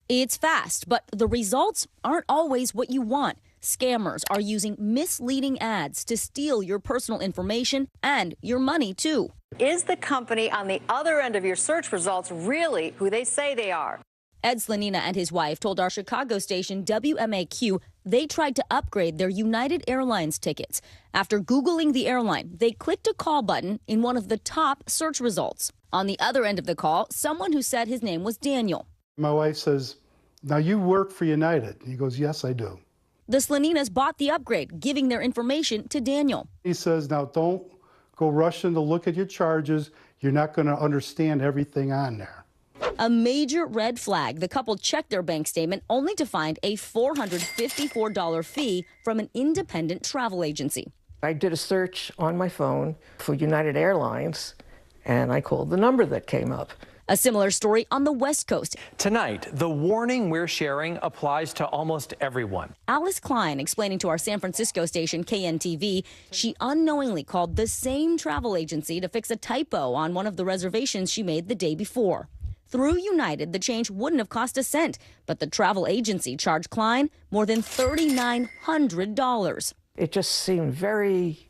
[SPEAKER 8] It's fast, but the results aren't always what you want. Scammers are using misleading ads to steal your personal information and your money, too.
[SPEAKER 9] Is the company on the other end of your search results really who they say they are?
[SPEAKER 8] Ed Slanina and his wife told our Chicago station WMAQ they tried to upgrade their United Airlines tickets. After Googling the airline, they clicked a call button in one of the top search results. On the other end of the call, someone who said his name was Daniel.
[SPEAKER 20] My wife says, "Now you work for United." He goes, "Yes, I do."
[SPEAKER 8] The Slaninas bought the upgrade, giving their information to Daniel.
[SPEAKER 20] He says, "Now don't go rushing to look at your charges. You're not going to understand everything on there."
[SPEAKER 8] A major red flag. The couple checked their bank statement only to find a $454 fee from an independent travel agency.
[SPEAKER 22] I did a search on my phone for United Airlines, and I called the number that came up.
[SPEAKER 8] A similar story on the West Coast.
[SPEAKER 7] Tonight, the warning we're sharing applies to almost everyone.
[SPEAKER 8] Alice Klein explaining to our San Francisco station KNTV she unknowingly called the same travel agency to fix a typo on one of the reservations she made the day before. Through United, the change wouldn't have cost a cent, but the travel agency charged Klein more than $3,900.
[SPEAKER 12] It just seemed very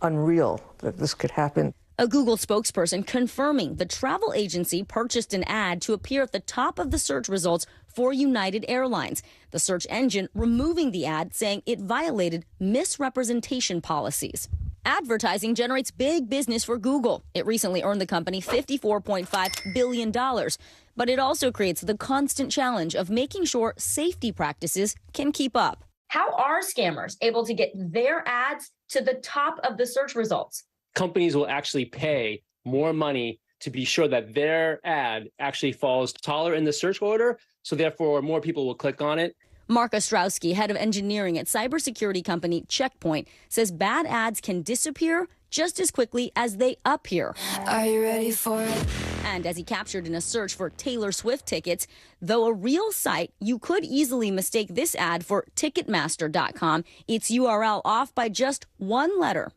[SPEAKER 12] unreal that this could happen.
[SPEAKER 8] A Google spokesperson confirming the travel agency purchased an ad to appear at the top of the search results for United Airlines. The search engine removing the ad, saying it violated misrepresentation policies. Advertising generates big business for Google. It recently earned the company $54.5 billion. But it also creates the constant challenge of making sure safety practices can keep up.
[SPEAKER 15] How are scammers able to get their ads to the top of the search results?
[SPEAKER 22] Companies will actually pay more money to be sure that their ad actually falls taller in the search order, so therefore more people will click on it.
[SPEAKER 8] Mark Ostrowski, head of engineering at cybersecurity company Check Point, says bad ads can disappear just as quickly as they appear.
[SPEAKER 23] Are you ready for it?
[SPEAKER 8] And as he captured in a search for Taylor Swift tickets, though a real site, you could easily mistake this ad for Ticketmaster.com, its URL off by just one letter.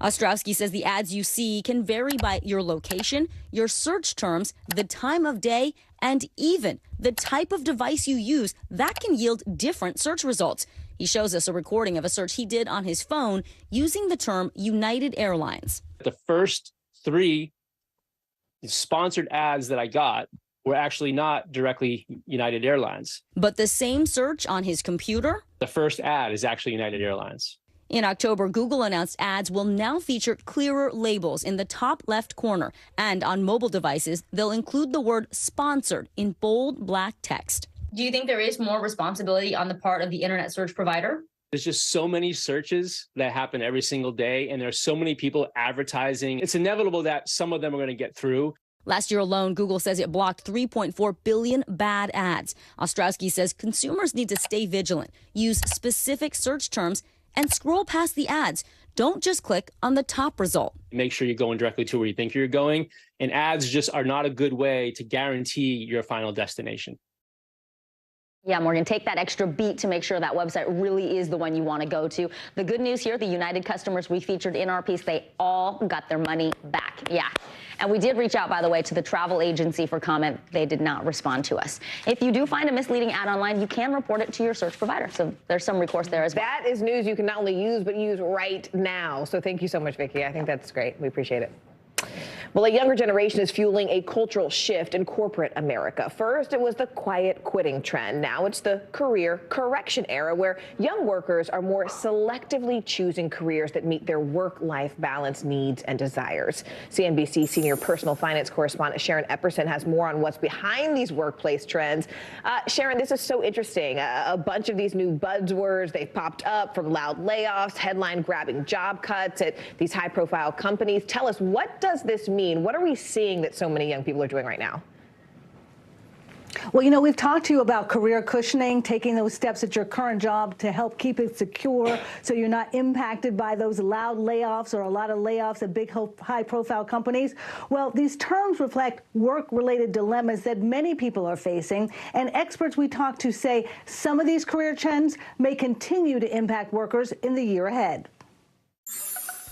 [SPEAKER 8] Ostrowski says the ads you see can vary by your location, your search terms, the time of day, and even the type of device you use. That can yield different search results. He shows us a recording of a search he did on his phone using the term United Airlines.
[SPEAKER 22] The first 3 sponsored ads that I got were actually not directly United Airlines.
[SPEAKER 8] But the same search on his computer?
[SPEAKER 22] The first ad is actually United Airlines.
[SPEAKER 8] In October, Google announced ads will now feature clearer labels in the top left corner. And on mobile devices, they'll include the word sponsored in bold black text.
[SPEAKER 15] Do you think there is more responsibility on the part of the internet search provider?
[SPEAKER 22] There's just so many searches that happen every single day, and there's so many people advertising. It's inevitable that some of them are going to get through.
[SPEAKER 8] Last year alone, Google says it blocked 3.4 billion bad ads. Ostrowski says consumers need to stay vigilant, use specific search terms, and scroll past the ads. Don't just click on the top result.
[SPEAKER 22] Make sure you're going directly to where you think you're going. And ads just are not a good way to guarantee your final destination.
[SPEAKER 16] Yeah, Morgan, take that extra beat to make sure that website really is the one you want to go to. The good news here, the United customers we featured in our piece, they all got their money back. Yeah. And we did reach out, by the way, to the travel agency for comment. They did not respond to us. If you do find a misleading ad online, you can report it to your search provider. So there's some recourse there as well.
[SPEAKER 21] That is news you can not only use, but use right now. So thank you so much, Vicki. I think that's great. We appreciate it. Well, a younger generation is fueling a cultural shift in corporate America. First, it was the quiet quitting trend. Now it's the career correction era, where young workers are more selectively choosing careers that meet their work-life balance needs and desires. CNBC senior personal finance correspondent Sharon Epperson has more on what's behind these workplace trends. Sharon, this is so interesting. A bunch of these new buzzwords, they've popped up, from loud layoffs, headline-grabbing job cuts at these high-profile companies. Tell us, what does this mean? What are we seeing that so many young people are doing right now?
[SPEAKER 26] Well, you know, we've talked to you about career cushioning, taking those steps at your current job to help keep it secure so you're not impacted by those loud layoffs or a lot of layoffs at big high-profile companies. Well, these terms reflect work-related dilemmas that many people are facing, and experts we talked to say some of these career trends may continue to impact workers in the year ahead.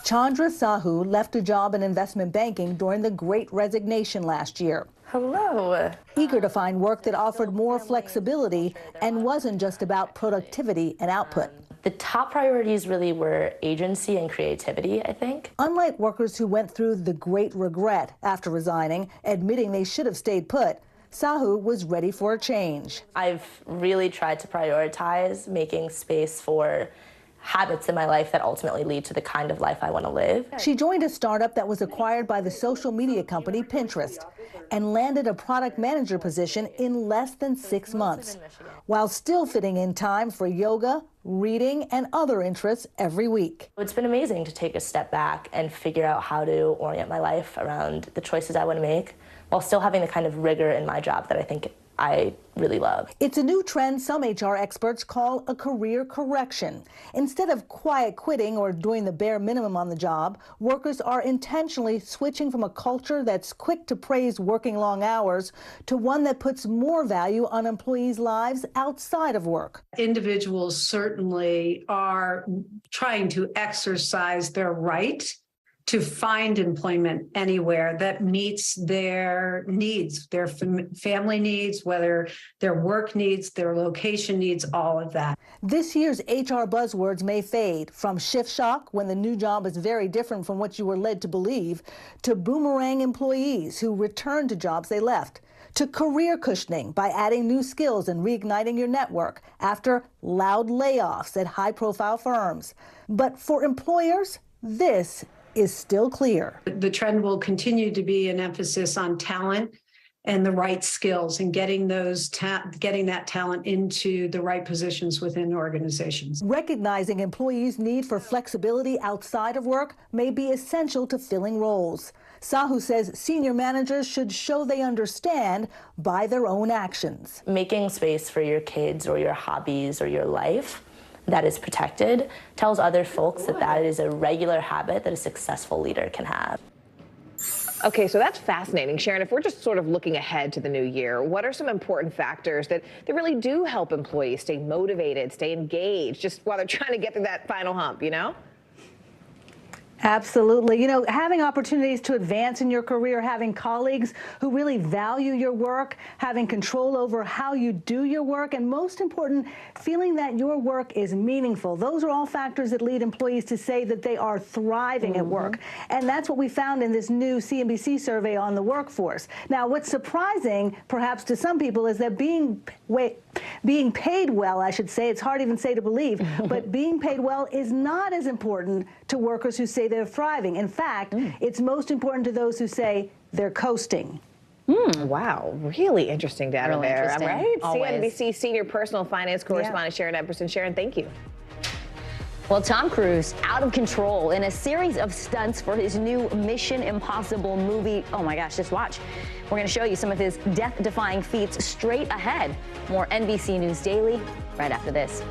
[SPEAKER 26] Chandra Sahu left a job in investment banking during the Great Resignation last year.
[SPEAKER 27] Hello.
[SPEAKER 26] Eager to find work that offered more flexibility and wasn't just about productivity and output.
[SPEAKER 27] The top priorities really were agency and creativity, I think.
[SPEAKER 26] Unlike workers who went through the great regret after resigning, admitting they should have stayed put, Sahu was ready for a change.
[SPEAKER 27] I've really tried to prioritize making space for habits in my life that ultimately lead to the kind of life I want to live.
[SPEAKER 26] She joined a startup that was acquired by the social media company Pinterest and landed a product manager position in less than 6 months, while still fitting in time for yoga, reading, and other interests every week.
[SPEAKER 27] It's been amazing to take a step back and figure out how to orient my life around the choices I want to make while still having the kind of rigor in my job that I think I really love.
[SPEAKER 26] It's a new trend some HR experts call a career correction. Instead of quiet quitting or doing the bare minimum on the job, workers are intentionally switching from a culture that's quick to praise working long hours to one that puts more value on employees' lives outside of work.
[SPEAKER 1] Individuals certainly are trying to exercise their right to find employment anywhere that meets their needs, their family needs, whether their work needs, their location needs, all of that.
[SPEAKER 26] This year's HR buzzwords may fade from shift shock, when the new job is very different from what you were led to believe, to boomerang employees who return to jobs they left, to career cushioning by adding new skills and reigniting your network after loud layoffs at high-profile firms. But for employers, this is still clear.
[SPEAKER 1] The trend will continue to be an emphasis on talent and the right skills and getting that talent into the right positions within organizations.
[SPEAKER 26] Recognizing employees' need for flexibility outside of work may be essential to filling roles. Sahu says senior managers should show they understand by their own actions.
[SPEAKER 27] Making space for your kids or your hobbies or your life that is protected tells other folks that that is a regular habit that a successful leader can have.
[SPEAKER 21] Okay, so that's fascinating. Sharon, if we're just sort of looking ahead to the new year, what are some important factors that really do help employees stay motivated, stay engaged, just while they're trying to get to that final hump, you know?
[SPEAKER 26] Absolutely. You know, having opportunities to advance in your career, having colleagues who really value your work, having control over how you do your work, and most important, feeling that your work is meaningful. Those are all factors that lead employees to say that they are thriving at work. And that's what we found in this new CNBC survey on the workforce. Now, what's surprising, perhaps to some people, is that being paid well, I should say, it's hard even say to believe, but being paid well is not as important to workers who say they're thriving. In fact, it's most important to those who say they're coasting.
[SPEAKER 21] Wow, really interesting data
[SPEAKER 16] Really
[SPEAKER 21] there,
[SPEAKER 16] interesting.
[SPEAKER 21] right?
[SPEAKER 16] Always.
[SPEAKER 21] CNBC senior personal finance correspondent Sharon Epperson. Sharon, thank you.
[SPEAKER 16] Well, Tom Cruise out of control in a series of stunts for his new Mission Impossible movie. Oh my gosh, just watch. We're going to show you some of his death-defying feats straight ahead. More NBC News Daily right after this.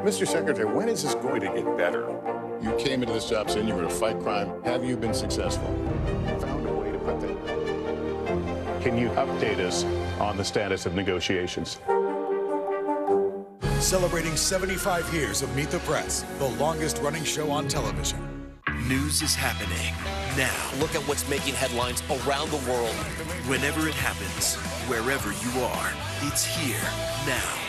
[SPEAKER 3] Mr. Secretary, when is this going to get better? You came into this job saying you were going to fight crime. Have you been successful? Found a way to put that. Can you update us on the status of negotiations?
[SPEAKER 13] Celebrating 75 years of Meet the Press, the longest running show on television.
[SPEAKER 10] News is happening now. Look at what's making headlines around the world. Whenever it happens, wherever you are, it's here now.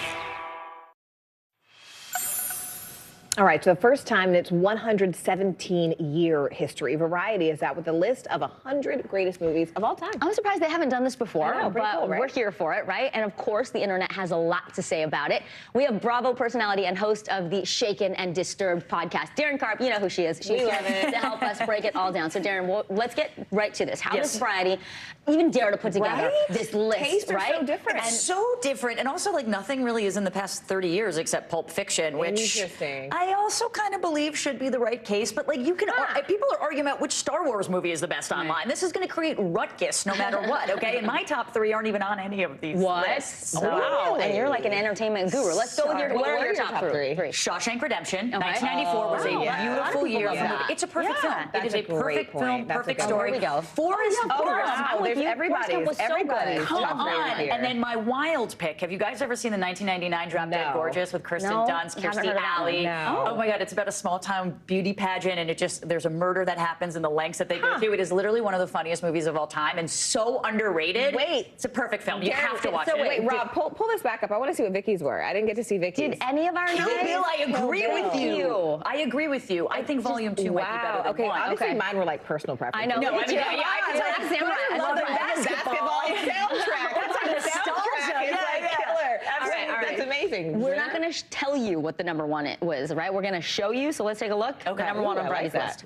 [SPEAKER 21] All right, so the first time in its 117-year history, Variety is out with a list of 100 greatest movies of all time.
[SPEAKER 16] I'm surprised they haven't done this before,
[SPEAKER 21] I know, pretty
[SPEAKER 16] but
[SPEAKER 21] cool, right?
[SPEAKER 16] we're here for it, right? And of course, the internet has a lot to say about it. We have Bravo personality and host of the Shaken and Disturbed podcast, Darren Karp. You know who she is. She's here to help us break it all down. So, Darren, let's get right to this. How does Variety even dare to put together this list,
[SPEAKER 21] Tastes
[SPEAKER 16] right?
[SPEAKER 21] are so different.
[SPEAKER 4] It's so different, and also like nothing really is in the past 30 years except Pulp Fiction, which I also kind of believe should be the right case. But like you can, people are arguing about which Star Wars movie is the best online. This is going to create ruckus no matter what. Okay, and my top 3 aren't even on any of these lists.
[SPEAKER 16] So, wow, and you're like an entertainment guru. Let's go with what are your top three?
[SPEAKER 4] Shawshank Redemption, 1994 was a beautiful year for movie. It's a perfect film. It is a perfect film, perfect story.
[SPEAKER 16] Here we go.
[SPEAKER 4] Forrest Gump.
[SPEAKER 21] There's everybody's.
[SPEAKER 4] Come on. And then my wild pick. Have you guys ever seen the 1999 Drop Dead Gorgeous with Kristen Dunst, Kirstie Alley? Oh my God, it's about a small town beauty pageant, and there's a murder that happens and the lengths that they go through. It is literally one of the funniest movies of all time and so underrated.
[SPEAKER 21] Wait,
[SPEAKER 4] it's a perfect film. You have to watch it.
[SPEAKER 21] Wait, Rob, pull this back up. I want to see what Vicky's were. I didn't get to see Vicky's.
[SPEAKER 16] Did any of our
[SPEAKER 4] Kill Bill, I agree with you. I agree with you. I think Volume 2 might be better than 1.
[SPEAKER 21] Obviously mine were like personal preferences.
[SPEAKER 16] I know.
[SPEAKER 4] No, I mean,
[SPEAKER 21] I love the basketball soundtrack. That's like the soundtrack. It's like killer. All right, that's amazing.
[SPEAKER 16] We're not going to tell you what the number 1 was, right? We're going to show you. So let's take a look. Okay. The number 1 on Brighty's list.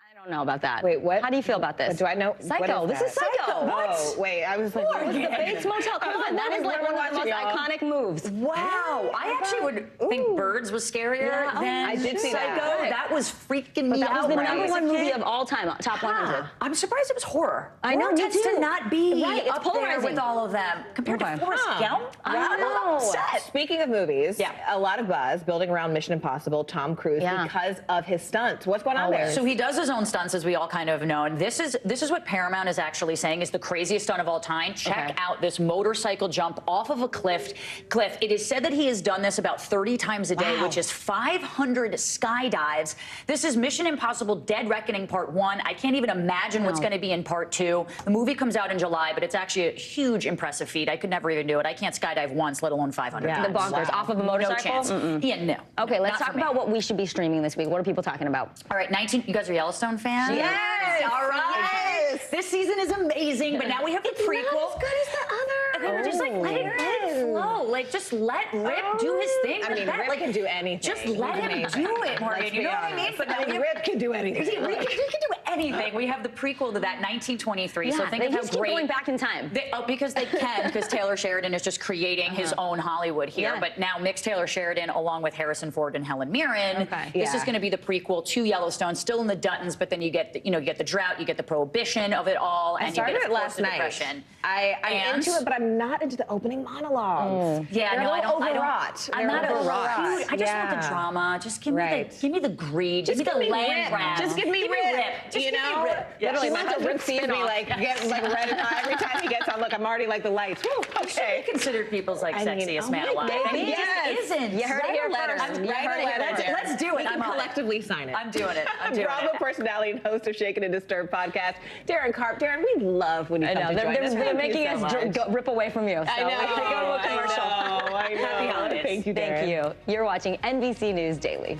[SPEAKER 16] I don't know about that.
[SPEAKER 21] Wait, what?
[SPEAKER 16] How do you feel about this?
[SPEAKER 21] Do I know?
[SPEAKER 16] Psycho. This is Psycho.
[SPEAKER 21] What? Oh, wait, I was like,
[SPEAKER 16] it was the Bates Motel. Come on, that is like one of the most iconic moves.
[SPEAKER 4] Wow. I actually would think Birds was scarier than
[SPEAKER 21] I did see
[SPEAKER 4] Psycho. That was freaking me out.
[SPEAKER 16] That was the number 1 movie of all time, top 100.
[SPEAKER 4] I'm surprised it was horror.
[SPEAKER 16] I know,
[SPEAKER 4] Horror tends to not be
[SPEAKER 16] up
[SPEAKER 4] there with all of them. Compared to Forrest Gump, I'm upset.
[SPEAKER 21] Speaking of movies, a lot of buzz building around Mission Impossible, Tom Cruise, because of his stunts. What's going on there?
[SPEAKER 4] So he does his own stunts, as we all kind of know. And this is what Paramount is actually saying is the craziest stunt of all time. Check out this motorcycle jump off of a cliff. It is said that he has done this about 30 times a day, which is 500 skydives. This is Mission Impossible Dead Reckoning Part 1. I can't even imagine what's going to be in Part 2. The movie comes out in July, but it's actually a huge, impressive feat. I could never even do it. I can't skydive once, let alone 500 times.
[SPEAKER 16] The bonkers. Off of a motorcycle?
[SPEAKER 4] No chance. Yeah, no.
[SPEAKER 16] Okay, let's talk about what we should be streaming this week. What are people talking about?
[SPEAKER 4] All right, you guys are Yellowstone fans?
[SPEAKER 21] Yes.
[SPEAKER 4] All right. This season is amazing, but now we have the prequel.
[SPEAKER 21] Not as good as the other.
[SPEAKER 4] And then we're just like, let it flow. Like, just let Rip do his thing.
[SPEAKER 21] I mean, Rip can do anything.
[SPEAKER 4] Just let him do it, Morgan. You know what I mean? But
[SPEAKER 21] Rip can do anything.
[SPEAKER 4] He can do anything. We have the prequel to that, 1923. So think of how
[SPEAKER 16] keep going back in time.
[SPEAKER 4] Because they can, because Taylor Sheridan is just creating his own Hollywood here. But now mix Taylor Sheridan along with Harrison Ford and Helen Mirren. This is going to be the prequel to Yellowstone, still in the Duttons, but then you get the drought, you get the prohibition of it all, and you get
[SPEAKER 21] it last night.
[SPEAKER 4] Depression.
[SPEAKER 21] I'm into it, but I'm not into the opening monologues.
[SPEAKER 4] Yeah,
[SPEAKER 21] they're overwrought.
[SPEAKER 4] I'm not overwrought. I just want the drama. Just give me the greed. Give me the land grab.
[SPEAKER 21] Just give me Rip.
[SPEAKER 4] Just
[SPEAKER 21] you
[SPEAKER 4] give
[SPEAKER 21] know,
[SPEAKER 4] me Rip.
[SPEAKER 21] Literally, my husband sees me like get like red and hot every time he gets on. Look, I'm already like the lights. Woo,
[SPEAKER 4] okay. Considered people's like sexiest man alive.
[SPEAKER 21] He
[SPEAKER 4] just isn't.
[SPEAKER 21] You heard it here first.
[SPEAKER 4] Let's do it.
[SPEAKER 21] We can collectively sign it.
[SPEAKER 4] I'm doing it. I'm doing
[SPEAKER 21] Bravo personality and host of Shaken and Disturbed podcast, Darren Karp. Darren, we love when you come to join us.
[SPEAKER 16] They're making us rip away from you. So
[SPEAKER 21] I know. I know.
[SPEAKER 4] Happy holidays.
[SPEAKER 21] Thank you, Darren.
[SPEAKER 16] Thank you. You're watching NBC News Daily.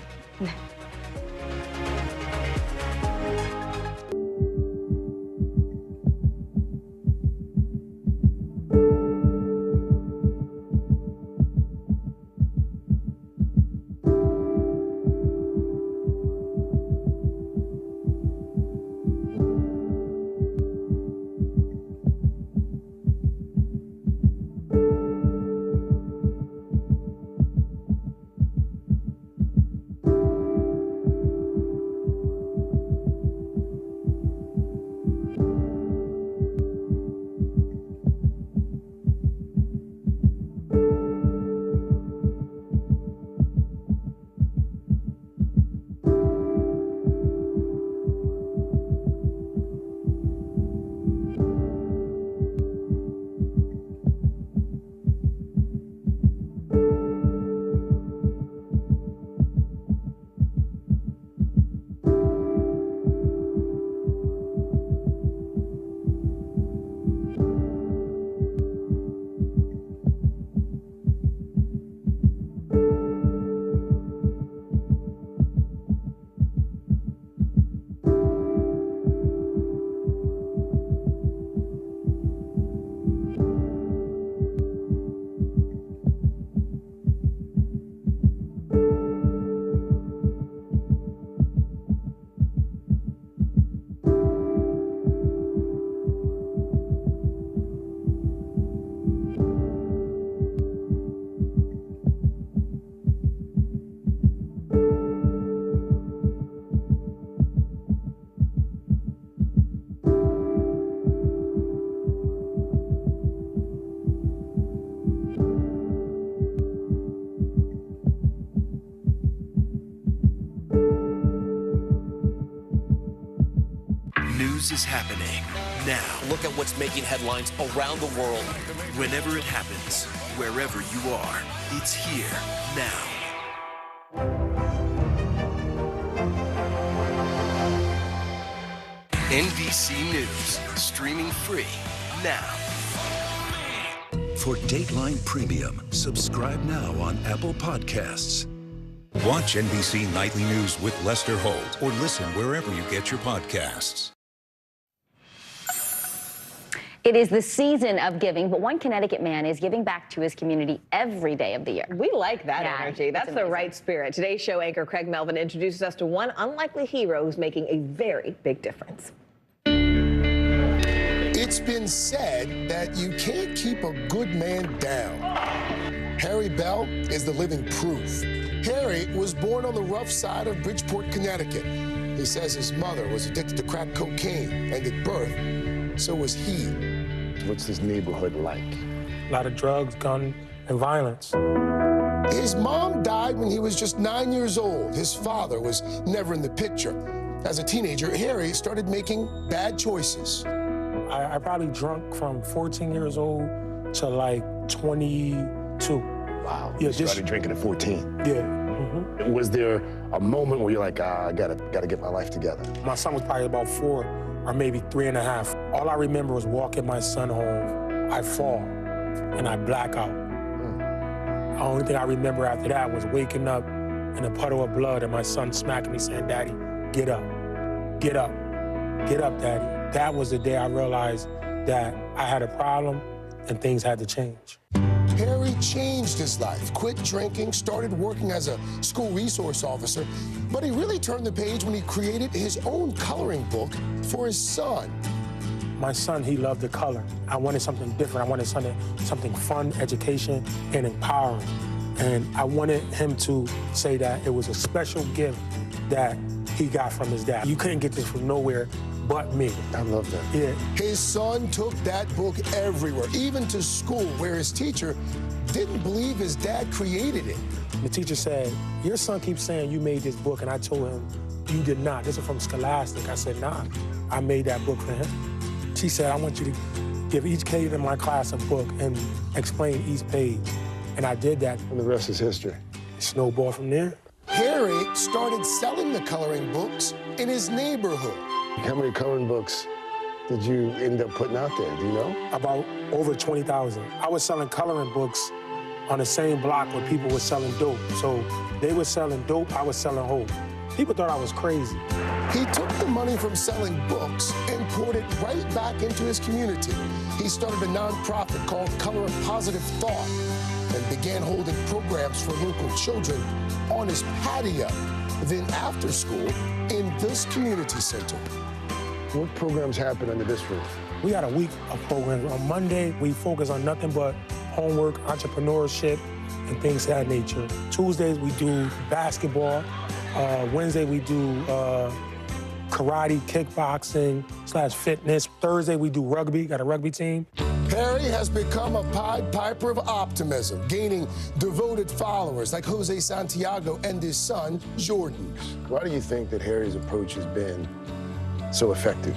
[SPEAKER 10] News is happening now. Look at what's making headlines around the world. Whenever it happens, wherever you are, it's here now. NBC News, streaming free now.
[SPEAKER 5] For Dateline Premium, subscribe now on Apple Podcasts. Watch NBC Nightly News with Lester Holt or listen wherever you get your podcasts.
[SPEAKER 16] It is the season of giving, but one Connecticut man is giving back to his community every day of the year.
[SPEAKER 21] We like that energy. That's the
[SPEAKER 16] amazing.
[SPEAKER 21] right spirit. Today's show anchor Craig Melvin introduces us to one unlikely hero who's making a very big difference.
[SPEAKER 11] It's been said that you can't keep a good man down. Harry Bell is the living proof. Harry was born on the rough side of Bridgeport, Connecticut. He says his mother was addicted to crack cocaine, and at birth, so was he.
[SPEAKER 17] What's this neighborhood like?
[SPEAKER 18] A lot of drugs, gun, and violence.
[SPEAKER 11] His mom died when he was just 9 years old. His father was never in the picture. As a teenager, Harry started making bad choices.
[SPEAKER 18] I probably drunk from 14 years old to like 22.
[SPEAKER 17] Wow.
[SPEAKER 18] Yeah,
[SPEAKER 17] you started drinking at 14.
[SPEAKER 18] Yeah. Mm-hmm.
[SPEAKER 17] Was there a moment where you're like, I gotta get my life together?
[SPEAKER 18] My son was probably about 4 or maybe 3.5. All I remember was walking my son home. I fall and I black out. The only thing I remember after that was waking up in a puddle of blood and my son smacking me saying, "Daddy, get up, get up, get up, Daddy." That was the day I realized that I had a problem and things had to change.
[SPEAKER 11] Harry changed his life, quit drinking, started working as a school resource officer, but he really turned the page when he created his own coloring book for his son.
[SPEAKER 18] My son, he loved the color. I wanted something different. I wanted something fun, education, and empowering. And I wanted him to say that it was a special gift that he got from his dad. You couldn't get this from nowhere but me.
[SPEAKER 17] I love that.
[SPEAKER 11] Yeah. His son took that book everywhere, even to school, where his teacher didn't believe his dad created it.
[SPEAKER 18] The teacher said, "Your son keeps saying you made this book," and I told him, "You did not. This is from Scholastic." I said, "Nah, I made that book for him." She said, "I want you to give each kid in my class a book and explain each page." And I did that.
[SPEAKER 17] And the rest is history.
[SPEAKER 18] Snowballed from there.
[SPEAKER 11] Harry started selling the coloring books in his neighborhood.
[SPEAKER 17] How many coloring books did you end up putting out there? Do you know?
[SPEAKER 18] About over 20,000. I was selling coloring books on the same block where people were selling dope. So they were selling dope, I was selling hope. People thought I was crazy.
[SPEAKER 11] He took the money from selling books and poured it right back into his community. He started a nonprofit called Color and Positive Thought and began holding programs for local children on his patio, then after school in this community center.
[SPEAKER 17] What programs happen under this roof?
[SPEAKER 18] We got a week of programs. On Monday, we focus on nothing but homework, entrepreneurship, and things of that nature. Tuesdays, we do basketball. Wednesday, we do karate, kickboxing / fitness. Thursday, we do rugby, got a rugby team.
[SPEAKER 11] Harry has become a Pied Piper of optimism, gaining devoted followers like Jose Santiago and his son, Jordan.
[SPEAKER 17] Why do you think that Harry's approach has been so effective?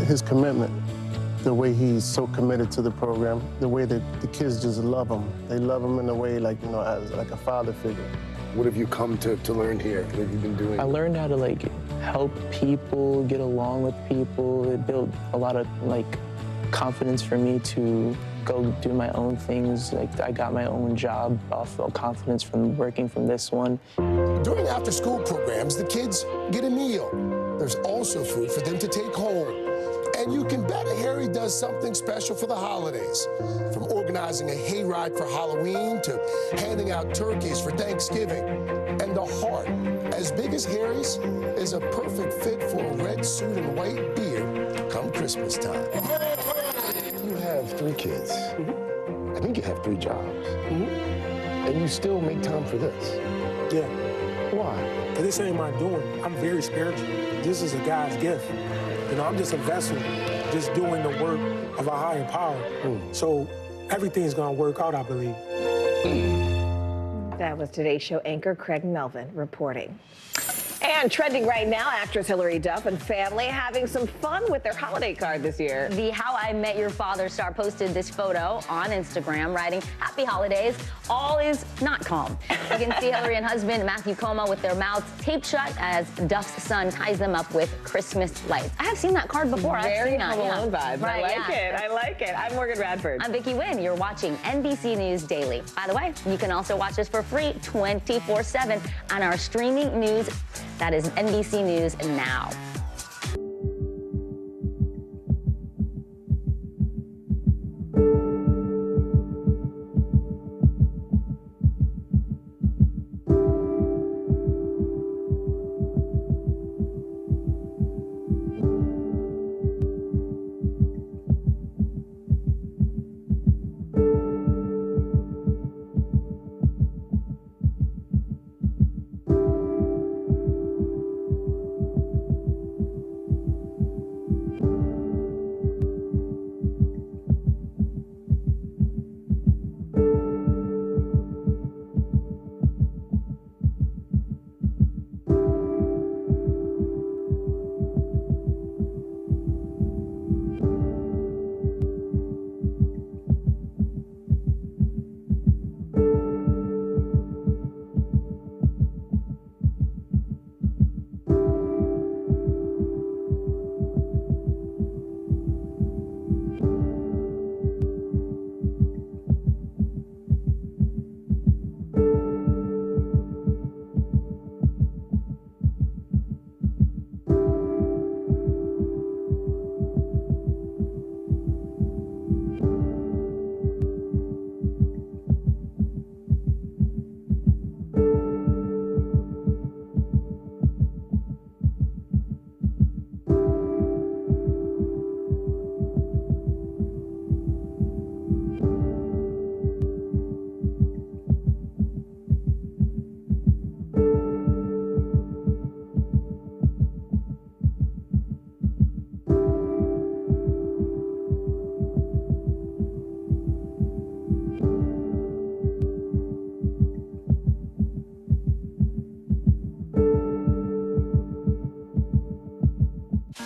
[SPEAKER 19] His commitment, the way he's so committed to the program, the way that the kids just love him. They love him in a way like, you know, as like a father figure.
[SPEAKER 17] What have you come to learn here? What have you been doing?
[SPEAKER 27] I learned how to help people, get along with people. It built a lot of confidence for me to go do my own things. I got my own job off of confidence from working from this one.
[SPEAKER 11] During after-school programs, the kids get a meal. There's also food for them to take home. And you can bet Harry does something special for the holidays. From organizing a hayride for Halloween to handing out turkeys for Thanksgiving. And the heart, as big as Harry's, is a perfect fit for a red suit and white beard come Christmas time.
[SPEAKER 17] You have 3 kids.
[SPEAKER 18] Mm-hmm.
[SPEAKER 17] I think you have 3 jobs.
[SPEAKER 18] Mm-hmm.
[SPEAKER 17] And you still make time for this.
[SPEAKER 18] Yeah.
[SPEAKER 17] Why?
[SPEAKER 18] Because this ain't my doing. I'm very spiritual. This is a God's gift. You know, I'm just a vessel, just doing the work of a higher power. So everything's gonna work out, I believe.
[SPEAKER 21] That was today's show anchor Craig Melvin reporting. And trending right now, actress Hilary Duff and family having some fun with their holiday card this year.
[SPEAKER 16] The How I Met Your Father star posted this photo on Instagram, writing, "Happy holidays. All is not calm." You can see Hilary and husband Matthew Coma with their mouths taped shut as Duff's son ties them up with Christmas lights. I have seen that card before.
[SPEAKER 21] Very
[SPEAKER 16] I've seen that.
[SPEAKER 21] Home Alone vibes.
[SPEAKER 16] Right,
[SPEAKER 21] I like it. I like it. I'm Morgan Radford.
[SPEAKER 16] I'm Vicki Wynn. You're watching NBC News Daily. By the way, you can also watch us for free 24/7 on our streaming news. That is NBC News Now.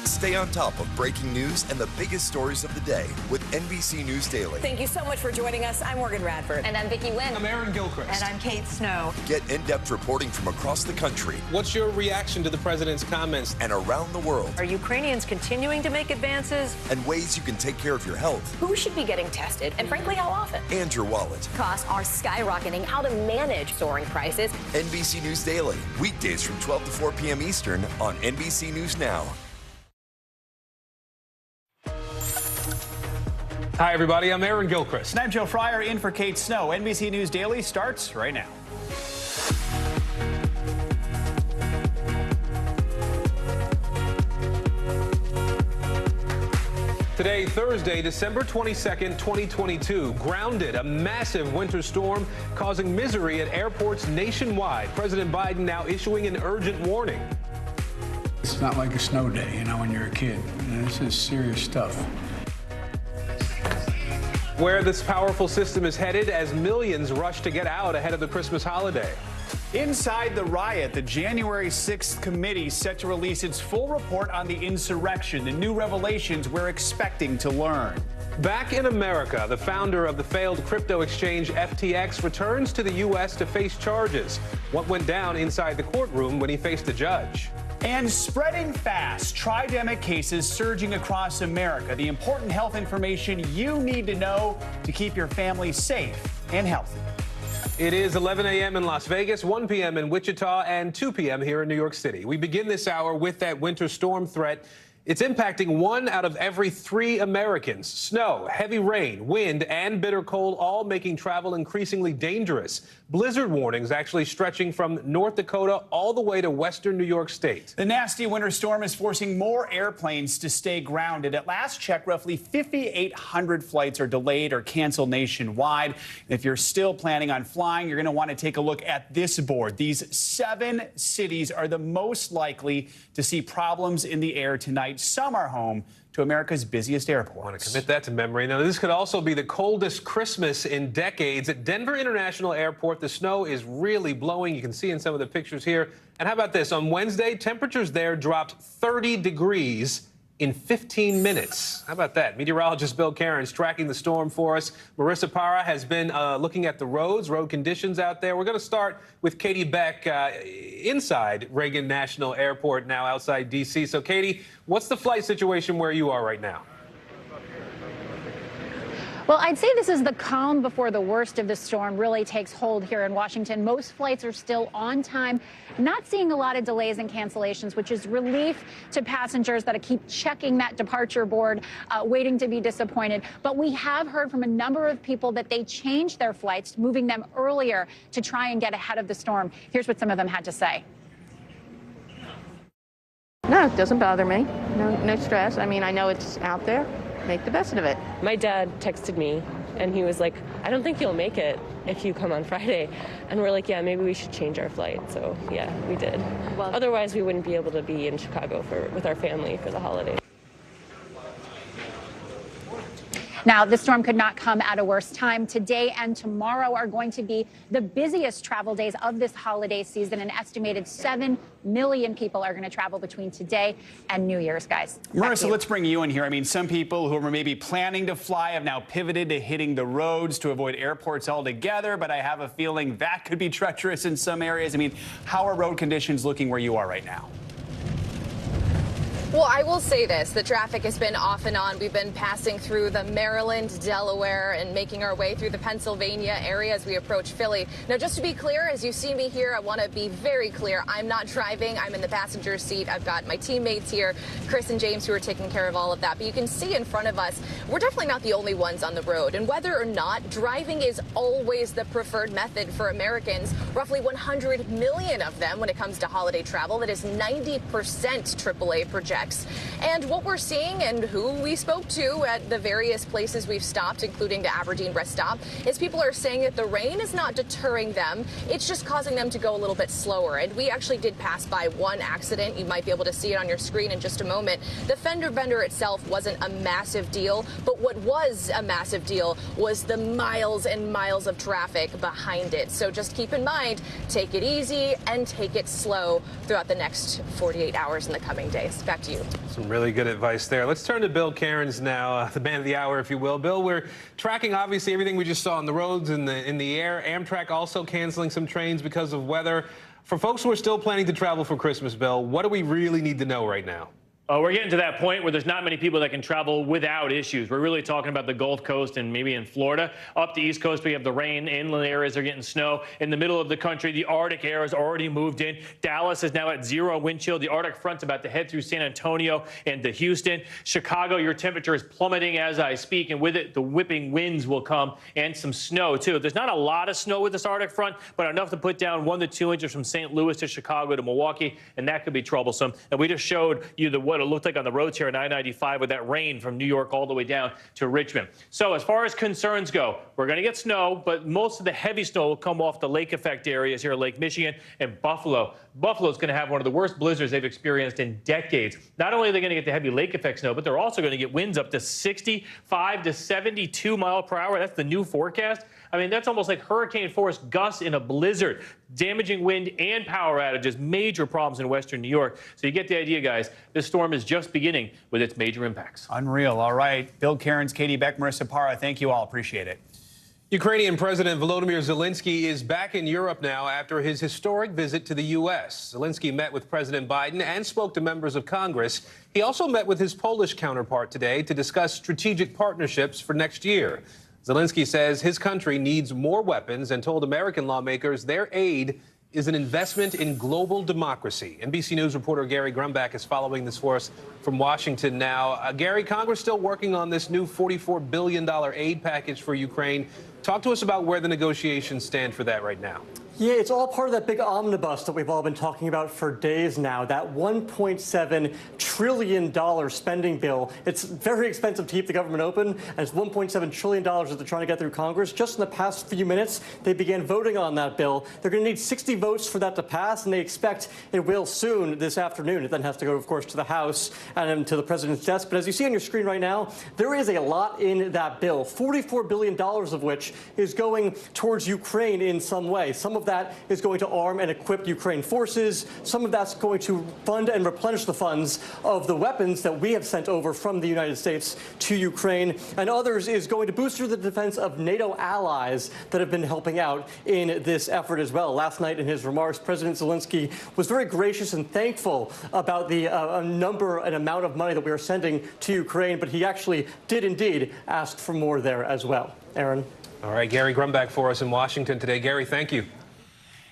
[SPEAKER 2] Stay on top of breaking news and the biggest stories of the day with NBC News Daily.
[SPEAKER 21] Thank you so much for joining us. I'm Morgan Radford.
[SPEAKER 16] And I'm Vicki Wynn.
[SPEAKER 6] I'm Aaron Gilchrist.
[SPEAKER 21] And I'm Kate Snow.
[SPEAKER 2] Get in-depth reporting from across the country.
[SPEAKER 6] What's your reaction to the president's comments?
[SPEAKER 2] And around the world.
[SPEAKER 21] Are Ukrainians continuing to make advances?
[SPEAKER 2] And ways you can take care of your health.
[SPEAKER 21] Who should be getting tested? And frankly, how often?
[SPEAKER 2] And your wallet.
[SPEAKER 21] Costs are skyrocketing. How to manage soaring prices.
[SPEAKER 2] NBC News Daily. Weekdays from 12 to 4 p.m. Eastern on NBC News Now.
[SPEAKER 6] Hi, everybody. I'm Aaron Gilchrist.
[SPEAKER 9] And I'm Joe Fryer in for Kate Snow. NBC News Daily starts right now.
[SPEAKER 6] Today, Thursday, December 22nd, 2022, grounded, a massive winter storm causing misery at airports nationwide. President Biden now issuing an urgent warning.
[SPEAKER 14] It's not like a snow day, you know, when you're a kid. This is serious stuff.
[SPEAKER 6] Where this powerful system is headed as millions rush to get out ahead of the Christmas holiday.
[SPEAKER 9] Inside the riot, the January 6th committee set to release its full report on the insurrection. The new revelations we're expecting to learn.
[SPEAKER 6] Back in America, the founder of the failed crypto exchange FTX returns to the U.S. to face charges. What went down inside the courtroom when he faced a judge?
[SPEAKER 9] And spreading fast, tridemic cases surging across America. The important health information you need to know to keep your family safe and healthy.
[SPEAKER 6] It is 11 a.m. in Las Vegas, 1 p.m. in Wichita, and 2 p.m. here in New York City. We begin this hour with that winter storm threat. It's impacting 1 out of every 3 Americans. Snow, heavy rain, wind, and bitter cold all making travel increasingly dangerous. Blizzard warnings actually stretching from North Dakota all the way to western New York State.
[SPEAKER 9] The nasty winter storm is forcing more airplanes to stay grounded. At last check, roughly 5,800 flights are delayed or canceled nationwide. If you're still planning on flying, you're going to want to take a look at this board. These 7 cities are the most likely to see problems in the air tonight. tonight. Some are home to America's busiest airports.
[SPEAKER 6] I want to commit that to memory. Now, this could also be the coldest Christmas in decades. At Denver International Airport, the snow is really blowing. You can see in some of the pictures here. And how about this? On Wednesday, temperatures there dropped 30 degrees in 15 minutes. How about that? Meteorologist Bill Cairns tracking the storm for us. Marissa Parra has been looking at the road conditions out there. We're going to start with Katie Beck inside Reagan National Airport now outside D.C. So, Katie, what's the flight situation where you are right now?
[SPEAKER 7] Well, I'd say this is the calm before the worst of the storm really takes hold here in Washington. Most flights are still on time, not seeing a lot of delays and cancellations, which is relief to passengers that keep checking that departure board, waiting to be disappointed. But we have heard from a number of people that they changed their flights, moving them earlier to try and get ahead of the storm. Here's what some of them had to say.
[SPEAKER 12] No, it doesn't bother me. No stress. I mean, I know it's out there. Make the best of it.
[SPEAKER 15] My dad texted me and he was like, I don't think you'll make it if you come on Friday. And we're like, yeah, maybe we should change our flight. So yeah, we did. Well, otherwise we wouldn't be able to be in Chicago with our family for the holidays.
[SPEAKER 7] Now, the storm could not come at a worse time. Today and tomorrow are going to be the busiest travel days of this holiday season. An estimated 7 million people are going to travel between today and New Year's, guys.
[SPEAKER 9] Marissa, let's bring you in here. I mean, some people who were maybe planning to fly have now pivoted to hitting the roads to avoid airports altogether, but I have a feeling that could be treacherous in some areas. I mean, how are road conditions looking where you are right now?
[SPEAKER 20] Well, I will say this. The traffic has been off and on. We've been passing through the Maryland, Delaware, and making our way through the Pennsylvania area as we approach Philly. Now, just to be clear, as you see me here, I want to be very clear. I'm not driving. I'm in the passenger seat. I've got my teammates here, Chris and James, who are taking care of all of that. But you can see in front of us, we're definitely not the only ones on the road. And whether or not, driving is always the preferred method for Americans. Roughly 100 million of them when it comes to holiday travel. That is 90% AAA projects. And what we're seeing and who we spoke to at the various places we've stopped, including the Aberdeen rest stop, is people are saying that the rain is not deterring them. It's just causing them to go a little bit slower. And we actually did pass by one accident. You might be able to see it on your screen in just a moment. The fender bender itself wasn't a massive deal, but what was a massive deal was the miles and miles of traffic behind it. So just keep in mind, take it easy and take it slow throughout the next 48 hours in the coming days. Back to you.
[SPEAKER 6] Some really good advice there. Let's turn to Bill Cairns now, the man of the hour, if you will. Bill, we're tracking, obviously, everything we just saw on the roads and in the air. Amtrak also canceling some trains because of weather. For folks who are still planning to travel for Christmas, Bill, what do we really need to know right now?
[SPEAKER 23] We're getting to that point where there's not many people that can travel without issues. We're really talking about the Gulf Coast and maybe in Florida. Up the East Coast, we have the rain. Inland areas are getting snow. In the middle of the country, the Arctic air has already moved in. Dallas is now at 0 wind chill. The Arctic front's about to head through San Antonio and to Houston. Chicago, your temperature is plummeting as I speak, and with it, the whipping winds will come and some snow, too. There's not a lot of snow with this Arctic front, but enough to put down 1 to 2 inches from St. Louis to Chicago to Milwaukee, and that could be troublesome. And we just showed you what it looked like on the roads here at I-95 with that rain from New York all the way down to Richmond. So as far as concerns go, we're going to get snow, but most of the heavy snow will come off the lake effect areas here, Lake Michigan and Buffalo. Buffalo's going to have one of the worst blizzards they've experienced in decades. Not only are they going to get the heavy lake effect snow, but they're also going to get winds up to 65 to 72 miles per hour. That's the new forecast. I mean, that's almost like hurricane force gusts in a blizzard, damaging wind and power outages, major problems in western New York. So you get the idea, guys. This storm is just beginning with its major impacts.
[SPEAKER 9] Unreal. All right. Bill Cairns, Katie Beck, Marissa Parra, thank you all. Appreciate it.
[SPEAKER 6] Ukrainian President Volodymyr Zelensky is back in Europe now after his historic visit to the U.S. Zelensky met with President Biden and spoke to members of Congress. He also met with his Polish counterpart today to discuss strategic partnerships for next year. Zelensky says his country needs more weapons and told American lawmakers their aid is an investment in global democracy. NBC News reporter Gary Grumbach is following this for us from Washington now. Gary, Congress still working on this new $44 billion aid package for Ukraine. Talk to us about where the negotiations stand for that right now.
[SPEAKER 1] Yeah, it's all part of that big omnibus that we've all been talking about for days now, that $1.7 trillion spending bill. It's very expensive to keep the government open, and it's $1.7 trillion that they're trying to get through Congress. Just in the past few minutes, they began voting on that bill. They're going to need 60 votes for that to pass, and they expect it will soon this afternoon. It then has to go, of course, to the House and then to the president's desk. But as you see on your screen right now, there is a lot in that bill, $44 billion of which is going towards Ukraine in some way. Some of that is going to arm and equip Ukraine forces. Some of that's going to fund and replenish the funds of the weapons that we have sent over from the United States to Ukraine. And others is going to boost the defense of NATO allies that have been helping out in this effort as well. Last night in his remarks, President Zelensky was very gracious and thankful about the number and amount of money that we are sending to Ukraine, but he actually did indeed ask for more there as well. Aaron.
[SPEAKER 6] All right, Gary Grumbach for us in Washington today. Gary, thank you.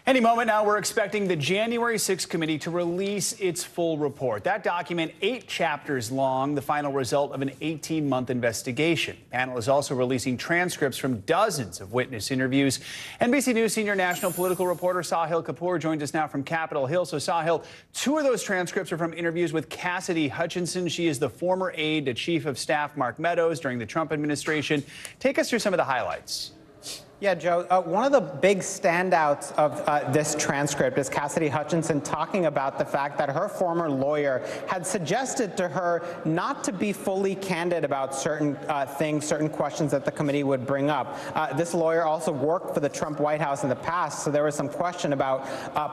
[SPEAKER 9] Any moment now, we're expecting the January 6th committee to release its full report. That document, 8 chapters long, the final result of an 18-month investigation. The panel is also releasing transcripts from dozens of witness interviews. NBC News senior national political reporter Sahil Kapoor joins us now from Capitol Hill. So, Sahil, 2 of those transcripts are from interviews with Cassidy Hutchinson. She is the former aide to Chief of Staff Mark Meadows during the Trump administration. Take us through some of the highlights.
[SPEAKER 3] Yeah, Joe, one of the big standouts of this transcript is Cassidy Hutchinson talking about the fact that her former lawyer had suggested to her not to be fully candid about certain things, certain questions that the committee would bring up. This lawyer also worked for the Trump White House in the past, so there was some question about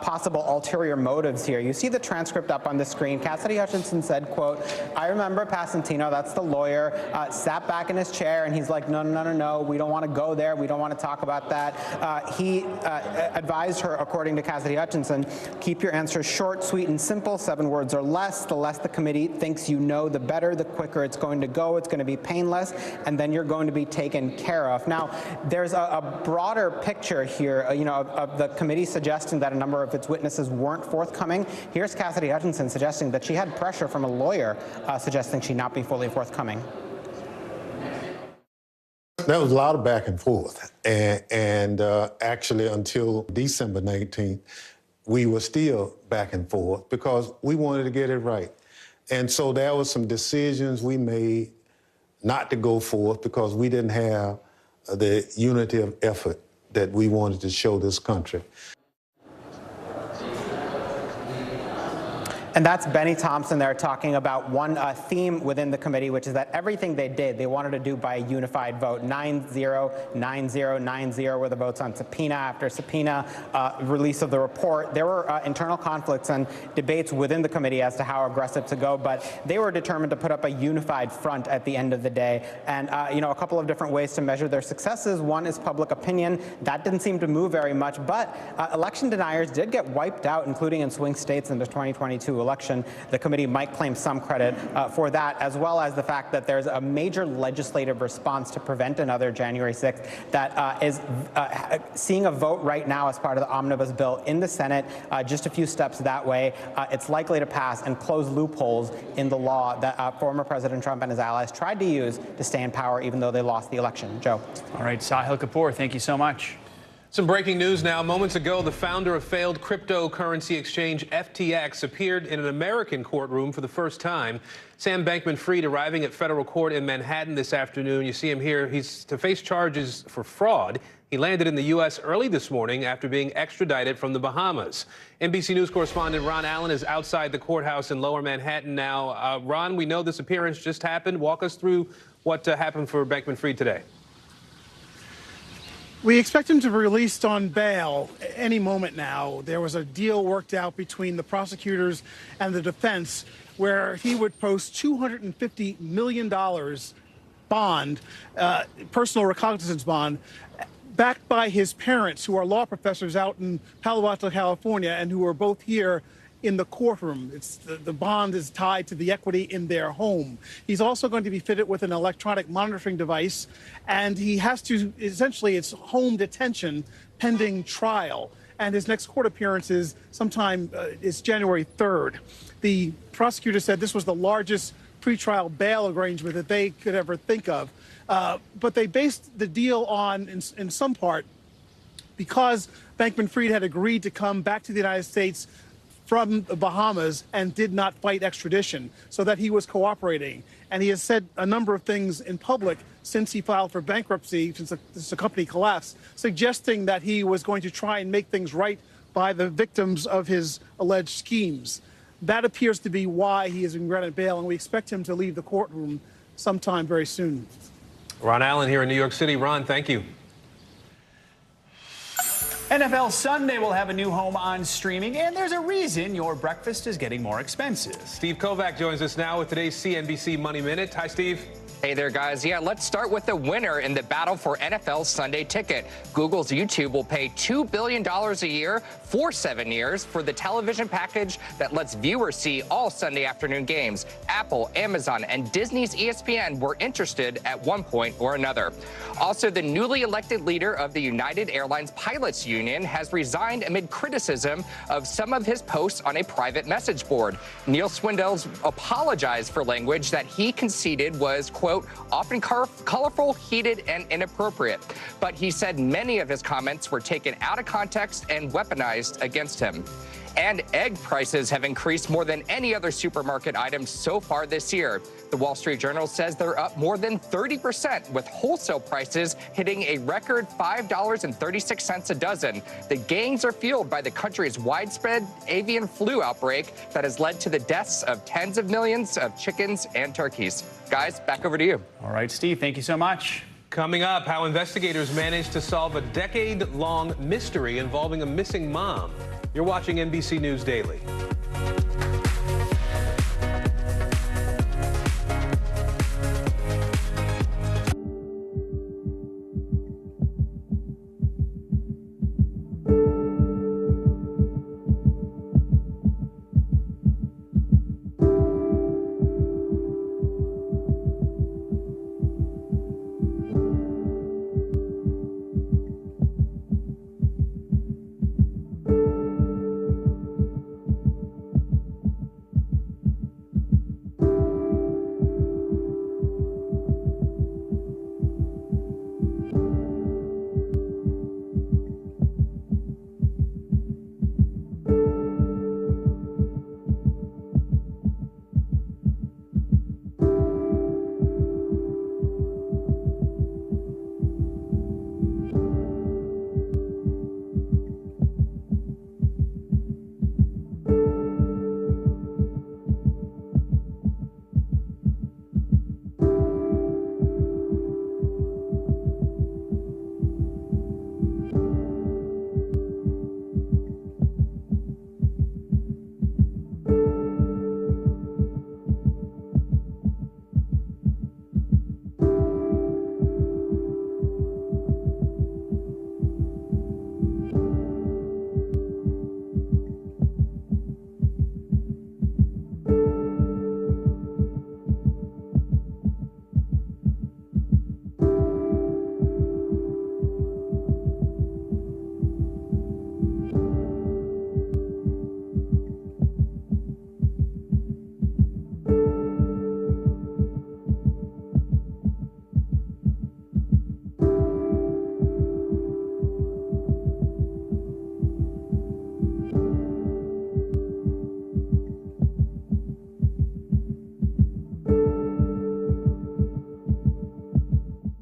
[SPEAKER 3] possible ulterior motives here. You see the transcript up on the screen. Cassidy Hutchinson said, quote, "I remember Passantino, that's the lawyer, sat back in his chair and he's like, no, we don't want to go there. We don't want to talk about that." He advised her, according to Cassidy Hutchinson, keep your answers short, sweet, and simple, 7 words or less. The less the committee thinks you know, the better, the quicker it's going to go. It's going to be painless, and then you're going to be taken care of. Now, there's a broader picture here, of the committee suggesting that a number of its witnesses weren't forthcoming. Here's Cassidy Hutchinson suggesting that she had pressure from a lawyer suggesting she not be fully forthcoming.
[SPEAKER 8] There was a lot of back and forth, and actually until December 19th, we were still back and forth because we wanted to get it right. And so there were some decisions we made not to go forth because we didn't have the unity of effort that we wanted to show this country.
[SPEAKER 3] And that's Benny Thompson there talking about one theme within the committee, which is that everything they did, they wanted to do by a unified vote. 9-0, 9-0, 9-0 were the votes on subpoena after subpoena, release of the report. There were internal conflicts and debates within the committee as to how aggressive to go, but they were determined to put up a unified front at the end of the day. And, a couple of different ways to measure their successes. One is public opinion. That didn't seem to move very much, but election deniers did get wiped out, including in swing states in the 2022 election. The committee might claim some credit for that, as well as the fact that there's a major legislative response to prevent another January 6th that is seeing a vote right now as part of the omnibus bill in the Senate, just a few steps that way. It's likely to pass and close loopholes in the law that former President Trump and his allies tried to use to stay in power even though they lost the election. Joe.
[SPEAKER 9] All right, Sahil Kapoor, thank you so much.
[SPEAKER 6] Some breaking news now. Moments ago, the founder of failed cryptocurrency exchange FTX appeared in an American courtroom for the first time. Sam Bankman-Fried arriving at federal court in Manhattan this afternoon. You see him here. He's to face charges for fraud. He landed in the U.S. early this morning after being extradited from the Bahamas. NBC News correspondent Ron Allen is outside the courthouse in Lower Manhattan now. Ron, we know this appearance just happened. Walk us through what happened for Bankman-Fried today.
[SPEAKER 22] We expect him to be released on bail any moment now. There was a deal worked out between the prosecutors and the defense where he would post $250 million bond, personal recognizance bond, backed by his parents, who are law professors out in Palo Alto, California, and who are both here in the courtroom. The bond is tied to the equity in their home. He's also going to be fitted with an electronic monitoring device, and he has to, essentially, it's home detention pending trial. And his next court appearance is sometime, it's January 3rd. The prosecutor said this was the largest pretrial bail arrangement that they could ever think of. But they based the deal on, in some part, because Bankman-Fried had agreed to come back to the United States from the Bahamas and did not fight extradition, so that he was cooperating. And he has said a number of things in public since he filed for bankruptcy, since the company collapsed, suggesting that he was going to try and make things right by the victims of his alleged schemes. That appears to be why he has been granted bail, and we expect him to leave the courtroom sometime very soon.
[SPEAKER 6] Ron Allen here in New York City. Ron, thank you.
[SPEAKER 9] NFL Sunday will have a new home on streaming, and there's a reason your breakfast is getting more expensive.
[SPEAKER 6] Steve Kovac joins us now with today's CNBC Money Minute. Hi, Steve.
[SPEAKER 4] Hey there, guys. Yeah, let's start with the winner in the battle for NFL Sunday Ticket. Google's YouTube will pay $2 billion a year for 7 years for the television package that lets viewers see all Sunday afternoon games. Apple, Amazon, and Disney's ESPN were interested at one point or another. Also, the newly elected leader of the United Airlines Pilots Union has resigned amid criticism of some of his posts on a private message board. Neil Swindell's apologized for language that he conceded was, quote, often colorful, heated, and inappropriate. But he said many of his comments were taken out of context and weaponized against him. And egg prices have increased more than any other supermarket item so far this year. The Wall Street Journal says they're up more than 30%, with wholesale prices hitting a record $5.36 a dozen. The gains are fueled by the country's widespread avian flu outbreak that has led to the deaths of tens of millions of chickens and turkeys. Guys, back over to you.
[SPEAKER 9] All right, Steve, thank you so much.
[SPEAKER 6] Coming up, how investigators managed to solve a decade-long mystery involving a missing mom. You're watching NBC News Daily.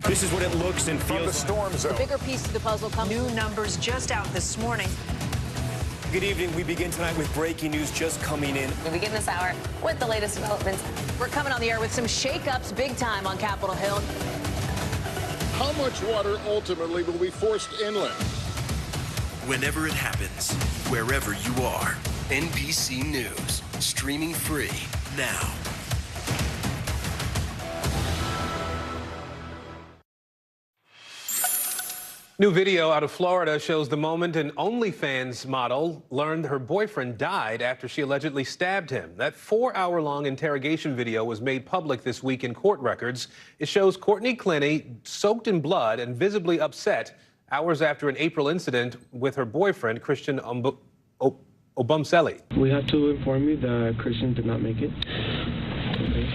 [SPEAKER 5] This is what it looks and feels. From the storm zone.
[SPEAKER 10] The bigger piece of the puzzle comes. New numbers just out this morning.
[SPEAKER 5] Good evening. We begin tonight with breaking news just coming in.
[SPEAKER 10] We begin this hour with the latest developments. We're coming on the air with some shakeups big time on Capitol Hill.
[SPEAKER 13] How much water ultimately will be forced inland?
[SPEAKER 2] Whenever it happens, wherever you are, NBC News, streaming free now.
[SPEAKER 6] New video out of Florida shows the moment an OnlyFans model learned her boyfriend died after she allegedly stabbed him. That 4-hour-long interrogation video was made public this week in court records. It shows Courtney Clenny soaked in blood and visibly upset hours after an April incident with her boyfriend, Christian Obumseli.
[SPEAKER 27] We have to inform you that Christian did not make it. Okay.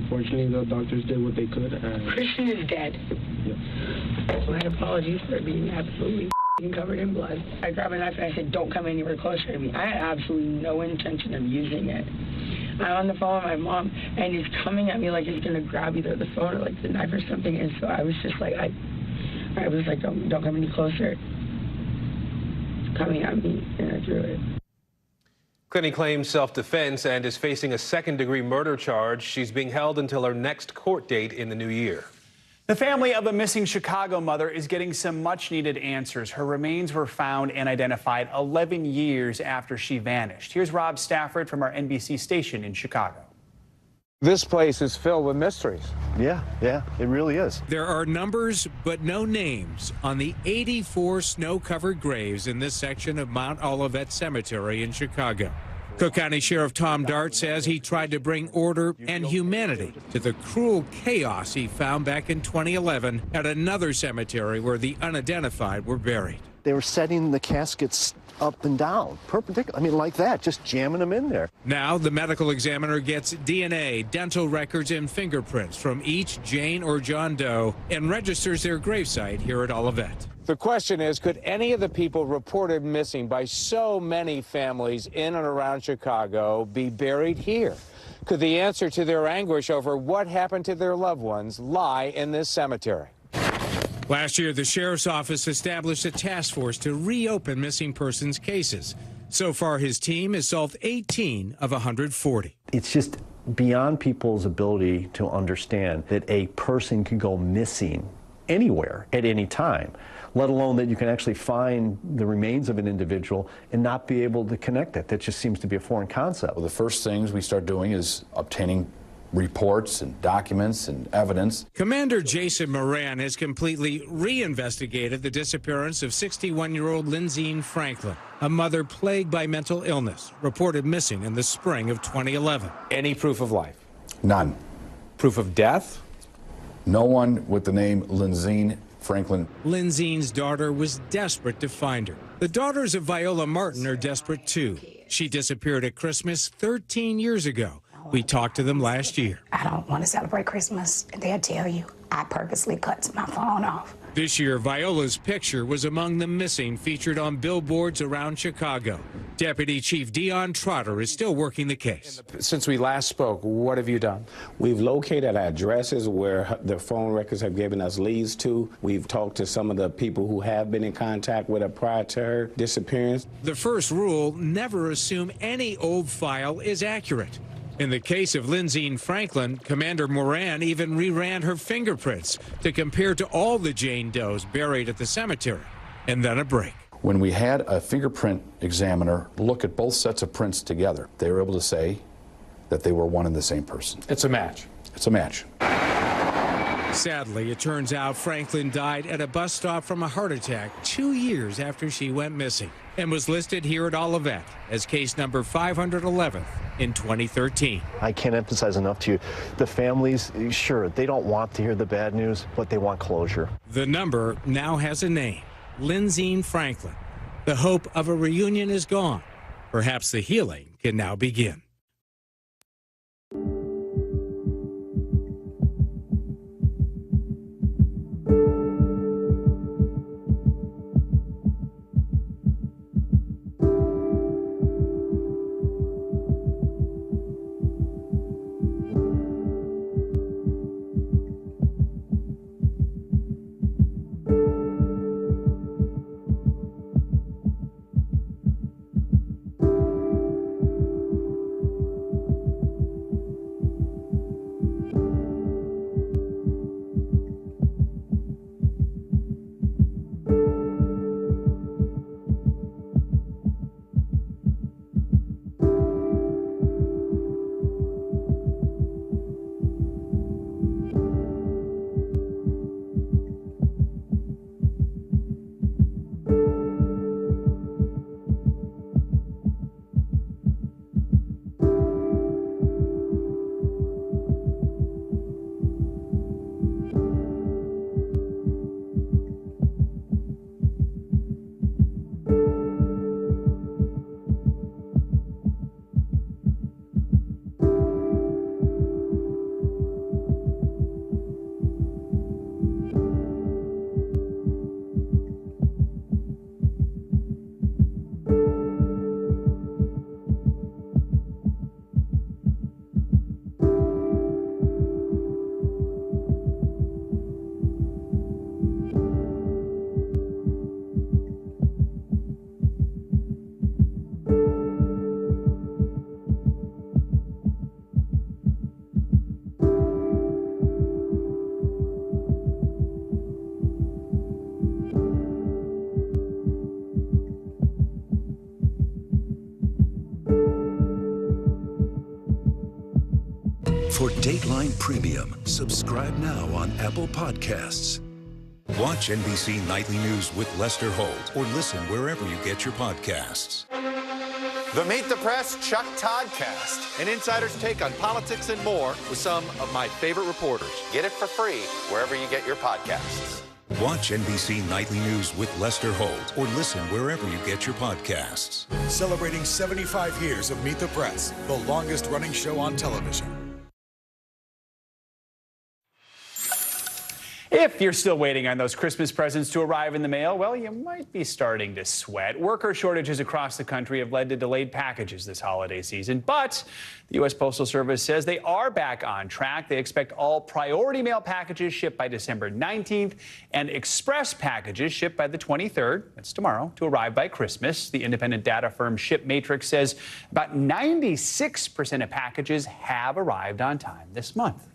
[SPEAKER 11] unfortunately, the doctors did what they could. And
[SPEAKER 17] Christian is dead.
[SPEAKER 11] Yeah.
[SPEAKER 17] My apologies for being absolutely covered in blood. I grabbed a knife and I said, don't come anywhere closer to me. I had absolutely no intention of using it. I'm on the phone with my mom, and it's coming at me like it's going to grab either the phone or like the knife or something. And so I was just like, I was like, don't come any closer. It's coming at me, and I drew it.
[SPEAKER 6] Clinton claims self-defense and is facing a second-degree murder charge. She's being held until her next court date in the new year.
[SPEAKER 9] The family of a missing Chicago mother is getting some much-needed answers. Her remains were found and identified 11 years after she vanished. Here's Rob Stafford from our NBC station in Chicago.
[SPEAKER 18] This place is filled with mysteries.
[SPEAKER 19] Yeah, it really is.
[SPEAKER 24] There are numbers, but no names on the 84 snow-covered graves in this section of Mount Olivet Cemetery in Chicago. Cook County Sheriff Tom Dart says he tried to bring order and humanity to the cruel chaos he found back in 2011 at another cemetery where the unidentified were buried.
[SPEAKER 19] They were setting the caskets up and down, perpendicular. I mean, like that, just jamming them in there.
[SPEAKER 24] Now the medical examiner gets DNA, dental records, and fingerprints from each Jane or John Doe and registers their gravesite here at Olivet.
[SPEAKER 18] The question is, could any of the people reported missing by so many families in and around Chicago be buried here? Could the answer to their anguish over what happened to their loved ones lie in this cemetery?
[SPEAKER 24] Last year, the sheriff's office established a task force to reopen missing persons cases. So far, his team has solved 18 of 140.
[SPEAKER 19] It's just beyond people's ability to understand that a person can go missing anywhere at any time, let alone that you can actually find the remains of an individual and not be able to connect it. That just seems to be a foreign concept.
[SPEAKER 25] Well, the first things we start doing is obtaining reports and documents and evidence.
[SPEAKER 24] Commander Jason Moran has completely reinvestigated the disappearance of 61-year-old Lynzine Franklin, a mother plagued by mental illness, reported missing in the spring of 2011.
[SPEAKER 18] Any proof of life?
[SPEAKER 25] None.
[SPEAKER 18] Proof of death?
[SPEAKER 25] No one with the name Lynzine Franklin.
[SPEAKER 24] Lynzine's daughter was desperate to find her. The daughters of Viola Martin are desperate too. She disappeared at Christmas 13 years ago. We talked to them last year.
[SPEAKER 17] I don't want to celebrate Christmas, and they'll tell you I purposely cut my phone off.
[SPEAKER 24] This year, Viola's picture was among the missing featured on billboards around Chicago. Deputy Chief Dion Trotter is still working the case.
[SPEAKER 18] Since we last spoke, what have you done?
[SPEAKER 26] We've located addresses where the phone records have given us leads to. We've talked to some of the people who have been in contact with her prior to her disappearance.
[SPEAKER 24] The first rule, never assume any old file is accurate. In the case of Lynzine Franklin, Commander Moran even reran her fingerprints to compare to all the Jane Does buried at the cemetery. And then a break.
[SPEAKER 25] When we had a fingerprint examiner look at both sets of prints together, they were able to say that they were one and the same person.
[SPEAKER 18] It's a match.
[SPEAKER 25] It's a match.
[SPEAKER 24] Sadly, it turns out Franklin died at a bus stop from a heart attack 2 years after she went missing and was listed here at Olivet as case number 511 in 2013.
[SPEAKER 19] I can't emphasize enough to you, the families, sure, they don't want to hear the bad news, but they want closure.
[SPEAKER 24] The number now has a name, Lynzine Franklin. The hope of a reunion is gone. Perhaps the healing can now begin.
[SPEAKER 7] For Dateline Premium, subscribe now on Apple Podcasts. Watch NBC Nightly News with Lester Holt or listen wherever you get your podcasts.
[SPEAKER 12] The Meet the Press Chuck Toddcast, an insider's take on politics and more with some of my favorite reporters. Get it for free wherever you get your podcasts.
[SPEAKER 7] Watch NBC Nightly News with Lester Holt or listen wherever you get your podcasts.
[SPEAKER 14] Celebrating 75 years of Meet the Press, the longest running show on television.
[SPEAKER 9] If you're still waiting on those Christmas presents to arrive in the mail, well, you might be starting to sweat. Worker shortages across the country have led to delayed packages this holiday season, but the U.S. Postal Service says they are back on track. They expect all priority mail packages shipped by December 19th and express packages shipped by the 23rd, that's tomorrow, to arrive by Christmas. The independent data firm ShipMatrix says about 96% of packages have arrived on time this month.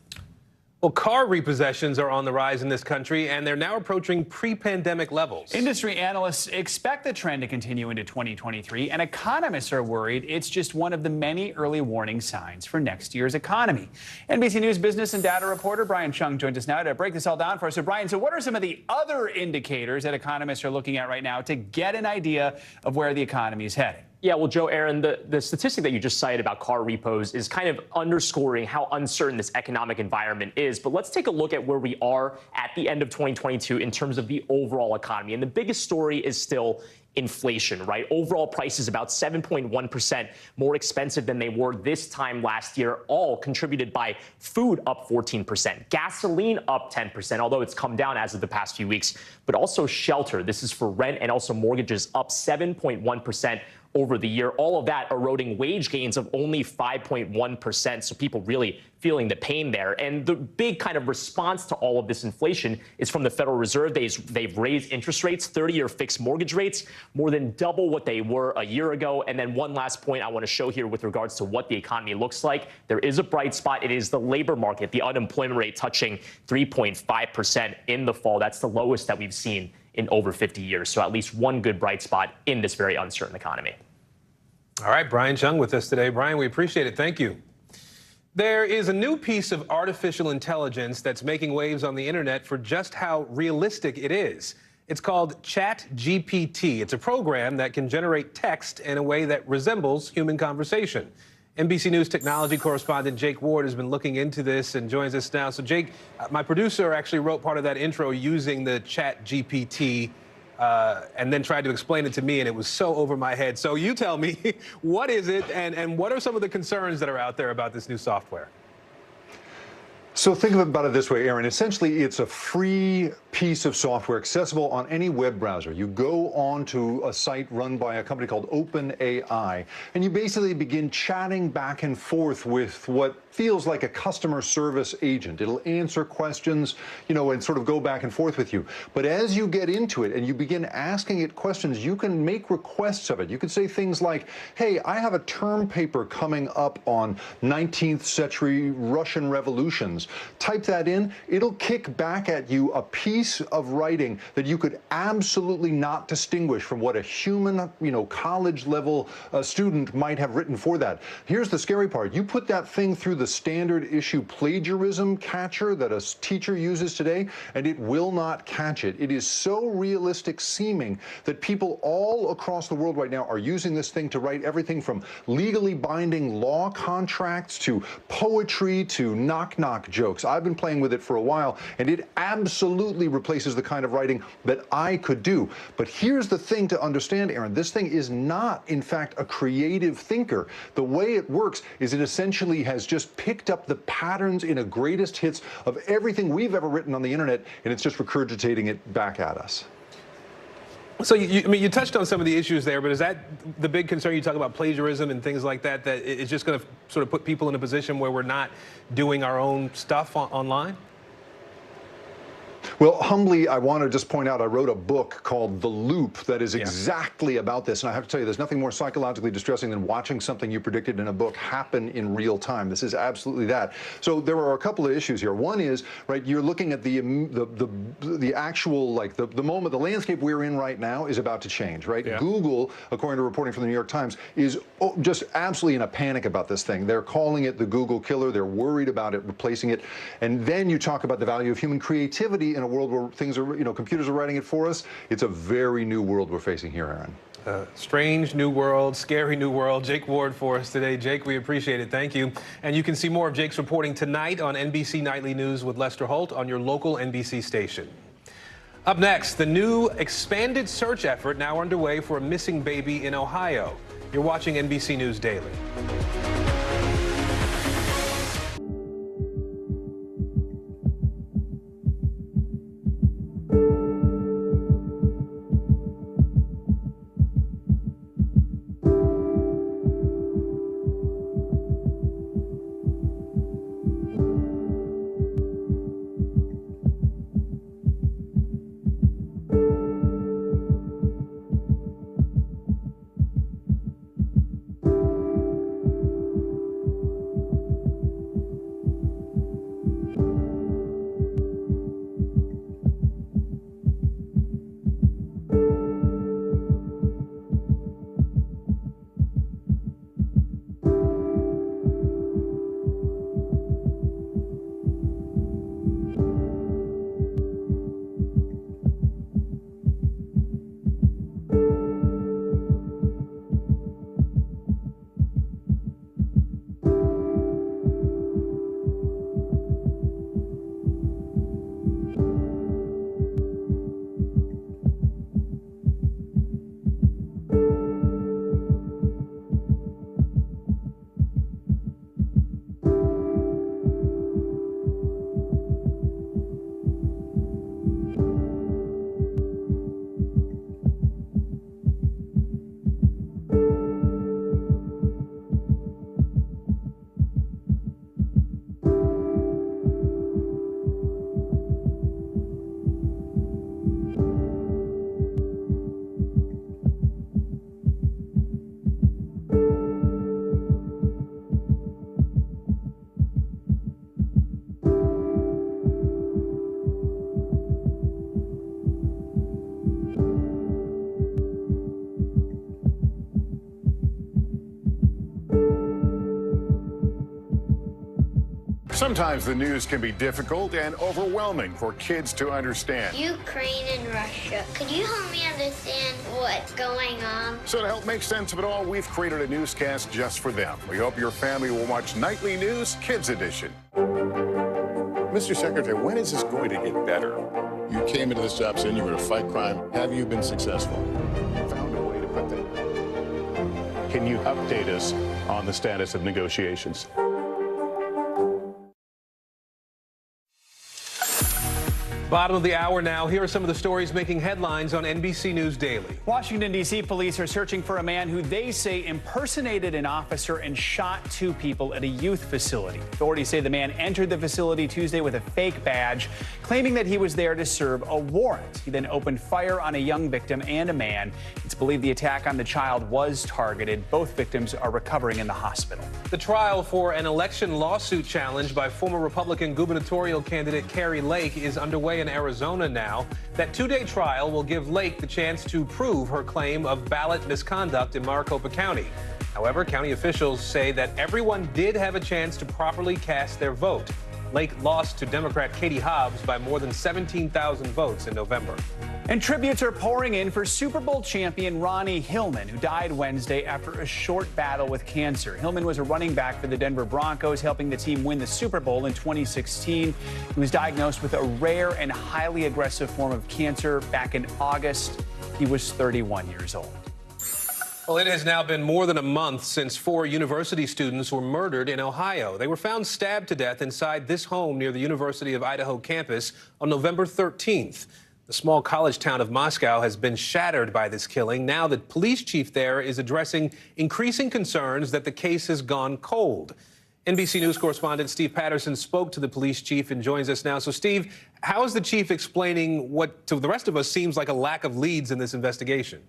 [SPEAKER 6] Well, car repossessions are on the rise in this country, and they're now approaching pre-pandemic levels.
[SPEAKER 9] Industry analysts expect the trend to continue into 2023, and economists are worried it's just one of the many early warning signs for next year's economy. NBC News business and data reporter Brian Chung joins us now to break this all down for us. So, Brian, what are some of the other indicators that economists are looking at right now to get an idea of where the economy is heading?
[SPEAKER 15] Yeah, well, Joe, Aaron, the statistic that you just cited about car repos is kind of underscoring how uncertain this economic environment is. But let's take a look at where we are at the end of 2022 in terms of the overall economy. And the biggest story is still inflation, right? Overall prices about 7.1% more expensive than they were this time last year, all contributed by food up 14%, gasoline up 10%, although it's come down as of the past few weeks, but also shelter. This is for rent and also mortgages up 7.1% over the year. All of that eroding wage gains of only 5.1%. So people really feeling the pain there. And the big kind of response to all of this inflation is from the Federal Reserve. They've raised interest rates, 30-year fixed mortgage rates, more than double what they were a year ago. And then one last point I want to show here with regards to what the economy looks like. There is a bright spot. It is the labor market, the unemployment rate touching 3.5% in the fall. That's the lowest that we've seen in over 50 years. So at least one good bright spot in this very uncertain economy.
[SPEAKER 6] All right, Brian Chung with us today. Brian, we appreciate it. Thank you. There is a new piece of artificial intelligence that's making waves on the internet for just how realistic it is. It's called ChatGPT. It's a program that can generate text in a way that resembles human conversation. NBC News technology correspondent Jake Ward has been looking into this and joins us now. So, Jake, my producer actually wrote part of that intro using the ChatGPT and then tried to explain it to me, and it was so over my head. So you tell me, what is it, and what are some of the concerns that are out there about this new software?
[SPEAKER 16] So think about it this way, Aaron. Essentially, it's a free piece of software accessible on any web browser. You go onto a site run by a company called OpenAI, and you basically begin chatting back and forth with what feels like a customer service agent. It'll answer questions, and sort of go back and forth with you. But as you get into it and you begin asking it questions, you can make requests of it. You can say things like, hey, I have a term paper coming up on 19th century Russian revolutions. Type that in, it'll kick back at you a piece of writing that you could absolutely not distinguish from what a human, college level student might have written for that. Here's the scary part. You put that thing through the standard issue plagiarism catcher that a teacher uses today, and it will not catch it. It is so realistic seeming that people all across the world right now are using this thing to write everything from legally binding law contracts to poetry to knock-knock jokes. I've been playing with it for a while, and it absolutely replaces the kind of writing that I could do. But here's the thing to understand, Aaron. This thing is not, in fact, a creative thinker. The way it works is it essentially has just picked up the patterns in a greatest hits of everything we've ever written on the internet, and it's just regurgitating it back at us.
[SPEAKER 6] So, you touched on some of the issues there, but is that the big concern? You talk about plagiarism and things like that, that it's just going to sort of put people in a position where we're not doing our own stuff online?
[SPEAKER 16] Well, humbly, I want to just point out I wrote a book called The Loop that is exactly about this. And I have to tell you, there's nothing more psychologically distressing than watching something you predicted in a book happen in real time. This is absolutely that. So there are a couple of issues here. One is, right, you're looking at the actual, like, the moment, the landscape we're in right now is about to change, right?
[SPEAKER 6] Yeah.
[SPEAKER 16] Google, according to reporting from the New York Times, is just absolutely in a panic about this thing. They're calling it the Google killer. They're worried about it replacing it. And then you talk about the value of human creativity in a world where things are, computers are writing it for us. It's a very new world we're facing here, Aaron.
[SPEAKER 6] Strange new world, scary new world. Jake Ward for us today. Jake, we appreciate it. Thank you. And you can see more of Jake's reporting tonight on NBC Nightly News with Lester Holt on your local NBC station. Up next, the new expanded search effort now underway for a missing baby in Ohio. You're watching NBC News Daily.
[SPEAKER 13] Sometimes the news can be difficult and overwhelming for kids to understand.
[SPEAKER 1] Ukraine and Russia. Could you help me understand what's going on?
[SPEAKER 13] So to help make sense of it all, we've created a newscast just for them. We hope your family will watch Nightly News Kids Edition. Mr. Secretary, when is this going to get better? You came into this job saying you were to fight crime. Have you been successful? Found a way to put that. Can you update us on the status of negotiations?
[SPEAKER 6] Bottom of the hour now. Here are some of the stories making headlines on NBC News Daily.
[SPEAKER 9] Washington, D.C. police are searching for a man who they say impersonated an officer and shot 2 people at a youth facility. Authorities say the man entered the facility Tuesday with a fake badge, claiming that he was there to serve a warrant. He then opened fire on a young victim and a man. It's believed the attack on the child was targeted. Both victims are recovering in the hospital.
[SPEAKER 6] The trial for an election lawsuit challenge by former Republican gubernatorial candidate Kari Lake is underway in Arizona now. That 2-day trial will give Lake the chance to prove her claim of ballot misconduct in Maricopa County. However, county officials say that everyone did have a chance to properly cast their vote. Lake lost to Democrat Katie Hobbs by more than 17,000 votes in November.
[SPEAKER 9] And tributes are pouring in for Super Bowl champion Ronnie Hillman, who died Wednesday after a short battle with cancer. Hillman was a running back for the Denver Broncos, helping the team win the Super Bowl in 2016. He was diagnosed with a rare and highly aggressive form of cancer back in August. He was 31 years old.
[SPEAKER 6] Well, it has now been more than a month since 4 university students were murdered in Ohio. They were found stabbed to death inside this home near the University of Idaho campus on November 13th. The small college town of Moscow has been shattered by this killing. Now the police chief there is addressing increasing concerns that the case has gone cold. NBC News correspondent Steve Patterson spoke to the police chief and joins us now. So, Steve, how is the chief explaining what to the rest of us seems like a lack of leads in this investigation?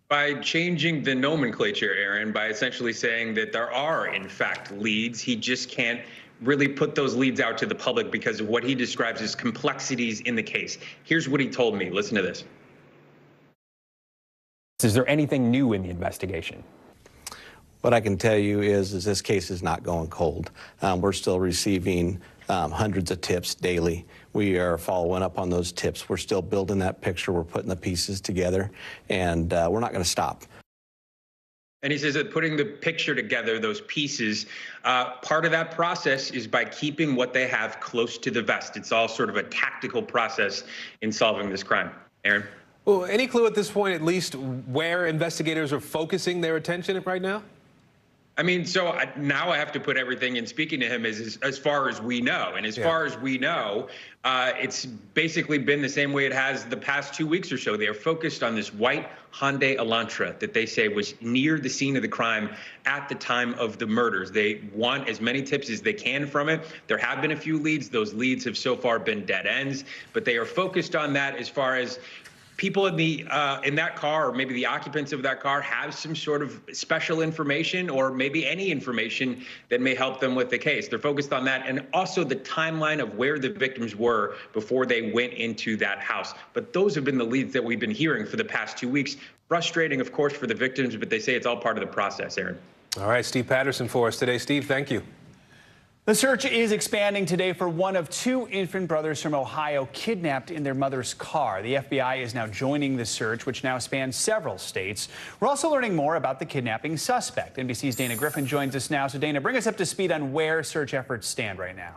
[SPEAKER 3] By changing the nomenclature, Aaron, by essentially saying that there are, in fact, leads. He just can't really put those leads out to the public because of what he describes as complexities in the case. Here's what he told me. Listen to this.
[SPEAKER 4] Is there anything new in the investigation?
[SPEAKER 8] What I can tell you is this case is not going cold. We're still receiving hundreds of tips daily. We are following up on those tips. We're still building that picture. We're putting the pieces together, and we're not going to stop.
[SPEAKER 3] And he says that putting the picture together, those pieces, part of that process is by keeping what they have close to the vest. It's all sort of a tactical process in solving this crime. Aaron?
[SPEAKER 6] Well, any clue at this point, at least, where investigators are focusing their attention right now?
[SPEAKER 3] I mean, so now I have to put everything in speaking to him as far as we know. And as far as we know, it's basically been the same way it has the past 2 weeks or so. They are focused on this white Hyundai Elantra that they say was near the scene of the crime at the time of the murders. They want as many tips as they can from it. There have been a few leads. Those leads have so far been dead ends, but they are focused on that as far as people in that car, or maybe the occupants of that car, have some sort of special information or maybe any information that may help them with the case. They're focused on that, and also the timeline of where the victims were before they went into that house. But those have been the leads that we've been hearing for the past 2 weeks. Frustrating, of course, for the victims, but they say it's all part of the process, Aaron.
[SPEAKER 6] All right, Steve Patterson for us today. Steve, thank you.
[SPEAKER 9] The search is expanding today for one of two infant brothers from Ohio kidnapped in their mother's car. The FBI is now joining the search, which now spans several states. We're also learning more about the kidnapping suspect. NBC's Dana Griffin joins us now. So, Dana, bring us up to speed on where search efforts stand right now.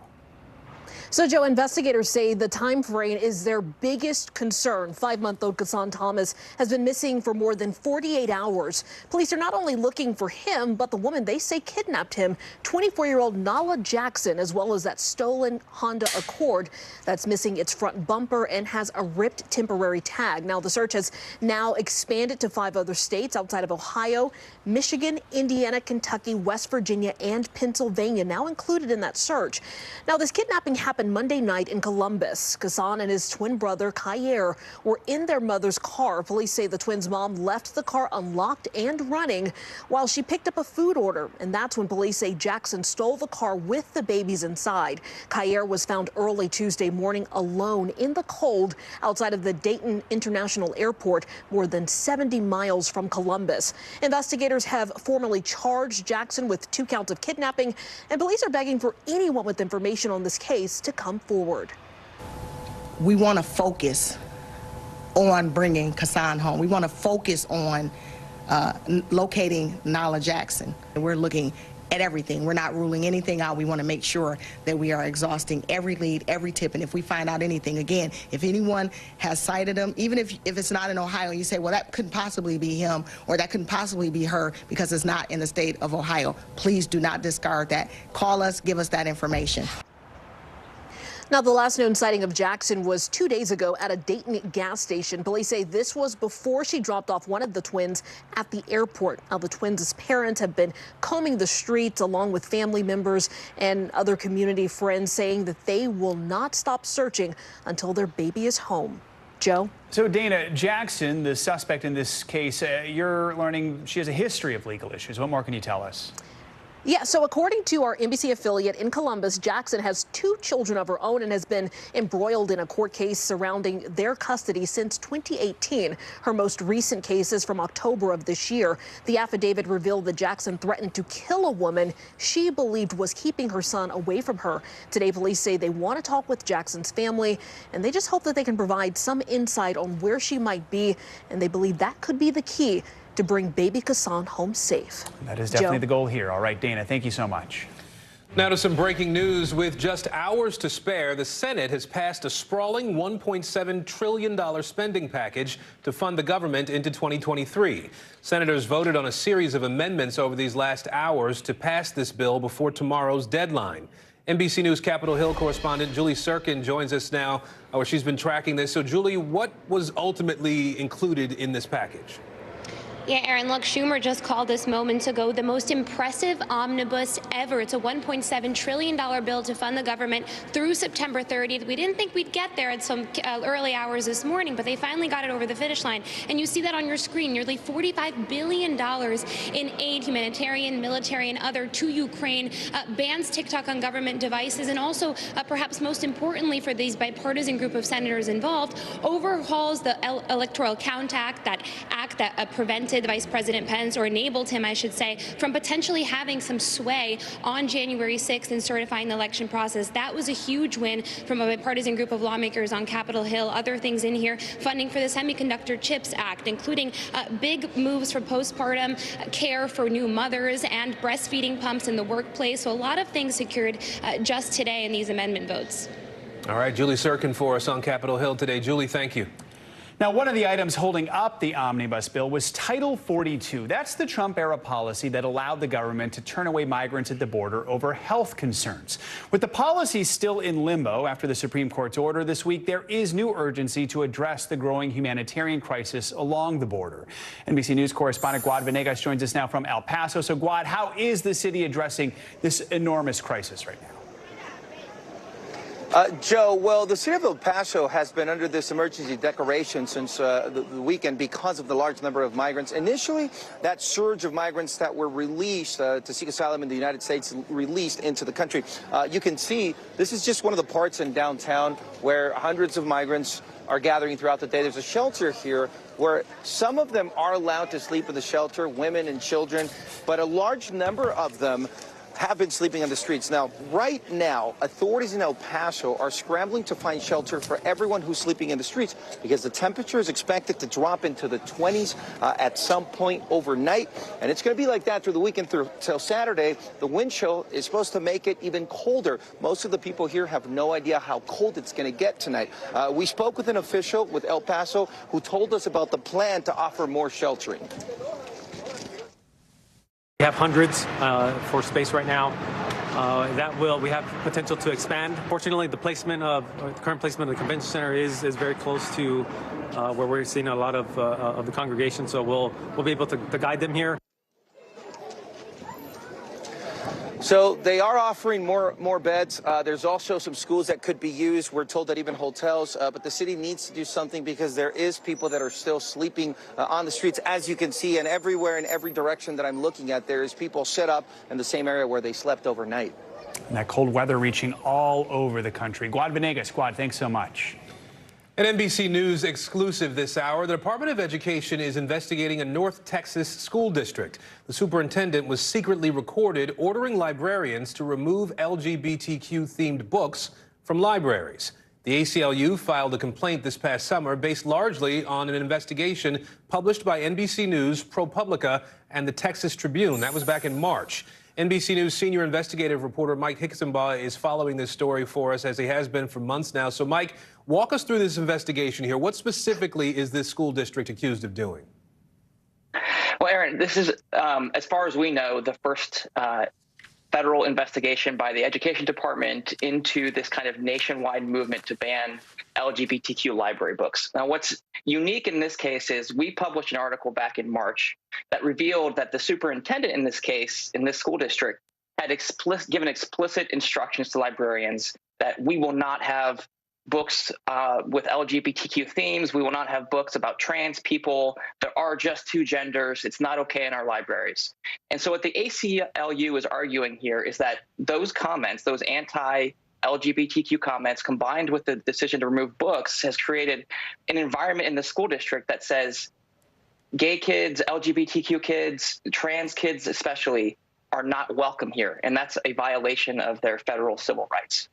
[SPEAKER 20] So, Joe, investigators say the time frame is their biggest concern. 5-month-old Kassan Thomas has been missing for more than 48 hours. Police are not only looking for him, but the woman they say kidnapped him, 24-year-old Nala Jackson, as well as that stolen Honda Accord that's missing its front bumper and has a ripped temporary tag. Now, the search has now expanded to 5 other states outside of Ohio, Michigan, Indiana, Kentucky, West Virginia, and Pennsylvania, now included in that search. Now, this kidnapping happened Monday night in Columbus. Kassan and his twin brother, Kyer, were in their mother's car. Police say the twins' mom left the car unlocked and running while she picked up a food order. And that's when police say Jackson stole the car with the babies inside. Kyer was found early Tuesday morning alone in the cold outside of the Dayton International Airport, more than 70 miles from Columbus. Investigators have formally charged Jackson with 2 counts of kidnapping, and police are begging for anyone with information on this case to come forward.
[SPEAKER 21] We want to focus on bringing Kassan home. We want to focus on locating Nala Jackson. We're looking at everything. We're not ruling anything out. We want to make sure that we are exhausting every lead, every tip, and if we find out anything, again, if anyone has cited him, even if it's not in Ohio, you say, well, that couldn't possibly be him or that couldn't possibly be her because it's not in the state of Ohio. Please do not discard that. Call us, give us that information.
[SPEAKER 20] Now, the last known sighting of Jackson was 2 days ago at a Dayton gas station. Police say this was before she dropped off one of the twins at the airport. Now, the twins' parents have been combing the streets along with family members and other community friends, saying that they will not stop searching until their baby is home. Joe?
[SPEAKER 9] So, Dana, Jackson, the suspect in this case, you're learning she has a history of legal issues. What more can you tell us?
[SPEAKER 20] Yeah, so according to our NBC affiliate in Columbus, Jackson has 2 children of her own and has been embroiled in a court case surrounding their custody since 2018. Her most recent case is from October of this year. The affidavit revealed that Jackson threatened to kill a woman she believed was keeping her son away from her. Today, police say they want to talk with Jackson's family, and they just hope that they can provide some insight on where she might be, and they believe that could be the key to bring baby Kassan home safe.
[SPEAKER 9] That is definitely the goal here. All right, Dana, thank you so much.
[SPEAKER 6] Now to some breaking news. With just hours to spare, the Senate has passed a sprawling $1.7 trillion spending package to fund the government into 2023. Senators voted on a series of amendments over these last hours to pass this bill before tomorrow's deadline. NBC News Capitol Hill correspondent Julie Sirkin joins us now, where she's been tracking this. So, Julie, what was ultimately included in this package?
[SPEAKER 2] Yeah, Aaron, look, Schumer just called this moments ago the most impressive omnibus ever. It's a $1.7 trillion bill to fund the government through September 30th. We didn't think we'd get there at some early hours this morning, but they finally got it over the finish line. And you see that on your screen, nearly $45 billion in aid, humanitarian, military, and other to Ukraine, bans TikTok on government devices, and also, perhaps most importantly for these bipartisan group of senators involved, overhauls the Electoral Count Act, that prevented Vice President Pence, or enabled him, I should say, from potentially having some sway on January 6th in certifying the election process. That was a huge win from a bipartisan group of lawmakers on Capitol Hill. Other things in here, funding for the Semiconductor Chips Act, including big moves for postpartum care for new mothers and breastfeeding pumps in the workplace. So a lot of things secured just today in these amendment votes.
[SPEAKER 6] All right, Julie Sirkin for us on Capitol Hill today. Julie, thank you.
[SPEAKER 9] Now, one of the items holding up the omnibus bill was Title 42. That's the Trump-era policy that allowed the government to turn away migrants at the border over health concerns. With the policy still in limbo after the Supreme Court's order this week, there is new urgency to address the growing humanitarian crisis along the border. NBC News correspondent Guad Venegas joins us now from El Paso. So, Guad, how is the city addressing this enormous crisis right now?
[SPEAKER 5] Joe, well, the city of El Paso has been under this emergency declaration since the weekend because of the large number of migrants. Initially, that surge of migrants that were released to seek asylum in the United States released into the country. You can see this is just one of the parts in downtown where hundreds of migrants are gathering throughout the day. There's a shelter here where some of them are allowed to sleep in the shelter, women and children, but a large number of them have been sleeping on the streets. Now, right now, authorities in El Paso are scrambling to find shelter for everyone who's sleeping in the streets because the temperature is expected to drop into the 20s at some point overnight. And it's going to be like that through the weekend till Saturday. The wind chill is supposed to make it even colder. Most of the people here have no idea how cold it's going to get tonight. We spoke with an official with El Paso who told us about the plan to offer more sheltering.
[SPEAKER 10] We have hundreds for space right now. We have potential to expand. Fortunately, the current placement of the convention center is very close to where we're seeing a lot of the congregation. So we'll be able to guide them here.
[SPEAKER 5] So they are offering more beds. There's also some schools that could be used. We're told that even hotels, but the city needs to do something because there is people that are still sleeping on the streets, as you can see, and everywhere in every direction that I'm looking at, there is people set up in the same area where they slept overnight.
[SPEAKER 9] And that cold weather reaching all over the country. Guad Venegas, Guad, thanks so much.
[SPEAKER 6] An NBC News exclusive this hour. The Department of Education is investigating a North Texas school district. The superintendent was secretly recorded ordering librarians to remove LGBTQ-themed books from libraries. The ACLU filed a complaint this past summer based largely on an investigation published by NBC News, ProPublica, and the Texas Tribune. That was back in March. NBC News senior investigative reporter Mike Hixenbaugh is following this story for us, as he has been for months now. So, Mike, walk us through this investigation here. What specifically is this school district accused of doing?
[SPEAKER 11] Well, Aaron, this is, as far as we know, the first federal investigation by the Education Department into this kind of nationwide movement to ban LGBTQ library books. Now, what's unique in this case is we published an article back in March that revealed that the superintendent in this case, in this school district, had given explicit instructions to librarians that we will not have books with LGBTQ themes. We will not have books about trans people. There are just two genders. It's not okay in our libraries. And so what the ACLU is arguing here is that those comments, those anti-LGBTQ comments, combined with the decision to remove books, has created an environment in the school district that says gay kids, LGBTQ kids, trans kids especially, are not welcome here. And that's a violation of their federal civil rights.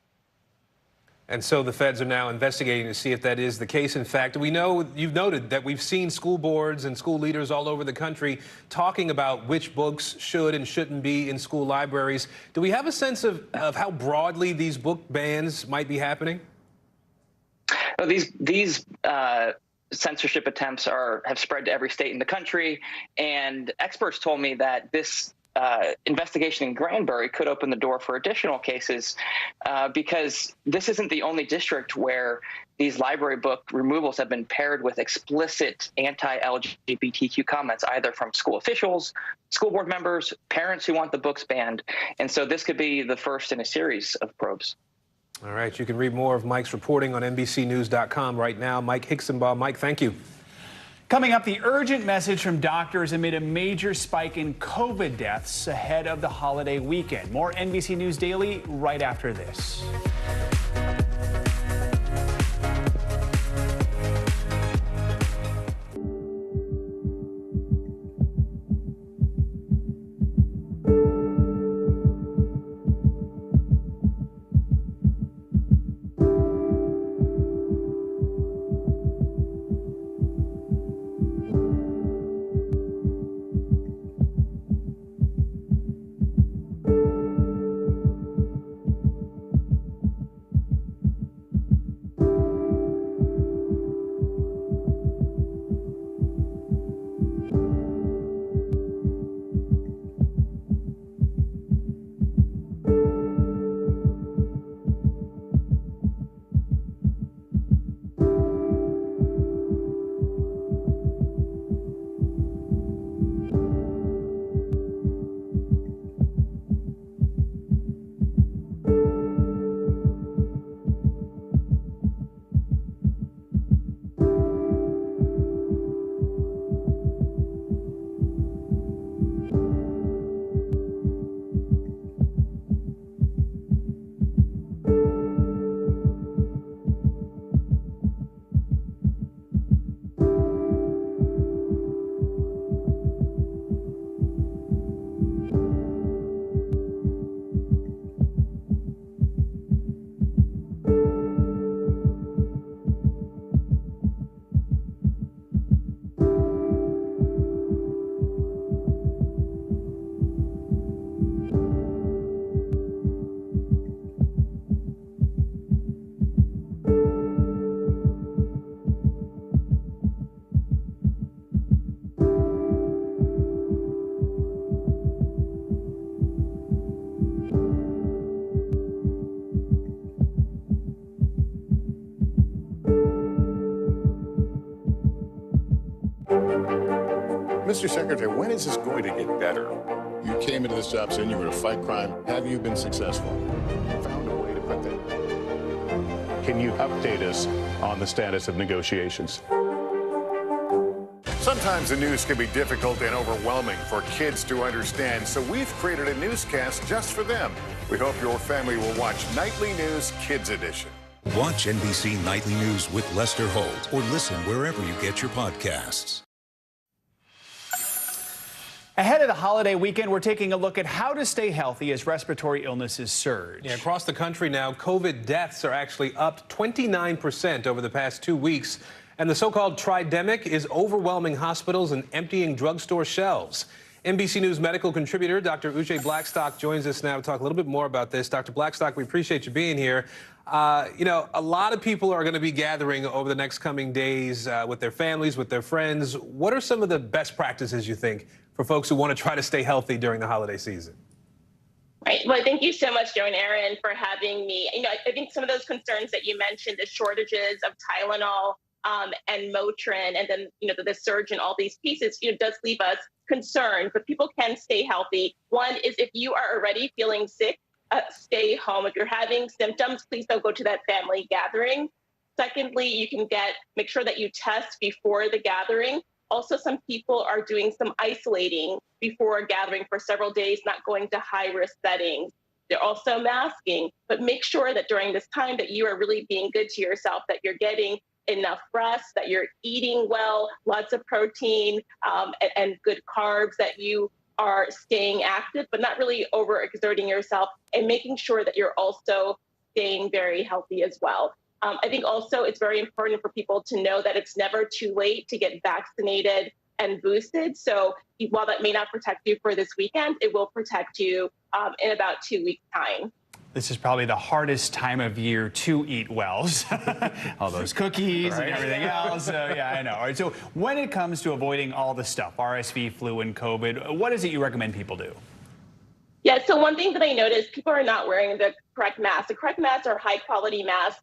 [SPEAKER 6] And so the feds are now investigating to see if that is the case. In fact, we know, you've noted that we've seen school boards and school leaders all over the country talking about which books should and shouldn't be in school libraries. Do we have a sense of how broadly these book bans might be happening?
[SPEAKER 11] Well, these censorship attempts have spread to every state in the country. And experts told me that this investigation in Granbury could open the door for additional cases because this isn't the only district where these library book removals have been paired with explicit anti-LGBTQ comments, either from school officials, school board members, parents who want the books banned. And so this could be the first in a series of probes.
[SPEAKER 6] All right, you can read more of Mike's reporting on NBCnews.com right now. Mike Hicksonbaugh. Mike, thank you.
[SPEAKER 9] Coming up, the urgent message from doctors amid a major spike in COVID deaths ahead of the holiday weekend. More NBC News Daily right after this.
[SPEAKER 13] Mr. Secretary, when is this going to get better? You came into this job saying you were to fight crime. Have you been successful? Found a way to put that.
[SPEAKER 12] Can you update us on the status of negotiations?
[SPEAKER 13] Sometimes the news can be difficult and overwhelming for kids to understand, so we've created a newscast just for them. We hope your family will watch Nightly News Kids Edition.
[SPEAKER 7] Watch NBC Nightly News with Lester Holt or listen wherever you get your podcasts.
[SPEAKER 9] Ahead of the holiday weekend, we're taking a look at how to stay healthy as respiratory illnesses surge.
[SPEAKER 6] Yeah, across the country now, COVID deaths are actually up 29% over the past 2 weeks. And the so-called tridemic is overwhelming hospitals and emptying drugstore shelves. NBC News medical contributor Dr. Ujay Blackstock joins us now to talk a little bit more about this. Dr. Blackstock, we appreciate you being here. You know, a lot of people are going to be gathering over the next coming days with their families, with their friends. What are some of the best practices, you think, for folks who want to try to stay healthy during the holiday season?
[SPEAKER 17] Right. Well, thank you so much, Joe and Aaron, for having me. You know, I think some of those concerns that you mentioned, the shortages of Tylenol and Motrin, and then, you know, the surge in all these pieces, you know, does leave us concerned, but people can stay healthy. One is if you are already feeling sick, stay home. If you're having symptoms, please don't go to that family gathering. Secondly, you can make sure that you test before the gathering. Also, some people are doing some isolating before a gathering for several days, not going to high-risk settings. They're also masking, but make sure that during this time that you are really being good to yourself, that you're getting enough rest, that you're eating well, lots of protein and good carbs, that you are staying active, but not really overexerting yourself, and making sure that you're also staying very healthy as well. I think also it's very important for people to know that it's never too late to get vaccinated and boosted. So while that may not protect you for this weekend, it will protect you in about 2 weeks' time.
[SPEAKER 9] This is probably the hardest time of year to eat well. All those cookies and everything else. So, yeah, I know. All right, so when it comes to avoiding all the stuff, RSV, flu, and COVID, what is it you recommend people do?
[SPEAKER 17] Yeah, so one thing that I noticed, people are not wearing the correct masks. The correct masks are high-quality masks,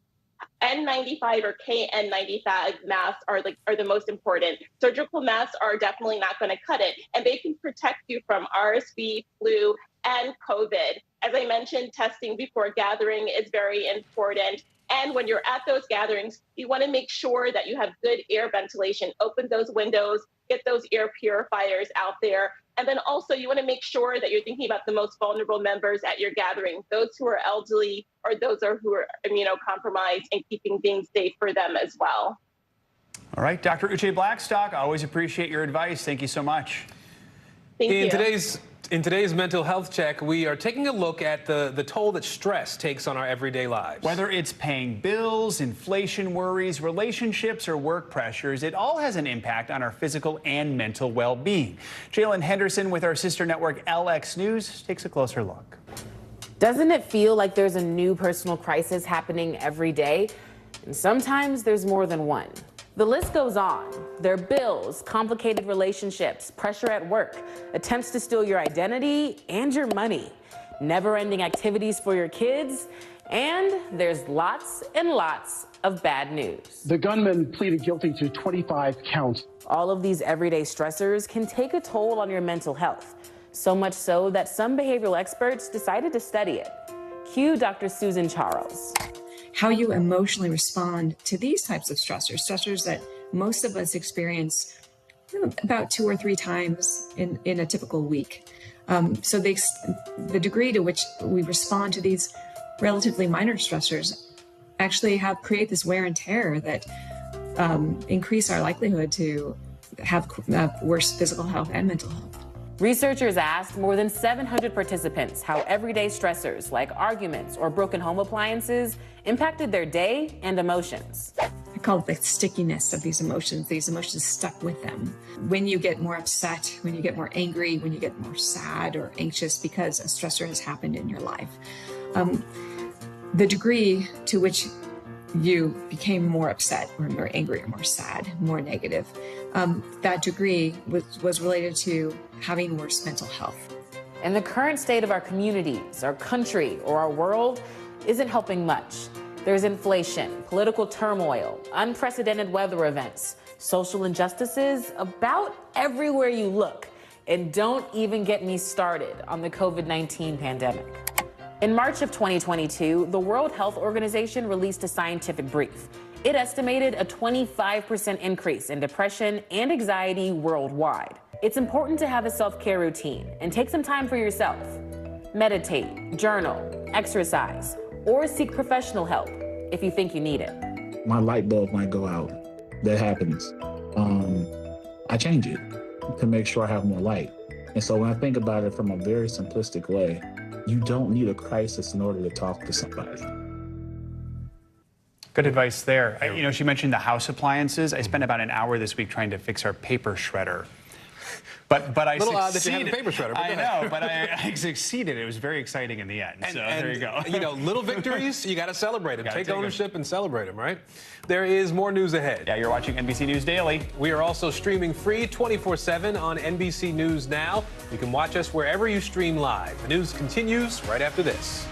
[SPEAKER 17] N95 or KN95 masks are the most important. Surgical masks are definitely not going to cut it, and they can protect you from RSV, flu, and COVID. As I mentioned, testing before gathering is very important. And when you're at those gatherings, you want to make sure that you have good air ventilation. Open those windows, get those air purifiers out there. And then also you want to make sure that you're thinking about the most vulnerable members at your gathering, those who are elderly or those who are immunocompromised, and keeping things safe for them as well.
[SPEAKER 9] All right, Dr. Uche Blackstock, always appreciate your advice. Thank you so much.
[SPEAKER 17] Thank you.
[SPEAKER 6] In today's mental health check, we are taking a look at the toll that stress takes on our everyday lives.
[SPEAKER 9] Whether it's paying bills, inflation worries, relationships, or work pressures, it all has an impact on our physical and mental well-being. Jalen Henderson with our sister network LX News takes a closer look.
[SPEAKER 18] Doesn't it feel like there's a new personal crisis happening every day? And sometimes there's more than one. The list goes on. There are bills, complicated relationships, pressure at work, attempts to steal your identity and your money, never-ending activities for your kids, and there's lots and lots of bad news.
[SPEAKER 19] The gunman pleaded guilty to 25 counts.
[SPEAKER 18] All of these everyday stressors can take a toll on your mental health, so much so that some behavioral experts decided to study it. Cue Dr. Susan Charles.
[SPEAKER 22] How you emotionally respond to these types of stressors that most of us experience about 2 or 3 times in a typical week. So the degree to which we respond to these relatively minor stressors actually create this wear and tear that increase our likelihood to have worse physical health and mental health.
[SPEAKER 18] Researchers asked more than 700 participants how everyday stressors like arguments or broken home appliances impacted their day and emotions.
[SPEAKER 22] I call it the stickiness of these emotions stuck with them. When you get more upset, when you get more angry, when you get more sad or anxious because a stressor has happened in your life, the degree to which you became more upset or more angry or more sad, more negative, that degree was related to having worse mental health.
[SPEAKER 18] And the current state of our communities, our country, or our world isn't helping much. There's inflation, political turmoil, unprecedented weather events, social injustices about everywhere you look. And don't even get me started on the COVID-19 pandemic. In March of 2022, the World Health Organization released a scientific brief. It estimated a 25% increase in depression and anxiety worldwide. It's important to have a self-care routine and take some time for yourself. Meditate, journal, exercise, or seek professional help if you think you need it.
[SPEAKER 23] My light bulb might go out. That happens. I change it to make sure I have more light. And so when I think about it from a very simplistic way, you don't need a crisis in order to talk to somebody.
[SPEAKER 9] Good advice there. She mentioned the house appliances. I spent about an hour this week trying to fix our paper shredder. But I
[SPEAKER 6] little
[SPEAKER 9] succeeded.
[SPEAKER 6] odd that you have a paper shredder.
[SPEAKER 9] I know, but I succeeded. It was very exciting in the end. So there you go.
[SPEAKER 6] Little victories, you got to celebrate them. Take ownership and celebrate them, right? There is more news ahead.
[SPEAKER 9] Yeah, you're watching NBC News Daily.
[SPEAKER 6] We are also streaming free 24/7 on NBC News Now. You can watch us wherever you stream live. The news continues right after this.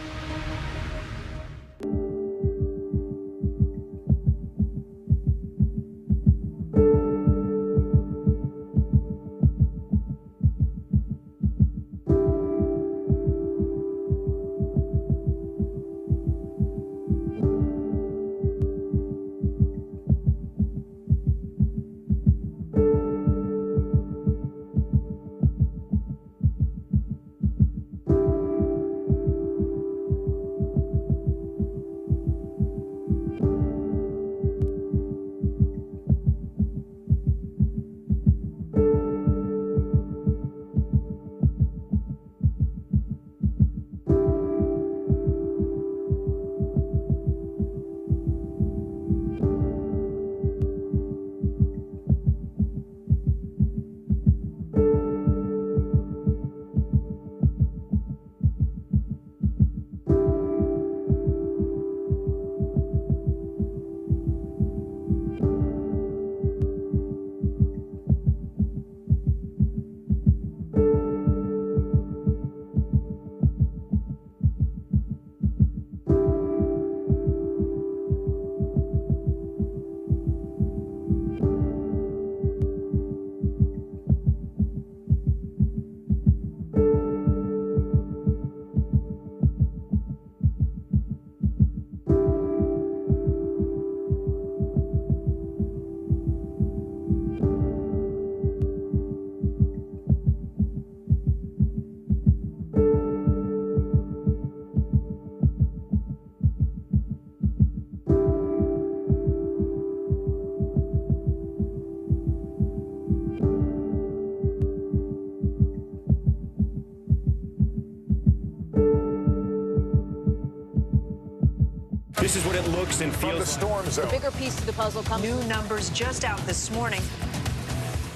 [SPEAKER 14] looks and feels.
[SPEAKER 12] From the storm zone.
[SPEAKER 15] The bigger piece to the puzzle comes. New numbers just out this morning.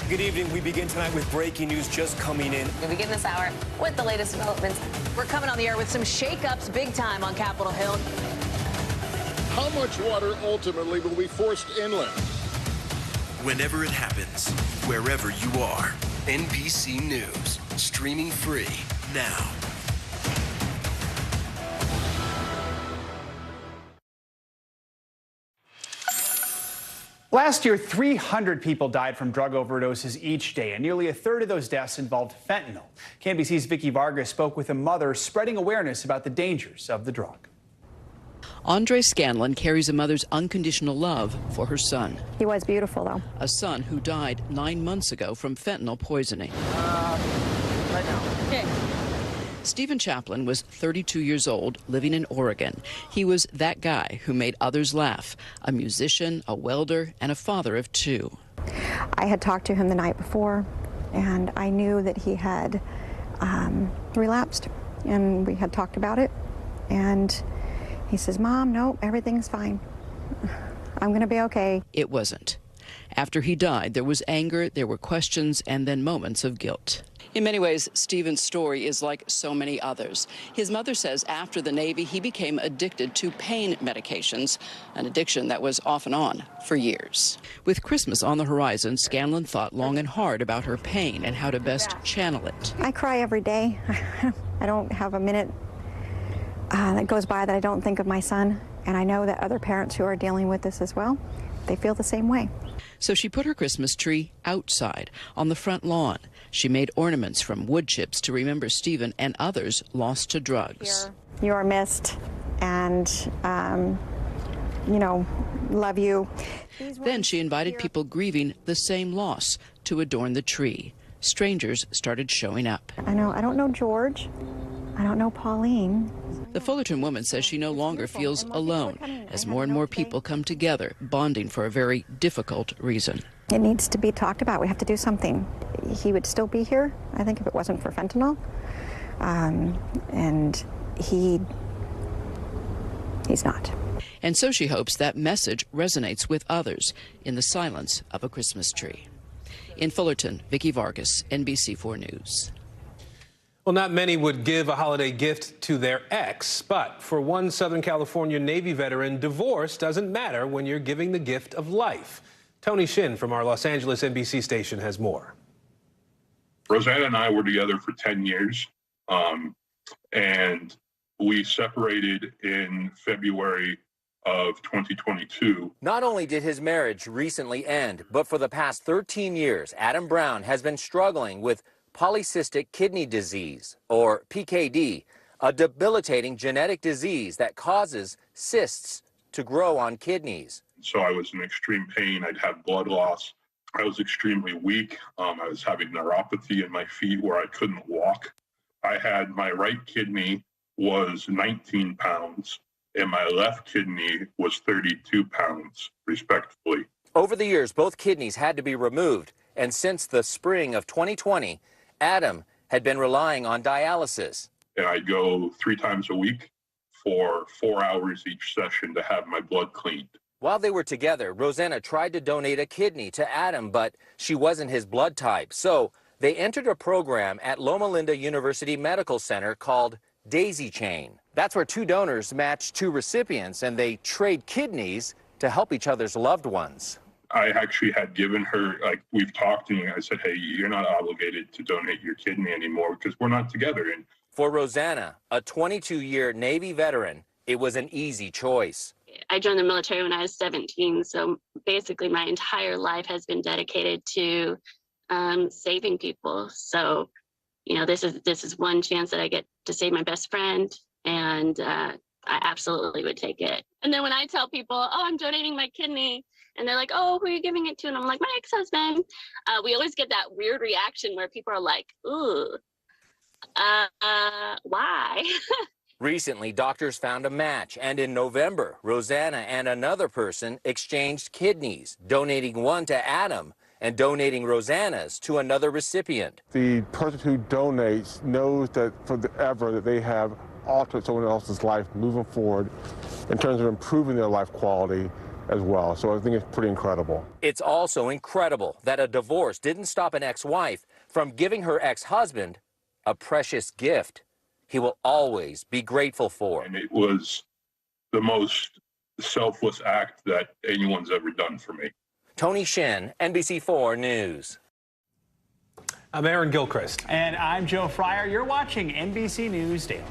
[SPEAKER 14] Good evening. We begin tonight with breaking news just coming in.
[SPEAKER 15] We begin this hour with the latest developments. We're coming on the air with some shakeups big time on Capitol Hill.
[SPEAKER 13] How much water ultimately will be forced inland?
[SPEAKER 16] Whenever it happens, wherever you are, NBC News, streaming free now.
[SPEAKER 9] Last year, 300 people died from drug overdoses each day, and nearly a third of those deaths involved fentanyl. NBC's Vicky Vargas spoke with a mother spreading awareness about the dangers of the drug.
[SPEAKER 24] Andre Scanlon carries a mother's unconditional love for her son.
[SPEAKER 25] He was beautiful, though.
[SPEAKER 24] A son who died 9 months ago from fentanyl poisoning.
[SPEAKER 25] Right now. Okay.
[SPEAKER 24] Stephen Chaplin was 32 years old, living in Oregon. He was that guy who made others laugh, a musician, a welder, and a father of 2.
[SPEAKER 25] I had talked to him the night before, and I knew that he had relapsed, and we had talked about it, and he says, "Mom, no, everything's fine. I'm going to be okay."
[SPEAKER 24] It wasn't. After he died, there was anger, there were questions, and then moments of guilt. In many ways, Stephen's story is like so many others. His mother says after the Navy, he became addicted to pain medications, an addiction that was off and on for years. With Christmas on the horizon, Scanlon thought long and hard about her pain and how to best channel it.
[SPEAKER 25] I cry every day. I don't have a minute that goes by that I don't think of my son, and I know that other parents who are dealing with this as well, they feel the same way.
[SPEAKER 24] So she put her Christmas tree outside on the front lawn. She made ornaments from wood chips to remember Stephen and others lost to drugs.
[SPEAKER 25] You are missed, and, you know, love you.
[SPEAKER 24] Then she invited people grieving the same loss to adorn the tree. Strangers started showing up.
[SPEAKER 25] I don't know George. I don't know Pauline.
[SPEAKER 24] The Fullerton woman says she no longer feels alone as more and more people come together, bonding for a very difficult reason.
[SPEAKER 25] It needs to be talked about. We have to do something. He would still be here, I think, if it wasn't for fentanyl. And he's not.
[SPEAKER 24] And so she hopes that message resonates with others in the silence of a Christmas tree. In Fullerton, Vicky Vargas, NBC4 News.
[SPEAKER 6] Well, not many would give a holiday gift to their ex, but for one Southern California Navy veteran, divorce doesn't matter when you're giving the gift of life. Tony Shin from our Los Angeles NBC station has more.
[SPEAKER 26] Rosanna and I were together for 10 years, and we separated in February of 2022.
[SPEAKER 27] Not only did his marriage recently end, but for the past 13 years, Adam Brown has been struggling with polycystic kidney disease, or PKD, a debilitating genetic disease that causes cysts to grow on kidneys.
[SPEAKER 26] So I was in extreme pain. I'd have blood loss. I was extremely weak. I was having neuropathy in my feet where I couldn't walk. I had my right kidney was 19 pounds and my left kidney was 32 pounds, respectively.
[SPEAKER 27] Over the years, both kidneys had to be removed, and since the spring of 2020, Adam had been relying on dialysis.
[SPEAKER 26] And I go 3 times a week for 4 hours each session to have my blood cleaned.
[SPEAKER 27] While they were together, Rosanna tried to donate a kidney to Adam, but she wasn't his blood type. So they entered a program at Loma Linda University Medical Center called Daisy Chain. That's where 2 donors match 2 recipients, and they trade kidneys to help each other's loved ones.
[SPEAKER 26] I actually had given her, like, we've talked, and I said, hey, you're not obligated to donate your kidney anymore because we're not together. And
[SPEAKER 27] for Rosanna, a 22-year Navy veteran, it was an easy choice.
[SPEAKER 28] I joined the military when I was 17, so basically my entire life has been dedicated to saving people. So, you know, this is one chance that I get to save my best friend, and I absolutely would take it. And then when I tell people, oh, I'm donating my kidney, and they're like, oh, who are you giving it to? And I'm like, my ex-husband. We always get that weird reaction where people are like, ooh, why?
[SPEAKER 27] Recently, doctors found a match, and in November, Rosanna and another person exchanged kidneys, donating one to Adam and donating Rosanna's to another recipient.
[SPEAKER 29] The person who donates knows that forever that they have
[SPEAKER 1] alter someone else's life moving forward in terms of improving their life quality as well. So I think it's pretty incredible.
[SPEAKER 27] It's also incredible that a divorce didn't stop an ex-wife from giving her ex-husband a precious gift he will always be grateful for.
[SPEAKER 26] And it was the most selfless act that anyone's ever done for me.
[SPEAKER 27] Tony Shin, NBC4 News.
[SPEAKER 6] I'm Aaron Gilchrist.
[SPEAKER 9] And I'm Joe Fryer. You're watching NBC News Daily.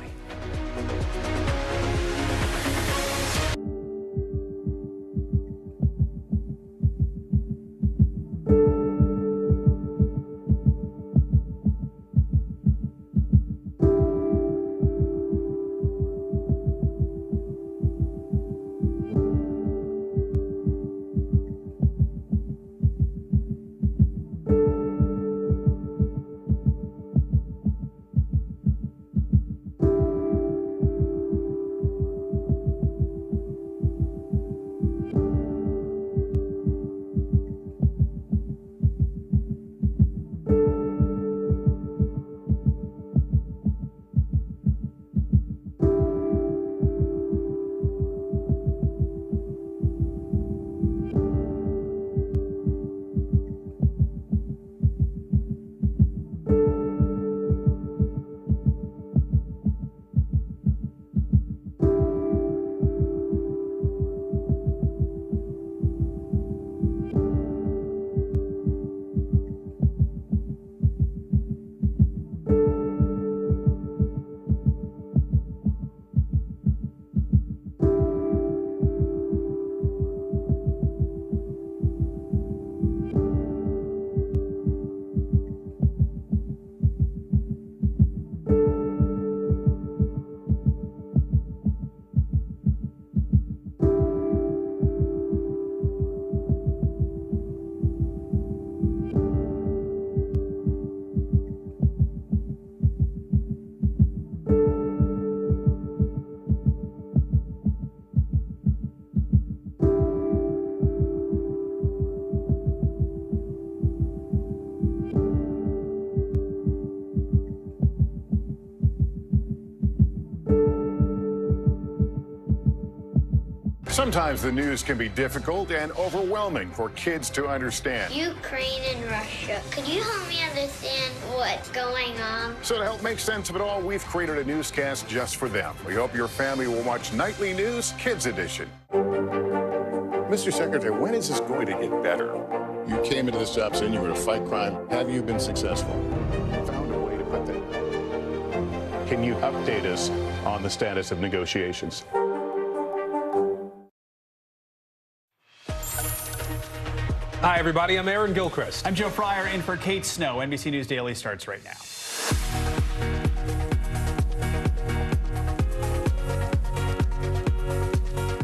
[SPEAKER 13] Sometimes the news can be difficult and overwhelming for kids to understand.
[SPEAKER 2] Ukraine and Russia. Could you help me understand what's going on?
[SPEAKER 13] So to help make sense of it all, we've created a newscast just for them. We hope your family will watch Nightly News Kids Edition. Mr. Secretary, when is this going to get better? You came into this job saying you were to fight crime. Have you been successful? Found a way to put that.
[SPEAKER 3] Can you update us on the status of negotiations?
[SPEAKER 6] Hi, everybody. I'm Aaron Gilchrist.
[SPEAKER 9] I'm Joe Fryer in for Kate Snow. NBC News Daily starts right now.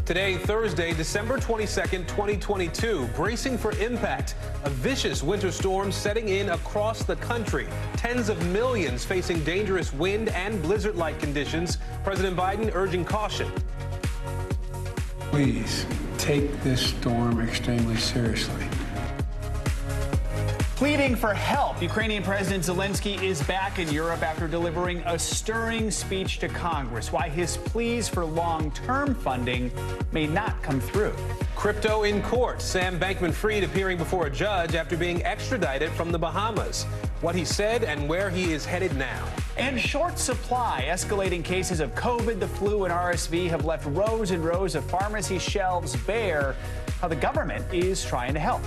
[SPEAKER 6] Today, Thursday, December 22nd, 2022, bracing for impact. A vicious winter storm setting in across the country. Tens of millions facing dangerous wind and blizzard-like conditions. President Biden urging caution.
[SPEAKER 4] Please take this storm extremely seriously.
[SPEAKER 9] Pleading for help, Ukrainian President Zelensky is back in Europe after delivering a stirring speech to Congress. Why his pleas for long-term funding may not come through.
[SPEAKER 6] Crypto in court. Sam Bankman-Fried appearing before a judge after being extradited from the Bahamas. What he said and where he is headed now.
[SPEAKER 9] And short supply. Escalating cases of COVID, the flu, and RSV have left rows and rows of pharmacy shelves bare. How the government is trying to help.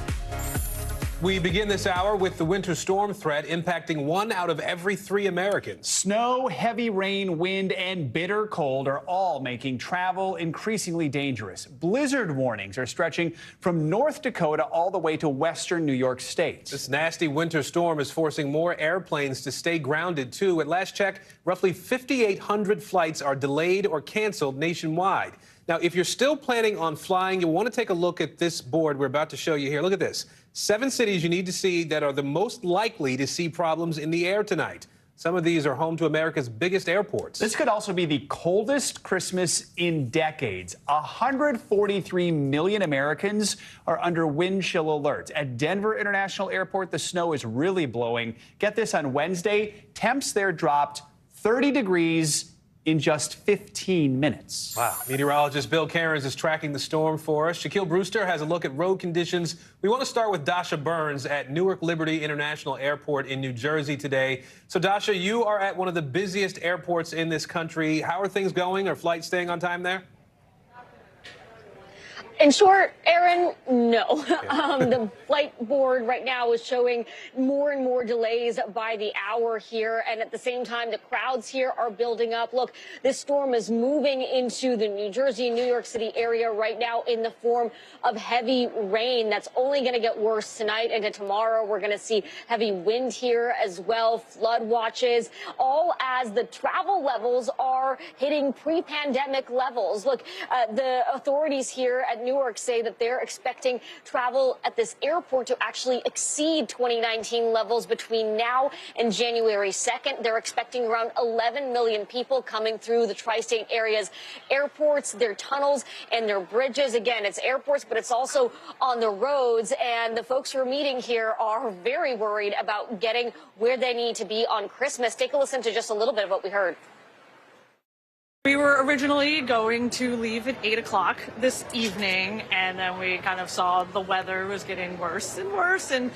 [SPEAKER 6] We begin this hour with the winter storm threat impacting 1 out of every 3 Americans.
[SPEAKER 9] Snow, heavy rain, wind, and bitter cold are all making travel increasingly dangerous. Blizzard warnings are stretching from North Dakota all the way to western New York State.
[SPEAKER 6] This nasty winter storm is forcing more airplanes to stay grounded, too. At last check, roughly 5,800 flights are delayed or canceled nationwide. Now, if you're still planning on flying, you want to take a look at this board we're about to show you here. Look at this. 7 cities you need to see that are the most likely to see problems in the air tonight. Some of these are home to America's biggest airports.
[SPEAKER 9] This could also be the coldest Christmas in decades. 143 million Americans are under wind chill alerts. At Denver International Airport, the snow is really blowing. Get this, on Wednesday, temps there dropped 30 degrees in just 15 minutes.
[SPEAKER 6] Wow. Meteorologist Bill Cairns is tracking the storm for us. Shaquille Brewster has a look at road conditions. We want to start with Dasha Burns at Newark Liberty International Airport in New Jersey today. So, Dasha, you are at one of the busiest airports in this country. How are things going? Are flights staying on time there?
[SPEAKER 5] In short, Aaron, no. The flight board right now is showing more and more delays by the hour here. And at the same time, the crowds here are building up. Look, this storm is moving into the New Jersey, New York City area right now in the form of heavy rain. That's only going to get worse tonight into tomorrow. We're going to see heavy wind here as well, flood watches, all as the travel levels are hitting pre-pandemic levels. Look, the authorities here at Newark say that they're expecting travel at this airport to actually exceed 2019 levels between now and January 2nd. They're expecting around 11 million people coming through the tri-state area's airports, their tunnels, and their bridges. Again, it's airports, but it's also on the roads. And the folks who are meeting here are very worried about getting where they need to be on Christmas. Take a listen to just a little bit of what we heard.
[SPEAKER 7] We were originally going to leave at 8 o'clock this evening, and then we kind of saw the weather was getting worse and worse, and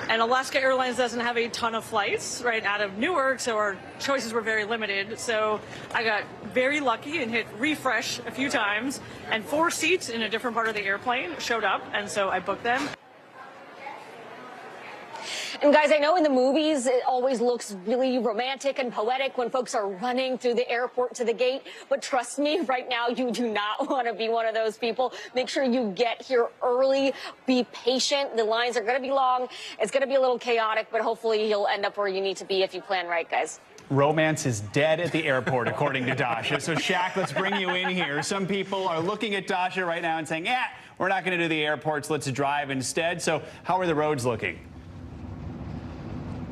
[SPEAKER 7] Alaska Airlines doesn't have a ton of flights right out of Newark, so our choices were very limited. So I got very lucky and hit refresh a few times, and 4 seats in a different part of the airplane showed up, and so I booked them.
[SPEAKER 5] And guys, I know in the movies it always looks really romantic and poetic when folks are running through the airport to the gate. But trust me, right now you do not want to be one of those people. Make sure you get here early. Be patient. The lines are going to be long. It's going to be a little chaotic, but hopefully you'll end up where you need to be if you plan right, guys.
[SPEAKER 9] Romance is dead at the airport, according to Dasha. So, Shaq, let's bring you in here. Some people are looking at Dasha right now and saying, yeah, we're not going to do the airports. Let's drive instead. So how are the roads looking?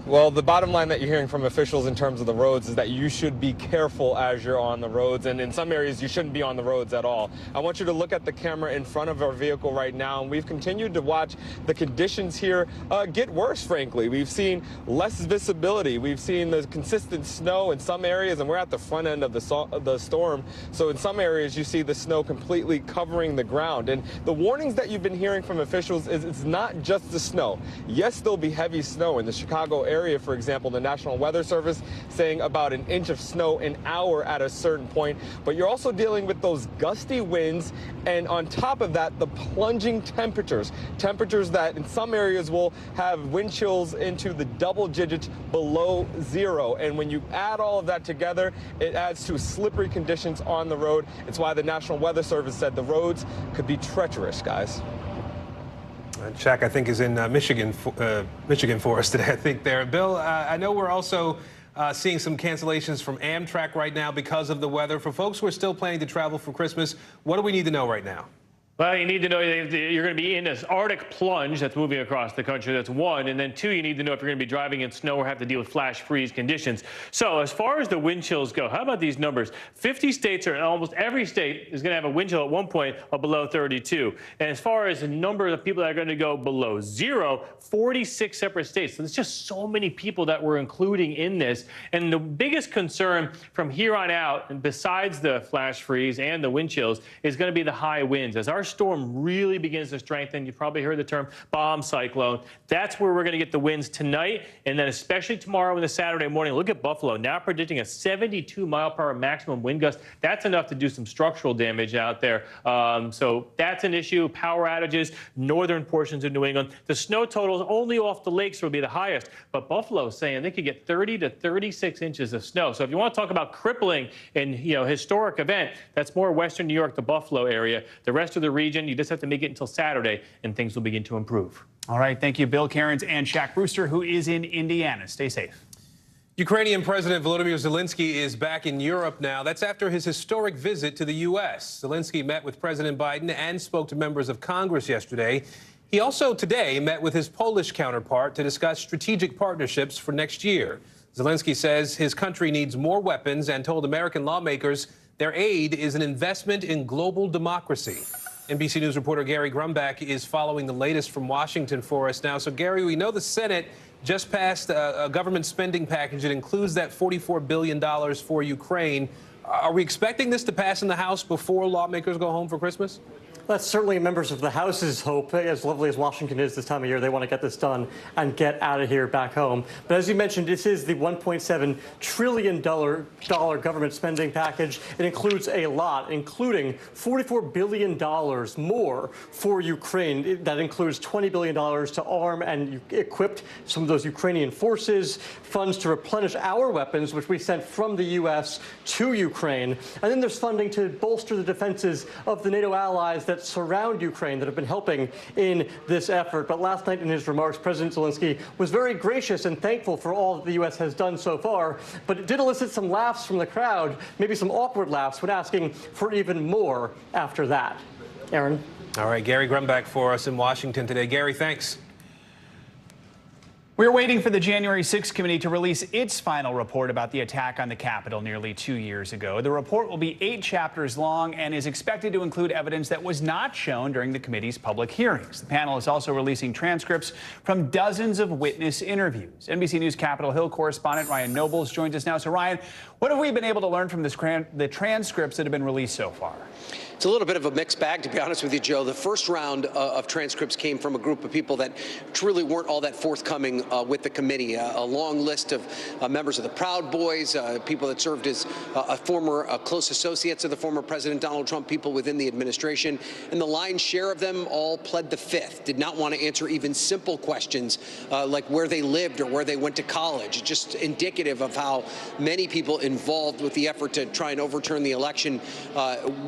[SPEAKER 8] Well, the bottom line that you're hearing from officials in terms of the roads is that you should be careful as you're on the roads, and in some areas you shouldn't be on the roads at all. I want you to look at the camera in front of our vehicle right now, and we've continued to watch the conditions here get worse, frankly. We've seen less visibility. We've seen the consistent snow in some areas, and we're at the front end of the storm. So in some areas you see the snow completely covering the ground. And the warnings that you've been hearing from officials is it's not just the snow. Yes, there'll be heavy snow in the Chicago area. For example, the National Weather Service saying about an inch of snow an hour at a certain point. But you're also dealing with those gusty winds, and on top of that, the plunging temperatures. Temperatures that in some areas will have wind chills into the double digits below zero. And when you add all of that together, it adds to slippery conditions on the road. It's why the National Weather Service said the roads could be treacherous, guys.
[SPEAKER 6] Shaq, I think, is in Michigan for us today, I think, there. Bill, I know we're also seeing some cancellations from Amtrak right now because of the weather. For folks who are still planning to travel for Christmas, what do we need to know right now?
[SPEAKER 10] Well, you need to know you're going to be in this Arctic plunge that's moving across the country. That's one. And then two, you need to know if you're going to be driving in snow or have to deal with flash freeze conditions. So as far as the wind chills go, how about these numbers? 50 states, or almost every state, is going to have a wind chill at one point of below 32. And as far as the number of people that are going to go below zero, 46 separate states. So there's just so many people that we're including in this. And the biggest concern from here on out, and besides the flash freeze and the wind chills, is going to be the high winds. As our storm really begins to strengthen, you probably heard the term bomb cyclone. That's where we're going to get the winds tonight, and then especially tomorrow and the Saturday morning. Look at Buffalo, now predicting a 72-mile-per-hour maximum wind gust. That's enough to do some structural damage out there. So that's an issue. Power outages, northern portions of New England. The snow totals only off the lakes will be the highest, but Buffalo is saying they could get 30 to 36 inches of snow. So if you want to talk about crippling and historic event, that's more western New York, the Buffalo area. The rest of the region, you just have to make it until Saturday, and things will begin to improve.
[SPEAKER 9] All right, thank you, Bill Cairns and Shaq Brewster, who is in Indiana. Stay safe.
[SPEAKER 6] Ukrainian President Volodymyr Zelensky is back in Europe now. That's after his historic visit to the U.S. Zelensky met with President Biden and spoke to members of Congress yesterday. He also today met with his Polish counterpart to discuss strategic partnerships for next year. Zelensky says his country needs more weapons and told American lawmakers their aid is an investment in global democracy. NBC News reporter Gary Grumbach is following the latest from Washington for us now. So, Gary, we know the Senate just passed a government spending package that includes that $44 billion for Ukraine. Are we expecting this to pass in the House before lawmakers go home for Christmas?
[SPEAKER 11] That's certainly members of the House's hope. As lovely as Washington is this time of year, they want to get this done and get out of here back home. But as you mentioned, this is the $1.7 trillion government spending package. It includes a lot, including $44 billion more for Ukraine. That includes $20 billion to arm and equip some of those Ukrainian forces, funds to replenish our weapons, which we sent from the U.S. to Ukraine. And then there's funding to bolster the defenses of the NATO allies that surround Ukraine that have been helping in this effort. But last night in his remarks, President Zelensky was very gracious and thankful for all that the U.S. has done so far, but it did elicit some laughs from the crowd, maybe some awkward laughs, when asking for even more after that. Aaron?
[SPEAKER 6] All right, Gary Grumbach for us in Washington today. Gary, thanks.
[SPEAKER 9] We're waiting for the January 6th committee to release its final report about the attack on the Capitol nearly 2 years ago. The report will be 8 chapters long and is expected to include evidence that was not shown during the committee's public hearings. The panel is also releasing transcripts from dozens of witness interviews. NBC News Capitol Hill correspondent Ryan Nobles joins us now. So, Ryan, what have we been able to learn from the transcripts that have been released so far?
[SPEAKER 17] It's a little bit of a mixed bag, to be honest with you, Joe. The first round of transcripts came from a group of people that truly weren't all that forthcoming with the committee. A long list of members of the Proud Boys, people that served as former close associates of the former President Donald Trump, people within the administration. And the lion's share of them all pled the fifth, did not want to answer even simple questions like where they lived or where they went to college. Just indicative of how many people involved with the effort to try and overturn the election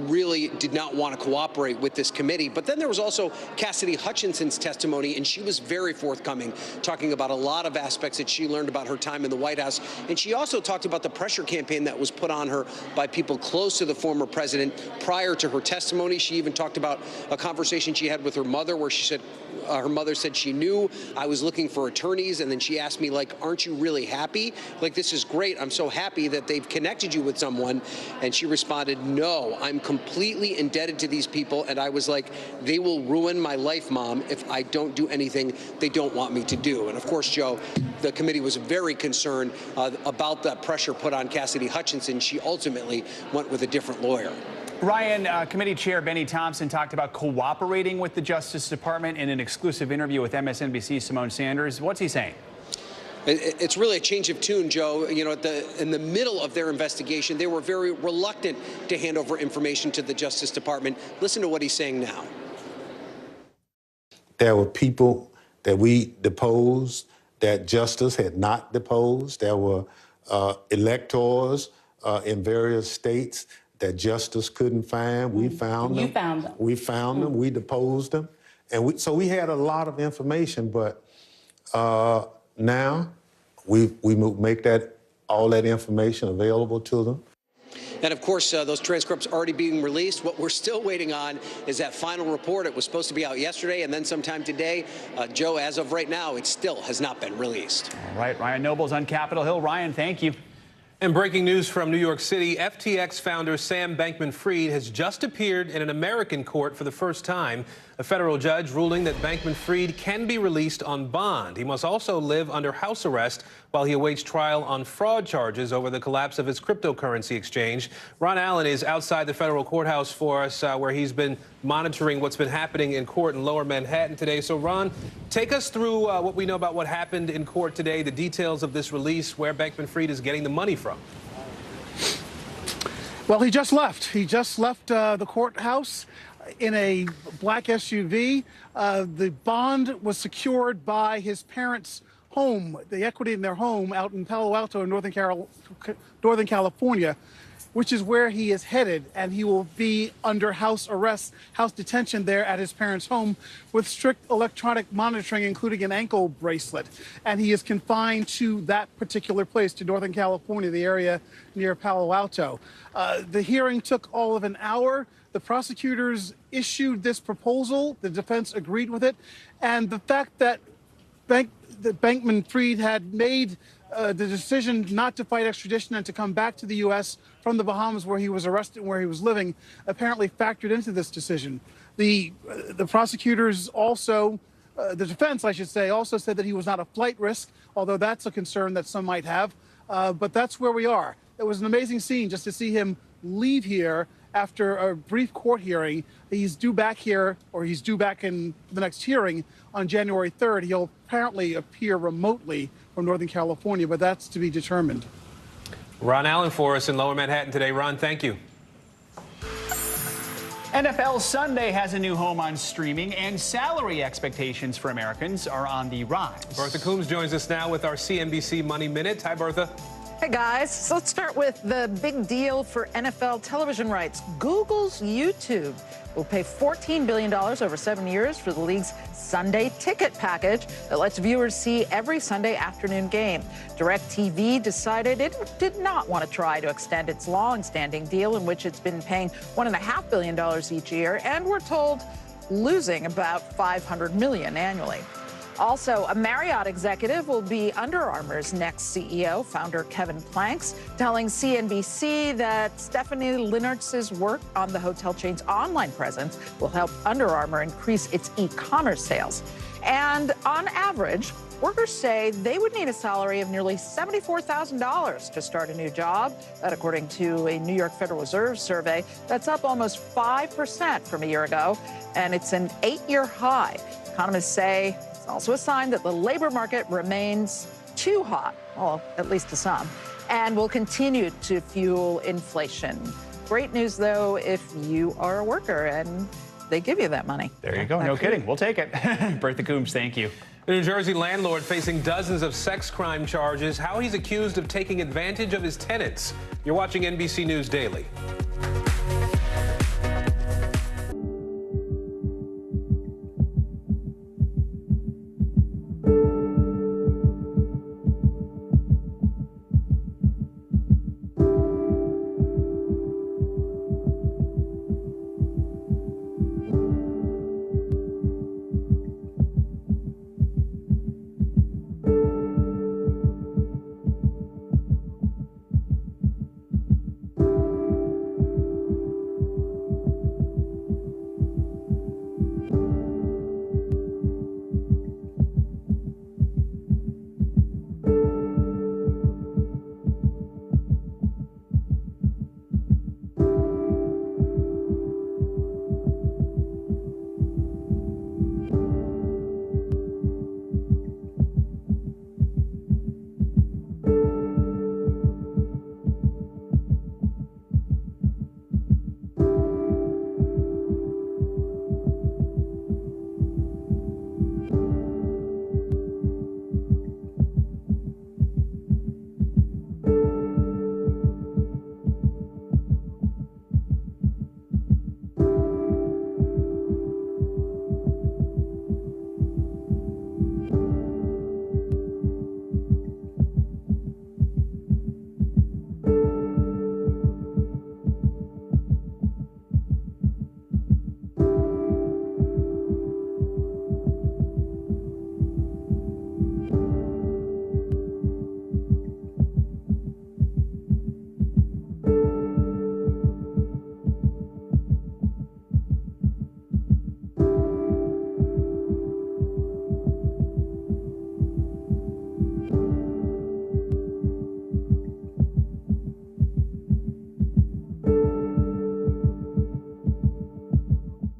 [SPEAKER 17] really did not want to cooperate with this committee. But then there was also Cassidy Hutchinson's testimony, and she was very forthcoming, talking about a lot of aspects that she learned about her time in the White House. And she also talked about the pressure campaign that was put on her by people close to the former president prior to her testimony. She even talked about a conversation she had with her mother where she said, her mother said she knew I was looking for attorneys, and then she asked me, like, aren't you really happy? Like, this is great. I'm so happy that they've connected you with someone. And she responded, no, I'm completely indebted to these people. And I was like, they will ruin my life, Mom, if I don't do anything they don't want me to do. And of course, Joe, the committee was very concerned about that pressure put on Cassidy Hutchinson. She ultimately went with a different lawyer.
[SPEAKER 9] Ryan, Committee Chair Benny Thompson talked about cooperating with the Justice Department in an exclusive interview with MSNBC's Simone Sanders. What's he saying?
[SPEAKER 17] It's really a change of tune, Joe. You know, in the middle of their investigation, they were very reluctant to hand over information to the Justice Department. Listen to what he's saying now.
[SPEAKER 18] There were people that we deposed that justice had not deposed. There were electors in various states that justice couldn't find. We found them. You found them. We found them. We deposed them. And so we had a lot of information, but now we make all that information available to them.
[SPEAKER 17] And of course, those transcripts are already being released. What we're still waiting on is that final report. It was supposed to be out yesterday and then sometime today. Joe, as of right now, it still has not been released.
[SPEAKER 9] All right, Ryan Nobles on Capitol Hill. Ryan, thank you.
[SPEAKER 6] And breaking news from New York City, FTX founder Sam Bankman-Fried has just appeared in an American court for the first time. A federal judge ruling that Bankman-Fried can be released on bond. He must also live under house arrest while he awaits trial on fraud charges over the collapse of his cryptocurrency exchange. Ron Allen is outside the federal courthouse for us, where he's been monitoring what's been happening in court in Lower Manhattan today. So, Ron, take us through what we know about what happened in court today, the details of this release, where Bankman-Fried is getting the money from.
[SPEAKER 19] Well, he just left. He just left the courthouse in a black SUV. The bond was secured by his parents' home, the equity in their home out in Palo Alto in Northern California, which is where he is headed. And he will be under house arrest, house detention there at his parents' home with strict electronic monitoring, including an ankle bracelet. And he is confined to that particular place, to Northern California, the area near Palo Alto. The hearing took all of an hour. The prosecutors issued this proposal. The defense agreed with it. And the fact that Bankman-Fried had made the decision not to fight extradition and to come back to the U.S. from the Bahamas, where he was arrested and where he was living, apparently factored into this decision. The prosecutors also, the defense, I should say, also said that he was not a flight risk, although that's a concern that some might have. But that's where we are. It was an amazing scene just to see him leave here after a brief court hearing. He's due back here, or he's due back in the next hearing on January 3rd. He'll apparently appear remotely from Northern California, but that's to be determined.
[SPEAKER 6] Ron Allen for us in Lower Manhattan today. Ron, thank you.
[SPEAKER 9] NFL Sunday has a new home on streaming, and salary expectations for Americans are on the rise.
[SPEAKER 6] Bertha Coombs joins us now with our CNBC Money Minute. Hi, Bertha.
[SPEAKER 12] Hey, guys. So let's start with the big deal for NFL television rights. Google's YouTube will pay $14 billion over 7 years for the league's Sunday ticket package that lets viewers see every Sunday afternoon game. DirecTV decided it did not want to try to extend its long-standing deal in which it's been paying $1.5 billion each year, and we're told losing about $500 million annually. Also, a Marriott executive will be Under Armour's next CEO, founder Kevin Planks, telling CNBC that Stephanie Linnartz's work on the hotel chain's online presence will help Under Armour increase its e-commerce sales. And on average, workers say they would need a salary of nearly $74,000 to start a new job. That, according to a New York Federal Reserve survey, that's up almost 5% from a year ago, and it's an 8-year high. Economists say it's also a sign that the labor market remains too hot, well, at least to some, and will continue to fuel inflation. Great news, though, if you are a worker and they give you that money.
[SPEAKER 9] There you go. No kidding. We'll take it. Bertha Coombs, thank you.
[SPEAKER 6] A New Jersey landlord facing dozens of sex crime charges. How he's accused of taking advantage of his tenants. You're watching NBC News Daily.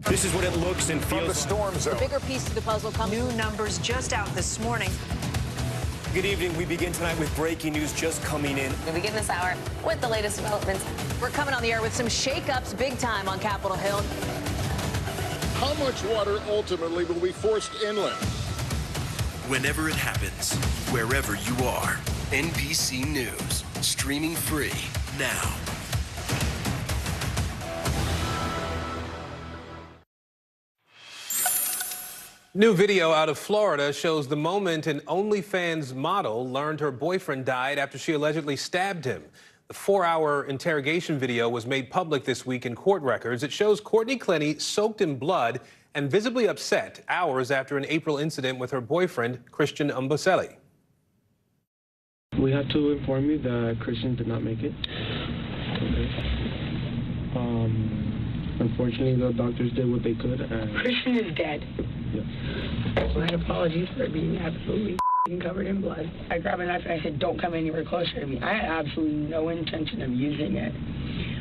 [SPEAKER 14] This is what it looks and feels.
[SPEAKER 15] From the storm zone.
[SPEAKER 16] The bigger piece of the puzzle comes. New numbers just out this morning.
[SPEAKER 14] Good evening. We begin tonight with breaking news just coming in.
[SPEAKER 16] We begin this hour with the latest developments. We're coming on the air with some shakeups big time on Capitol Hill.
[SPEAKER 13] How much water ultimately will be forced inland?
[SPEAKER 20] Whenever it happens, wherever you are, NBC News, streaming free now.
[SPEAKER 6] New video out of Florida shows the moment an OnlyFans model learned her boyfriend died after she allegedly stabbed him. The 4-hour interrogation video was made public this week in court records. It shows Courtney Clenny soaked in blood and visibly upset hours after an April incident with her boyfriend, Christian Umboselli.
[SPEAKER 21] We have to inform you that Christian did not make it. Okay. Unfortunately, the doctors did what they could.
[SPEAKER 1] Christian is dead.
[SPEAKER 21] Yes.
[SPEAKER 1] My apologies for being absolutely covered in blood. I grabbed a knife and I said, don't come anywhere closer to me. I had absolutely no intention of using it.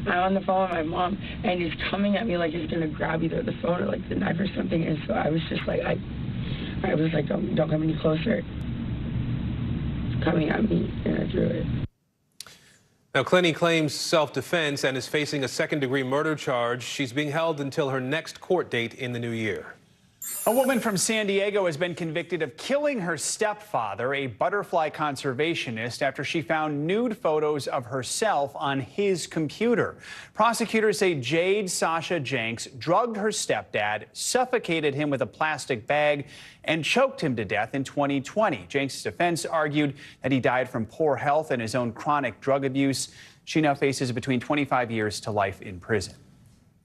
[SPEAKER 1] I'm on the phone with my mom, and he's coming at me like he's going to grab either the phone or like the knife or something. And so I was just like, I was like, don't come any closer. It's coming at me, and I drew it.
[SPEAKER 6] Now, Clenny claims self-defense and is facing a second-degree murder charge. She's being held until her next court date in the new year.
[SPEAKER 9] A woman from San Diego has been convicted of killing her stepfather, a butterfly conservationist, after she found nude photos of herself on his computer. Prosecutors say Jade Sasha Jenks drugged her stepdad, suffocated him with a plastic bag, and choked him to death in 2020. Jenks' defense argued that he died from poor health and his own chronic drug abuse. She now faces between 25 years to life in prison.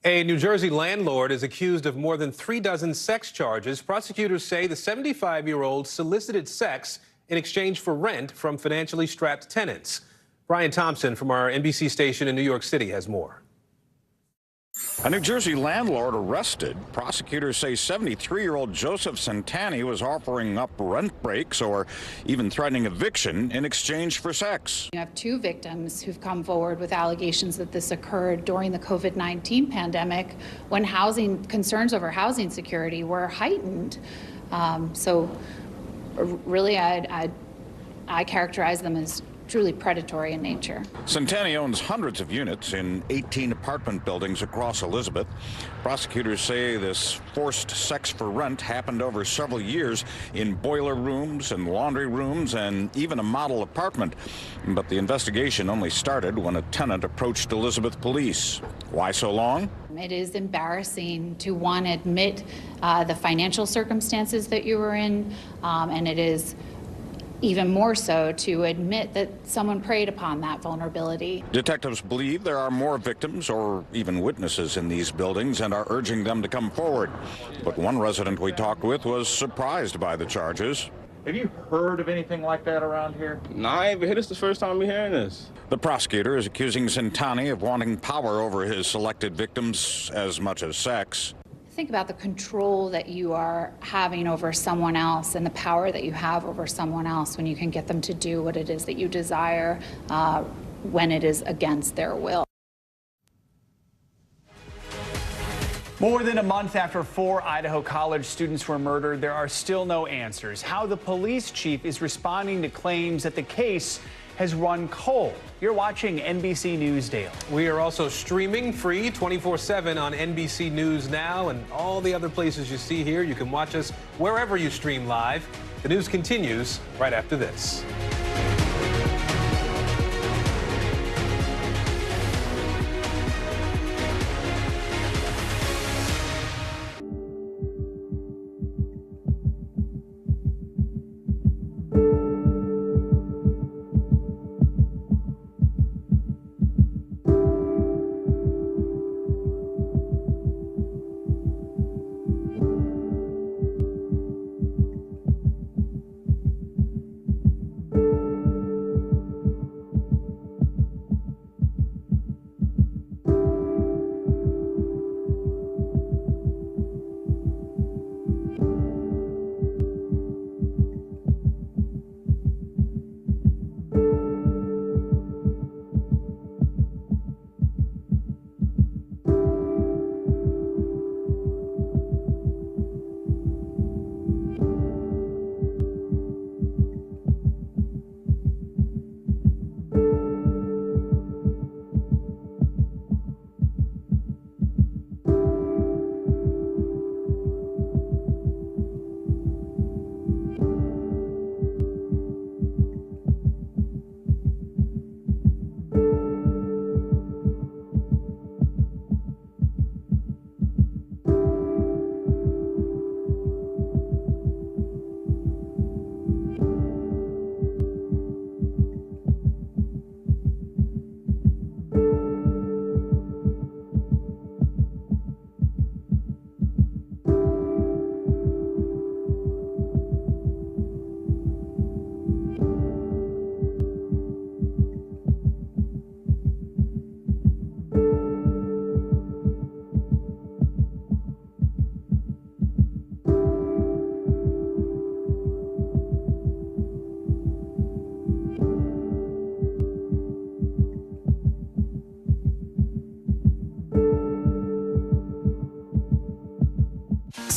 [SPEAKER 6] A New Jersey landlord is accused of more than 36 sex charges. Prosecutors say the 75-year-old solicited sex in exchange for rent from financially strapped tenants. Brian Thompson from our NBC station in New York City has more.
[SPEAKER 15] A New Jersey landlord arrested. Prosecutors say 73-year-old Joseph Santani was offering up rent breaks or even threatening eviction in exchange for sex.
[SPEAKER 22] You have two victims who've come forward with allegations that this occurred during the COVID-19 pandemic when concerns over housing security were heightened. So really, I characterize them as truly predatory in nature.
[SPEAKER 15] Santani owns hundreds of units in 18 apartment buildings across Elizabeth. Prosecutors say this forced sex for rent happened over several years in boiler rooms and laundry rooms and even a model apartment. But the investigation only started when a tenant approached Elizabeth police. Why so long?
[SPEAKER 22] It is embarrassing to, one, admit the financial circumstances that you were in, and it is even more so to admit that someone preyed upon that vulnerability.
[SPEAKER 15] Detectives believe there are more victims or even witnesses in these buildings and are urging them to come forward. But one resident we talked with was surprised by the charges.
[SPEAKER 23] Have you heard of anything like that around here?
[SPEAKER 24] No, I ain't been. This is the first time we're hearing this.
[SPEAKER 15] The prosecutor is accusing Santani of wanting power over his selected victims as much as sex.
[SPEAKER 22] Think about the control that you are having over someone else and the power that you have over someone else when you can get them to do what it is that you desire when it is against their will.
[SPEAKER 9] More than a month after 4 Idaho college students were murdered, there are still no answers. How the police chief is responding to claims that the case has run cold. You're watching NBC News Daily.
[SPEAKER 6] We are also streaming free 24/7 on NBC News Now and all the other places you see here. You can watch us wherever you stream live. The news continues right after this.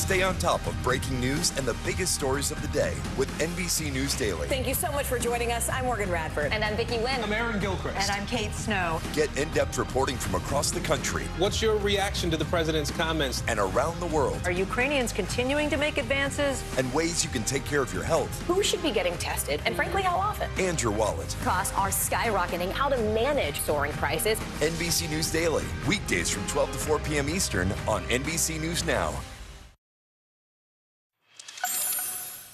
[SPEAKER 2] Stay on top of breaking news and the biggest stories of the day with NBC News Daily.
[SPEAKER 16] Thank you so much for joining us. I'm Morgan Radford.
[SPEAKER 5] And I'm Vicki Wynn.
[SPEAKER 6] I'm Aaron Gilchrist.
[SPEAKER 16] And I'm Kate Snow.
[SPEAKER 2] Get in-depth reporting from across the country.
[SPEAKER 6] What's your reaction to the president's comments?
[SPEAKER 2] And around the world.
[SPEAKER 16] Are Ukrainians continuing to make advances?
[SPEAKER 2] And ways you can take care of your health.
[SPEAKER 16] Who should be getting tested? And frankly, how often?
[SPEAKER 2] And your wallet.
[SPEAKER 16] Costs are skyrocketing. How to manage soaring prices.
[SPEAKER 2] NBC News Daily. Weekdays from 12 to 4 p.m. Eastern on NBC News Now.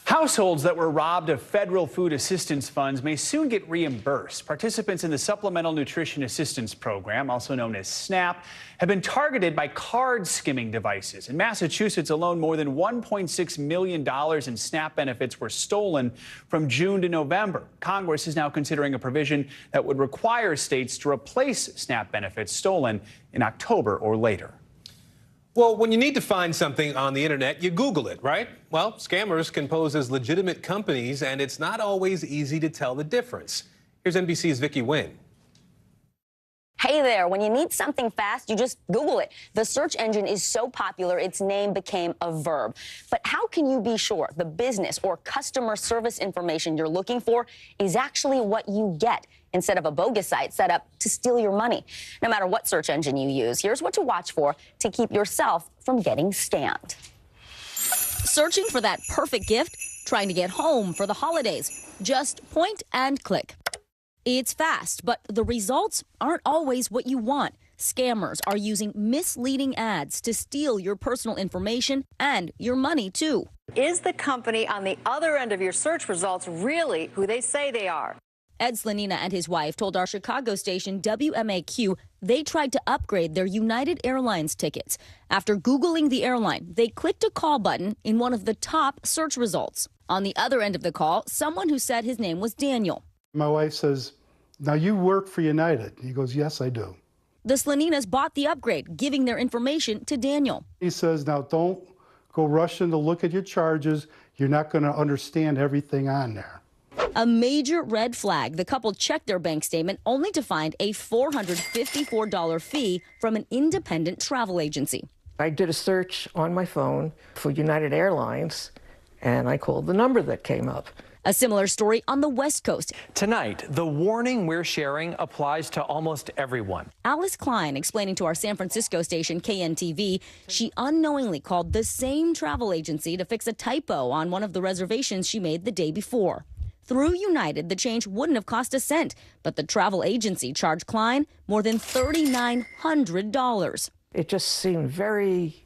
[SPEAKER 9] Households that were robbed of federal food assistance funds may soon get reimbursed. Participants in the Supplemental Nutrition Assistance Program, also known as SNAP, have been targeted by card skimming devices. In Massachusetts alone, more than $1.6 million in SNAP benefits were stolen from June to November. Congress is now considering a provision that would require states to replace SNAP benefits stolen in October or later.
[SPEAKER 6] Well, when you need to find something on the internet, you Google it, right? Well, scammers can pose as legitimate companies, and it's not always easy to tell the difference. Here's NBC's Vicki Wynn.
[SPEAKER 3] Hey there, when you need something fast, you just Google it. The search engine is so popular, its name became a verb. But how can you be sure the business or customer service information you're looking for is actually what you get instead of a bogus site set up to steal your money? No matter what search engine you use, here's what to watch for to keep yourself from getting scammed.
[SPEAKER 4] Searching for that perfect gift? Trying to get home for the holidays? Just point and click. It's fast, but the results aren't always what you want. Scammers are using misleading ads to steal your personal information and your money, too.
[SPEAKER 16] Is the company on the other end of your search results really who they say they are?
[SPEAKER 4] Ed Slanina and his wife told our Chicago station WMAQ they tried to upgrade their United Airlines tickets. After Googling the airline, they clicked a call button in one of the top search results. On the other end of the call, someone who said his name was Daniel.
[SPEAKER 7] My wife says, "Now you work for United." He goes, "Yes, I do."
[SPEAKER 4] The Slaninas bought the upgrade, giving their information to Daniel.
[SPEAKER 7] He says, "Now don't go rushing to look at your charges. You're not going to understand everything on there."
[SPEAKER 4] A major red flag. The couple checked their bank statement only to find a $454 fee from an independent travel agency.
[SPEAKER 25] I did a search on my phone for United Airlines, and I called the number that came up.
[SPEAKER 4] A similar story on the West Coast.
[SPEAKER 26] Tonight, the warning we're sharing applies to almost everyone.
[SPEAKER 4] Alice Klein explaining to our San Francisco station KNTV she unknowingly called the same travel agency to fix a typo on one of the reservations she made the day before. Through United, the change wouldn't have cost a cent, but the travel agency charged Klein more than $3,900.
[SPEAKER 25] It just seemed very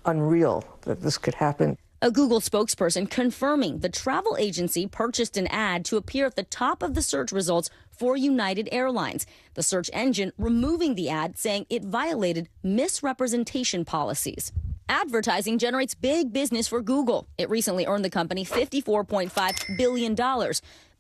[SPEAKER 25] unreal that this could happen.
[SPEAKER 4] A Google spokesperson confirming the travel agency purchased an ad to appear at the top of the search results for United Airlines. The search engine removing the ad, saying it violated misrepresentation policies. Advertising generates big business for Google. It recently earned the company $54.5 billion.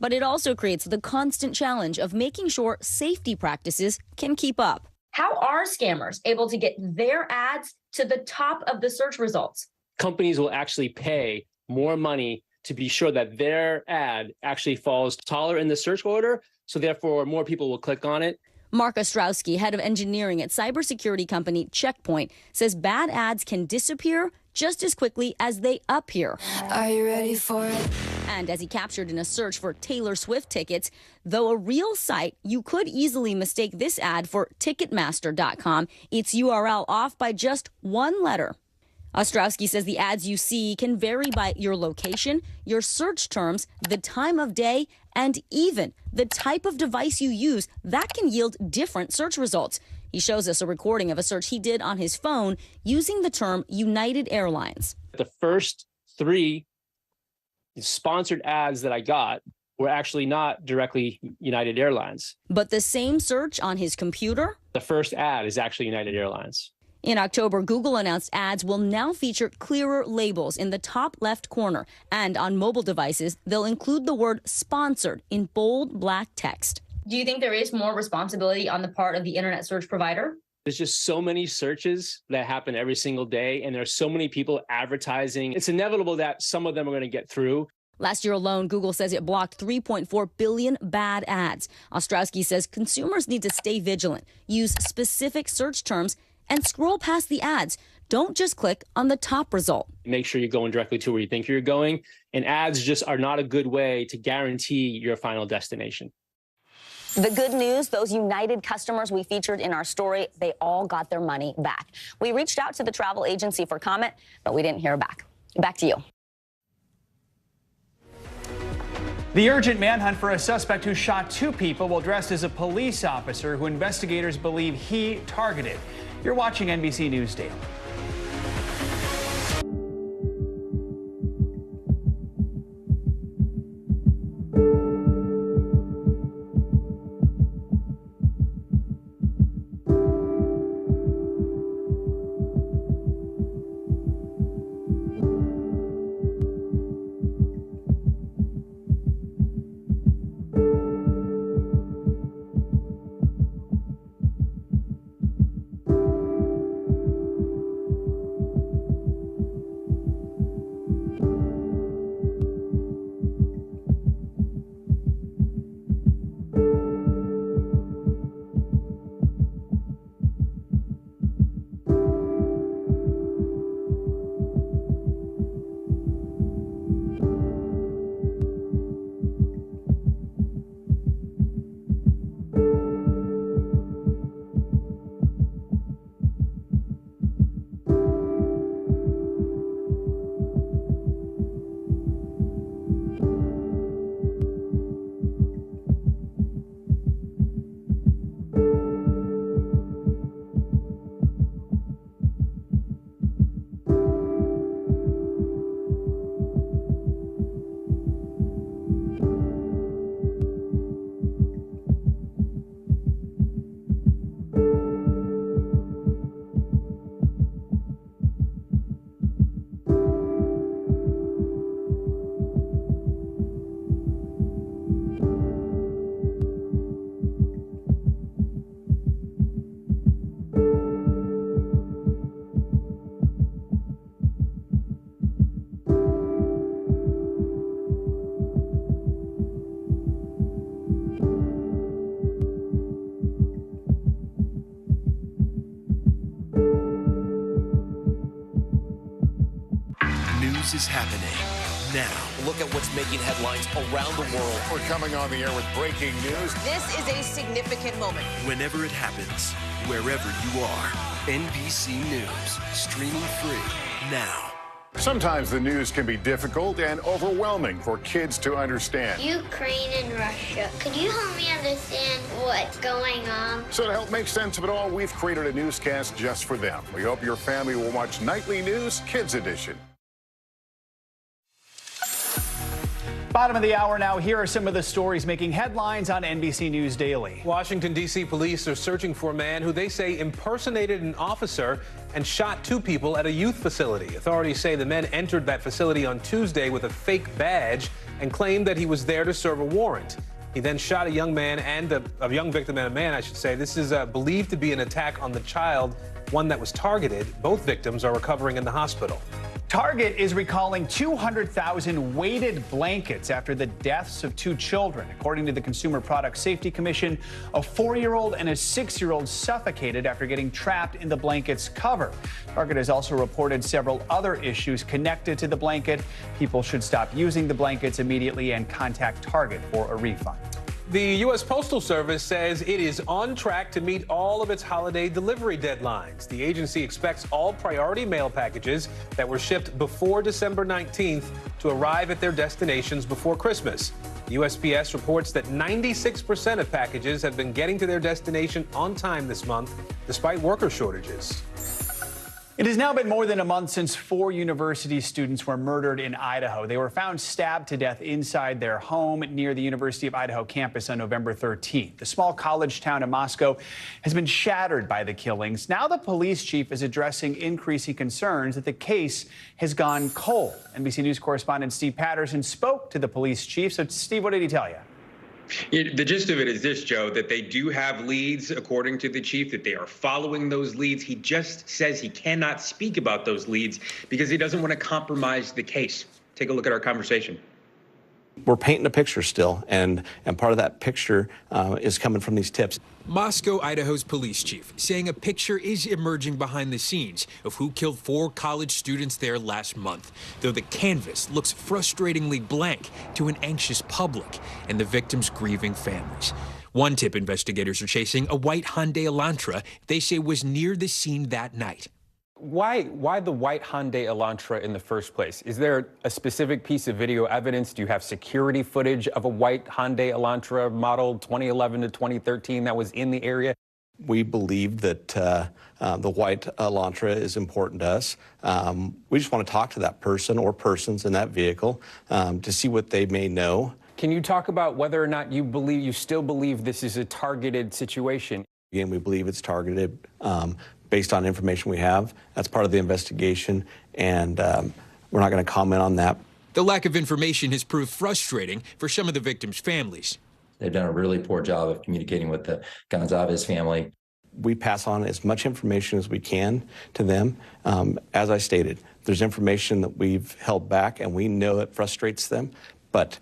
[SPEAKER 4] But it also creates the constant challenge of making sure safety practices can keep up.
[SPEAKER 3] How are scammers able to get their ads to the top of the search results?
[SPEAKER 27] Companies will actually pay more money to be sure that their ad actually falls taller in the search order, so therefore more people will click on it.
[SPEAKER 4] Mark Ostrowski, head of engineering at cybersecurity company Checkpoint, says bad ads can disappear just as quickly as they appear.
[SPEAKER 28] Are you ready for it?
[SPEAKER 4] And as he captured in a search for Taylor Swift tickets, though a real site, you could easily mistake this ad for Ticketmaster.com, its URL off by just one letter. Ostrowski says the ads you see can vary by your location, your search terms, the time of day, and even the type of device you use. That can yield different search results. He shows us a recording of a search he did on his phone using the term United Airlines.
[SPEAKER 27] The first 3 sponsored ads that I got were actually not directly United Airlines.
[SPEAKER 4] But the same search on his computer?
[SPEAKER 27] The first ad is actually United Airlines.
[SPEAKER 4] In October, Google announced ads will now feature clearer labels in the top left corner. And on mobile devices, they'll include the word sponsored in bold black text.
[SPEAKER 3] Do you think there is more responsibility on the part of the internet search provider?
[SPEAKER 27] There's just so many searches that happen every single day, and there's so many people advertising. It's inevitable that some of them are going to get through.
[SPEAKER 4] Last year alone, Google says it blocked 3.4 billion bad ads. Ostrowski says consumers need to stay vigilant, use specific search terms, and scroll past the ads. don't just click on the top result.
[SPEAKER 27] Make sure you're going directly to where you think you're going, and ads just are not a good way to guarantee your final destination.
[SPEAKER 3] The good news, those United customers we featured in our story, they all got their money back. We reached out to the travel agency for comment, but we didn't hear back. Back to you.
[SPEAKER 9] The urgent manhunt for a suspect who shot 2 people while dressed as a police officer who investigators believe he targeted. You're watching NBC News Daily.
[SPEAKER 20] Is happening now.
[SPEAKER 2] Look at what's making headlines around the world.
[SPEAKER 13] We're coming on the air with breaking news.
[SPEAKER 16] This is a significant moment.
[SPEAKER 20] Whenever it happens, wherever you are, NBC News, streaming free now.
[SPEAKER 13] Sometimes the news can be difficult and overwhelming for kids to understand.
[SPEAKER 8] Ukraine and Russia. Could you help me understand what's going on?
[SPEAKER 13] So to help make sense of it all, we've created a newscast just for them. We hope your family will watch Nightly News Kids Edition.
[SPEAKER 9] Bottom of the hour now. Here are some of the stories making headlines on NBC News Daily.
[SPEAKER 6] Washington, D.C. police are searching for a man who they say impersonated an officer and shot 2 people at a youth facility. Authorities say the men entered that facility on Tuesday with a fake badge and claimed that he was there to serve a warrant. He then shot a young man and a young victim and a man, I should say. This is believed to be an attack on the child, one that was targeted. Both victims are recovering in the hospital.
[SPEAKER 9] Target is recalling 200,000 weighted blankets after the deaths of 2 children. According to the Consumer Product Safety Commission, a 4-year-old and a 6-year-old suffocated after getting trapped in the blanket's cover. Target has also reported several other issues connected to the blanket. People should stop using the blankets immediately and contact Target for a refund.
[SPEAKER 6] The U.S. Postal Service says it is on track to meet all of its holiday delivery deadlines. The agency expects all priority mail packages that were shipped before December 19th to arrive at their destinations before Christmas. The USPS reports that 96% of packages have been getting to their destination on time this month, despite worker shortages.
[SPEAKER 9] It has now been more than a month since 4 university students were murdered in Idaho. They were found stabbed to death inside their home near the University of Idaho campus on November 13th. The small college town of Moscow has been shattered by the killings. Now the police chief is addressing increasing concerns that the case has gone cold. NBC News correspondent Steve Patterson spoke to the police chief. So, Steve, what did he tell you?
[SPEAKER 10] The gist of it is this, Joe, that they do have leads, according to the chief, that they are following those leads. He just says he cannot speak about those leads because he doesn't want to compromise the case. Take a look at our conversation.
[SPEAKER 1] We're painting a picture still, and part of that picture is coming from these tips.
[SPEAKER 11] Moscow, Idaho's police chief saying a picture is emerging behind the scenes of who killed 4 college students there last month, though the canvas looks frustratingly blank to an anxious public and the victims' grieving families. One tip investigators are chasing, a white Hyundai Elantra they say was near the scene that night.
[SPEAKER 12] Why the white Hyundai Elantra in the first place? Is there a specific piece of video evidence? Do you have security footage of a white Hyundai Elantra model 2011 to 2013 that was in the area?
[SPEAKER 1] We believe that the white Elantra is important to us. We just want to talk to that person or persons in that vehicle to see what they may know.
[SPEAKER 12] Can you talk about whether or not you still believe this is a targeted situation?
[SPEAKER 1] Again, we believe it's targeted based on information we have. That's part of the investigation, and we're not going to comment on that.
[SPEAKER 11] The lack of information has proved frustrating for some of the victims' families.
[SPEAKER 14] They've done a really poor job of communicating with the Gonzalez family.
[SPEAKER 1] We pass on as much information as we can to them. As I stated, there's information that we've held back, and we know it frustrates them, but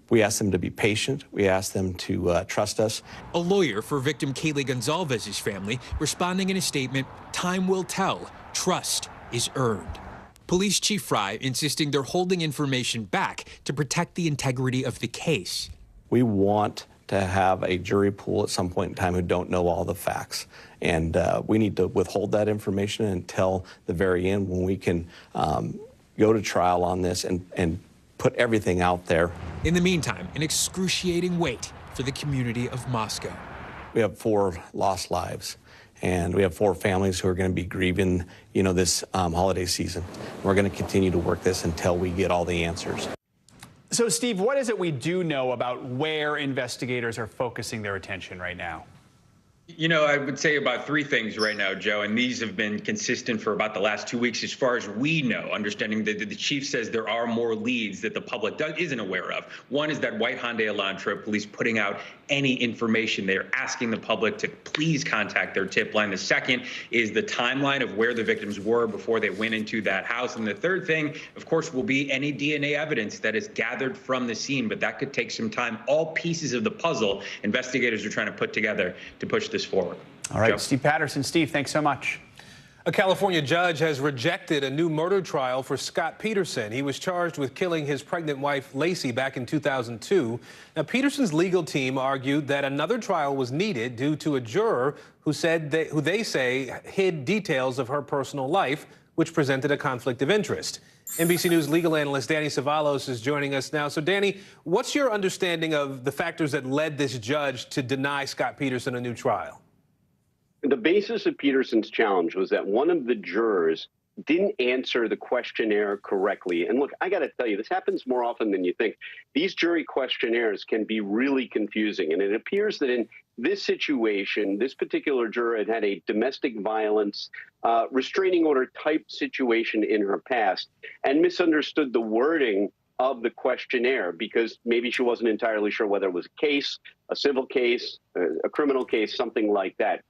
[SPEAKER 1] we ask them to be patient. We ask them to trust us.
[SPEAKER 11] A lawyer for victim Kaylee Gonzalez's family responding in a statement, "Time will tell. Trust is earned." Police Chief Fry insisting they're holding information back to protect the integrity of the case.
[SPEAKER 1] We want to have a jury pool at some point in time who don't know all the facts. And we need to withhold that information until the very end when we can go to trial on this and put everything out there.
[SPEAKER 11] In the meantime, an excruciating wait for the community of Moscow.
[SPEAKER 1] We have 4 lost lives, and we have 4 families who are going to be grieving, this holiday season. We're going to continue to work this until we get all the answers.
[SPEAKER 9] So, Steve, what is it we do know about where investigators are focusing their attention right now?
[SPEAKER 10] I would say about 3 things right now, Joe, and these have been consistent for about the last 2 weeks as far as we know, understanding that the chief says there are more leads that the public isn't aware of. One is that white Hyundai Elantra, police putting out any information. They're asking the public to please contact their tip line. The second is the timeline of where the victims were before they went into that house. And the third thing, of course, will be any DNA evidence that is gathered from the scene, but that could take some time. All pieces of the puzzle investigators are trying to put together to push this forward.
[SPEAKER 9] All right,
[SPEAKER 10] Joe.
[SPEAKER 9] Steve Patterson. Steve, thanks so much.
[SPEAKER 6] A California judge has rejected a new murder trial for Scott Peterson. He was charged with killing his pregnant wife, Lacey, back in 2002. Now, Peterson's legal team argued that another trial was needed due to a juror who they say hid details of her personal life, which presented a conflict of interest. NBC News legal analyst Danny Savalos is joining us now. So, Danny, what's your understanding of the factors that led this judge to deny Scott Peterson a new trial?
[SPEAKER 17] The basis of Peterson's challenge was that one of the jurors didn't answer the questionnaire correctly. And look, I got to tell you, this happens more often than you think. These jury questionnaires can be really confusing. And it appears that in this situation, this particular juror had a domestic violence restraining order type situation in her past and misunderstood the wording of the questionnaire because maybe she wasn't entirely sure whether it was a case, a civil case, a criminal case, something like that.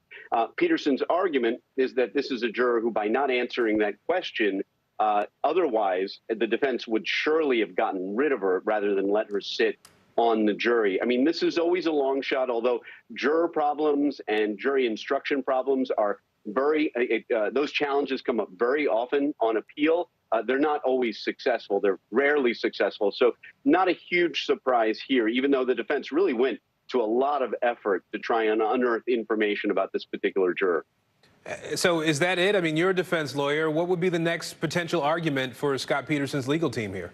[SPEAKER 17] Peterson's argument is that this is a juror who, by not answering that question, otherwise the defense would surely have gotten rid of her rather than let her sit on the jury. I mean, this is always a long shot, although juror problems and jury instruction problems are those challenges come up very often on appeal. They're not always successful. They're rarely successful. So not a huge surprise here, even though the defense really went to a lot of effort to try and unearth information about this particular juror.
[SPEAKER 6] So is that it? I mean, you're a defense lawyer. What would be the next potential argument for Scott Peterson's legal team here?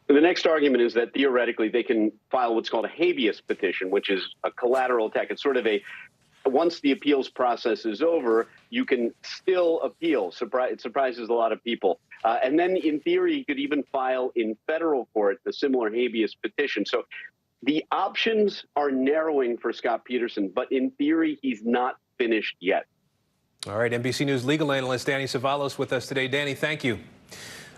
[SPEAKER 17] The next argument is that theoretically they can file what's called a habeas petition, which is a collateral attack. It's sort of once the appeals process is over, you can still appeal. It surprises a lot of people. And then in theory, you could even file in federal court a similar habeas petition. So the options are narrowing for Scott Peterson, but in theory, he's not finished yet.
[SPEAKER 6] All right, NBC News legal analyst Danny Savalos with us today. Danny, thank you.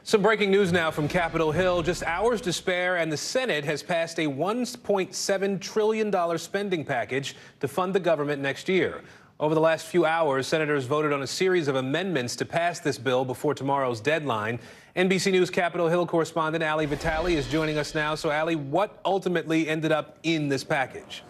[SPEAKER 6] Some breaking news now from Capitol Hill. Just hours to spare, and the Senate has passed a $1.7 trillion spending package to fund the government next year. Over the last few hours, senators voted on a series of amendments to pass this bill before tomorrow's deadline. NBC News Capitol Hill correspondent Ali Vitale is joining us now. So, Ali, what ultimately ended up in this package?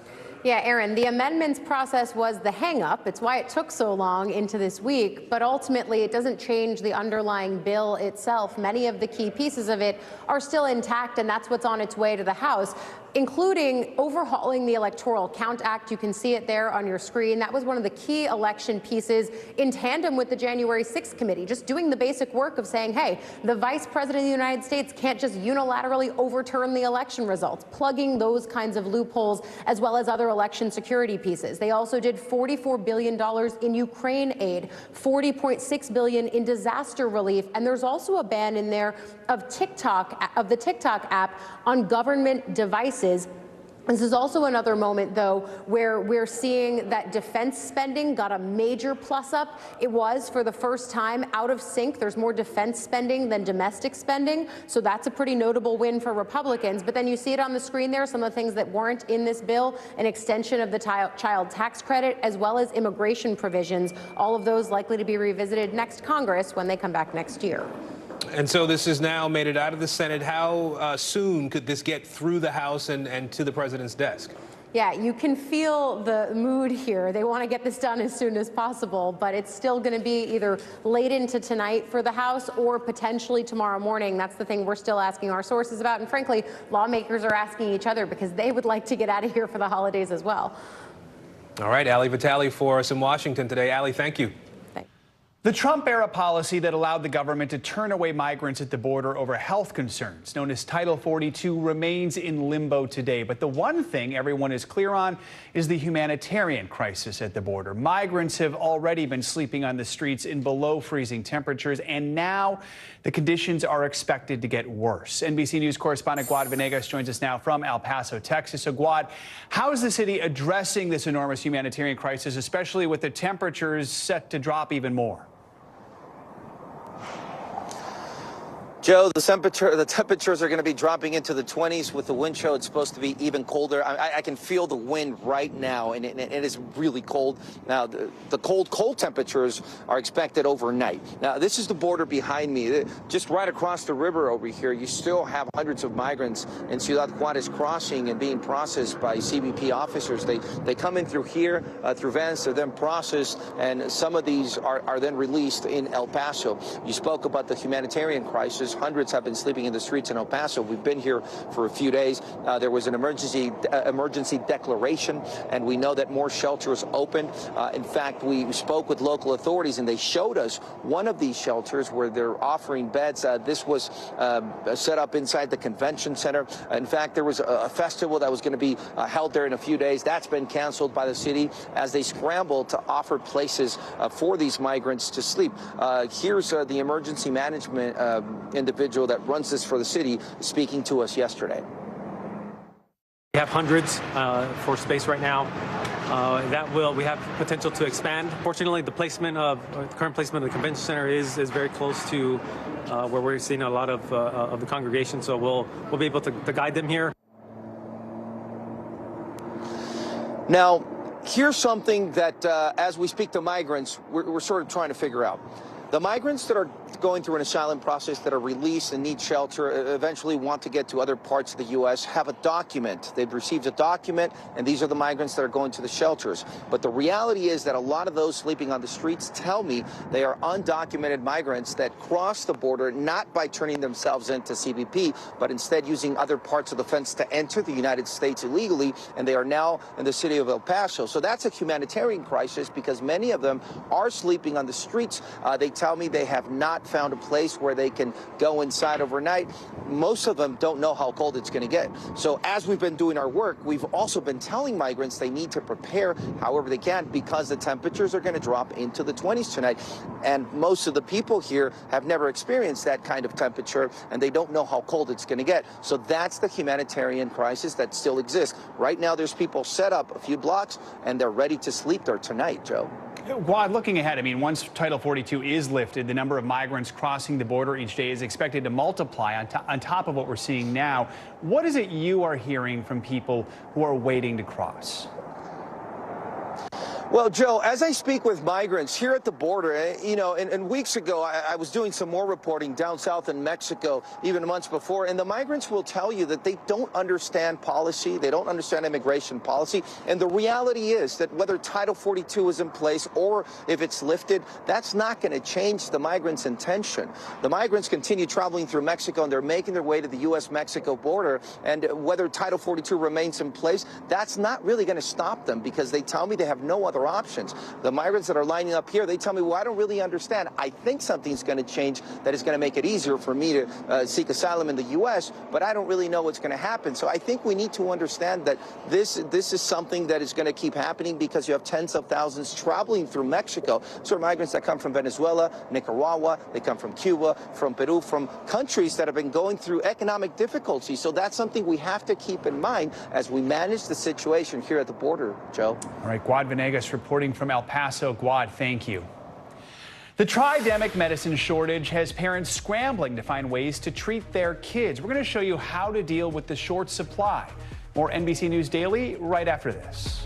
[SPEAKER 5] Yeah, Aaron, the amendments process was the hang-up. It's why it took so long into this week, but ultimately it doesn't change the underlying bill itself. Many of the key pieces of it are still intact, and that's what's on its way to the House, including overhauling the Electoral Count Act. You can see it there on your screen. That was one of the key election pieces in tandem with the January 6th committee, just doing the basic work of saying, hey, the Vice President of the United States can't just unilaterally overturn the election results, plugging those kinds of loopholes, as well as other election security pieces. They also did $44 billion in Ukraine aid, $40.6 billion in disaster relief, and there's also a ban in there of the TikTok app on government devices. This is also another moment, though, where we're seeing that defense spending got a major plus up. It was, for the first time, out of sync. There's more defense spending than domestic spending, so that's a pretty notable win for Republicans. But then you see it on the screen there, some of the things that weren't in this bill, an extension of the child tax credit, as well as immigration provisions, all of those likely to be revisited next Congress when they come back next year.
[SPEAKER 6] And so this has now made it out of the Senate. How soon could this get through the House and to the president's desk?
[SPEAKER 5] Yeah, you can feel the mood here. They want to get this done as soon as possible, but it's still going to be either late into tonight for the House or potentially tomorrow morning. That's the thing we're still asking our sources about. And frankly, lawmakers are asking each other because they would like to get out of here for the holidays as well.
[SPEAKER 6] All right, Ali Vitale for us in Washington today. Ali, thank you.
[SPEAKER 9] The Trump-era policy that allowed the government to turn away migrants at the border over health concerns, known as Title 42, remains in limbo today. But the one thing everyone is clear on is the humanitarian crisis at the border. Migrants have already been sleeping on the streets in below freezing temperatures, and now the conditions are expected to get worse. NBC News correspondent Guad Venegas joins us now from El Paso, Texas. So, Guad, how is the city addressing this enormous humanitarian crisis, especially with the temperatures set to drop even more?
[SPEAKER 15] Joe, the temperatures are going to be dropping into the 20s. With the wind chill, it's supposed to be even colder. I can feel the wind right now, and it is really cold. Now, the cold temperatures are expected overnight. Now, this is the border behind me. Just right across the river over here, you still have hundreds of migrants in Ciudad Juarez crossing and being processed by CBP officers. They come in through here, through vans, they're then processed, and some of these are then released in El Paso. You spoke about the humanitarian crisis. Hundreds have been sleeping in the streets in El Paso. We've been here for a few days. There was an emergency declaration, and we know that more shelters opened. In fact, we spoke with local authorities, and they showed us one of these shelters where they're offering beds. This was set up inside the convention center. In fact, there was a festival that was going to be held there in a few days. That's been canceled by the city as they scramble to offer places for these migrants to sleep. Here's the emergency management individual that runs this for the city speaking to us yesterday.
[SPEAKER 18] We have hundreds for space right now. We have potential to expand. Fortunately, the current placement of the convention center is very close to where we're seeing a lot of the congregation. So we'll be able to guide them here.
[SPEAKER 15] Now, here's something that as we speak to migrants, we're sort of trying to figure out. The migrants that are going through an asylum process, that are released and need shelter, eventually want to get to other parts of the U.S., have a document. They've received a document, and these are the migrants that are going to the shelters. But the reality is that a lot of those sleeping on the streets tell me they are undocumented migrants that cross the border not by turning themselves into CBP, but instead using other parts of the fence to enter the United States illegally, and they are now in the city of El Paso. So that's a humanitarian crisis because many of them are sleeping on the streets. They tell me they have not found a place where they can go inside overnight. Most of them don't know how cold it's going to get. So as we've been doing our work, we've also been telling migrants they need to prepare however they can because the temperatures are going to drop into the 20s tonight. And most of the people here have never experienced that kind of temperature, and they don't know how cold it's going to get. So that's the humanitarian crisis that still exists. Right now, there's people set up a few blocks, and they're ready to sleep there tonight, Joe.
[SPEAKER 9] Guad, looking ahead, I mean, once Title 42 is lifted, the number of migrants crossing the border each day is expected to multiply on top of what we're seeing now. What is it you are hearing from people who are waiting to cross?
[SPEAKER 15] Well, Joe, as I speak with migrants here at the border, and weeks ago, I was doing some more reporting down south in Mexico, even months before, and the migrants will tell you that they don't understand policy, they don't understand immigration policy, and the reality is that whether Title 42 is in place or if it's lifted, that's not going to change the migrants' intention. The migrants continue traveling through Mexico, and they're making their way to the U.S.-Mexico border, and whether Title 42 remains in place, that's not really going to stop them, because they tell me they have no other options. The migrants that are lining up here, they tell me, well, I don't really understand. I think something's going to change that is going to make it easier for me to seek asylum in the U.S., but I don't really know what's going to happen. So I think we need to understand that this is something that is going to keep happening, because you have tens of thousands traveling through Mexico. So are migrants that come from Venezuela, Nicaragua, they come from Cuba, from Peru, from countries that have been going through economic difficulty. So that's something we have to keep in mind as we manage the situation here at the border, Joe.
[SPEAKER 9] All right, Guad Venegas reporting from El Paso. Guad, thank you. The tridemic medicine shortage has parents scrambling to find ways to treat their kids. We're going to show you how to deal with the short supply. More NBC News Daily right after this.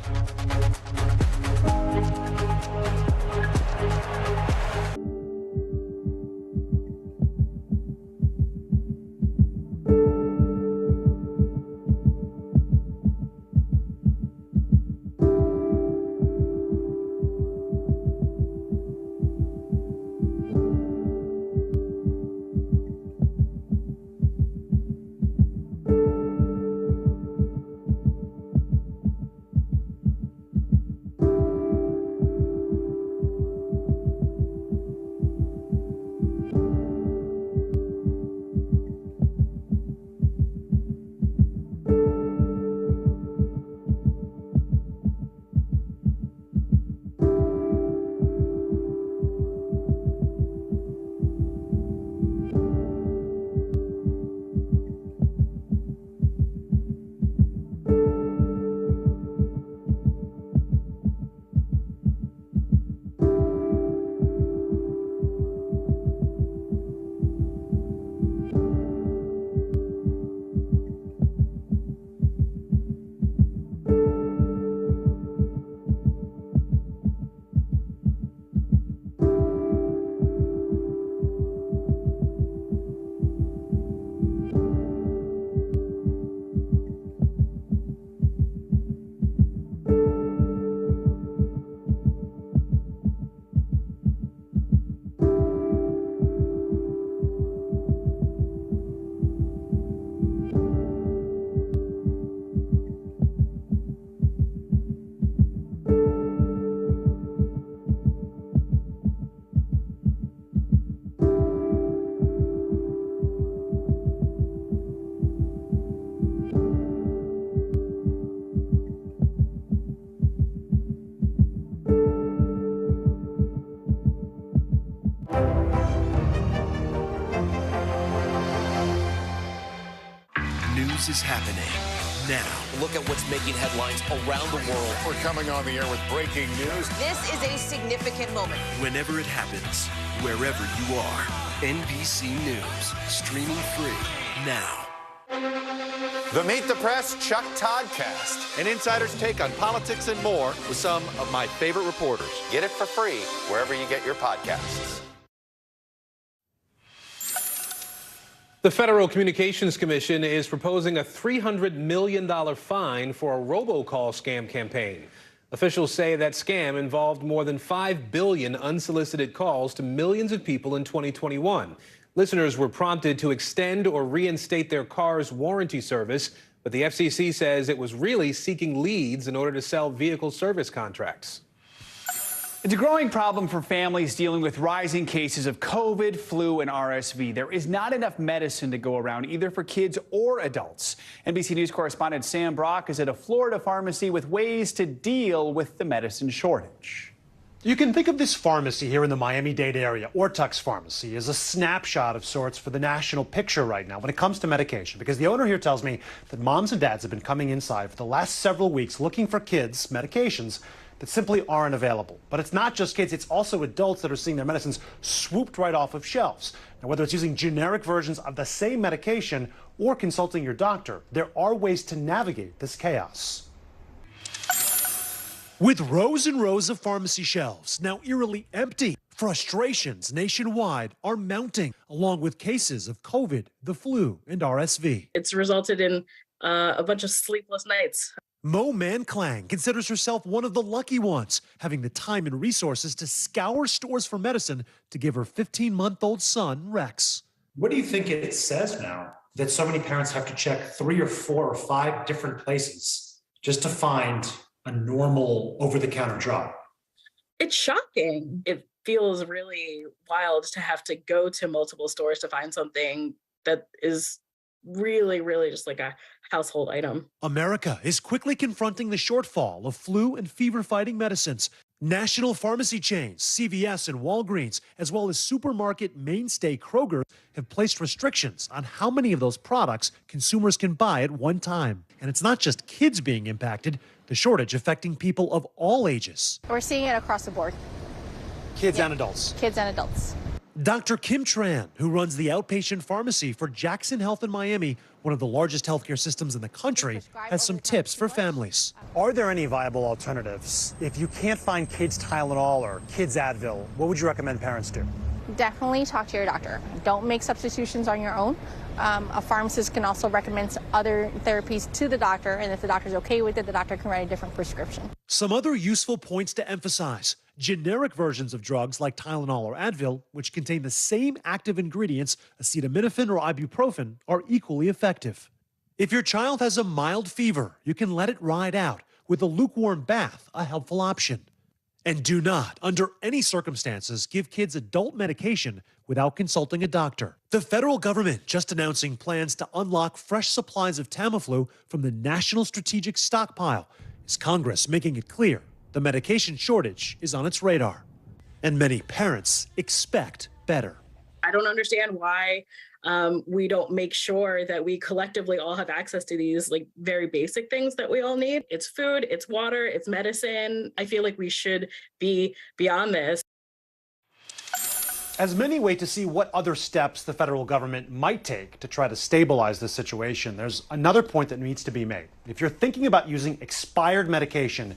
[SPEAKER 20] News is happening now.
[SPEAKER 2] Look at what's making headlines around the world.
[SPEAKER 13] We're coming on the air with breaking news.
[SPEAKER 16] This is a significant moment.
[SPEAKER 20] Whenever it happens, wherever you are, NBC News, streaming free now.
[SPEAKER 7] The Meet the Press Chuck Toddcast, an insider's take on politics and more with some of my favorite reporters. Get it for free wherever you get your podcasts.
[SPEAKER 6] The Federal Communications Commission is proposing a $300 million fine for a robocall scam campaign. Officials say that scam involved more than 5 billion unsolicited calls to millions of people in 2021. Listeners were prompted to extend or reinstate their car's warranty service, but the FCC says it was really seeking leads in order to sell vehicle service contracts.
[SPEAKER 9] It's a growing problem for families dealing with rising cases of COVID, flu, and RSV. There is not enough medicine to go around, either for kids or adults. NBC News correspondent Sam Brock is at a Florida pharmacy with ways to deal with the medicine shortage.
[SPEAKER 19] You can think of this pharmacy here in the Miami-Dade area, Ortux Pharmacy, as a snapshot of sorts for the national picture right now when it comes to medication, because the owner here tells me that moms and dads have been coming inside for the last several weeks looking for kids' medications that simply aren't available. But it's not just kids, it's also adults that are seeing their medicines swooped right off of shelves. Now, whether it's using generic versions of the same medication or consulting your doctor, there are ways to navigate this chaos. With rows and rows of pharmacy shelves now eerily empty, frustrations nationwide are mounting, along with cases of COVID, the flu, and RSV.
[SPEAKER 4] It's resulted in a bunch of sleepless nights.
[SPEAKER 19] Mo Manklang considers herself one of the lucky ones, having the time and resources to scour stores for medicine to give her 15-month-old son, Rex.
[SPEAKER 21] What do you think it says now that so many parents have to check 3 or 4 or 5 different places just to find a normal over-the-counter drug?
[SPEAKER 4] It's shocking. It feels really wild to have to go to multiple stores to find something that is really, really just like a household item.
[SPEAKER 19] America is quickly confronting the shortfall of flu and fever-fighting medicines. National pharmacy chains, CVS and Walgreens, as well as supermarket mainstay Kroger, have placed restrictions on how many of those products consumers can buy at one time. And it's not just kids being impacted, the shortage affecting people of all ages.
[SPEAKER 22] We're seeing it across the board.
[SPEAKER 19] Kids and adults.
[SPEAKER 22] Kids and adults.
[SPEAKER 19] Dr. Kim Tran, who runs the outpatient pharmacy for Jackson Health in Miami, one of the largest healthcare systems in the country, has some tips for families. Are there any viable alternatives? If you can't find kids Tylenol or kids Advil, what would you recommend parents do?
[SPEAKER 22] Definitely talk to your doctor. Don't make substitutions on your own. A pharmacist can also recommend other therapies to the doctor, and if the doctor's okay with it, the doctor can write a different prescription.
[SPEAKER 19] Some other useful points to emphasize. Generic versions of drugs like Tylenol or Advil, which contain the same active ingredients, acetaminophen or ibuprofen, are equally effective. If your child has a mild fever, you can let it ride out, with a lukewarm bath a helpful option. And do not, under any circumstances, give kids adult medication without consulting a doctor. The federal government just announcing plans to unlock fresh supplies of Tamiflu from the National Strategic Stockpile. Is Congress making it clear the medication shortage is on its radar? And many parents expect better.
[SPEAKER 4] I don't understand why we don't make sure that we collectively all have access to these like very basic things that we all need. It's food, it's water, it's medicine. I feel like we should be beyond this.
[SPEAKER 19] As many wait to see what other steps the federal government might take to try to stabilize this situation, there's another point that needs to be made. If you're thinking about using expired medication,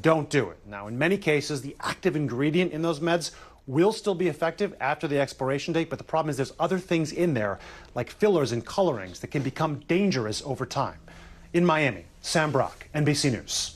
[SPEAKER 19] don't do it. Now, in many cases, the active ingredient in those meds will still be effective after the expiration date, but the problem is there's other things in there, like fillers and colorings, that can become dangerous over time. In Miami, Sam Brock, NBC News.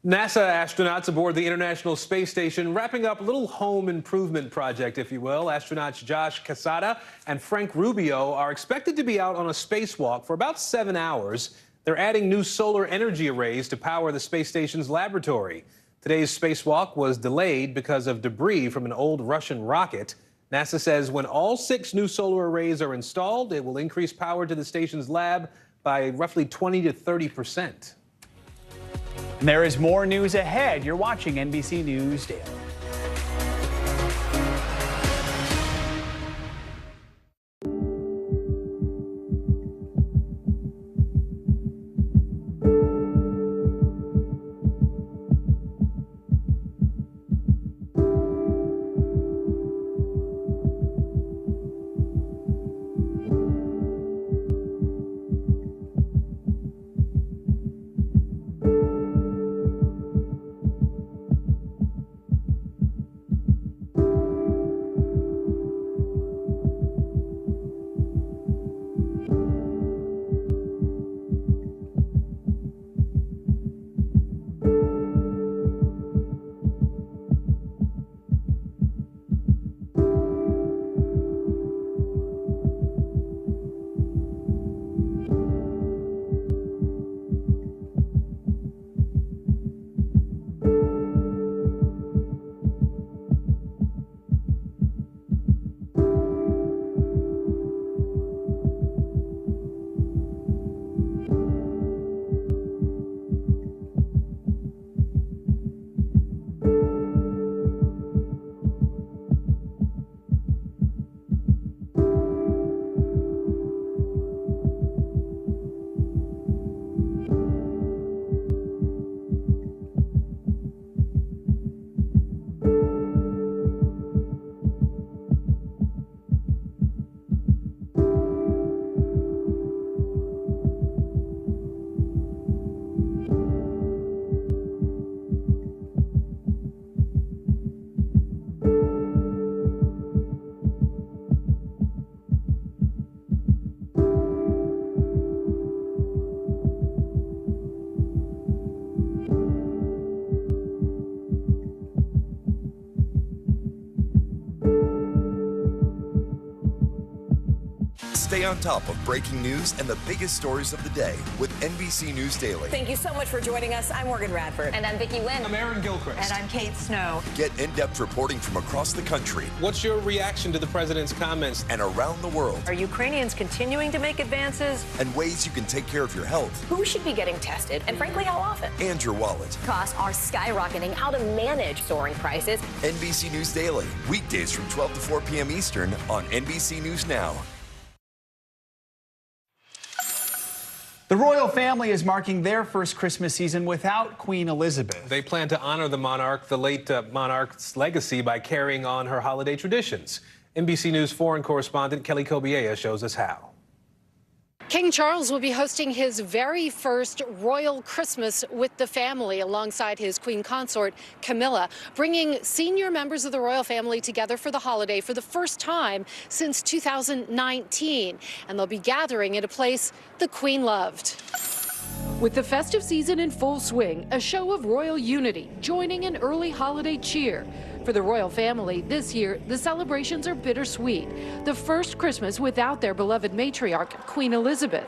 [SPEAKER 6] NASA astronauts aboard the International Space Station wrapping up a little home improvement project, if you will. Astronauts Josh Cassada and Frank Rubio are expected to be out on a spacewalk for about 7 hours. They're adding new solar energy arrays to power the space station's laboratory. Today's spacewalk was delayed because of debris from an old Russian rocket. NASA says when all 6 new solar arrays are installed, it will increase power to the station's lab by roughly 20 to 30%.
[SPEAKER 9] And there is more news ahead. You're watching NBC News Daily.
[SPEAKER 2] Stay on top of breaking news and the biggest stories of the day with NBC News Daily.
[SPEAKER 16] Thank you so much for joining us. I'm Morgan Radford. And I'm Vicki Wynn.
[SPEAKER 6] I'm Aaron Gilchrist.
[SPEAKER 16] And I'm Kate Snow.
[SPEAKER 2] Get in-depth reporting from across the country.
[SPEAKER 6] What's your reaction to the president's comments?
[SPEAKER 2] And around the world.
[SPEAKER 16] Are Ukrainians continuing to make advances?
[SPEAKER 2] And ways you can take care of your health.
[SPEAKER 16] Who should be getting tested? And frankly, how often?
[SPEAKER 2] And your wallet.
[SPEAKER 16] Costs are skyrocketing. How to manage soaring prices.
[SPEAKER 2] NBC News Daily. Weekdays from 12 to 4 p.m. Eastern on NBC News Now.
[SPEAKER 9] The royal family is marking their first Christmas season without Queen Elizabeth.
[SPEAKER 6] They plan to honor the late monarch's legacy by carrying on her holiday traditions. NBC News foreign correspondent Kelly Kobiea shows us how.
[SPEAKER 3] King Charles will be hosting his very first royal Christmas with the family alongside his queen consort Camilla, bringing senior members of the royal family together for the holiday for the first time since 2019. And they'll be gathering at a place the Queen loved. With the festive season in full swing, a show of royal unity joining an early holiday cheer. For the royal family, this year, the celebrations are bittersweet. The first Christmas without their beloved matriarch, Queen Elizabeth.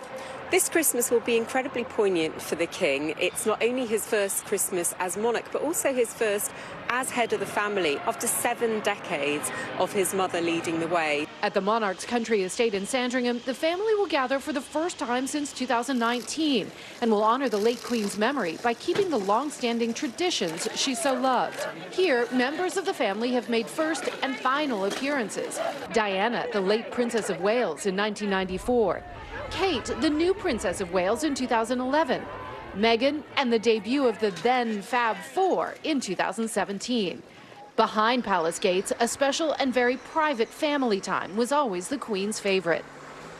[SPEAKER 8] This Christmas will be incredibly poignant for the King. It's not only his first Christmas as monarch, but also his first as head of the family after 7 decades of his mother leading the way.
[SPEAKER 3] At the monarch's country estate in Sandringham, the family will gather for the first time since 2019 and will honor the late Queen's memory by keeping the long-standing traditions she so loved. Here, members of the family have made first and final appearances. Diana, the late Princess of Wales in 1994. Kate, the new Princess of Wales in 2011. Meghan, and the debut of the then Fab Four in 2017. Behind palace gates, a special and very private family time was always the Queen's favorite.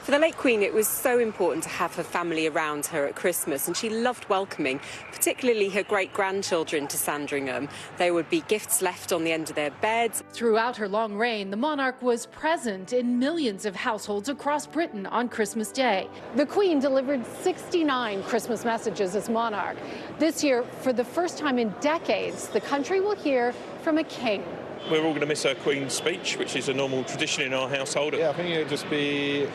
[SPEAKER 8] For the late Queen, it was so important to have her family around her at Christmas, and she loved welcoming, particularly her great-grandchildren to Sandringham. There would be gifts left on the end of their beds.
[SPEAKER 3] Throughout her long reign, the monarch was present in millions of households across Britain on Christmas Day. The Queen delivered 69 Christmas messages as monarch. This year, for the first time in decades, the country will hear from a king.
[SPEAKER 23] We're all going to miss our Queen's speech, which is a normal tradition in our household. Yeah, I think it'll just be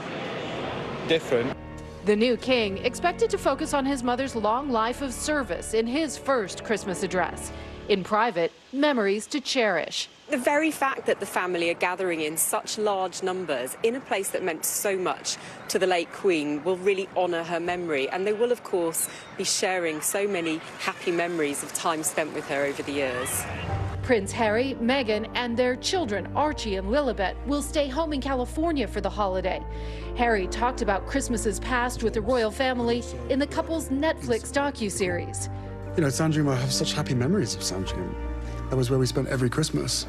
[SPEAKER 23] different.
[SPEAKER 3] The new king expected to focus on his mother's long life of service in his first Christmas address. In private, memories to cherish.
[SPEAKER 8] The very fact that the family are gathering in such large numbers in a place that meant so much to the late Queen will really honour her memory, and they will, of course, be sharing so many happy memories of time spent with her over the years.
[SPEAKER 3] Prince Harry, Meghan, and their children, Archie and Lilibet, will stay home in California for the holiday. Harry talked about Christmases past with the royal family in the couple's Netflix docuseries.
[SPEAKER 24] You know, Sandringham, I have such happy memories of Sandringham. That was where we spent every Christmas.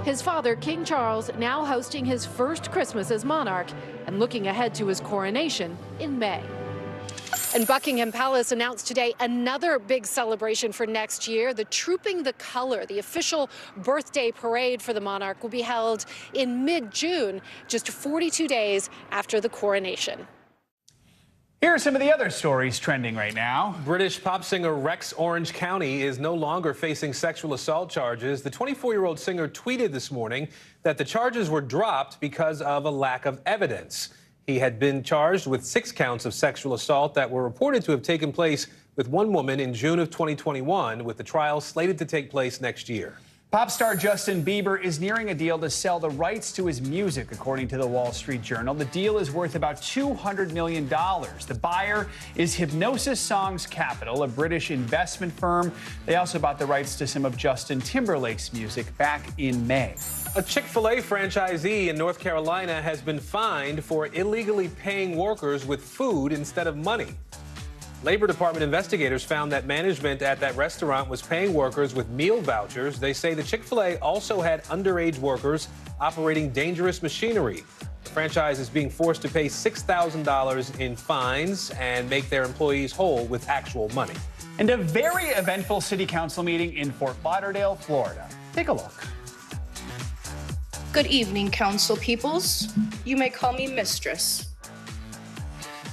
[SPEAKER 3] His father, King Charles, now hosting his first Christmas as monarch and looking ahead to his coronation in May. And Buckingham Palace announced today another big celebration for next year. The Trooping the Color, the official birthday parade for the monarch, will be held in mid-June, just 42 days after the coronation.
[SPEAKER 9] Here are some of the other stories trending right now.
[SPEAKER 6] British pop singer Rex Orange County is no longer facing sexual assault charges. The 24-year-old singer tweeted this morning that the charges were dropped because of a lack of evidence. He had been charged with 6 counts of sexual assault that were reported to have taken place with one woman in June of 2021, with the trial slated to take place next year.
[SPEAKER 9] Pop star Justin Bieber is nearing a deal to sell the rights to his music, according to the Wall Street Journal. The deal is worth about $200 million. The buyer is Hypnosis Songs Capital, a British investment firm. They also bought the rights to some of Justin Timberlake's music back in May.
[SPEAKER 6] A Chick-fil-A franchisee in North Carolina has been fined for illegally paying workers with food instead of money. Labor Department investigators found that management at that restaurant was paying workers with meal vouchers. They say the Chick-fil-A also had underage workers operating dangerous machinery. The franchise is being forced to pay $6,000 in fines and make their employees whole with actual money.
[SPEAKER 9] And a very eventful city council meeting in Fort Lauderdale, Florida. Take a look.
[SPEAKER 25] Good evening, council peoples. You may call me Mistress.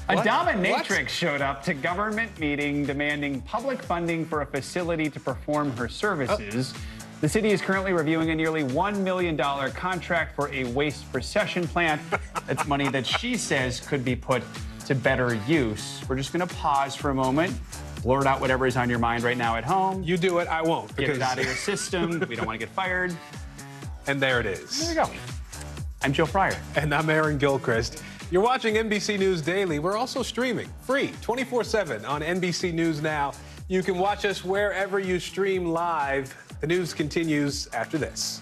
[SPEAKER 9] A dominatrix showed up to government meeting demanding public funding for a facility to perform her services. The city is currently reviewing a nearly $1 million contract for a waste procession plant. That's money that she says could be put to better use. We're just going to pause for a moment, blurt out whatever is on your mind right now at home.
[SPEAKER 6] You do it, I won't.
[SPEAKER 9] Get it out of your system. We don't want to get fired.
[SPEAKER 6] And there it is.
[SPEAKER 9] There you go. I'm Joe Fryer.
[SPEAKER 6] And I'm Aaron Gilchrist. You're watching NBC News Daily. We're also streaming free 24/7 on NBC News Now. You can watch us wherever you stream live. The news continues after this.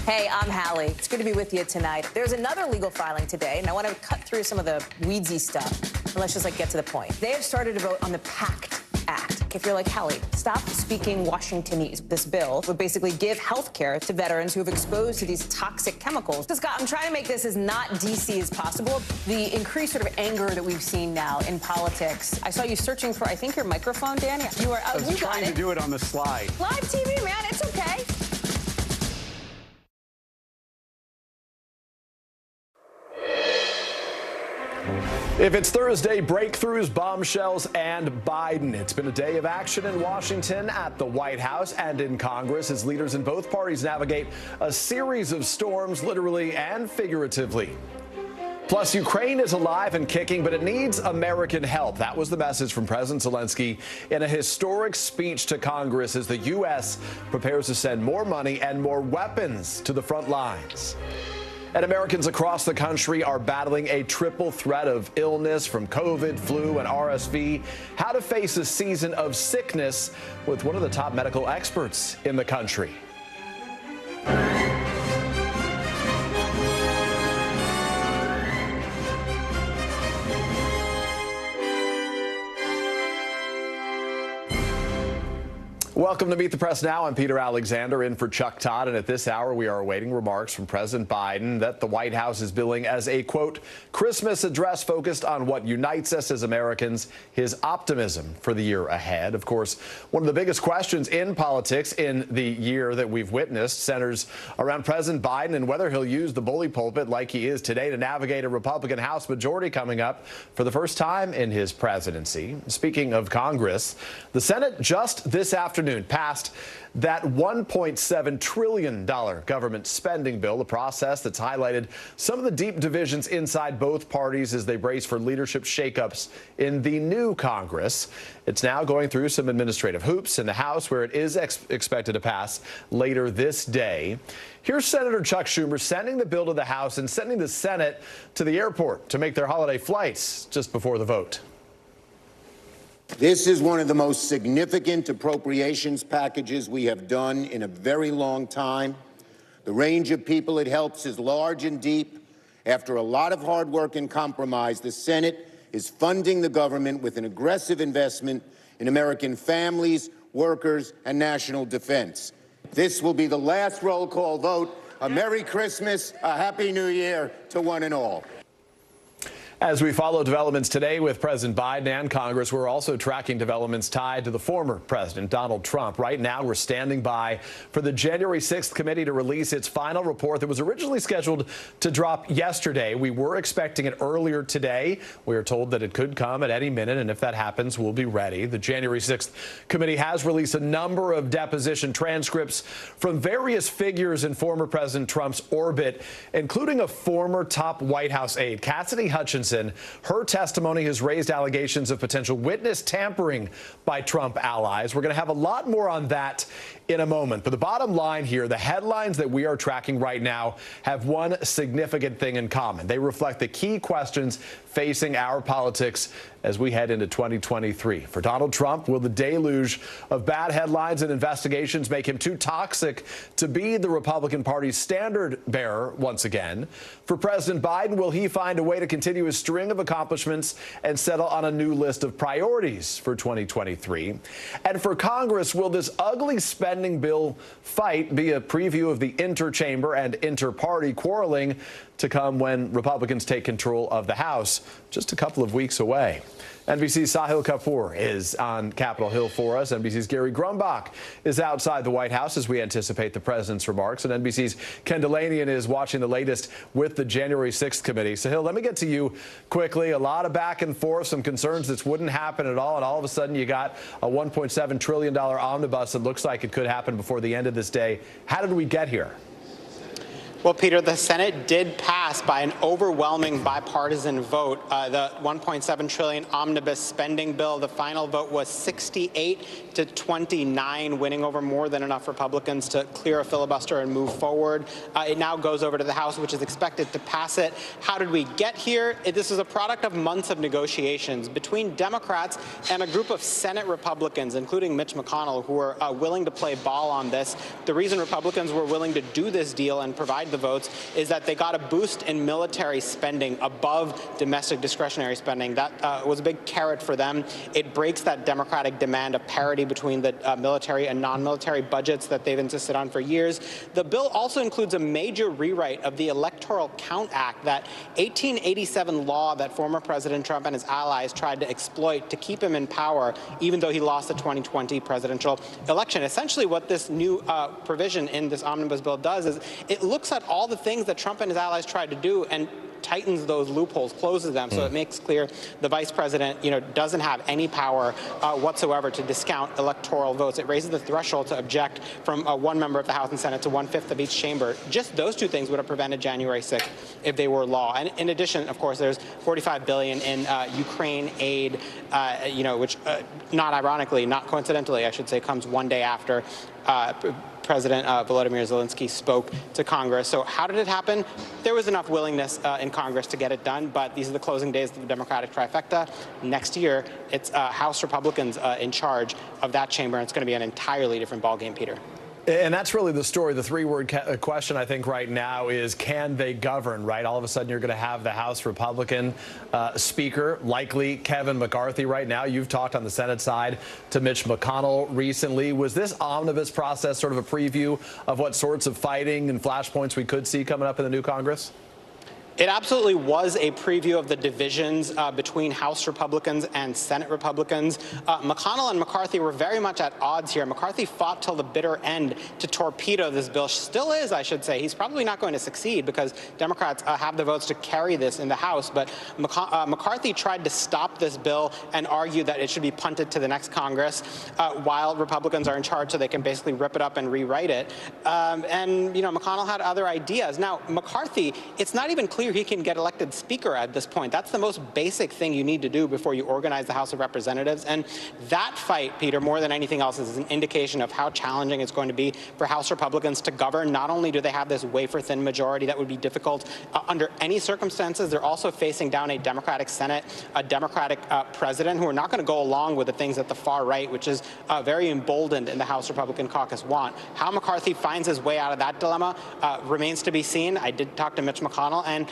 [SPEAKER 16] Hey, I'm Hallie. It's good to be with you tonight. There's another legal filing today, and I want to cut through some of the weedsy stuff. And let's just get to the point. They have started a vote on the PACT Act. If you're like Hallie, stop speaking Washingtonese. This bill would basically give health care to veterans who have exposed to these toxic chemicals. So, Scott, I'm trying to make this as not DC as possible. The increased sort of anger that we've seen now in politics. I saw you searching for, I think, your microphone, Danny. You were
[SPEAKER 9] I was trying to do it on the slide.
[SPEAKER 16] Live TV, man. It's okay.
[SPEAKER 1] If it's Thursday, breakthroughs, bombshells, and Biden. It's been a day of action in Washington, at the White House, and in Congress as leaders in both parties navigate a series of storms, literally and figuratively. Plus, Ukraine is alive and kicking, but it needs American help. That was the message from President Zelensky in a historic speech to Congress as the U.S. prepares to send more money and more weapons to the front lines. And Americans across the country are battling a triple threat of illness from COVID, flu, and RSV. How to face a season of sickness with one of the top medical experts in the country. Welcome to Meet the Press Now. I'm Peter Alexander in for Chuck Todd, and at this hour we are awaiting remarks from President Biden that the White House is billing as a, quote, Christmas address focused on what unites us as Americans, his optimism for the year ahead. Of course, one of the biggest questions in politics in the year that we've witnessed centers around President Biden and whether he'll use the bully pulpit like he is today to navigate a Republican House majority coming up for the first time in his presidency. Speaking of Congress, the Senate just this afternoon passed that $1.7 trillion government spending bill, a process that's highlighted some of the deep divisions inside both parties as they brace for leadership shakeups in the new Congress. It's now going through some administrative hoops in the House, where it is expected to pass later this day. Here's Senator Chuck Schumer sending the bill to the House and sending the Senate to the airport to make their holiday flights just before the vote.
[SPEAKER 10] This is one of the most significant appropriations packages we have done in a very long time. The range of people it helps is large and deep. After a lot of hard work and compromise, the Senate is funding the government with an aggressive investment in American families, workers, and national defense. This will be the last roll call vote. A Merry Christmas, a Happy New Year to one and all.
[SPEAKER 1] As we follow developments today with President Biden and Congress, we're also tracking developments tied to the former president, Donald Trump. Right now, we're standing by for the January 6th committee to release its final report that was originally scheduled to drop yesterday. We were expecting it earlier today. We are told that it could come at any minute, and if that happens, we'll be ready. The January 6th committee has released a number of deposition transcripts from various figures in former President Trump's orbit, including a former top White House aide, Cassidy Hutchinson. Her testimony has raised allegations of potential witness tampering by Trump allies. We're going to have a lot more on that in a moment. But the bottom line here, the headlines that we are tracking right now have one significant thing in common. They reflect the key questions facing our politics as we head into 2023. For Donald Trump, will the deluge of bad headlines and investigations make him too toxic to be the Republican Party's standard bearer once again? For President Biden, will he find a way to continue his string of accomplishments and settle on a new list of priorities for 2023? And for Congress, will this ugly spending bill fight be a preview of the interchamber and inter-party quarreling to come when Republicans take control of the House just a couple of weeks away? NBC's Sahil Kapoor is on Capitol Hill for us. NBC's Gary Grumbach is outside the White House as we anticipate the president's remarks. And NBC's Ken Delanian is watching the latest with the January 6th committee. Sahil, let me get to you quickly. A lot of back and forth, some concerns this wouldn't happen at all. And all of a sudden you got a $1.7 trillion omnibus that looks like it could happen before the end of this day. How did we get here?
[SPEAKER 11] Well, Peter, the Senate did pass by an overwhelming bipartisan vote the $1.7 trillion omnibus spending bill. The final vote was 68 to 29, winning over more than enough Republicans to clear a filibuster and move forward. It now goes over to the House, which is expected to pass it. How did we get here? This is a product of months of negotiations between Democrats and a group of Senate Republicans, including Mitch McConnell, who were willing to play ball on this. The reason Republicans were willing to do this deal and provide the votes is that they got a boost in military spending above domestic discretionary spending. That was a big carrot for them. It breaks that Democratic demand of parity between the military and non-military budgets that they've insisted on for years. The bill also includes a major rewrite of the Electoral Count Act, that 1887 law that former President Trump and his allies tried to exploit to keep him in power, even though he lost the 2020 presidential election. Essentially, what this new provision in this omnibus bill does is it looks at all the things that Trump and his allies tried to do and tightens those loopholes, closes them, so it makes clear the vice president, doesn't have any power whatsoever to discount electoral votes. It raises the threshold to object from one member of the House and Senate to 1/5 of each chamber. Just those two things would have prevented January 6th if they were law. And in addition, of course, there's $45 billion in Ukraine aid, which, not ironically, not coincidentally, I should say, comes one day after President Volodymyr Zelensky spoke to Congress. So how did it happen? There was enough willingness in Congress to get it done, but these are the closing days of the Democratic trifecta. Next year, it's House Republicans in charge of that chamber, and it's going to be an entirely different ballgame, Peter.
[SPEAKER 1] And that's really the story. The three-word question, I think, right now is, can they govern, right? All of a sudden, you're going to have the House Republican Speaker, likely Kevin McCarthy right now. You've talked on the Senate side to Mitch McConnell recently. Was this omnibus process sort of a preview of what sorts of fighting and flashpoints we could see coming up in the new Congress?
[SPEAKER 11] It absolutely was a preview of the divisions between House Republicans and Senate Republicans. McConnell and McCarthy were very much at odds here. McCarthy fought till the bitter end to torpedo this bill. Still is, I should say. He's probably not going to succeed because Democrats have the votes to carry this in the House. But McCarthy tried to stop this bill and argue that it should be punted to the next Congress while Republicans are in charge, so they can basically rip it up and rewrite it. And McConnell had other ideas. Now, McCarthy, it's not even clear clear he can get elected Speaker at this point. That's the most basic thing you need to do before you organize the House of Representatives. And that fight, Peter, more than anything else, is an indication of how challenging it's going to be for House Republicans to govern. Not only do they have this wafer-thin majority that would be difficult under any circumstances, they're also facing down a Democratic Senate, a Democratic president, who are not going to go along with the things that the far right, which is very emboldened in the House Republican caucus, want. How McCarthy finds his way out of that dilemma remains to be seen. I did talk to Mitch McConnell, and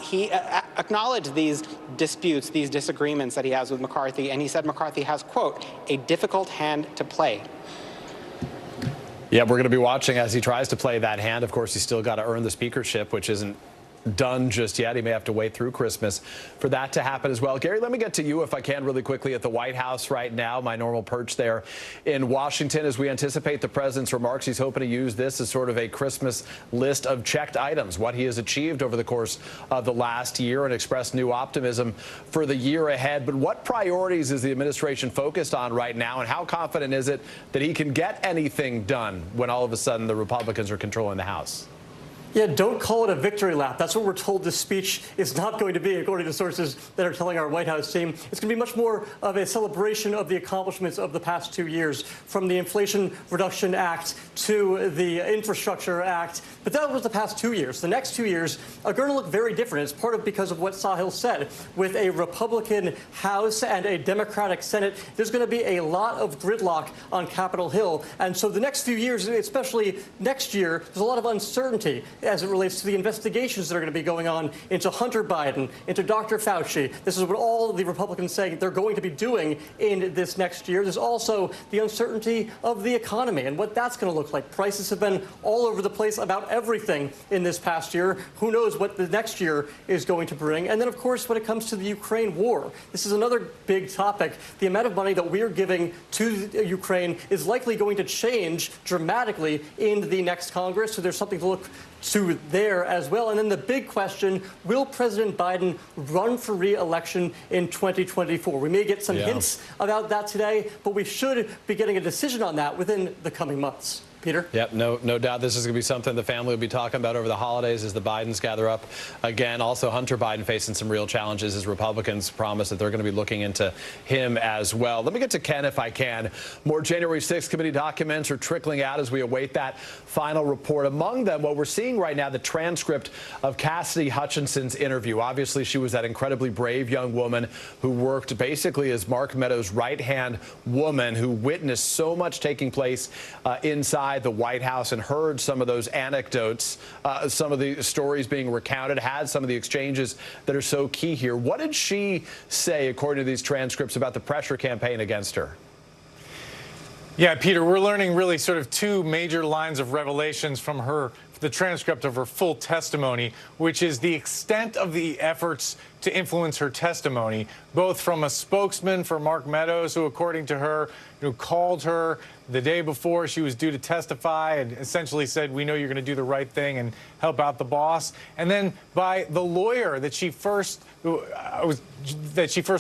[SPEAKER 11] he acknowledged these disputes, these disagreements that he has with McCarthy, and he said McCarthy has, quote, a difficult hand to play.
[SPEAKER 1] Yeah, we're going to be watching as he tries to play that hand. Of course, he's still got to earn the speakership, which isn't done just yet. He may have to wait through Christmas for that to happen as well. Gary, let me get to you, if I can, really quickly at the White House right now, my normal perch there in Washington. As we anticipate the president's remarks, he's hoping to use this as sort of a Christmas list of checked items, what he has achieved over the course of the last year, and express new optimism for the year ahead. But what priorities is the administration focused on right now, and how confident is it that he can get anything done when all of a sudden the Republicans are controlling the House?
[SPEAKER 5] Yeah, don't call it a victory lap. That's what we're told this speech is not going to be, according to sources that are telling our White House team. It's going to be much more of a celebration of the accomplishments of the past 2 years, from the Inflation Reduction Act to the Infrastructure Act. But that was the past 2 years. The next 2 years are going to look very different. It's part of because of what Sahil said. With a Republican House and a Democratic Senate, there's going to be a lot of gridlock on Capitol Hill. And so the next few years, especially next year, there's a lot of uncertainty as it relates to the investigations that are going to be going on into Hunter Biden, into Dr. Fauci. This is what all the Republicans say they're going to be doing in this next year. There's also the uncertainty of the economy and what that's going to look like. Prices have been all over the place about everything in this past year. Who knows what the next year is going to bring? And then, of course, when it comes to the Ukraine war, this is another big topic. The amount of money that we're giving to Ukraine is likely going to change dramatically in the next Congress. So there's something to look to there as well. And then the big question, will President Biden run for re-election in 2024? We may get some hints about that today, but we should be getting a decision on that within the coming months. Peter?
[SPEAKER 1] Yep, no doubt this is going to be something the family will be talking about over the holidays as the Bidens gather up again. Also, Hunter Biden facing some real challenges as Republicans promise that they're going to be looking into him as well. Let me get to Ken, if I can. More January 6th committee documents are trickling out as we await that final report. Among them, what we're seeing right now, the transcript of Cassidy Hutchinson's interview. Obviously, she was that incredibly brave young woman who worked basically as Mark Meadows' right-hand woman, who witnessed so much taking place inside the White House and heard some of those anecdotes, some of the stories being recounted, had some of the exchanges that are so key here. What did she say, according to these transcripts, about the pressure campaign against her?
[SPEAKER 12] Yeah, Peter, we're learning really sort of two major lines of revelations from the transcript of her full testimony, which is the extent of the efforts to influence her testimony, both from a spokesman for Mark Meadows, who, according to her, called her the day before she was due to testify and essentially said, we know you're going to do the right thing and help out the boss. And then by the lawyer that she first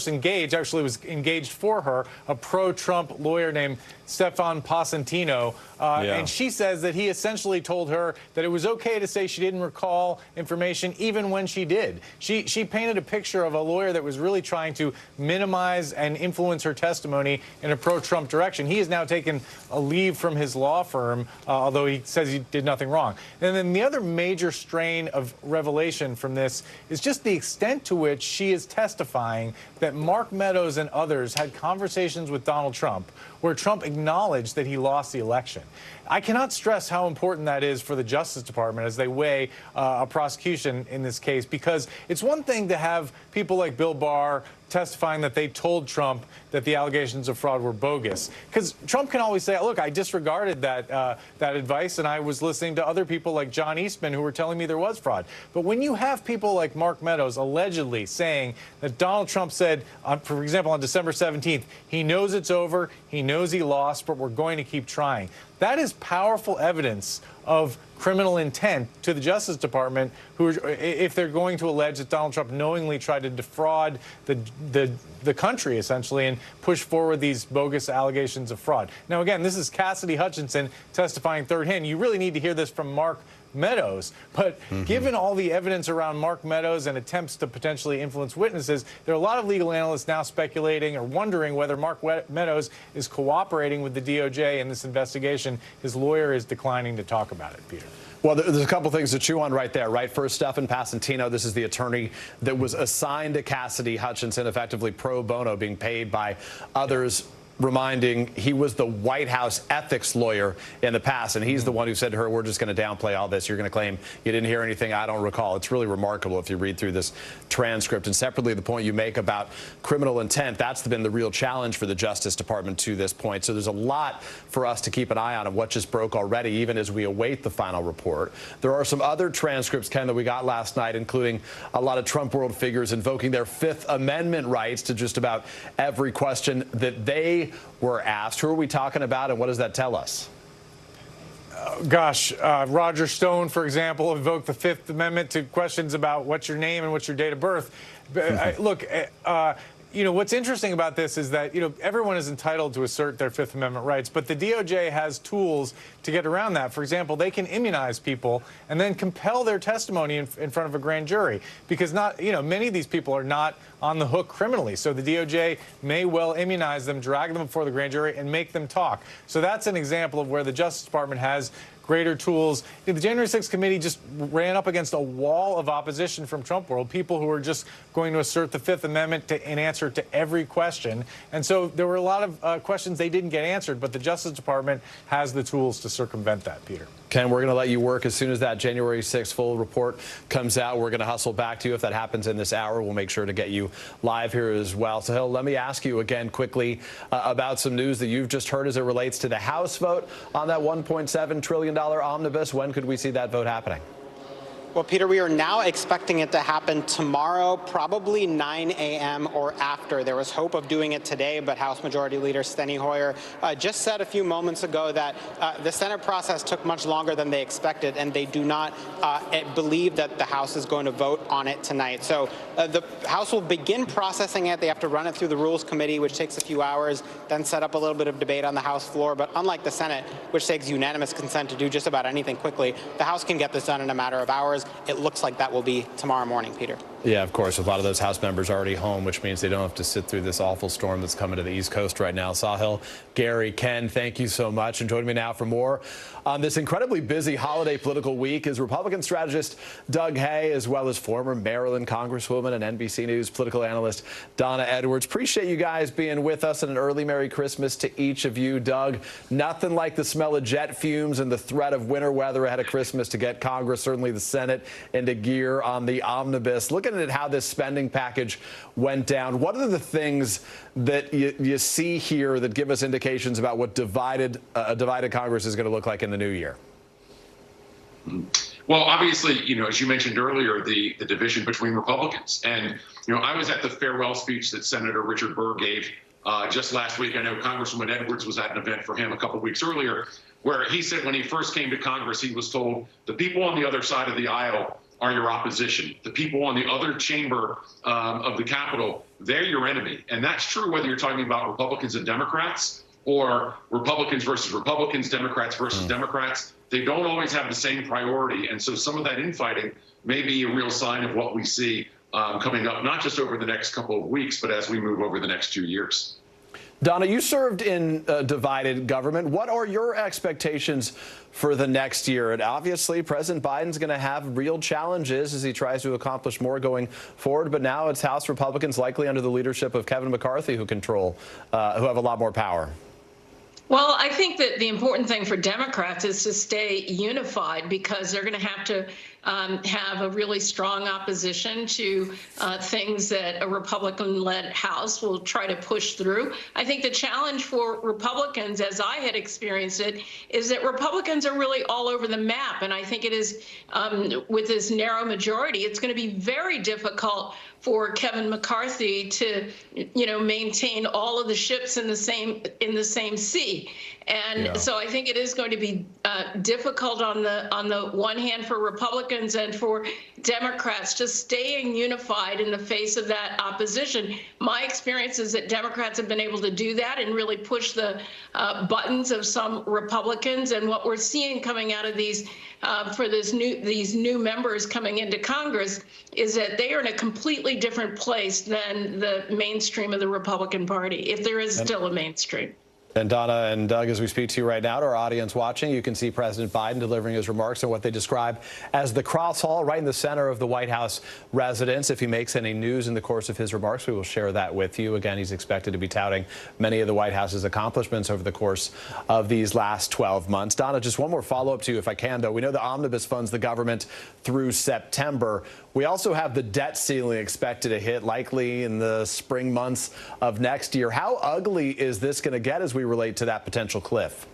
[SPEAKER 12] engaged, actually was engaged for her, a pro-Trump lawyer named Stefan Pasentino. And she says that he essentially told her that it was okay to say she didn't recall information even when she did. She painted a picture of a lawyer that was really trying to minimize and influence her testimony in a pro-Trump direction. He has now taken a leave from his law firm, although he says he did nothing wrong. And then the other major strain of revelation from this is just the extent to which she is testifying that Mark Meadows and others had conversations with Donald Trump where Trump acknowledged that he lost the election. I cannot stress how important that is for the Justice Department as they weigh a prosecution in this case, because it's one thing to have people like Bill Barr testifying that they told Trump that the allegations of fraud were bogus. Because Trump can always say, look, I disregarded that advice, and I was listening to other people like John Eastman who were telling me there was fraud. But when you have people like Mark Meadows allegedly saying that Donald Trump said, for example, on December 17th, he knows it's over, he knows he lost, but we're going to keep trying. That is powerful evidence of criminal intent to the Justice Department, who, if they're going to allege that Donald Trump knowingly tried to defraud the country, essentially, and push forward these bogus allegations of fraud. Now, again, this is Cassidy Hutchinson testifying third hand. You really need to hear this from Mark Meadows. But given all the evidence around Mark Meadows and attempts to potentially influence witnesses, there are a lot of legal analysts now speculating or wondering whether Mark Meadows is cooperating with the DOJ in this investigation. His lawyer is declining to talk about it, Peter.
[SPEAKER 1] Well, there's a couple things to chew on right there, right? First, Stephan Passantino, this is the attorney that was assigned to Cassidy Hutchinson, effectively pro bono, being paid by others, reminding he was the White House ethics lawyer in the past, and he's the one who said to her, we're just going to downplay all this. You're going to claim you didn't hear anything. I don't recall. It's really remarkable if you read through this transcript. And separately, the point you make about criminal intent, that's been the real challenge for the Justice Department to this point. So there's a lot for us to keep an eye on of what just broke already, even as we await the final report. There are some other transcripts, Ken, that we got last night, including a lot of Trump world figures invoking their Fifth Amendment rights to just about every question that they were asked. Who are we talking about, and what does that tell us?
[SPEAKER 12] Roger Stone, for example, invoked the Fifth Amendment to questions about what's your name and what's your date of birth. What's interesting about this is that, everyone is entitled to assert their Fifth Amendment rights, but the DOJ has tools to get around that. For example, they can immunize people and then compel their testimony in front of a grand jury, because many of these people are not on the hook criminally. So the DOJ may well immunize them, drag them before the grand jury, and make them talk. So that's an example of where the Justice Department has greater tools. The January 6th committee just ran up against a wall of opposition from Trump world, people who are just going to assert the Fifth Amendment in answer to every question. And so there were a lot of questions they didn't get answered, but the Justice Department has the tools to circumvent that, Peter.
[SPEAKER 1] Ken, we're going to let you work. As soon as that January 6th full report comes out, we're going to hustle back to you. If that happens in this hour, we'll make sure to get you live here as well. So, Hill, let me ask you again quickly about some news that you've just heard as it relates to the House vote on that $1.7 trillion omnibus. When could we see that vote happening?
[SPEAKER 11] Well, Peter, we are now expecting it to happen tomorrow, probably 9 a.m. or after. There was hope of doing it today, but House Majority Leader Steny Hoyer just said a few moments ago that the Senate process took much longer than they expected, and they do not believe that the House is going to vote on it tonight. So the House will begin processing it. They have to run it through the Rules Committee, which takes a few hours, then set up a little bit of debate on the House floor. But unlike the Senate, which takes unanimous consent to do just about anything quickly, the House can get this done in a matter of hours. It looks like that will be tomorrow morning, Peter.
[SPEAKER 1] Yeah, of course, with a lot of those House members already home, which means they don't have to sit through this awful storm that's coming to the East Coast right now. Sahil, Gary, Ken, thank you so much. And joining me now for more on this incredibly busy holiday political week is Republican strategist Doug Hay, as well as former Maryland Congresswoman and NBC News political analyst Donna Edwards. Appreciate you guys being with us, and an early Merry Christmas to each of you. Doug, nothing like the smell of jet fumes and the threat of winter weather ahead of Christmas to get Congress, certainly the Senate, into gear on the omnibus. Looking at how this spending package went down, what are the things that you see here that give us indications about what a divided Congress is going to look like in the new year?
[SPEAKER 13] Well, obviously, as you mentioned earlier, the division between Republicans. And, I was at the farewell speech that Senator Richard Burr gave just last week. I know Congresswoman Edwards was at an event for him a couple of weeks earlier, where he said when he first came to Congress, he was told the people on the other side of the aisle are your opposition. The people on the other chamber of the Capitol, they're your enemy. And that's true whether you're talking about Republicans and Democrats or Republicans versus Republicans, Democrats versus Democrats. They don't always have the same priority. And so some of that infighting may be a real sign of what we see coming up, not just over the next couple of weeks, but as we move over the next 2 years.
[SPEAKER 1] Donna, you served in divided government. What are your expectations for the next year? And obviously, President Biden's going to have real challenges as he tries to accomplish more going forward. But now it's House Republicans, likely under the leadership of Kevin McCarthy, who have a lot more power.
[SPEAKER 14] Well, I think that the important thing for Democrats is to stay unified, because they're going to have to have a really strong opposition to things that a Republican-led House will try to push through. I think the challenge for Republicans, as I had experienced it, is that Republicans are really all over the map. And I think it is, with this narrow majority, it's going to be very difficult for Kevin McCarthy to, maintain all of the ships in the same sea. And so I think it is going to be difficult on the one hand for Republicans and for Democrats just staying unified in the face of that opposition. My experience is that Democrats have been able to do that and really push the buttons of some Republicans. And what we're seeing coming out of these for these new members coming into Congress is that they are in a completely different place than the mainstream of the Republican Party, if there is still a mainstream.
[SPEAKER 1] And Donna and Doug, as we speak to you right now, to our audience watching, you can see President Biden delivering his remarks on what they describe as the Cross Hall, right in the center of the White House residence. If he makes any news in the course of his remarks, we will share that with you. Again, he's expected to be touting many of the White House's accomplishments over the course of these last 12 months. Donna, just one more follow-up to you, if I can, though. We know the omnibus funds the government through September. We also have the debt ceiling expected to hit likely in the spring months of next year. How ugly is this going to get as we relate to that potential cliff?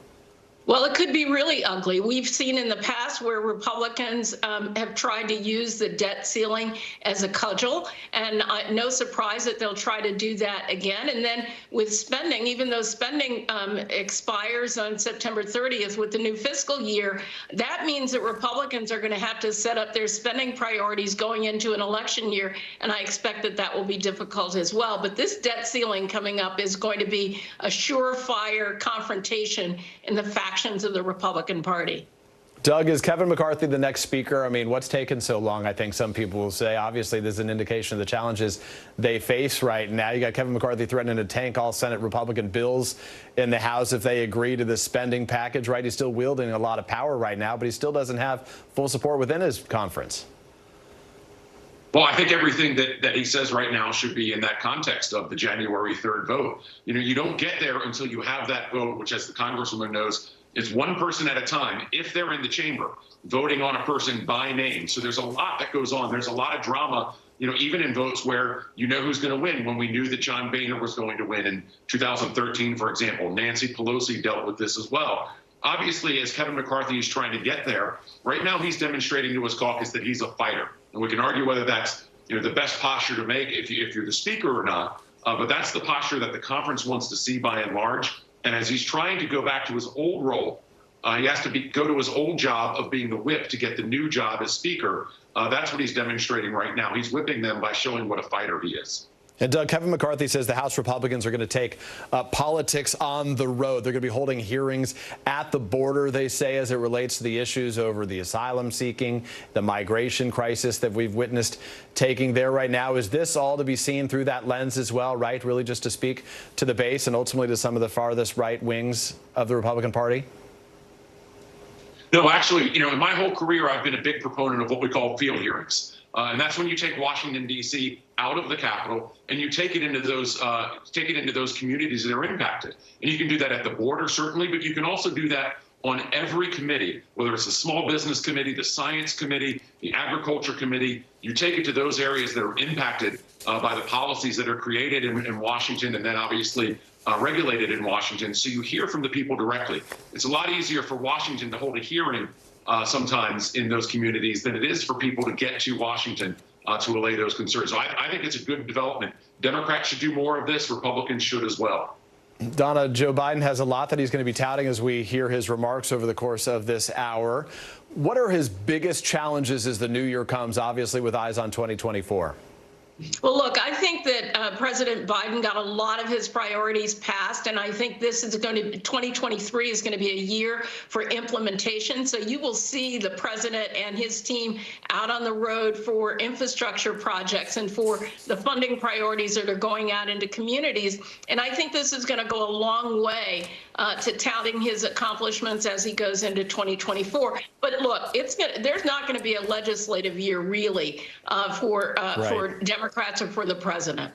[SPEAKER 14] Well, it could be really ugly. We've seen in the past where Republicans have tried to use the debt ceiling as a cudgel, and no surprise that they'll try to do that again. And then with spending, even though spending expires on September 30th with the new fiscal year, that means that Republicans are going to have to set up their spending priorities going into an election year, and I expect that that will be difficult as well. But this debt ceiling coming up is going to be a surefire confrontation in the factions of the Republican Party.
[SPEAKER 1] Doug, is Kevin McCarthy the next speaker? I mean, what's taken so long? I think some people will say, obviously, there's an indication of the challenges they face right now. You got Kevin McCarthy threatening to tank all Senate Republican bills in the House if they agree to the spending package, right? He's still wielding a lot of power right now, but he still doesn't have full support within his conference.
[SPEAKER 13] Well, I think everything that he says right now should be in that context of the January 3rd vote. You know, you don't get there until you have that vote, which, as the Congresswoman knows, is one person at a time, if they're in the chamber, voting on a person by name. So there's a lot that goes on. There's a lot of drama, you know, even in votes where you know who's going to win. When we knew that John Boehner was going to win in 2013, for example, Nancy Pelosi dealt with this as well. Obviously, as Kevin McCarthy is trying to get there, right now he's demonstrating to his caucus that he's a fighter. And we can argue whether that's, you know, the best posture to make if you're the speaker or not. But that's the posture that the conference wants to see by and large. And as he's trying to go back to his old role, he has to go to his old job of being the whip to get the new job as speaker. That's what he's demonstrating right now. He's whipping them by showing what a fighter he is.
[SPEAKER 1] And Doug, Kevin McCarthy says the House Republicans are going to take politics on the road. They're going to be holding hearings at the border, they say, as it relates to the issues over the asylum seeking, the migration crisis that we've witnessed taking there right now. Is this all to be seen through that lens as well, right? Really just to speak to the base and ultimately to some of the farthest right wings of the Republican Party?
[SPEAKER 13] No, actually, you know, in my whole career, I've been a big proponent of what we call field hearings. And that's when you take Washington, D.C. out of the Capitol and you take it into those communities that are impacted. And you can do that at the border, certainly, but you can also do that on every committee, whether it's the Small Business Committee, the Science Committee, the Agriculture Committee. You take it to those areas that are impacted by the policies that are created in Washington and then obviously regulated in Washington. So you hear from the people directly. It's a lot easier for Washington to hold a hearing sometimes in those communities than it is for people to get to Washington to allay those concerns. So I think it's a good development. Democrats should do more of this. Republicans should as well.
[SPEAKER 1] Donna, Joe Biden has a lot that he's going to be touting as we hear his remarks over the course of this hour. What are his biggest challenges as the new year comes, obviously with eyes on 2024?
[SPEAKER 14] Well, look, I think that President Biden got a lot of his priorities passed, and I think this is going to 2023 is going to be a year for implementation. So you will see the president and his team out on the road for infrastructure projects and for the funding priorities that are going out into communities. And I think this is going to go a long way to touting his accomplishments as he goes into 2024. But look, there's not going to be a legislative year really for Democrats or for the president.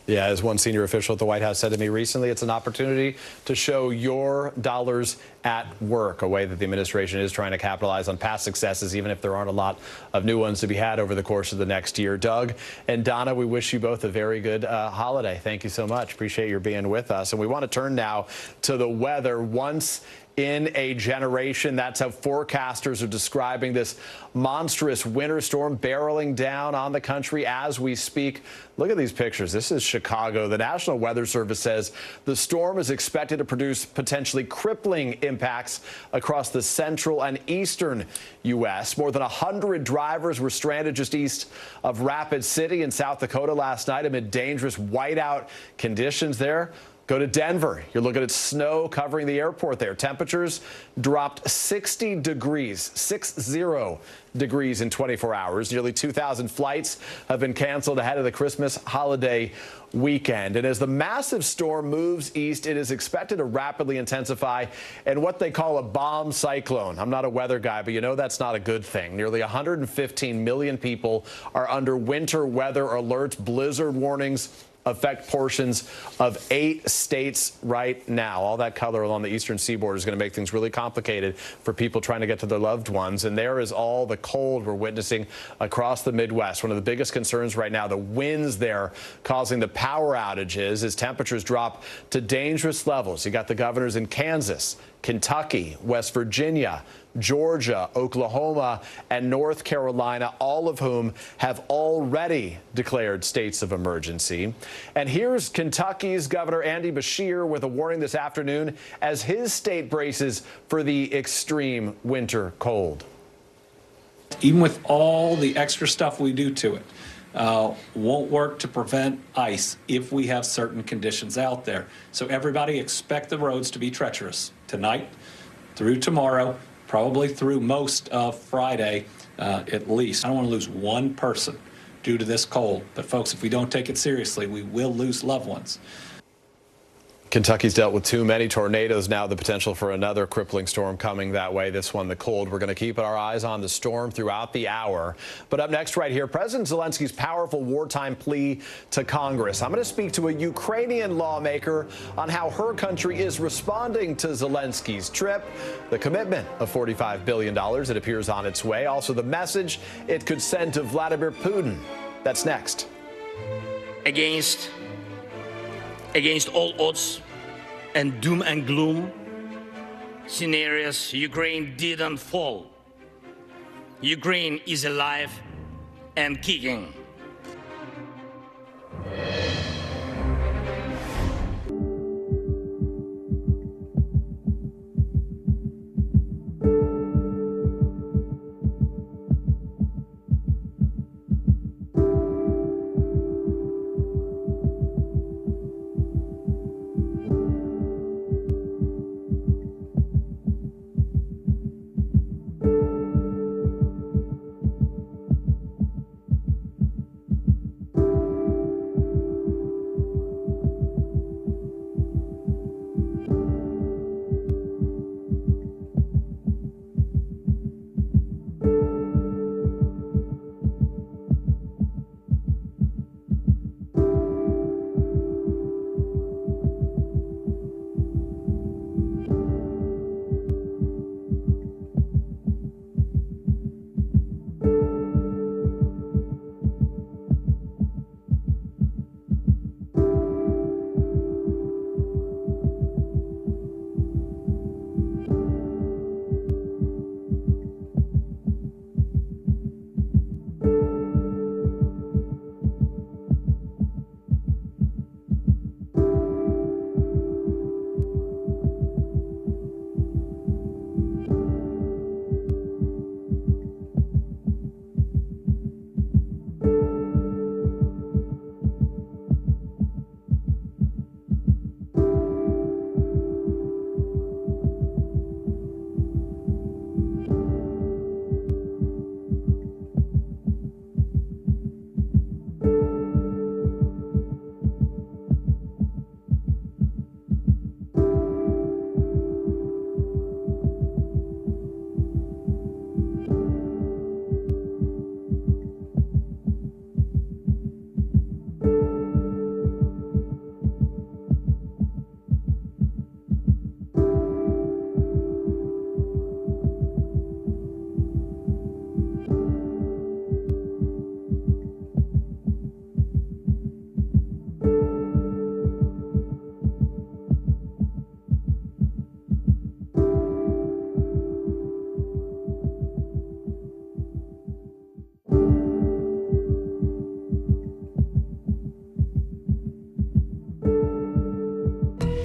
[SPEAKER 1] Yeah, as one senior official at the White House said to me recently, it's an opportunity to show your dollars at work, a way that the administration is trying to capitalize on past successes, even if there aren't a lot of new ones to be had over the course of the next year. Doug and Donna, we wish you both a very good holiday. Thank you so much. Appreciate your being with us. And we want to turn now to the weather. Once in a generation, that's how forecasters are describing this monstrous winter storm barreling down on the country as we speak. Look at these pictures. This is Chicago. The National Weather Service says the storm is expected to produce potentially crippling impacts across the central and eastern U.S. More than 100 drivers were stranded just east of Rapid City in South Dakota last night amid dangerous whiteout conditions there. Go to Denver. You're looking at snow covering the airport there. Temperatures dropped 60 degrees, 60 degrees in 24 hours. Nearly 2,000 flights have been canceled ahead of the Christmas holiday weekend. And as the massive storm moves east, it is expected to rapidly intensify and what they call a bomb cyclone. I'm not a weather guy, but you know that's not a good thing. Nearly 115 million people are under winter weather alerts. Blizzard warnings affect portions of 8 states right now. All that color along the eastern seaboard is going to make things really complicated for people trying to get to their loved ones. And there is all the cold we're witnessing across the Midwest. One of the biggest concerns right now, the winds there causing the power outages as temperatures drop to dangerous levels. You got the governors in Kansas, Kentucky, West Virginia, Georgia, Oklahoma, and North Carolina, all of whom have already declared states of emergency. And here's Kentucky's Governor Andy Beshear with a warning this afternoon as his state braces for the extreme winter cold.
[SPEAKER 7] Even with all the extra stuff we do to it, won't work to prevent ice if we have certain conditions out there. So everybody expect the roads to be treacherous tonight through tomorrow, probably through most of Friday at least. I don't want to lose one person due to this cold. But folks, if we don't take it seriously, we will lose loved ones.
[SPEAKER 1] Kentucky's dealt with too many tornadoes now, the potential for another crippling storm coming that way. This one, the cold. We're going to keep our eyes on the storm throughout the hour. But up next right here, President Zelensky's powerful wartime plea to Congress. I'm going to speak to a Ukrainian lawmaker on how her country is responding to Zelensky's trip, the commitment of $45 billion that appears on its way, also the message it could send to Vladimir Putin. That's next.
[SPEAKER 15] Against all odds and doom and gloom scenarios, Ukraine didn't fall. Ukraine is alive and kicking.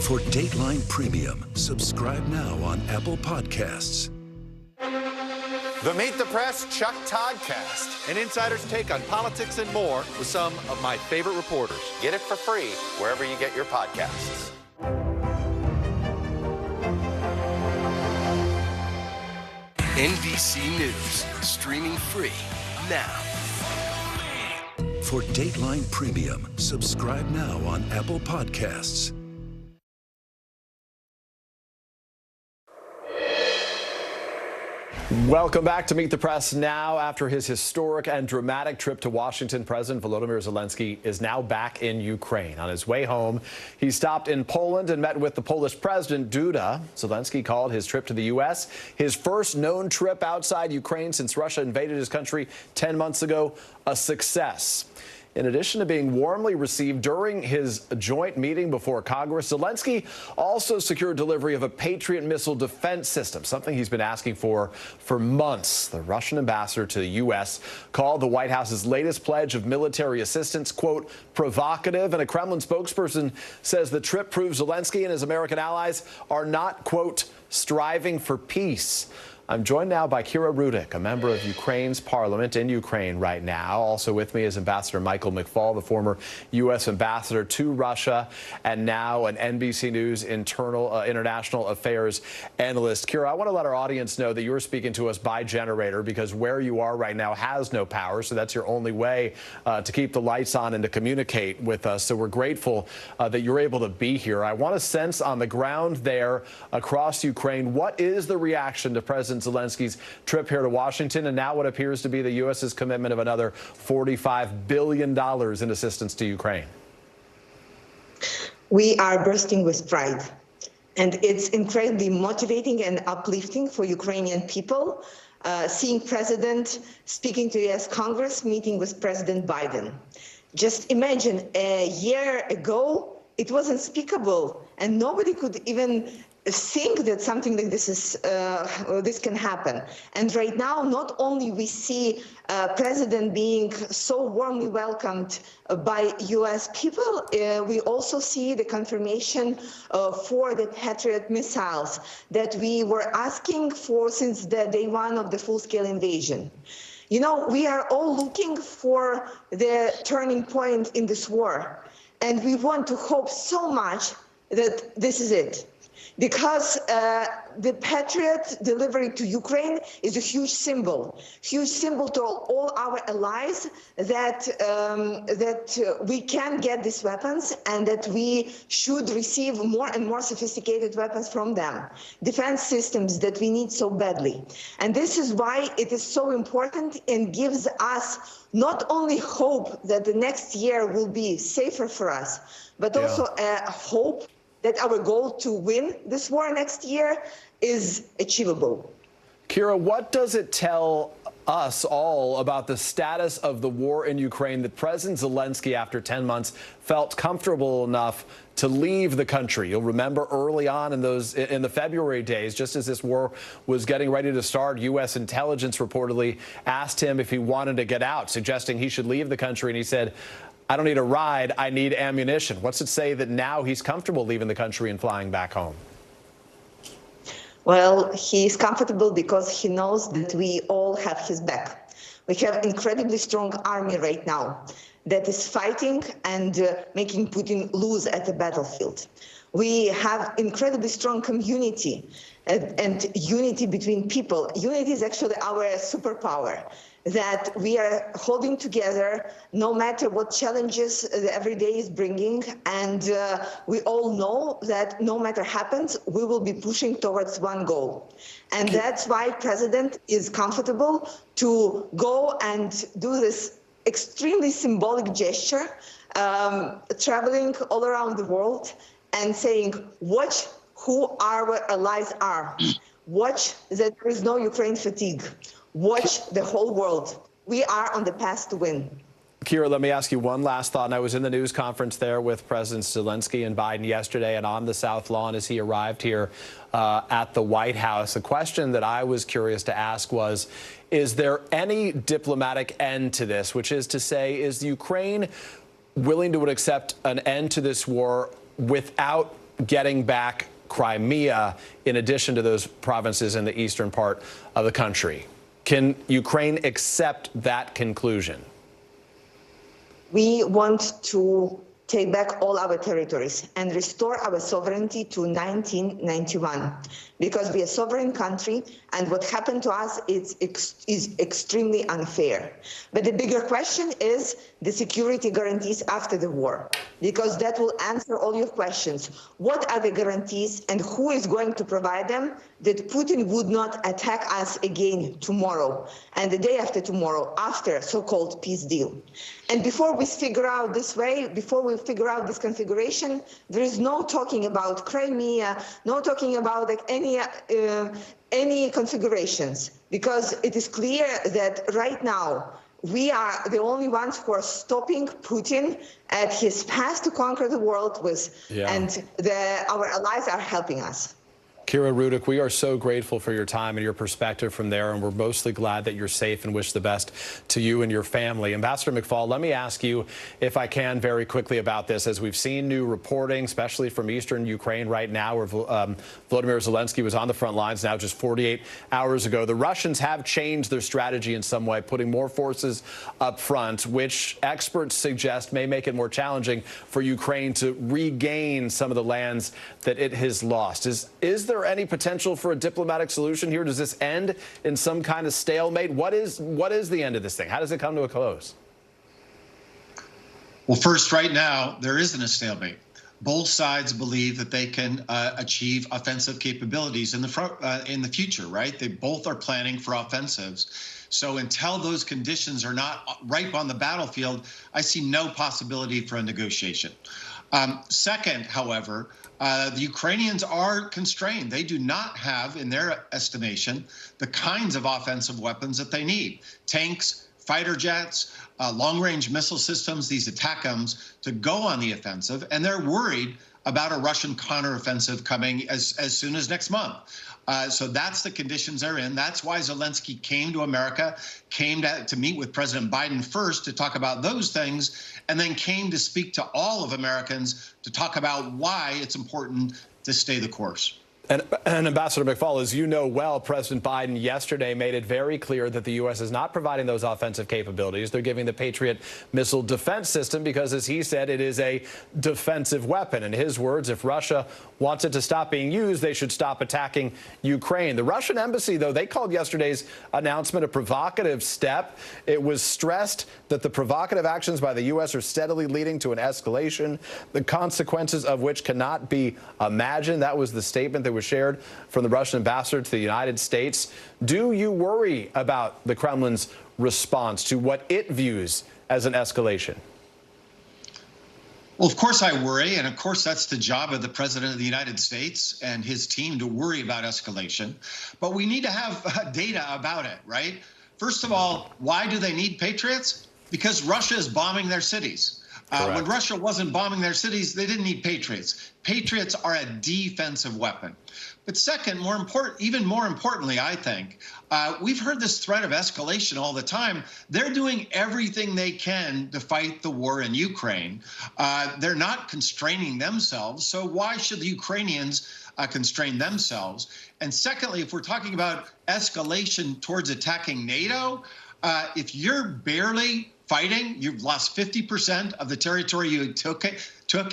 [SPEAKER 17] For Dateline Premium, subscribe now on Apple Podcasts.
[SPEAKER 18] The Meet the Press Chuck Toddcast, an insider's take on politics and more with some of my favorite reporters. Get it for free wherever you get your podcasts.
[SPEAKER 2] NBC News, streaming free now.
[SPEAKER 17] For Dateline Premium, subscribe now on Apple Podcasts.
[SPEAKER 1] Welcome back to Meet the Press Now. After his historic and dramatic trip to Washington, President Volodymyr Zelensky is now back in Ukraine. On his way home, he stopped in Poland and met with the Polish President Duda. Zelensky called his trip to the U.S. his first known trip outside Ukraine since Russia invaded his country 10 months ago, a success. In addition to being warmly received during his joint meeting before Congress, Zelensky also secured delivery of a Patriot missile defense system, something he's been asking for months. The Russian ambassador to the U.S. called the White House's latest pledge of military assistance, quote, provocative. And a Kremlin spokesperson says the trip proves Zelensky and his American allies are not, quote, striving for peace. I'm joined now by Kira Rudik, a member of Ukraine's parliament in Ukraine right now. Also with me is Ambassador Michael McFaul, the former U.S. ambassador to Russia and now an NBC News international affairs analyst. Kira, I want to let our audience know that you're speaking to us by generator because where you are right now has no power, so that's your only way to keep the lights on and to communicate with us. So we're grateful that you're able to be here. I want to sense on the ground there across Ukraine, what is the reaction to President Zelensky's trip here to Washington and now what appears to be the U.S.'s commitment of another $45 billion in assistance to Ukraine?
[SPEAKER 4] We are bursting with pride, and it's incredibly motivating and uplifting for Ukrainian people seeing President speaking to U.S. Congress, meeting with President Biden. Just imagine a year ago, it was unspeakable, and nobody could even think that something like this can happen. And right now, not only we see President being so warmly welcomed by U.S. people, we also see the confirmation for the Patriot missiles that we were asking for since the day one of the full-scale invasion. You know, we are all looking for the turning point in this war, and we want to hope so much that this is it. Because the Patriot delivery to Ukraine is a huge symbol to all our allies that we can get these weapons and that we should receive more and more sophisticated weapons from them, defense systems that we need so badly. And this is why it is so important and gives us not only hope that the next year will be safer for us, but also a hope that our goal to win this war next year is achievable.
[SPEAKER 1] Kira, what does it tell us all about the status of the war in Ukraine that President Zelensky, after 10 months, felt comfortable enough to leave the country? You'll remember early on in the February days, just as this war was getting ready to start, U.S. intelligence reportedly asked him if he wanted to get out, suggesting he should leave the country, and he said, I don't need a ride, I need ammunition. What's it say that now he's comfortable leaving the country and flying back home?
[SPEAKER 4] Well, he's comfortable because he knows that we all have his back. We have an incredibly strong army right now that is fighting and making Putin lose at the battlefield. We have incredibly strong community and unity between people. Unity is actually our superpower, that we are holding together no matter what challenges the everyday is bringing. And we all know that no matter happens, we will be pushing towards one goal. And that's why President is comfortable to go and do this extremely symbolic gesture, traveling all around the world and saying, watch who our allies are. Watch that there is no Ukraine fatigue. Watch the whole world. We are on the path to win.
[SPEAKER 1] Kira, let me ask you one last thought. And I was in the news conference there with President Zelensky and Biden yesterday and on the South Lawn as he arrived here at the White House. The question that I was curious to ask was, is there any diplomatic end to this? Which is to say, is Ukraine willing to accept an end to this war without getting back Crimea, in addition to those provinces in the eastern part of the country? Can Ukraine accept that conclusion?
[SPEAKER 4] We want to take back all our territories, and restore our sovereignty to 1991. Because we are a sovereign country, and what happened to us is extremely unfair. But the bigger question is the security guarantees after the war, because that will answer all your questions. What are the guarantees, and who is going to provide them, that Putin would not attack us again tomorrow and the day after tomorrow after so-called peace deal? And before we figure out this way, before we figure out this configuration, there is no talking about Crimea, no talking about like any configurations, because it is clear that right now we are the only ones who are stopping Putin at his path to conquer the world and our allies are helping us.
[SPEAKER 1] Kira Rudik, we are so grateful for your time and your perspective from there, and we're mostly glad that you're safe and wish the best to you and your family. Ambassador McFaul, let me ask you, if I can, very quickly about this. As we've seen new reporting, especially from eastern Ukraine right now, where Volodymyr Zelensky was on the front lines now just 48 hours ago, the Russians have changed their strategy in some way, putting more forces up front, which experts suggest may make it more challenging for Ukraine to regain some of the lands that it has lost. Is there any potential for a diplomatic solution here? Does this end in some kind of stalemate? What is the end of this thing? How does it come to a close?
[SPEAKER 19] Well, first, right now, there isn't a stalemate. Both sides believe that they can achieve offensive capabilities in the future, right? They both are planning for offensives. So until those conditions are not ripe on the battlefield, I see no possibility for a negotiation. Second, however, the Ukrainians are constrained. They do not have, in their estimation, the kinds of offensive weapons that they need. Tanks, fighter jets, long-range missile systems, these ATACMS, to go on the offensive. And they're worried about a Russian counteroffensive coming as soon as next month. So that's the conditions they're in. That's why Zelensky came to America, came to meet with President Biden first to talk about those things, and then came to speak to all of Americans to talk about why it's important to stay the course.
[SPEAKER 1] And Ambassador McFaul, as you know well, President Biden yesterday made it very clear that the U.S. is not providing those offensive capabilities. They're giving the Patriot missile defense system because, as he said, it is a defensive weapon. In his words, if Russia wants it to stop being used, they should stop attacking Ukraine. The Russian embassy, though, they called yesterday's announcement a provocative step. It was stressed that the provocative actions by the U.S. are steadily leading to an escalation, the consequences of which cannot be imagined. That was the statement that was shared from the Russian ambassador to the United States. Do you worry about the Kremlin's response to what it views as an escalation?
[SPEAKER 19] Well, of course I worry, and of course that's the job of the President of the United States and his team to worry about escalation. But we need to have data about it, right? First of all, why do they need Patriots? Because Russia is bombing their cities. When Russia wasn't bombing their cities, they didn't need Patriots. Patriots are a defensive weapon. But second, even more importantly, I think, we've heard this threat of escalation all the time. They're doing everything they can to fight the war in Ukraine. They're not constraining themselves. So why should the Ukrainians constrain themselves? And secondly, if we're talking about escalation towards attacking NATO, if you're barely fighting, you've lost 50% of the territory you took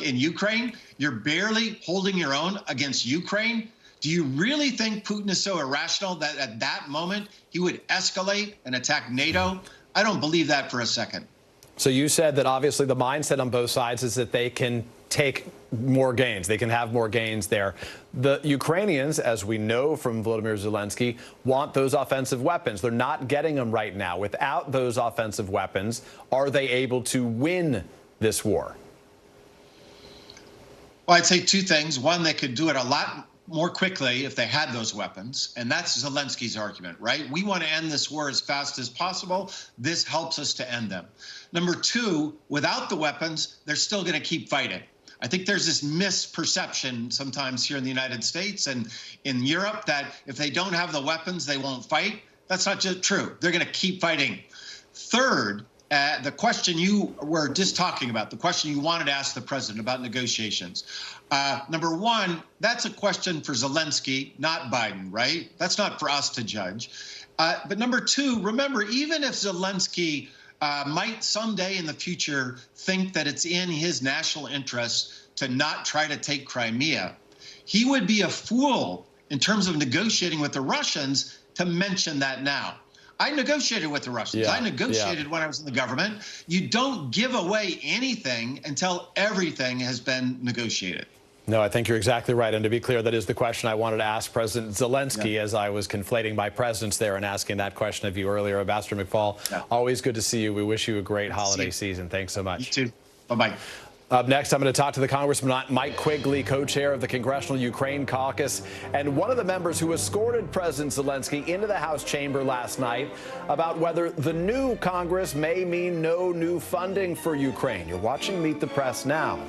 [SPEAKER 19] in Ukraine, you're barely holding your own against Ukraine. Do you really think Putin is so irrational that at that moment he would escalate and attack NATO? I don't believe that for a second.
[SPEAKER 1] So you said that obviously the mindset on both sides is that they can take more gains. They can have more gains there. The Ukrainians, as we know from Volodymyr Zelensky, want those offensive weapons. They're not getting them right now. Without those offensive weapons, are they able to win this war?
[SPEAKER 19] Well, I'd say two things. One, they could do it a lot more quickly if they had those weapons. And that's Zelensky's argument, right? We want to end this war as fast as possible. This helps us to end them. Number two, without the weapons, they're still going to keep fighting. I think there's this misperception sometimes here in the United States and in Europe that if they don't have the weapons, they won't fight. That's not just true. They're going to keep fighting. Third, the question you were just talking about, the question you wanted to ask the president about negotiations. Number one, that's a question for Zelensky, not Biden, right? That's not for us to judge. But number two, remember, even if Zelensky might someday in the future think that it's in his national interest to not try to take Crimea, he would be a fool in terms of negotiating with the Russians to mention that now. I negotiated with the Russians. I negotiated when I was in the government. You don't give away anything until everything has been negotiated.
[SPEAKER 1] No, I think you're exactly right. And to be clear, that is the question I wanted to ask President Zelensky as I was conflating my presidents there and asking that question of you earlier. Ambassador McFaul, always good to see you. We wish you a great holiday season. Thanks so much.
[SPEAKER 19] You too. Bye-bye.
[SPEAKER 1] Up next, I'm going to talk to the Congressman Mike Quigley, co-chair of the Congressional Ukraine Caucus, and one of the members who escorted President Zelensky into the House chamber last night about whether the new Congress may mean no new funding for Ukraine. You're watching Meet the Press now.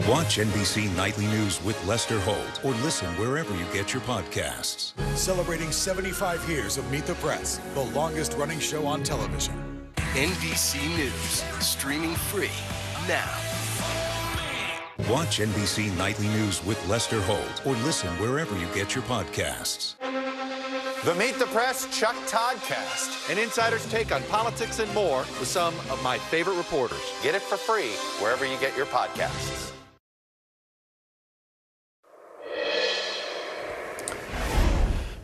[SPEAKER 17] Watch NBC Nightly News with Lester Holt or listen wherever you get your podcasts.
[SPEAKER 8] Celebrating 75 years of Meet the Press, the longest running show on television.
[SPEAKER 2] NBC News, streaming free now.
[SPEAKER 17] Watch NBC Nightly News with Lester Holt or listen wherever you get your podcasts.
[SPEAKER 18] The Meet the Press Chuck Toddcast, an insider's take on politics and more with some of my favorite reporters. Get it for free wherever you get your podcasts.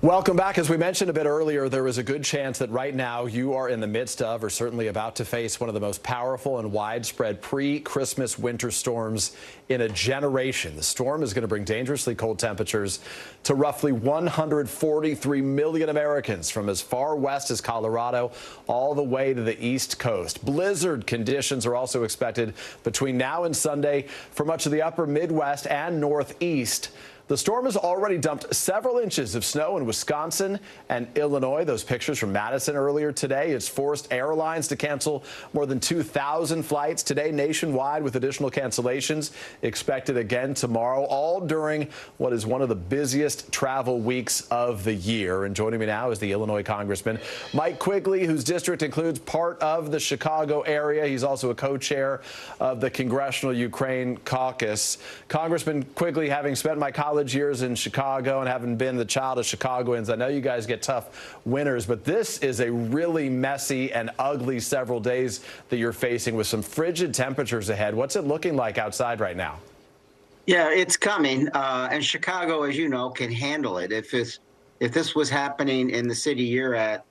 [SPEAKER 1] Welcome back. As we mentioned a bit earlier, there is a good chance that right now you are in the midst of or certainly about to face one of the most powerful and widespread pre-Christmas winter storms in a generation. The storm is going to bring dangerously cold temperatures to roughly 143 million Americans from as far west as Colorado all the way to the East Coast. Blizzard conditions are also expected between now and Sunday for much of the upper Midwest and Northeast. The storm has already dumped several inches of snow in Wisconsin and Illinois. Those pictures from Madison earlier today. It's forced airlines to cancel more than 2,000 flights today nationwide, with additional cancellations expected again tomorrow, all during what is one of the busiest travel weeks of the year. And joining me now is the Illinois Congressman Mike Quigley, whose district includes part of the Chicago area. He's also a co-chair of the Congressional Ukraine Caucus. Congressman Quigley, having spent my college years in Chicago and having been the child of Chicagoans, I know you guys get tough winters, but this is a really messy and ugly several days that you're facing with some frigid temperatures ahead. What's it looking like outside right now?
[SPEAKER 20] Yeah, it's coming, and Chicago, as you know, can handle it. If this was happening in the city you're at,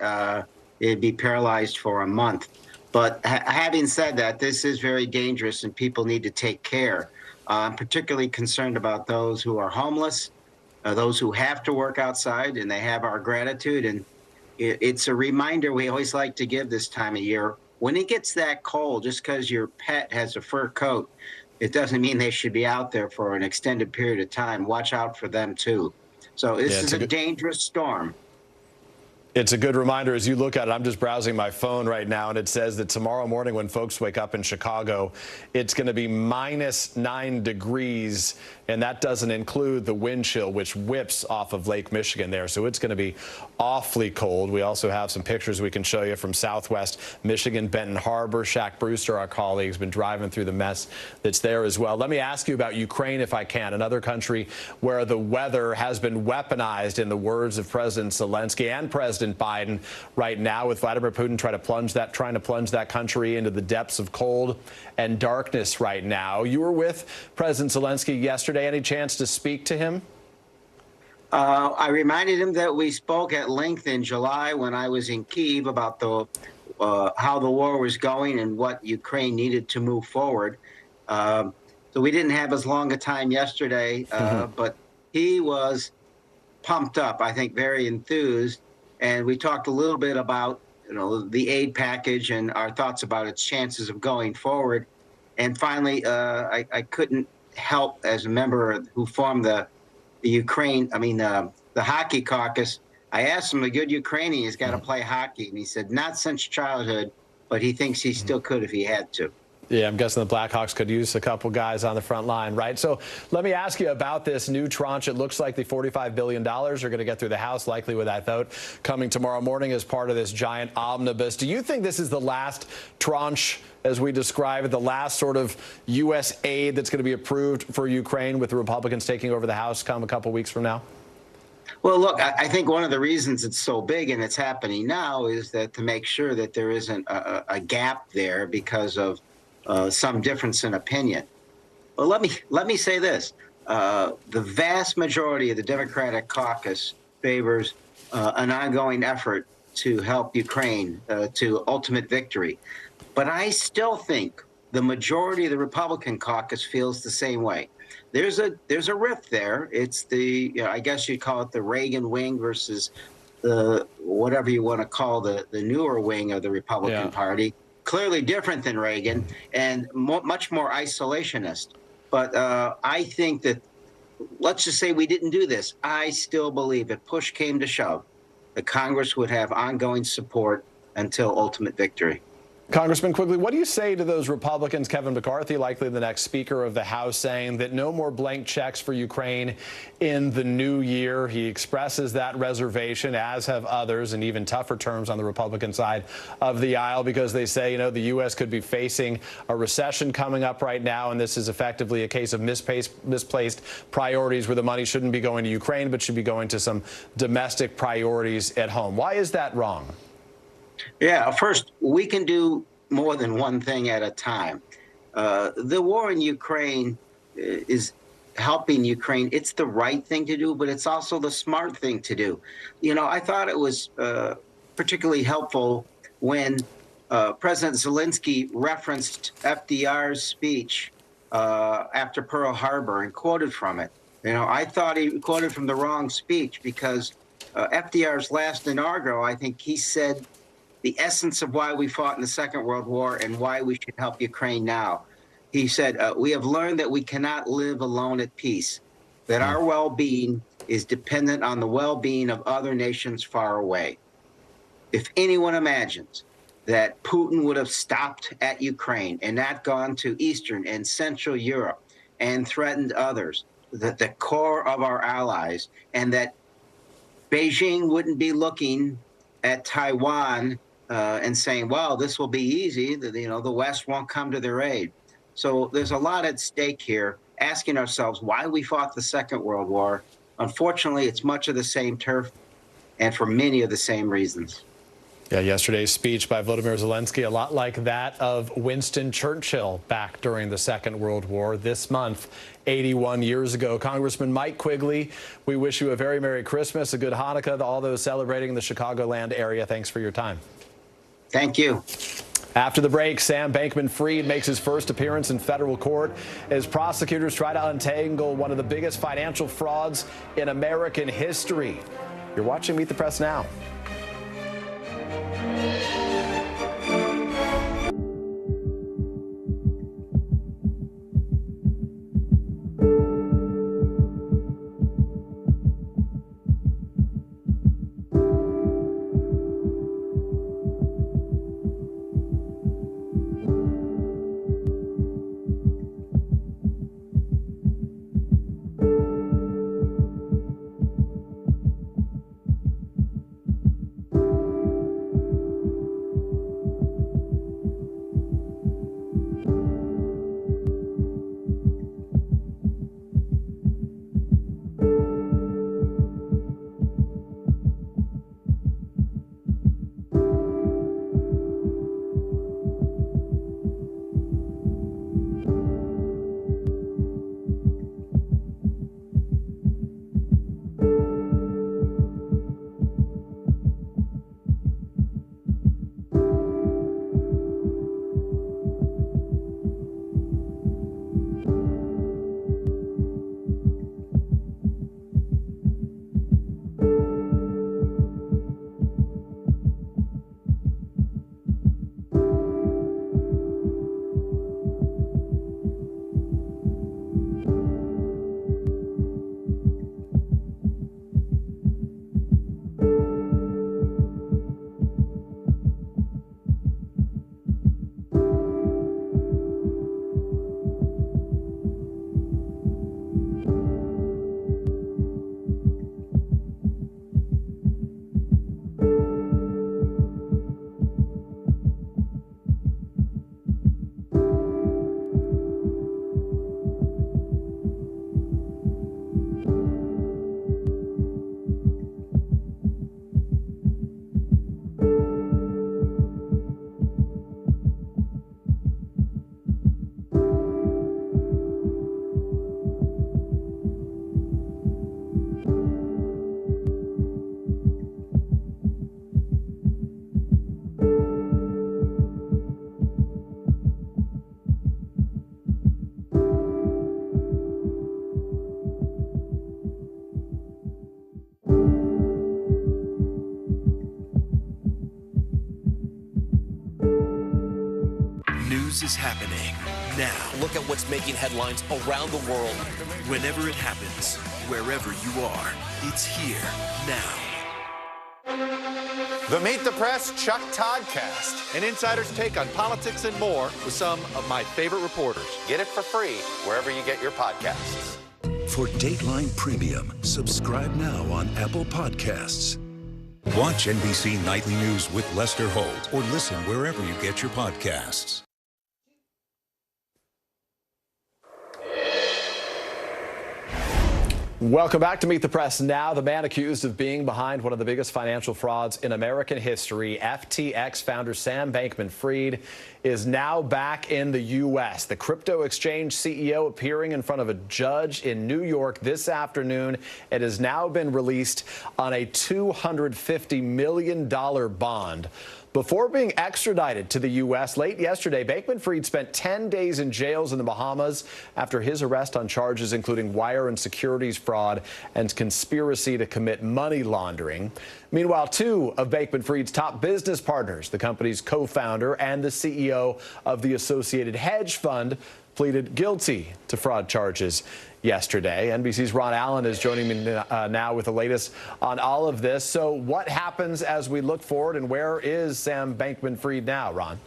[SPEAKER 20] it'd be paralyzed for a month. But having said that, this is very dangerous, and people need to take care. I'm particularly concerned about those who are homeless, those who have to work outside, and they have our gratitude. And it's a reminder we always like to give this time of year. When it gets that cold, just because your pet has a fur coat, it doesn't mean they should be out there for an extended period of time. Watch out for them, too. So this is a dangerous storm.
[SPEAKER 1] It's a good reminder as you look at it. I'm just browsing my phone right now, and it says that tomorrow morning when folks wake up in Chicago, it's going to be -9 degrees, and that doesn't include the wind chill, which whips off of Lake Michigan there. So it's going to be awfully cold. We also have some pictures we can show you from Southwest Michigan, Benton Harbor. Shaq Brewster, our colleague, has been driving through the mess that's there as well. Let me ask you about Ukraine, if I can, another country where the weather has been weaponized, in the words of President Zelensky and President Biden right now, with Vladimir Putin trying to plunge that country into the depths of cold and darkness right now. You were with President Zelensky yesterday. Any chance to speak to him?
[SPEAKER 20] I reminded him that we spoke at length in July when I was in Kyiv about how the war was going and what Ukraine needed to move forward. So we didn't have as long a time yesterday, but he was pumped up, I think very enthused. And we talked a little bit about, the aid package and our thoughts about its chances of going forward. And finally, I couldn't help, as a member who formed the hockey caucus, I asked him, a good Ukrainian has got to play hockey. And he said, not since childhood, but he thinks he still could if he had to.
[SPEAKER 1] Yeah, I'm guessing the Blackhawks could use a couple guys on the front line, right? So let me ask you about this new tranche. It looks like the $45 billion are going to get through the House, likely with that vote coming tomorrow morning as part of this giant omnibus. Do you think this is the last tranche, as we describe it, the last sort of U.S. aid that's going to be approved for Ukraine, with the Republicans taking over the House come a couple weeks from now?
[SPEAKER 20] Well, look, I think one of the reasons it's so big and it's happening now is that to make sure that there isn't a gap there because of some difference in opinion. Well, let me say this. The vast majority of the Democratic caucus favors an ongoing effort to help Ukraine to ultimate victory. But I still think the majority of the Republican caucus feels the same way. There's a rift there. It's I guess you'd call it the Reagan wing versus the whatever you want to call the newer wing of the Republican Party. Clearly different than Reagan and much more isolationist. But I think that, let's just say we didn't do this, I still believe if push came to shove, that Congress would have ongoing support until ultimate victory.
[SPEAKER 1] Congressman, quickly, what do you say to those Republicans, Kevin McCarthy, likely the next Speaker of the House, saying that no more blank checks for Ukraine in the new year? He expresses that reservation, as have others, in even tougher terms on the Republican side of the aisle, because they say, the U.S. could be facing a recession coming up right now, and this is effectively a case of misplaced priorities, where the money shouldn't be going to Ukraine, but should be going to some domestic priorities at home. Why is that wrong?
[SPEAKER 20] Yeah, first, we can do more than one thing at a time. The war in Ukraine is helping Ukraine. It's the right thing to do, but it's also the smart thing to do. I thought it was particularly helpful when President Zelensky referenced FDR's speech after Pearl Harbor and quoted from it. I thought he quoted from the wrong speech, because FDR's last inaugural, I think he said the essence of why we fought in the Second World War and why we should help Ukraine now. He said, we have learned that we cannot live alone at peace, that our well-being is dependent on the well-being of other nations far away. If anyone imagines that Putin would have stopped at Ukraine and not gone to Eastern and Central Europe and threatened others, that the core of our allies, and that Beijing wouldn't be looking at Taiwan and saying, well, this will be easy, the West won't come to their aid. So there's a lot at stake here, asking ourselves why we fought the Second World War. Unfortunately, it's much of the same turf, and for many of the same reasons.
[SPEAKER 1] Yeah, yesterday's speech by Volodymyr Zelensky, a lot like that of Winston Churchill back during the Second World War this month, 81 years ago. Congressman Mike Quigley, we wish you a very Merry Christmas, a good Hanukkah to all those celebrating in the Chicagoland area. Thanks for your time.
[SPEAKER 20] Thank you.
[SPEAKER 1] After the break, Sam Bankman-Fried makes his first appearance in federal court as prosecutors try to untangle one of the biggest financial frauds in American history. You're watching Meet the Press Now.
[SPEAKER 3] news is happening now. Look at what's making headlines around the world. Whenever it happens, wherever you are, it's here now.
[SPEAKER 18] The Meet the Press Chuck Toddcast, an insider's take on politics and more with some of my favorite reporters. Get it for free wherever you get your podcasts.
[SPEAKER 17] For Dateline Premium, subscribe now on Apple Podcasts. Watch NBC Nightly News with Lester Holt or listen wherever you get your podcasts.
[SPEAKER 1] Welcome back to Meet the Press Now. The man accused of being behind one of the biggest financial frauds in American history, FTX founder Sam Bankman-Fried, is now back in the U.S. The crypto exchange CEO appearing in front of a judge in New York this afternoon. It has now been released on a $250 million bond. Before being extradited to the U.S. late yesterday, Bankman-Fried spent 10 days in jails in the Bahamas after his arrest on charges including wire and securities fraud and conspiracy to commit money laundering. Meanwhile, two of Bankman-Fried's top business partners, the company's co-founder and the CEO of the associated hedge fund, pleaded guilty to fraud charges yesterday. NBC's Ron Allen is joining me now with the latest on all of this. So what happens as we look forward, and where is Sam Bankman-Fried now, Ron?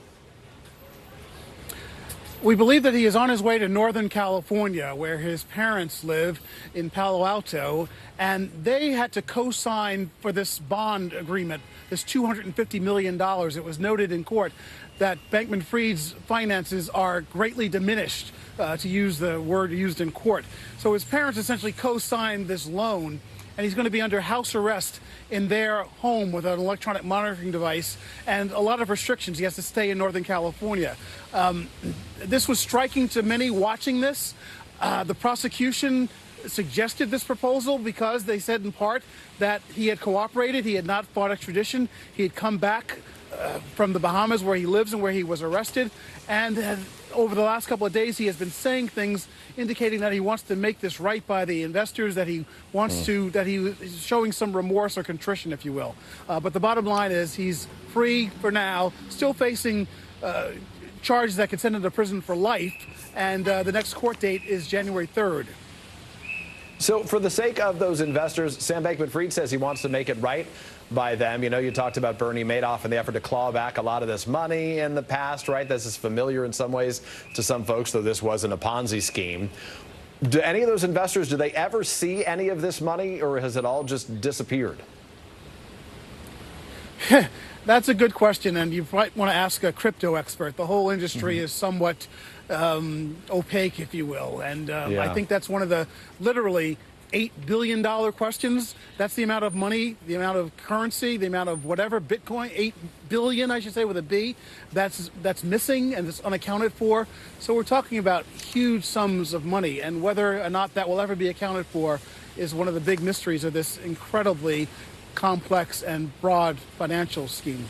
[SPEAKER 21] We believe that he is on his way to Northern California, where his parents live in Palo Alto, and they had to co-sign for this bond agreement, this $250 million. It was noted in court that Bankman-Fried's finances are greatly diminished, to use the word used in court. So his parents essentially co-signed this loan, and he's going to be under house arrest in their home with an electronic monitoring device and a lot of restrictions. He has to stay in Northern California. This was striking to many watching this. The prosecution suggested this proposal because they said in part that he had cooperated, he had not fought extradition, he had come back from the Bahamas where he lives and where he was arrested, and over the last couple of days he has been saying things indicating that he wants to make this right by the investors, that he wants to, that he is showing some remorse or contrition, if you will. But the bottom line is he's free for now, still facing charges that could send him to prison for life, and the next court date is January 3rd.
[SPEAKER 1] So for the sake of those investors, Sam Bankman-Fried says he wants to make it right by them. You know, you talked about Bernie Madoff and the effort to claw back a lot of this money in the past, right? This is familiar in some ways to some folks, though this wasn't a Ponzi scheme. Do any of those investors, do they ever see any of this money, or has it all just disappeared?
[SPEAKER 21] That's a good question, and you might want to ask a crypto expert. The whole industry is somewhat opaque, if you will, and I think that's one of the literally $8 billion questions. That's the amount of money, the amount of currency, the amount of whatever, Bitcoin, 8 billion, I should say, with a B, that's missing and it's unaccounted for. So we're talking about huge sums of money, and whether or not that will ever be accounted for is one of the big mysteries of this incredibly complex and broad financial scheme.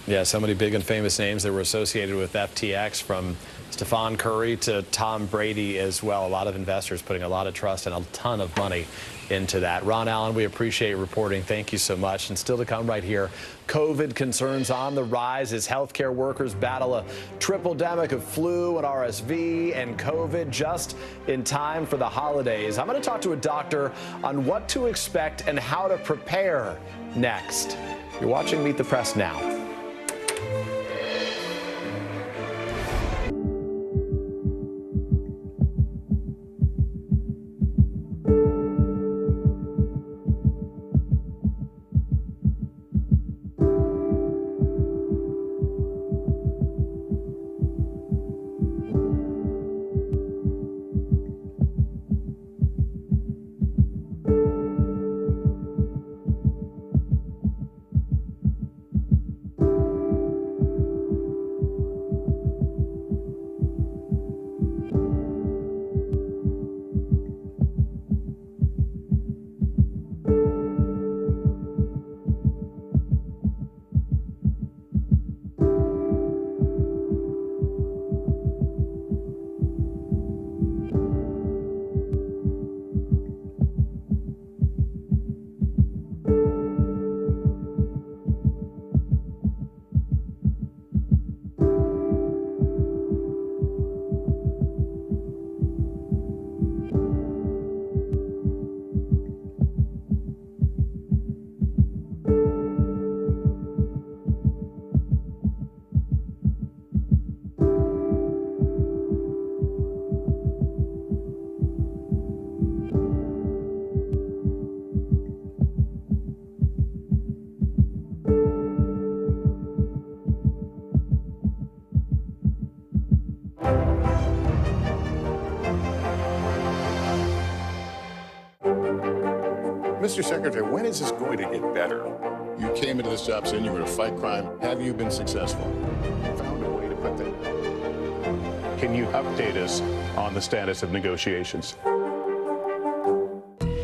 [SPEAKER 1] Yeah, so many big and famous names that were associated with FTX, from Stephon Curry to Tom Brady as well. A lot of investors putting a lot of trust and a ton of money into that. Ron Allen, we appreciate your reporting. Thank you so much. And still to come right here, COVID concerns on the rise as healthcare workers battle a triple-demic of flu and RSV and COVID just in time for the holidays. I'm going to talk to a doctor on what to expect and how to prepare next. You're watching Meet the Press Now.
[SPEAKER 6] Mr. Secretary, when is this going to get better? You came into this job saying you were going to fight crime. Have you been successful? Found a way to put that.
[SPEAKER 22] Can you update us on the status of negotiations?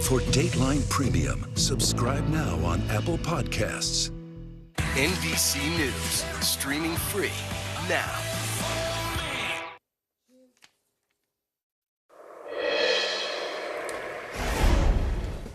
[SPEAKER 17] For Dateline Premium, subscribe now on Apple Podcasts.
[SPEAKER 3] NBC News, streaming free now.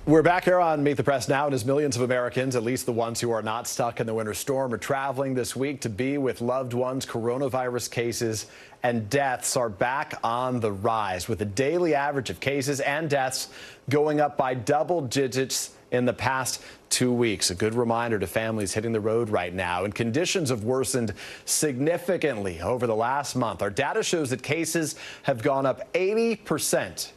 [SPEAKER 1] We're back here on Meet the Press now, and as millions of Americans, at least the ones who are not stuck in the winter storm, are traveling this week to be with loved ones, coronavirus cases and deaths are back on the rise, with a daily average of cases and deaths going up by double digits in the past 2 weeks. A good reminder to families hitting the road right now. And conditions have worsened significantly over the last month. Our data shows that cases have gone up 80%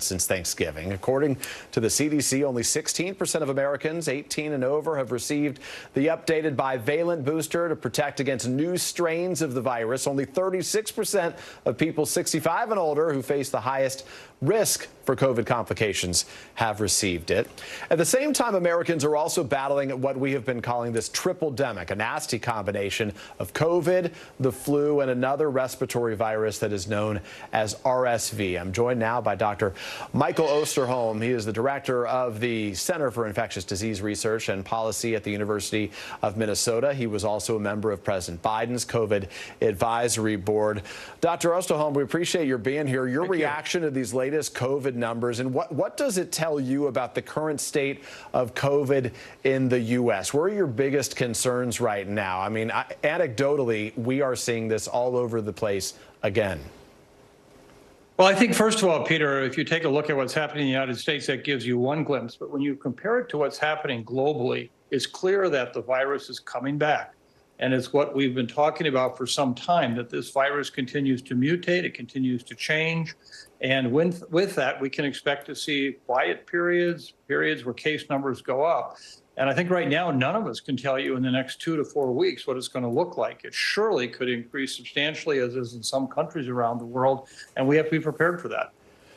[SPEAKER 1] since Thanksgiving. According to the CDC, only 16% of Americans 18 and over have received the updated bivalent booster to protect against new strains of the virus. Only 36% of people 65 and older who face the highest risk for COVID complications have received it. At the same time, Americans are also battling what we have been calling this triple-demic, a nasty combination of COVID, the flu, and another respiratory virus that is known as RSV. I'm joined now by Dr. Michael Osterholm. He is the director of the Center for Infectious Disease Research and Policy at the University of Minnesota. He was also a member of President Biden's COVID Advisory Board. Dr. Osterholm, we appreciate your being here. Your reaction to these latest COVID numbers, and what does it tell you about the current state of COVID in the U.S.? Where are your biggest concerns right now? I mean, anecdotally, we are seeing this all over the place again.
[SPEAKER 23] Well, I think, first of all, Peter, if you take a look at what's happening in the United States, that gives you one glimpse. But when you compare it to what's happening globally, it's clear that the virus is coming back. And it's what we've been talking about for some time, that this virus continues to mutate, it continues to change. And with that, we can expect to see quiet periods where case numbers go up. And I think right now, none of us can tell you in the next 2 to 4 weeks what it's going to look like. It surely could increase substantially, as is in some countries around the world, and we have to be prepared for that.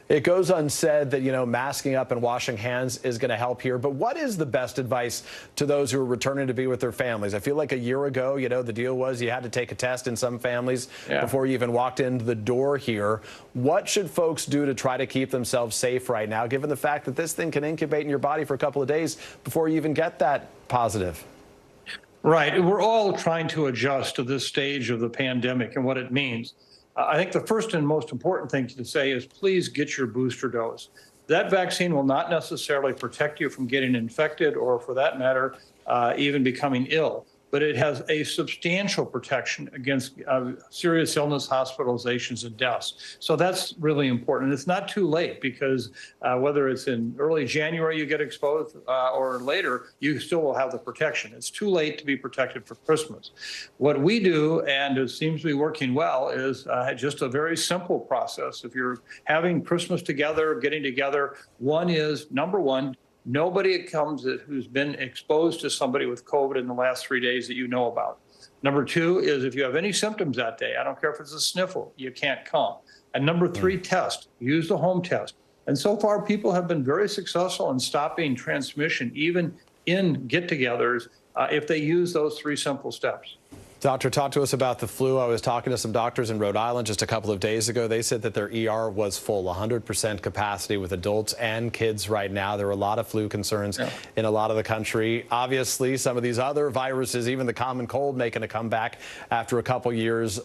[SPEAKER 1] It goes unsaid that, masking up and washing hands is going to help here. But what is the best advice to those who are returning to be with their families? I feel like a year ago, the deal was you had to take a test in some families before you even walked into the door here. What should folks do to try to keep themselves safe right now, given the fact that this thing can incubate in your body for a couple of days before you even get that positive?
[SPEAKER 23] Right. We're all trying to adjust to this stage of the pandemic and what it means. I think the first and most important thing to say is please get your booster dose. That vaccine will not necessarily protect you from getting infected or, for that matter, even becoming ill. But it has a substantial protection against serious illness, hospitalizations, and deaths. So that's really important. It's not too late because whether it's in early January you get exposed or later, you still will have the protection. It's too late to be protected for Christmas. What we do, and it seems to be working well, is just a very simple process. If you're having Christmas together, getting together, number one, nobody comes who's been exposed to somebody with COVID in the last 3 days that you know about. Number two is if you have any symptoms that day, I don't care if it's a sniffle, you can't come. And number three, test. Use the home test. And so far, people have been very successful in stopping transmission, even in get-togethers, if they use those three simple steps.
[SPEAKER 1] Doctor, talk to us about the flu. I was talking to some doctors in Rhode Island just a couple of days ago. They said that their ER was full, 100% capacity with adults and kids right now. There are a lot of flu concerns in a lot of the country. Obviously, some of these other viruses, even the common cold, making a comeback after a couple years,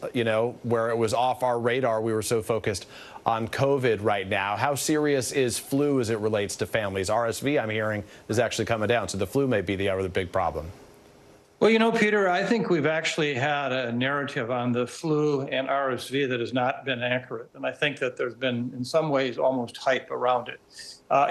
[SPEAKER 1] where it was off our radar. We were so focused on COVID right now. How serious is flu as it relates to families? RSV, I'm hearing, is actually coming down. So the flu may be the other big problem.
[SPEAKER 23] Well, Peter, I think we've actually had a narrative on the flu and RSV that has not been accurate. And I think that there's been, in some ways, almost hype around it.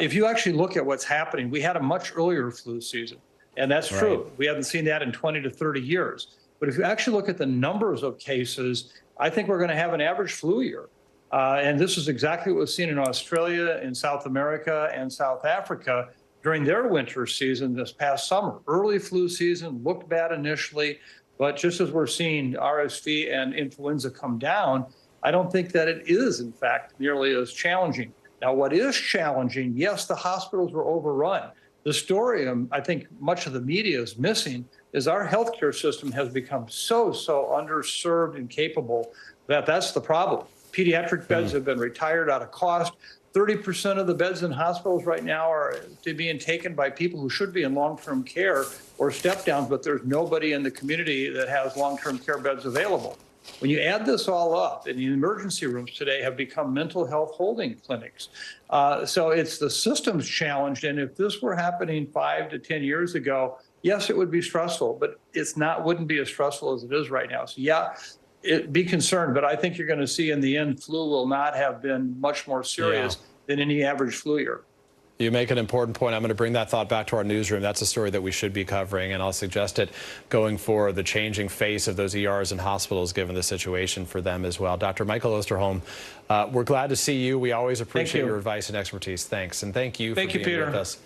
[SPEAKER 23] If you actually look at what's happening, we had a much earlier flu season. And that's true. We haven't seen that in 20 to 30 years. But if you actually look at the numbers of cases, I think we're going to have an average flu year. And this is exactly what was seen in Australia, in South America, and South Africa during their winter season this past summer. Early flu season looked bad initially, but just as we're seeing RSV and influenza come down, I don't think that it is, in fact, nearly as challenging. Now, what is challenging, yes, the hospitals were overrun. The story I think much of the media is missing is our healthcare system has become so underserved and capable that that's the problem. Pediatric beds have been retired out of cost. 30% of the beds in hospitals right now are being taken by people who should be in long-term care or step-downs, but there's nobody in the community that has long-term care beds available. When you add this all up, and the emergency rooms today have become mental health holding clinics. So it's the system's challenged, and if this were happening 5 to 10 years ago, yes, it would be stressful, but wouldn't be as stressful as it is right now. So yeah, be concerned, but I think you're going to see in the end, flu will not have been much more serious than any average flu year.
[SPEAKER 1] You make an important point. I'm going to bring that thought back to our newsroom. That's a story that we should be covering, and I'll suggest it going forward, the changing face of those ERs and hospitals, given the situation for them as well. Dr. Michael Osterholm, we're glad to see you. We always appreciate your advice and expertise. Thanks, and thank you for being with us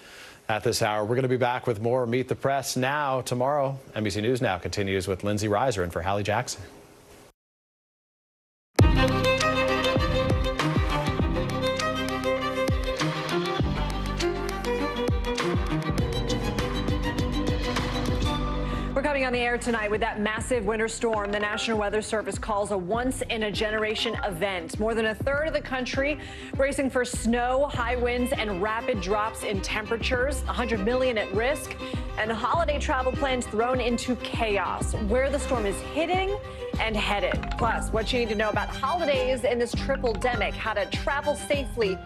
[SPEAKER 1] at this hour. We're going to be back with more Meet the Press now tomorrow. NBC News Now continues with Lindsay Reiser in for Hallie Jackson.
[SPEAKER 9] We're coming on the air tonight with that massive winter storm the National Weather Service calls a once-in-a-generation event. More than a third of the country bracing for snow, high winds, and rapid drops in temperatures. 100 million at risk, and holiday travel plans thrown into chaos. Where the storm is hitting and headed. Plus, what you need to know about holidays in this triple-demic, how to travel safely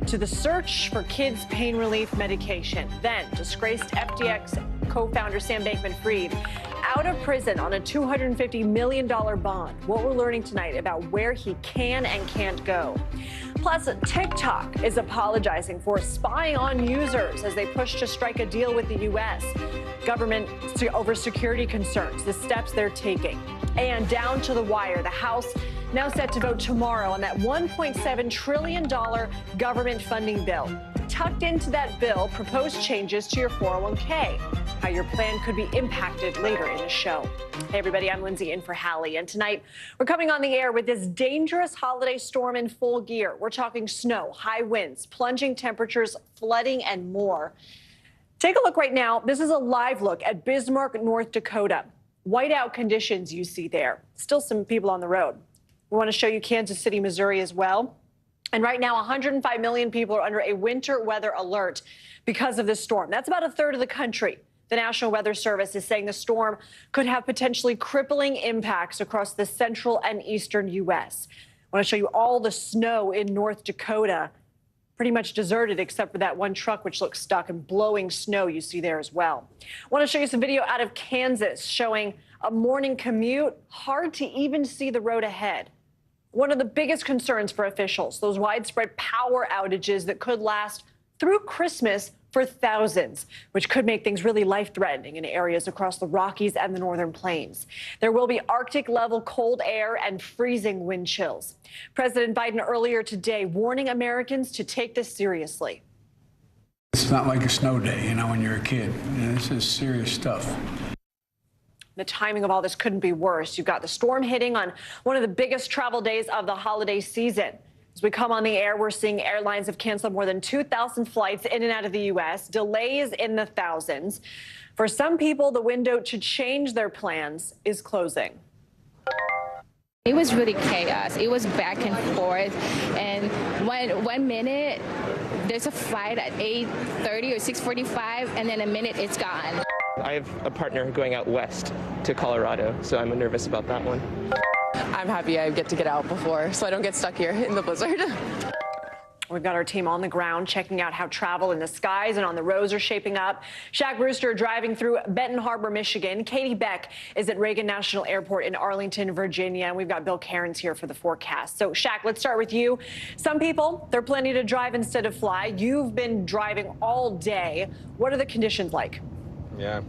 [SPEAKER 9] to the search for kids' pain relief medication. Then, disgraced FTX co-founder Sam Bankman-Fried out of prison on a $250 million bond. What we're learning tonight about where he can and can't go. Plus, TikTok is apologizing for spying on users as they push to strike a deal with the U.S. government over security concerns, the steps they're taking. And down to the wire, the House now set to vote tomorrow on that $1.7 trillion government funding bill. Tucked into that bill, proposed changes to your 401k. How your plan could be impacted later in the show. Hey, everybody, I'm Lindsay in for Hallie. And tonight, we're coming on the air with this dangerous holiday storm in full gear. We're talking snow, high winds, plunging temperatures, flooding, and more. Take a look right now. This is a live look at Bismarck, North Dakota. Whiteout conditions you see there. Still some people on the road. We want to show you Kansas City, Missouri as well. And right now, 105 million people are under a winter weather alert because of this storm. That's about a third of the country. The National Weather Service is saying the storm could have potentially crippling impacts across the central and eastern U.S. I want to show you all the snow in North Dakota, pretty much deserted except for that one truck which looks stuck, and blowing snow you see there as well. I want to show you some video out of Kansas showing a morning commute, hard to even see the road ahead. One of the biggest concerns for officials, those widespread power outages that could last through Christmas for thousands, which could make things really life-threatening in areas across the Rockies and the Northern Plains. There will be Arctic-level cold air and freezing wind chills. President Biden earlier today warning Americans to take this seriously.
[SPEAKER 10] It's not like a snow day, you know, when you're a kid. This is serious stuff.
[SPEAKER 9] The timing of all this couldn't be worse. You've got the storm hitting on one of the biggest travel days of the holiday season. As we come on the air, we're seeing airlines have canceled more than 2,000 flights in and out of the U.S., delays in the thousands. For some people, the window to change their plans is closing.
[SPEAKER 16] It was really chaos. It was back and forth. And one minute, there's a flight at 8:30 or 6:45, and then a minute it's gone.
[SPEAKER 24] I have a partner going out west to Colorado, so I'm nervous about that one.
[SPEAKER 25] I'm happy I get to get out before, so I don't get stuck here in the blizzard.
[SPEAKER 9] We've got our team on the ground checking out how travel in the skies and on the roads are shaping up. Shaq Brewster driving through Benton Harbor, Michigan. Katie Beck is at Reagan National Airport in Arlington, Virginia. And we've got Bill Cairns here for the forecast. So, Shaq, let's start with you. Some people, they're planning to drive instead of fly. You've been driving all day. What are the conditions like?
[SPEAKER 24] Yeah.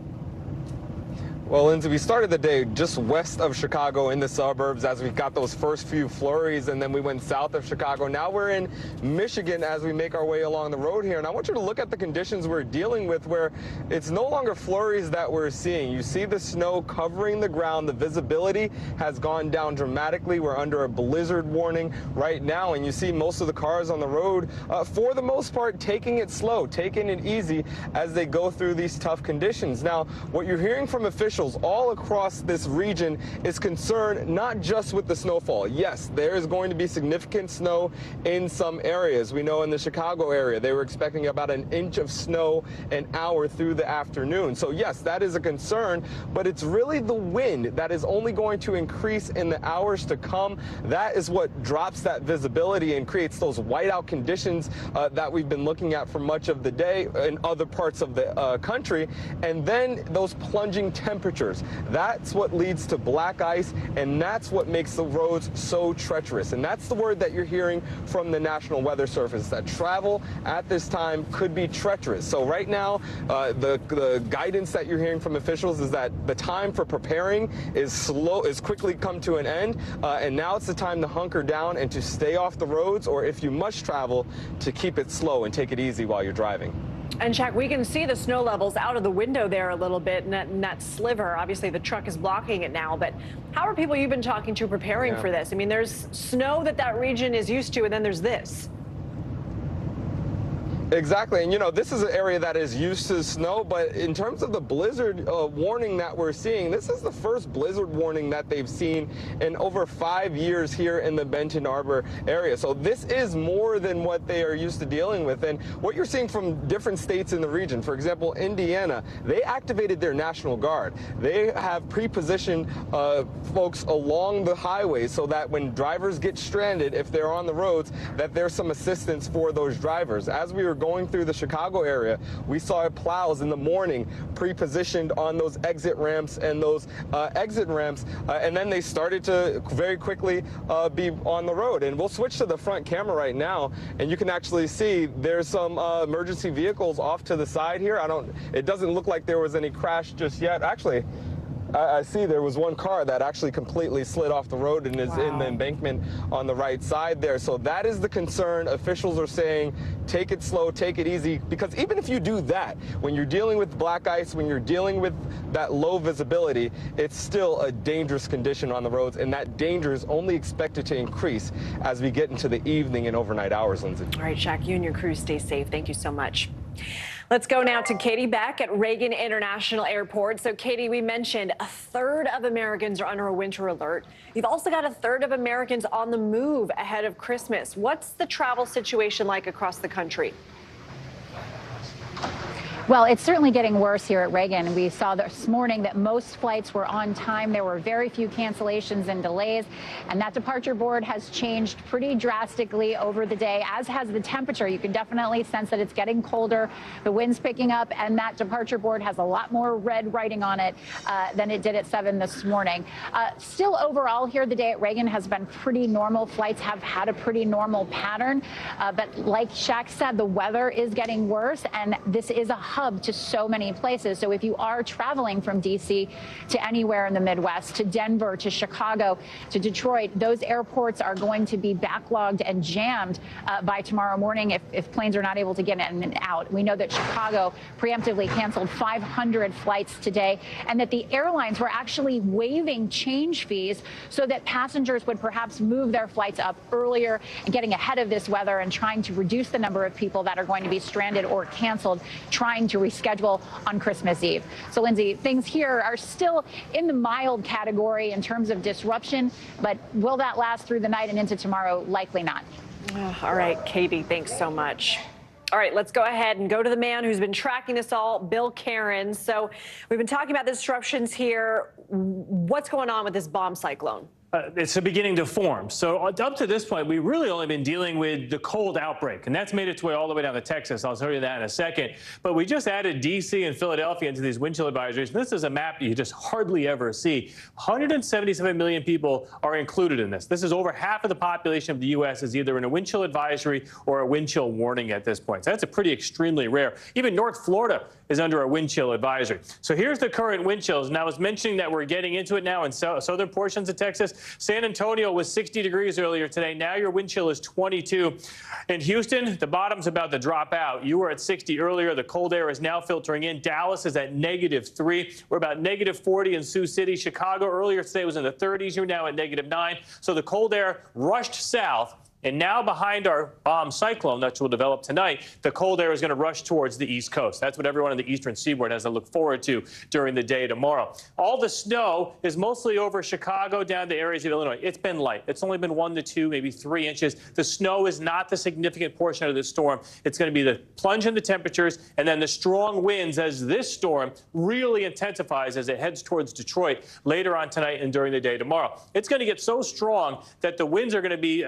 [SPEAKER 5] Well, Lindsay, we started the day just west of Chicago in the suburbs as we got those first few flurries, and then we went south of Chicago. Now we're in Michigan as we make our way along the road here. And I want you to look at the conditions we're dealing with, where it's no longer flurries that we're seeing. You see the snow covering the ground. The visibility has gone down dramatically. We're under a blizzard warning right now, and you see most of the cars on the road, for the most part, taking it slow, taking it easy as they go through these tough conditions. Now, what you're hearing from officials all across this region is concerned not just with the snowfall. Yes, there is going to be significant snow in some areas. We know in the Chicago area, they were expecting about an inch of snow an hour through the afternoon. So yes, that is a concern, but it's really the wind that is only going to increase in the hours to come. That is what drops that visibility and creates those whiteout conditions that we've been looking at for much of the day in other parts of the country. And then those plunging temperatures. That's what leads to black ice, and that's what makes the roads so treacherous. And that's the word that you're hearing from the National Weather Service, that travel at this time could be treacherous. So right now, the guidance that you're hearing from officials is that the time for preparing is quickly come to an end, and now it's the time to hunker down and to stay off the roads, or if you must travel, to keep it slow and take it easy while you're driving.
[SPEAKER 9] And Jack, we can see the snow levels out of the window there a little bit, and that sliver. Obviously, the truck is blocking it now. But how are people you've been talking to preparing for this? I mean, there's snow that region is used to, and then there's this.
[SPEAKER 5] Exactly, and you know, this is an area that is used to snow, but in terms of the blizzard warning that we're seeing, this is the first blizzard warning that they've seen in over 5 years here in the Benton Harbor area. So this is more than what they are used to dealing with. And what you're seeing from different states in the region, for example, Indiana, they activated their National Guard. They have pre-positioned folks along the highways so that when drivers get stranded, if they're on the roads, that there's some assistance for those drivers. As we were going through the Chicago area, we saw plows in the morning pre-positioned on those exit ramps and those and then they started to very quickly be on the road. And we'll switch to the front camera right now, and you can actually see there's some emergency vehicles off to the side here. It doesn't look like there was any crash just yet. Actually, I see there was one car that actually completely slid off the road and is in the embankment on the right side there. So that is the concern. Officials are saying, take it slow, take it easy, because even if you do that, when you're dealing with black ice, when you're dealing with that low visibility, it's still a dangerous condition on the roads, and that danger is only expected to increase as we get into the evening and overnight hours, Lindsay.
[SPEAKER 9] All right, Shaq, you and your crew stay safe. Thank you so much. Let's go now to Katie Beck at Reagan International Airport. So, Katie, we mentioned a third of Americans are under a winter alert. You've also got a third of Americans on the move ahead of Christmas. What's the travel situation like across the country?
[SPEAKER 11] Well, it's certainly getting worse here at Reagan. We saw this morning that most flights were on time. There were very few cancellations and delays, and that departure board has changed pretty drastically over the day, as has the temperature. You can definitely sense that it's getting colder. The wind's picking up, and that departure board has a lot more red writing on it than it did at 7 this morning. Still, overall here, the day at Reagan has been pretty normal. Flights have had a pretty normal pattern, but like Shaq said, the weather is getting worse, and this is a hub to so many places. So if you are traveling from D.C. to anywhere in the Midwest, to Denver, to Chicago, to Detroit, those airports are going to be backlogged and jammed by tomorrow morning if planes are not able to get in and out. We know that Chicago preemptively canceled 500 flights today, and that the airlines were actually waiving change fees so that passengers would perhaps move their flights up earlier, and getting ahead of this weather and trying to reduce the number of people that are going to be stranded or canceled, trying to reschedule on Christmas Eve. So, Lindsay, things here are still in the mild category in terms of disruption, but will that last through the night and into tomorrow? Likely not.
[SPEAKER 9] All right, Katie, thanks so much. All right, let's go ahead and go to the man who's been tracking this all, Bill Cairns. So we've been talking about the disruptions here. What's going on with this bomb cyclone?
[SPEAKER 7] It's beginning to form. So up to this point, we've really only been dealing with the cold outbreak, and that's made its way all the way down to Texas. I'll show you that in a second. But we just added D.C. and Philadelphia into these wind chill advisories. This is a map you just hardly ever see. 177 million people are included in this. This is over half of the population of the U.S. is either in a wind chill advisory or a wind chill warning at this point. So that's a pretty extremely rare. Even North Florida is under a wind chill advisory. So here's the current wind chills. And I was mentioning that we're getting into it now in southern portions of Texas. San Antonio was 60 degrees earlier today. Now your wind chill is 22. In Houston, the bottom's about to drop out. You were at 60 earlier. The cold air is now filtering in. Dallas is at -3. We're about -40 in Sioux City. Chicago earlier today was in the 30s. You're now at -9. So the cold air rushed south. And now behind our bomb cyclone that will develop tonight, the cold air is going to rush towards the East Coast. That's what everyone on the eastern seaboard has to look forward to during the day tomorrow. All the snow is mostly over Chicago down to areas of Illinois. It's been light. It's only been 1 to 2, maybe 3 inches. The snow is not the significant portion of the storm. It's going to be the plunge in the temperatures and then the strong winds as this storm really intensifies as it heads towards Detroit later on tonight and during the day tomorrow. It's going to get so strong that the winds are going to be,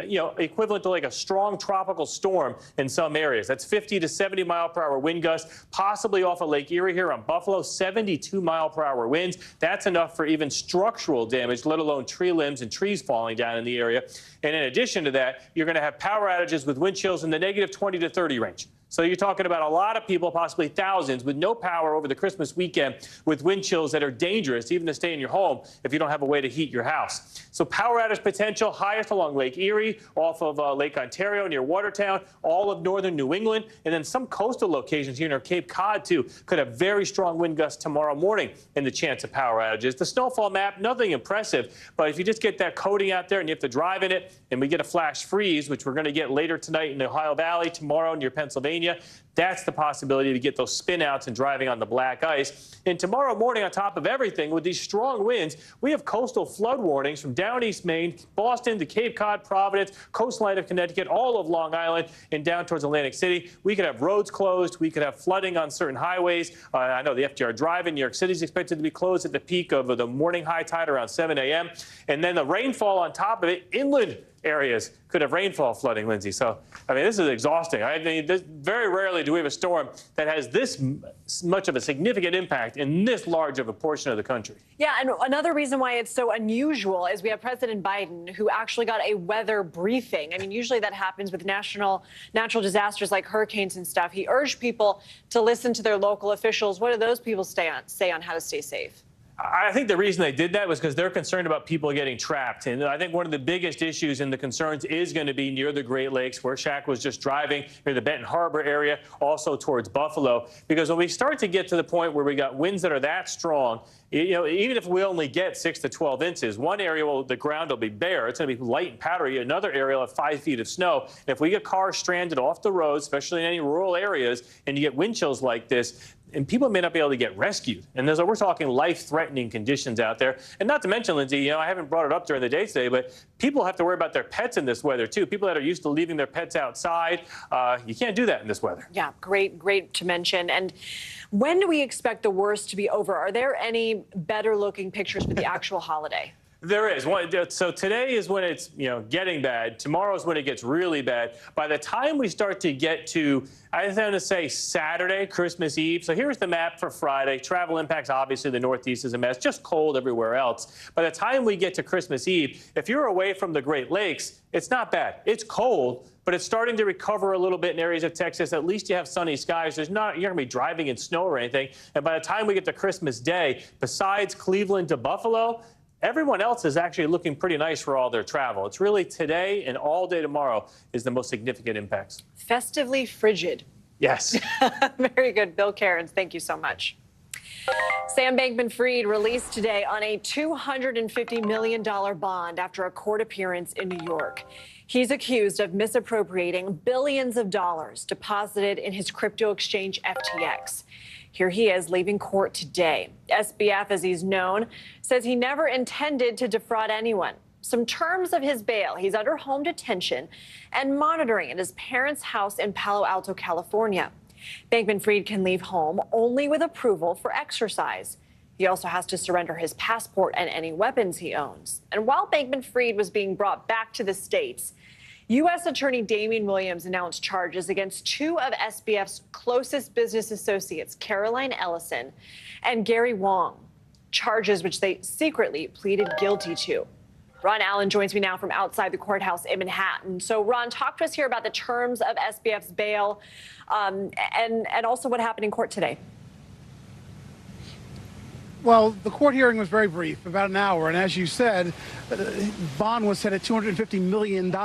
[SPEAKER 7] equivalent to like a strong tropical storm in some areas. That's 50 to 70 mile per hour wind gusts, possibly off of Lake Erie here on Buffalo, 72 mile per hour winds. That's enough for even structural damage, let alone tree limbs and trees falling down in the area. And in addition to that, you're going to have power outages with wind chills in the -20 to 30 range. So you're talking about a lot of people, possibly thousands, with no power over the Christmas weekend with wind chills that are dangerous, even to stay in your home if you don't have a way to heat your house. So power outage potential highest along Lake Erie, off of Lake Ontario near Watertown, all of northern New England, and then some coastal locations here near Cape Cod, too, could have very strong wind gusts tomorrow morning and the chance of power outages. The snowfall map, nothing impressive, but if you just get that coating out there and you have to drive in it and we get a flash freeze, which we're going to get later tonight in the Ohio Valley, tomorrow near Pennsylvania, that's the possibility to get those spin outs and driving on the black ice. And tomorrow morning, on top of everything, with these strong winds, we have coastal flood warnings from down East Maine, Boston to Cape Cod, Providence, coastline of Connecticut, all of Long Island, and down towards Atlantic City. We could have roads closed. We could have flooding on certain highways. I know the FDR Drive in New York City is expected to be closed at the peak of the morning high tide around 7 a.m. And then the rainfall on top of it, inland areas could have rainfall flooding, Lindsay. So, I mean, this is exhausting. I mean, very rarely do we have a storm that has this much of a significant impact in this large of a portion of the country.
[SPEAKER 9] Yeah, and another reason why it's so unusual is we have President Biden, who actually got a weather briefing. I mean, usually that happens with natural disasters like hurricanes and stuff. He urged people to listen to their local officials. What do those people say on how to stay safe?
[SPEAKER 7] I think the reason they did that was because they're concerned about people getting trapped. And I think one of the biggest issues and the concerns is going to be near the Great Lakes, where Shaq was just driving, near the Benton Harbor area, also towards Buffalo. Because when we start to get to the point where we got winds that are that strong, even if we only get 6 to 12 inches, one area, the ground will be bare. It's going to be light and powdery. Another area will have 5 feet of snow. And if we get cars stranded off the roads, especially in any rural areas, and you get wind chills like this, and people may not be able to get rescued. And we're talking life-threatening conditions out there. And not to mention, Lindsay, I haven't brought it up during the day today, but people have to worry about their pets in this weather, too. People that are used to leaving their pets outside, you can't do that in this weather.
[SPEAKER 9] Yeah, great to mention. And when do we expect the worst to be over? Are there any better-looking pictures for the actual holiday?
[SPEAKER 7] There is. So today is when it's, getting bad. Tomorrow is when it gets really bad. By the time we start to get to, I was going to say Saturday, Christmas Eve. So here's the map for Friday. Travel impacts, obviously, the Northeast is a mess. Just cold everywhere else. By the time we get to Christmas Eve, if you're away from the Great Lakes, it's not bad. It's cold, but it's starting to recover a little bit in areas of Texas. At least you have sunny skies. You're not going to be driving in snow or anything. And by the time we get to Christmas Day, besides Cleveland to Buffalo, everyone else is actually looking pretty nice for all their travel. It's really today and all day tomorrow is the most significant impacts.
[SPEAKER 9] Festively frigid.
[SPEAKER 7] Yes.
[SPEAKER 9] Very good. Bill Cairns, thank you so much. Sam Bankman-Fried released today on a $250 million bond after a court appearance in New York. He's accused of misappropriating billions of dollars deposited in his crypto exchange FTX. Here he is leaving court today. SBF, as he's known, says he never intended to defraud anyone. Some terms of his bail: he's under home detention and monitoring at his parents' house in Palo Alto, California. Bankman-Fried can leave home only with approval for exercise. He also has to surrender his passport and any weapons he owns. And while Bankman-Fried was being brought back to the States, U.S. Attorney Damian Williams announced charges against two of SBF's closest business associates, Caroline Ellison and Gary Wong, charges which they secretly pleaded guilty to. Ron Allen joins me now from outside the courthouse in Manhattan. So, Ron, talk to us here about the terms of SBF's bail and also what happened in court today.
[SPEAKER 21] Well, the court hearing was very brief, about an hour, and as you said, bond was set at $250 million.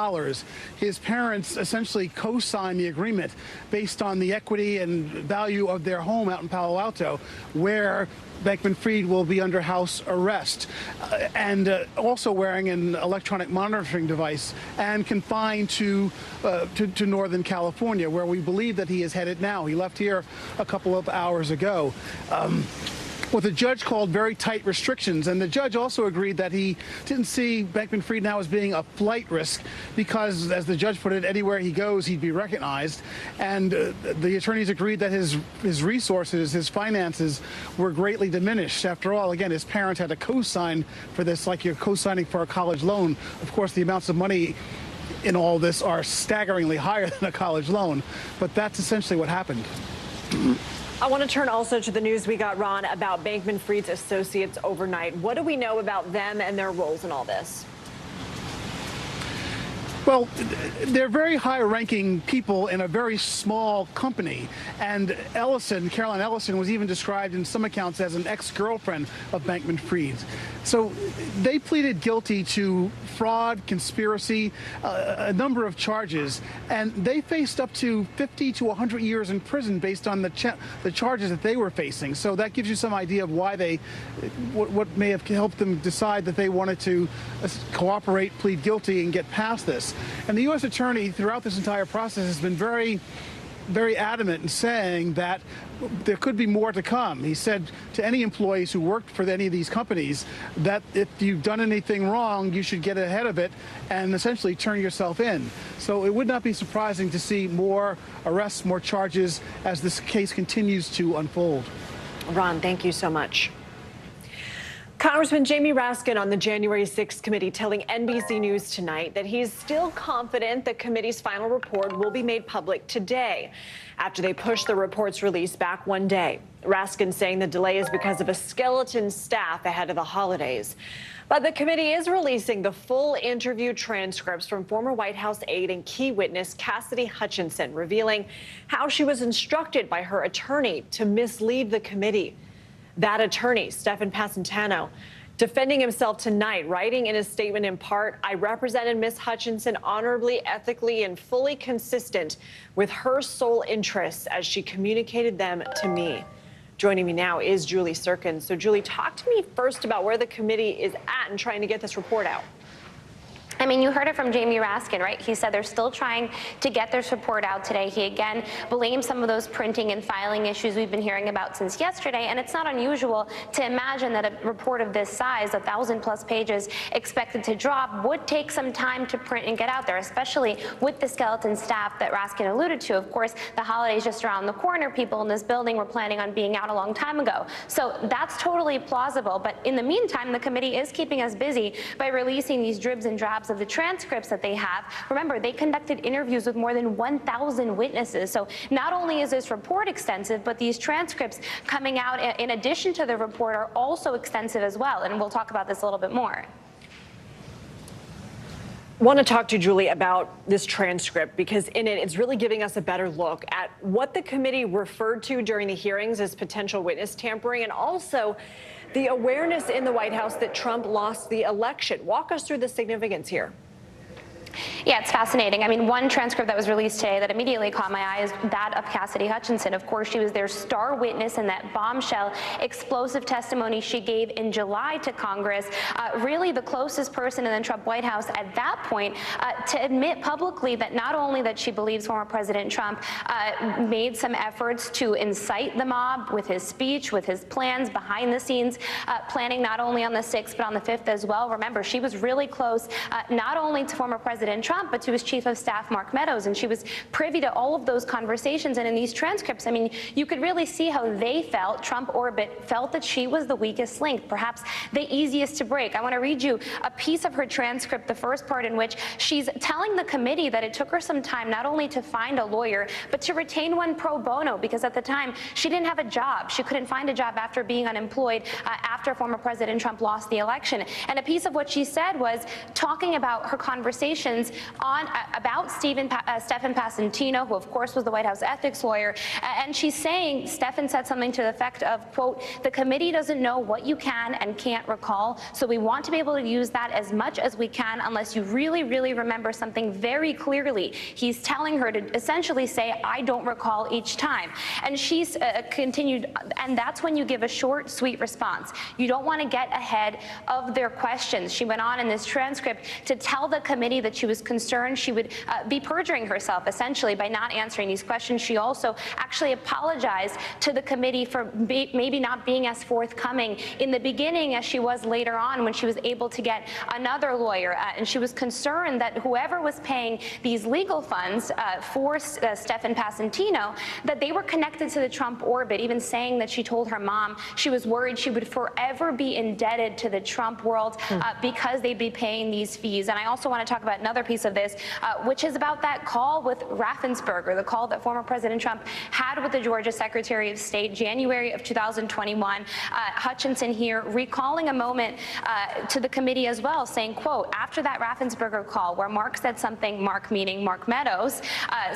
[SPEAKER 21] His parents essentially co-signed the agreement based on the equity and value of their home out in Palo Alto, where Bankman-Fried will be under house arrest and also wearing an electronic monitoring device and confined to Northern California, where we believe that he is headed now. He left here a couple of hours ago. What the judge called very tight restrictions, and the judge also agreed that he didn't see Bankman-Fried now as being a flight risk because, as the judge put it, anywhere he goes, he'd be recognized. And the attorneys agreed that his resources, his finances, were greatly diminished. After all, again, his parents had to co-sign for this, like you're co-signing for a college loan. Of course, the amounts of money in all this are staggeringly higher than a college loan, but that's essentially what happened.
[SPEAKER 9] I want to turn also to the news we got, Ron, about Bankman-Fried's associates overnight. What do we know about them and their roles in all this?
[SPEAKER 21] Well, they're very high-ranking people in a very small company. And Caroline Ellison, was even described in some accounts as an ex-girlfriend of Bankman-Fried. So they pleaded guilty to fraud, conspiracy, a number of charges, and they faced up to 50 to 100 years in prison based on the charges that they were facing. So that gives you some idea of why what may have helped them decide that they wanted to cooperate, plead guilty, and get past this. And the U.S. attorney throughout this entire process has been very adamant in saying that there could be more to come. He said to any employees who worked for any of these companies that if you've done anything wrong, you should get ahead of it and essentially turn yourself in. So it would not be surprising to see more arrests, more charges as this case continues to unfold.
[SPEAKER 9] Ron, thank you so much. Congressman Jamie Raskin on the January 6th committee telling NBC News tonight that he's still confident the committee's final report will be made public today after they pushed the report's release back one day. Raskin saying the delay is because of a skeleton staff ahead of the holidays. But the committee is releasing the full interview transcripts from former White House aide and key witness Cassidy Hutchinson, revealing how she was instructed by her attorney to mislead the committee. That attorney, Stephen Pasentano, defending himself tonight, writing in a statement in part, "I represented Ms. Hutchinson honorably, ethically, and fully consistent with her sole interests as she communicated them to me." Joining me now is Julie Sirkin. So, Julie, talk to me first about where the committee is at in trying to get this report out.
[SPEAKER 4] I mean, you heard it from Jamie Raskin, right? He said they're still trying to get this report out today. He again blamed some of those printing and filing issues we've been hearing about since yesterday. And it's not unusual to imagine that a report of this size, 1,000+ pages expected to drop, would take some time to print and get out there, especially with the skeleton staff that Raskin alluded to. Of course, the holidays just around the corner. People in this building were planning on being out a long time ago. So that's totally plausible. But in the meantime, the committee is keeping us busy by releasing these dribs and drabs of the transcripts that they have. Remember, they conducted interviews with more than 1,000 witnesses. So not only is this report extensive, but these transcripts coming out in addition to the report are also extensive as well. And we'll talk about this a little bit more.
[SPEAKER 9] I want to talk to you, Julie, about this transcript, because in it, it's really giving us a better look at what the committee referred to during the hearings as potential witness tampering, and also the awareness in the White House that Trump lost the election. Walk us through the significance here.
[SPEAKER 4] Yeah, it's fascinating. I mean, one transcript that was released today that immediately caught my eye is that of Cassidy Hutchinson. Of course, she was their star witness in that bombshell explosive testimony she gave in July to Congress. Really the closest person in the Trump White House at that point to admit publicly that not only that she believes former President Trump made some efforts to incite the mob with his speech, with his plans behind the scenes, planning not only on the 6th but on the 5th as well. Remember, she was really close not only to former President President Trump, but to his chief of staff, Mark Meadows. And she was privy to all of those conversations. And in these transcripts, I mean, you could really see how they felt, Trump orbit felt that she was the weakest link, perhaps the easiest to break. I want to read you a piece of her transcript, the first part in which she's telling the committee that it took her some time not only to find a lawyer, but to retain one pro bono, because at the time she didn't have a job. She couldn't find a job after being unemployed after former President Trump lost the election. And a piece of what she said was talking about her conversations about Stephen Passantino, who of course was the White House ethics lawyer. And she's saying, Stephen said something to the effect of, quote, "The committee doesn't know what you can and can't recall, so we want to be able to use that as much as we can unless you really, really remember something very clearly." He's telling her to essentially say, "I don't recall each time." And she's continued, and that's when you give a short, sweet response. You don't want to get ahead of their questions. She went on in this transcript to tell the committee that she was concerned she would be perjuring herself, essentially, by not answering these questions. She also actually apologized to the committee for maybe not being as forthcoming in the beginning as she was later on when she was able to get another lawyer. And she was concerned that whoever was paying these legal funds for Stephen Passantino, that they were connected to the Trump orbit, even saying that she told her mom she was worried she would forever be indebted to the Trump world because they'd be paying these fees. And I also want to talk about another piece of this, which is about that call with Raffensperger, the call that former President Trump had with the Georgia Secretary of State, January of 2021. Hutchinson here recalling a moment to the committee as well, saying, quote, "After that Raffensperger call where Mark said something," Mark meaning Mark Meadows,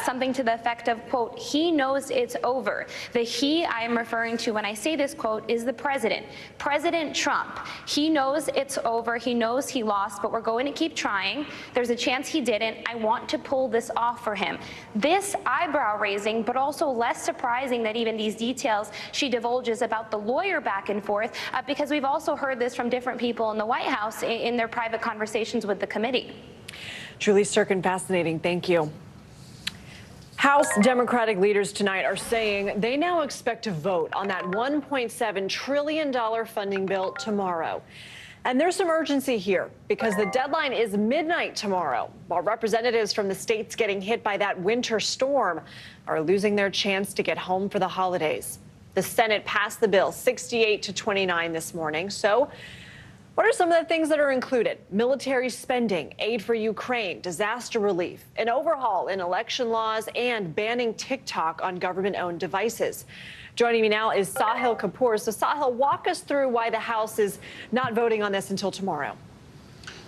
[SPEAKER 4] something to the effect of, quote, "He knows it's over." The he I am referring to when I say this quote is the president, President Trump. He knows it's over. He knows he lost, but we're going to keep trying. There's a chance he didn't. I want to pull this off for him. This eyebrow raising, but also less surprising that even these details she divulges about the lawyer back and forth, because we've also heard this from different people in the White House in their private conversations with the committee.
[SPEAKER 9] Julie Sturkin, fascinating. Thank you. House Democratic leaders tonight are saying they now expect to vote on that $1.7 trillion funding bill tomorrow. And there's some urgency here because the deadline is midnight tomorrow, while representatives from the states getting hit by that winter storm are losing their chance to get home for the holidays. The Senate passed the bill 68-29 this morning. So what are some of the things that are included? Military spending, aid for Ukraine, disaster relief, an overhaul in election laws, and banning TikTok on government-owned devices. Joining me now is Sahil Kapoor. So Sahil, walk us through why the House is not voting on this until tomorrow.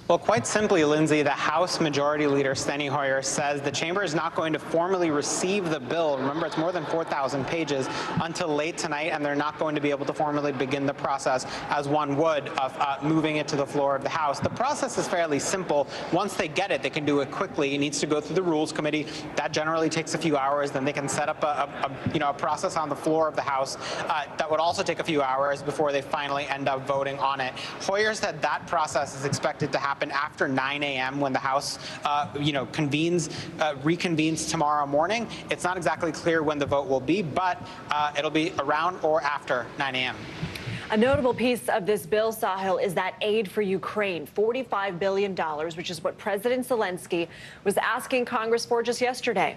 [SPEAKER 12] Well, quite simply, Lindsay, the House Majority Leader Steny Hoyer says the chamber is not going to formally receive the bill. Remember, it's more than 4,000 pages until late tonight, and they're not going to be able to formally begin the process as one would of moving it to the floor of the House. The process is fairly simple. Once they get it, they can do it quickly. It needs to go through the Rules Committee. That generally takes a few hours. Then they can set up a process on the floor of the House that would also take a few hours before they finally end up voting on it. Hoyer said that process is expected to happen after 9 a.m. when the House, reconvenes tomorrow morning. It's not exactly clear when the vote will be, but it'll be around or after 9 a.m.
[SPEAKER 9] A notable piece of this bill, Sahil, is that aid for Ukraine, $45 billion, which is what President Zelensky was asking Congress for just yesterday.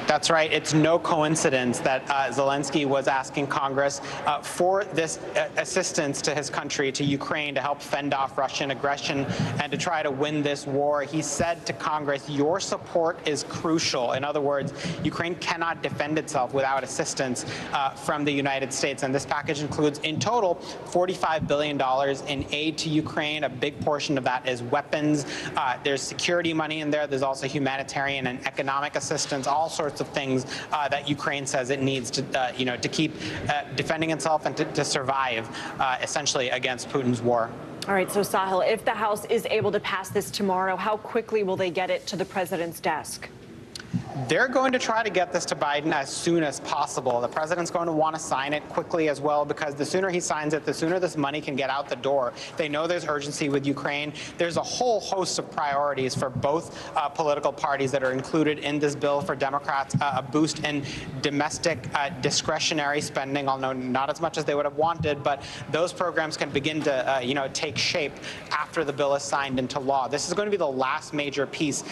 [SPEAKER 12] That's right. It's no coincidence that Zelensky was asking Congress for this assistance to his country, to Ukraine, to help fend off Russian aggression and to try to win this war. He said to Congress, your support is crucial. In other words, Ukraine cannot defend itself without assistance from the United States. And this package includes, in total, $45 billion in aid to Ukraine. A big portion of that is weapons. There's security money in there. There's also humanitarian and economic assistance, all sorts of things that Ukraine says it needs to, to keep defending itself and to survive, essentially, against Putin's war.
[SPEAKER 9] All right, so Sahil, if the House is able to pass this tomorrow, how quickly will they get it to the president's desk?
[SPEAKER 12] They're going to try to get this to Biden as soon as possible. The president's going to want to sign it quickly as well, because the sooner he signs it, the sooner this money can get out the door. They know there's urgency with Ukraine. There's a whole host of priorities for both political parties that are included in this bill. For Democrats, a boost in domestic discretionary spending, although not as much as they would have wanted, but those programs can begin to take shape after the bill is signed into law. This is going to be the last major piece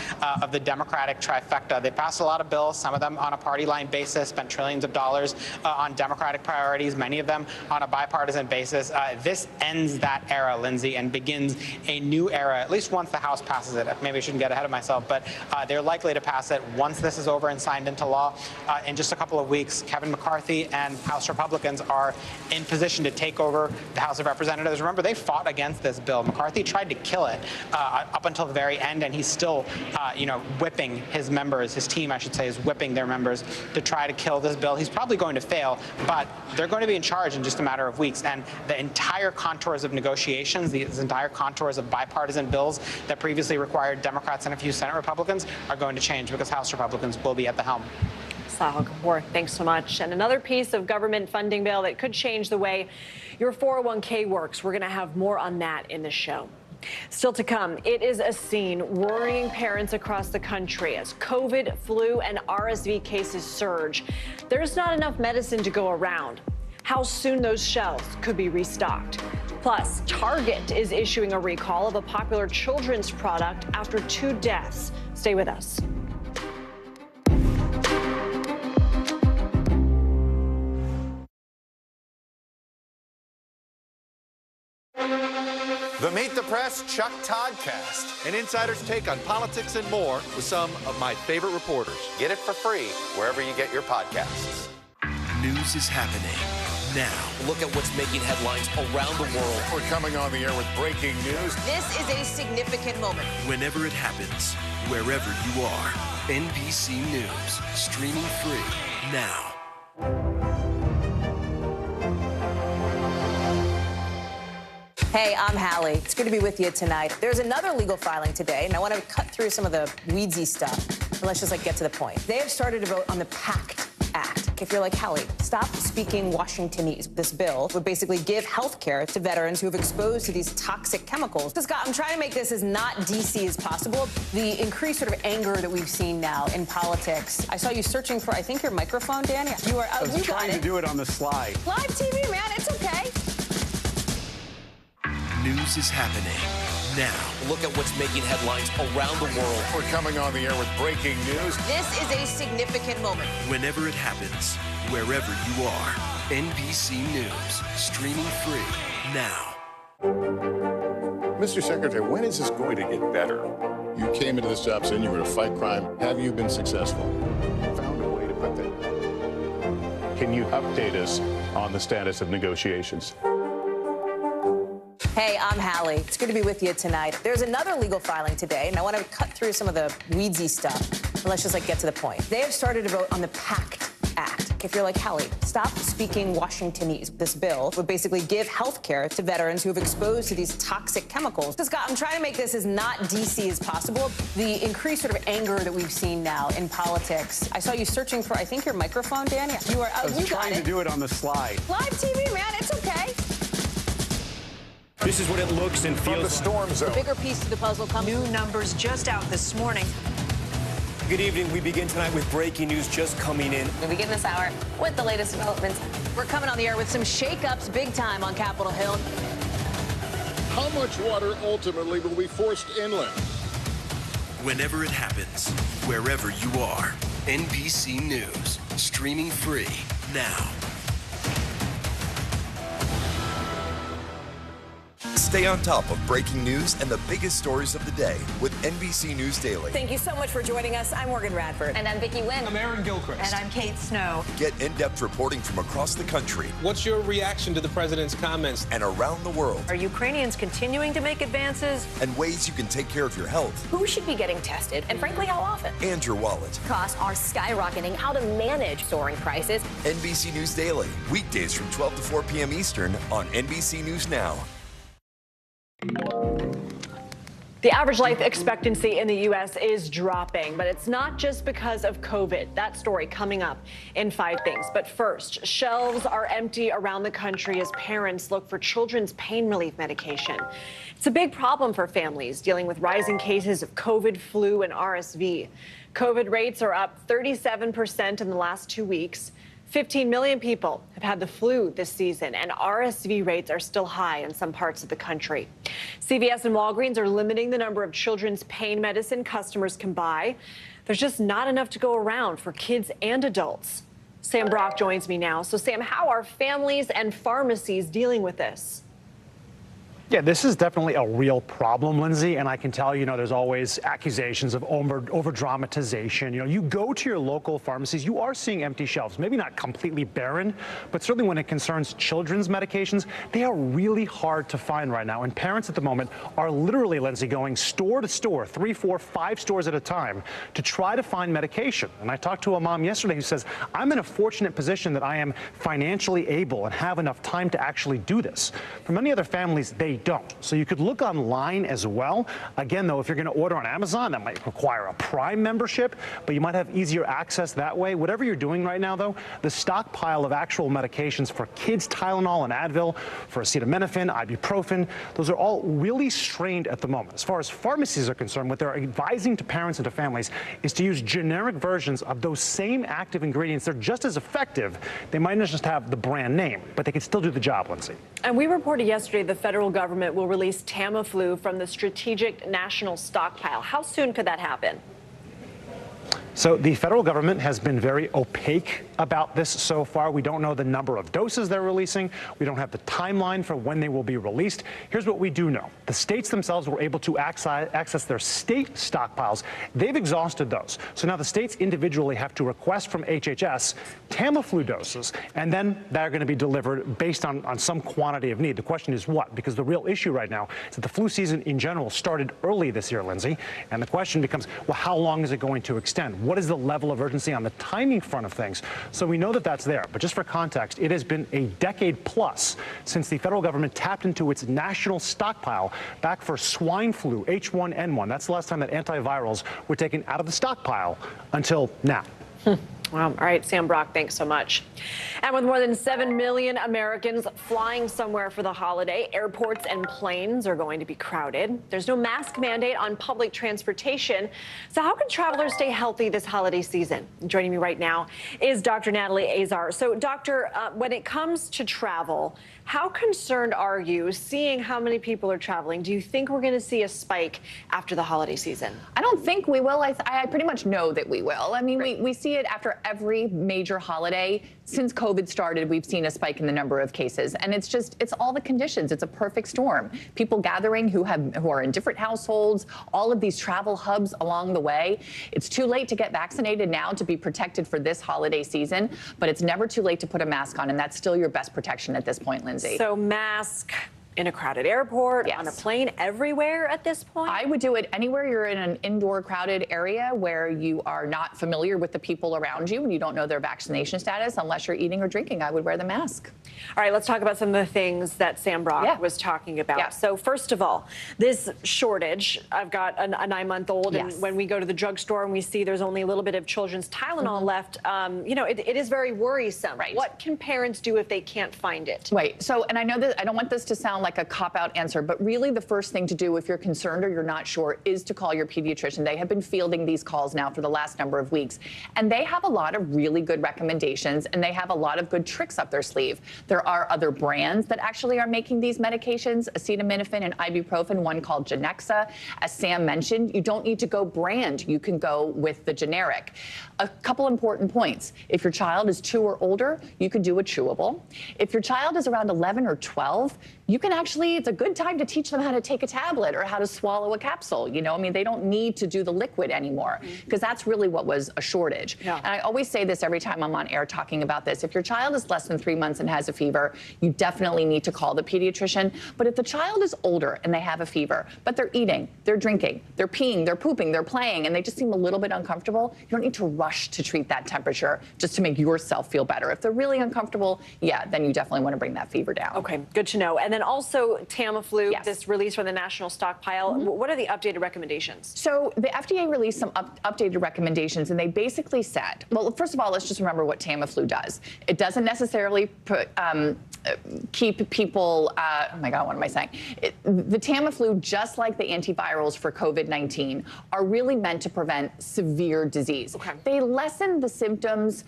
[SPEAKER 12] of the Democratic trifecta. They passed a lot of bills, some of them on a party line basis, spent trillions of dollars on Democratic priorities, many of them on a bipartisan basis. This ends that era, Lindsay, and begins a new era, at least once the House passes it. Maybe I shouldn't get ahead of myself, but they're likely to pass it once this is over and signed into law. In just a couple of weeks, Kevin McCarthy and House Republicans are in position to take over the House of Representatives. Remember, they fought against this bill. McCarthy tried to kill it up until the very end, and he's still, whipping his members. His team, I should say, is whipping their members to try to kill this bill. He's probably going to fail, but they're going to be in charge in just a matter of weeks. And the entire contours of negotiations, these entire contours of bipartisan bills that previously required Democrats and a few Senate Republicans are going to change, because House Republicans will be at the helm.
[SPEAKER 9] Sahil Kapoor, thanks so much. And another piece of government funding bill that could change the way your 401k works. We're going to have more on that in the show. Still to come, it is a scene worrying parents across the country as COVID, flu, and RSV cases surge. There's not enough medicine to go around. How soon those shelves could be restocked. Plus, Target is issuing a recall of a popular children's product after 2 deaths. Stay with us.
[SPEAKER 18] The Meet the Press Chuck Toddcast, an insider's take on politics and more with some of my favorite reporters. Get it for free wherever you get your podcasts.
[SPEAKER 3] News is happening now. Look at what's making headlines around the world.
[SPEAKER 6] We're coming on the air with breaking news.
[SPEAKER 8] This is a significant moment.
[SPEAKER 3] Whenever it happens, wherever you are. NBC News, streaming free now.
[SPEAKER 8] Hey, I'm Hallie. It's good to be with you tonight. There's another legal filing today, and I want to cut through some of the weedsy stuff. And let's just get to the point. They have started to vote on the PACT Act. If you're like Hallie, stop speaking Washingtonese. This bill would basically give health care to veterans who have exposed to these toxic chemicals. So, Scott, I'm trying to make this as not DC as possible. The increased sort of anger that we've seen now in politics. I saw you searching for, I think, your microphone, Dan. You are.
[SPEAKER 22] I was trying to do it on the slide.
[SPEAKER 8] Live TV, man. It's okay.
[SPEAKER 3] News is happening now. Look at what's making headlines around the world.
[SPEAKER 6] We're coming on the air with breaking news.
[SPEAKER 8] This is a significant moment.
[SPEAKER 3] Whenever it happens, wherever you are. NBC News, streaming free now.
[SPEAKER 6] Mr. Secretary, when is this going to get better? You came into this job saying you were to fight crime. Have you been successful? Found a way to put that.
[SPEAKER 22] Can you update us on the status of negotiations?
[SPEAKER 8] Hey, I'm Hallie. It's good to be with you tonight. There's another legal filing today, and I want to cut through some of the weedsy stuff. And let's just get to the point. They have started to vote on the PACT Act. If you're like Hallie, stop speaking Washingtonese. This bill would basically give health care to veterans who have exposed to these toxic chemicals. So, Scott, I'm trying to make this as not DC as possible. The increased sort of anger that we've seen now in politics. I saw you searching for, I think, your microphone, Dan. You are.
[SPEAKER 22] I was trying to do it on the slide.
[SPEAKER 8] Live TV, man. It's okay.
[SPEAKER 13] This is what it looks and feels
[SPEAKER 6] from the storm zone.
[SPEAKER 8] The bigger piece of the puzzle comes.
[SPEAKER 14] New numbers just out this morning.
[SPEAKER 13] Good evening. We begin tonight with breaking news just coming in.
[SPEAKER 8] We begin this hour with the latest developments. We're coming on the air with some shakeups big time on Capitol Hill.
[SPEAKER 6] How much water ultimately will be forced inland?
[SPEAKER 3] Whenever it happens, wherever you are. NBC News, streaming free now.
[SPEAKER 2] Stay on top of breaking news and the biggest stories of the day with NBC News Daily.
[SPEAKER 14] Thank you so much for joining us. I'm Morgan Radford.
[SPEAKER 8] And I'm Vicki Wynn.
[SPEAKER 13] I'm Aaron Gilchrist.
[SPEAKER 14] And I'm Kate Snow.
[SPEAKER 2] Get in-depth reporting from across the country.
[SPEAKER 15] What's your reaction to the president's comments?
[SPEAKER 2] And around the world.
[SPEAKER 14] Are Ukrainians continuing to make advances?
[SPEAKER 2] And ways you can take care of your health.
[SPEAKER 14] Who should be getting tested? And frankly, how often?
[SPEAKER 2] And your wallet.
[SPEAKER 14] Costs are skyrocketing. How to manage soaring prices.
[SPEAKER 2] NBC News Daily. Weekdays from 12 to 4 p.m. Eastern on NBC News Now.
[SPEAKER 9] The average life expectancy in the U.S. is dropping, but it's not just because of COVID. That story coming up in 5 things. But first, shelves are empty around the country as parents look for children's pain relief medication. It's a big problem for families dealing with rising cases of COVID, flu, and RSV. COVID rates are up 37% in the last 2 weeks. 15 million people have had the flu this season, and RSV rates are still high in some parts of the country. CVS and Walgreens are limiting the number of children's pain medicine customers can buy. There's just not enough to go around for kids and adults. Sam Brock joins me now. So, Sam, how are families and pharmacies dealing with this?
[SPEAKER 1] Yeah, this is definitely a real problem, Lindsay, and I can tell you, there's always accusations of over-dramatization. You go to your local pharmacies, you are seeing empty shelves, maybe not completely barren, but certainly when it concerns children's medications, they are really hard to find right now. And parents at the moment are literally, Lindsay, going store to store, 3, 4, 5 stores at a time to try to find medication. And I talked to a mom yesterday who says, I'm in a fortunate position that I am financially able and have enough time to actually do this. For many other families, they don't. So you could look online as well. Again, though, if you're going to order on Amazon, that might require a Prime membership, but you might have easier access that way. Whatever you're doing right now, though, the stockpile of actual medications for kids, Tylenol and Advil, for acetaminophen, ibuprofen, those are all really strained at the moment. As far as pharmacies are concerned, what they're advising to parents and to families is to use generic versions of those same active ingredients. They're just as effective. They might not just have the brand name, but they can still do the job, Lindsay.
[SPEAKER 9] And we reported yesterday the federal government will release Tamiflu from the Strategic National Stockpile. How soon could that happen?
[SPEAKER 1] So the federal government has been very opaque about this so far. We don't know the number of doses they're releasing. We don't have the timeline for when they will be released. Here's what we do know. The states themselves were able to access their state stockpiles. They've exhausted those. So now the states individually have to request from HHS Tamiflu doses, and then they're going to be delivered based on some quantity of need. The question is what? Because the real issue right now is that the flu season in general started early this year, Lindsay, and the question becomes, well, how long is it going to extend? What is the level of urgency on the timing front of things? So we know that that's there. But just for context, it has been a decade plus since the federal government tapped into its national stockpile back for swine flu, H1N1. That's the last time that antivirals were taken out of the stockpile until now.
[SPEAKER 9] Well, all right, Sam Brock, thanks so much. And with more than 7 million Americans flying somewhere for the holiday, airports and planes are going to be crowded. There's no mask mandate on public transportation. So how can travelers stay healthy this holiday season? Joining me right now is Dr. Natalie Azar. So, Doctor, when it comes to travel, how concerned are you seeing how many people are traveling? Do you think we're going to see a spike after the holiday season?
[SPEAKER 17] I don't think we will. I pretty much know that we will. I mean, we see it after every major holiday. Since COVID started, we've seen a spike in the number of cases, and it's all the conditions. It's a perfect storm. People gathering who are in different households, all of these travel hubs along the way. It's too late to get vaccinated now to be protected for this holiday season, but it's never too late to put a mask on, and that's still your best protection at this point, Lindsay.
[SPEAKER 9] So mask in a crowded airport, on a plane, everywhere at this point?
[SPEAKER 17] I would do it anywhere you're in an indoor crowded area where you are not familiar with the people around you and you don't know their vaccination status. Unless you're eating or drinking, I would wear the mask.
[SPEAKER 9] All right, let's talk about some of the things that Sam Brock was talking about. So first of all, this shortage, I've got a 9-month-old, and when we go to the drugstore and we see there's only a little bit of children's Tylenol left, it is very worrisome. What can parents do if they can't find it?
[SPEAKER 17] Right. So, and I know that I don't want this to sound like a cop-out answer, but really the first thing to do if you're concerned or you're not sure is to call your pediatrician. They have been fielding these calls now for the last number of weeks, and they have a lot of really good recommendations, and they have a lot of good tricks up their sleeve. There are other brands that actually are making these medications, acetaminophen and ibuprofen, one called Genexa. As Sam mentioned, you don't need to go brand. You can go with the generic. A couple important points. If your child is 2 or older, you can do a chewable. If your child is around 11 or 12, you can actually, it's a good time to teach them how to take a tablet or how to swallow a capsule. I mean, they don't need to do the liquid anymore, because that's really what was a shortage. And I always say this every time I'm on air talking about this. If your child is less than 3 months and has a fever, you definitely need to call the pediatrician. But if the child is older and they have a fever, but they're eating, they're drinking, they're peeing, they're pooping, they're playing, and they just seem a little bit uncomfortable, you don't need to rush to treat that temperature just to make yourself feel better. If they're really uncomfortable, then you definitely want to bring that fever down.
[SPEAKER 9] Okay, good to know. And then also Tamiflu, this release from the national stockpile. What are the updated recommendations?
[SPEAKER 17] So the FDA released some updated recommendations, and they basically said, well, first of all, let's just remember what Tamiflu does. It doesn't necessarily keep people, oh my God, what am I saying? The Tamiflu, just like the antivirals for COVID-19, are really meant to prevent severe disease. They lessen the symptoms,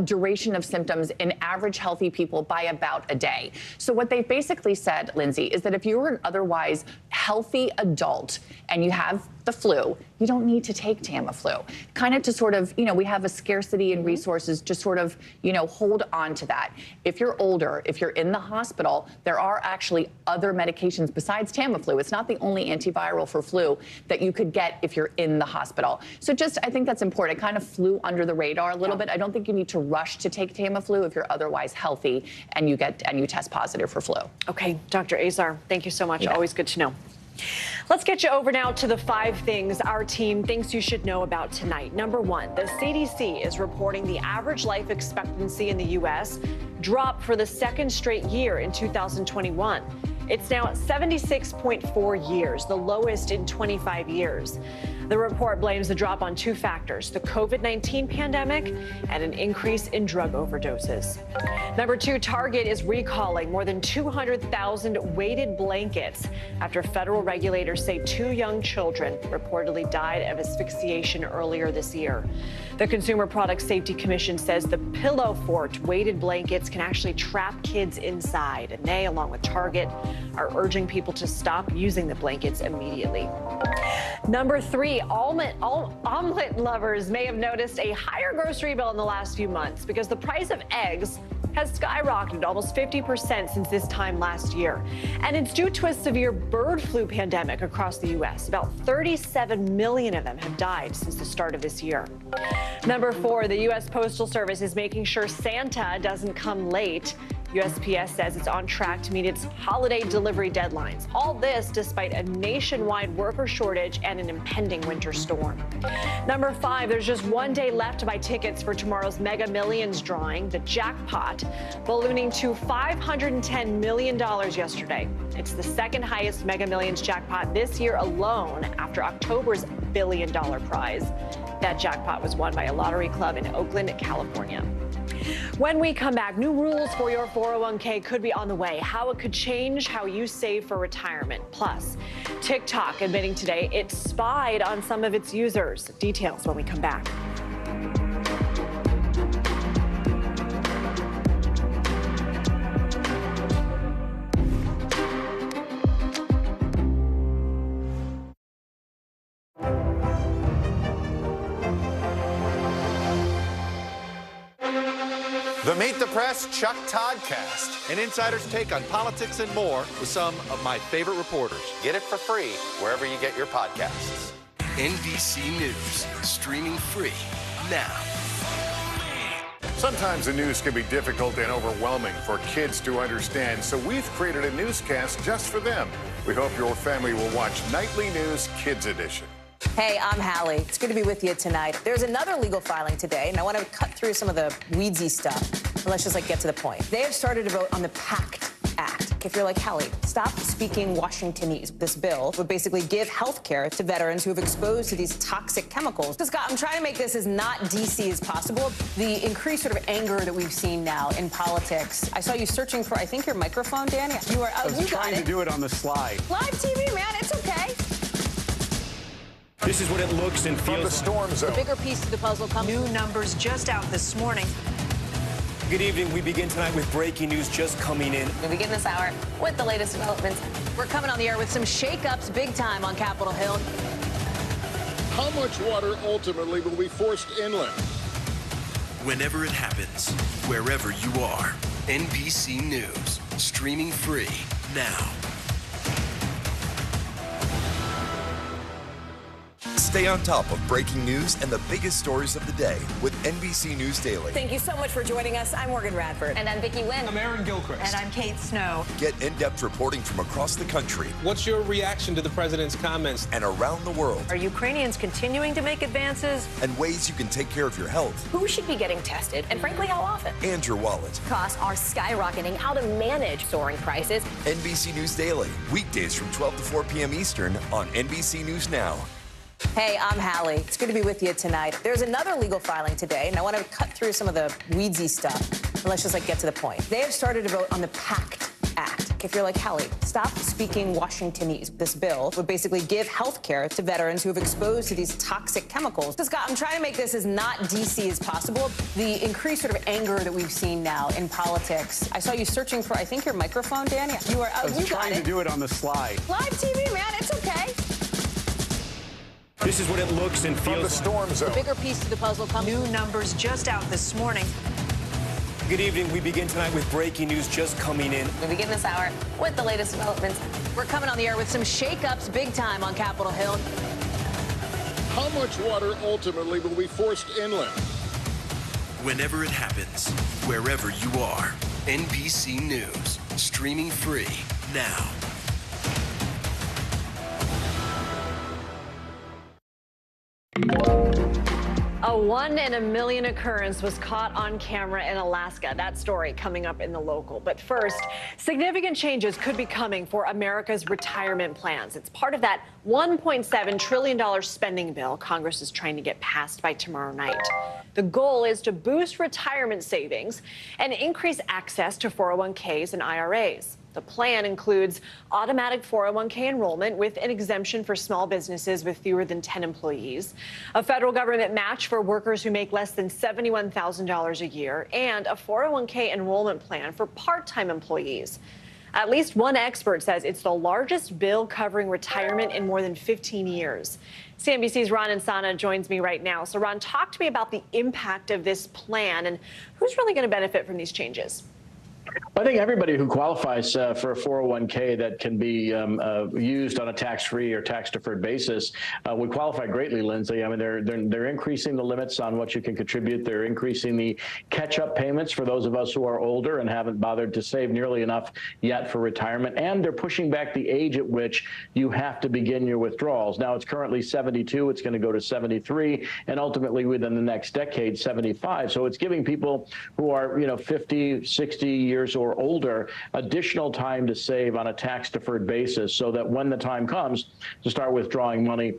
[SPEAKER 17] duration of symptoms in average healthy people by about a day. So what they've basically said, Lindsay, is that if you're an otherwise healthy adult and you have the flu, you don't need to take Tamiflu. Kind of to sort of, we have a scarcity in resources, just sort of, hold on to that. If you're older, if you're in the hospital, there are actually other medications besides Tamiflu. It's not the only antiviral for flu that you could get if you're in the hospital. So I think that's important. It kind of flew under the radar a little bit. I don't think you need to rush to take Tamiflu if you're otherwise healthy and you test positive for flu.
[SPEAKER 9] Okay, Dr. Azar, thank you so much. Always good to know. Let's get you over now to the 5 things our team thinks you should know about tonight. Number 1, the CDC is reporting the average life expectancy in the U.S. dropped for the 2nd straight year in 2021. It's now at 76.4 years, the lowest in 25 years. The report blames the drop on 2 factors, the COVID-19 pandemic and an increase in drug overdoses. Number 2, Target is recalling more than 200,000 weighted blankets after federal regulators say 2 young children reportedly died of asphyxiation earlier this year. The Consumer Product Safety Commission says the Pillow Fort weighted blankets can actually trap kids inside, and they, along with Target, are urging people to stop using the blankets immediately. Number 3, omelet lovers may have noticed a higher grocery bill in the last few months because the price of eggs has skyrocketed almost 50% since this time last year. And it's due to a severe bird flu pandemic across the U.S. About 37 million of them have died since the start of this year. Number 4, the U.S. Postal Service is making sure Santa doesn't come late. USPS says it's on track to meet its holiday delivery deadlines. All this despite a nationwide worker shortage and an impending winter storm. Number 5, there's just 1 day left to buy tickets for tomorrow's Mega Millions drawing, the jackpot, ballooning to $510 million yesterday. It's the 2nd highest Mega Millions jackpot this year alone after October's $1 billion prize. That jackpot was won by a lottery club in Oakland, California. When we come back, new rules for your 401k could be on the way, how it could change how you save for retirement. Plus, TikTok admitting today it spied on some of its users. Details when we come back.
[SPEAKER 18] The Meet the Press Chuck Toddcast, an insider's take on politics and more with some of my favorite reporters. Get it for free wherever you get your podcasts.
[SPEAKER 3] NBC News, streaming free now.
[SPEAKER 6] Sometimes the news can be difficult and overwhelming for kids to understand, so we've created a newscast just for them. We hope your family will watch Nightly News Kids Edition.
[SPEAKER 8] Hey, I'm Hallie. It's good to be with you tonight. There's another legal filing today, and I want to cut through some of the weedsy stuff. But let's just get to the point. They have started to vote on the PACT Act. If you're like Hallie, stop speaking Washingtonese. This bill would basically give health care to veterans who have exposed to these toxic chemicals. So, Scott, I'm trying to make this as not DC as possible. The increased sort of anger that we've seen now in politics. I saw you searching for, I think, your microphone, Dan. You are.
[SPEAKER 10] I was trying to do it on the slide.
[SPEAKER 8] Live TV, man. It's okay.
[SPEAKER 13] This is what it looks and feels.
[SPEAKER 6] From the storm zone.
[SPEAKER 8] The bigger piece of the puzzle comes.
[SPEAKER 16] New numbers just out this morning.
[SPEAKER 13] Good evening. We begin tonight with breaking news just coming in.
[SPEAKER 8] We begin this hour with the latest developments. We're coming on the air with some shakeups big time on Capitol Hill.
[SPEAKER 6] How much water ultimately will be forced inland?
[SPEAKER 3] Whenever it happens, wherever you are, NBC News, streaming free now.
[SPEAKER 2] Stay on top of breaking news and the biggest stories of the day with NBC News Daily.
[SPEAKER 8] Thank you so much for joining us. I'm Morgan Radford.
[SPEAKER 14] And I'm Vicki Wynn.
[SPEAKER 15] I'm Aaron Gilchrist.
[SPEAKER 16] And I'm Kate Snow.
[SPEAKER 2] Get in-depth reporting from across the country.
[SPEAKER 15] What's your reaction to the president's comments?
[SPEAKER 2] And around the world.
[SPEAKER 16] Are Ukrainians continuing to make advances?
[SPEAKER 2] And ways you can take care of your health.
[SPEAKER 14] Who should be getting tested, and frankly, how often?
[SPEAKER 2] And your wallet.
[SPEAKER 14] Costs are skyrocketing. How to manage soaring prices.
[SPEAKER 2] NBC News Daily. Weekdays from 12 to 4 p.m. Eastern on NBC News Now.
[SPEAKER 8] Hey, I'm Hallie. It's good to be with you tonight. There's another legal filing today, and I want to cut through some of the weedsy stuff. And let's just get to the point. They have started to vote on the PACT Act. If you're like, Hallie, stop speaking Washingtonese. This bill would basically give health care to veterans who have exposed to these toxic chemicals. So, Scott, I'm trying to make this as not DC as possible. The increased sort of anger that we've seen now in politics. I saw you searching for, I think, your microphone, Dan. You are.
[SPEAKER 10] I was trying to do it on the slide.
[SPEAKER 8] Live TV, man. It's okay.
[SPEAKER 13] This is what it looks and feels.
[SPEAKER 18] From the storm zone.
[SPEAKER 8] The bigger piece to the puzzle comes.
[SPEAKER 16] New numbers just out this morning.
[SPEAKER 13] Good evening. We begin tonight with breaking news just coming in.
[SPEAKER 8] We begin this hour with the latest developments. We're coming on the air with some shakeups big time on Capitol Hill.
[SPEAKER 6] How much water ultimately will be forced inland?
[SPEAKER 3] Whenever it happens, wherever you are, NBC News, streaming free now.
[SPEAKER 9] A 1 in a million occurrence was caught on camera in Alaska. That story coming up in The Local. But first, significant changes could be coming for America's retirement plans. It's part of that $1.7 trillion spending bill Congress is trying to get passed by tomorrow night. The goal is to boost retirement savings and increase access to 401ks and IRAs. The plan includes automatic 401k enrollment with an exemption for small businesses with fewer than 10 employees, a federal government match for workers who make less than $71,000 a year, and a 401k enrollment plan for part-time employees. At least one expert says it's the largest bill covering retirement in more than 15 years. CNBC's Ron Insana joins me right now. So, Ron, talk to me about the impact of this plan and who's really going to benefit from these changes.
[SPEAKER 19] I think everybody who qualifies for a 401k that can be used on a tax-free or tax-deferred basis would qualify greatly, Lindsay. I mean, they're increasing the limits on what you can contribute. They're increasing the catch-up payments for those of us who are older and haven't bothered to save nearly enough yet for retirement. And they're pushing back the age at which you have to begin your withdrawals. Now, it's currently 72. It's going to go to 73, and ultimately within the next decade, 75. So it's giving people who are, 50, 60 years or older additional time to save on a tax-deferred basis, so that when the time comes to start withdrawing money,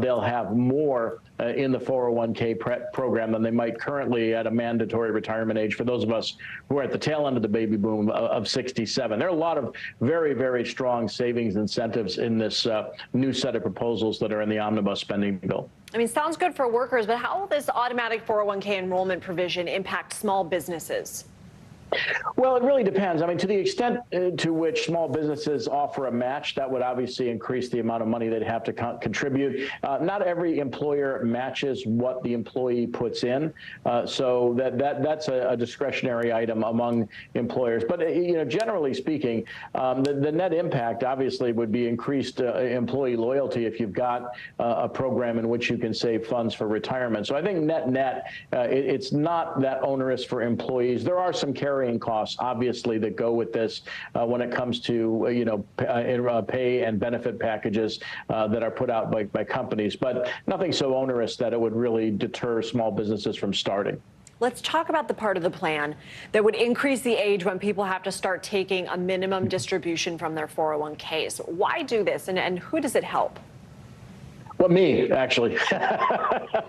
[SPEAKER 19] they'll have more in the 401k program than they might currently at a mandatory retirement age for those of us who are at the tail end of the baby boom of 67. There are a lot of very, very strong savings incentives in this new set of proposals that are in the omnibus spending bill.
[SPEAKER 9] I mean, sounds good for workers, but how will this automatic 401k enrollment provision impact small businesses?
[SPEAKER 19] Well, it really depends. I mean, to the extent to which small businesses offer a match, that would obviously increase the amount of money they'd have to contribute. Not every employer matches what the employee puts in, so that's a discretionary item among employers. But generally speaking, the net impact obviously would be increased employee loyalty if you've got a program in which you can save funds for retirement. So I think net, it's not that onerous for employees. There are some carrying costs, obviously, that go with this when it comes to pay and benefit packages that are put out by companies, but nothing so onerous that it would really deter small businesses from starting.
[SPEAKER 9] Let's talk about the part of the plan that would increase the age when people have to start taking a minimum distribution from their 401ks. Why do this, and who does it help?
[SPEAKER 19] Well, me, actually.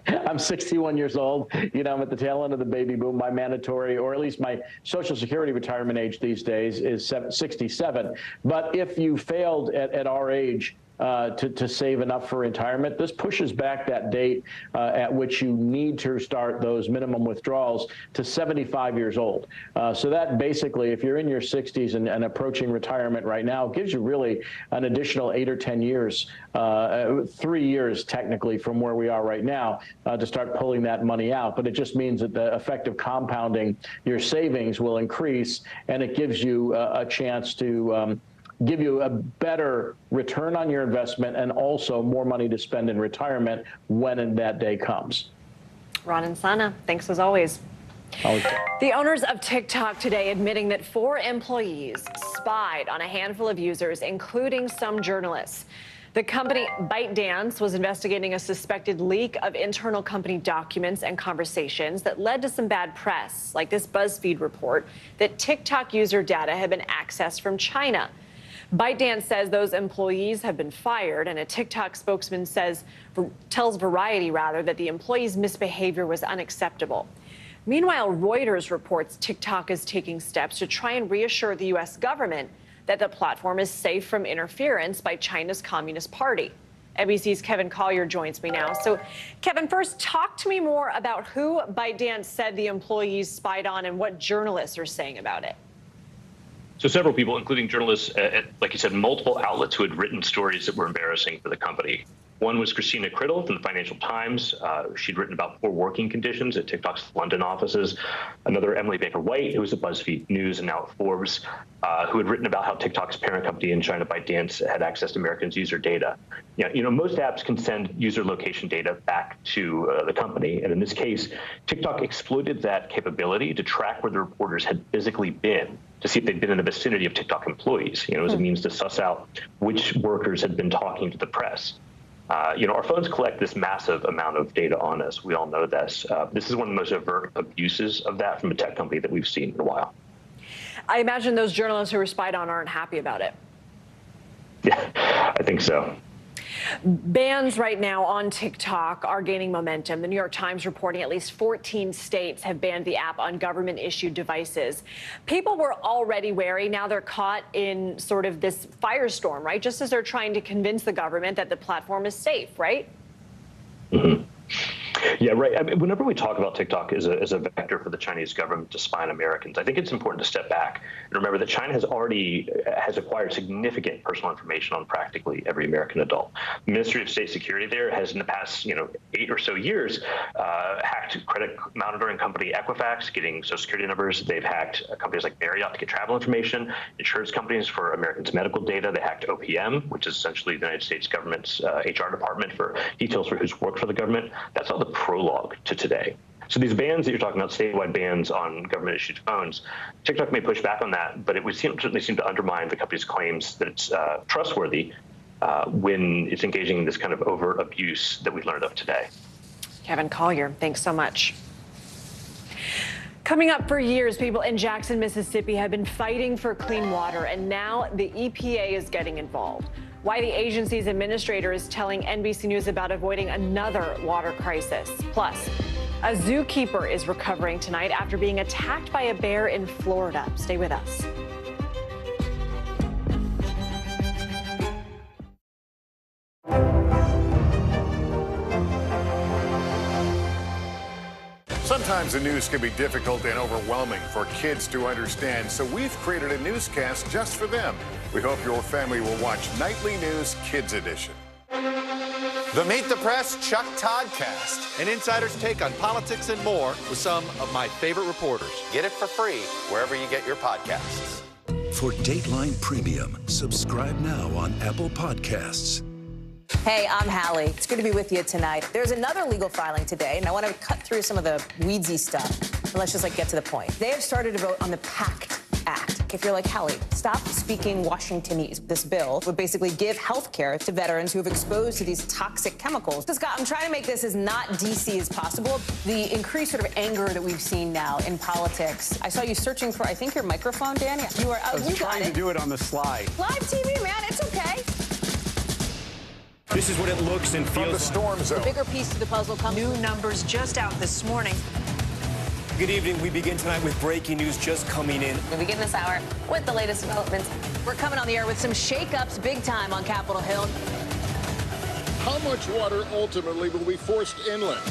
[SPEAKER 19] I'm 61 years old. I'm at the tail end of the baby boom. My mandatory, or at least my Social Security retirement age these days, is 67. But if you failed at our age to save enough for retirement, this pushes back that date at which you need to start those minimum withdrawals to 75 years old. So that basically, if you're in your 60s and approaching retirement right now, gives you really an additional 8 or 10 years, 3 years technically from where we are right now, to start pulling that money out. But it just means that the effect of compounding your savings will increase, and it gives you a chance to give you a better return on your investment and also more money to spend in retirement when that day comes.
[SPEAKER 9] Ron and Sana, thanks as always. The owners of TikTok today admitting that 4 employees spied on a handful of users, including some journalists. The company ByteDance was investigating a suspected leak of internal company documents and conversations that led to some bad press, like this BuzzFeed report that TikTok user data had been accessed from China. ByteDance says those employees have been fired, and a TikTok spokesman tells Variety that the employees' misbehavior was unacceptable. Meanwhile, Reuters reports TikTok is taking steps to try and reassure the U.S. government that the platform is safe from interference by China's Communist Party. NBC's Kevin Collier joins me now. So, Kevin, first, talk to me more about who ByteDance said the employees spied on and what journalists are saying about it.
[SPEAKER 5] So several people, including journalists, like you said, multiple outlets who had written stories that were embarrassing for the company. One was Christina Criddle from the Financial Times. She'd written about poor working conditions at TikTok's London offices. Another, Emily Baker White, who was at BuzzFeed News and now at Forbes, who had written about how TikTok's parent company in China, ByteDance, had accessed Americans' user data. You know, most apps can send user location data back to the company. And in this case, TikTok exploited that capability to track where the reporters had physically been, to see if they'd been in the vicinity of TikTok employees, as a means to suss out which workers had been talking to the press. Our phones collect this massive amount of data on us. We all know this. This is one of the most overt abuses of that from a tech company that we've seen in a while.
[SPEAKER 9] I imagine those journalists who were spied on aren't happy about it.
[SPEAKER 5] Yeah, I think so.
[SPEAKER 9] Bans right now on TikTok are gaining momentum. The New York Times reporting at least 14 states have banned the app on government-issued devices. People were already wary. Now they're caught in sort of this firestorm, right? Just as they're trying to convince the government that the platform is safe, right?
[SPEAKER 5] Mm-hmm. Yeah, right. I mean, whenever we talk about TikTok as a vector for the Chinese government to spy on Americans, I think it's important to step back and remember that China has acquired significant personal information on practically every American adult. The Ministry of State Security there has, in the past 8 or so years, hacked credit monitoring company Equifax, getting Social Security numbers. They've hacked companies like Marriott to get travel information, insurance companies for Americans' medical data. They hacked OPM, which is essentially the United States government's HR department, for details for who's worked for the government. That's all the prologue to today. So these bans that you're talking about, statewide bans on government-issued phones, TikTok may push back on that, but it would certainly seem to undermine the company's claims that it's trustworthy when it's engaging in this kind of overt abuse that we've learned of today.
[SPEAKER 9] Kevin Collier, thanks so much. Coming up, for years, people in Jackson, Mississippi have been fighting for clean water, and now the EPA is getting involved. Why the agency's administrator is telling NBC News about avoiding another water crisis. Plus, a zookeeper is recovering tonight after being attacked by a bear in Florida. Stay with us.
[SPEAKER 6] Sometimes the news can be difficult and overwhelming for kids to understand, so we've created a newscast just for them. We hope your family will watch Nightly News Kids Edition.
[SPEAKER 18] The Meet the Press Chuck Toddcast, an insider's take on politics and more with some of my favorite reporters. Get it for free wherever you get your podcasts.
[SPEAKER 20] For Dateline Premium, subscribe now on Apple Podcasts.
[SPEAKER 8] Hey, I'm Hallie. It's good to be with you tonight. There's another legal filing today, and I want to cut through some of the weedsy stuff. But let's just get to the point. They have started to vote on the PACT Act. If you're like Hallie, stop speaking Washingtonese. This bill would basically give health care to veterans who have exposed to these toxic chemicals. So, Scott, I'm trying to make this as not DC as possible. The increased sort of anger that we've seen now in politics. I saw you searching for, I think, your microphone, Danny. You were
[SPEAKER 10] I was trying to do it on the slide.
[SPEAKER 8] Live TV, man. It's okay.
[SPEAKER 13] This is what it looks and feels.
[SPEAKER 6] From the storm zone.
[SPEAKER 8] The bigger piece to the puzzle comes.
[SPEAKER 16] New numbers just out this morning.
[SPEAKER 13] Good evening. We begin tonight with breaking news just coming in.
[SPEAKER 8] We begin this hour with the latest developments. We're coming on the air with some shakeups big time on Capitol Hill.
[SPEAKER 6] How much water ultimately will be forced inland?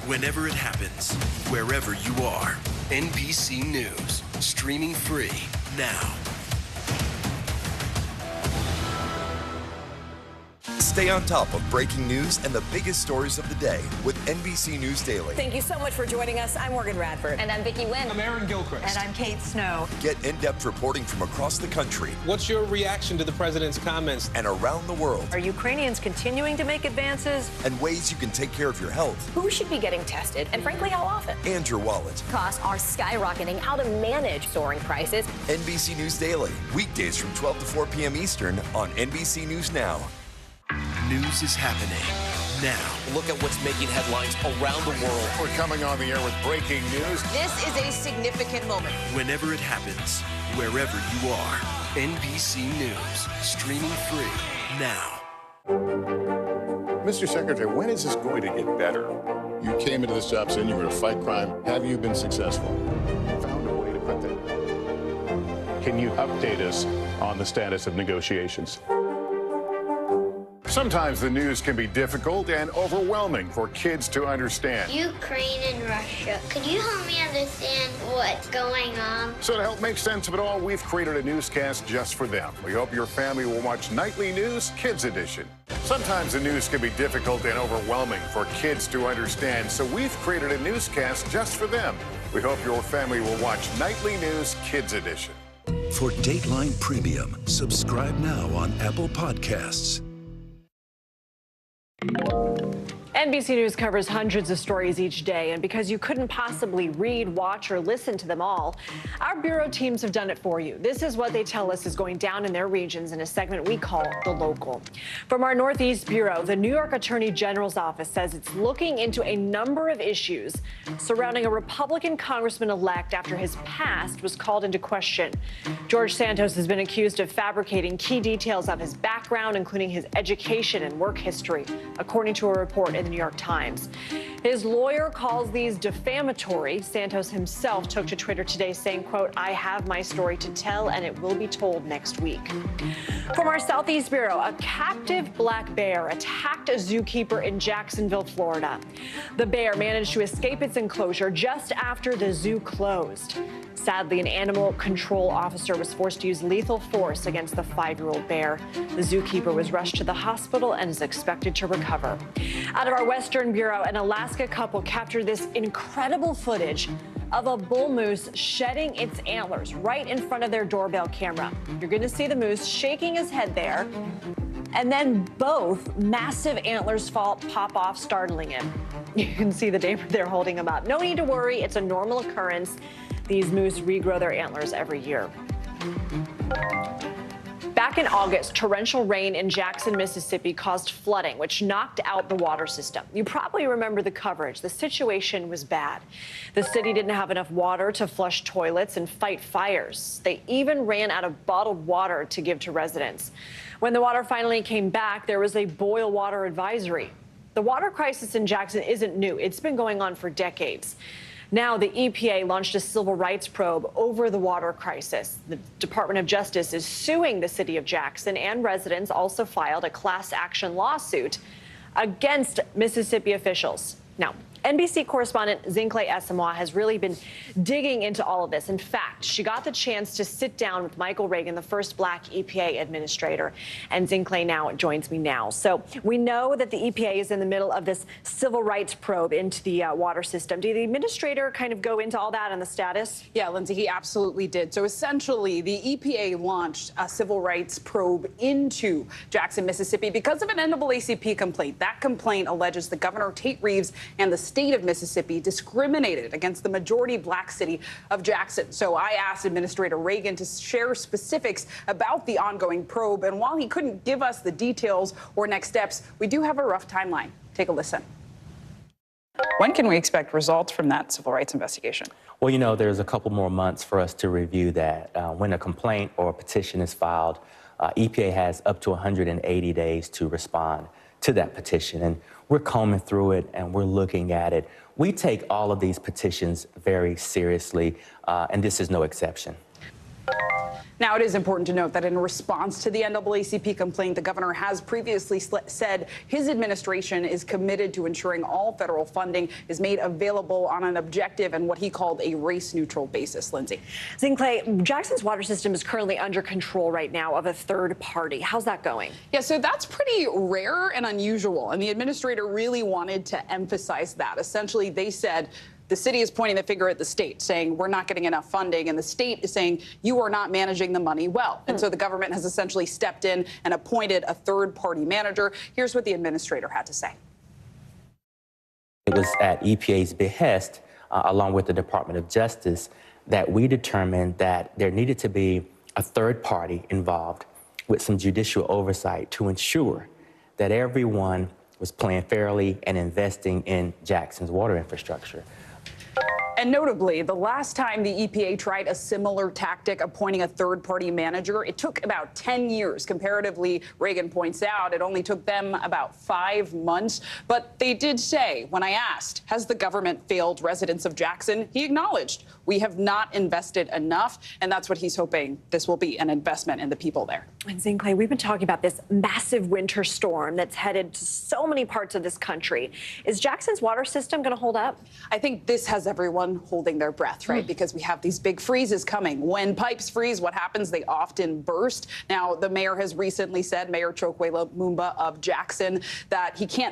[SPEAKER 3] Whenever it happens, wherever you are, NBC News, streaming free now.
[SPEAKER 2] Stay on top of breaking news and the biggest stories of the day with NBC News Daily.
[SPEAKER 8] Thank you so much for joining us. I'm Morgan Radford.
[SPEAKER 14] And I'm Vicki Wynn.
[SPEAKER 15] I'm Aaron Gilchrist.
[SPEAKER 16] And I'm Kate Snow.
[SPEAKER 2] Get in-depth reporting from across the country.
[SPEAKER 15] What's your reaction to the president's comments?
[SPEAKER 2] And around the world.
[SPEAKER 16] Are Ukrainians continuing to make advances?
[SPEAKER 2] And ways you can take care of your health.
[SPEAKER 14] Who should be getting tested, and frankly, how often?
[SPEAKER 2] And your wallet.
[SPEAKER 14] Costs are skyrocketing. How to manage soaring prices.
[SPEAKER 2] NBC News Daily. Weekdays from 12 to 4 p.m. Eastern on NBC News Now.
[SPEAKER 3] News is happening now. Look at what's making headlines around the world.
[SPEAKER 6] We're coming on the air with breaking news.
[SPEAKER 8] This is a significant moment.
[SPEAKER 3] Whenever it happens, wherever you are. NBC News, streaming free now.
[SPEAKER 6] Mr. Secretary, when is this going to get better? You came into this job saying you were going to fight crime. Have you been successful? Found a way to put that.
[SPEAKER 22] Can you update us on the status of negotiations? Sometimes the news can be difficult and overwhelming for kids to understand.
[SPEAKER 7] Ukraine and Russia. Could you help me understand what's going on?
[SPEAKER 22] So to help make sense of it all, we've created a newscast just for them. We hope your family will watch Nightly News Kids Edition. Sometimes the news can be difficult and overwhelming for kids to understand, so we've created a newscast just for them. We hope your family will watch Nightly News Kids Edition.
[SPEAKER 20] For Dateline Premium, subscribe now on Apple Podcasts.
[SPEAKER 9] NBC News covers hundreds of stories each day, and because you couldn't possibly read, watch, or listen to them all, our bureau teams have done it for you. This is what they tell us is going down in their regions in a segment we call The Local. From our Northeast Bureau, the New York Attorney General's office says it's looking into a number of issues surrounding a Republican congressman-elect after his past was called into question. George Santos has been accused of fabricating key details of his background, including his education and work history, according to a report in the New York Times. His lawyer calls these defamatory. Santos himself took to Twitter today saying, quote, "I have my story to tell and it will be told next week." From our Southeast Bureau, a captive black bear attacked a zookeeper in Jacksonville, Florida. The bear managed to escape its enclosure just after the zoo closed. Sadly, an animal control officer was forced to use lethal force against the 5-year-old bear. The zookeeper was rushed to the hospital and is expected to recover. Out of our Western Bureau, an Alaska couple captured this incredible footage of a bull moose shedding its antlers right in front of their doorbell camera. You're going to see the moose shaking his head there, and then both massive antlers pop off, startling him. You can see the neighbor there holding him up. No need to worry, it's a normal occurrence. These moose regrow their antlers every year. Back in August, torrential rain in Jackson, Mississippi caused flooding, which knocked out the water system. You probably remember the coverage. The situation was bad. The city didn't have enough water to flush toilets and fight fires. They even ran out of bottled water to give to residents. When the water finally came back, there was a boil water advisory. The water crisis in Jackson isn't new. It's been going on for decades. Now, the EPA launched a civil rights probe over the water crisis. The Department of Justice is suing the city of Jackson, and residents also filed a class action lawsuit against Mississippi officials. Now, NBC correspondent Zincle Esamoah has really been digging into all of this. In fact, she got the chance to sit down with Michael Reagan, the first black EPA administrator, and Zincle now joins me now. So we know that the EPA is in the middle of this civil rights probe into the water system. Did the administrator kind of go into all that and the status?
[SPEAKER 11] Yeah, Lindsay, he absolutely did. So essentially, the EPA launched a civil rights probe into Jackson, Mississippi because of an NAACP complaint. That complaint alleges that Governor Tate Reeves and the state of Mississippi discriminated against the majority black city of Jackson. So I asked Administrator Reagan to share specifics about the ongoing probe. And while he couldn't give us the details or next steps, we do have a rough timeline. Take a listen. When can we expect results from that civil rights investigation?
[SPEAKER 23] Well, you know, there's a couple more months for us to review that. When a complaint or a petition is filed, EPA has up to 180 days to respond to that petition. And we're combing through it and we're looking at it. We take all of these petitions very seriously, and this is no exception.
[SPEAKER 11] Now, it is important to note that in response to the NAACP complaint, the governor has previously said his administration is committed to ensuring all federal funding is made available on an objective and what he called a race-neutral basis. Lindsay.
[SPEAKER 9] Zing-Clay, Jackson's water system is currently under control right now of a third party. How's that going?
[SPEAKER 11] Yeah, so that's pretty rare and unusual. And the administrator really wanted to emphasize that. Essentially, they said, the city is pointing the finger at the state, saying we're not getting enough funding, and the state is saying you are not managing the money well. And so the government has essentially stepped in and appointed a third-party manager. Here's what the administrator had to say.
[SPEAKER 23] It was at EPA's behest, along with the Department of Justice, that we determined that there needed to be a third party involved with some judicial oversight to ensure that everyone was playing fairly and investing in Jackson's water infrastructure.
[SPEAKER 11] And notably, the last time the EPA tried a similar tactic, appointing a third-party manager, it took about 10 years. Comparatively, Reagan points out, it only took them about 5 months. But they did say, when I asked, has the government failed residents of Jackson, he acknowledged, we have not invested enough. And that's what he's hoping this will be, an investment in the people there.
[SPEAKER 9] And Zing-Clay, we've been talking about this massive winter storm that's headed to so many parts of this country. Is Jackson's water system going to hold up?
[SPEAKER 11] I think this has everyone holding their breath, right? Because we have these big freezes coming. When pipes freeze, what happens? They often burst. Now, the mayor has recently said, Mayor Chokwe Lumumba of Jackson, that he can't